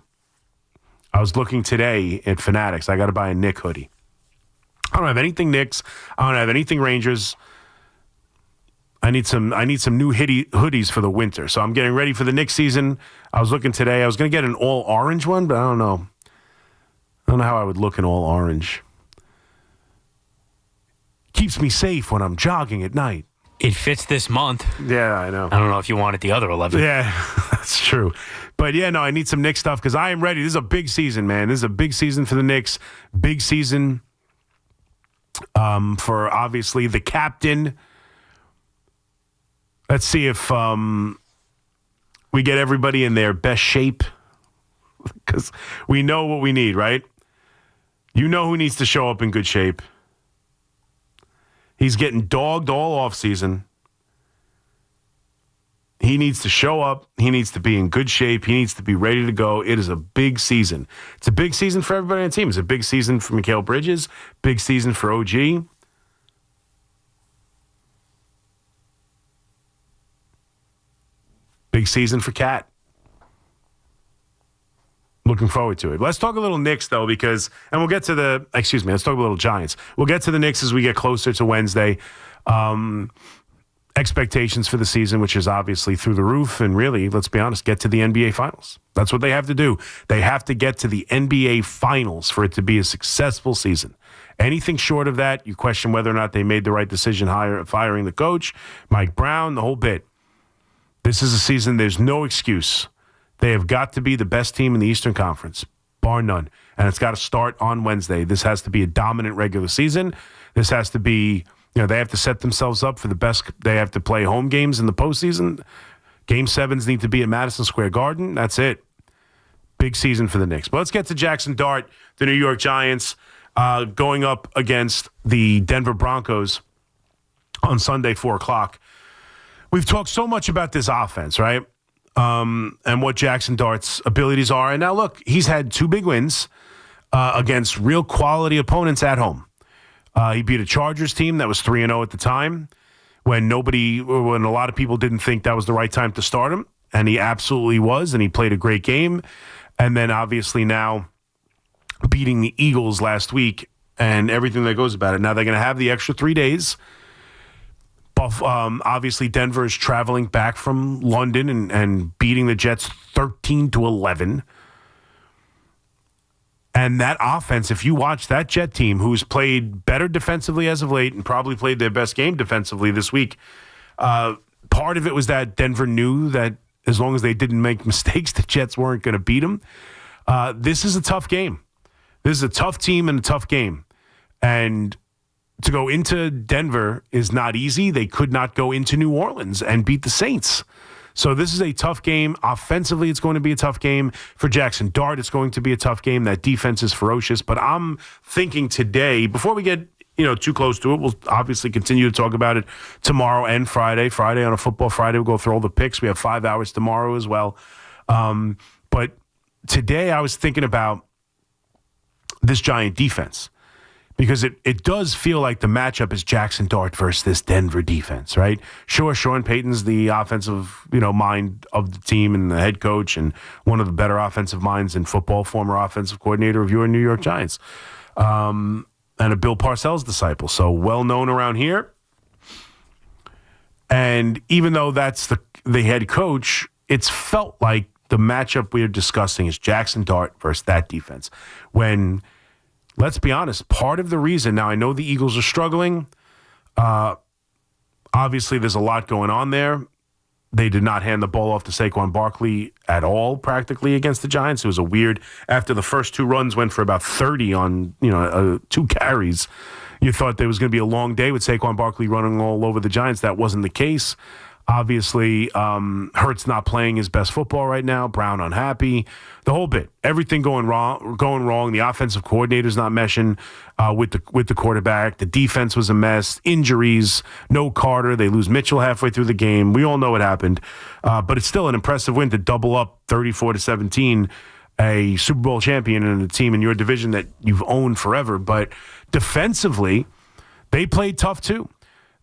I was looking today at Fanatics. I got to buy a Knick hoodie. I don't have anything Knicks. I don't have anything Rangers. I need some new hoodies for the winter. So I'm getting ready for the Knicks season. I was looking today. I was going to get an all orange one, but I don't know. I don't know how I would look in all orange. Keeps me safe when I'm jogging at night. It fits this month. Yeah, I know. I don't know if you want it the other 11. Yeah, that's true. But yeah, no, I need some Knicks stuff because I am ready. This is a big season, man. This is a big season for the Knicks. Big season for obviously the captain. Let's see if we get everybody in their best shape because we know what we need, right? You know who needs to show up in good shape. He's getting dogged all offseason. He needs to show up. He needs to be in good shape. He needs to be ready to go. It is a big season. It's a big season for everybody on the team. It's a big season for Mikal Bridges, big season for OG. Big season for Cat. Looking forward to it. Let's talk a little Knicks, though, let's talk a little Giants. We'll get to the Knicks as we get closer to Wednesday. Expectations for the season, which is obviously through the roof, and really, let's be honest, get to the NBA Finals. That's what they have to do. They have to get to the NBA Finals for it to be a successful season. Anything short of that, you question whether or not they made the right decision firing the coach, Mike Brown, the whole bit. This is a season, there's no excuse. They have got to be the best team in the Eastern Conference, bar none. And it's got to start on Wednesday. This has to be a dominant regular season. This has to be, they have to set themselves up for the best. They have to play home games in the postseason. Game 7s need to be at Madison Square Garden. That's it. Big season for the Knicks. But let's get to Jackson Dart, the New York Giants, going up against the Denver Broncos on Sunday, 4 o'clock. We've talked so much about this offense, right? And what Jackson Dart's abilities are. And now, look, he's had 2 big wins against real quality opponents at home. He beat a Chargers team that was 3-0 at the time when a lot of people didn't think that was the right time to start him. And he absolutely was, and he played a great game. And then, obviously, now beating the Eagles last week and everything that goes about it. Now they're going to have the extra 3 days. Obviously, Denver is traveling back from London and beating the Jets 13-11. And that offense, if you watch that Jet team, who's played better defensively as of late and probably played their best game defensively this week, part of it was that Denver knew that as long as they didn't make mistakes, the Jets weren't going to beat them. This is a tough game. This is a tough team and a tough game. And to go into Denver is not easy. They could not go into New Orleans and beat the Saints. So this is a tough game. Offensively, it's going to be a tough game. For Jackson Dart, it's going to be a tough game. That defense is ferocious. But I'm thinking today, before we get too close to it, we'll obviously continue to talk about it tomorrow and Friday. Friday on a Football Friday, we'll go through all the picks. We have 5 hours tomorrow as well. But today I was thinking about this Giant defense. Because it does feel like the matchup is Jackson Dart versus this Denver defense, right? Sure, Sean Payton's the offensive, mind of the team and the head coach and one of the better offensive minds in football, former offensive coordinator of your New York Giants, and a Bill Parcells disciple. So well known around here. And even though that's the head coach, it's felt like the matchup we're discussing is Jackson Dart versus that defense. When, let's be honest, part of the reason, now I know the Eagles are struggling. Obviously, there's a lot going on there. They did not hand the ball off to Saquon Barkley at all, practically, against the Giants. It was a weird, after the first 2 runs went for about 30 on 2 carries, you thought there was going to be a long day with Saquon Barkley running all over the Giants. That wasn't the case. Obviously, Hurts not playing his best football right now. Brown unhappy. The whole bit. Everything going wrong. The offensive coordinator's not meshing with the quarterback. The defense was a mess. Injuries. No Carter. They lose Mitchell halfway through the game. We all know what happened. But it's still an impressive win to double up 34-17, a Super Bowl champion and a team in your division that you've owned forever. But defensively, they played tough too.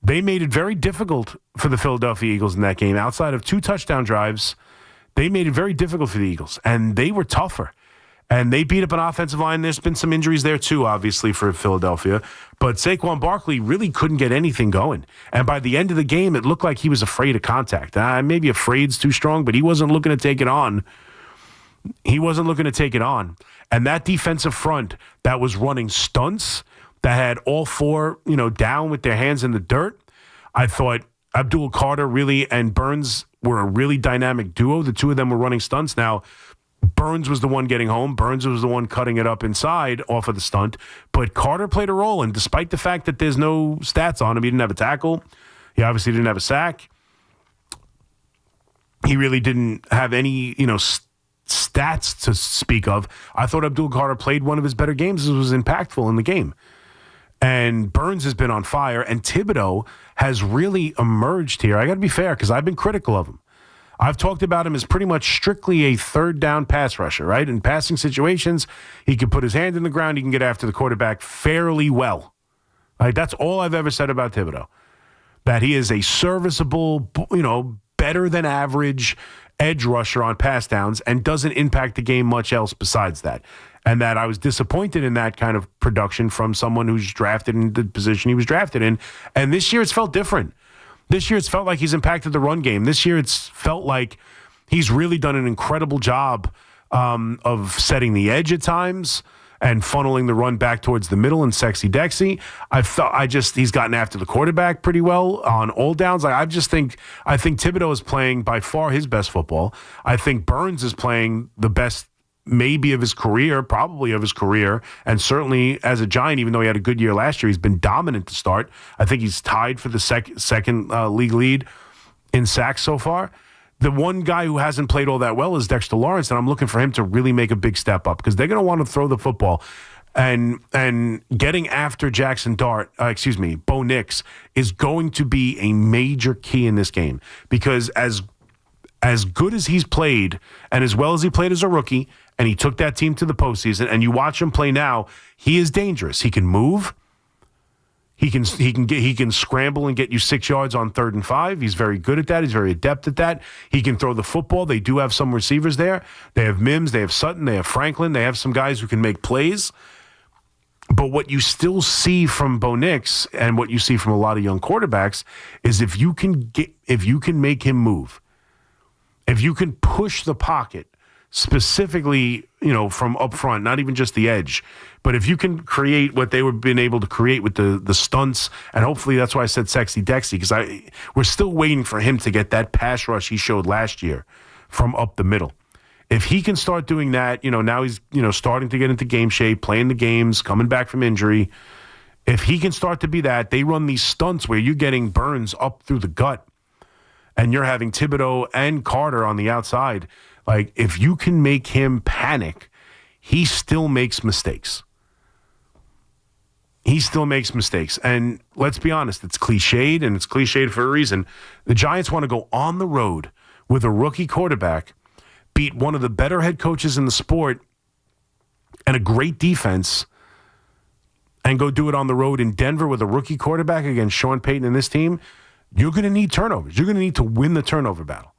They made it very difficult for the Philadelphia Eagles in that game. Outside of 2 touchdown drives, they made it very difficult for the Eagles, and they were tougher. And they beat up an offensive line. There's been some injuries there too, obviously, for Philadelphia. But Saquon Barkley really couldn't get anything going. And by the end of the game, it looked like he was afraid of contact. Maybe afraid's too strong, but he wasn't looking to take it on. And that defensive front that was running stunts, that had all 4, down with their hands in the dirt. I thought Abdul Carter really and Burns were a really dynamic duo. The 2 of them were running stunts. Now, Burns was the one getting home. Burns was the one cutting it up inside off of the stunt. But Carter played a role, and despite the fact that there's no stats on him, he didn't have a tackle. He obviously didn't have a sack. He really didn't have any, stats to speak of. I thought Abdul Carter played one of his better games. It was impactful in the game. And Burns has been on fire, and Thibodeau has really emerged here. I got to be fair, because I've been critical of him. I've talked about him as pretty much strictly a third down pass rusher, right? In passing situations, he can put his hand in the ground. He can get after the quarterback fairly well. Right? That's all I've ever said about Thibodeau. That he is a serviceable, better than average edge rusher on pass downs and doesn't impact the game much else besides that. And that I was disappointed in that kind of production from someone who's drafted in the position he was drafted in. And this year it's felt different. This year it's felt like he's impacted the run game. This year it's felt like he's really done an incredible job of setting the edge at times and funneling the run back towards the middle and sexy Dexy. He's gotten after the quarterback pretty well on all downs. I think Thibodeau is playing by far his best football. I think Burns is playing the best maybe of his career, probably of his career, and certainly as a Giant, even though he had a good year last year, he's been dominant to start. I think he's tied for the second league lead in sacks so far. The one guy who hasn't played all that well is Dexter Lawrence, and I'm looking for him to really make a big step up because they're going to want to throw the football. And getting after Bo Nix is going to be a major key in this game because as good as he's played and as well as he played as a rookie, and he took that team to the postseason, and you watch him play now, he is dangerous. He can move. He can scramble and get you 6 yards on 3rd and 5. He's very good at that. He's very adept at that. He can throw the football. They do have some receivers there. They have Mims. They have Sutton. They have Franklin. They have some guys who can make plays. But what you still see from Bo Nix and what you see from a lot of young quarterbacks is if you can make him move, if you can push the pocket, specifically from up front, not even just the edge. But if you can create what they were been able to create with the stunts, and hopefully that's why I said Sexy Dexy, because we're still waiting for him to get that pass rush he showed last year from up the middle. If he can start doing that, now he's, starting to get into game shape, playing the games, coming back from injury. If he can start to be that, they run these stunts where you're getting Burns up through the gut and you're having Thibodeau and Carter on the outside. Like, if you can make him panic, he still makes mistakes. He still makes mistakes. And let's be honest, it's cliched, and it's cliched for a reason. The Giants want to go on the road with a rookie quarterback, beat one of the better head coaches in the sport and a great defense, and go do it on the road in Denver with a rookie quarterback against Sean Payton and this team. You're going to need turnovers. You're going to need to win the turnover battle.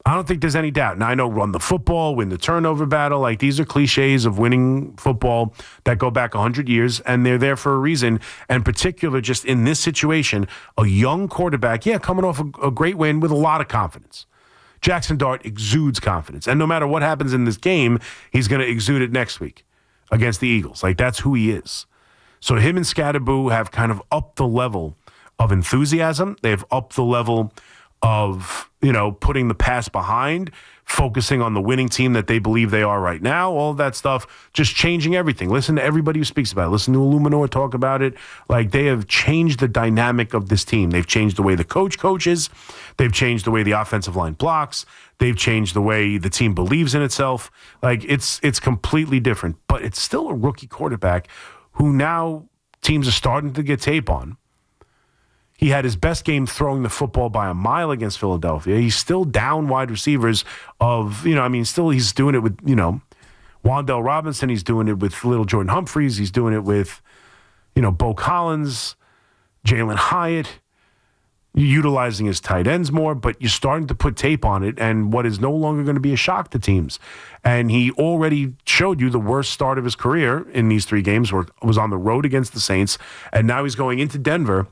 I don't think there's any doubt. Now, I know run the football, win the turnover battle. Like, these are cliches of winning football that go back 100 years, and they're there for a reason. And particular, just in this situation, a young quarterback, coming off a great win with a lot of confidence. Jackson Dart exudes confidence. And no matter what happens in this game, he's going to exude it next week against the Eagles. Like, that's who he is. So him and Scatterboo have kind of upped the level of enthusiasm. They've upped the level of, putting the past behind, focusing on the winning team that they believe they are right now, all of that stuff, just changing everything. Listen to everybody who speaks about it. Listen to Illuminor talk about it. Like, they have changed the dynamic of this team. They've changed the way the coach coaches. They've changed the way the offensive line blocks. They've changed the way the team believes in itself. Like, it's completely different, but it's still a rookie quarterback who now teams are starting to get tape on. He had his best game throwing the football by a mile against Philadelphia. He's still down wide receivers of, still he's doing it with, Wan'Dale Robinson. He's doing it with little Jordan Humphreys. He's doing it with, Bo Collins, Jalen Hyatt. You're utilizing his tight ends more, but you're starting to put tape on it, and what is no longer going to be a shock to teams. And he already showed you the worst start of his career in these 3 games, where was on the road against the Saints, and now he's going into Denver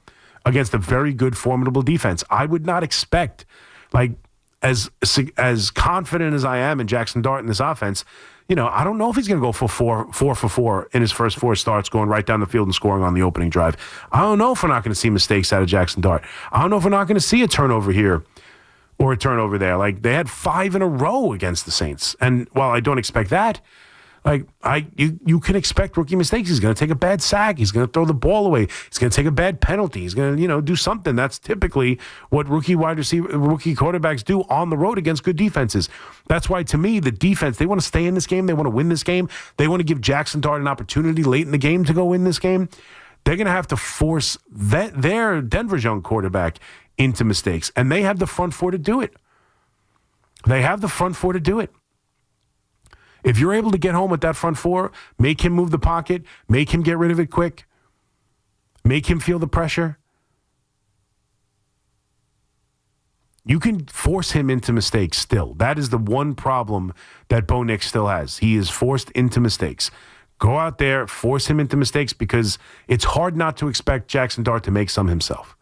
against a very good, formidable defense. I would not expect, as confident as I am in Jackson Dart in this offense, I don't know if he's going to go for 4 for 4 in his first 4 starts, going right down the field and scoring on the opening drive. I don't know if we're not going to see mistakes out of Jackson Dart. I don't know if we're not going to see a turnover here or a turnover there. Like, they had 5 in a row against the Saints. And while I don't expect that, you can expect rookie mistakes. He's going to take a bad sack. He's going to throw the ball away. He's going to take a bad penalty. He's going to, do something. That's typically what rookie quarterbacks do on the road against good defenses. That's why, to me, the defense, they want to stay in this game. They want to win this game. They want to give Jackson Dart an opportunity late in the game to go win this game. They're going to have to force their Denver's young quarterback into mistakes, and they have the front four to do it. If you're able to get home with that front four, make him move the pocket, make him get rid of it quick, make him feel the pressure, you can force him into mistakes still. That is the one problem that Bo Nix still has. He is forced into mistakes. Go out there, force him into mistakes, because it's hard not to expect Jackson Dart to make some himself.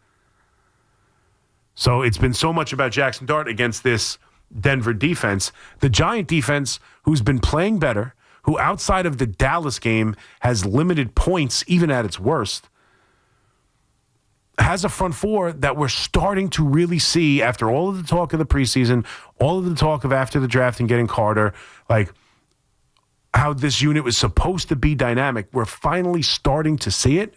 So it's been so much about Jackson Dart against this Denver defense. The Giant defense, who's been playing better, who outside of the Dallas game has limited points even at its worst, has a front four that we're starting to really see after all of the talk of the preseason, all of the talk of after the draft and getting Carter, like how this unit was supposed to be dynamic. We're finally starting to see it.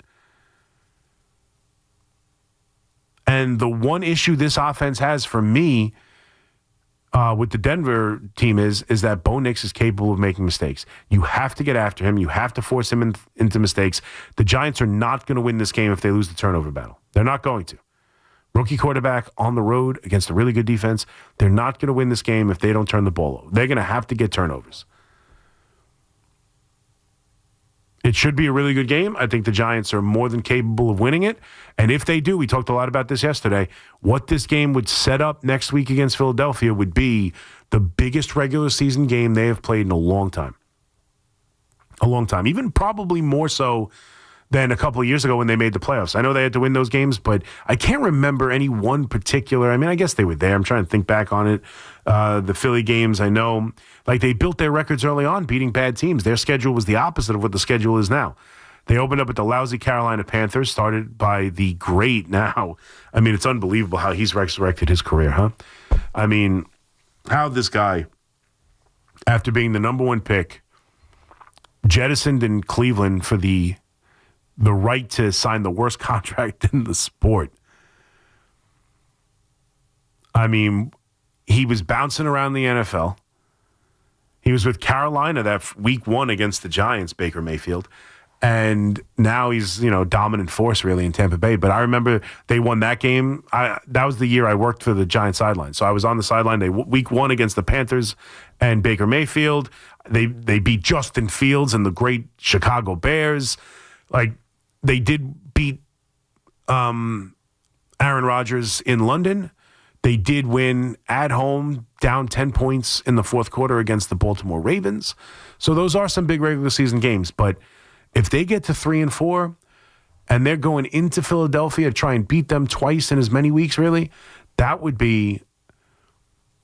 And the one issue this offense has for me with the Denver team is that Bo Nix is capable of making mistakes. You have to get after him. You have to force him into mistakes. The Giants are not going to win this game if they lose the turnover battle. They're not going to. Rookie quarterback on the road against a really good defense. They're not going to win this game if they don't turn the ball over. They're going to have to get turnovers. It should be a really good game. I think the Giants are more than capable of winning it. And if they do, we talked a lot about this yesterday, what this game would set up next week against Philadelphia would be the biggest regular season game they have played in a long time. A long time. Even probably more so than a couple of years ago when they made the playoffs. I know they had to win those games, but I can't remember any one particular. I mean, I guess they were there. I'm trying to think back on it. The Philly games, I know, like they built their records early on, beating bad teams. Their schedule was the opposite of what the schedule is now. They opened up with the lousy Carolina Panthers, started by the great now. I mean, it's unbelievable how he's resurrected his career, huh? I mean, how this guy, after being the number one pick, jettisoned in Cleveland for the right to sign the worst contract in the sport. I mean, he was bouncing around the NFL. He was with Carolina that week 1 against the Giants, Baker Mayfield. And now he's, dominant force really in Tampa Bay. But I remember they won that game. That was the year I worked for the Giants sideline. So I was on the sideline. Week 1 against the Panthers and Baker Mayfield. They beat Justin Fields and the great Chicago Bears. Like, they did beat Aaron Rodgers in London. They did win at home, down 10 points in the fourth quarter against the Baltimore Ravens. So those are some big regular season games. But if they get to 3-4 and they're going into Philadelphia to try and beat them twice in as many weeks, really, that would be,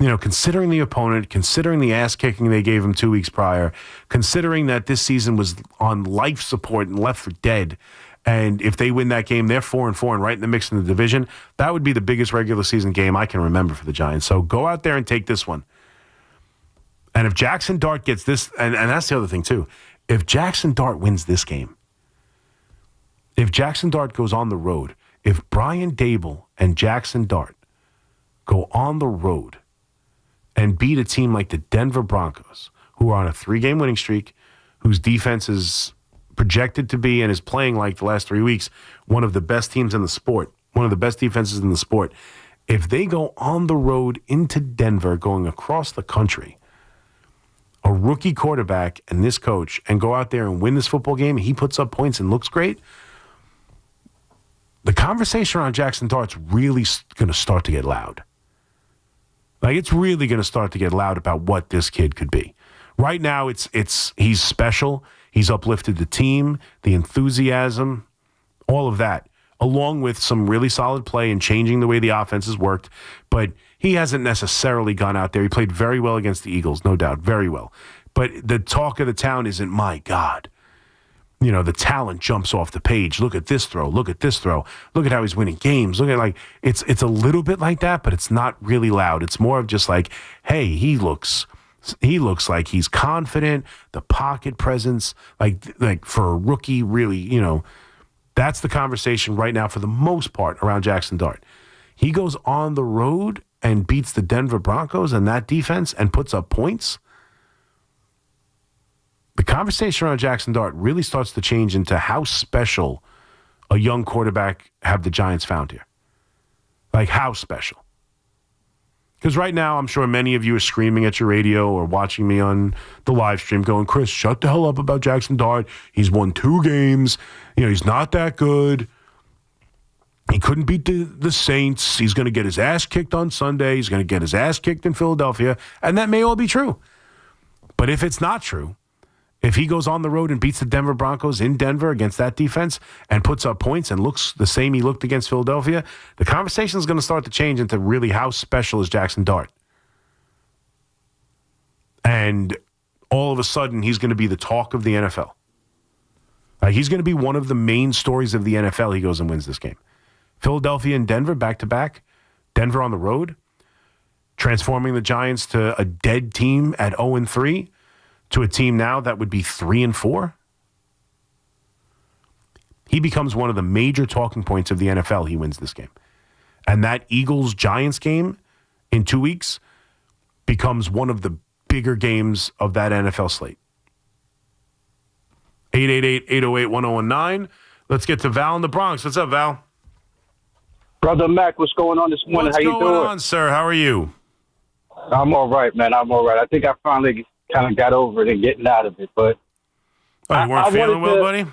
considering the opponent, considering the ass kicking they gave him 2 weeks prior, considering that this season was on life support and left for dead. And if they win that game, they're 4-4 and right in the mix in the division. That would be the biggest regular season game I can remember for the Giants. So go out there and take this one. And if Jackson Dart gets this, and that's the other thing too, if Jackson Dart wins this game, if Jackson Dart goes on the road, if Brian Dable and Jackson Dart go on the road and beat a team like the Denver Broncos, who are on a 3-game winning streak, whose defense is projected to be and is playing like the last 3 weeks, one of the best teams in the sport, one of the best defenses in the sport, if they go on the road into Denver, going across the country, a rookie quarterback and this coach, and go out there and win this football game, he puts up points and looks great, the conversation around Jackson Dart's really going to start to get loud. Like, it's really going to start to get loud about what this kid could be. Right now, he's special. He's uplifted the team, the enthusiasm, all of that, along with some really solid play and changing the way the offense has worked. But he hasn't necessarily gone out there. He played very well against the Eagles, no doubt, very well. But the talk of the town isn't, my God, the talent jumps off the page. Look at this throw. Look at this throw. Look at how he's winning games. Look at it's a little bit like that, but it's not really loud. It's more of just like, hey, he looks like he's confident, the pocket presence, like for a rookie, really, that's the conversation right now for the most part around Jackson Dart. He goes on the road and beats the Denver Broncos and that defense and puts up points. The conversation around Jackson Dart really starts to change into how special a young quarterback have the Giants found here. Like, how special. Because right now, I'm sure many of you are screaming at your radio or watching me on the live stream going, Chris, shut the hell up about Jackson Dart. He's won 2 games. He's not that good. He couldn't beat the Saints. He's going to get his ass kicked on Sunday. He's going to get his ass kicked in Philadelphia. And that may all be true. But if it's not true, if he goes on the road and beats the Denver Broncos in Denver against that defense and puts up points and looks the same he looked against Philadelphia, the conversation is going to start to change into really how special is Jackson Dart. And all of a sudden, he's going to be the talk of the NFL. He's going to be one of the main stories of the NFL. He goes and wins this game. Philadelphia and Denver back-to-back. Denver on the road. Transforming the Giants to a dead team at 0-3. To a team now that would be 3-4. He becomes one of the major talking points of the NFL. He wins this game. And that Eagles-Giants game in 2 weeks becomes one of the bigger games of that NFL slate. 888-808-1019. Let's get to Val in the Bronx. What's up, Val? Brother Mac, what's going on this morning? How you doing? What's going on, sir? How are you? I'm all right, man. I'm all right. I think I finally kind of got over it and getting out of it. But you weren't feeling well, buddy?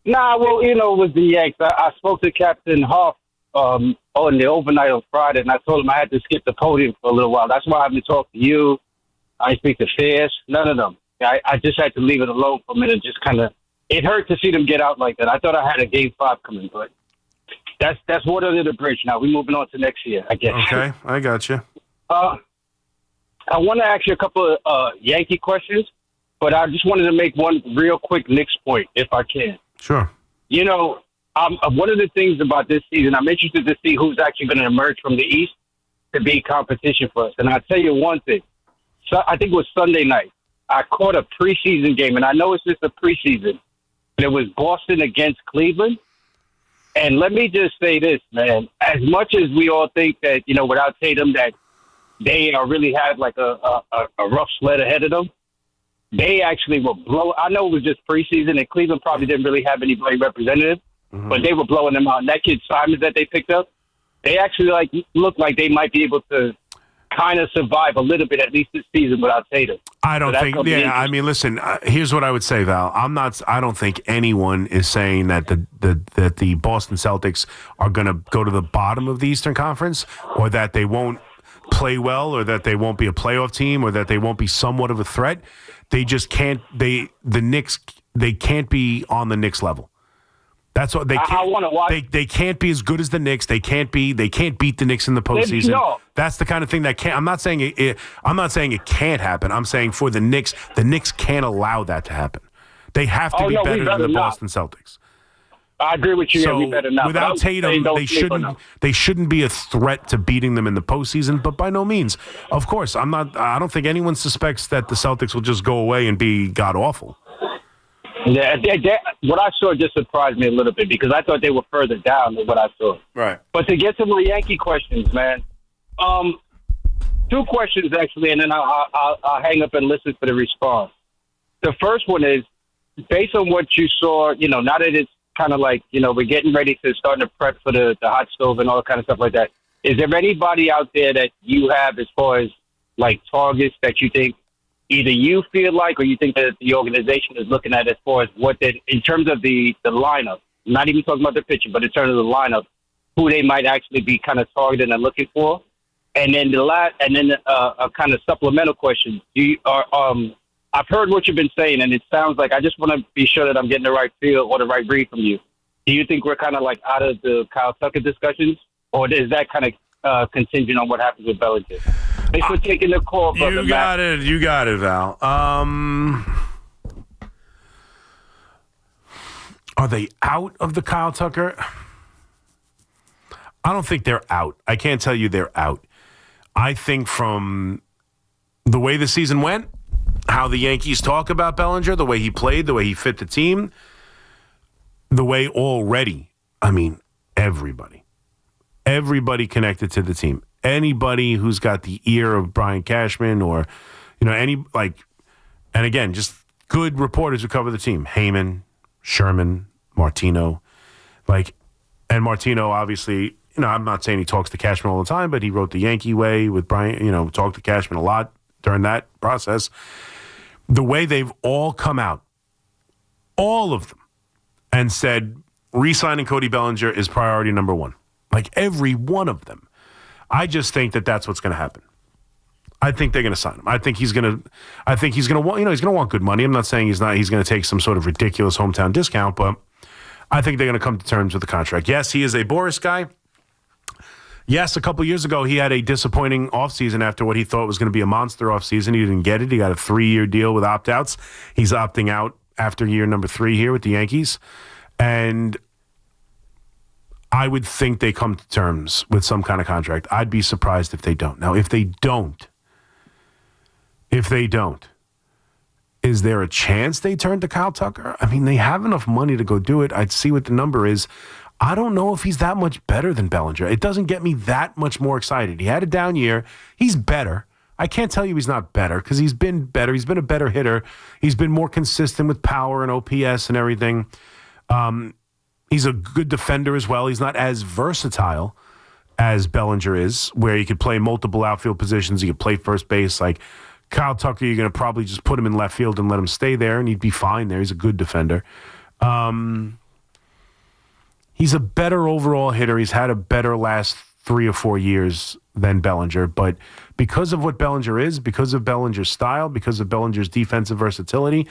Nah, well, with the Yanks, I spoke to Captain Hoff on the overnight on Friday, and I told him I had to skip the podium for a little while. That's why I haven't talked to you. I speak to Fierce, none of them. I just had to leave it alone for a minute and just kind of it hurt to see them get out like that. I thought I had a Game 5 coming, but that's water under the bridge. Now we're moving on to next year, I guess. Okay, I got you. I want to ask you a couple of Yankee questions, but I just wanted to make one real quick Knicks point, if I can. Sure. You know, one of the things about this season, I'm interested to see who's actually going to emerge from the East to be competition for us. And I'll tell you one thing. So I think it was Sunday night. I caught a preseason game, and I know it's just a preseason, but it was Boston against Cleveland. And let me just say this, man. As much as we all think that, you know, without Tatum, that they really had like a rough sled ahead of them, they actually were blowing. I know it was just preseason, and Cleveland probably didn't really have anybody representative, but they were blowing them out. And that kid Simons that they picked up, they actually looked like they might be able to kind of survive a little bit, at least this season, without Tatum. I don't think. Yeah, I mean, listen. Here's what I would say, Val. I don't think anyone is saying that the Boston Celtics are going to go to the bottom of the Eastern Conference, or that they won't play well, or that they won't be a playoff team, or that they won't be somewhat of a threat. They just can't. The Knicks. They can't be on the Knicks level. That's what they can't. I want to watch. They can't be as good as the Knicks. They can't beat the Knicks in the postseason. No. That's the kind of thing that can't. I'm not saying it can't happen. I'm saying for the Knicks can't allow that to happen. They have to be better than the Boston Celtics. I agree with you. So we better not. Without Tatum, they shouldn't be a threat to beating them in the postseason. But by no means, of course, I don't think anyone suspects that the Celtics will just go away and be god awful. Yeah, what I saw just surprised me a little bit because I thought they were further down than what I saw. Right. But to get to the Yankee questions, man, two questions actually, and then I'll hang up and listen for the response. The first one is, based on what you saw, you know, now that it's kind of like, you know, we're getting ready to start to prep for the hot stove and all kind of stuff like that. Is there anybody out there that you have as far as like targets that you think either you feel like or you think that the organization is looking at as far as what they, in terms of the lineup, not even talking about the pitching, but in terms of the lineup, who they might actually be kind of targeting and looking for? And then a kind of supplemental question. I've heard what you've been saying, and it sounds like I just want to be sure that I'm getting the right feel or the right read from you. Do you think we're kind of like out of the Kyle Tucker discussions, or is that kind of contingent on what happens with Bellinger? Thanks for taking the call, brother. You got it, Val. Are they out of the Kyle Tucker? I don't think they're out. I can't tell you they're out. I think from the way the season went, how the Yankees talk about Bellinger, the way he played, the way he fit the team, the way already, I mean, everybody connected to the team. Anybody who's got the ear of Brian Cashman or, you know, and again, just good reporters who cover the team. Heyman, Sherman, Martino. And Martino, obviously, you know, I'm not saying he talks to Cashman all the time, but he wrote The Yankee Way with Brian, you know, talked to Cashman a lot during that process. The way they've all come out, all of them, and said, re-signing Cody Bellinger is priority number one. Like every one of them. I just think that that's what's going to happen. I think they're going to sign him. I think he's going to want, you know, he's going to want good money. I'm not saying he's going to take some sort of ridiculous hometown discount, but I think they're going to come to terms with the contract. Yes, he is a Boris guy. Yes, a couple years ago, he had a disappointing offseason after what he thought was going to be a monster offseason. He didn't get it. He got a 3-year deal with opt-outs. He's opting out after year number 3 here with the Yankees. And I would think they come to terms with some kind of contract. I'd be surprised if they don't. Now, if they don't, is there a chance they turn to Kyle Tucker? I mean, they have enough money to go do it. I'd see what the number is. I don't know if he's that much better than Bellinger. It doesn't get me that much more excited. He had a down year. He's better. I can't tell you he's not better because he's been better. He's been a better hitter. He's been more consistent with power and OPS and everything. He's a good defender as well. He's not as versatile as Bellinger is, where he could play multiple outfield positions. He could play first base. Like Kyle Tucker, you're going to probably just put him in left field and let him stay there, and he'd be fine there. He's a good defender. He's a better overall hitter. He's had a better last 3 or 4 years than Bellinger. But because of what Bellinger is, because of Bellinger's style, because of Bellinger's defensive versatility,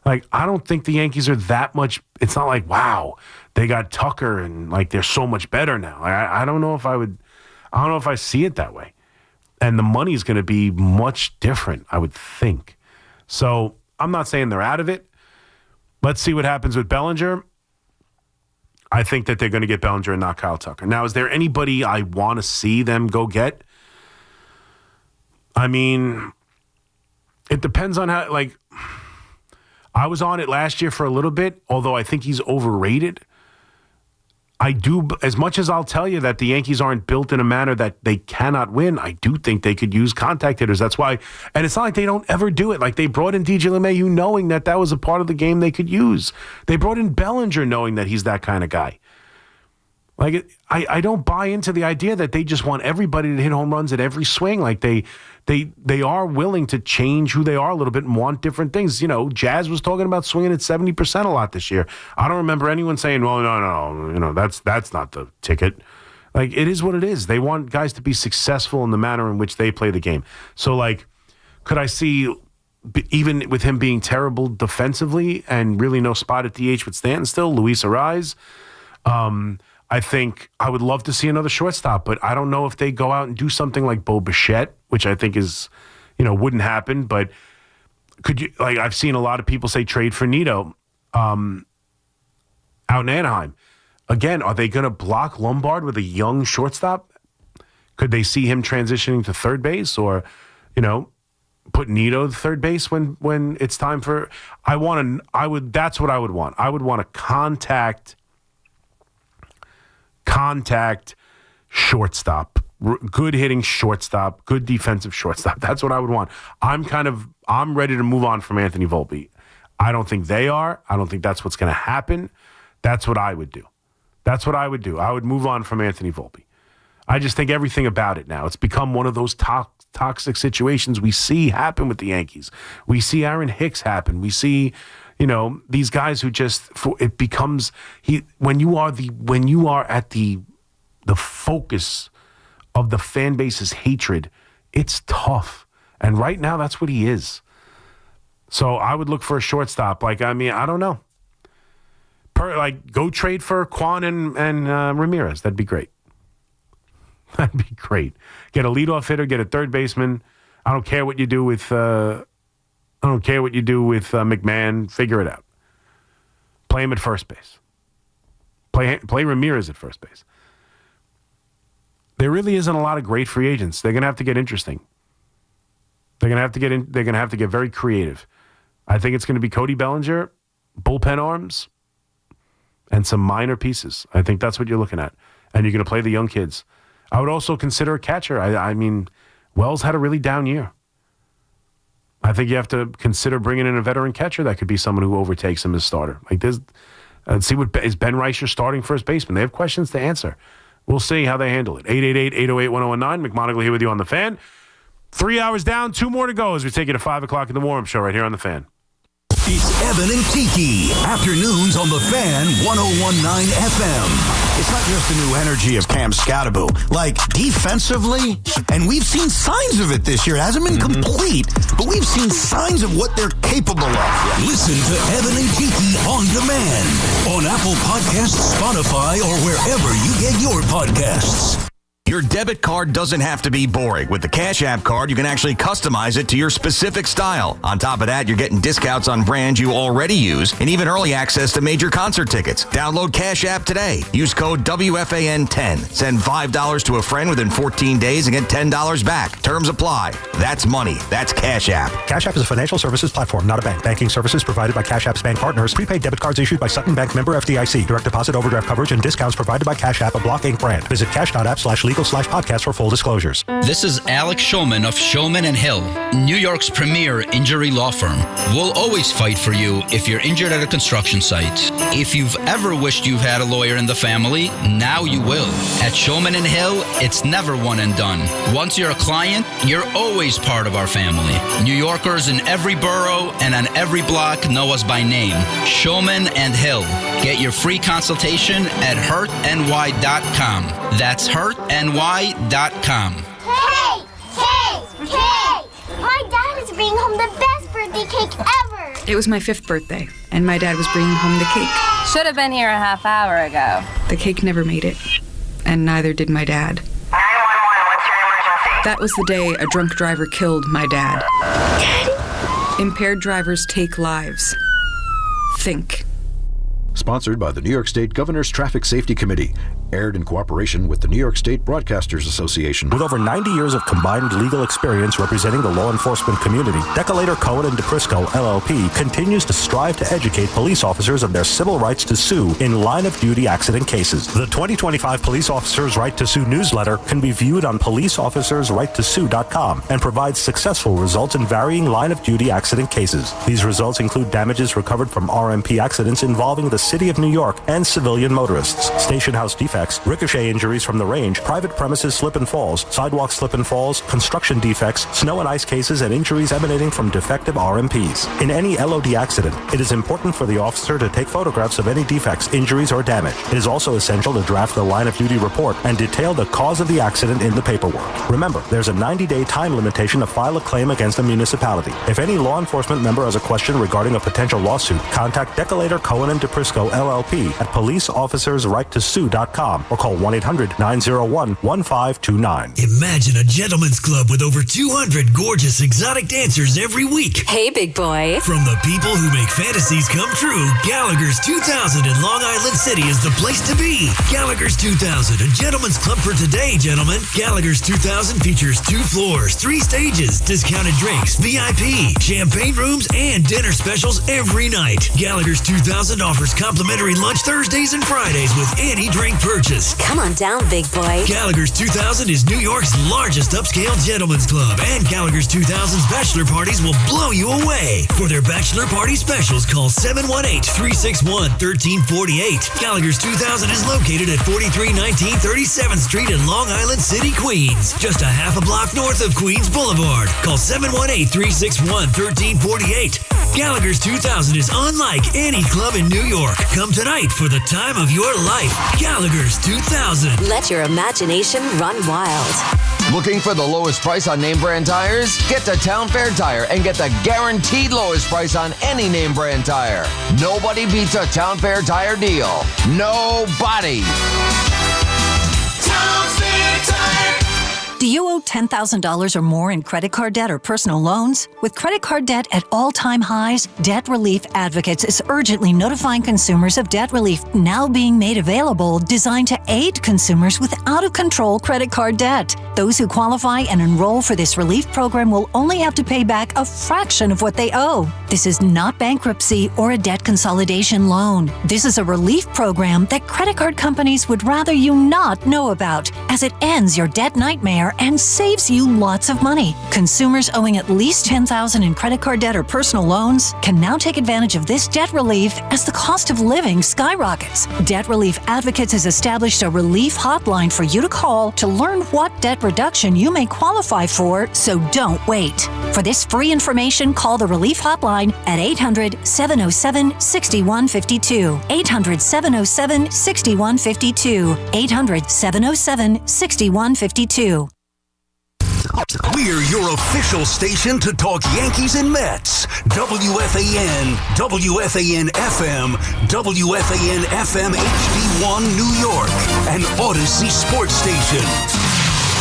Like, I don't think the Yankees are that much. It's not like, wow, they got Tucker and like they're so much better now. I don't know if I would. I don't know if I see it that way. And the money is going to be much different, I would think. So I'm not saying they're out of it. Let's see what happens with Bellinger. I think that they're going to get Bellinger and not Kyle Tucker. Now, is there anybody I want to see them go get? I mean, it depends on how, like, I was on it last year for a little bit, although I think he's overrated. I do, as much as I'll tell you that the Yankees aren't built in a manner that they cannot win, I do think they could use contact hitters. That's why, and it's not like they don't ever do it. Like, they brought in DJ LeMahieu knowing that that was a part of the game they could use. They brought in Bellinger knowing that he's that kind of guy. Like, I don't buy into the idea that they just want everybody to hit home runs at every swing. Like, they are willing to change who they are a little bit and want different things. You know, Jazz was talking about swinging at 70% a lot this year. I don't remember anyone saying, well, no, you know, that's not the ticket. Like, it is what it is. They want guys to be successful in the manner in which they play the game. So, like, could I see, even with him being terrible defensively and really no spot at DH with Stanton still, Luis Ariz, I think I would love to see another shortstop, but I don't know if they go out and do something like Bo Bichette, which I think is, you know, wouldn't happen. But could you, like, I've seen a lot of people say trade for Nito out in Anaheim. Again, are they going to block Lombard with a young shortstop? Could they see him transitioning to third base, or, you know, put Nito to third base when it's time for? That's what I would want. I would want a contact shortstop, good hitting shortstop, good defensive shortstop. That's what I would want. I'm ready to move on from Anthony Volpe. I don't think they are. I don't think that's what's going to happen. That's what I would do. I would move on from Anthony Volpe. I just think everything about it now, it's become one of those toxic situations we see happen with the Yankees. We see Aaron Hicks happen. We see, you know, these guys who just, it becomes, when you are at the focus of the fan base's hatred, it's tough. And right now, that's what he is. So I would look for a shortstop. Like, I mean, I don't know. Go trade for Kwan and Ramirez. That'd be great. That'd be great. Get a leadoff hitter, get a third baseman. I don't care what you do with McMahon. Figure it out. Play him at first base. Play Ramirez at first base. There really isn't a lot of great free agents. They're going to have to get interesting. They're going to have to get very creative. I think it's going to be Cody Bellinger, bullpen arms, and some minor pieces. I think that's what you're looking at. And you're going to play the young kids. I would also consider a catcher. I mean, Wells had a really down year. I think you have to consider bringing in a veteran catcher that could be someone who overtakes him as starter. Like this, see what is Ben Reicher starting first baseman? They have questions to answer. We'll see how they handle it. 888-808-1019. McMonigle here with you on The Fan. 3 hours down, 2 more to go as we take you to 5 o'clock in the warm-up show right here on The Fan. It's Evan and Tiki. Afternoons on The Fan, 101.9 FM. It's not just the new energy of Cam Scatterbo. Like, defensively, and we've seen signs of it this year. It hasn't been complete, but we've seen signs of what they're capable of. Listen to Evan and Tiki on demand on Apple Podcasts, Spotify, or wherever you get your podcasts. Your debit card doesn't have to be boring. With the Cash App card, you can actually customize it to your specific style. On top of that, you're getting discounts on brands you already use and even early access to major concert tickets. Download Cash App today. Use code WFAN10. Send $5 to a friend within 14 days and get $10 back. Terms apply. That's money. That's Cash App. Cash App is a financial services platform, not a bank. Banking services provided by Cash App's bank partners. Prepaid debit cards issued by Sutton Bank, member FDIC. Direct deposit, overdraft coverage, and discounts provided by Cash App, a Block Inc. brand. Visit cash.app/legal/podcast for full disclosures. This is Alex Shulman of Shulman & Hill, New York's premier injury law firm. We'll always fight for you if you're injured at a construction site. If you've ever wished you've had a lawyer in the family, now you will. At Shulman & Hill, it's never one and done. Once you're a client, you're always part of our family. New Yorkers in every borough and on every block know us by name. Shulman & Hill. Get your free consultation at hurtny.com. That's hurtny.com. Hey! My dad is bringing home the best birthday cake ever! It was my 5th birthday, and my dad was bringing home the cake. Should have been here a half hour ago. The cake never made it, and neither did my dad. 911, what's your emergency? That was the day a drunk driver killed my dad. Daddy? Impaired drivers take lives. Think. Sponsored by the New York State Governor's Traffic Safety Committee. Aired in cooperation with the New York State Broadcasters Association. With over 90 years of combined legal experience representing the law enforcement community, Decolator Cohen & DePrisco, LLP, continues to strive to educate police officers of their civil rights to sue in line-of-duty accident cases. The 2025 Police Officers' Right to Sue newsletter can be viewed on policeofficersrighttosue.com and provides successful results in varying line-of-duty accident cases. These results include damages recovered from RMP accidents involving the City of New York and civilian motorists, station house defects, ricochet injuries from the range, private premises slip and falls, sidewalk slip and falls, construction defects, snow and ice cases, and injuries emanating from defective RMPs. In any LOD accident, it is important for the officer to take photographs of any defects, injuries, or damage. It is also essential to draft the line-of-duty report and detail the cause of the accident in the paperwork. Remember, there's a 90-day time limitation to file a claim against a municipality. If any law enforcement member has a question regarding a potential lawsuit, contact Decolator Cohen & DePrisco, LLP at policeofficersrighttosue.com or call 1-800-901-1529. Imagine a gentleman's club with over 200 gorgeous exotic dancers every week. Hey, big boy. From the people who make fantasies come true, Gallagher's 2000 in Long Island City is the place to be. Gallagher's 2000, a gentleman's club for today, gentlemen. Gallagher's 2000 features 2 floors, 3 stages, discounted drinks, VIP, champagne rooms, and dinner specials every night. Gallagher's 2000 offers complimentary lunch Thursdays and Fridays with any drink purchase. Come on down, big boy. Gallagher's 2000 is New York's largest upscale gentleman's club, and Gallagher's 2000's bachelor parties will blow you away. For their bachelor party specials, call 718-361-1348. Gallagher's 2000 is located at 4319 37th Street in Long Island City, Queens, just a half a block north of Queens Boulevard. Call 718-361-1348. Gallagher's 2000 is unlike any club in New York. Come tonight for the time of your life. Gallagher's 2000. Let your imagination run wild. Looking for the lowest price on name brand tires? Get to Town Fair Tire and get the guaranteed lowest price on any name brand tire. Nobody beats a Town Fair Tire deal. Nobody. Town Fair Tire. Do you owe $10,000 or more in credit card debt or personal loans? With credit card debt at all-time highs, Debt Relief Advocates is urgently notifying consumers of debt relief now being made available, designed to aid consumers with out-of-control credit card debt. Those who qualify and enroll for this relief program will only have to pay back a fraction of what they owe. This is not bankruptcy or a debt consolidation loan. This is a relief program that credit card companies would rather you not know about, as it ends your debt nightmare and saves you lots of money. Consumers owing at least $10,000 in credit card debt or personal loans can now take advantage of this debt relief as the cost of living skyrockets. Debt Relief Advocates has established a relief hotline for you to call to learn what debt reduction you may qualify for, so don't wait. For this free information, call the relief hotline at 800-707-6152. 800-707-6152. 800-707-6152. We're your official station to talk Yankees and Mets. WFAN, WFAN FM, WFAN FM HD1 New York, and Odyssey Sports Station.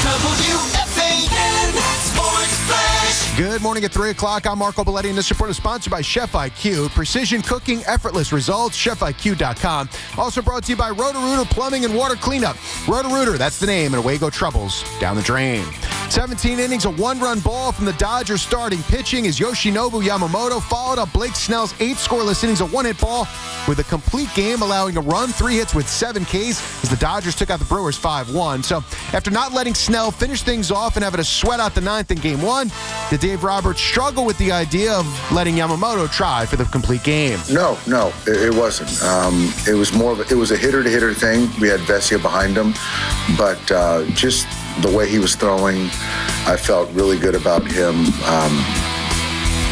WFAN Sports Flash. Good morning at 3 o'clock. I'm Marco Belletti, and this report is sponsored by Chef IQ. Precision cooking, effortless results, chefiq.com. Also brought to you by Roto-Rooter Plumbing and Water Cleanup. Roto-Rooter, that's the name, and away go troubles down the drain. 17 innings, a one-run ball from the Dodgers starting pitching as Yoshinobu Yamamoto followed up Blake Snell's 8 scoreless innings, a one-hit ball with a complete game, allowing a run, 3 hits with 7 Ks as the Dodgers took out the Brewers 5-1. So after not letting Snell finish things off and having to sweat out the 9th in Game 1, did Dave Roberts struggle with the idea of letting Yamamoto try for the complete game? No, it wasn't. It was more of it was a hitter-to-hitter thing. We had Vesia behind him, but just the way he was throwing, I felt really good about him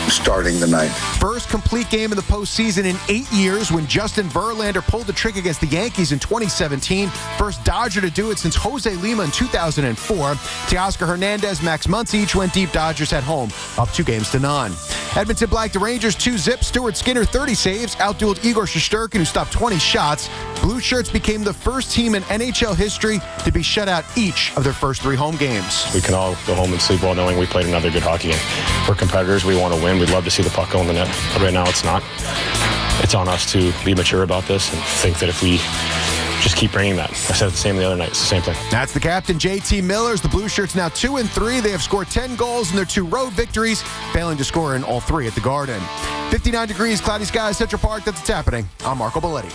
starting the 9th. First complete game in the postseason in 8 years when Justin Verlander pulled the trick against the Yankees in 2017. First Dodger to do it since Jose Lima in 2004. Teoscar Hernandez, Max Muncy each went deep. Dodgers at home, up 2-0. Edmonton blanked the Rangers 2-0. Stuart Skinner 30 saves, outdueled Igor Shesterkin, who stopped 20 shots. Blue Shirts became the first team in NHL history to be shut out each of their first 3 home games. We can all go home and sleep well knowing we played another good hockey game. We're competitors. We want to win. We'd love to see the puck go in the net. But right now it's not. It's on us to be mature about this and think that if we just keep bringing that. I said the same the other night. It's the same thing. That's the captain, JT Millers. The Blue Shirts now 2-3. They have scored 10 goals in their 2 road victories, failing to score in all 3 at the Garden. 59 degrees, cloudy skies, Central Park. That's what's happening. I'm Marco Belletti.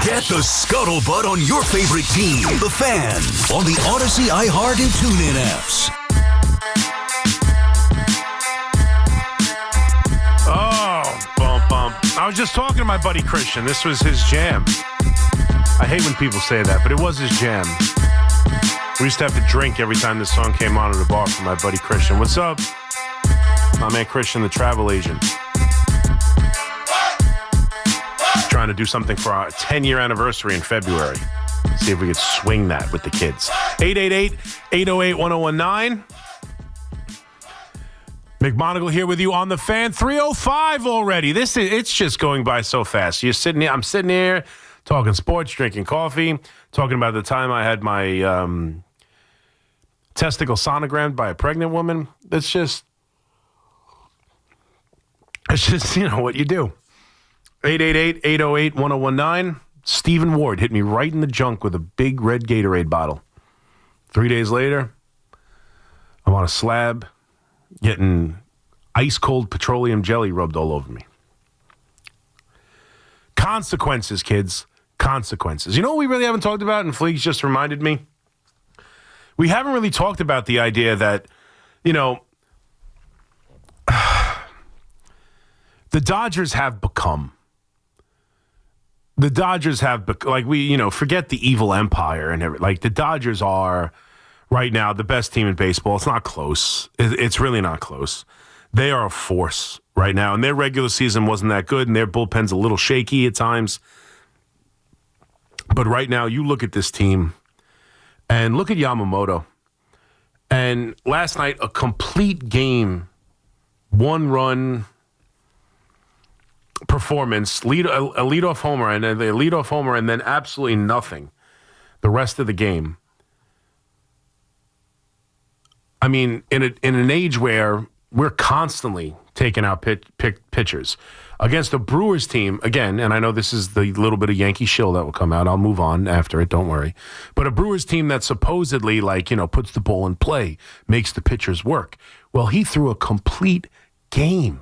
Get the scuttlebutt on your favorite team, the Fan, on the Odyssey, iHeart, and TuneIn apps. Oh, bump, bump. I was just talking to my buddy Christian. This was his jam. I hate when people say that, but it was his jam. We used to have to drink every time this song came on at the bar for my buddy Christian. What's up? My man Christian, the travel agent. Trying to do something for our 10-year anniversary in February. See if we could swing that with the kids. 888-808-1019. McMonigle here with you on the Fan. 3:05 already. It's just going by so fast. I'm sitting here talking sports, drinking coffee, talking about the time I had my testicle sonogrammed by a pregnant woman. It's just what you do. 888-808-1019. Stephen Ward hit me right in the junk with a big red Gatorade bottle. 3 days later, I'm on a slab getting ice-cold petroleum jelly rubbed all over me. Consequences, kids. Consequences. You know what we really haven't talked about, and Fleeks just reminded me? We haven't really talked about the idea that, the Dodgers have become. Forget the evil empire and everything. Like, the Dodgers are, right now, the best team in baseball. It's not close. It's really not close. They are a force right now, and their regular season wasn't that good, and their bullpen's a little shaky at times. But right now, you look at this team, and look at Yamamoto. And last night, a complete game, 1-run performance, a leadoff homer, and a leadoff homer, and then absolutely nothing the rest of the game. I mean, in an age where we're constantly taking out pitchers against the Brewers team, again, and I know this is the little bit of Yankee shill that will come out. I'll move on after it, don't worry. But a Brewers team that supposedly, puts the ball in play, makes the pitchers work. Well, he threw a complete game.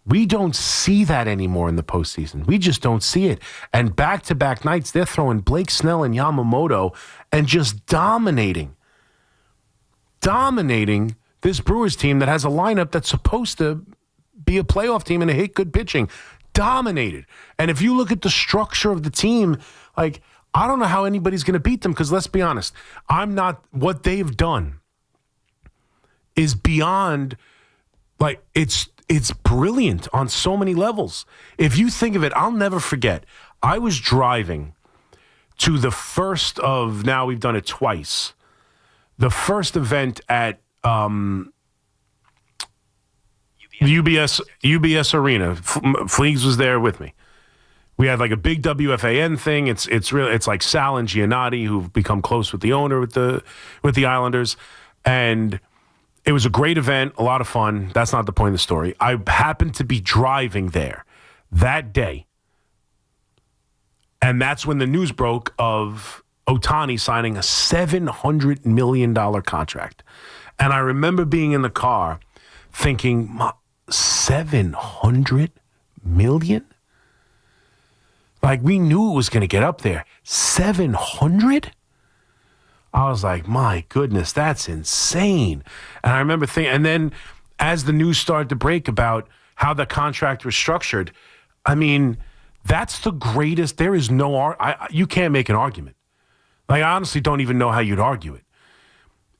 We don't see that anymore in the postseason. We just don't see it. And back-to-back nights, they're throwing Blake Snell and Yamamoto and just dominating this Brewers team that has a lineup that's supposed to be a playoff team and to hit good pitching. Dominated. And if you look at the structure of the team, I don't know how anybody's going to beat them because let's be honest, what they've done is beyond, it's brilliant on so many levels. If you think of it, I'll never forget. I was driving to the first of, now we've done it twice, the first event at UBS Arena. Fleegs was there with me. We had a big WFAN thing. It's like Sal and Giannotti, who've become close with the owner with the Islanders, and it was a great event, a lot of fun. That's not the point of the story. I happened to be driving there that day, and that's when the news broke of Ohtani signing a $700 million contract. And I remember being in the car thinking, $700 million? We knew it was going to get up there. 700? I was like, my goodness, that's insane. And I remember thinking, and then as the news started to break about how the contract was structured, I mean, that's the greatest. There is no, you can't make an argument. I honestly don't even know how you'd argue it.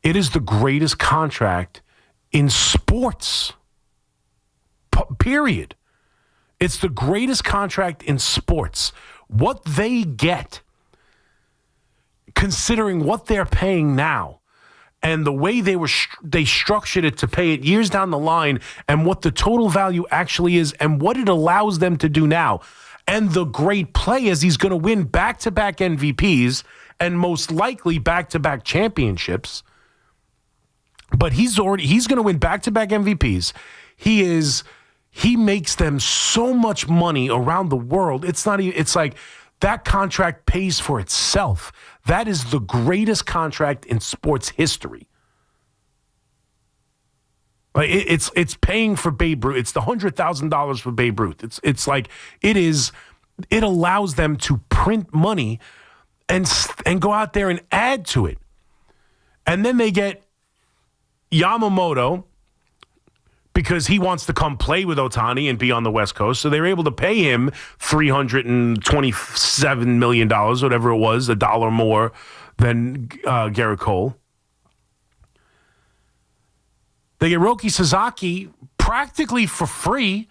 It is the greatest contract in sports, period. It's the greatest contract in sports. What they get, considering what they're paying now, and the way they structured it to pay it years down the line, and what the total value actually is, and what it allows them to do now. And the great play is he's going to win back-to-back MVPs and most likely back-to-back championships. But he's going to win back-to-back MVPs. He makes them so much money around the world. It's like that contract pays for itself. That is the greatest contract in sports history. It's paying for Babe Ruth. It's the $100,000 for Babe Ruth. It's like it allows them to print money and go out there and add to it. And then they get Yamamoto because he wants to come play with Ohtani and be on the West Coast. So they're able to pay him $327 million, whatever it was, $1 more than Gerrit Cole. They get Roki Sasaki practically for free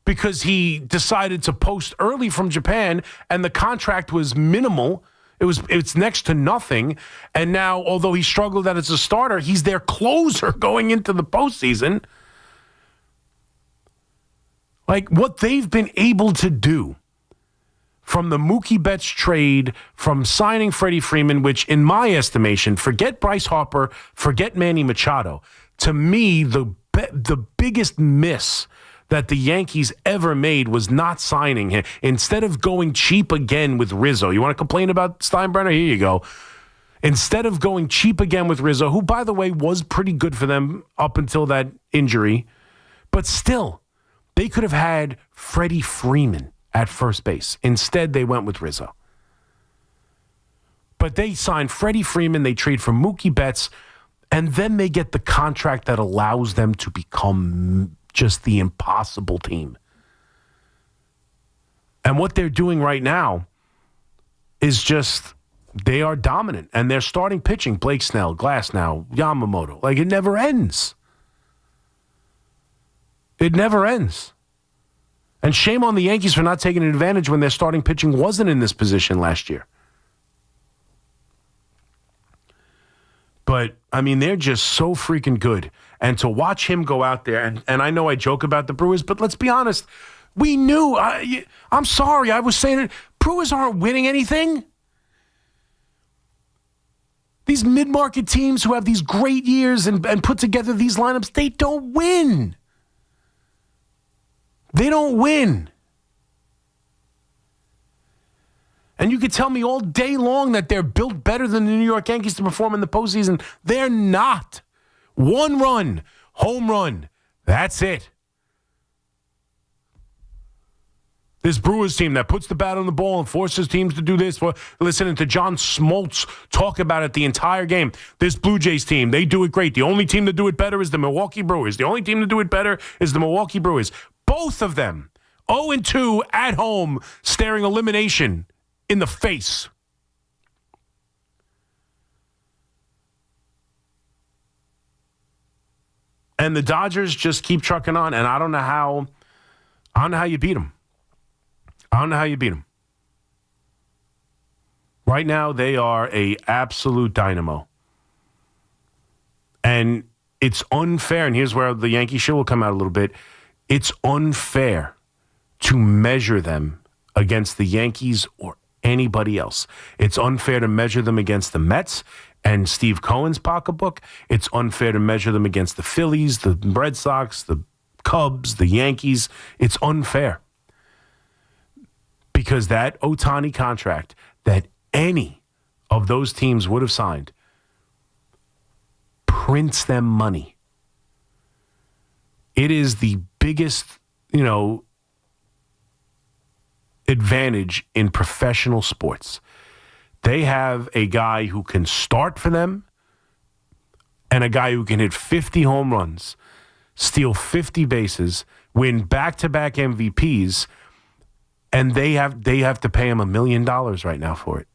because he decided to post early from Japan, and the contract was minimal. It's next to nothing. And now, although he struggled as a starter, he's their closer going into the postseason. Like, what they've been able to do from the Mookie Betts trade, from signing Freddie Freeman, which in my estimation, forget Bryce Harper, forget Manny Machado. To me, the biggest miss that the Yankees ever made was not signing him. Instead of going cheap again with Rizzo. You want to complain about Steinbrenner? Here you go. Instead of going cheap again with Rizzo, who, by the way, was pretty good for them up until that injury, but still, they could have had Freddie Freeman at first base. Instead, they went with Rizzo. But they signed Freddie Freeman. They trade for Mookie Betts. And then they get the contract that allows them to become just the impossible team. And what they're doing right now is just, they are dominant. And they're starting pitching. Blake Snell, Glasnow, Yamamoto. Like, it never ends. It never ends. And shame on the Yankees for not taking advantage when their starting pitching wasn't in this position last year. But, I mean, they're just so freaking good. And to watch him go out there, and I know I joke about the Brewers, but let's be honest. We knew, I'm sorry, I was saying it, Brewers aren't winning anything. These mid-market teams who have these great years and put together these lineups, they don't win. They don't win. And you could tell me all day long that they're built better than the New York Yankees to perform in the postseason. They're not. One run, home run. That's it. This Brewers team that puts the bat on the ball and forces teams to do this. Listening to John Smoltz talk about it the entire game. This Blue Jays team, they do it great. The only team to do it better is the Milwaukee Brewers. The only team to do it better is the Milwaukee Brewers. Both of them, 0-2 at home, staring elimination in the face. And the Dodgers just keep trucking on, and I don't know how you beat them. I don't know how you beat them. Right now, they are a absolute dynamo. And it's unfair, and here's where the Yankee show will come out a little bit. It's unfair to measure them against the Yankees or anybody else. It's unfair to measure them against the Mets and Steve Cohen's pocketbook. It's unfair to measure them against the Phillies, the Red Sox, the Cubs, the Yankees. It's unfair. Because that Ohtani contract that any of those teams would have signed prints them money. It is the biggest, advantage in professional sports. They have a guy who can start for them and a guy who can hit 50 home runs, steal 50 bases, win back-to-back MVPs, and they have to pay him $1 million right now for it.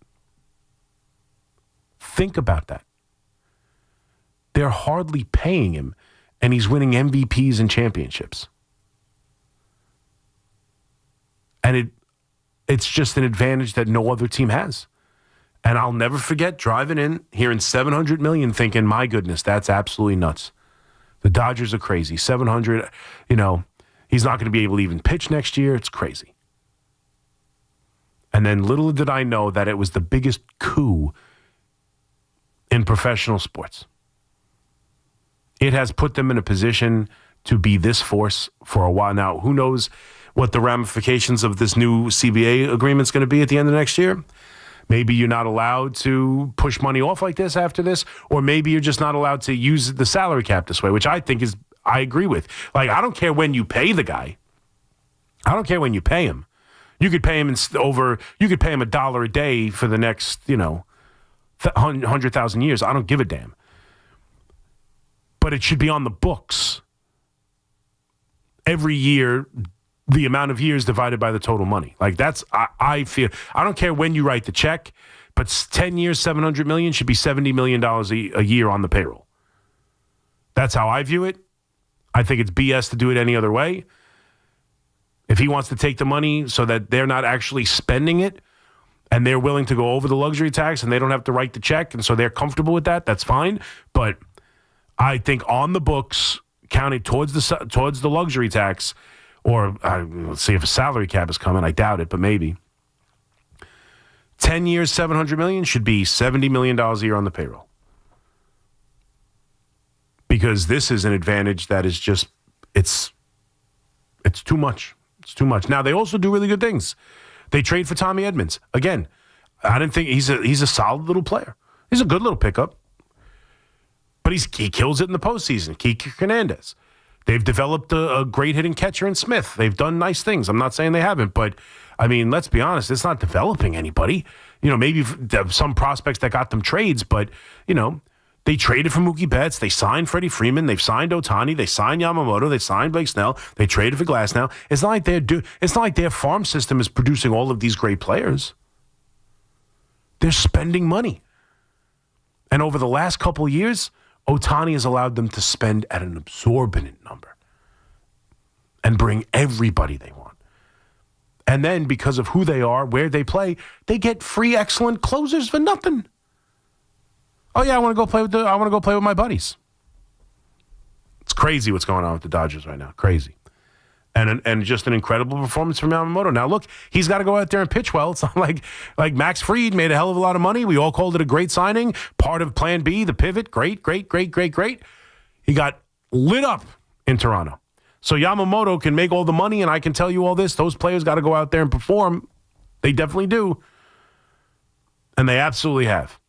Think about that. They're hardly paying him, and he's winning MVPs and championships. And it's just an advantage that no other team has. And I'll never forget driving in, hearing $700 million, thinking, my goodness, that's absolutely nuts. The Dodgers are crazy. 700, he's not going to be able to even pitch next year. It's crazy. And then little did I know that it was the biggest coup in professional sports. It has put them in a position to be this force for a while now. Who knows what the ramifications of this new CBA agreement is going to be at the end of next year? Maybe you're not allowed to push money off like this after this, or maybe you're just not allowed to use the salary cap this way, which I think I agree with. Like, I don't care when you pay the guy. I don't care when you pay him. You could pay him you could pay him $1 a day for the next, 100,000 years. I don't give a damn. But it should be on the books. Every year, the amount of years divided by the total money. Like, that's, I feel, I don't care when you write the check, but 10 years, $700 million should be $70 million a year on the payroll. That's how I view it. I think it's BS to do it any other way. If he wants to take the money so that they're not actually spending it and they're willing to go over the luxury tax and they don't have to write the check and so they're comfortable with that, that's fine. But I think on the books, counting towards the luxury tax, or let's see if a salary cap is coming. I doubt it, but maybe. 10 years, $700 million should be $70 million a year on the payroll. Because this is an advantage that is just, it's too much. It's too much. Now, they also do really good things. They trade for Tommy Edmonds. Again, I didn't think he's a solid little player. He's a good little pickup. But he kills it in the postseason. Kike Hernandez. They've developed a great hitting catcher in Smith. They've done nice things. I'm not saying they haven't, but, I mean, let's be honest. It's not developing anybody. Maybe some prospects that got them trades, but, they traded for Mookie Betts. They signed Freddie Freeman. They've signed Ohtani. They signed Yamamoto. They signed Blake Snell. They traded for Glasnow. It's not like their farm system is producing all of these great players. They're spending money. And over the last couple of years, Ohtani has allowed them to spend at an exorbitant number and bring everybody they want. And then because of who they are, where they play, they get free excellent closers for nothing. Oh yeah, I want to go play with my buddies. It's crazy what's going on with the Dodgers right now. Crazy. And just an incredible performance from Yamamoto. Now look, he's got to go out there and pitch well. It's not like Max Fried made a hell of a lot of money. We all called it a great signing. Part of Plan B, the pivot. Great. He got lit up in Toronto. So Yamamoto can make all the money, and I can tell you all this. Those players got to go out there and perform. They definitely do. And they absolutely have.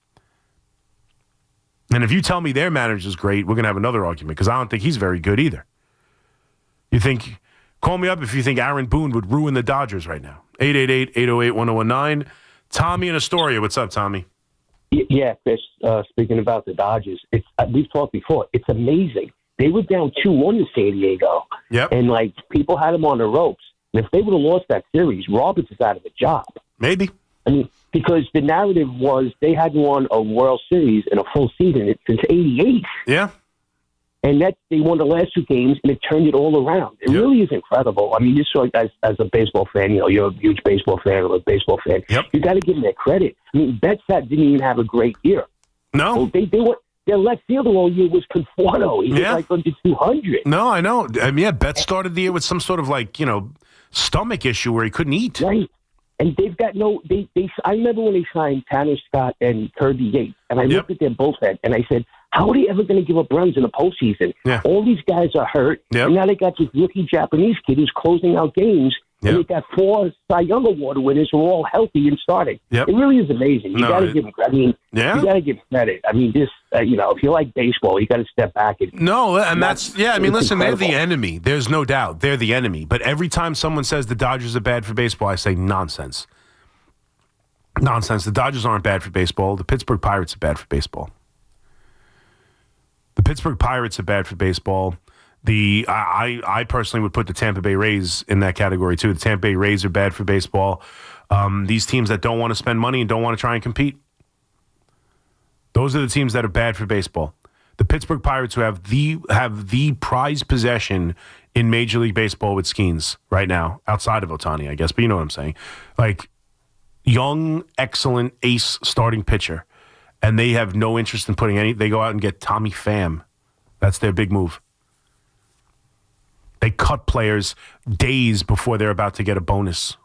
And if you tell me their manager's great, we're going to have another argument because I don't think he's very good either. Call me up if you think Aaron Boone would ruin the Dodgers right now. 888-808-1019. Tommy in Astoria. What's up, Tommy? Yeah, Chris, speaking about the Dodgers, we've talked before. It's amazing. They were down 2-1 to San Diego. Yep. And, people had them on the ropes. And if they would have lost that series, Roberts is out of a job. Maybe. I mean, because the narrative was they hadn't won a World Series in a full season since '88. Yeah. And they won the last two games, and it turned it all around. It really is incredible. I mean, just as a baseball fan, you're a huge baseball fan or a baseball fan. Yep. You got to give them that credit. I mean, Betts didn't even have a great year. No. Their left fielder all year was Conforto. He was under 200. No, I know. I mean, Betts started the year with some sort of stomach issue where he couldn't eat. Right. And they've got I remember when they signed Tanner Scott and Kirby Yates, and I looked at their bullpen, and I said, how are they ever going to give up runs in the postseason? Yeah. All these guys are hurt, and now they got this rookie Japanese kid who's closing out games, and they got 4 Cy Young Award winners who are all healthy and starting. Yep. It really is amazing. You got to give them credit. I mean, you got to give credit. I mean, this, if you like baseball, you got to step back. Listen, they're the enemy. There's no doubt. They're the enemy. But every time someone says the Dodgers are bad for baseball, I say nonsense. Nonsense. The Dodgers aren't bad for baseball. The Pittsburgh Pirates are bad for baseball. The Pittsburgh Pirates are bad for baseball. I personally would put the Tampa Bay Rays in that category too. The Tampa Bay Rays are bad for baseball. These teams that don't want to spend money and don't want to try and compete. Those are the teams that are bad for baseball. The Pittsburgh Pirates, who have the prized possession in Major League Baseball with Skeens right now, outside of Ohtani, I guess, but you know what I'm saying. young, excellent ace starting pitcher, and they have no interest in putting any. They go out and get Tommy Pham. That's their big move. They cut players days before they're about to get a bonus.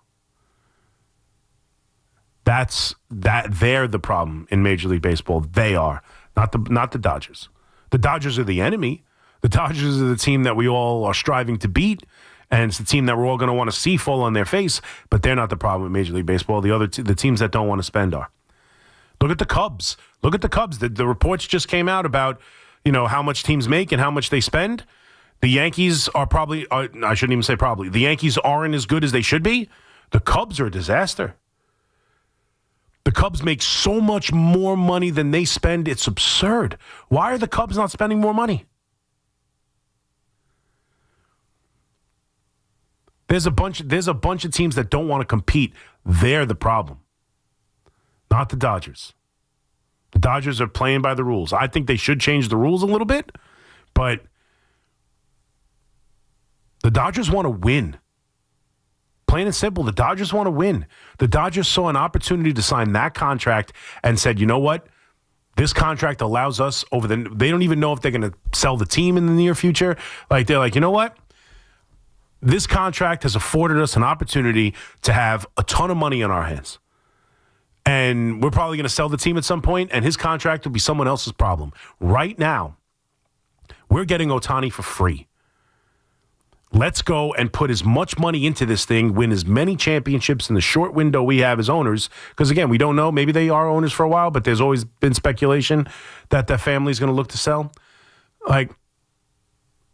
They're the problem in Major League Baseball. They are, not the Dodgers. The Dodgers are the enemy. The Dodgers are the team that we all are striving to beat, and it's the team that we're all going to want to see fall on their face, but they're not the problem in Major League Baseball. The teams that don't want to spend are. Look at the Cubs. The reports just came out about, how much teams make and how much they spend. The Yankees are probably, I shouldn't even say probably, the Yankees aren't as good as they should be. The Cubs are a disaster. The Cubs make so much more money than they spend. It's absurd. Why are the Cubs not spending more money? There's a bunch of teams that don't want to compete. They're the problem, not the Dodgers. The Dodgers are playing by the rules. I think they should change the rules a little bit, but the Dodgers want to win. Plain and simple, the Dodgers want to win. The Dodgers saw an opportunity to sign that contract and said, you know what? This contract allows us they don't even know if they're going to sell the team in the near future. They're like, you know what? This contract has afforded us an opportunity to have a ton of money on our hands. And we're probably going to sell the team at some point, and his contract will be someone else's problem. Right now, we're getting Ohtani for free. Let's go and put as much money into this thing, win as many championships in the short window we have as owners. Because, again, we don't know. Maybe they are owners for a while, but there's always been speculation that the family's going to look to sell.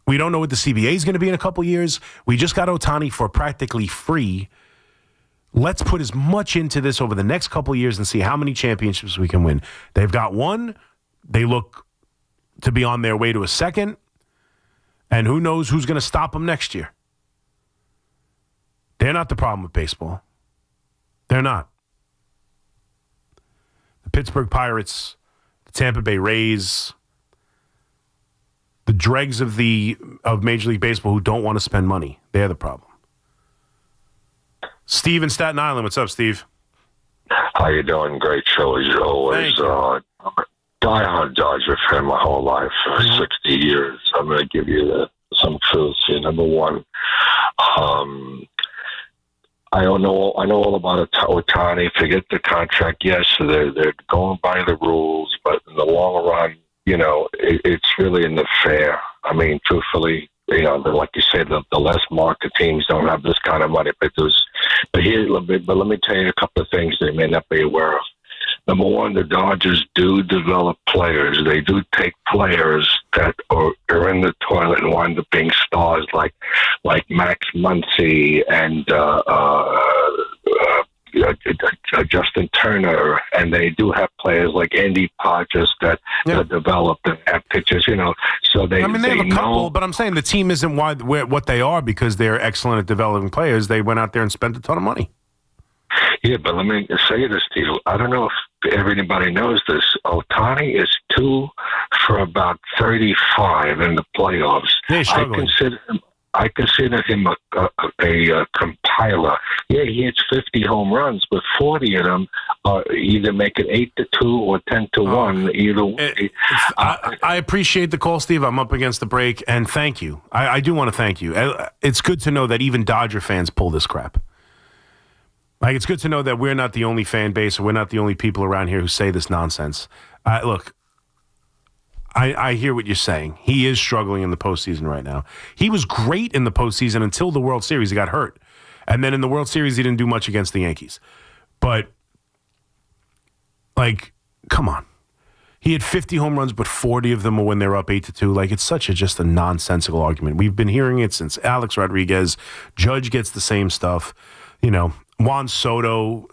We don't know what the CBA is going to be in a couple years. We just got Ohtani for practically free. Let's put as much into this over the next couple years and see how many championships we can win. They've got one. They look to be on their way to a second. And who knows who's going to stop them next year. They're not the problem with baseball. They're not. The Pittsburgh Pirates, the Tampa Bay Rays, the dregs of Major League Baseball who don't want to spend money. They're the problem. Steve in Staten Island. What's up, Steve? How you doing? Great show as always. Die-hard Dodger fan my whole life, 60 years. I'm going to give you some truths here. Number one, I know all about Ohtani. Forget the contract. Yes, they're going by the rules, but in the long run, it's really in the fair. I mean, truthfully, like you said, the less market teams don't have this kind of money. But let me tell you a couple of things they may not be aware of. Number one, the Dodgers do develop players. They do take players that are in the toilet and wind up being stars, like Max Muncy and Justin Turner, and they do have players like Andy Podges that develop and have pitchers. So they. I mean, they have a couple, but I'm saying the team isn't what they are because they're excellent at developing players. They went out there and spent a ton of money. Yeah, but let me say this to you. I don't know if everybody knows this. Ohtani is 2 for about 35 in the playoffs. I consider him a compiler. Yeah, he hits 50 home runs, but 40 of them are either make it 8-2 or 10-1. Either way. I appreciate the call, Steve. I'm up against the break, and thank you. I do want to thank you. It's good to know that even Dodger fans pull this crap. It's good to know that we're not the only fan base, or we're not the only people around here who say this nonsense. Look, I hear what you're saying. He is struggling in the postseason right now. He was great in the postseason until the World Series. He got hurt. And then in the World Series, he didn't do much against the Yankees. But, come on. He had 50 home runs, but 40 of them were when they were up 8-2. It's just a nonsensical argument. We've been hearing it since Alex Rodriguez. Judge gets the same stuff. Juan Soto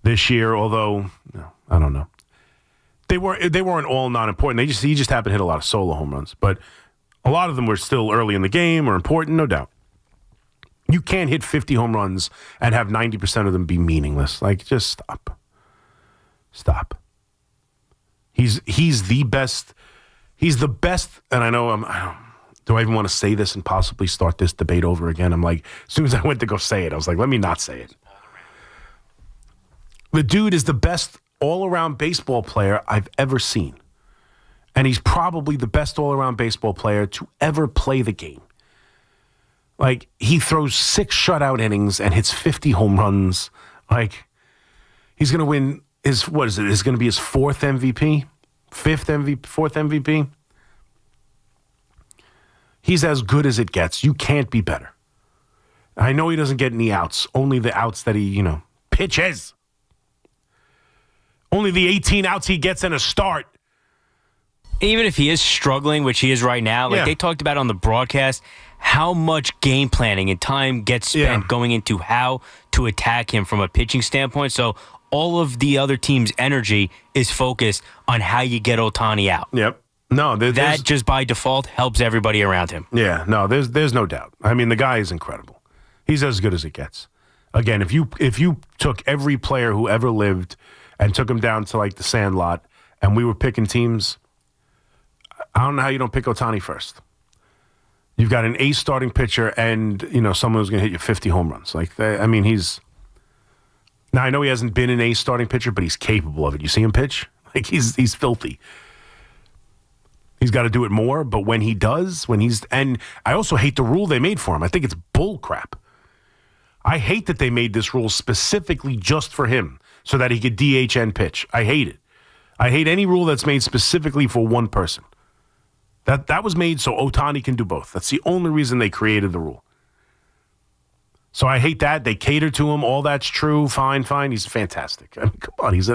this year, although I don't know. They weren't all not important. He just happened to hit a lot of solo home runs, but a lot of them were still early in the game or important, no doubt. You can't hit 50 home runs and have 90% of them be meaningless. Just stop. Stop. He's the best. He's the best, and I know do I even want to say this and possibly start this debate over again? I'm as soon as I went to go say it, I was like, let me not say it. The dude is the best all-around baseball player I've ever seen. And he's probably the best all-around baseball player to ever play the game. Like, he throws 6 shutout innings and hits 50 home runs. Like, he's going to win his, what is it? It's going to be his 4th MVP? 4th MVP? He's as good as it gets. You can't be better. I know he doesn't get any outs. Only the outs that he, pitches. Only the 18 outs he gets in a start. Even if he is struggling, which he is right now, they talked about on the broadcast, how much game planning and time gets spent going into how to attack him from a pitching standpoint. So all of the other team's energy is focused on how you get Ohtani out. Yep. No, that just by default helps everybody around him. Yeah, no, there's no doubt. I mean, the guy is incredible. He's as good as it gets. Again, if you took every player who ever lived and took him down to like the Sandlot, and we were picking teams, I don't know how you don't pick Ohtani first. You've got an ace starting pitcher, and someone who's going to hit you 50 home runs. He's. Now I know he hasn't been an ace starting pitcher, but he's capable of it. You see him pitch? Like he's filthy. He's got to do it more, but when he does, and I also hate the rule they made for him. I think it's bull crap. I hate that they made this rule specifically just for him so that he could DH and pitch. I hate it. I hate any rule that's made specifically for one person. That was made so Ohtani can do both. That's the only reason they created the rule. So I hate that. They cater to him. All that's true. Fine. He's fantastic. I mean, come on. He's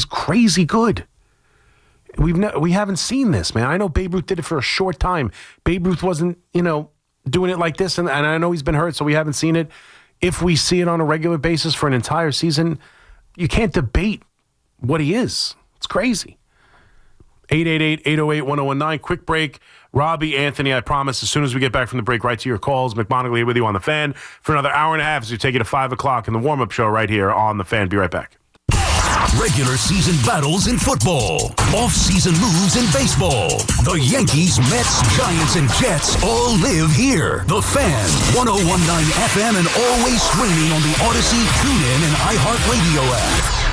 crazy good. We haven't seen this, man. I know Babe Ruth did it for a short time. Babe Ruth wasn't, doing it like this, and I know he's been hurt, so we haven't seen it. If we see it on a regular basis for an entire season, you can't debate what he is. It's crazy. 888-808-1019. Quick break. Robbie, Anthony, I promise, as soon as we get back from the break, right to your calls. McMonigle here with you on The Fan for another hour and a half as we take you to 5 o'clock in the warm-up show right here on The Fan. Be right back. Regular season battles in football. Off-season moves in baseball. The Yankees, Mets, Giants, and Jets all live here. The Fan, 101.9 FM, and always streaming on the Odyssey, TuneIn, and iHeartRadio app.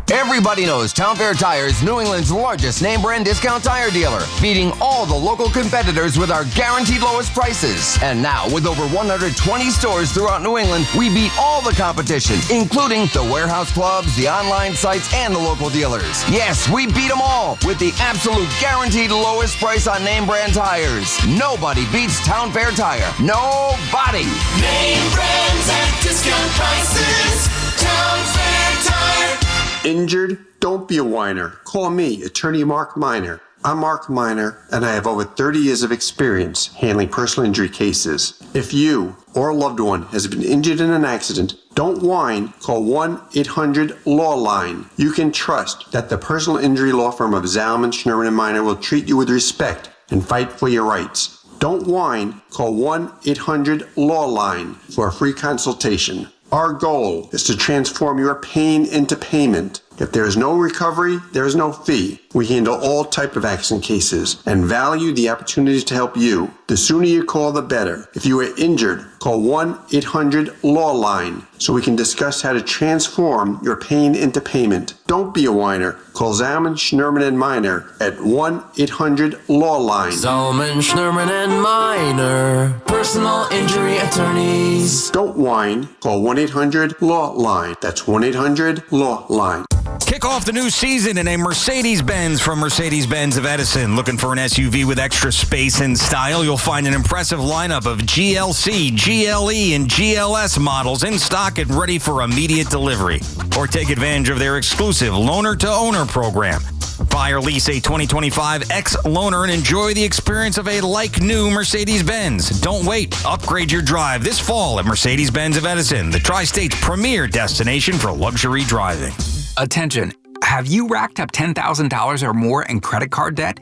Everybody knows Town Fair Tire is New England's largest name brand discount tire dealer, beating all the local competitors with our guaranteed lowest prices. And now, with over 120 stores throughout New England, we beat all the competition, including the warehouse clubs, the online sites, and the local dealers. Yes, we beat them all with the absolute guaranteed lowest price on name brand tires. Nobody beats Town Fair Tire. Nobody. Name brands at discount prices. Town Fair Tire. Injured? Don't be a whiner. Call me, Attorney Mark Miner. I'm Mark Miner, and I have over 30 years of experience handling personal injury cases. If you or a loved one has been injured in an accident, don't whine. Call 1-800-LAW-LINE. You can trust that the personal injury law firm of Zalman, Schnurman, and Miner will treat you with respect and fight for your rights. Don't whine. Call 1-800-LAW-LINE for a free consultation. Our goal is to transform your pain into payment. If there is no recovery, there is no fee. We handle all types of accident cases and value the opportunity to help you. The sooner you call, the better. If you are injured, call 1-800-LAW-LINE so we can discuss how to transform your pain into payment. Don't be a whiner. Call Zalman, Schnurman, and Miner at 1-800-LAW-LINE. Zalman, Schnurman, and Miner, personal injury attorneys. Don't whine. Call 1-800-LAW-LINE. That's 1-800-LAW-LINE. Kick off the new season in a Mercedes-Benz from Mercedes-Benz of Edison. Looking for an SUV with extra space and style? You'll find an impressive lineup of GLC, GLE, and GLS models in stock and ready for immediate delivery. Or take advantage of their exclusive loaner-to-owner program. Buy or lease a 2025 X-Loaner and enjoy the experience of a like-new Mercedes-Benz. Don't wait. Upgrade your drive this fall at Mercedes-Benz of Edison, the Tri-State's premier destination for luxury driving. Attention, have you racked up $10,000 or more in credit card debt?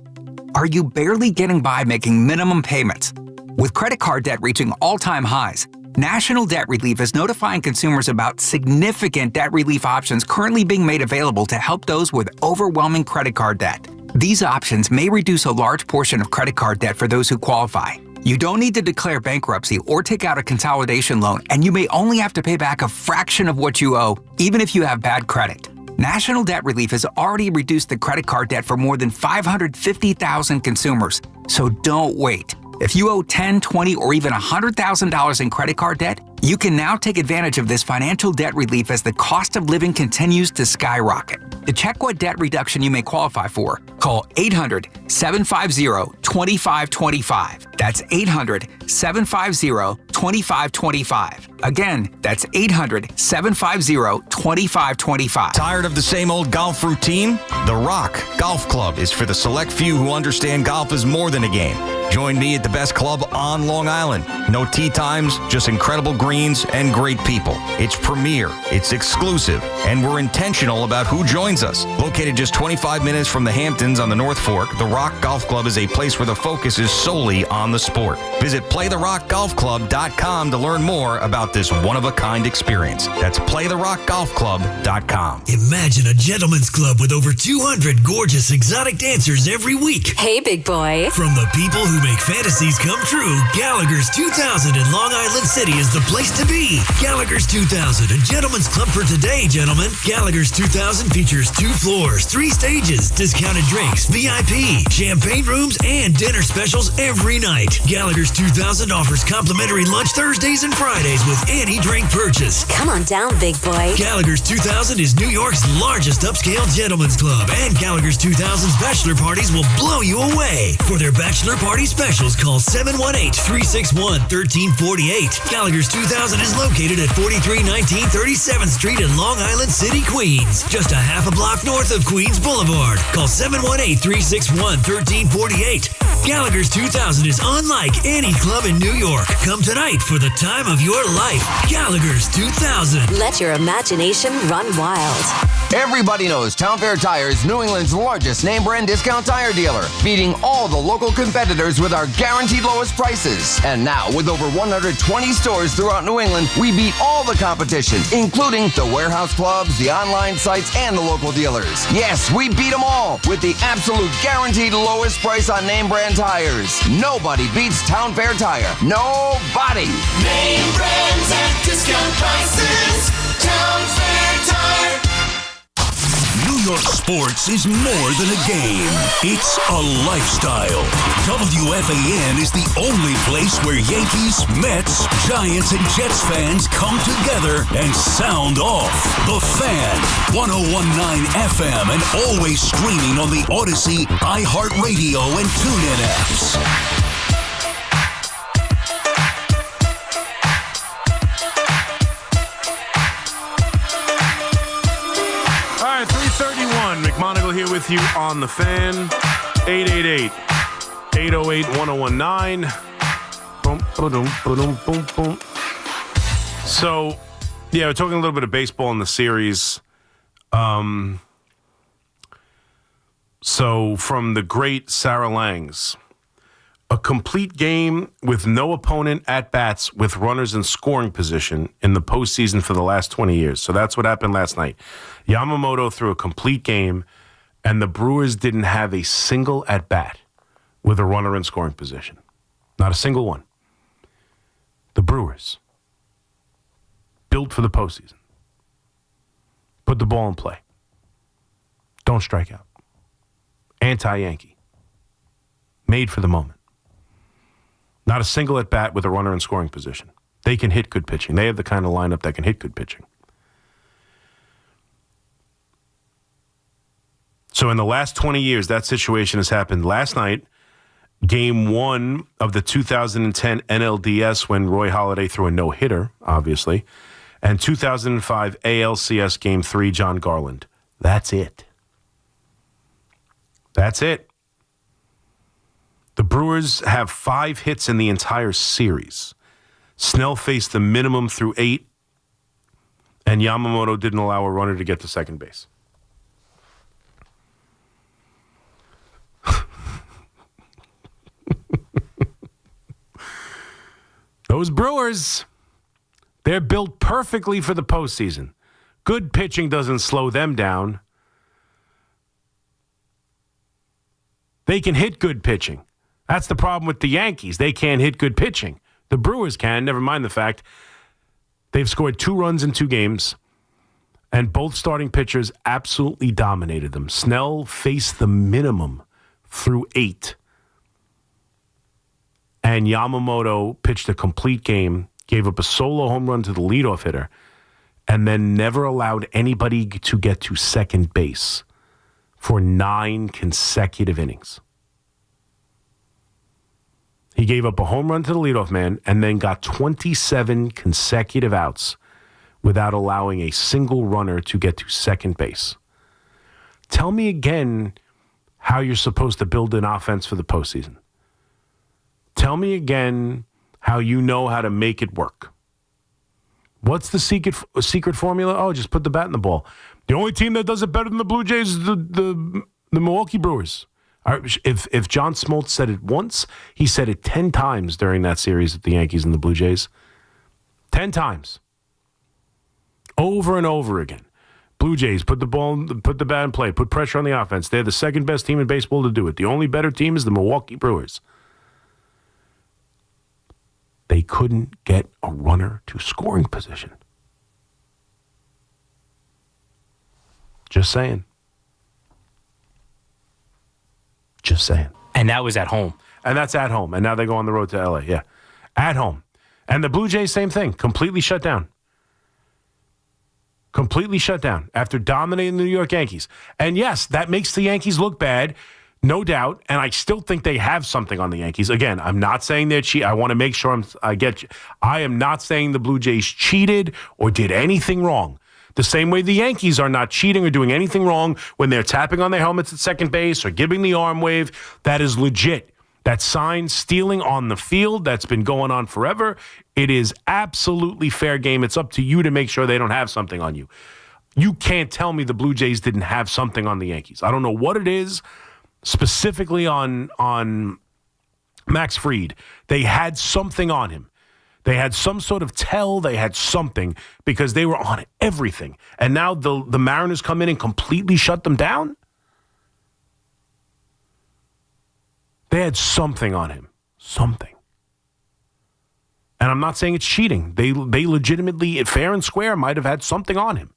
Are you barely getting by making minimum payments? With credit card debt reaching all-time highs, National Debt Relief is notifying consumers about significant debt relief options currently being made available to help those with overwhelming credit card debt. These options may reduce a large portion of credit card debt for those who qualify. You don't need to declare bankruptcy or take out a consolidation loan, and you may only have to pay back a fraction of what you owe, even if you have bad credit. National Debt Relief has already reduced the credit card debt for more than 550,000 consumers, so don't wait. If you owe $10,000, $20,000, or even $100,000 in credit card debt, you can now take advantage of this financial debt relief as the cost of living continues to skyrocket. To check what debt reduction you may qualify for, call 800-750-2525. That's 800-750-2525. Again, that's 800-750-2525. Tired of the same old golf routine? The Rock Golf Club is for the select few who understand golf is more than a game. Join me at the best club on Long Island. No tee times, just incredible greens and great people. It's premier, it's exclusive, and we're intentional about who joins us. Located just 25 minutes from the Hamptons on the North Fork, the Rock Golf Club is a place where the focus is solely on the sport. Visit playtherockgolfclub.com to learn more about this one-of-a-kind experience. That's playtherockgolfclub.com. Imagine a gentleman's club with over 200 gorgeous exotic dancers every week. Hey, big boy. From the people who make fantasies come true, Gallagher's 2000 in Long Island City is the place to be. Gallagher's 2000, a gentleman's club for today, gentlemen. Gallagher's 2000 features 2 floors, 3 stages, discounted drinks, VIP, champagne rooms, and dinner specials every night. Gallagher's 2000 offers complimentary lunch Thursdays and Fridays with any drink purchase. Come on down, big boy. Gallagher's 2000 is New York's largest upscale gentleman's club, and Gallagher's 2000's bachelor parties will blow you away. For their bachelor party specials, call 718-361-1348. Gallagher's 2000 is located at 4319 37th Street in Long Island City, Queens, just a half a block north of Queens Boulevard. Call 718-361-1348. Gallagher's 2000 is unlike any club in New York. Come tonight for the time of your life. Gallagher's 2000. Let your imagination run wild. Everybody knows Town Fair Tire is New England's largest name brand discount tire dealer, beating all the local competitors with our guaranteed lowest prices. And now, with over 120 stores throughout New England, we beat all the competition, including the warehouse clubs, the online sites, and the local dealers. Yes, we beat them all with the absolute guaranteed lowest price on name brand tires. Nobody beats Town Fair Tire. Nobody. Name brands at discount prices. Town Fair Tire. New York sports is more than a game. It's a lifestyle. WFAN is the only place where Yankees, Mets, Giants, and Jets fans come together and sound off. The Fan, 101.9 FM, and always streaming on the Odyssey, iHeartRadio, and TuneIn apps. McMonigle here with you on the Fan. 888-808-1019. Boom, boom, boom, boom, boom. So, yeah, we're talking a little bit of baseball in the series. So, from the great Sarah Langs, a complete game with no opponent at bats with runners in scoring position in the postseason for the last 20 years. So that's what happened last night. Yamamoto threw a complete game, and the Brewers didn't have a single at bat with a runner in scoring position. Not a single one. The Brewers, built for the postseason. Put the ball in play. Don't strike out. Anti-Yankee. Made for the moment. Not a single at bat with a runner in scoring position. They can hit good pitching. They have the kind of lineup that can hit good pitching. So in the last 20 years, that situation has happened. Last night, Game 1 of the 2010 NLDS when Roy Halladay threw a no-hitter, obviously, and 2005 ALCS Game 3, John Garland. That's it. That's it. The Brewers have 5 hits in the entire series. Snell faced the minimum through 8, and Yamamoto didn't allow a runner to get to second base. Those Brewers, they're built perfectly for the postseason. Good pitching doesn't slow them down. They can hit good pitching. That's the problem with the Yankees. They can't hit good pitching. The Brewers can, never mind the fact they've scored 2 runs in 2 games, and both starting pitchers absolutely dominated them. Snell faced the minimum through 8. And Yamamoto pitched a complete game, gave up a solo home run to the leadoff hitter, and then never allowed anybody to get to second base for 9 consecutive innings. He gave up a home run to the leadoff man and then got 27 consecutive outs without allowing a single runner to get to second base. Tell me again how you're supposed to build an offense for the postseason. Tell me again how you know how to make it work. What's the secret formula? Oh, just put the bat in the ball. The only team that does it better than the Blue Jays is the Milwaukee Brewers. If John Smoltz said it once, he said it 10 times during that series with the Yankees and the Blue Jays. 10 times. Over and over again. Blue Jays, put the bat in play, put pressure on the offense. They're the second best team in baseball to do it. The only better team is the Milwaukee Brewers. They couldn't get a runner to scoring position. Just saying. Just saying. And that was at home. And that's at home. And now they go on the road to L.A., yeah. At home. And the Blue Jays, same thing. Completely shut down. Completely shut down after dominating the New York Yankees. And yes, that makes the Yankees look bad, no doubt. And I still think they have something on the Yankees. Again, I'm not saying they're cheat. I want to make sure I am not saying the Blue Jays cheated or did anything wrong. The same way the Yankees are not cheating or doing anything wrong when they're tapping on their helmets at second base or giving the arm wave. That is legit. That sign stealing on the field, that's been going on forever. It is absolutely fair game. It's up to you to make sure they don't have something on you. You can't tell me the Blue Jays didn't have something on the Yankees. I don't know what it is specifically on Max Fried. They had something on him. They had some sort of tell. They had something because they were on everything. And now the Mariners come in and completely shut them down? They had something on him. Something. And I'm not saying it's cheating. They legitimately, fair and square, might have had something on him.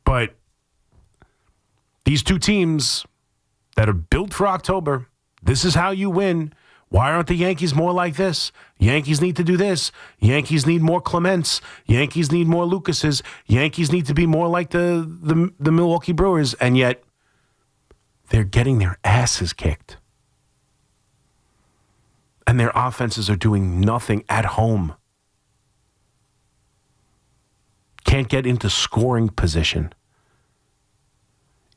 But these two teams that are built for October, this is how you win. Why aren't the Yankees more like this? Yankees need to do this. Yankees need more Clements. Yankees need more Lucases. Yankees need to be more like the Milwaukee Brewers. And yet, they're getting their asses kicked. And their offenses are doing nothing at home. Can't get into scoring position.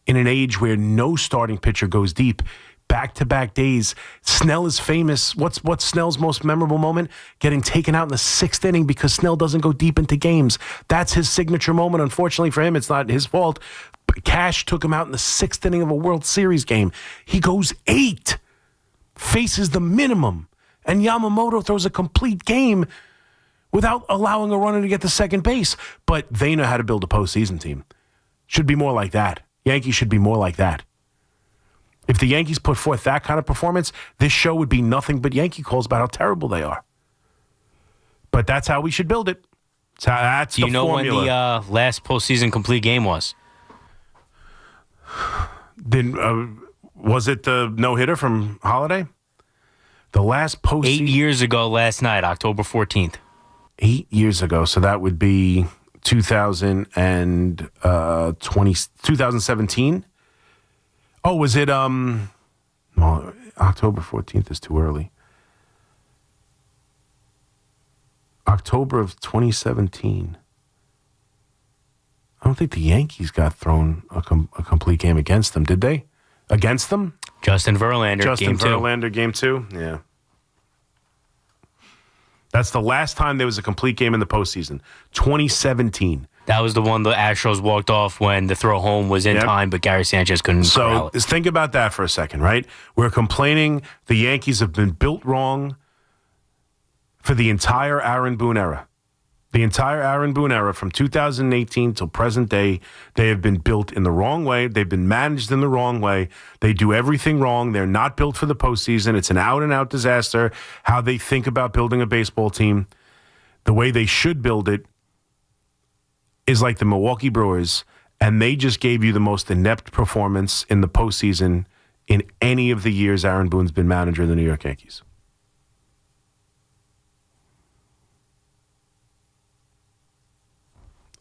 In an age where no starting pitcher goes deep, back-to-back days. Snell is famous. What's Snell's most memorable moment? Getting taken out in the 6th inning because Snell doesn't go deep into games. That's his signature moment. Unfortunately for him, it's not his fault. But Cash took him out in the 6th inning of a World Series game. He goes 8, faces the minimum, and Yamamoto throws a complete game without allowing a runner to get to second base. But they know how to build a postseason team. Should be more like that. Yankees should be more like that. If the Yankees put forth that kind of performance, this show would be nothing but Yankee calls about how terrible they are. But that's how we should build it. That's the formula. Do you know when the last postseason complete game was? Then was it the no-hitter from Holiday? The last postseason? 8 years ago last night, October 14th. 8 years ago, so that would be 2017? Oh, was it, well, October 14th is too early. October of 2017. I don't think the Yankees got thrown a complete game against them, did they? Against them? Justin Verlander, game 2? Yeah. That's the last time there was a complete game in the postseason. 2017. That was the one the Astros walked off when the throw home was in time, but Gary Sanchez couldn't corral it. So think about that for a second, right? We're complaining the Yankees have been built wrong for the entire Aaron Boone era. The entire Aaron Boone era from 2018 till present day, they have been built in the wrong way. They've been managed in the wrong way. They do everything wrong. They're not built for the postseason. It's an out-and-out disaster. How they think about building a baseball team, the way they should build it, is like the Milwaukee Brewers, and they just gave you the most inept performance in the postseason in any of the years Aaron Boone's been manager of the New York Yankees.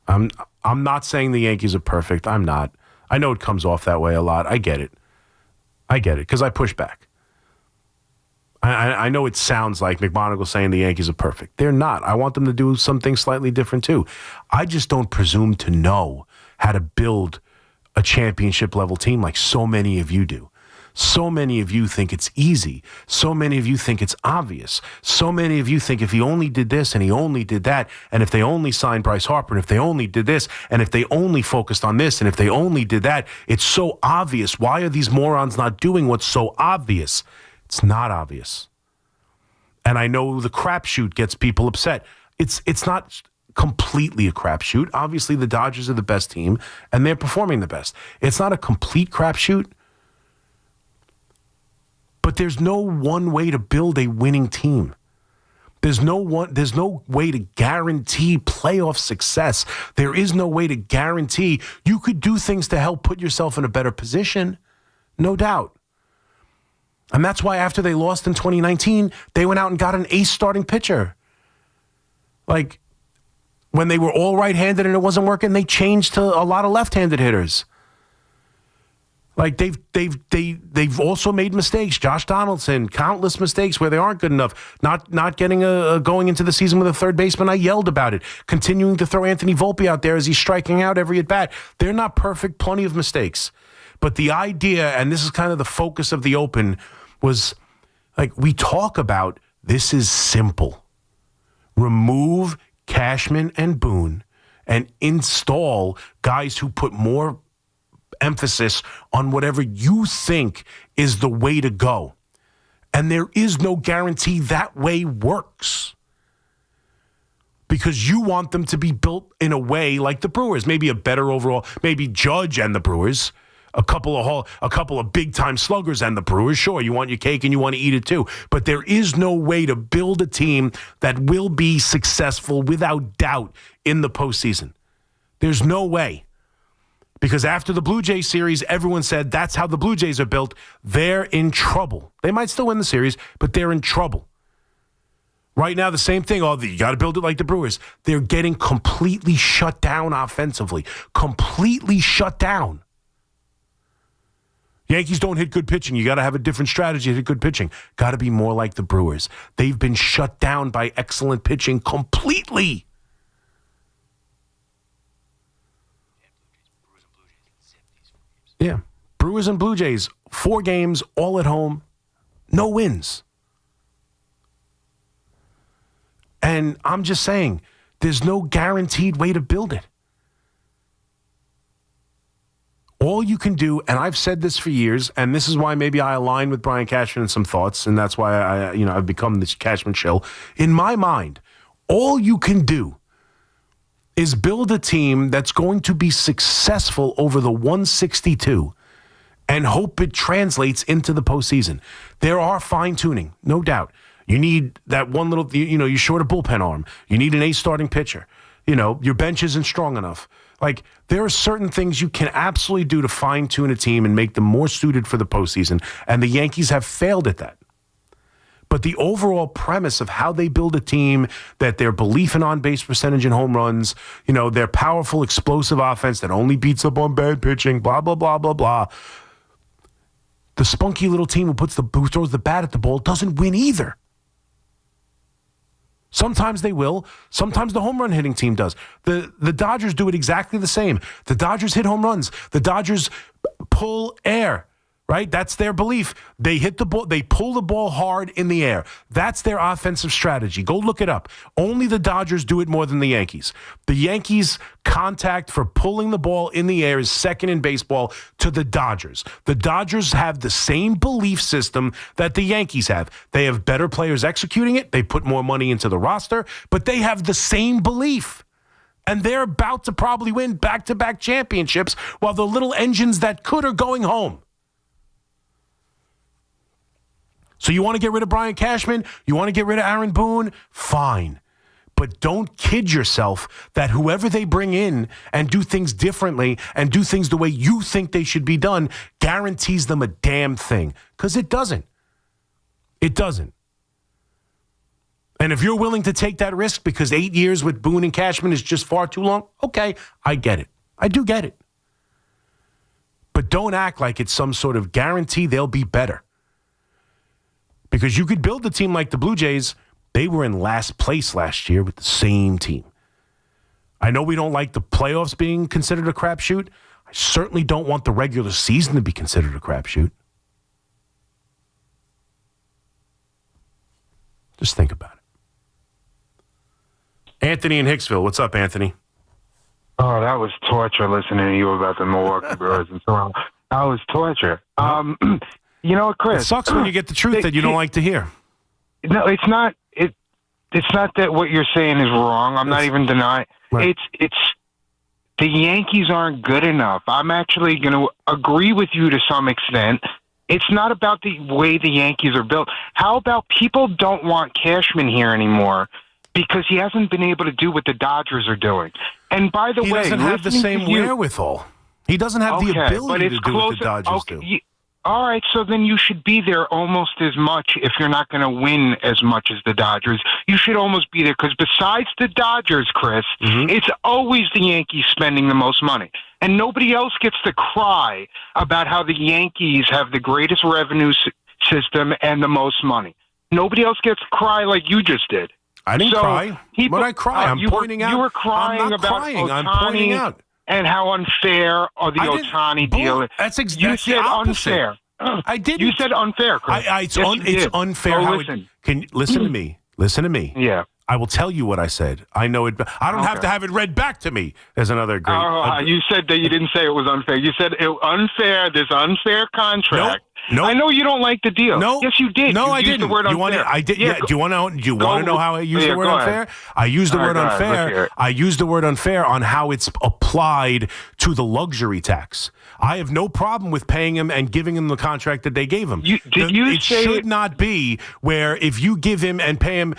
I'm not saying the Yankees are perfect. I'm not. I know it comes off that way a lot. I get it because I push back. I know it sounds like McMonigle saying the Yankees are perfect. They're not. I want them to do something slightly different too. I just don't presume to know how to build a championship level team like so many of you do. So many of you think it's easy. So many of you think it's obvious. So many of you think if he only did this and he only did that, and if they only signed Bryce Harper, and if they only did this, and if they only focused on this, and if they only did that, it's so obvious. Why are these morons not doing what's so obvious? It's not obvious. And I know the crapshoot gets people upset. It's not completely a crapshoot. Obviously, the Dodgers are the best team, and they're performing the best. It's not a complete crapshoot. But there's no one way to build a winning team. There's no way to guarantee playoff success. There is no way to guarantee you could do things to help put yourself in a better position, no doubt. And that's why after they lost in 2019, they went out and got an ace starting pitcher. Like when they were all right-handed and it wasn't working, they changed to a lot of left-handed hitters. Like they've also made mistakes. Josh Donaldson, countless mistakes where they aren't good enough. Not getting going into the season with a third baseman. I yelled about it. Continuing to throw Anthony Volpe out there as he's striking out every at bat. They're not perfect. Plenty of mistakes. But the idea, and this is kind of the focus of the Open, was like we talk about this is simple. Remove Cashman and Boone and install guys who put more emphasis on whatever you think is the way to go. And there is no guarantee that way works. Because you want them to be built in a way like the Brewers, maybe a better overall, maybe Judge and the Brewers, a couple of big-time sluggers and the Brewers. Sure, you want your cake and you want to eat it too. But there is no way to build a team that will be successful without doubt in the postseason. There's no way. Because after the Blue Jays series, everyone said that's how the Blue Jays are built. They're in trouble. They might still win the series, but they're in trouble. Right now, the same thing. Oh, you got to build it like the Brewers. They're getting completely shut down offensively. Completely shut down. Yankees don't hit good pitching. You got to have a different strategy to hit good pitching. Got to be more like the Brewers. They've been shut down by excellent pitching completely. Yeah. Brewers and Blue Jays, 4 games, all at home, no wins. And I'm just saying, there's no guaranteed way to build it. All you can do, and I've said this for years, and this is why maybe I align with Brian Cashman in some thoughts, and that's why I've become this Cashman shill. In my mind, all you can do is build a team that's going to be successful over the 162 and hope it translates into the postseason. There are fine-tuning, no doubt. You need that one little, you're short a bullpen arm. You need an ace starting pitcher. Your bench isn't strong enough. Like, there are certain things you can absolutely do to fine-tune a team and make them more suited for the postseason, and the Yankees have failed at that. But the overall premise of how they build a team, that their belief in on-base percentage and home runs, their powerful, explosive offense that only beats up on bad pitching, blah, blah, blah, blah, blah. The spunky little team who throws the bat at the ball doesn't win either. Sometimes they will. Sometimes the home run hitting team does. The Dodgers do it exactly the same. The Dodgers hit home runs. The Dodgers pull air. right? That's their belief. They hit the ball. They pull the ball hard in the air. That's their offensive strategy. Go look it up. Only the Dodgers do it more than the Yankees. The Yankees' contact for pulling the ball in the air is second in baseball to the Dodgers. The Dodgers have the same belief system that the Yankees have. They have better players executing it. They put more money into the roster, but they have the same belief. And they're about to probably win back-to-back championships while the little engines that could are going home. So you want to get rid of Brian Cashman? You want to get rid of Aaron Boone? Fine. But don't kid yourself that whoever they bring in and do things differently and do things the way you think they should be done guarantees them a damn thing. Because it doesn't. It doesn't. And if you're willing to take that risk because 8 years with Boone and Cashman is just far too long, okay, I get it. I do get it. But don't act like it's some sort of guarantee they'll be better. Because you could build a team like the Blue Jays. They were in last place last year with the same team. I know we don't like the playoffs being considered a crapshoot. I certainly don't want the regular season to be considered a crapshoot. Just think about it. Anthony in Hicksville. What's up, Anthony? Oh, that was torture listening to you about the Milwaukee Brewers and so on. That was torture. You know what, Chris? It sucks when you get the truth that you don't like to hear. No, it's not. It's not that what you're saying is wrong. I'm not even denying. Right. It's the Yankees aren't good enough. I'm actually going to agree with you to some extent. It's not about the way the Yankees are built. How about people don't want Cashman here anymore because he hasn't been able to do what the Dodgers are doing? And by the way, he doesn't have the same wherewithal. He doesn't have the ability to do what the Dodgers do. All right, so then you should be there almost as much if you're not going to win as much as the Dodgers. You should almost be there because besides the Dodgers, Chris, it's always the Yankees spending the most money. And nobody else gets to cry about how the Yankees have the greatest revenue system and the most money. Nobody else gets to cry like you just did. I didn't cry. When I cry, I'm pointing out. You were crying I'm not about crying. Ohtani I'm pointing out. And how unfair the Ohtani deal is. That's You said unfair. I didn't. You said unfair, Chris. It's unfair. Can you listen to me? Listen to me. Yeah. I will tell you what I said. I know it. I don't have to have it read back to me. There's another great. You said that you didn't say it was unfair. You said it unfair. This unfair contract. Nope. I know you don't like the deal. No. Yes, you did. No, you I didn't. The word unfair. I did. Yeah. Do you want to know how I used the word unfair? I used the word unfair. I used the word unfair on how it's applied to the luxury tax. I have no problem with paying him and giving him the contract that they gave him. It should not be where if you give him and pay him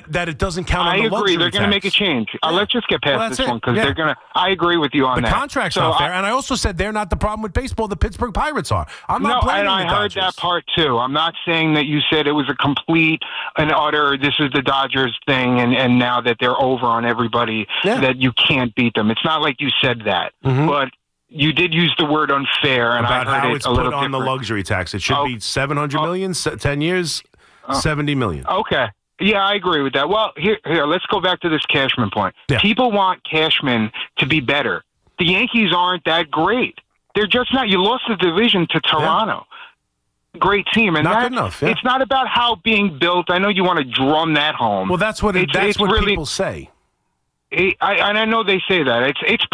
that it doesn't count on the luxury tax. I agree. They're going to make a change. Let's just get past this one because they're going to. I agree with you on that. The contract's not fair, and I also said they're not the problem with baseball. The Pittsburgh Pirates are. I'm not blaming the Dodgers. I heard that part too. I'm not saying that you said it was a complete and utter. This is the Dodgers thing, and now that they're over on everybody, that you can't beat them. It's not like you said that, but. You did use the word unfair, and about I heard how it it's a little put on different. the luxury tax. It should be $700 million, 10 years, $70 million. Okay. Yeah, I agree with that. Well, here, let's go back to this Cashman point. Yeah. People want Cashman to be better. The Yankees aren't that great. They're just not. You lost the division to Toronto. Yeah. Great team, and not good enough. Yeah. It's not about how being built. I know you want to drum that home. Well, that's what it's really, people say. I know they say that it's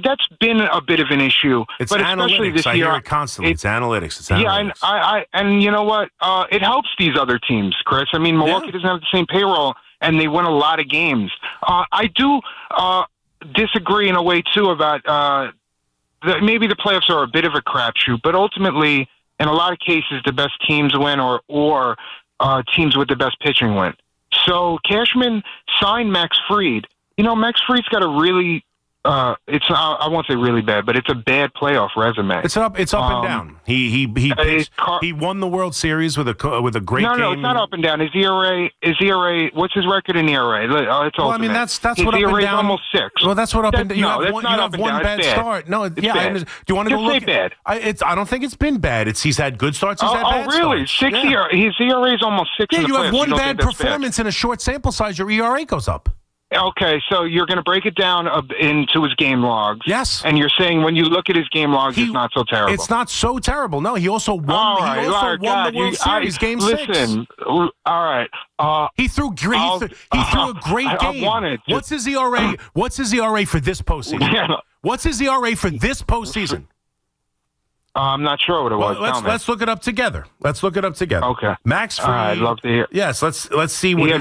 that's been a bit of an issue. It's but analytics. Especially this I year, hear it constantly. It's analytics. It's analytics. Yeah, and you know what? It helps these other teams, Chris. I mean, Milwaukee doesn't have the same payroll, and they win a lot of games. I do disagree in a way too about maybe the playoffs are a bit of a crapshoot, but ultimately, in a lot of cases, the best teams win, or teams with the best pitching win. So Cashman signed Max Fried. You know, Max Fried's got a really, I won't say really bad, but it's a bad playoff resume. It's up and down. He won the World Series with a great game. No, it's not up and down. His ERA. What's his record in ERA? It's well, I mean that's what up and down. Almost 6. Well, that's what up and down. You have one bad start. No, it's bad. Do you want to go look? Bad. I don't think it's been bad. He's had good starts. He's had bad really? starts. His ERA is almost 6. Yeah, you have one bad performance in a short sample size. Your ERA goes up. Okay, so you're going to break it down into his game logs. Yes. And you're saying when you look at his game logs, it's not so terrible. It's not so terrible. No, he also won. He also won the World Series Game 6. Listen, all right. He threw a great game. What's his ERA? What's his ERA for this postseason? Yeah. What's his ERA for this postseason? I'm not sure what it was. Let's look it up together. Okay. Max Fried. I'd love to hear. Yes, let's see what he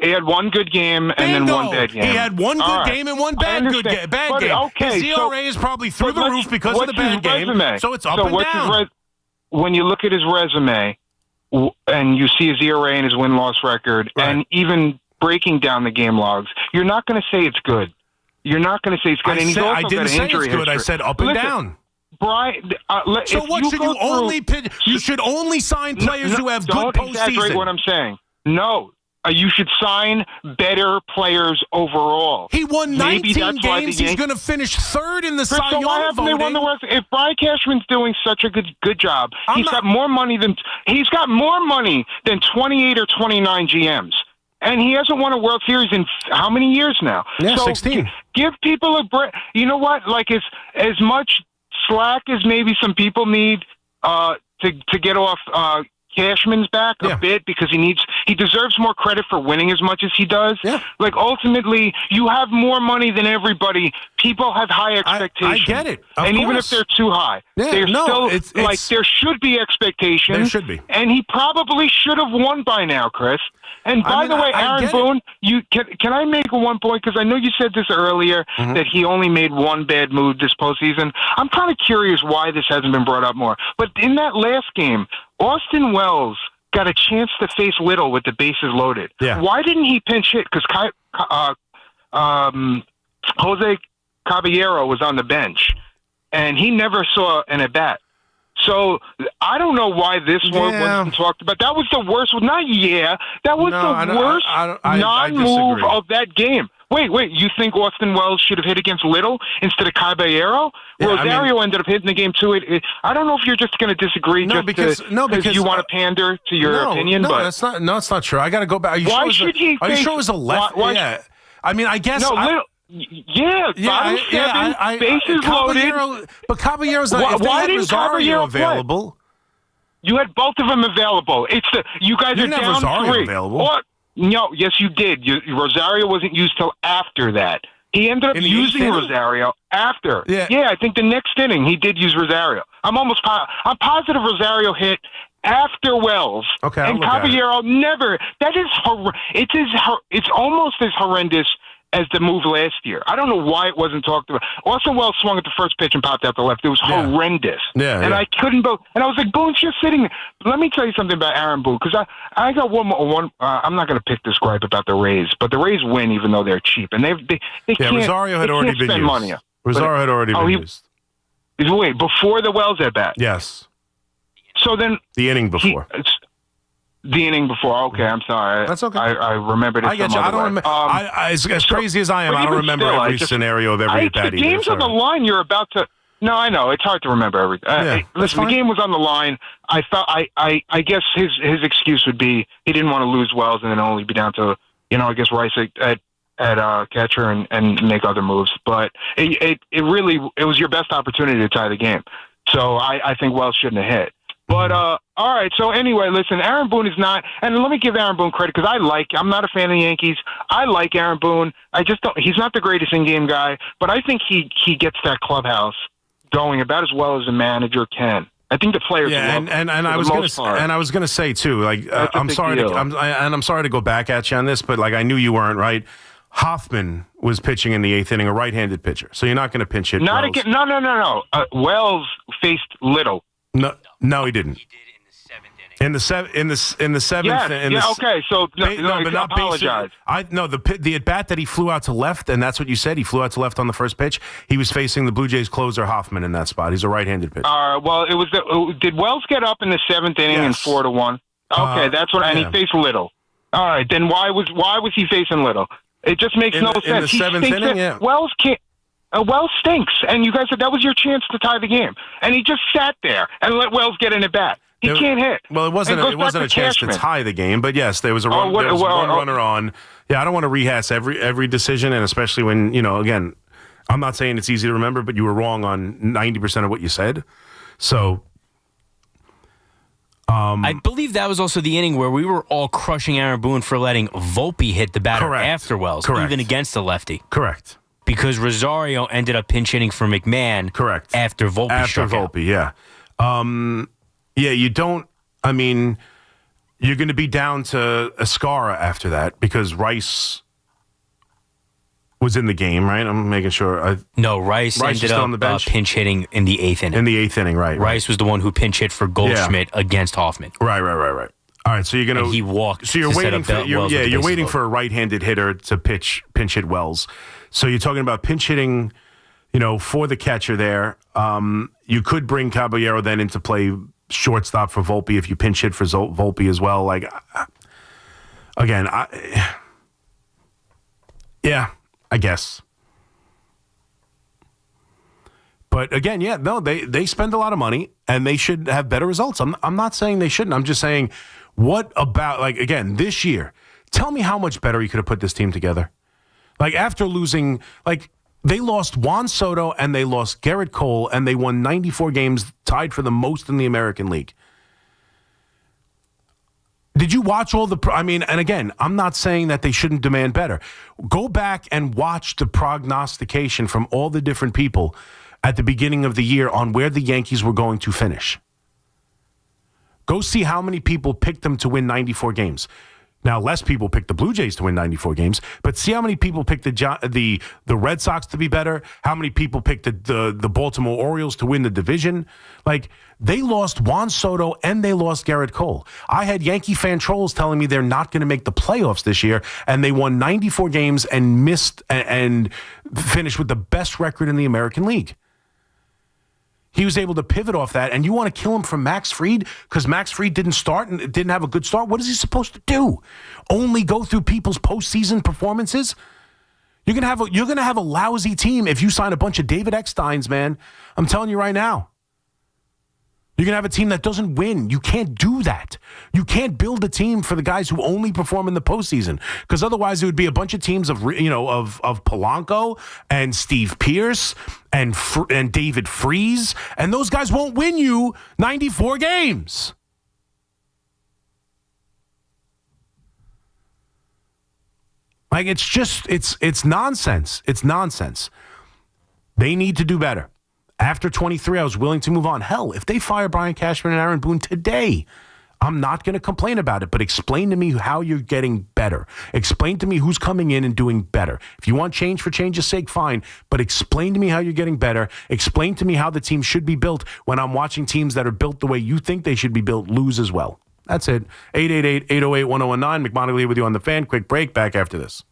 had one good game and then one bad game. He had one good game and one bad game. Okay, his ERA is probably through the roof because of the bad game. So it's up and down. When you look at his resume and you see his ERA and his win-loss record, and even breaking down the game logs, you're not going to say it's good. You're not going to say it's good. I didn't say it's good. I said up and down. Brian, so what should you only pitch? You should only sign players who have good postseason. Don't exaggerate what I'm saying. No, you should sign better players overall. He won 19 games. He's going to finish third in the Cy Young voting. If Brian Cashman's doing such a good job, he's got more money than 28 or 29 GMs. And he hasn't won a World Series in how many years now? Yeah, 16. Give people a break. You know what? Like as much slack as maybe some people need to get off Cashman's back a bit, because he deserves more credit for winning as much as he does. Yeah. Like ultimately, you have more money than everybody. People have high expectations. I get it. And even if they're too high, there should be expectations. There should be. And he probably should have won by now, Chris. And by the way, Aaron Boone, can I make one point? Because I know you said this earlier, that he only made one bad move this postseason. I'm kind of curious why this hasn't been brought up more. But in that last game, Austin Wells got a chance to face Little with the bases loaded. Yeah. Why didn't he pinch hit? Because Jose Caballero was on the bench, and he never saw an at-bat. So I don't know why this one wasn't talked about. That was the worst. That was the worst non-move of that game. Wait. You think Austin Wells should have hit against Little instead of Caballero? Rosario ended up hitting the game too. I don't know if you're just going to disagree because you want to pander to your opinion. But that's not. No, it's not true. I got to go back. Are you sure it was a left? Yeah. I mean, I guess. Little. Bases loaded. But Caballero's not. Why didn't Rosario available? You had both of them available. You guys are down Rosario 3. Available. No, yes, you did. Rosario wasn't used till after that. He ended up using Rosario after. Yeah, I think the next inning he did use Rosario. I'm positive Rosario hit after Wells. Okay, and Caballero never. That is it's almost as horrendous as the move last year. I don't know why it wasn't talked about. Austin Wells swung at the first pitch and popped out the left. It was horrendous. And I couldn't believe. And I was like, Boone's just sitting there. Let me tell you something about Aaron Boone, because I got one. I'm not going to pick this gripe about the Rays, but the Rays win even though they're cheap, and they can't. Rosario had already been used. Money. Rosario had already been used. Wait, before the Wells at bat. Yes. So then the inning before. The inning before. Okay, I'm sorry. That's okay. I remembered it. I get you. I don't remember. As crazy as I am, I don't remember every scenario of every at-bat. The game's on the line. You're about to. No, I know it's hard to remember everything. Listen, the game was on the line. I felt. I guess his excuse would be he didn't want to lose Wells and then only be down to I guess Rice at catcher and make other moves. But it was your best opportunity to tie the game. So I think Wells shouldn't have hit. But, all right, so anyway, listen, Aaron Boone is not, and let me give Aaron Boone credit, because I'm not a fan of the Yankees. I like Aaron Boone. He's not the greatest in-game guy, but I think he gets that clubhouse going about as well as a manager can. I think the players love him. And I was going to say, too, like, I'm sorry to go back at you on this, but, like, I knew you weren't right. Hoffman was pitching in the 8th inning, a right-handed pitcher, so you're not going to pinch hit. Not again. No. Wells faced Little. No, he didn't. He did in the 7th inning. In the 7th. Okay. So but not apologize. The at bat that he flew out to left, and that's what you said. He flew out to left on the first pitch. He was facing the Blue Jays closer Hoffman in that spot. He's a right-handed pitcher. Well, it was. Did Wells get up in the 7th inning and 4-1? Okay, that's what. And he faced Little. All right, then why was he facing Little? It just makes no sense. In the 7th inning, Wells can't. Wells stinks, and you guys said that was your chance to tie the game, and he just sat there and let Wells get in at bat. He can't hit. Well, it wasn't a chance to tie the game, but yes, there was one runner on. Yeah, I don't want to rehash every decision, and especially when, again, I'm not saying it's easy to remember, but you were wrong on 90% of what you said. So I believe that was also the inning where we were all crushing Aaron Boone for letting Volpe hit the batter after Wells, even against the lefty. Correct. Because Rosario ended up pinch hitting for McMahon. Correct. After Volpe struck out. Yeah. You don't. I mean, you're going to be down to Escara after that because Rice was in the game, right? I'm making sure. No, Rice ended up on the bench? Pinch hitting in the 8th inning. In the 8th inning, right. Rice was the one who pinch hit for Goldschmidt against Hoffman. Right. All right, so you're going to. He walked. So you're waiting for you're waiting for a right-handed hitter to pinch hit Wells. So you're talking about pinch hitting, for the catcher there. You could bring Caballero then into play shortstop for Volpe if you pinch hit for Volpe as well. Like, again, I guess. But again, they spend a lot of money and they should have better results. I'm not saying they shouldn't. I'm just saying, what about, like, again, this year? Tell me how much better you could have put this team together. Like, after losing, like, they lost Juan Soto and they lost Garrett Cole and they won 94 games, tied for the most in the American League. Did you watch all the... and again, I'm not saying that they shouldn't demand better. Go back and watch the prognostication from all the different people at the beginning of the year on where the Yankees were going to finish. Go see how many people picked them to win 94 games. Now, less people picked the Blue Jays to win 94 games, but see how many people picked the Red Sox to be better, how many people picked the Baltimore Orioles to win the division. Like, they lost Juan Soto and they lost Garrett Cole. I had Yankee fan trolls telling me they're not going to make the playoffs this year, and they won 94 games and missed and finished with the best record in the American League. He was able to pivot off that, and you want to kill him from Max Fried because Max Fried didn't start and didn't have a good start? What is he supposed to do? Only go through people's postseason performances? You're gonna have a lousy team if you sign a bunch of David Ecksteins, man. I'm telling you right now. You're going to have a team that doesn't win. You can't do that. You can't build a team for the guys who only perform in the postseason, because otherwise it would be a bunch of teams of Polanco and Steve Pearce and David Freese, and those guys won't win you 94 games. Like, it's nonsense. It's nonsense. They need to do better. After 23, I was willing to move on. Hell, if they fire Brian Cashman and Aaron Boone today, I'm not going to complain about it, but explain to me how you're getting better. Explain to me who's coming in and doing better. If you want change for change's sake, fine, but explain to me how you're getting better. Explain to me how the team should be built when I'm watching teams that are built the way you think they should be built lose as well. That's it. 888-808-1019. McMonigle here with you on The Fan. Quick break. Back after this.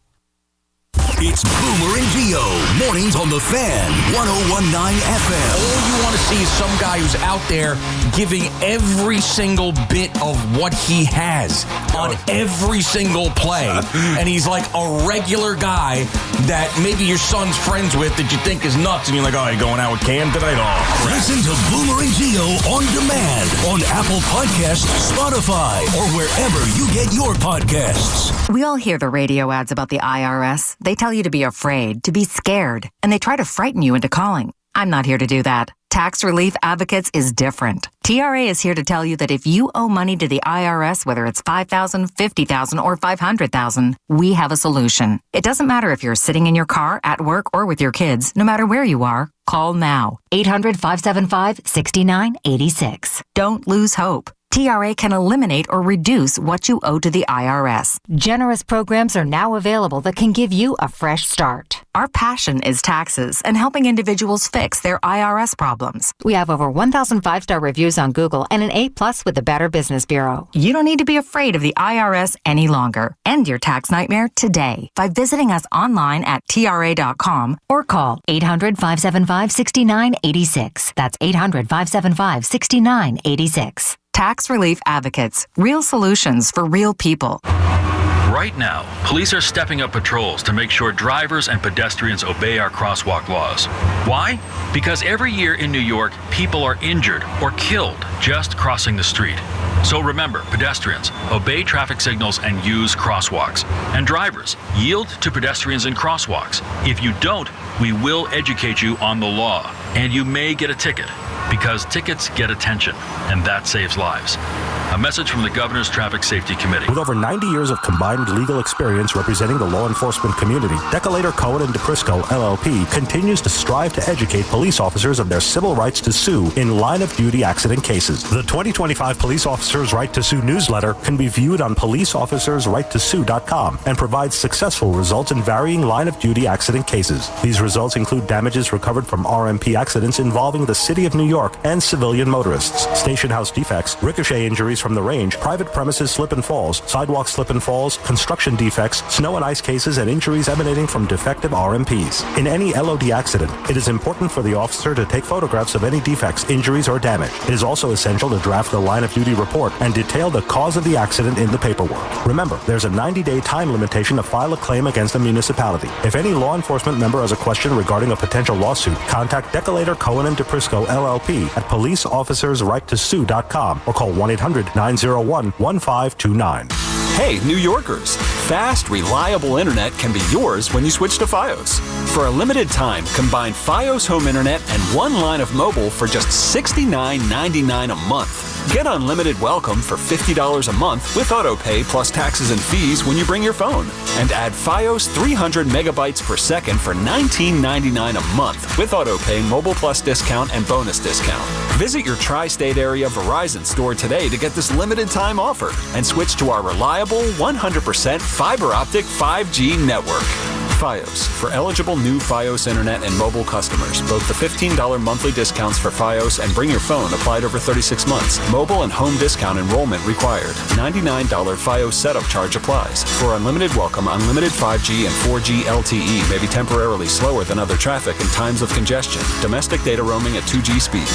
It's Boomer and Gio. Mornings on The Fan, 101.9 FM. All you want to see is some guy who's out there giving every single bit of what he has on every single play. And he's like a regular guy that maybe your son's friends with that you think is nuts. And you're like, oh, you going out with Cam tonight? Oh, crap. Listen to Boomer and Gio on demand on Apple Podcasts, Spotify, or wherever you get your podcasts. We all hear the radio ads about the IRS. They tell you to be afraid, to be scared, and they try to frighten you into calling. I'm not here to do that. Tax Relief Advocates is different. TRA is here to tell you that if you owe money to the IRS, whether it's $5,000, $50,000, or $500,000, we have a solution. It doesn't matter if you're sitting in your car, at work, or with your kids. No matter where you are, call now. 800-575-6986. Don't lose hope. TRA can eliminate or reduce what you owe to the IRS. Generous programs are now available that can give you a fresh start. Our passion is taxes and helping individuals fix their IRS problems. We have over 1,000 5-star reviews on Google and an A+ with the Better Business Bureau. You don't need to be afraid of the IRS any longer. End your tax nightmare today by visiting us online at TRA.com or call 800-575-6986. That's 800-575-6986. Tax Relief Advocates. Real solutions for real people. Right now, police are stepping up patrols to make sure drivers and pedestrians obey our crosswalk laws. Why? Because every year in New York, people are injured or killed just crossing the street. So remember, pedestrians, obey traffic signals and use crosswalks. And drivers, yield to pedestrians in crosswalks. If you don't, we will educate you on the law, and you may get a ticket, because tickets get attention, and that saves lives. A message from the Governor's Traffic Safety Committee. With over 90 years of combined legal experience representing the law enforcement community, Decolator Cohen & DePrisco, LLP, continues to strive to educate police officers of their civil rights to sue in line-of-duty accident cases. The 2025 Police Officers' Right to Sue newsletter can be viewed on policeofficersrighttosue.com and provides successful results in varying line-of-duty accident cases. These results include damages recovered from RMP accidents involving the City of New York and civilian motorists, station house defects, ricochet injuries from the range, private premises slip and falls, sidewalk slip and falls, construction defects, snow and ice cases, and injuries emanating from defective RMPs. In any LOD accident, it is important for the officer to take photographs of any defects, injuries, or damage. It is also essential to draft the line-of-duty report and detail the cause of the accident in the paperwork. Remember, there's a 90-day time limitation to file a claim against a municipality. If any law enforcement member has a question regarding a potential lawsuit, contact Decolator Cohen & DePrisco, LLP at policeofficersrighttosue.com or call 1-800-901-1529. Hey, New Yorkers! Fast, reliable internet can be yours when you switch to Fios. For a limited time, combine Fios home internet and one line of mobile for just $69.99 a month. Get unlimited welcome for $50 a month with autopay plus taxes and fees when you bring your phone. And add Fios 300 megabytes per second for $19.99 a month with autopay, mobile plus discount, and bonus discount. Visit your tri-state area Verizon store today to get this limited time offer and switch to our reliable 100% fiber optic 5G network. Fios, for eligible new Fios internet and mobile customers. Both the $15 monthly discounts for Fios and Bring Your Phone applied over 36 months. Mobile and home discount enrollment required. $99 Fios setup charge applies. For unlimited welcome, unlimited 5G and 4G LTE may be temporarily slower than other traffic in times of congestion. Domestic data roaming at 2G speeds.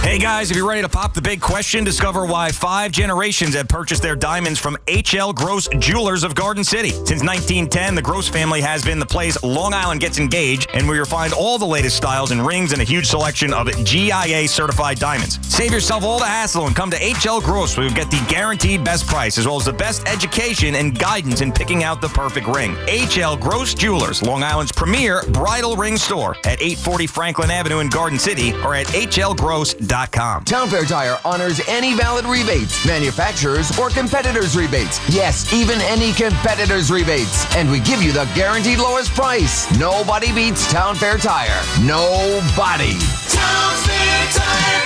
Hey guys, if you're ready to pop the big question, discover why 5 generations have purchased their diamonds from H.L. Gross Jewelers of Garden City. Since 1910, the Gross family has been the place Long Island gets engaged, and where you'll find all the latest styles and rings and a huge selection of GIA-certified diamonds. Save yourself all the hassle and come to H.L. Gross, where you'll get the guaranteed best price, as well as the best education and guidance in picking out the perfect ring. H.L. Gross Jewelers, Long Island's premier bridal ring store at 840 Franklin Avenue in Garden City, or at hlgross.com. Town Fair Tire honors any valid rebates, manufacturers or competitors' rebates. Yes, even any competitors' rebates. And we give you the guaranteed lowest price. Nobody beats Town Fair Tire. Nobody. Town Fair Tire.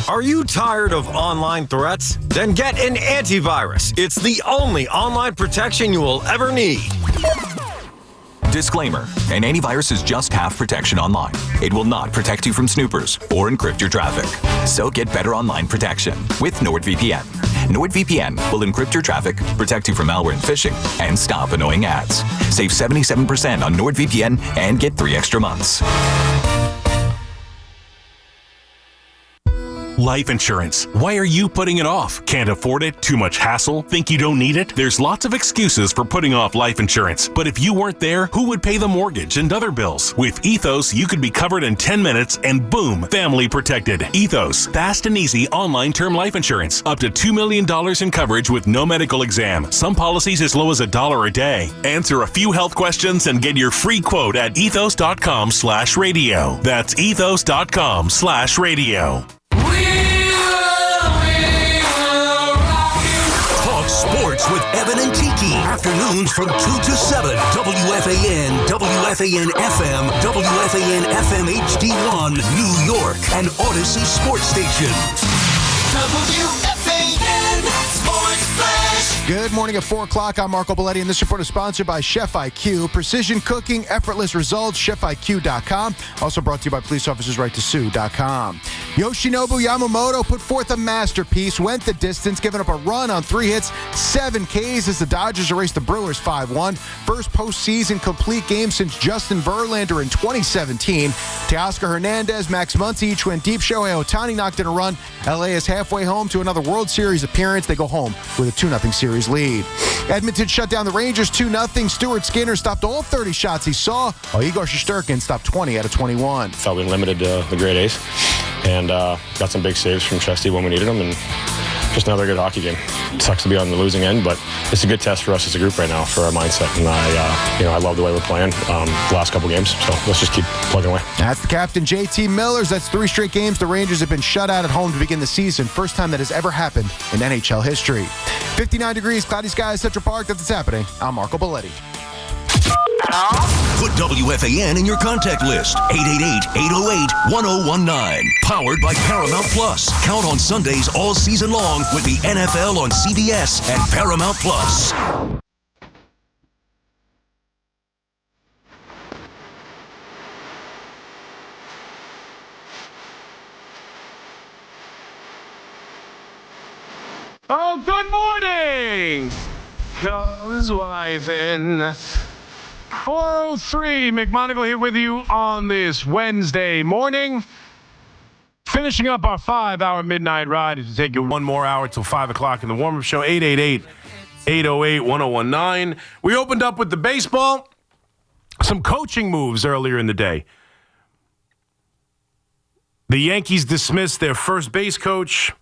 Are you tired of online threats? Then get an antivirus. It's the only online protection you will ever need. Disclaimer, an antivirus is just half protection online. It will not protect you from snoopers or encrypt your traffic. So get better online protection with NordVPN. NordVPN will encrypt your traffic, protect you from malware and phishing, and stop annoying ads. Save 77% on NordVPN and get 3 extra months. Life insurance. Why are you putting it off? Can't afford it? Too much hassle? Think you don't need it? There's lots of excuses for putting off life insurance. But if you weren't there, who would pay the mortgage and other bills? With Ethos, you could be covered in 10 minutes and boom, family protected. Ethos, fast and easy online term life insurance. Up to $2 million in coverage with no medical exam. Some policies as low as $1 a day. Answer a few health questions and get your free quote at ethos.com/radio. That's ethos.com/radio. Sports with Evan and Tiki. Afternoons from 2 to 7. WFAN, WFAN FM, WFAN FM HD1, New York, and Odyssey Sports Station. WFAN Sports Flash. Good morning at 4 o'clock. I'm Marco Belletti, and this report is sponsored by Chef IQ. Precision cooking, effortless results, chefiq.com. Also brought to you by policeofficersrighttosue.com. Yoshinobu Yamamoto put forth a masterpiece, went the distance, giving up a run on 3 hits, 7 Ks as the Dodgers erased the Brewers 5-1. First postseason complete game since Justin Verlander in 2017. Teoscar Hernandez, Max Muncy each went deep. Shohei Ohtani knocked in a run. LA is halfway home to another World Series appearance. They go home with a 2-0 series lead. Edmonton shut down the Rangers 2-0. Stuart Skinner stopped all 30 shots he saw, while Igor Shesterkin stopped 20 out of 21. Felt we limited the grade A's and got some big saves from Chesty when we needed them, and just another good hockey game. It sucks to be on the losing end, but it's a good test for us as a group right now for our mindset, and I love the way we're playing the last couple games, so let's just keep plugging away. That's the captain, JT Millers. That's 3 straight games the Rangers have been shut out at home to begin the season. First time that has ever happened in NHL history. 59 degrees, cloudy skies, Central Park. That's what's happening. I'm Marco Belletti. Put WFAN in your contact list. 888-808-1019. Powered by Paramount Plus. Count on Sundays all season long with the NFL on CBS and Paramount Plus. Oh, good morning! Goes wife in 403. McMonigle here with you on this Wednesday morning. Finishing up our 5-hour midnight ride to take you 1 more hour till 5 o'clock in the warm-up show. 888-808-1019. We opened up with the baseball. Some coaching moves earlier in the day. The Yankees dismissed their first base coach,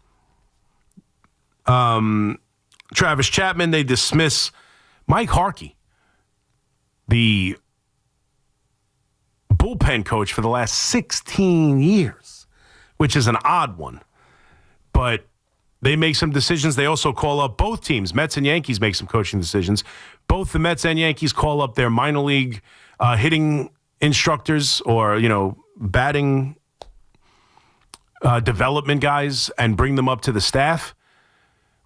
Travis Chapman. They dismiss Mike Harkey, the bullpen coach for the last 16 years, which is an odd one. But they make some decisions. They also call up both teams. Mets and Yankees make some coaching decisions. Both the Mets and Yankees call up their minor league hitting instructors or, batting development guys and bring them up to the staff,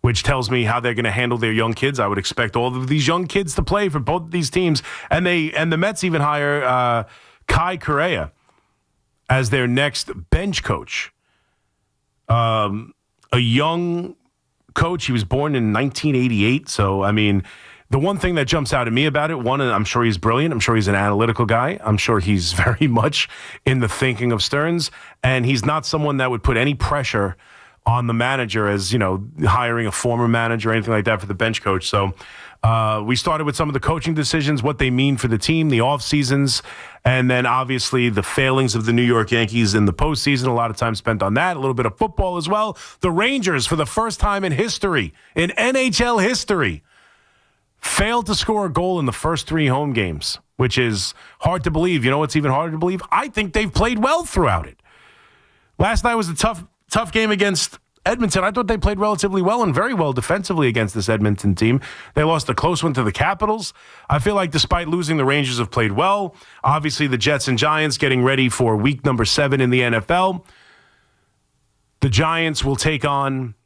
which tells me how they're going to handle their young kids. I would expect all of these young kids to play for both of these teams. And the Mets even hire Kai Correa as their next bench coach. A young coach. He was born in 1988. So, the one thing that jumps out at me about it, one, I'm sure he's brilliant. I'm sure he's an analytical guy. I'm sure he's very much in the thinking of Stearns. And he's not someone that would put any pressure on the manager as, hiring a former manager or anything like that for the bench coach. So we started with some of the coaching decisions, what they mean for the team, the off seasons, and then obviously the failings of the New York Yankees in the postseason. A lot of time spent on that, a little bit of football as well. The Rangers, for the first time in history, in NHL history, failed to score a goal in the first 3 home games, which is hard to believe. You know what's even harder to believe? I think they've played well throughout it. Last night was a tough game against Edmonton. I thought they played relatively well and very well defensively against this Edmonton team. They lost a close one to the Capitals. I feel like despite losing, the Rangers have played well. Obviously, the Jets and Giants getting ready for week number 7 in the NFL. The Giants will take on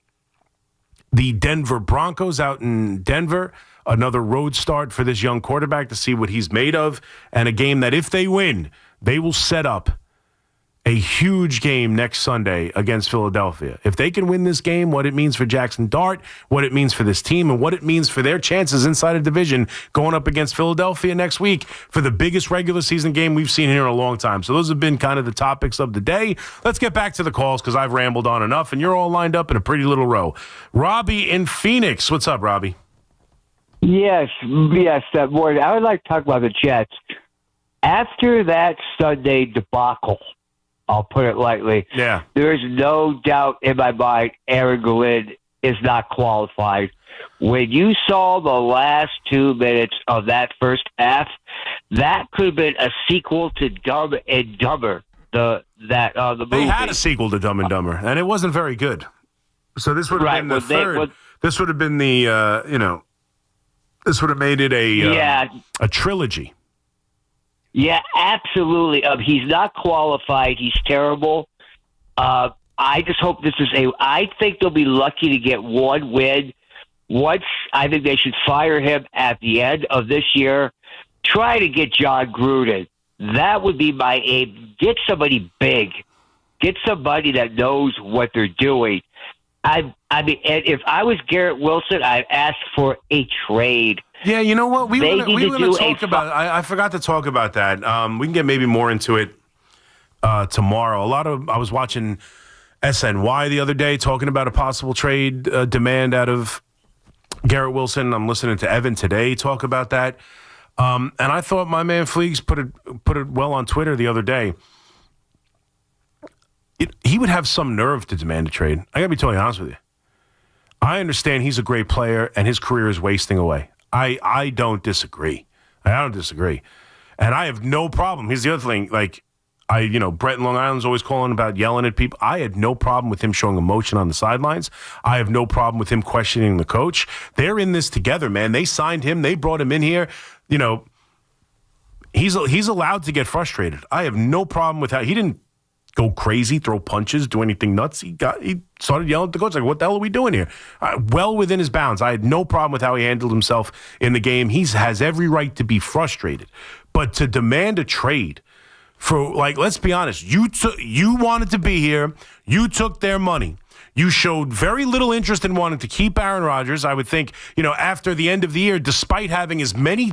the Denver Broncos out in Denver. Another road start for this young quarterback to see what he's made of. And a game that if they win, they will set up a huge game next Sunday against Philadelphia. If they can win this game, what it means for Jackson Dart, what it means for this team, and what it means for their chances inside a division going up against Philadelphia next week for the biggest regular season game we've seen here in a long time. So those have been kind of the topics of the day. Let's get back to the calls because I've rambled on enough, and you're all lined up in a pretty little row. Robbie in Phoenix. What's up, Robbie? Yes, boy, I would like to talk about the Jets. After that Sunday debacle, I'll put it lightly, there's no doubt in my mind Aaron Glenn is not qualified. When you saw the last 2 minutes of that first half, that could have been a sequel to Dumb and Dumber. The movie. They had a sequel to Dumb and Dumber, and it wasn't very good. So this would have been the third. This would have been the this would have made it a trilogy. Yeah, absolutely. He's not qualified. He's terrible. I just hope this is I think they'll be lucky to get 1 win. I think they should fire him at the end of this year. Try to get John Gruden. That would be my aim. Get somebody big. Get somebody that knows what they're doing. I mean, and if I was Garrett Wilson, I'd ask for a trade. Yeah, you know what? We were going to talk about. I forgot to talk about that. We can get maybe more into it tomorrow. I was watching SNY the other day talking about a possible trade demand out of Garrett Wilson. I'm listening to Evan today talk about that. And I thought my man Fleegs put it well on Twitter the other day. He would have some nerve to demand a trade. I got to be totally honest with you. I understand he's a great player and his career is wasting away. I don't disagree. And I have no problem. Here's the other thing. Like, Brett in Long Island's always calling about yelling at people. I had no problem with him showing emotion on the sidelines. I have no problem with him questioning the coach. They're in this together, man. They signed him. They brought him in here. He's allowed to get frustrated. I have no problem with how he didn't go crazy, throw punches, do anything nuts. He started yelling at the coach, like, what the hell are we doing here? Well within his bounds. I had no problem with how he handled himself in the game. He has every right to be frustrated. But to demand a trade for, like, let's be honest, you wanted to be here. You took their money. You showed very little interest in wanting to keep Aaron Rodgers. I would think, after the end of the year, despite having as many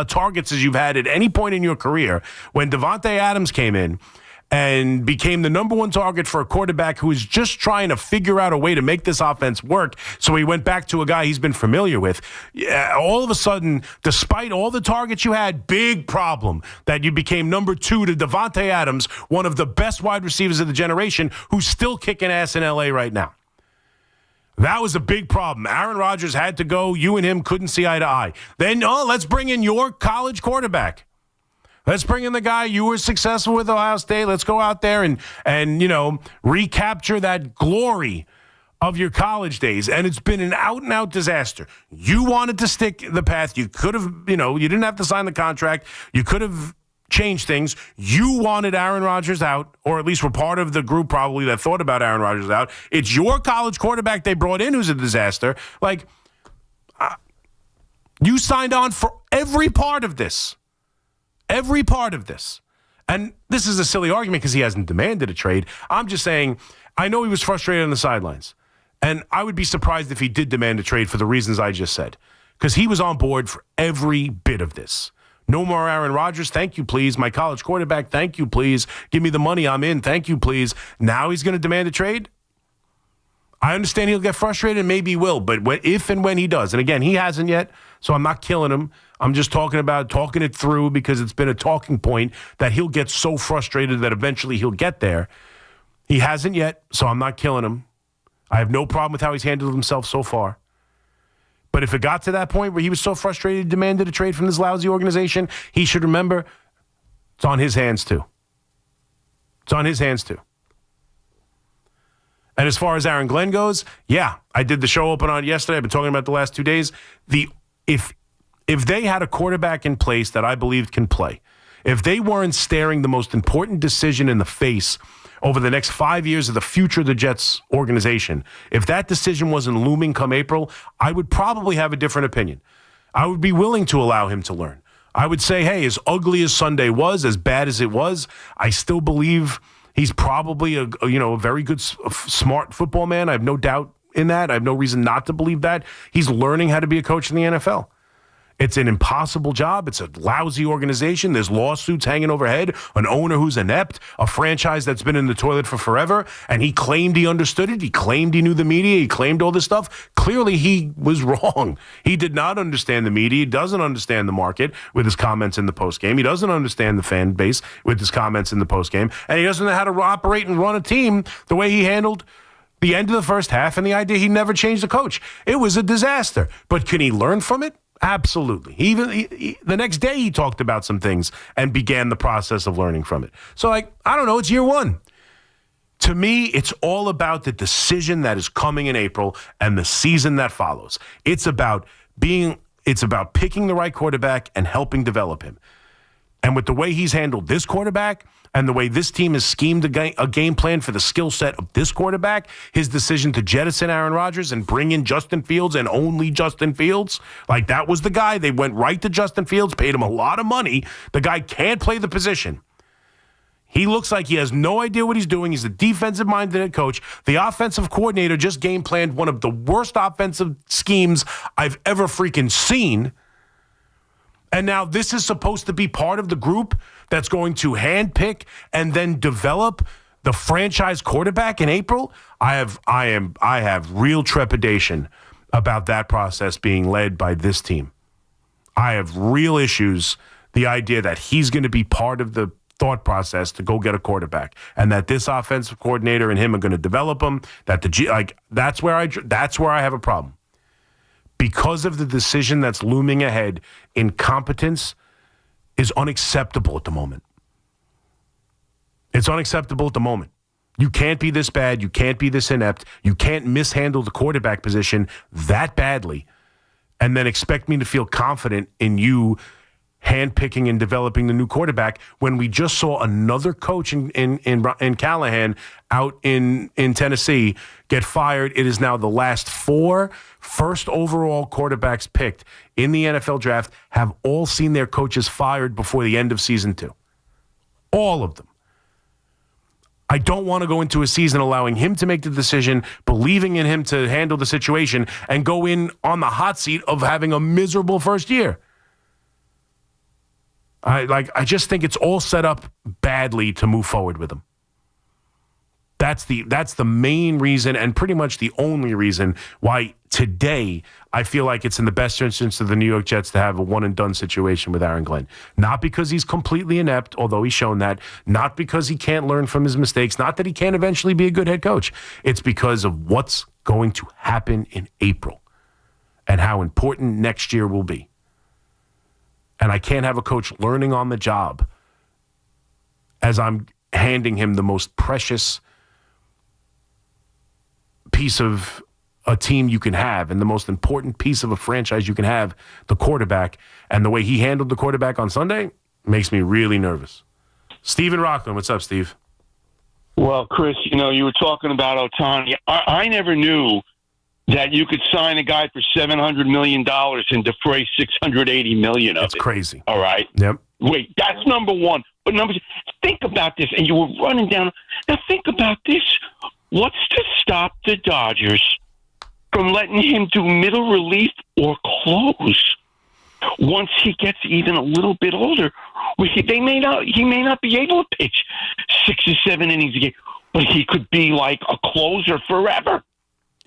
targets as you've had at any point in your career, when Davante Adams came in and became the number one target for a quarterback who is just trying to figure out a way to make this offense work. So he went back to a guy he's been familiar with. All of a sudden, despite all the targets you had, big problem that you became number 2 to Davante Adams, one of the best wide receivers of the generation, who's still kicking ass in L.A. right now. That was a big problem. Aaron Rodgers had to go. You and him couldn't see eye to eye. Then, let's bring in your college quarterback. Let's bring in the guy you were successful with Ohio State. Let's go out there and recapture that glory of your college days. And it's been an out-and-out disaster. You wanted to stick the path. You could have, you didn't have to sign the contract. You could have changed things. You wanted Aaron Rodgers out, or at least were part of the group probably that thought about Aaron Rodgers out. It's your college quarterback they brought in who's a disaster. Like, you signed on for every part of this. Every part of this. And this is a silly argument because he hasn't demanded a trade. I'm just saying, I know he was frustrated on the sidelines. And I would be surprised if he did demand a trade for the reasons I just said. Because he was on board for every bit of this. No more Aaron Rodgers, thank you, please. My college quarterback, thank you, please. Give me the money, I'm in, thank you, please. Now he's going to demand a trade? I understand he'll get frustrated, and maybe he will. But if and when he does, and again, he hasn't yet, so I'm not killing him. I'm just talking it through because it's been a talking point that he'll get so frustrated that eventually he'll get there. He hasn't yet, so I'm not killing him. I have no problem with how he's handled himself so far. But if it got to that point where he was so frustrated he demanded a trade from this lousy organization, he should remember it's on his hands too. It's on his hands too. And as far as Aaron Glenn goes, yeah, I did the show open on yesterday. I've been talking about the last 2 days. If they had a quarterback in place that I believed can play, if they weren't staring the most important decision in the face over the next 5 years of the future of the Jets organization, if that decision wasn't looming come April, I would probably have a different opinion. I would be willing to allow him to learn. I would say, hey, as ugly as Sunday was, as bad as it was, I still believe he's probably a very good, smart football man. I have no doubt in that. I have no reason not to believe that. He's learning how to be a coach in the NFL. It's an impossible job. It's a lousy organization. There's lawsuits hanging overhead, an owner who's inept, a franchise that's been in the toilet for forever, and he claimed he understood it. He claimed he knew the media. He claimed all this stuff. Clearly, he was wrong. He did not understand the media. He doesn't understand the market with his comments in the postgame. He doesn't understand the fan base with his comments in the postgame. And he doesn't know how to operate and run a team the way he handled the end of the first half and the idea he never changed the coach. It was a disaster. But can he learn from it? Absolutely. The next day he talked about some things and began the process of learning from it. So, I don't know, it's year one. To me, it's all about the decision that is coming in April and the season that follows. It's about picking the right quarterback and helping develop him. And with the way he's handled this quarterback, and the way this team has schemed a game plan for the skill set of this quarterback, his decision to jettison Aaron Rodgers and bring in Justin Fields and only Justin Fields, like that was the guy. They went right to Justin Fields, paid him a lot of money. The guy can't play the position. He looks like he has no idea what he's doing. He's a defensive-minded head coach. The offensive coordinator just game planned one of the worst offensive schemes I've ever freaking seen. And now this is supposed to be part of the group that's going to handpick and then develop the franchise quarterback in April. I have real trepidation about that process being led by this team. I have real issues. The idea that he's going to be part of the thought process to go get a quarterback, and that this offensive coordinator and him are going to develop him. That's where I have a problem. Because of the decision that's looming ahead, incompetence is unacceptable at the moment. It's unacceptable at the moment. You can't be this bad. You can't be this inept. You can't mishandle the quarterback position that badly and then expect me to feel confident in you handpicking and developing the new quarterback when we just saw another coach in Callahan out in Tennessee get fired. It is now the last 4 first overall quarterbacks picked in the NFL draft have all seen their coaches fired before the end of season 2. All of them. I don't want to go into a season allowing him to make the decision, believing in him to handle the situation, and go in on the hot seat of having a miserable first year. I just think it's all set up badly to move forward with him. That's the main reason, and pretty much the only reason why today I feel like it's in the best interest of the New York Jets to have a one-and-done situation with Aaron Glenn. Not because he's completely inept, although he's shown that. Not because he can't learn from his mistakes. Not that he can't eventually be a good head coach. It's because of what's going to happen in April and how important next year will be. And I can't have a coach learning on the job as I'm handing him the most precious piece of a team you can have and the most important piece of a franchise you can have, the quarterback. And the way he handled the quarterback on Sunday makes me really nervous. Steve in Rockland, what's up, Steve? Well, Chris, you were talking about Ohtani. I never knew that you could sign a guy for $700 million and defray $680 million of it. That's crazy. All right? Yep. Wait, that's number one. But number two, think about this, and you were running down. Now think about this. What's to stop the Dodgers from letting him do middle relief or close once he gets even a little bit older? He may not be able to pitch 6 or 7 innings a game, but he could be like a closer forever.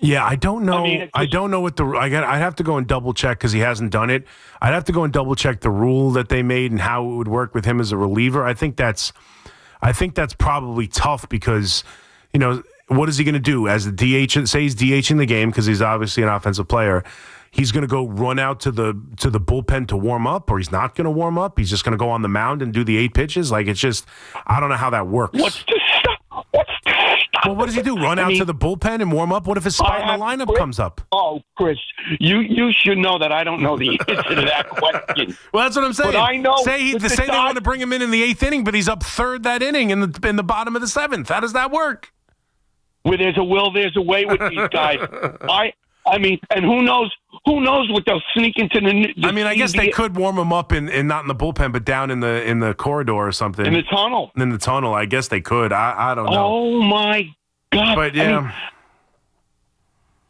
Yeah, I don't know. I don't know what I'd have to go and double check because he hasn't done it. I'd have to go and double check the rule that they made and how it would work with him as a reliever. I think that's probably tough because, what is he going to do as the DH? Say he's DHing the game because he's obviously an offensive player. He's going to go run out to the bullpen to warm up, or he's not going to warm up. He's just going to go on the mound and do the 8 pitches. Like, it's just, I don't know how that works. What's to stop? Well, what does he do? Run out to the bullpen and warm up? What if his spot in the lineup comes up? Oh, Chris, you should know that I don't know the answer to that question. Well, that's what I'm saying. But I know. Say they want to bring him in the 8th inning, but he's up third that inning in the bottom of the 7th. How does that work? Where there's a will, there's a way with these guys. I mean, and who knows what they'll sneak into the I guess they could warm him up in not in the bullpen, but down in the corridor or something. In the tunnel. In the tunnel, I guess they could. I don't know. Oh my God! But yeah,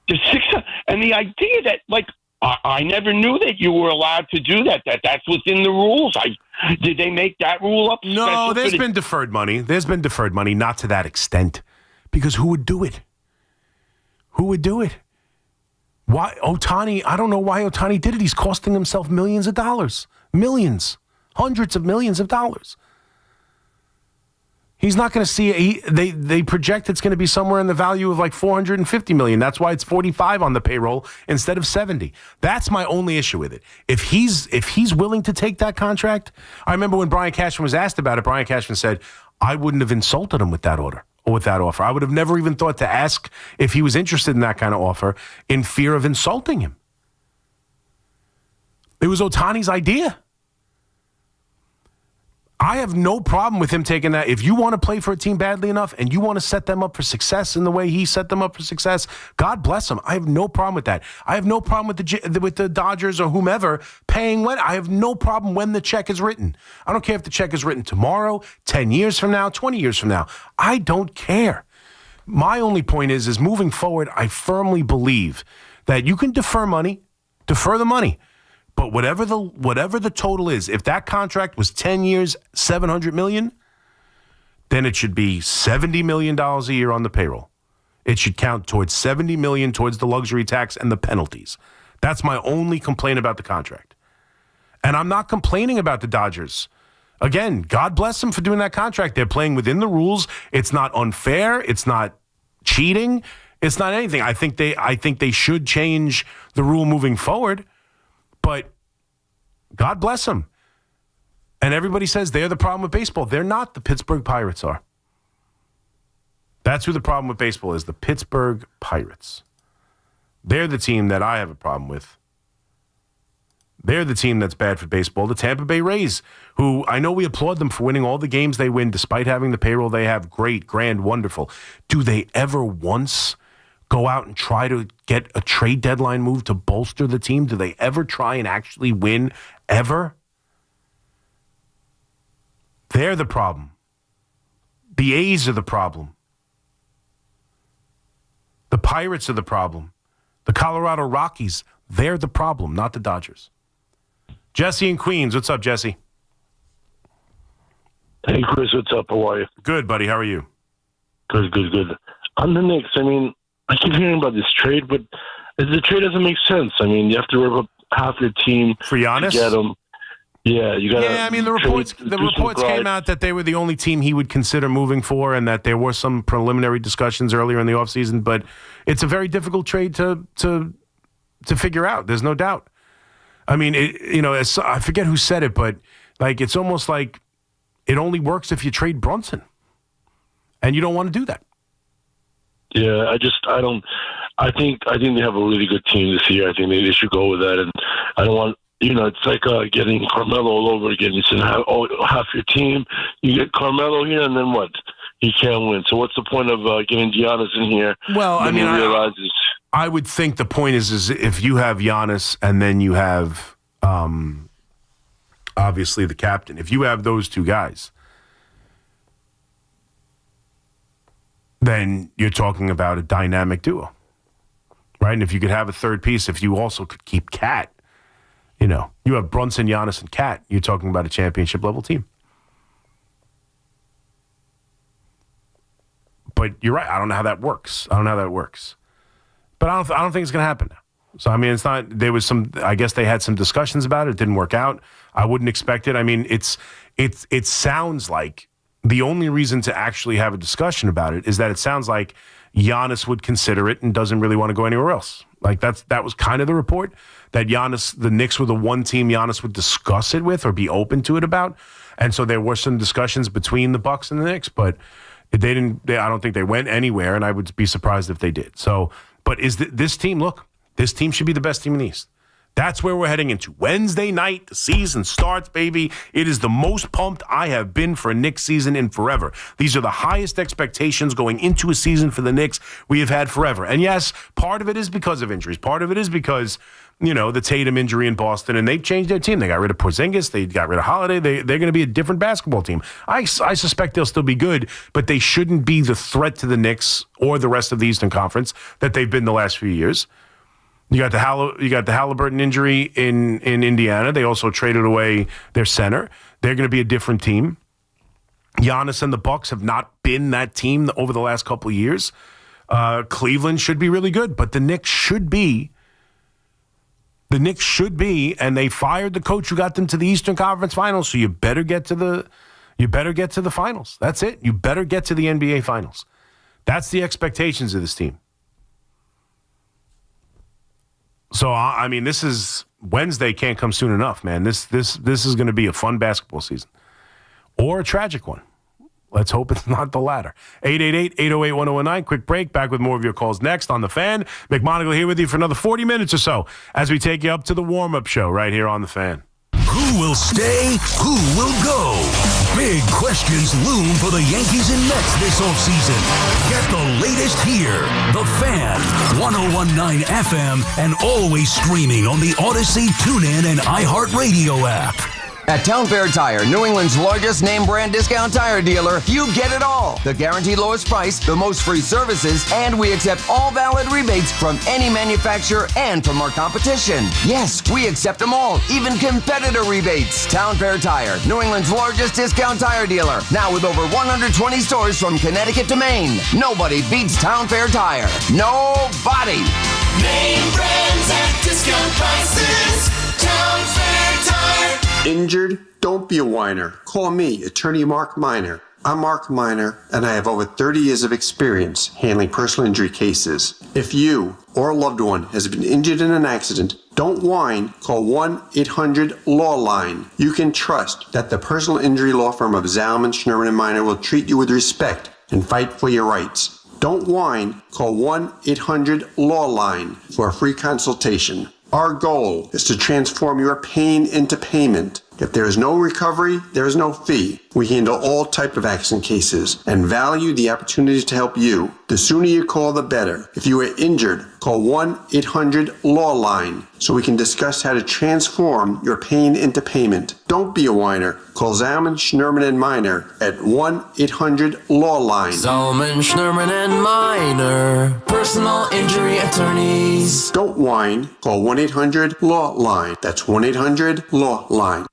the 6 and the idea that I never knew that you were allowed to do that. That's within the rules. Did they make that rule up? No, there's been deferred money. There's been deferred money, not to that extent, because who would do it? Who would do it? Why Ohtani? I don't know why Ohtani did it. He's costing himself millions of dollars. Millions. Hundreds of millions of dollars. He's not going to see they project it's going to be somewhere in the value of like $450 million. That's why it's 45 on the payroll instead of 70. That's my only issue with it. If he's willing to take that contract, I remember when Brian Cashman was asked about it, Brian Cashman said, I wouldn't have insulted him with that order. Or with that offer. I would have never even thought to ask if he was interested in that kind of offer in fear of insulting him. It was Ohtani's idea. I have no problem with him taking that. If you want to play for a team badly enough and you want to set them up for success in the way he set them up for success, God bless him. I have no problem with that. I have no problem with the Dodgers or whomever paying when. I have no problem when the check is written. I don't care if the check is written tomorrow, 10 years from now, 20 years from now. I don't care. My only point is moving forward, I firmly believe that you can defer the money. But whatever the total is, if that contract was 10 years, $700 million, then it should be $70 million a year on the payroll. It should count towards $70 million towards the luxury tax and the penalties. That's my only complaint about the contract. And I'm not complaining about the Dodgers. Again, God bless them for doing that contract. They're playing within the rules. It's not unfair. It's not cheating. It's not anything. I think they should change the rule moving forward. But God bless them. And everybody says they're the problem with baseball. They're not. The Pittsburgh Pirates are. That's who the problem with baseball is, the Pittsburgh Pirates. They're the team that I have a problem with. They're the team that's bad for baseball. The Tampa Bay Rays, who I know we applaud them for winning all the games they win despite having the payroll they have. Great, grand, wonderful. Do they ever once go out and try to get a trade deadline move to bolster the team? Do they ever try and actually win? Ever? They're the problem. The A's are the problem. The Pirates are the problem. The Colorado Rockies, they're the problem, not the Dodgers. Jesse in Queens. What's up, Jesse? Hey, Chris. What's up? How are you? Good, buddy. How are you? Good. On the Knicks, I mean, I keep hearing about this trade, but the trade doesn't make sense. I mean, you have to rip up half your team for Giannis to get him. Yeah, you got. Yeah, I mean, the reports came out that they were the only team he would consider moving for, and that there were some preliminary discussions earlier in the offseason. But it's a very difficult trade to figure out. There's no doubt. I mean, I forget who said it, but like it's almost like it only works if you trade Brunson, and you don't want to do that. Yeah, I think they have a really good team this year. I think they should go with that, and I don't want. It's like getting Carmelo all over again. You said half your team, you get Carmelo here, and then what? He can't win. So what's the point of getting Giannis in here? Well, I mean, I would think the point is if you have Giannis and then you have obviously the captain. If you have those two guys, then you're talking about a dynamic duo, right? And if you could have a third piece, if you also could keep Cat, you have Brunson, Giannis, and Cat, you're talking about a championship-level team. But you're right. I don't know how that works. But I don't think it's going to happen now. So, I mean, it's not – there was some – I guess they had some discussions about it. It didn't work out. I wouldn't expect it. I mean, it sounds like the only reason to actually have a discussion about it is that it sounds like Giannis would consider it and doesn't really want to go anywhere else. Like that was kind of the report, that the Knicks were the one team Giannis would discuss it with or be open to it about. And so there were some discussions between the Bucks and the Knicks, but I don't think they went anywhere, and I would be surprised if they did. So, but this team, look, this team should be the best team in the East. That's where we're heading into. Wednesday night, the season starts, baby. It is the most pumped I have been for a Knicks season in forever. These are the highest expectations going into a season for the Knicks we have had forever. And yes, part of it is because of injuries. Part of it is because, the Tatum injury in Boston, and they've changed their team. They got rid of Porzingis. They got rid of Holiday. They're going to be a different basketball team. I suspect they'll still be good, but they shouldn't be the threat to the Knicks or the rest of the Eastern Conference that they've been the last few years. You got the Halliburton injury in Indiana. They also traded away their center. They're going to be a different team. Giannis and the Bucks have not been that team over the last couple of years. Cleveland should be really good, but the Knicks should be. And they fired the coach who got them to the Eastern Conference Finals. So you better get to the finals. That's it. You better get to the NBA Finals. That's the expectations of this team. So, I mean, this is Wednesday can't come soon enough, man. This is going to be a fun basketball season or a tragic one. Let's hope it's not the latter. 888-808-1019. Quick break. Back with more of your calls next on The Fan. McMonigle here with you for another 40 minutes or so as we take you up to the warm-up show right here on The Fan. Who will stay? Who will go? Big questions loom for the Yankees and Mets this offseason. Get the latest here. The Fan, 101.9 FM, and always streaming on the Odyssey, TuneIn, and iHeartRadio app. At Town Fair Tire, New England's largest name brand discount tire dealer, you get it all. The guaranteed lowest price, the most free services, and we accept all valid rebates from any manufacturer and from our competition. Yes, we accept them all, even competitor rebates. Town Fair Tire, New England's largest discount tire dealer, now with over 120 stores from Connecticut to Maine. Nobody beats Town Fair Tire. Nobody. Name brands at discount prices. Town Fair Tire. Injured? Don't be a whiner. Call me, Attorney Mark Miner. I'm Mark Miner, and I have over 30 years of experience handling personal injury cases. If you or a loved one has been injured in an accident, don't whine. Call 1-800-LAW-LINE. You can trust that the personal injury law firm of Zalman, Schnurman, & Miner will treat you with respect and fight for your rights. Don't whine. Call 1-800-LAW-LINE for a free consultation. Our goal is to transform your pain into payment. If there is no recovery, there is no fee. We handle all type of accident cases and value the opportunity to help you. The sooner you call, the better. If you are injured, call 1-800-LAW-LINE so we can discuss how to transform your pain into payment. Don't be a whiner. Call Zalman, Schnurman, & Miner at 1-800-LAW-LINE. Zalman, Schnurman, and Miner, personal injury attorneys. Don't whine. Call 1-800-LAW-LINE. That's 1-800-LAW-LINE.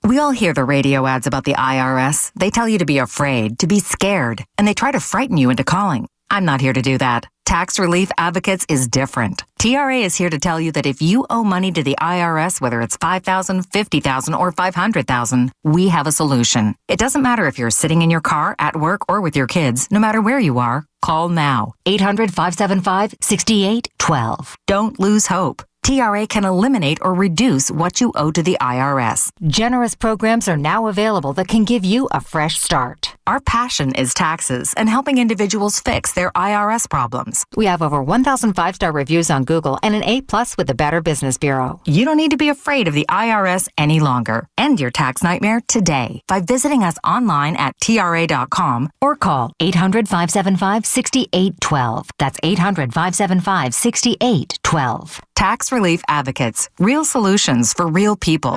We all hear the radio ads about the IRS. They tell you to be afraid, to be scared, and they try to frighten you into calling. I'm not here to do that. Tax Relief Advocates is different. TRA is here to tell you that if you owe money to the IRS, whether it's $5,000, $50,000, or $500,000, we have a solution. It doesn't matter if you're sitting in your car, at work, or with your kids. No matter where you are, call now. 800-575-6812. Don't lose hope. TRA can eliminate or reduce what you owe to the IRS. Generous programs are now available that can give you a fresh start. Our passion is taxes and helping individuals fix their IRS problems. We have over 1,000 5-star reviews on Google and an A+ with the Better Business Bureau. You don't need to be afraid of the IRS any longer. End your tax nightmare today by visiting us online at TRA.com or call 800-575-6812. That's 800-575-6812. Tax Relief Advocates. Real solutions for real people.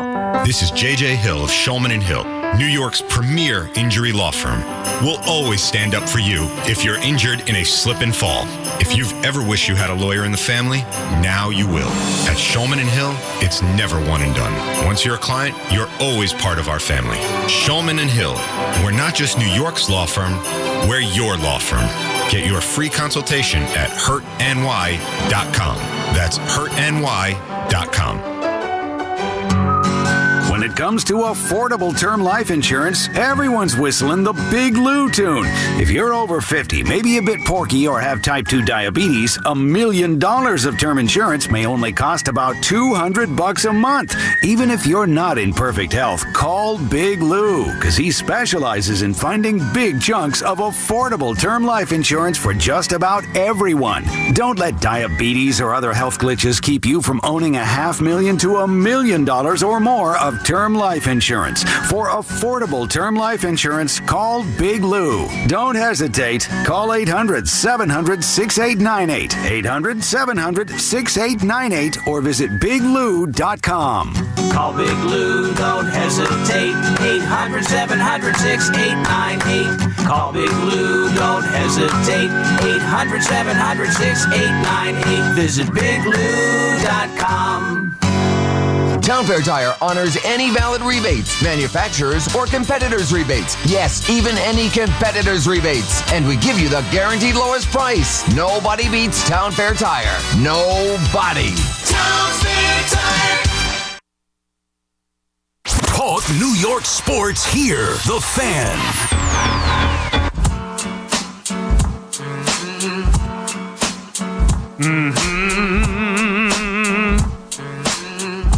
This is J.J. Hill of Shulman & Hill, New York's premier injury law firm. We'll always stand up for you if you're injured in a slip and fall. If you've ever wished you had a lawyer in the family, now you will. At Shulman & Hill, it's never one and done. Once you're a client, you're always part of our family. Shulman & Hill. We're not just New York's law firm, we're your law firm. Get your free consultation at hurtny.com. That's hurtny.com. When it comes to affordable term life insurance, everyone's whistling the Big Lou tune. If you're over 50, maybe a bit porky, or have type 2 diabetes, $1 million of term insurance may only cost about $200 a month. Even if you're not in perfect health, call Big Lou, because he specializes in finding big chunks of affordable term life insurance for just about everyone. Don't let diabetes or other health glitches keep you from owning $500,000 to $1 million or more of term life insurance. For affordable term life insurance, call Big Lou. Don't hesitate. Call 800-700-6898. 800-700-6898 or visit biglou.com. Call Big Lou, don't hesitate. 800-700-6898. Call Big Lou, don't hesitate. 800-700-6898. Visit biglou.com. Town Fair Tire honors any valid rebates, manufacturers or competitors' rebates. Yes, even any competitors' rebates. And we give you the guaranteed lowest price. Nobody beats Town Fair Tire. Nobody. Town Fair Tire. Talk New York sports here. The Fan.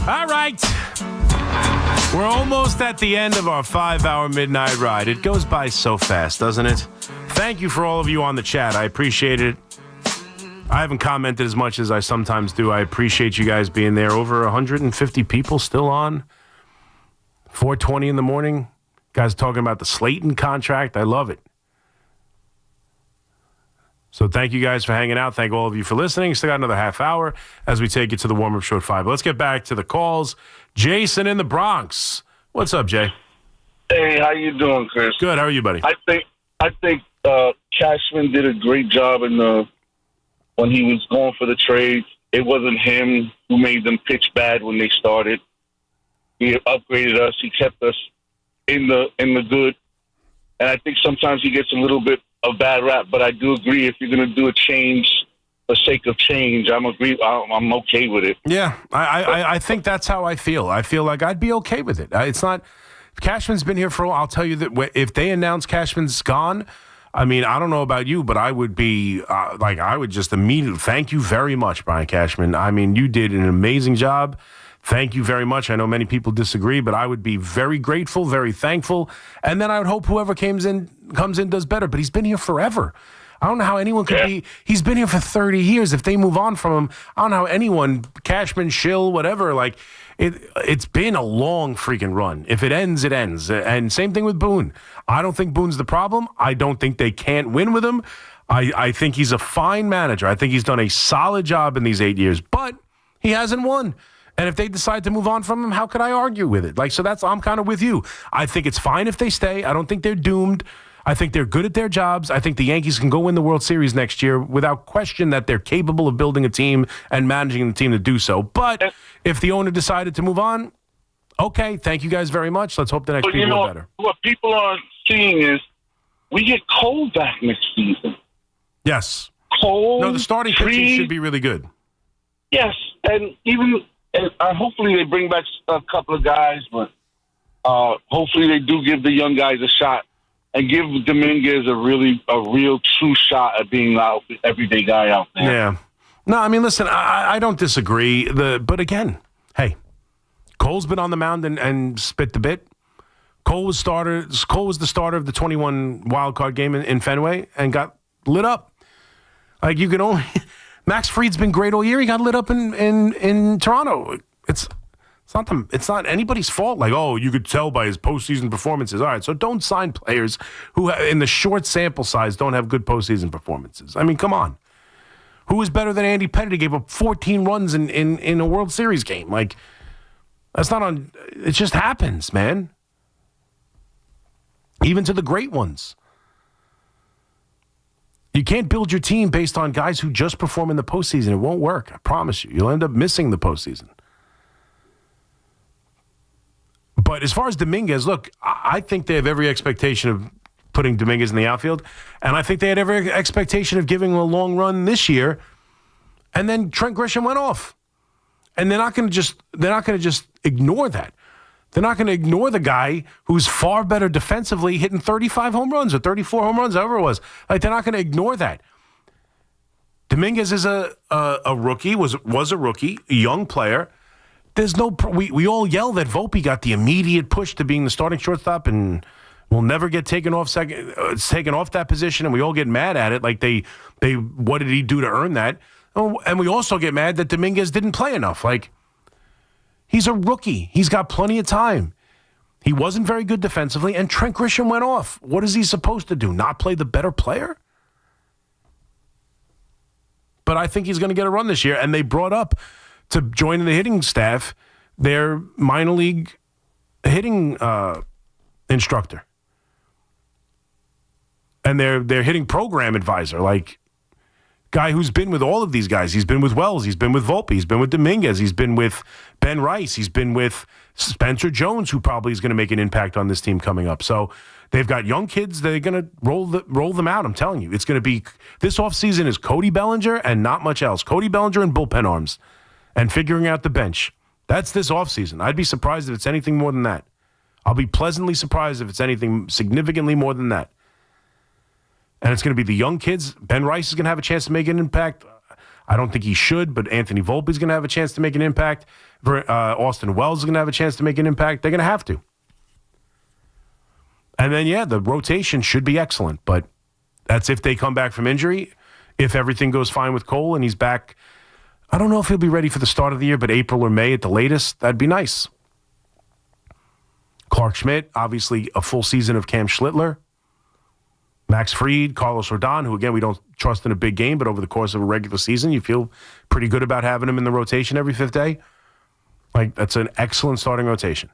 All right. We're almost at the end of our 5-hour midnight ride. It goes by so fast, doesn't it? Thank you for all of you on the chat. I appreciate it. I haven't commented as much as I sometimes do. I appreciate you guys being there. Over 150 people still on. 4:20 in the morning. Guys talking about the Slayton contract. I love it. So thank you guys for hanging out. Thank all of you for listening. Still got another half hour as we take it to the warm-up show at 5. Let's get back to the calls. Jason in the Bronx. What's up, Jay? Hey, how you doing, Chris? Good. How are you, buddy? I think Cashman did a great job when he was going for the trade. It wasn't him who made them pitch bad when they started. He upgraded us. He kept us in the good. And I think sometimes he gets a little bit of bad rap, but I do agree if you're going to do a change for sake of change, I'm okay with it. Yeah, I think that's how I feel. I feel like I'd be okay with it. It's not Cashman's been here for a while. I'll tell you that if they announce Cashman's gone, I mean, I don't know about you, but I would be I would just immediately thank you very much, Brian Cashman. I mean, you did an amazing job. Thank you very much. I know many people disagree, but I would be very grateful, very thankful. And then I would hope whoever comes in does better. But he's been here forever. I don't know how anyone could be. He's been here for 30 years. If they move on from him, I don't know how anyone, Cashman, Schill, whatever, it's been a long freaking run. If it ends, it ends. And same thing with Boone. I don't think Boone's the problem. I don't think they can't win with him. I think he's a fine manager. I think he's done a solid job in these 8 years, but he hasn't won. And if they decide to move on from him, how could I argue with it? I'm kind of with you. I think it's fine if they stay. I don't think they're doomed. I think they're good at their jobs. I think the Yankees can go win the World Series next year without question that they're capable of building a team and managing the team to do so. But if the owner decided to move on, okay, thank you guys very much. Let's hope the next people are better. What people aren't seeing is we get Cole back next season. Yes. Cole. No, the starting pitching should be really good. Yes, and hopefully they bring back a couple of guys, but hopefully they do give the young guys a shot and give Dominguez a real true shot at being an everyday guy out there. Yeah. No, I mean, listen, I don't disagree. But again, hey, Cole's been on the mound and spit the bit. Cole was the starter of the 21 wild card game in Fenway and got lit up. You can only. Max Fried's been great all year. He got lit up in Toronto. It's not anybody's fault. You could tell by his postseason performances. All right, so don't sign players who, in the short sample size, don't have good postseason performances. I mean, come on. Who is better than Andy Pettitte? He gave up 14 runs in a World Series game. That's not on. It just happens, man. Even to the great ones. You can't build your team based on guys who just perform in the postseason. It won't work. I promise you. You'll end up missing the postseason. But as far as Dominguez, look, I think they have every expectation of putting Dominguez in the outfield, and I think they had every expectation of giving him a long run this year. And then Trent Grisham went off, and they're not going to just ignore that. They're not going to ignore the guy who's far better defensively, hitting 35 home runs or 34 home runs, however it was. They're not going to ignore that. Dominguez is a rookie, was a rookie, a young player. There's we all yell that Volpe got the immediate push to being the starting shortstop and will never get taken off that position, and we all get mad at it. What did he do to earn that? Oh, and we also get mad that Dominguez didn't play enough. He's a rookie. He's got plenty of time. He wasn't very good defensively, and Trent Grisham went off. What is he supposed to do? Not play the better player? But I think he's going to get a run this year, and they brought up to join the hitting staff their minor league hitting instructor and their hitting program advisor, guy who's been with all of these guys. He's been with Wells. He's been with Volpe. He's been with Dominguez. He's been with Ben Rice. He's been with Spencer Jones, who probably is going to make an impact on this team coming up. So they've got young kids. They're going to roll them out. I'm telling you, it's going to be this offseason is Cody Bellinger and not much else. Cody Bellinger and bullpen arms and figuring out the bench. That's this offseason. I'd be surprised if it's anything more than that. I'll be pleasantly surprised if it's anything significantly more than that. And it's going to be the young kids. Ben Rice is going to have a chance to make an impact. I don't think he should, but Anthony Volpe is going to have a chance to make an impact. Austin Wells is going to have a chance to make an impact. They're going to have to. And then, the rotation should be excellent, but that's if they come back from injury. If everything goes fine with Cole and he's back, I don't know if he'll be ready for the start of the year, but April or May at the latest, that'd be nice. Clark Schmidt, obviously a full season of Cam Schlittler. Max Fried, Carlos Rodon, who, again, we don't trust in a big game, but over the course of a regular season, you feel pretty good about having him in the rotation every fifth day. Like, that's an excellent starting rotation.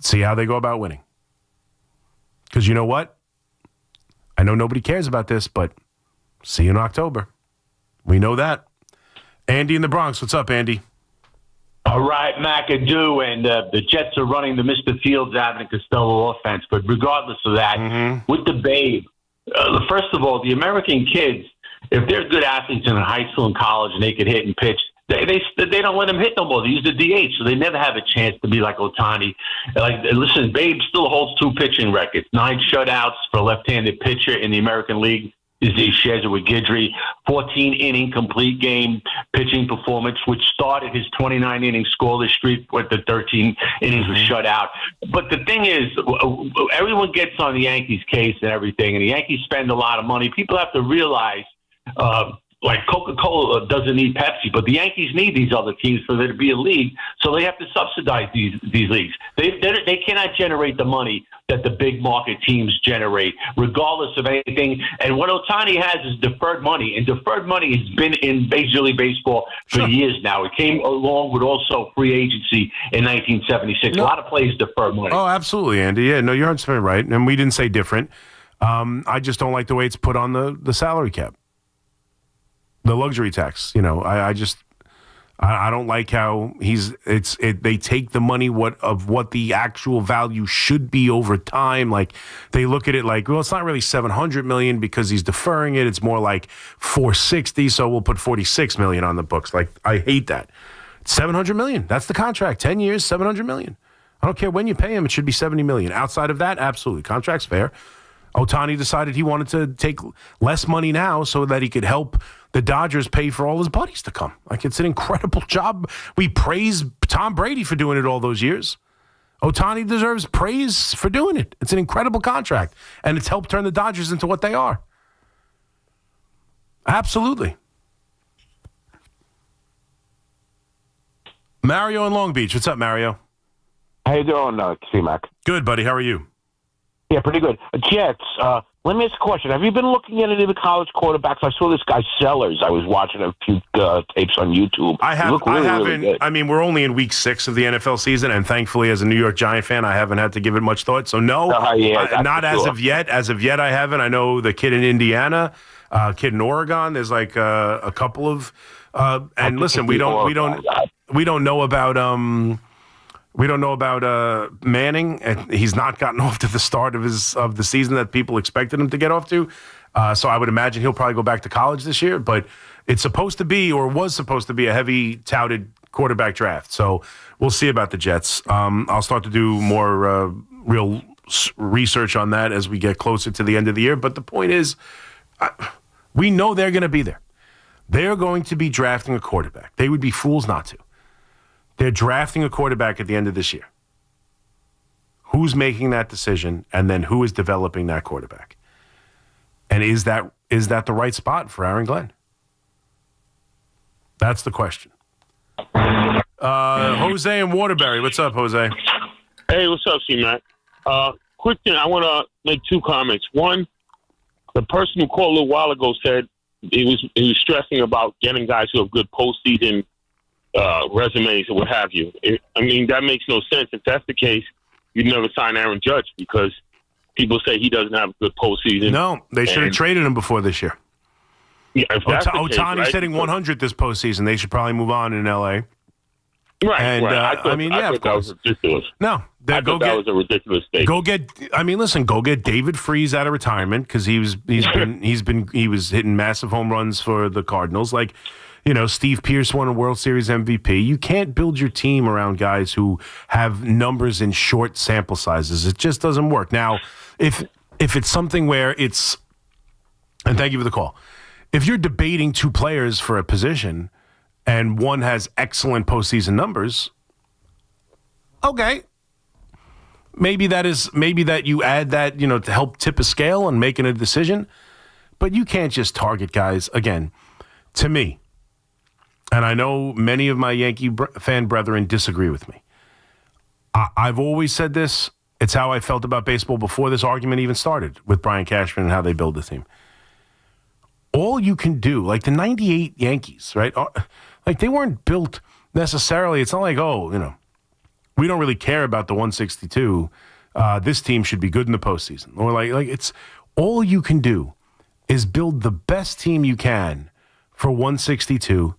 See how they go about winning. Because you know what? I know nobody cares about this, but see you in October. We know that. Andy in the Bronx. What's up, Andy? All right, McAdoo, and the Jets are running the Mr. Fields, Abbott, and Costello offense. But regardless of that, with the Babe, first of all, the American kids, if they're good athletes in high school and college and they could hit and pitch, they don't let them hit no more. They use the DH, so they never have a chance to be like Ohtani. Like, listen, Babe still holds 2 pitching records, 9 shutouts for a left-handed pitcher in the American League. He shares it with Guidry. 14-inning complete game pitching performance, which started his 29-inning scoreless streak with the 13 innings was shut out. But the thing is, everyone gets on the Yankees case and everything, and the Yankees spend a lot of money. People have to realize, like Coca-Cola doesn't need Pepsi, but the Yankees need these other teams for there to be a league, so they have to subsidize these leagues. They cannot generate the money that the big market teams generate, regardless of anything. And what Ohtani has is deferred money, and deferred money has been in Major League Baseball for years now. It came along with also free agency in 1976. A lot of players defer money. Oh, absolutely, Andy. Yeah, no, you're 100% right, and we didn't say different. I just don't like the way it's put on the salary cap. The luxury tax, I don't like how they take the money of what the actual value should be over time. Like, they look at it like, well, it's not really $700 million because he's deferring it. It's more like $460, so we'll put $46 million on the books. Like, I hate that. $700 million. That's the contract. 10 years, $700 million. I don't care when you pay him. It should be $70 million. Outside of that, absolutely. Contract's fair. Ohtani decided he wanted to take less money now so that he could help the Dodgers pay for all his buddies to come. Like, it's an incredible job. We praise Tom Brady for doing it all those years. Ohtani deserves praise for doing it. It's an incredible contract, and it's helped turn the Dodgers into what they are. Absolutely. Mario in Long Beach. What's up, Mario? How you doing, C-Mac? Good, buddy. How are you? Yeah, pretty good. Jets, let me ask a question. Have you been looking at any of the college quarterbacks? I saw this guy Sellers. I was watching a few tapes on YouTube. I haven't. Really, I mean, we're only in week 6 of the NFL season, and thankfully, as a New York Giant fan, I haven't had to give it much thought. So, no, not as of yet. As of yet, I haven't. I know the kid in Indiana, kid in Oregon. There's like a couple of. And listen, we don't know about. We don't know about Manning, and he's not gotten off to the start of the season that people expected him to get off to. So I would imagine he'll probably go back to college this year. But it's supposed to be, or was supposed to be, a heavy touted quarterback draft. So we'll see about the Jets. I'll start to do more real research on that as we get closer to the end of the year. But the point is, we know they're going to be there. They're going to be drafting a quarterback. They would be fools not to. They're drafting a quarterback at the end of this year. Who's making that decision, and then who is developing that quarterback? And is that the right spot for Aaron Glenn? That's the question. Jose in Waterbury. What's up, Jose? Hey, what's up, C-Mac? Quick thing, I want to make 2 comments. One, the person who called a little while ago said he was stressing about getting guys who have good postseason resumes or what have you. I mean, that makes no sense. If that's the case, you'd never sign Aaron Judge because people say he doesn't have a good postseason. No, they should have traded him before this year. Yeah, if that's the case, Ohtani's right? hitting 100 this postseason. They should probably move on in L.A. Right, and, right. I thought of course. That was ridiculous. No, that was a ridiculous statement. Go get David Freese out of retirement because he was hitting massive home runs for the Cardinals. Like, Steve Pearce won a World Series MVP. You can't build your team around guys who have numbers in short sample sizes. It just doesn't work. Now, if it's something where it's, and thank you for the call, if you're debating 2 players for a position and one has excellent postseason numbers, okay. Maybe that you add that, to help tip a scale and making a decision. But you can't just target guys, again, to me. And I know many of my Yankee fan brethren disagree with me. I've always said this. It's how I felt about baseball before this argument even started with Brian Cashman and how they build the team. All you can do, like the 98 Yankees, right? Like they weren't built necessarily. It's not like, we don't really care about the 162. This team should be good in the postseason. Or like it's all you can do is build the best team you can for 162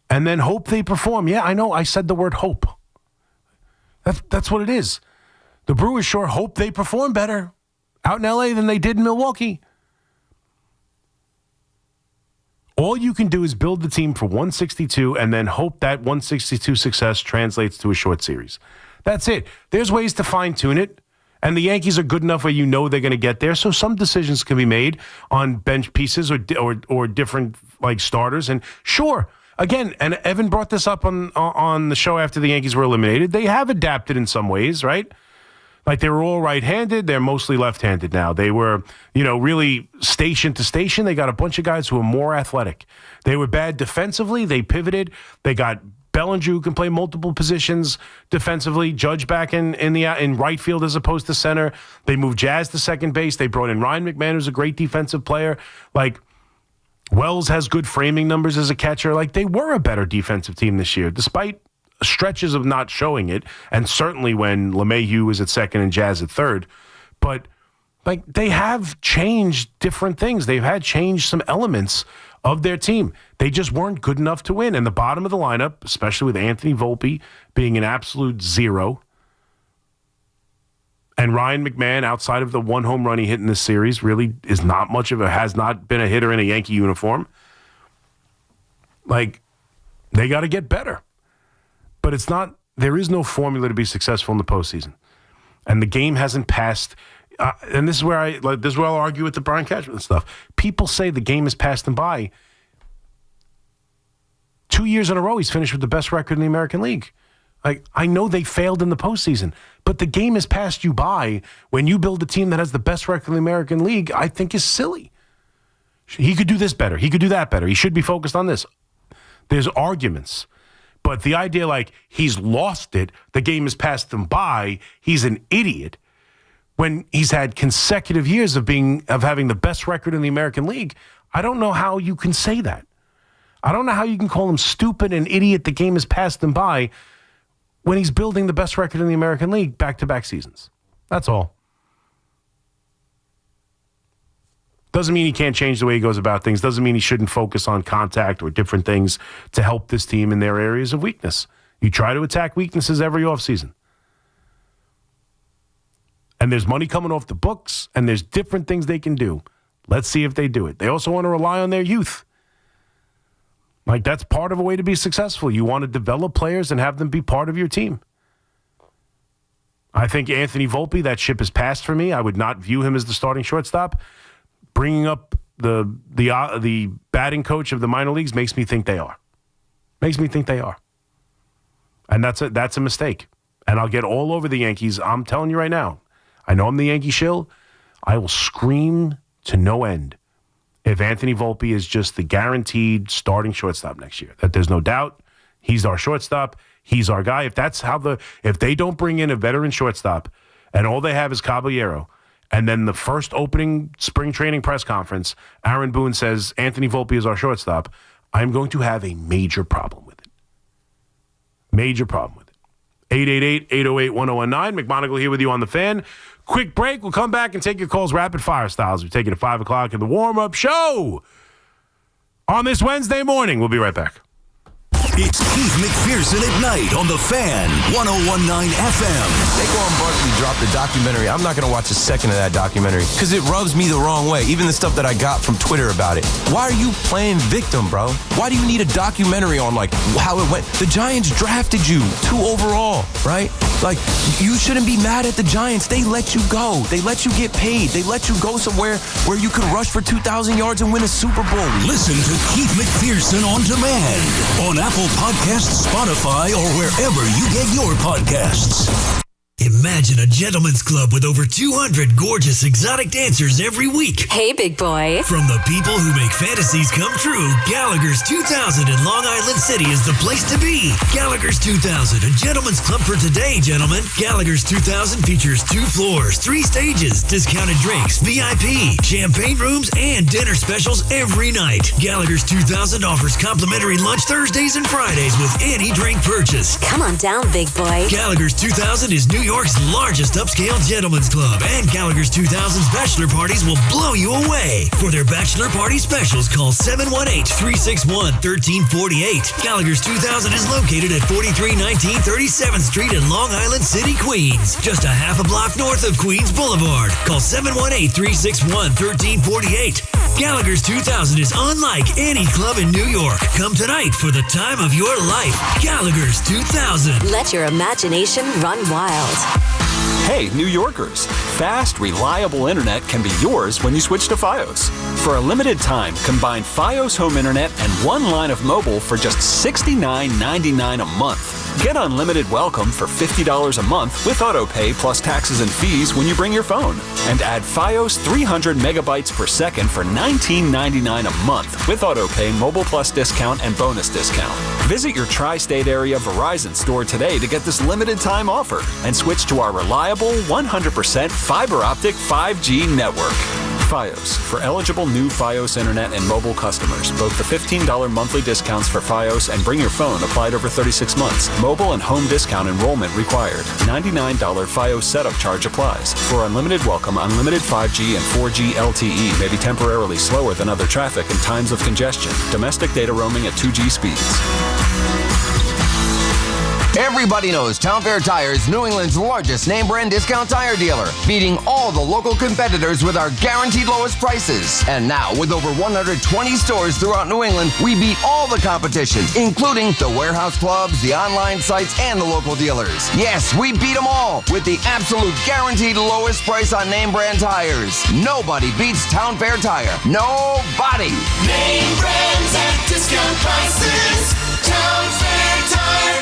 and then hope they perform. Yeah, I know I said the word hope. That's what it is. The Brewers sure hope they perform better out in L.A. than they did in Milwaukee. All you can do is build the team for 162 and then hope that 162 success translates to a short series. That's it. There's ways to fine-tune it, and the Yankees are good enough where you know they're going to get there, so some decisions can be made on bench pieces or different like starters. And sure, again, and Evan brought this up on the show after the Yankees were eliminated, they have adapted in some ways, right? Like they were all right-handed. They're mostly left-handed now. They were, really station to station. They got a bunch of guys who are more athletic. They were bad defensively. They pivoted. They got Bellinger, who can play multiple positions defensively. Judge back in right field as opposed to center. They moved Jazz to second base. They brought in Ryan McMahon, who's a great defensive player. Like Wells has good framing numbers as a catcher. Like they were a better defensive team this year, despite stretches of not showing it, and certainly when LeMahieu was at second and Jazz at third. But like they have changed different things. They've had changed some elements of their team. They just weren't good enough to win. And the bottom of the lineup, especially with Anthony Volpe being an absolute zero, and Ryan McMahon, outside of the one home run he hit in this series, really is not much of has not been a hitter in a Yankee uniform. Like, they got to get better. But there is no formula to be successful in the postseason. And the game hasn't passed. And this is where I'll argue with the Brian Cashman stuff. People say the game has passed them by. 2 years in a row, he's finished with the best record in the American League. Like, I know they failed in the postseason, but the game has passed you by when you build a team that has the best record in the American League, I think is silly. He could do this better. He could do that better. He should be focused on this. There's arguments. But the idea like he's lost it, the game has passed him by, he's an idiot, when he's had consecutive years of having the best record in the American League, I don't know how you can say that. I don't know how you can call him stupid and idiot, the game has passed him by, when he's building the best record in the American League back-to-back seasons. That's all. Doesn't mean he can't change the way he goes about things. Doesn't mean he shouldn't focus on contact or different things to help this team in their areas of weakness. You try to attack weaknesses every offseason. And there's money coming off the books, and there's different things they can do. Let's see if they do it. They also want to rely on their youth. Like, that's part of a way to be successful. You want to develop players and have them be part of your team. I think Anthony Volpe, that ship has passed for me. I would not view him as the starting shortstop. Bringing up the batting coach of the minor leagues makes me think they are. Makes me think they are. And that's a mistake. And I'll get all over the Yankees. I'm telling you right now. I know I'm the Yankee shill. I will scream to no end if Anthony Volpe is just the guaranteed starting shortstop next year. That there's no doubt. He's our shortstop. He's our guy. If they don't bring in a veteran shortstop and all they have is Caballero, and then the first opening spring training press conference, Aaron Boone says Anthony Volpe is our shortstop, I'm going to have a major problem with it. Major problem with it. 888-808-1019. McMonigle here with you on the Fan. Quick break. We'll come back and take your calls rapid fire styles. We're taking it at 5 o'clock in the warm-up show on this Wednesday morning. We'll be right back. It's Keith McPherson at night on the Fan, 101.9 FM. Saquon Barkley dropped the documentary. I'm not going to watch a second of that documentary because it rubs me the wrong way. Even the stuff that I got from Twitter about it. Why are you playing victim, bro? Why do you need a documentary on like how it went? The Giants drafted you 2 overall, right? Like, you shouldn't be mad at the Giants. They let you go. They let you get paid. They let you go somewhere where you could rush for 2,000 yards and win a Super Bowl. Listen to Keith McPherson on demand on Apple Podcasts, Spotify, or wherever you get your podcasts. Imagine a gentleman's club with over 200 gorgeous exotic dancers every week. Hey, big boy. From the people who make fantasies come true, Gallagher's 2000 in Long Island City is the place to be. Gallagher's 2000, a gentleman's club for today, gentlemen. Gallagher's 2000 features 2 floors, 3 stages, discounted drinks, VIP, champagne rooms, and dinner specials every night. Gallagher's 2000 offers complimentary lunch Thursdays and Fridays with any drink purchase. Come on down, big boy. Gallagher's 2000 is New York's largest upscale gentleman's club, and Gallagher's 2000's bachelor parties will blow you away. For their bachelor party specials, call 718-361-1348. Gallagher's 2000 is located at 4319 37th Street in Long Island City, Queens, just a half a block north of Queens Boulevard. Call 718-361-1348. Gallagher's 2000 is unlike any club in New York. Come tonight for the time of your life. Gallagher's 2000. Let your imagination run wild. Hey, New Yorkers! Fast, reliable internet can be yours when you switch to Fios. For a limited time, combine Fios home internet and 1 line of mobile for just $69.99 a month. Get unlimited welcome for $50 a month with autopay plus taxes and fees when you bring your phone. And add Fios 300 megabytes per second for $19.99 a month with autopay, mobile plus discount, and bonus discount. Visit your tri-state area Verizon store today to get this limited time offer and switch to our reliable 100% fiber optic 5G network. Fios, for eligible new Fios internet and mobile customers. Both the $15 monthly discounts for Fios and Bring Your Phone applied over 36 months. Mobile and home discount enrollment required. $99 Fios setup charge applies. For unlimited welcome, unlimited 5G and 4G LTE may be temporarily slower than other traffic in times of congestion. Domestic data roaming at 2G speeds. Everybody knows Town Fair Tire is New England's largest name brand discount tire dealer, beating all the local competitors with our guaranteed lowest prices. And now, with over 120 stores throughout New England, we beat all the competition, including the warehouse clubs, the online sites, and the local dealers. Yes, we beat them all with the absolute guaranteed lowest price on name brand tires. Nobody beats Town Fair Tire. Nobody. Name brands at discount prices. Town Fair Tire.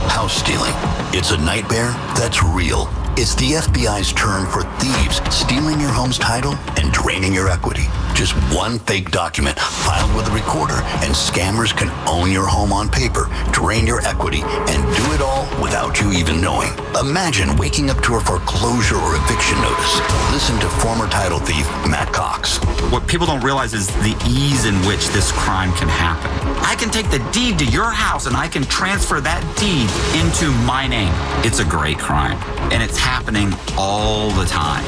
House stealing. It's a nightmare that's real. It's the FBI's term for thieves stealing your home's title and draining your equity. Just one fake document filed with a recorder, and scammers can own your home on paper, drain your equity, and do it all without you even knowing. Imagine waking up to a foreclosure or eviction notice. Listen to former title thief Matt Cox. What people don't realize is the ease in which this crime can happen. I can take the deed to your house and I can transfer that deed into my name. It's a great crime, and it's happening all the time.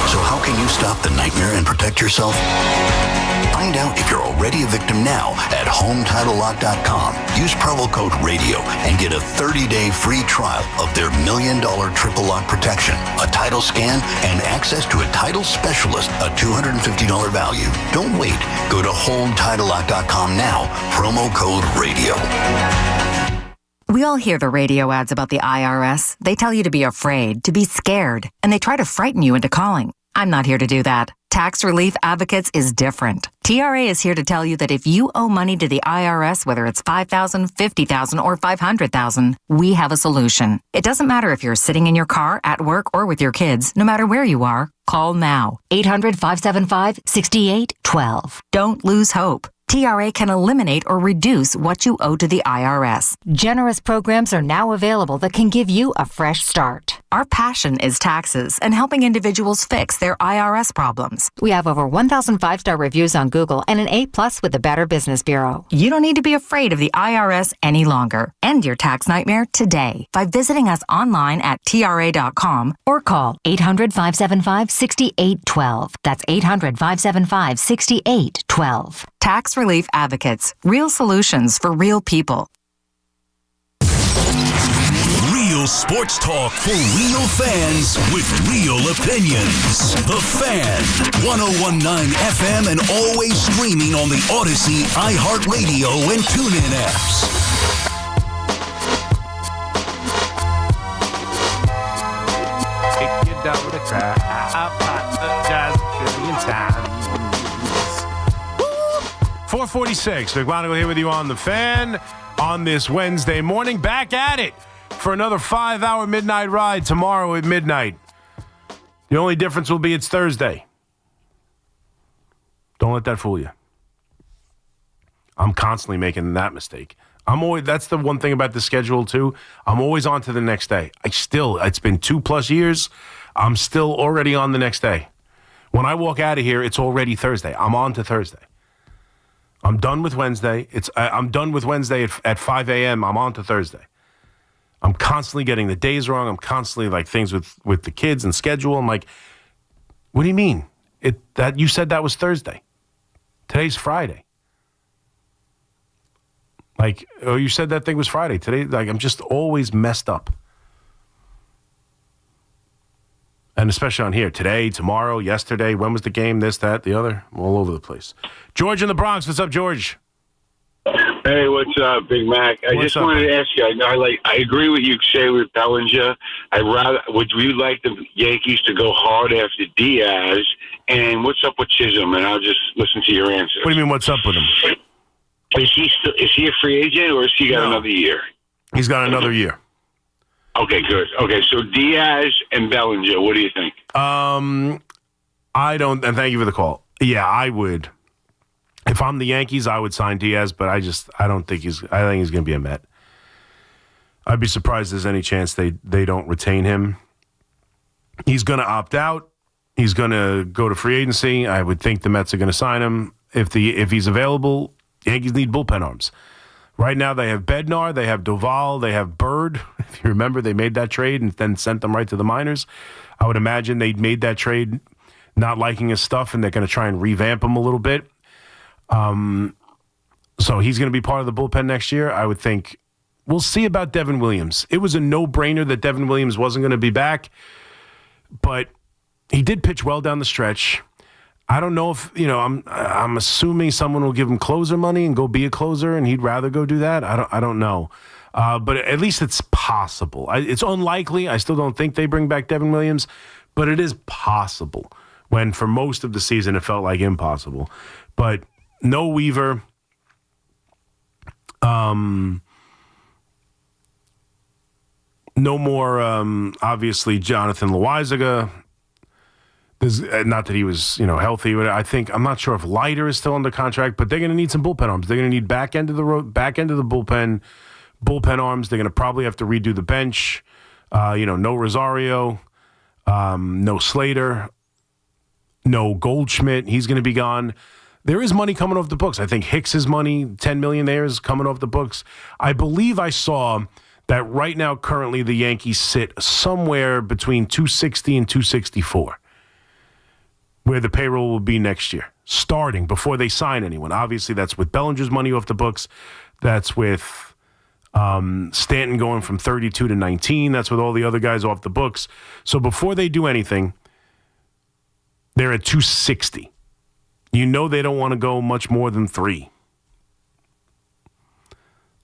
So how can you stop the nightmare and protect yourself? Find out if you're already a victim now at HomeTitleLock.com. Use promo code RADIO and get a 30-day free trial of their $1 million triple lock protection, a title scan, and access to a title specialist, a $250 value. Don't wait. Go to HomeTitleLock.com now. Promo code RADIO. We all hear the radio ads about the IRS. They tell you to be afraid, to be scared, and they try to frighten you into calling. I'm not here to do that. Tax Relief Advocates is different. TRA is here to tell you that if you owe money to the IRS, whether it's $5,000, $50,000, or $500,000, we have a solution. It doesn't matter if you're sitting in your car, at work, or with your kids. No matter where you are, call now. 800-575-6812. Don't lose hope. TRA can eliminate or reduce what you owe to the IRS. Generous programs are now available that can give you a fresh start. Our passion is taxes and helping individuals fix their IRS problems. We have over 1,000 5-star reviews on Google and an A+ with the Better Business Bureau. You don't need to be afraid of the IRS any longer. End your tax nightmare today by visiting us online at TRA.com or call 800-575-6812. That's 800-575-6812. Tax Relief Advocates. Real solutions for real people. Real sports talk for real fans with real opinions. The Fan, 101.9 FM, and always streaming on the Odyssey, iHeartRadio, and TuneIn apps. Take you down the track. I apologize a trillion times. 446. McMonigle here with you on The Fan on this Wednesday morning. Back at it for another 5-hour midnight ride tomorrow at midnight. The only difference will be it's Thursday. Don't let that fool you. I'm constantly making that mistake. That's the one thing about the schedule too. I'm always on to the next day. It's been 2+ years. I'm still already on the next day. When I walk out of here, it's already Thursday. I'm on to Thursday. I'm done with Wednesday. I'm done with Wednesday at 5 a.m. I'm on to Thursday. I'm constantly getting the days wrong. I'm constantly like things with the kids and schedule. I'm like, what do you mean? That you said that was Thursday. Today's Friday. Like, oh, you said that thing was Friday. Today, like, I'm just always messed up. And especially on here, today, tomorrow, yesterday, when was the game, this, that, the other, I'm all over the place. George in the Bronx, what's up, George? Hey, what's up, Big Mac? I just wanted to ask you. I agree with you, say with Bellinger. Would you like the Yankees to go hard after Diaz? And what's up with Chisholm? And I'll just listen to your answer. What do you mean? What's up with him? Is he a free agent, or has he got another year? He's got another year. Okay, good. Okay, so Diaz and Bellinger, what do you think? I don't, and thank you for the call. Yeah, I would. If I'm the Yankees, I would sign Diaz, but I think he's going to be a Met. I'd be surprised there's any chance they don't retain him. He's going to opt out. He's going to go to free agency. I would think the Mets are going to sign him. If he's available, Yankees need bullpen arms. Right now, they have Bednar, they have Doval, they have Bird. If you remember, they made that trade and then sent them right to the minors. I would imagine they made that trade not liking his stuff, and they're going to try and revamp him a little bit. So he's going to be part of the bullpen next year. I would think we'll see about Devin Williams. It was a no-brainer that Devin Williams wasn't going to be back, but he did pitch well down the stretch. I don't know if, I'm assuming someone will give him closer money and go be a closer, and he'd rather go do that. I don't know. But at least it's possible. It's unlikely. I still don't think they bring back Devin Williams, but it is possible, when for most of the season it felt like impossible. But no Weaver. No more, obviously, Jonathan Loaizaga. Not that he was, healthy. But I'm not sure if Leiter is still under contract, but they're going to need some bullpen arms. They're going to need back end of the bullpen arms. They're going to probably have to redo the bench. No Rosario, no Slater, no Goldschmidt. He's going to be gone. There is money coming off the books. I think Hicks's money, $10 million there, is coming off the books. I believe I saw that right now, currently, the Yankees sit somewhere between 260 and 264. Where the payroll will be next year, starting before they sign anyone. Obviously, that's with Bellinger's money off the books. That's with Stanton going from 32 to 19. That's with all the other guys off the books. So before they do anything, they're at 260. They don't want to go much more than 3.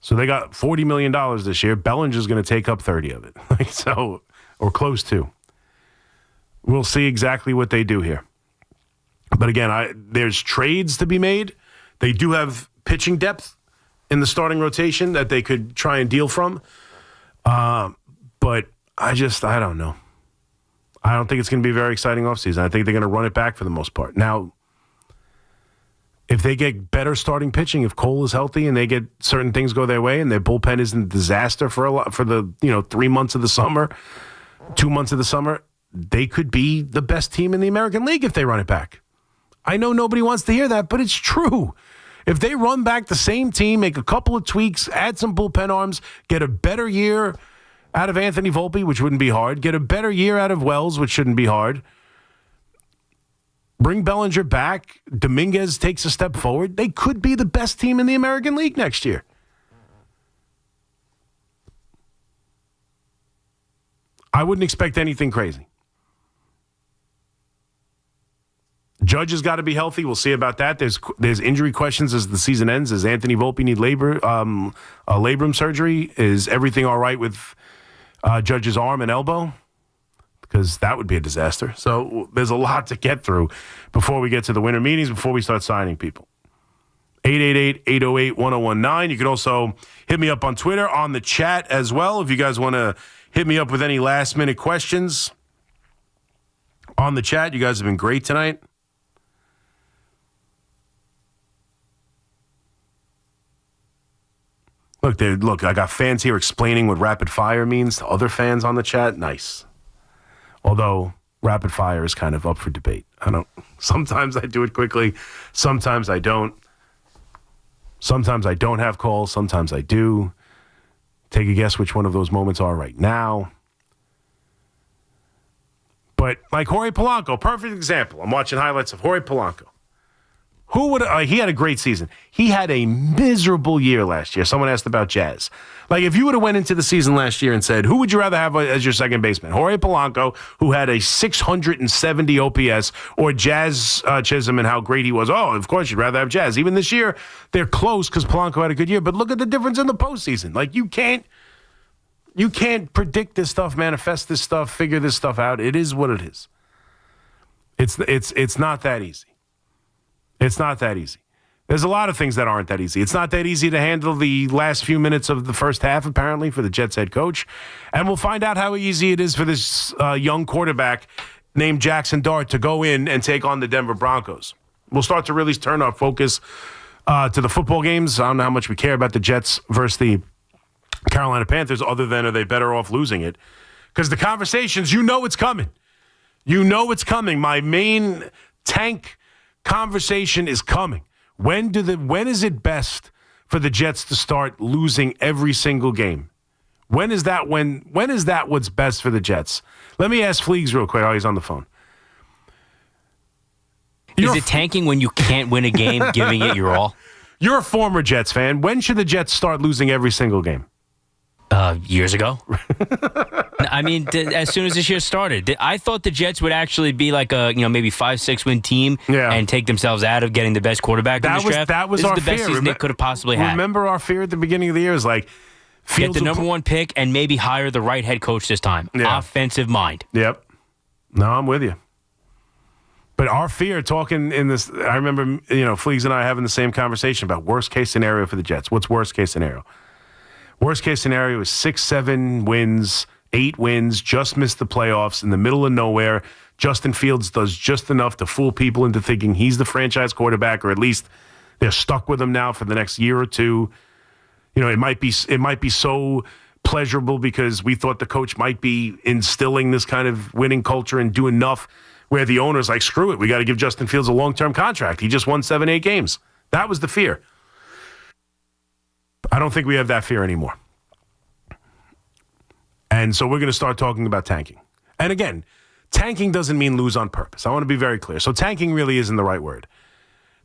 So they got $40 million this year. Bellinger's going to take up 30 of it, or close to. We'll see exactly what they do here. But again, there's trades to be made. They do have pitching depth in the starting rotation that they could try and deal from. But I don't know. I don't think it's going to be a very exciting offseason. I think they're going to run it back for the most part. Now, if they get better starting pitching, if Cole is healthy and they get certain things go their way and their bullpen isn't a disaster for the 3 months of the summer, 2 months of the summer, they could be the best team in the American League if they run it back. I know nobody wants to hear that, but it's true. If they run back the same team, make a couple of tweaks, add some bullpen arms, get a better year out of Anthony Volpe, which wouldn't be hard, get a better year out of Wells, which shouldn't be hard, bring Bellinger back, Dominguez takes a step forward, they could be the best team in the American League next year. I wouldn't expect anything crazy. Judge has got to be healthy. We'll see about that. There's injury questions as the season ends. Does Anthony Volpe need labrum surgery? Is everything all right with Judge's arm and elbow? Because that would be a disaster. So there's a lot to get through before we get to the winter meetings, before we start signing people. 888-808-1019. You can also hit me up on Twitter, on the chat as well. If you guys want to hit me up with any last-minute questions on the chat. You guys have been great tonight. Look, I got fans here explaining what rapid fire means to other fans on the chat. Nice. Although rapid fire is kind of up for debate. Sometimes I do it quickly. Sometimes I don't. Sometimes I don't have calls. Sometimes I do. Take a guess which one of those moments are right now. But like Jorge Polanco, perfect example. I'm watching highlights of Jorge Polanco. He had a great season. He had a miserable year last year. Someone asked about Jazz. Like, if you would have went into the season last year and said, who would you rather have as your second baseman? Jorge Polanco, who had a 670 OPS, or Jazz Chisholm and how great he was? Oh, of course, you'd rather have Jazz. Even this year, they're close because Polanco had a good year. But look at the difference in the postseason. Like, you can't predict this stuff, manifest this stuff, figure this stuff out. It is what it is. It's not that easy. It's not that easy. There's a lot of things that aren't that easy. It's not that easy to handle the last few minutes of the first half, apparently, for the Jets head coach. And we'll find out how easy it is for this young quarterback named Jackson Dart to go in and take on the Denver Broncos. We'll start to really turn our focus to the football games. I don't know how much we care about the Jets versus the Carolina Panthers, other than are they better off losing it? Because the conversations, it's coming. It's coming. My main tank conversation is coming. When is it best for the Jets to start losing every single game? When is that what's best for the Jets? Let me ask Fleegs real quick. Oh, he's on the phone. Is it tanking when you can't win a game, giving it your all? You're a former Jets fan. When should the Jets start losing every single game? Years ago. I mean, as soon as this year started, I thought the Jets would actually be like a maybe 5-6 win team and take themselves out of getting the best quarterback in this draft. That was this our is the best fear. season they could have possibly had. Remember our fear at the beginning of the year is like get the number one pick and maybe hire the right head coach this time. Yeah. Offensive mind. Yep. No, I'm with you. But our fear, talking in this, I remember Fleegs and I having the same conversation about worst case scenario for the Jets. What's worst case scenario? Worst case scenario is 6-7 wins, 8 wins, just missed the playoffs in the middle of nowhere. Justin Fields does just enough to fool people into thinking he's the franchise quarterback, or at least they're stuck with him now for the next year or two. It might be so pleasurable because we thought the coach might be instilling this kind of winning culture and do enough where the owner's like, screw it, we got to give Justin Fields a long-term contract. He just won 7-8 games. That was the fear. I don't think we have that fear anymore. And so we're going to start talking about tanking. And again, tanking doesn't mean lose on purpose. I want to be very clear. So tanking really isn't the right word.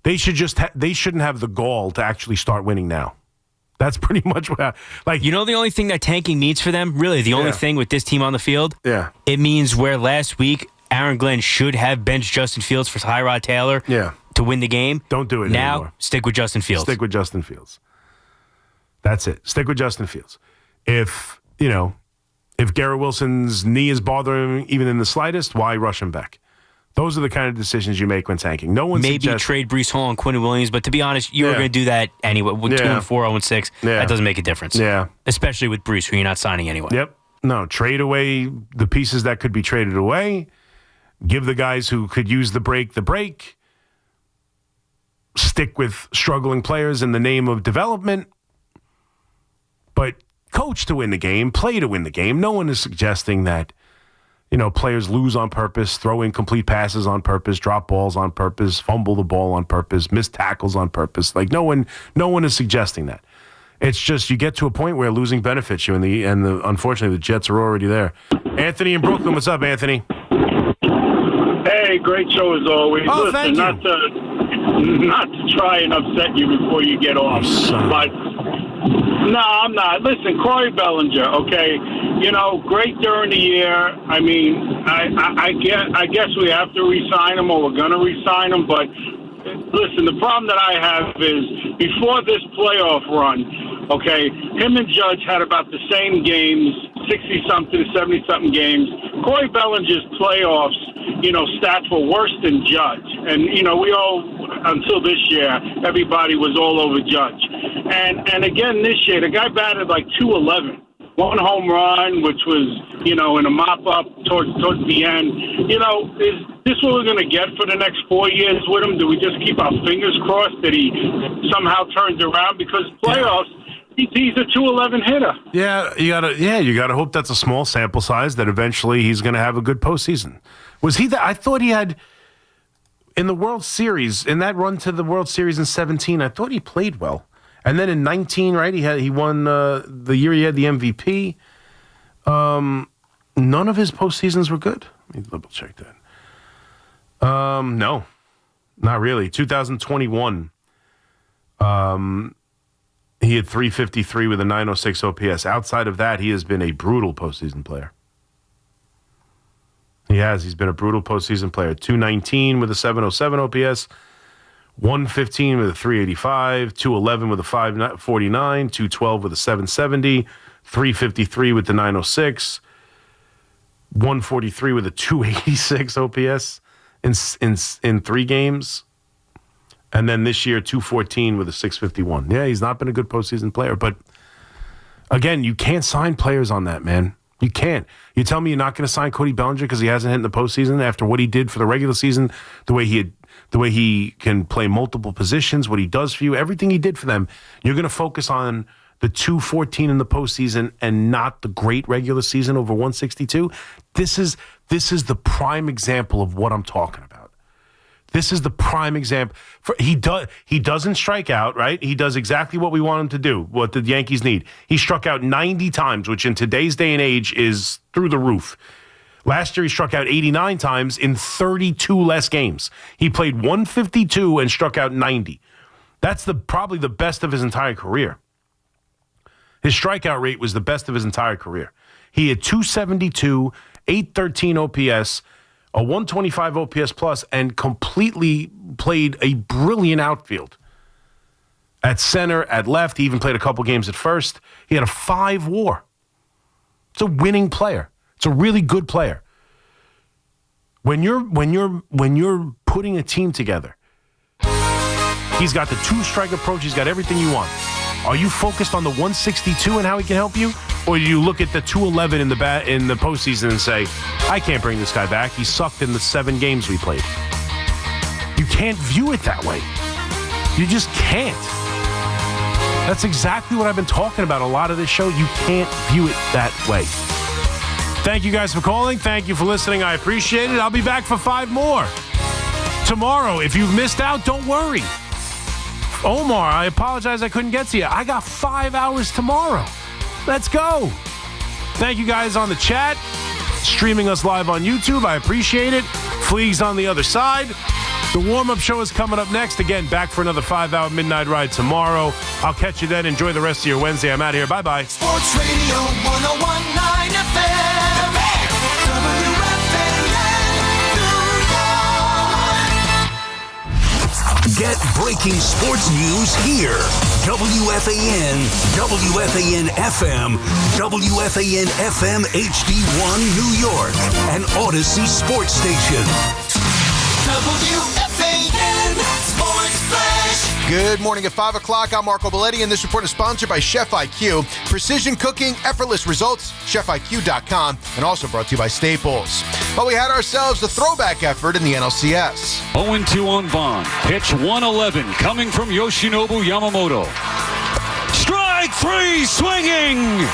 They should they shouldn't have the gall to actually start winning now. That's pretty much what the only thing that tanking means for them, really the only thing with this team on the field, it means where last week Aaron Glenn should have benched Justin Fields for Tyrod Taylor to win the game. Don't do it now, anymore. Stick with Justin Fields. Stick with Justin Fields. That's it. Stick with Justin Fields. If Garrett Wilson's knee is bothering him even in the slightest, why rush him back? Those are the kind of decisions you make when tanking. No one trade Breece Hall and Quinn Williams, but to be honest, you were going to do that anyway. With 2-4, 0-6, that doesn't make a difference. Yeah. Especially with Breece, who you're not signing anyway. Yep. No, trade away the pieces that could be traded away. Give the guys who could use the break. Stick with struggling players in the name of development. But coach to win the game, play to win the game. No one is suggesting that, players lose on purpose, throw incomplete passes on purpose, drop balls on purpose, fumble the ball on purpose, miss tackles on purpose. Like no one is suggesting that. It's just you get to a point where losing benefits you, and unfortunately the Jets are already there. Anthony in Brooklyn, what's up, Anthony? Hey, great show as always. Oh, listen, thank you. Not to try and upset you before you get off, but. No, I'm not. Listen, Corey Bellinger, okay, great during the year. I mean, I guess we have to re-sign him, or we're going to re-sign him. But listen, the problem that I have is before this playoff run, okay, him and Judge had about the same games, 60-something to 70-something games. Corey Bellinger's playoffs, stats were worse than Judge. And, we all until this year, everybody was all over Judge. And again, this year, the guy batted like .211. One home run, which was, in a mop-up towards the end. Is this what we're going to get for the next 4 years with him? Do we just keep our fingers crossed that he somehow turns around? Because playoffs, he's a .211 hitter. Yeah, you gotta hope that's a small sample size, that eventually he's going to have a good postseason. Was he I thought he had, in the World Series, in that run to the World Series in 17, I thought he played well. And then in 19, right, he won the year he had the MVP. None of his postseasons were good. Let me double check that. No, not really. 2021, he had 353 with a 906 OPS. Outside of that, he has been a brutal postseason player. He's been a brutal postseason player. 219 with a 707 OPS. 115 with a 385, 211 with a 549, 212 with a 770, 353 with the 906, 143 with a 286 OPS in 3 games. And then this year, 214 with a 651. Yeah, he's not been a good postseason player. But again, you can't sign players on that, man. You can't. You tell me you're not going to sign Cody Bellinger because he hasn't hit in the postseason after what he did for the regular season, the way he can play multiple positions, what he does for you, everything he did for them. You're going to focus on the 214 in the postseason and not the great regular season over 162. This is the prime example of what I'm talking about. This is the prime example. He doesn't strike out, right? He does exactly what we want him to do, what the Yankees need. He struck out 90 times, which in today's day and age is through the roof. Last year, he struck out 89 times in 32 less games. He played 152 and struck out 90. That's probably the best of his entire career. His strikeout rate was the best of his entire career. He had 272, 813 OPS, a 125 OPS plus, and completely played a brilliant outfield. At center, at left, he even played a couple games at first. He had a 5 WAR. It's a winning player. It's a really good player. When you're putting a team together, he's got the 2-strike approach. He's got everything you want. Are you focused on the 162 and how he can help you? Or do you look at the 211 in the postseason and say, I can't bring this guy back. He sucked in the 7 games we played. You can't view it that way. You just can't. That's exactly what I've been talking about a lot of this show. You can't view it that way. Thank you guys for calling. Thank you for listening. I appreciate it. I'll be back for 5 more tomorrow. If you've missed out, don't worry. Omar, I apologize I couldn't get to you. I got 5 hours tomorrow. Let's go. Thank you guys on the chat, streaming us live on YouTube. I appreciate it. Fleague's on the other side. The warm-up show is coming up next. Again, back for another 5-hour midnight ride tomorrow. I'll catch you then. Enjoy the rest of your Wednesday. I'm out of here. Bye-bye. Sports Radio 101.9 FM. Get breaking sports news here. WFAN, WFAN FM, WFAN FM HD1 New York, and Odyssey Sports Station. WFAN Sports Flash. Good morning at 5 o'clock. I'm Marco Belletti, and this report is sponsored by Chef IQ. Precision cooking, effortless results, chefiq.com, and also brought to you by Staples. But we had ourselves a throwback effort in the NLCS. 0-2 on Bond. Pitch 111 coming from Yoshinobu Yamamoto. Strike 3 swinging.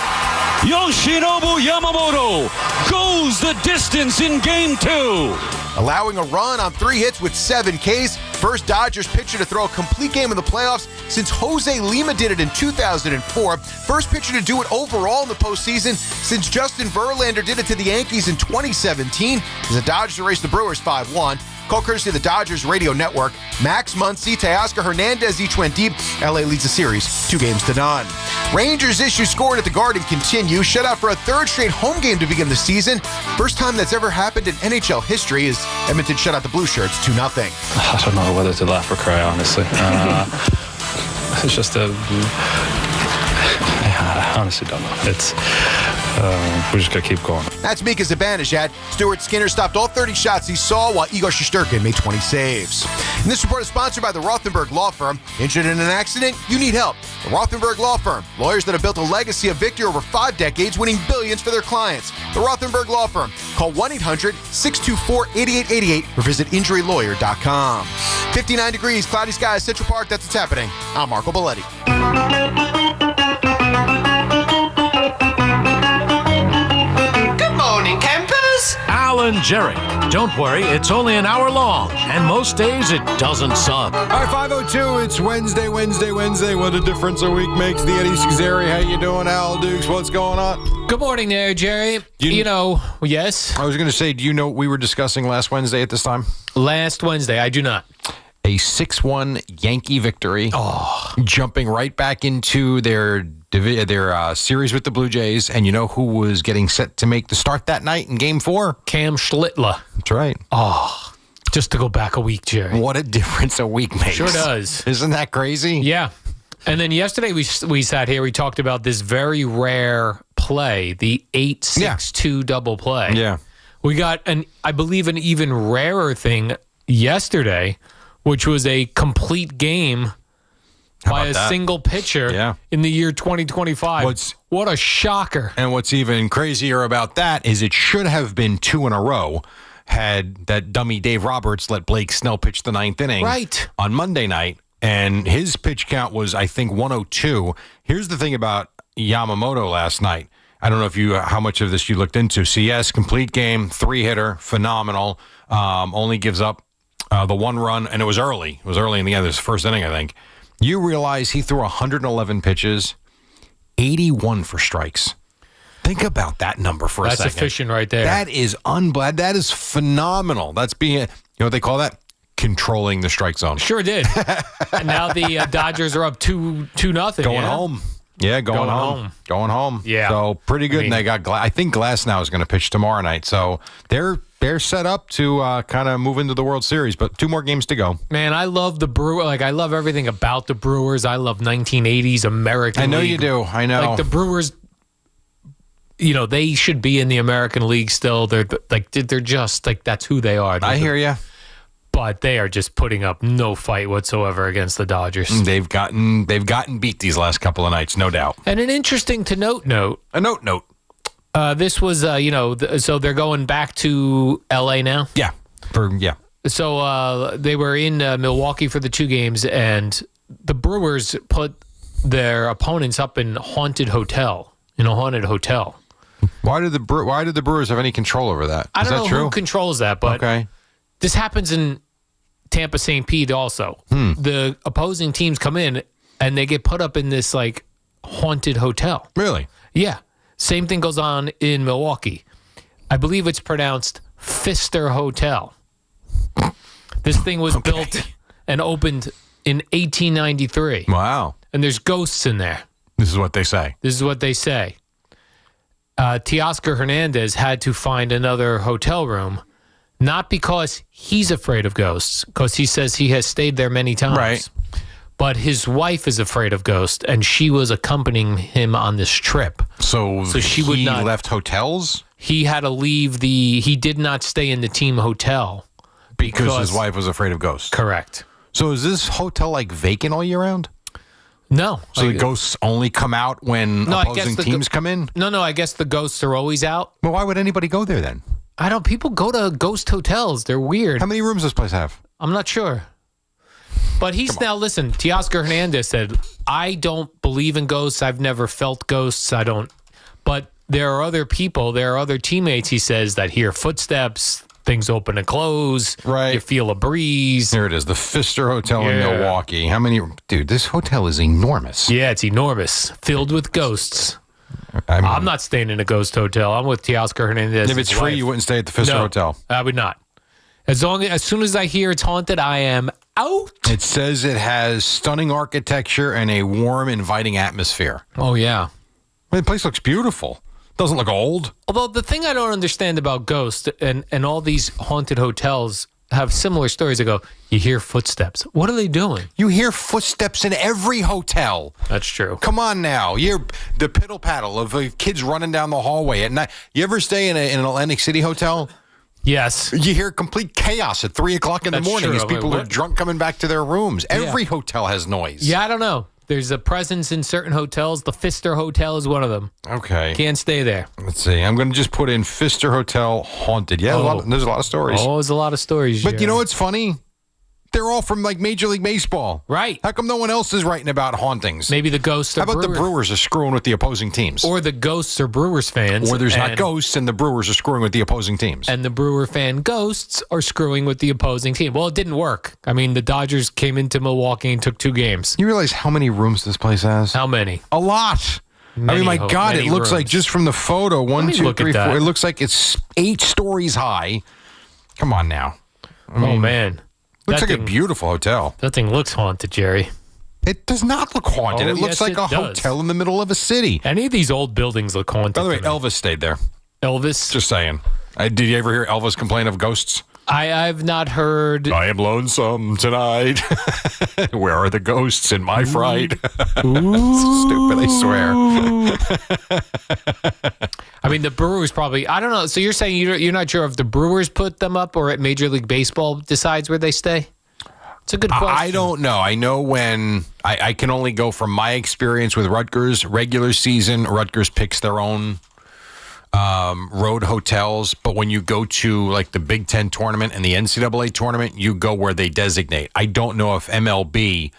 Yoshinobu Yamamoto goes the distance in Game 2. Allowing a run on 3 hits with 7 Ks. First Dodgers pitcher to throw a complete game in the playoffs since Jose Lima did it in 2004. First pitcher to do it overall in the postseason since Justin Verlander did it to the Yankees in 2017 as the Dodgers erased the Brewers 5-1. Call courtesy of the Dodgers radio network. Max Muncy, Teoscar Hernandez each went deep. LA leads the series 2-0. Rangers' issues scoring at the Garden continue. Shutout for a 3rd straight home game to begin the season. First time that's ever happened in NHL history is Edmonton shut out the Blue Shirts 2-0. I don't know whether to laugh or cry, honestly. It's just I honestly don't know. We just got to keep going. That's Mika Zibanejad. Stuart Skinner stopped all 30 shots he saw, while Igor Shesterkin made 20 saves. And this report is sponsored by the Rothenberg Law Firm. Injured in an accident? You need help. The Rothenberg Law Firm. Lawyers that have built a legacy of victory over 5 decades, winning billions for their clients. The Rothenberg Law Firm. Call 1-800-624-8888 or visit injurylawyer.com. 59 degrees, cloudy skies, Central Park. That's what's happening. I'm Marco Belletti. Good morning, campers. Alan Jerry. Don't worry, it's only an hour long, and most days it doesn't suck. All right, 5:02. It's Wednesday. What a difference a week makes. The Eddie Schizzeri. How you doing, Al Dukes? What's going on? Good morning there, Jerry. You know, yes. I was going to say, do you know what we were discussing last Wednesday at this time? Last Wednesday, I do not. A 6-1 Yankee victory. Oh. Jumping right back into their series with the Blue Jays. And you know who was getting set to make the start that night in Game 4? Cam Schlittler. That's right. Oh, just to go back a week, Jerry. What a difference a week makes. Sure does. Isn't that crazy? Yeah. And then yesterday we sat here, we talked about this very rare play, the 8-6-2 double play. Yeah. We got, I believe, an even rarer thing yesterday, which was a complete game by a single pitcher in the year 2025. What a shocker. And what's even crazier about that is it should have been 2 in a row had that dummy Dave Roberts let Blake Snell pitch the 9th inning on Monday night. And his pitch count was, I think, 102. Here's the thing about Yamamoto last night. I don't know how much of this you looked into. CS, complete game, 3-hitter, phenomenal. Only gives up the 1 run, and it was early. It was early in the end. It was the first inning, I think. You realize he threw 111 pitches, 81 for strikes. Think about that number for a second. That's efficient right there. That is That is phenomenal. That's being, you know what they call that? Controlling the strike zone. Sure did. And now the Dodgers are up 2-0. Going home. Yeah, going home. Yeah. So pretty good. And they got, I think Glass now is going to pitch tomorrow night. So they're set up to kind of move into the World Series, but 2 more games to go. Man, I love the Brewers. Like, I love everything about the Brewers. I love 1980s American League. I know you do. I know. Like, the Brewers, you know, they should be in the American League still. They're just like, that's who they are. I hear you. But they are just putting up no fight whatsoever against the Dodgers. They've gotten beat these last couple of nights, no doubt. And an interesting to note. A note. This was, so they're going back to L.A. now? Yeah. So they were in Milwaukee for the 2 games, and the Brewers put their opponents up in a haunted hotel. Why did the Brewers have any control over that? I don't know true? who controls that, but this happens in Tampa St. Pete also. The opposing teams come in, and they get put up in this, like, haunted hotel. Really? Yeah. Same thing goes on in Milwaukee. I believe it's pronounced Pfister Hotel. This thing was built and opened in 1893. Wow. And there's ghosts in there. This is what they say. Teoscar Hernandez had to find another hotel room, not because he's afraid of ghosts, because he says he has stayed there many times. Right. But his wife is afraid of ghosts, and she was accompanying him on this trip. So she would not left hotels? He had to leave he did not stay in the team hotel. Because his wife was afraid of ghosts? Correct. So is this hotel, like, vacant all year round? No. So the ghosts only come out when opposing teams come in? No, I guess the ghosts are always out. Well, why would anybody go there then? People go to ghost hotels. They're weird. How many rooms does this place have? I'm not sure. But listen, Teoscar Hernandez said, I don't believe in ghosts. I've never felt ghosts. I don't. But there are other people, there are other teammates, he says, that hear footsteps, things open and close. Right. You feel a breeze. There it is, the Pfister Hotel in Milwaukee. How many? Dude, this hotel is enormous. Yeah, it's enormous. Filled with ghosts. I'm not staying in a ghost hotel. I'm with Teoscar Hernandez. If it's free, you wouldn't stay at the Pfister Hotel. I would not. As soon as I hear it's haunted, I am out. It says it has stunning architecture and a warm, inviting atmosphere. Oh, yeah. The place looks beautiful. Doesn't look old. Although the thing I don't understand about ghosts and all these haunted hotels, have similar stories. They go, you hear footsteps. What are they doing? You hear footsteps in every hotel. That's true. Come on now. You hear the piddle paddle of kids running down the hallway at night. You ever stay in an Atlantic City hotel? Yes. You hear complete chaos at 3 o'clock in the morning as people are drunk coming back to their rooms. Every hotel has noise. Yeah, I don't know. There's a presence in certain hotels. The Pfister Hotel is one of them. Okay. Can't stay there. Let's see. I'm going to just put in Pfister Hotel haunted. Yeah, there's a lot of stories. Oh, there's a lot of stories. But you know what's funny? They're all from like Major League Baseball. Right. How come no one else is writing about hauntings? Maybe the ghosts are How about Brewers? the Brewers are screwing with the opposing teams? Or the ghosts are Brewers fans. Or there's not ghosts and the Brewers are screwing with the opposing teams. And the Brewer fan ghosts are screwing with the opposing team. Well, it didn't work. I mean, the Dodgers came into Milwaukee and took 2 games. You realize how many rooms this place has? How many? A lot. I mean, my God, it looks like just from the photo, 1, 2, 3, 4. It looks like it's 8 stories high. Come on now. I mean, man. Looks like a beautiful hotel. That thing looks haunted, Jerry. It does not look haunted. Oh, it looks yes, like it a does. hotel in the middle of a city. Any of these old buildings look haunted. By the way, to me. Elvis stayed there. Elvis? Just saying. Did you ever hear Elvis complain of ghosts? I've not heard. I am lonesome tonight. Where are the ghosts in my fright? Stupid, I swear. I mean, the Brewers probably. I don't know. So you're saying you're not sure if the Brewers put them up or at Major League Baseball decides where they stay? It's a good question. I don't know. I know when I can only go from my experience with Rutgers. Regular season, Rutgers picks their own road hotels, but when you go to like the Big Ten tournament and the NCAA tournament, you go where they designate. I don't know if MLB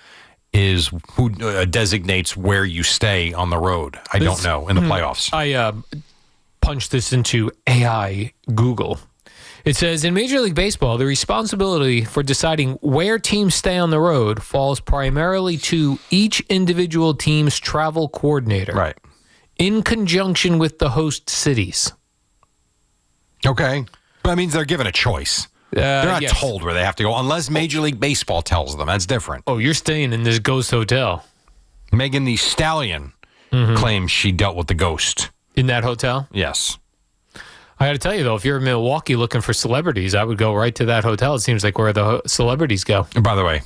is who designates where you stay on the road. I don't know in the playoffs. I punched this into AI Google. It says, in Major League Baseball, the responsibility for deciding where teams stay on the road falls primarily to each individual team's travel coordinator. Right. In conjunction with the host cities. Okay. That means they're given a choice. They're not told where they have to go, unless Major League Baseball tells them. That's different. Oh, you're staying in this ghost hotel. Megan Thee Stallion claims she dealt with the ghost. In that hotel? Yes. I got to tell you, though, if you're in Milwaukee looking for celebrities, I would go right to that hotel. It seems like where the celebrities go. And by the way,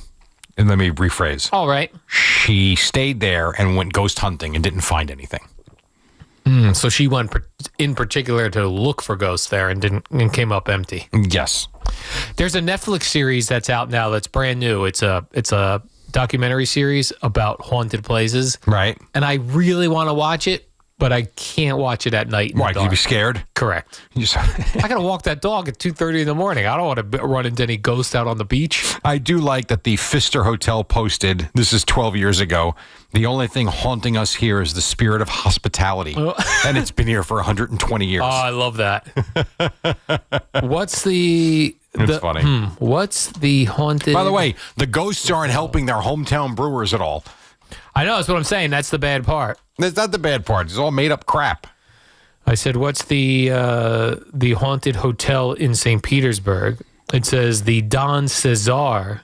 and let me rephrase. All right. She stayed there and went ghost hunting and didn't find anything. So she went in particular to look for ghosts there and came up empty. Yes. There's a Netflix series that's out now that's brand new. It's a documentary series about haunted places. Right. And I really want to watch it, but I can't watch it at night. Why? Could you be scared? Correct. I got to walk that dog at 2:30 in the morning. I don't want to run into any ghosts out on the beach. I do like that the Pfister Hotel posted, this is 12 years ago, the only thing haunting us here is the spirit of hospitality. And it's been here for 120 years. Oh, I love that. What's the... It's funny. What's the haunted... By the way, the ghosts aren't helping their hometown Brewers at all. I know, that's what I'm saying. That's the bad part. That's not the bad part. It's all made up crap. I said, what's the haunted hotel in St. Petersburg? It says the Don Cesar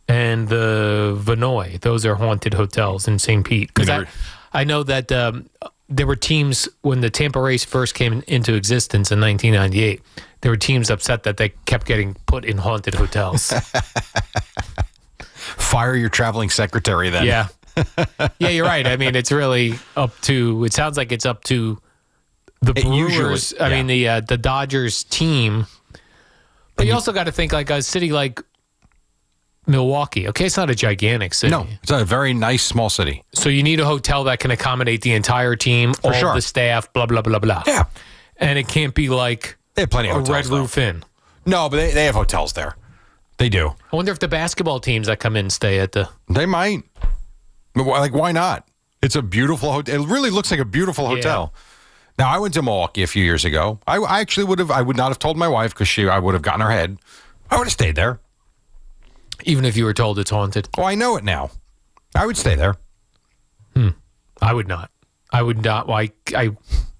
and the Vinoy. Those are haunted hotels in St. Pete. Because I know that there were teams, when the Tampa Rays first came into existence in 1998, there were teams upset that they kept getting put in haunted hotels. Fire your traveling secretary then. Yeah. Yeah, you're right. I mean, it's really up to, it sounds like it's up to the Brewers, I mean, the Dodgers team. But you also got to think like a city like Milwaukee. Okay, it's not a gigantic city. No, it's a very nice small city. So you need a hotel that can accommodate the entire team, all the staff, blah, blah, blah, blah. Yeah. And it can't be like they have plenty of a hotels, Red Roof Inn. No, but they have hotels there. They do. I wonder if the basketball teams that come in stay at the... They might. Like, why not? It's a beautiful hotel. It really looks like a beautiful hotel. Now, I went to Milwaukee a few years ago. I actually would not have told my wife because I would have gotten her head. I would have stayed there. Even if you were told it's haunted? Oh, I know it now. I would stay there. I would not. I would not. I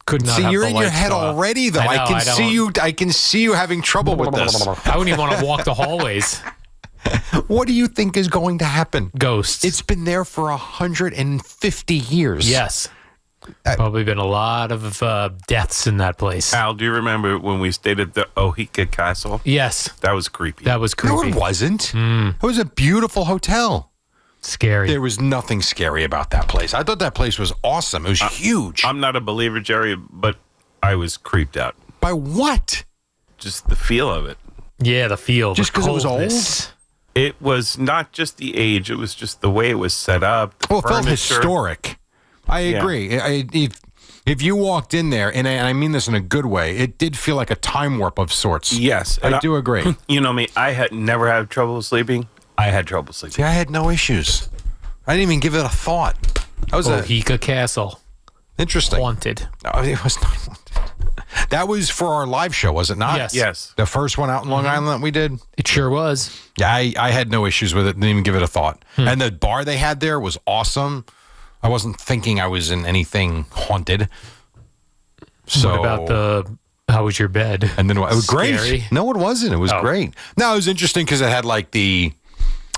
could not. See, you're in your head already, though. I can see you having trouble with this. I wouldn't even want to walk the hallways. What do you think is going to happen? Ghosts. It's been there for 150 years. Yes. Probably been a lot of deaths in that place. Al, do you remember when we stayed at the Ohika Castle? Yes. That was creepy. That was creepy. No, it wasn't. It was a beautiful hotel. Scary. There was nothing scary about that place. I thought that place was awesome. It was huge. I'm not a believer, Jerry, but I was creeped out. By what? Just the feel of it. Yeah, the feel. Just because it was old? It was not just the age. It was just the way it was set up. Well, it felt historic. I agree. If you walked in there, and I mean this in a good way, it did feel like a time warp of sorts. Yes. I do agree. You know me, I had never had trouble sleeping. I had trouble sleeping. See, I had no issues. I didn't even give it a thought. That was Ohika Castle. Interesting. Haunted. No, it was not haunted. That was for our live show, was it not? Yes. Yes. The first one out in Long Island that we did? It sure was. Yeah, I had no issues with it. Didn't even give it a thought. And the bar they had there was awesome. I wasn't thinking I was in anything haunted. So What about how was your bed? And then it was Scary? great. No, it wasn't. It was great. No, it was interesting because it had like the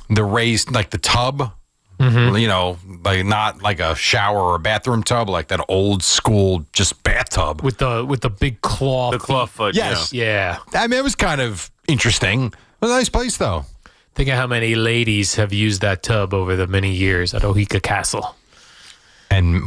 raised, like the tub. You know, like not like a shower or a bathroom tub, like that old school just bathtub with the big claw. The claw foot. Yes. Yeah. I mean, it was kind of interesting. It was a nice place, though. Think of how many ladies have used that tub over the many years at Ohika Castle. And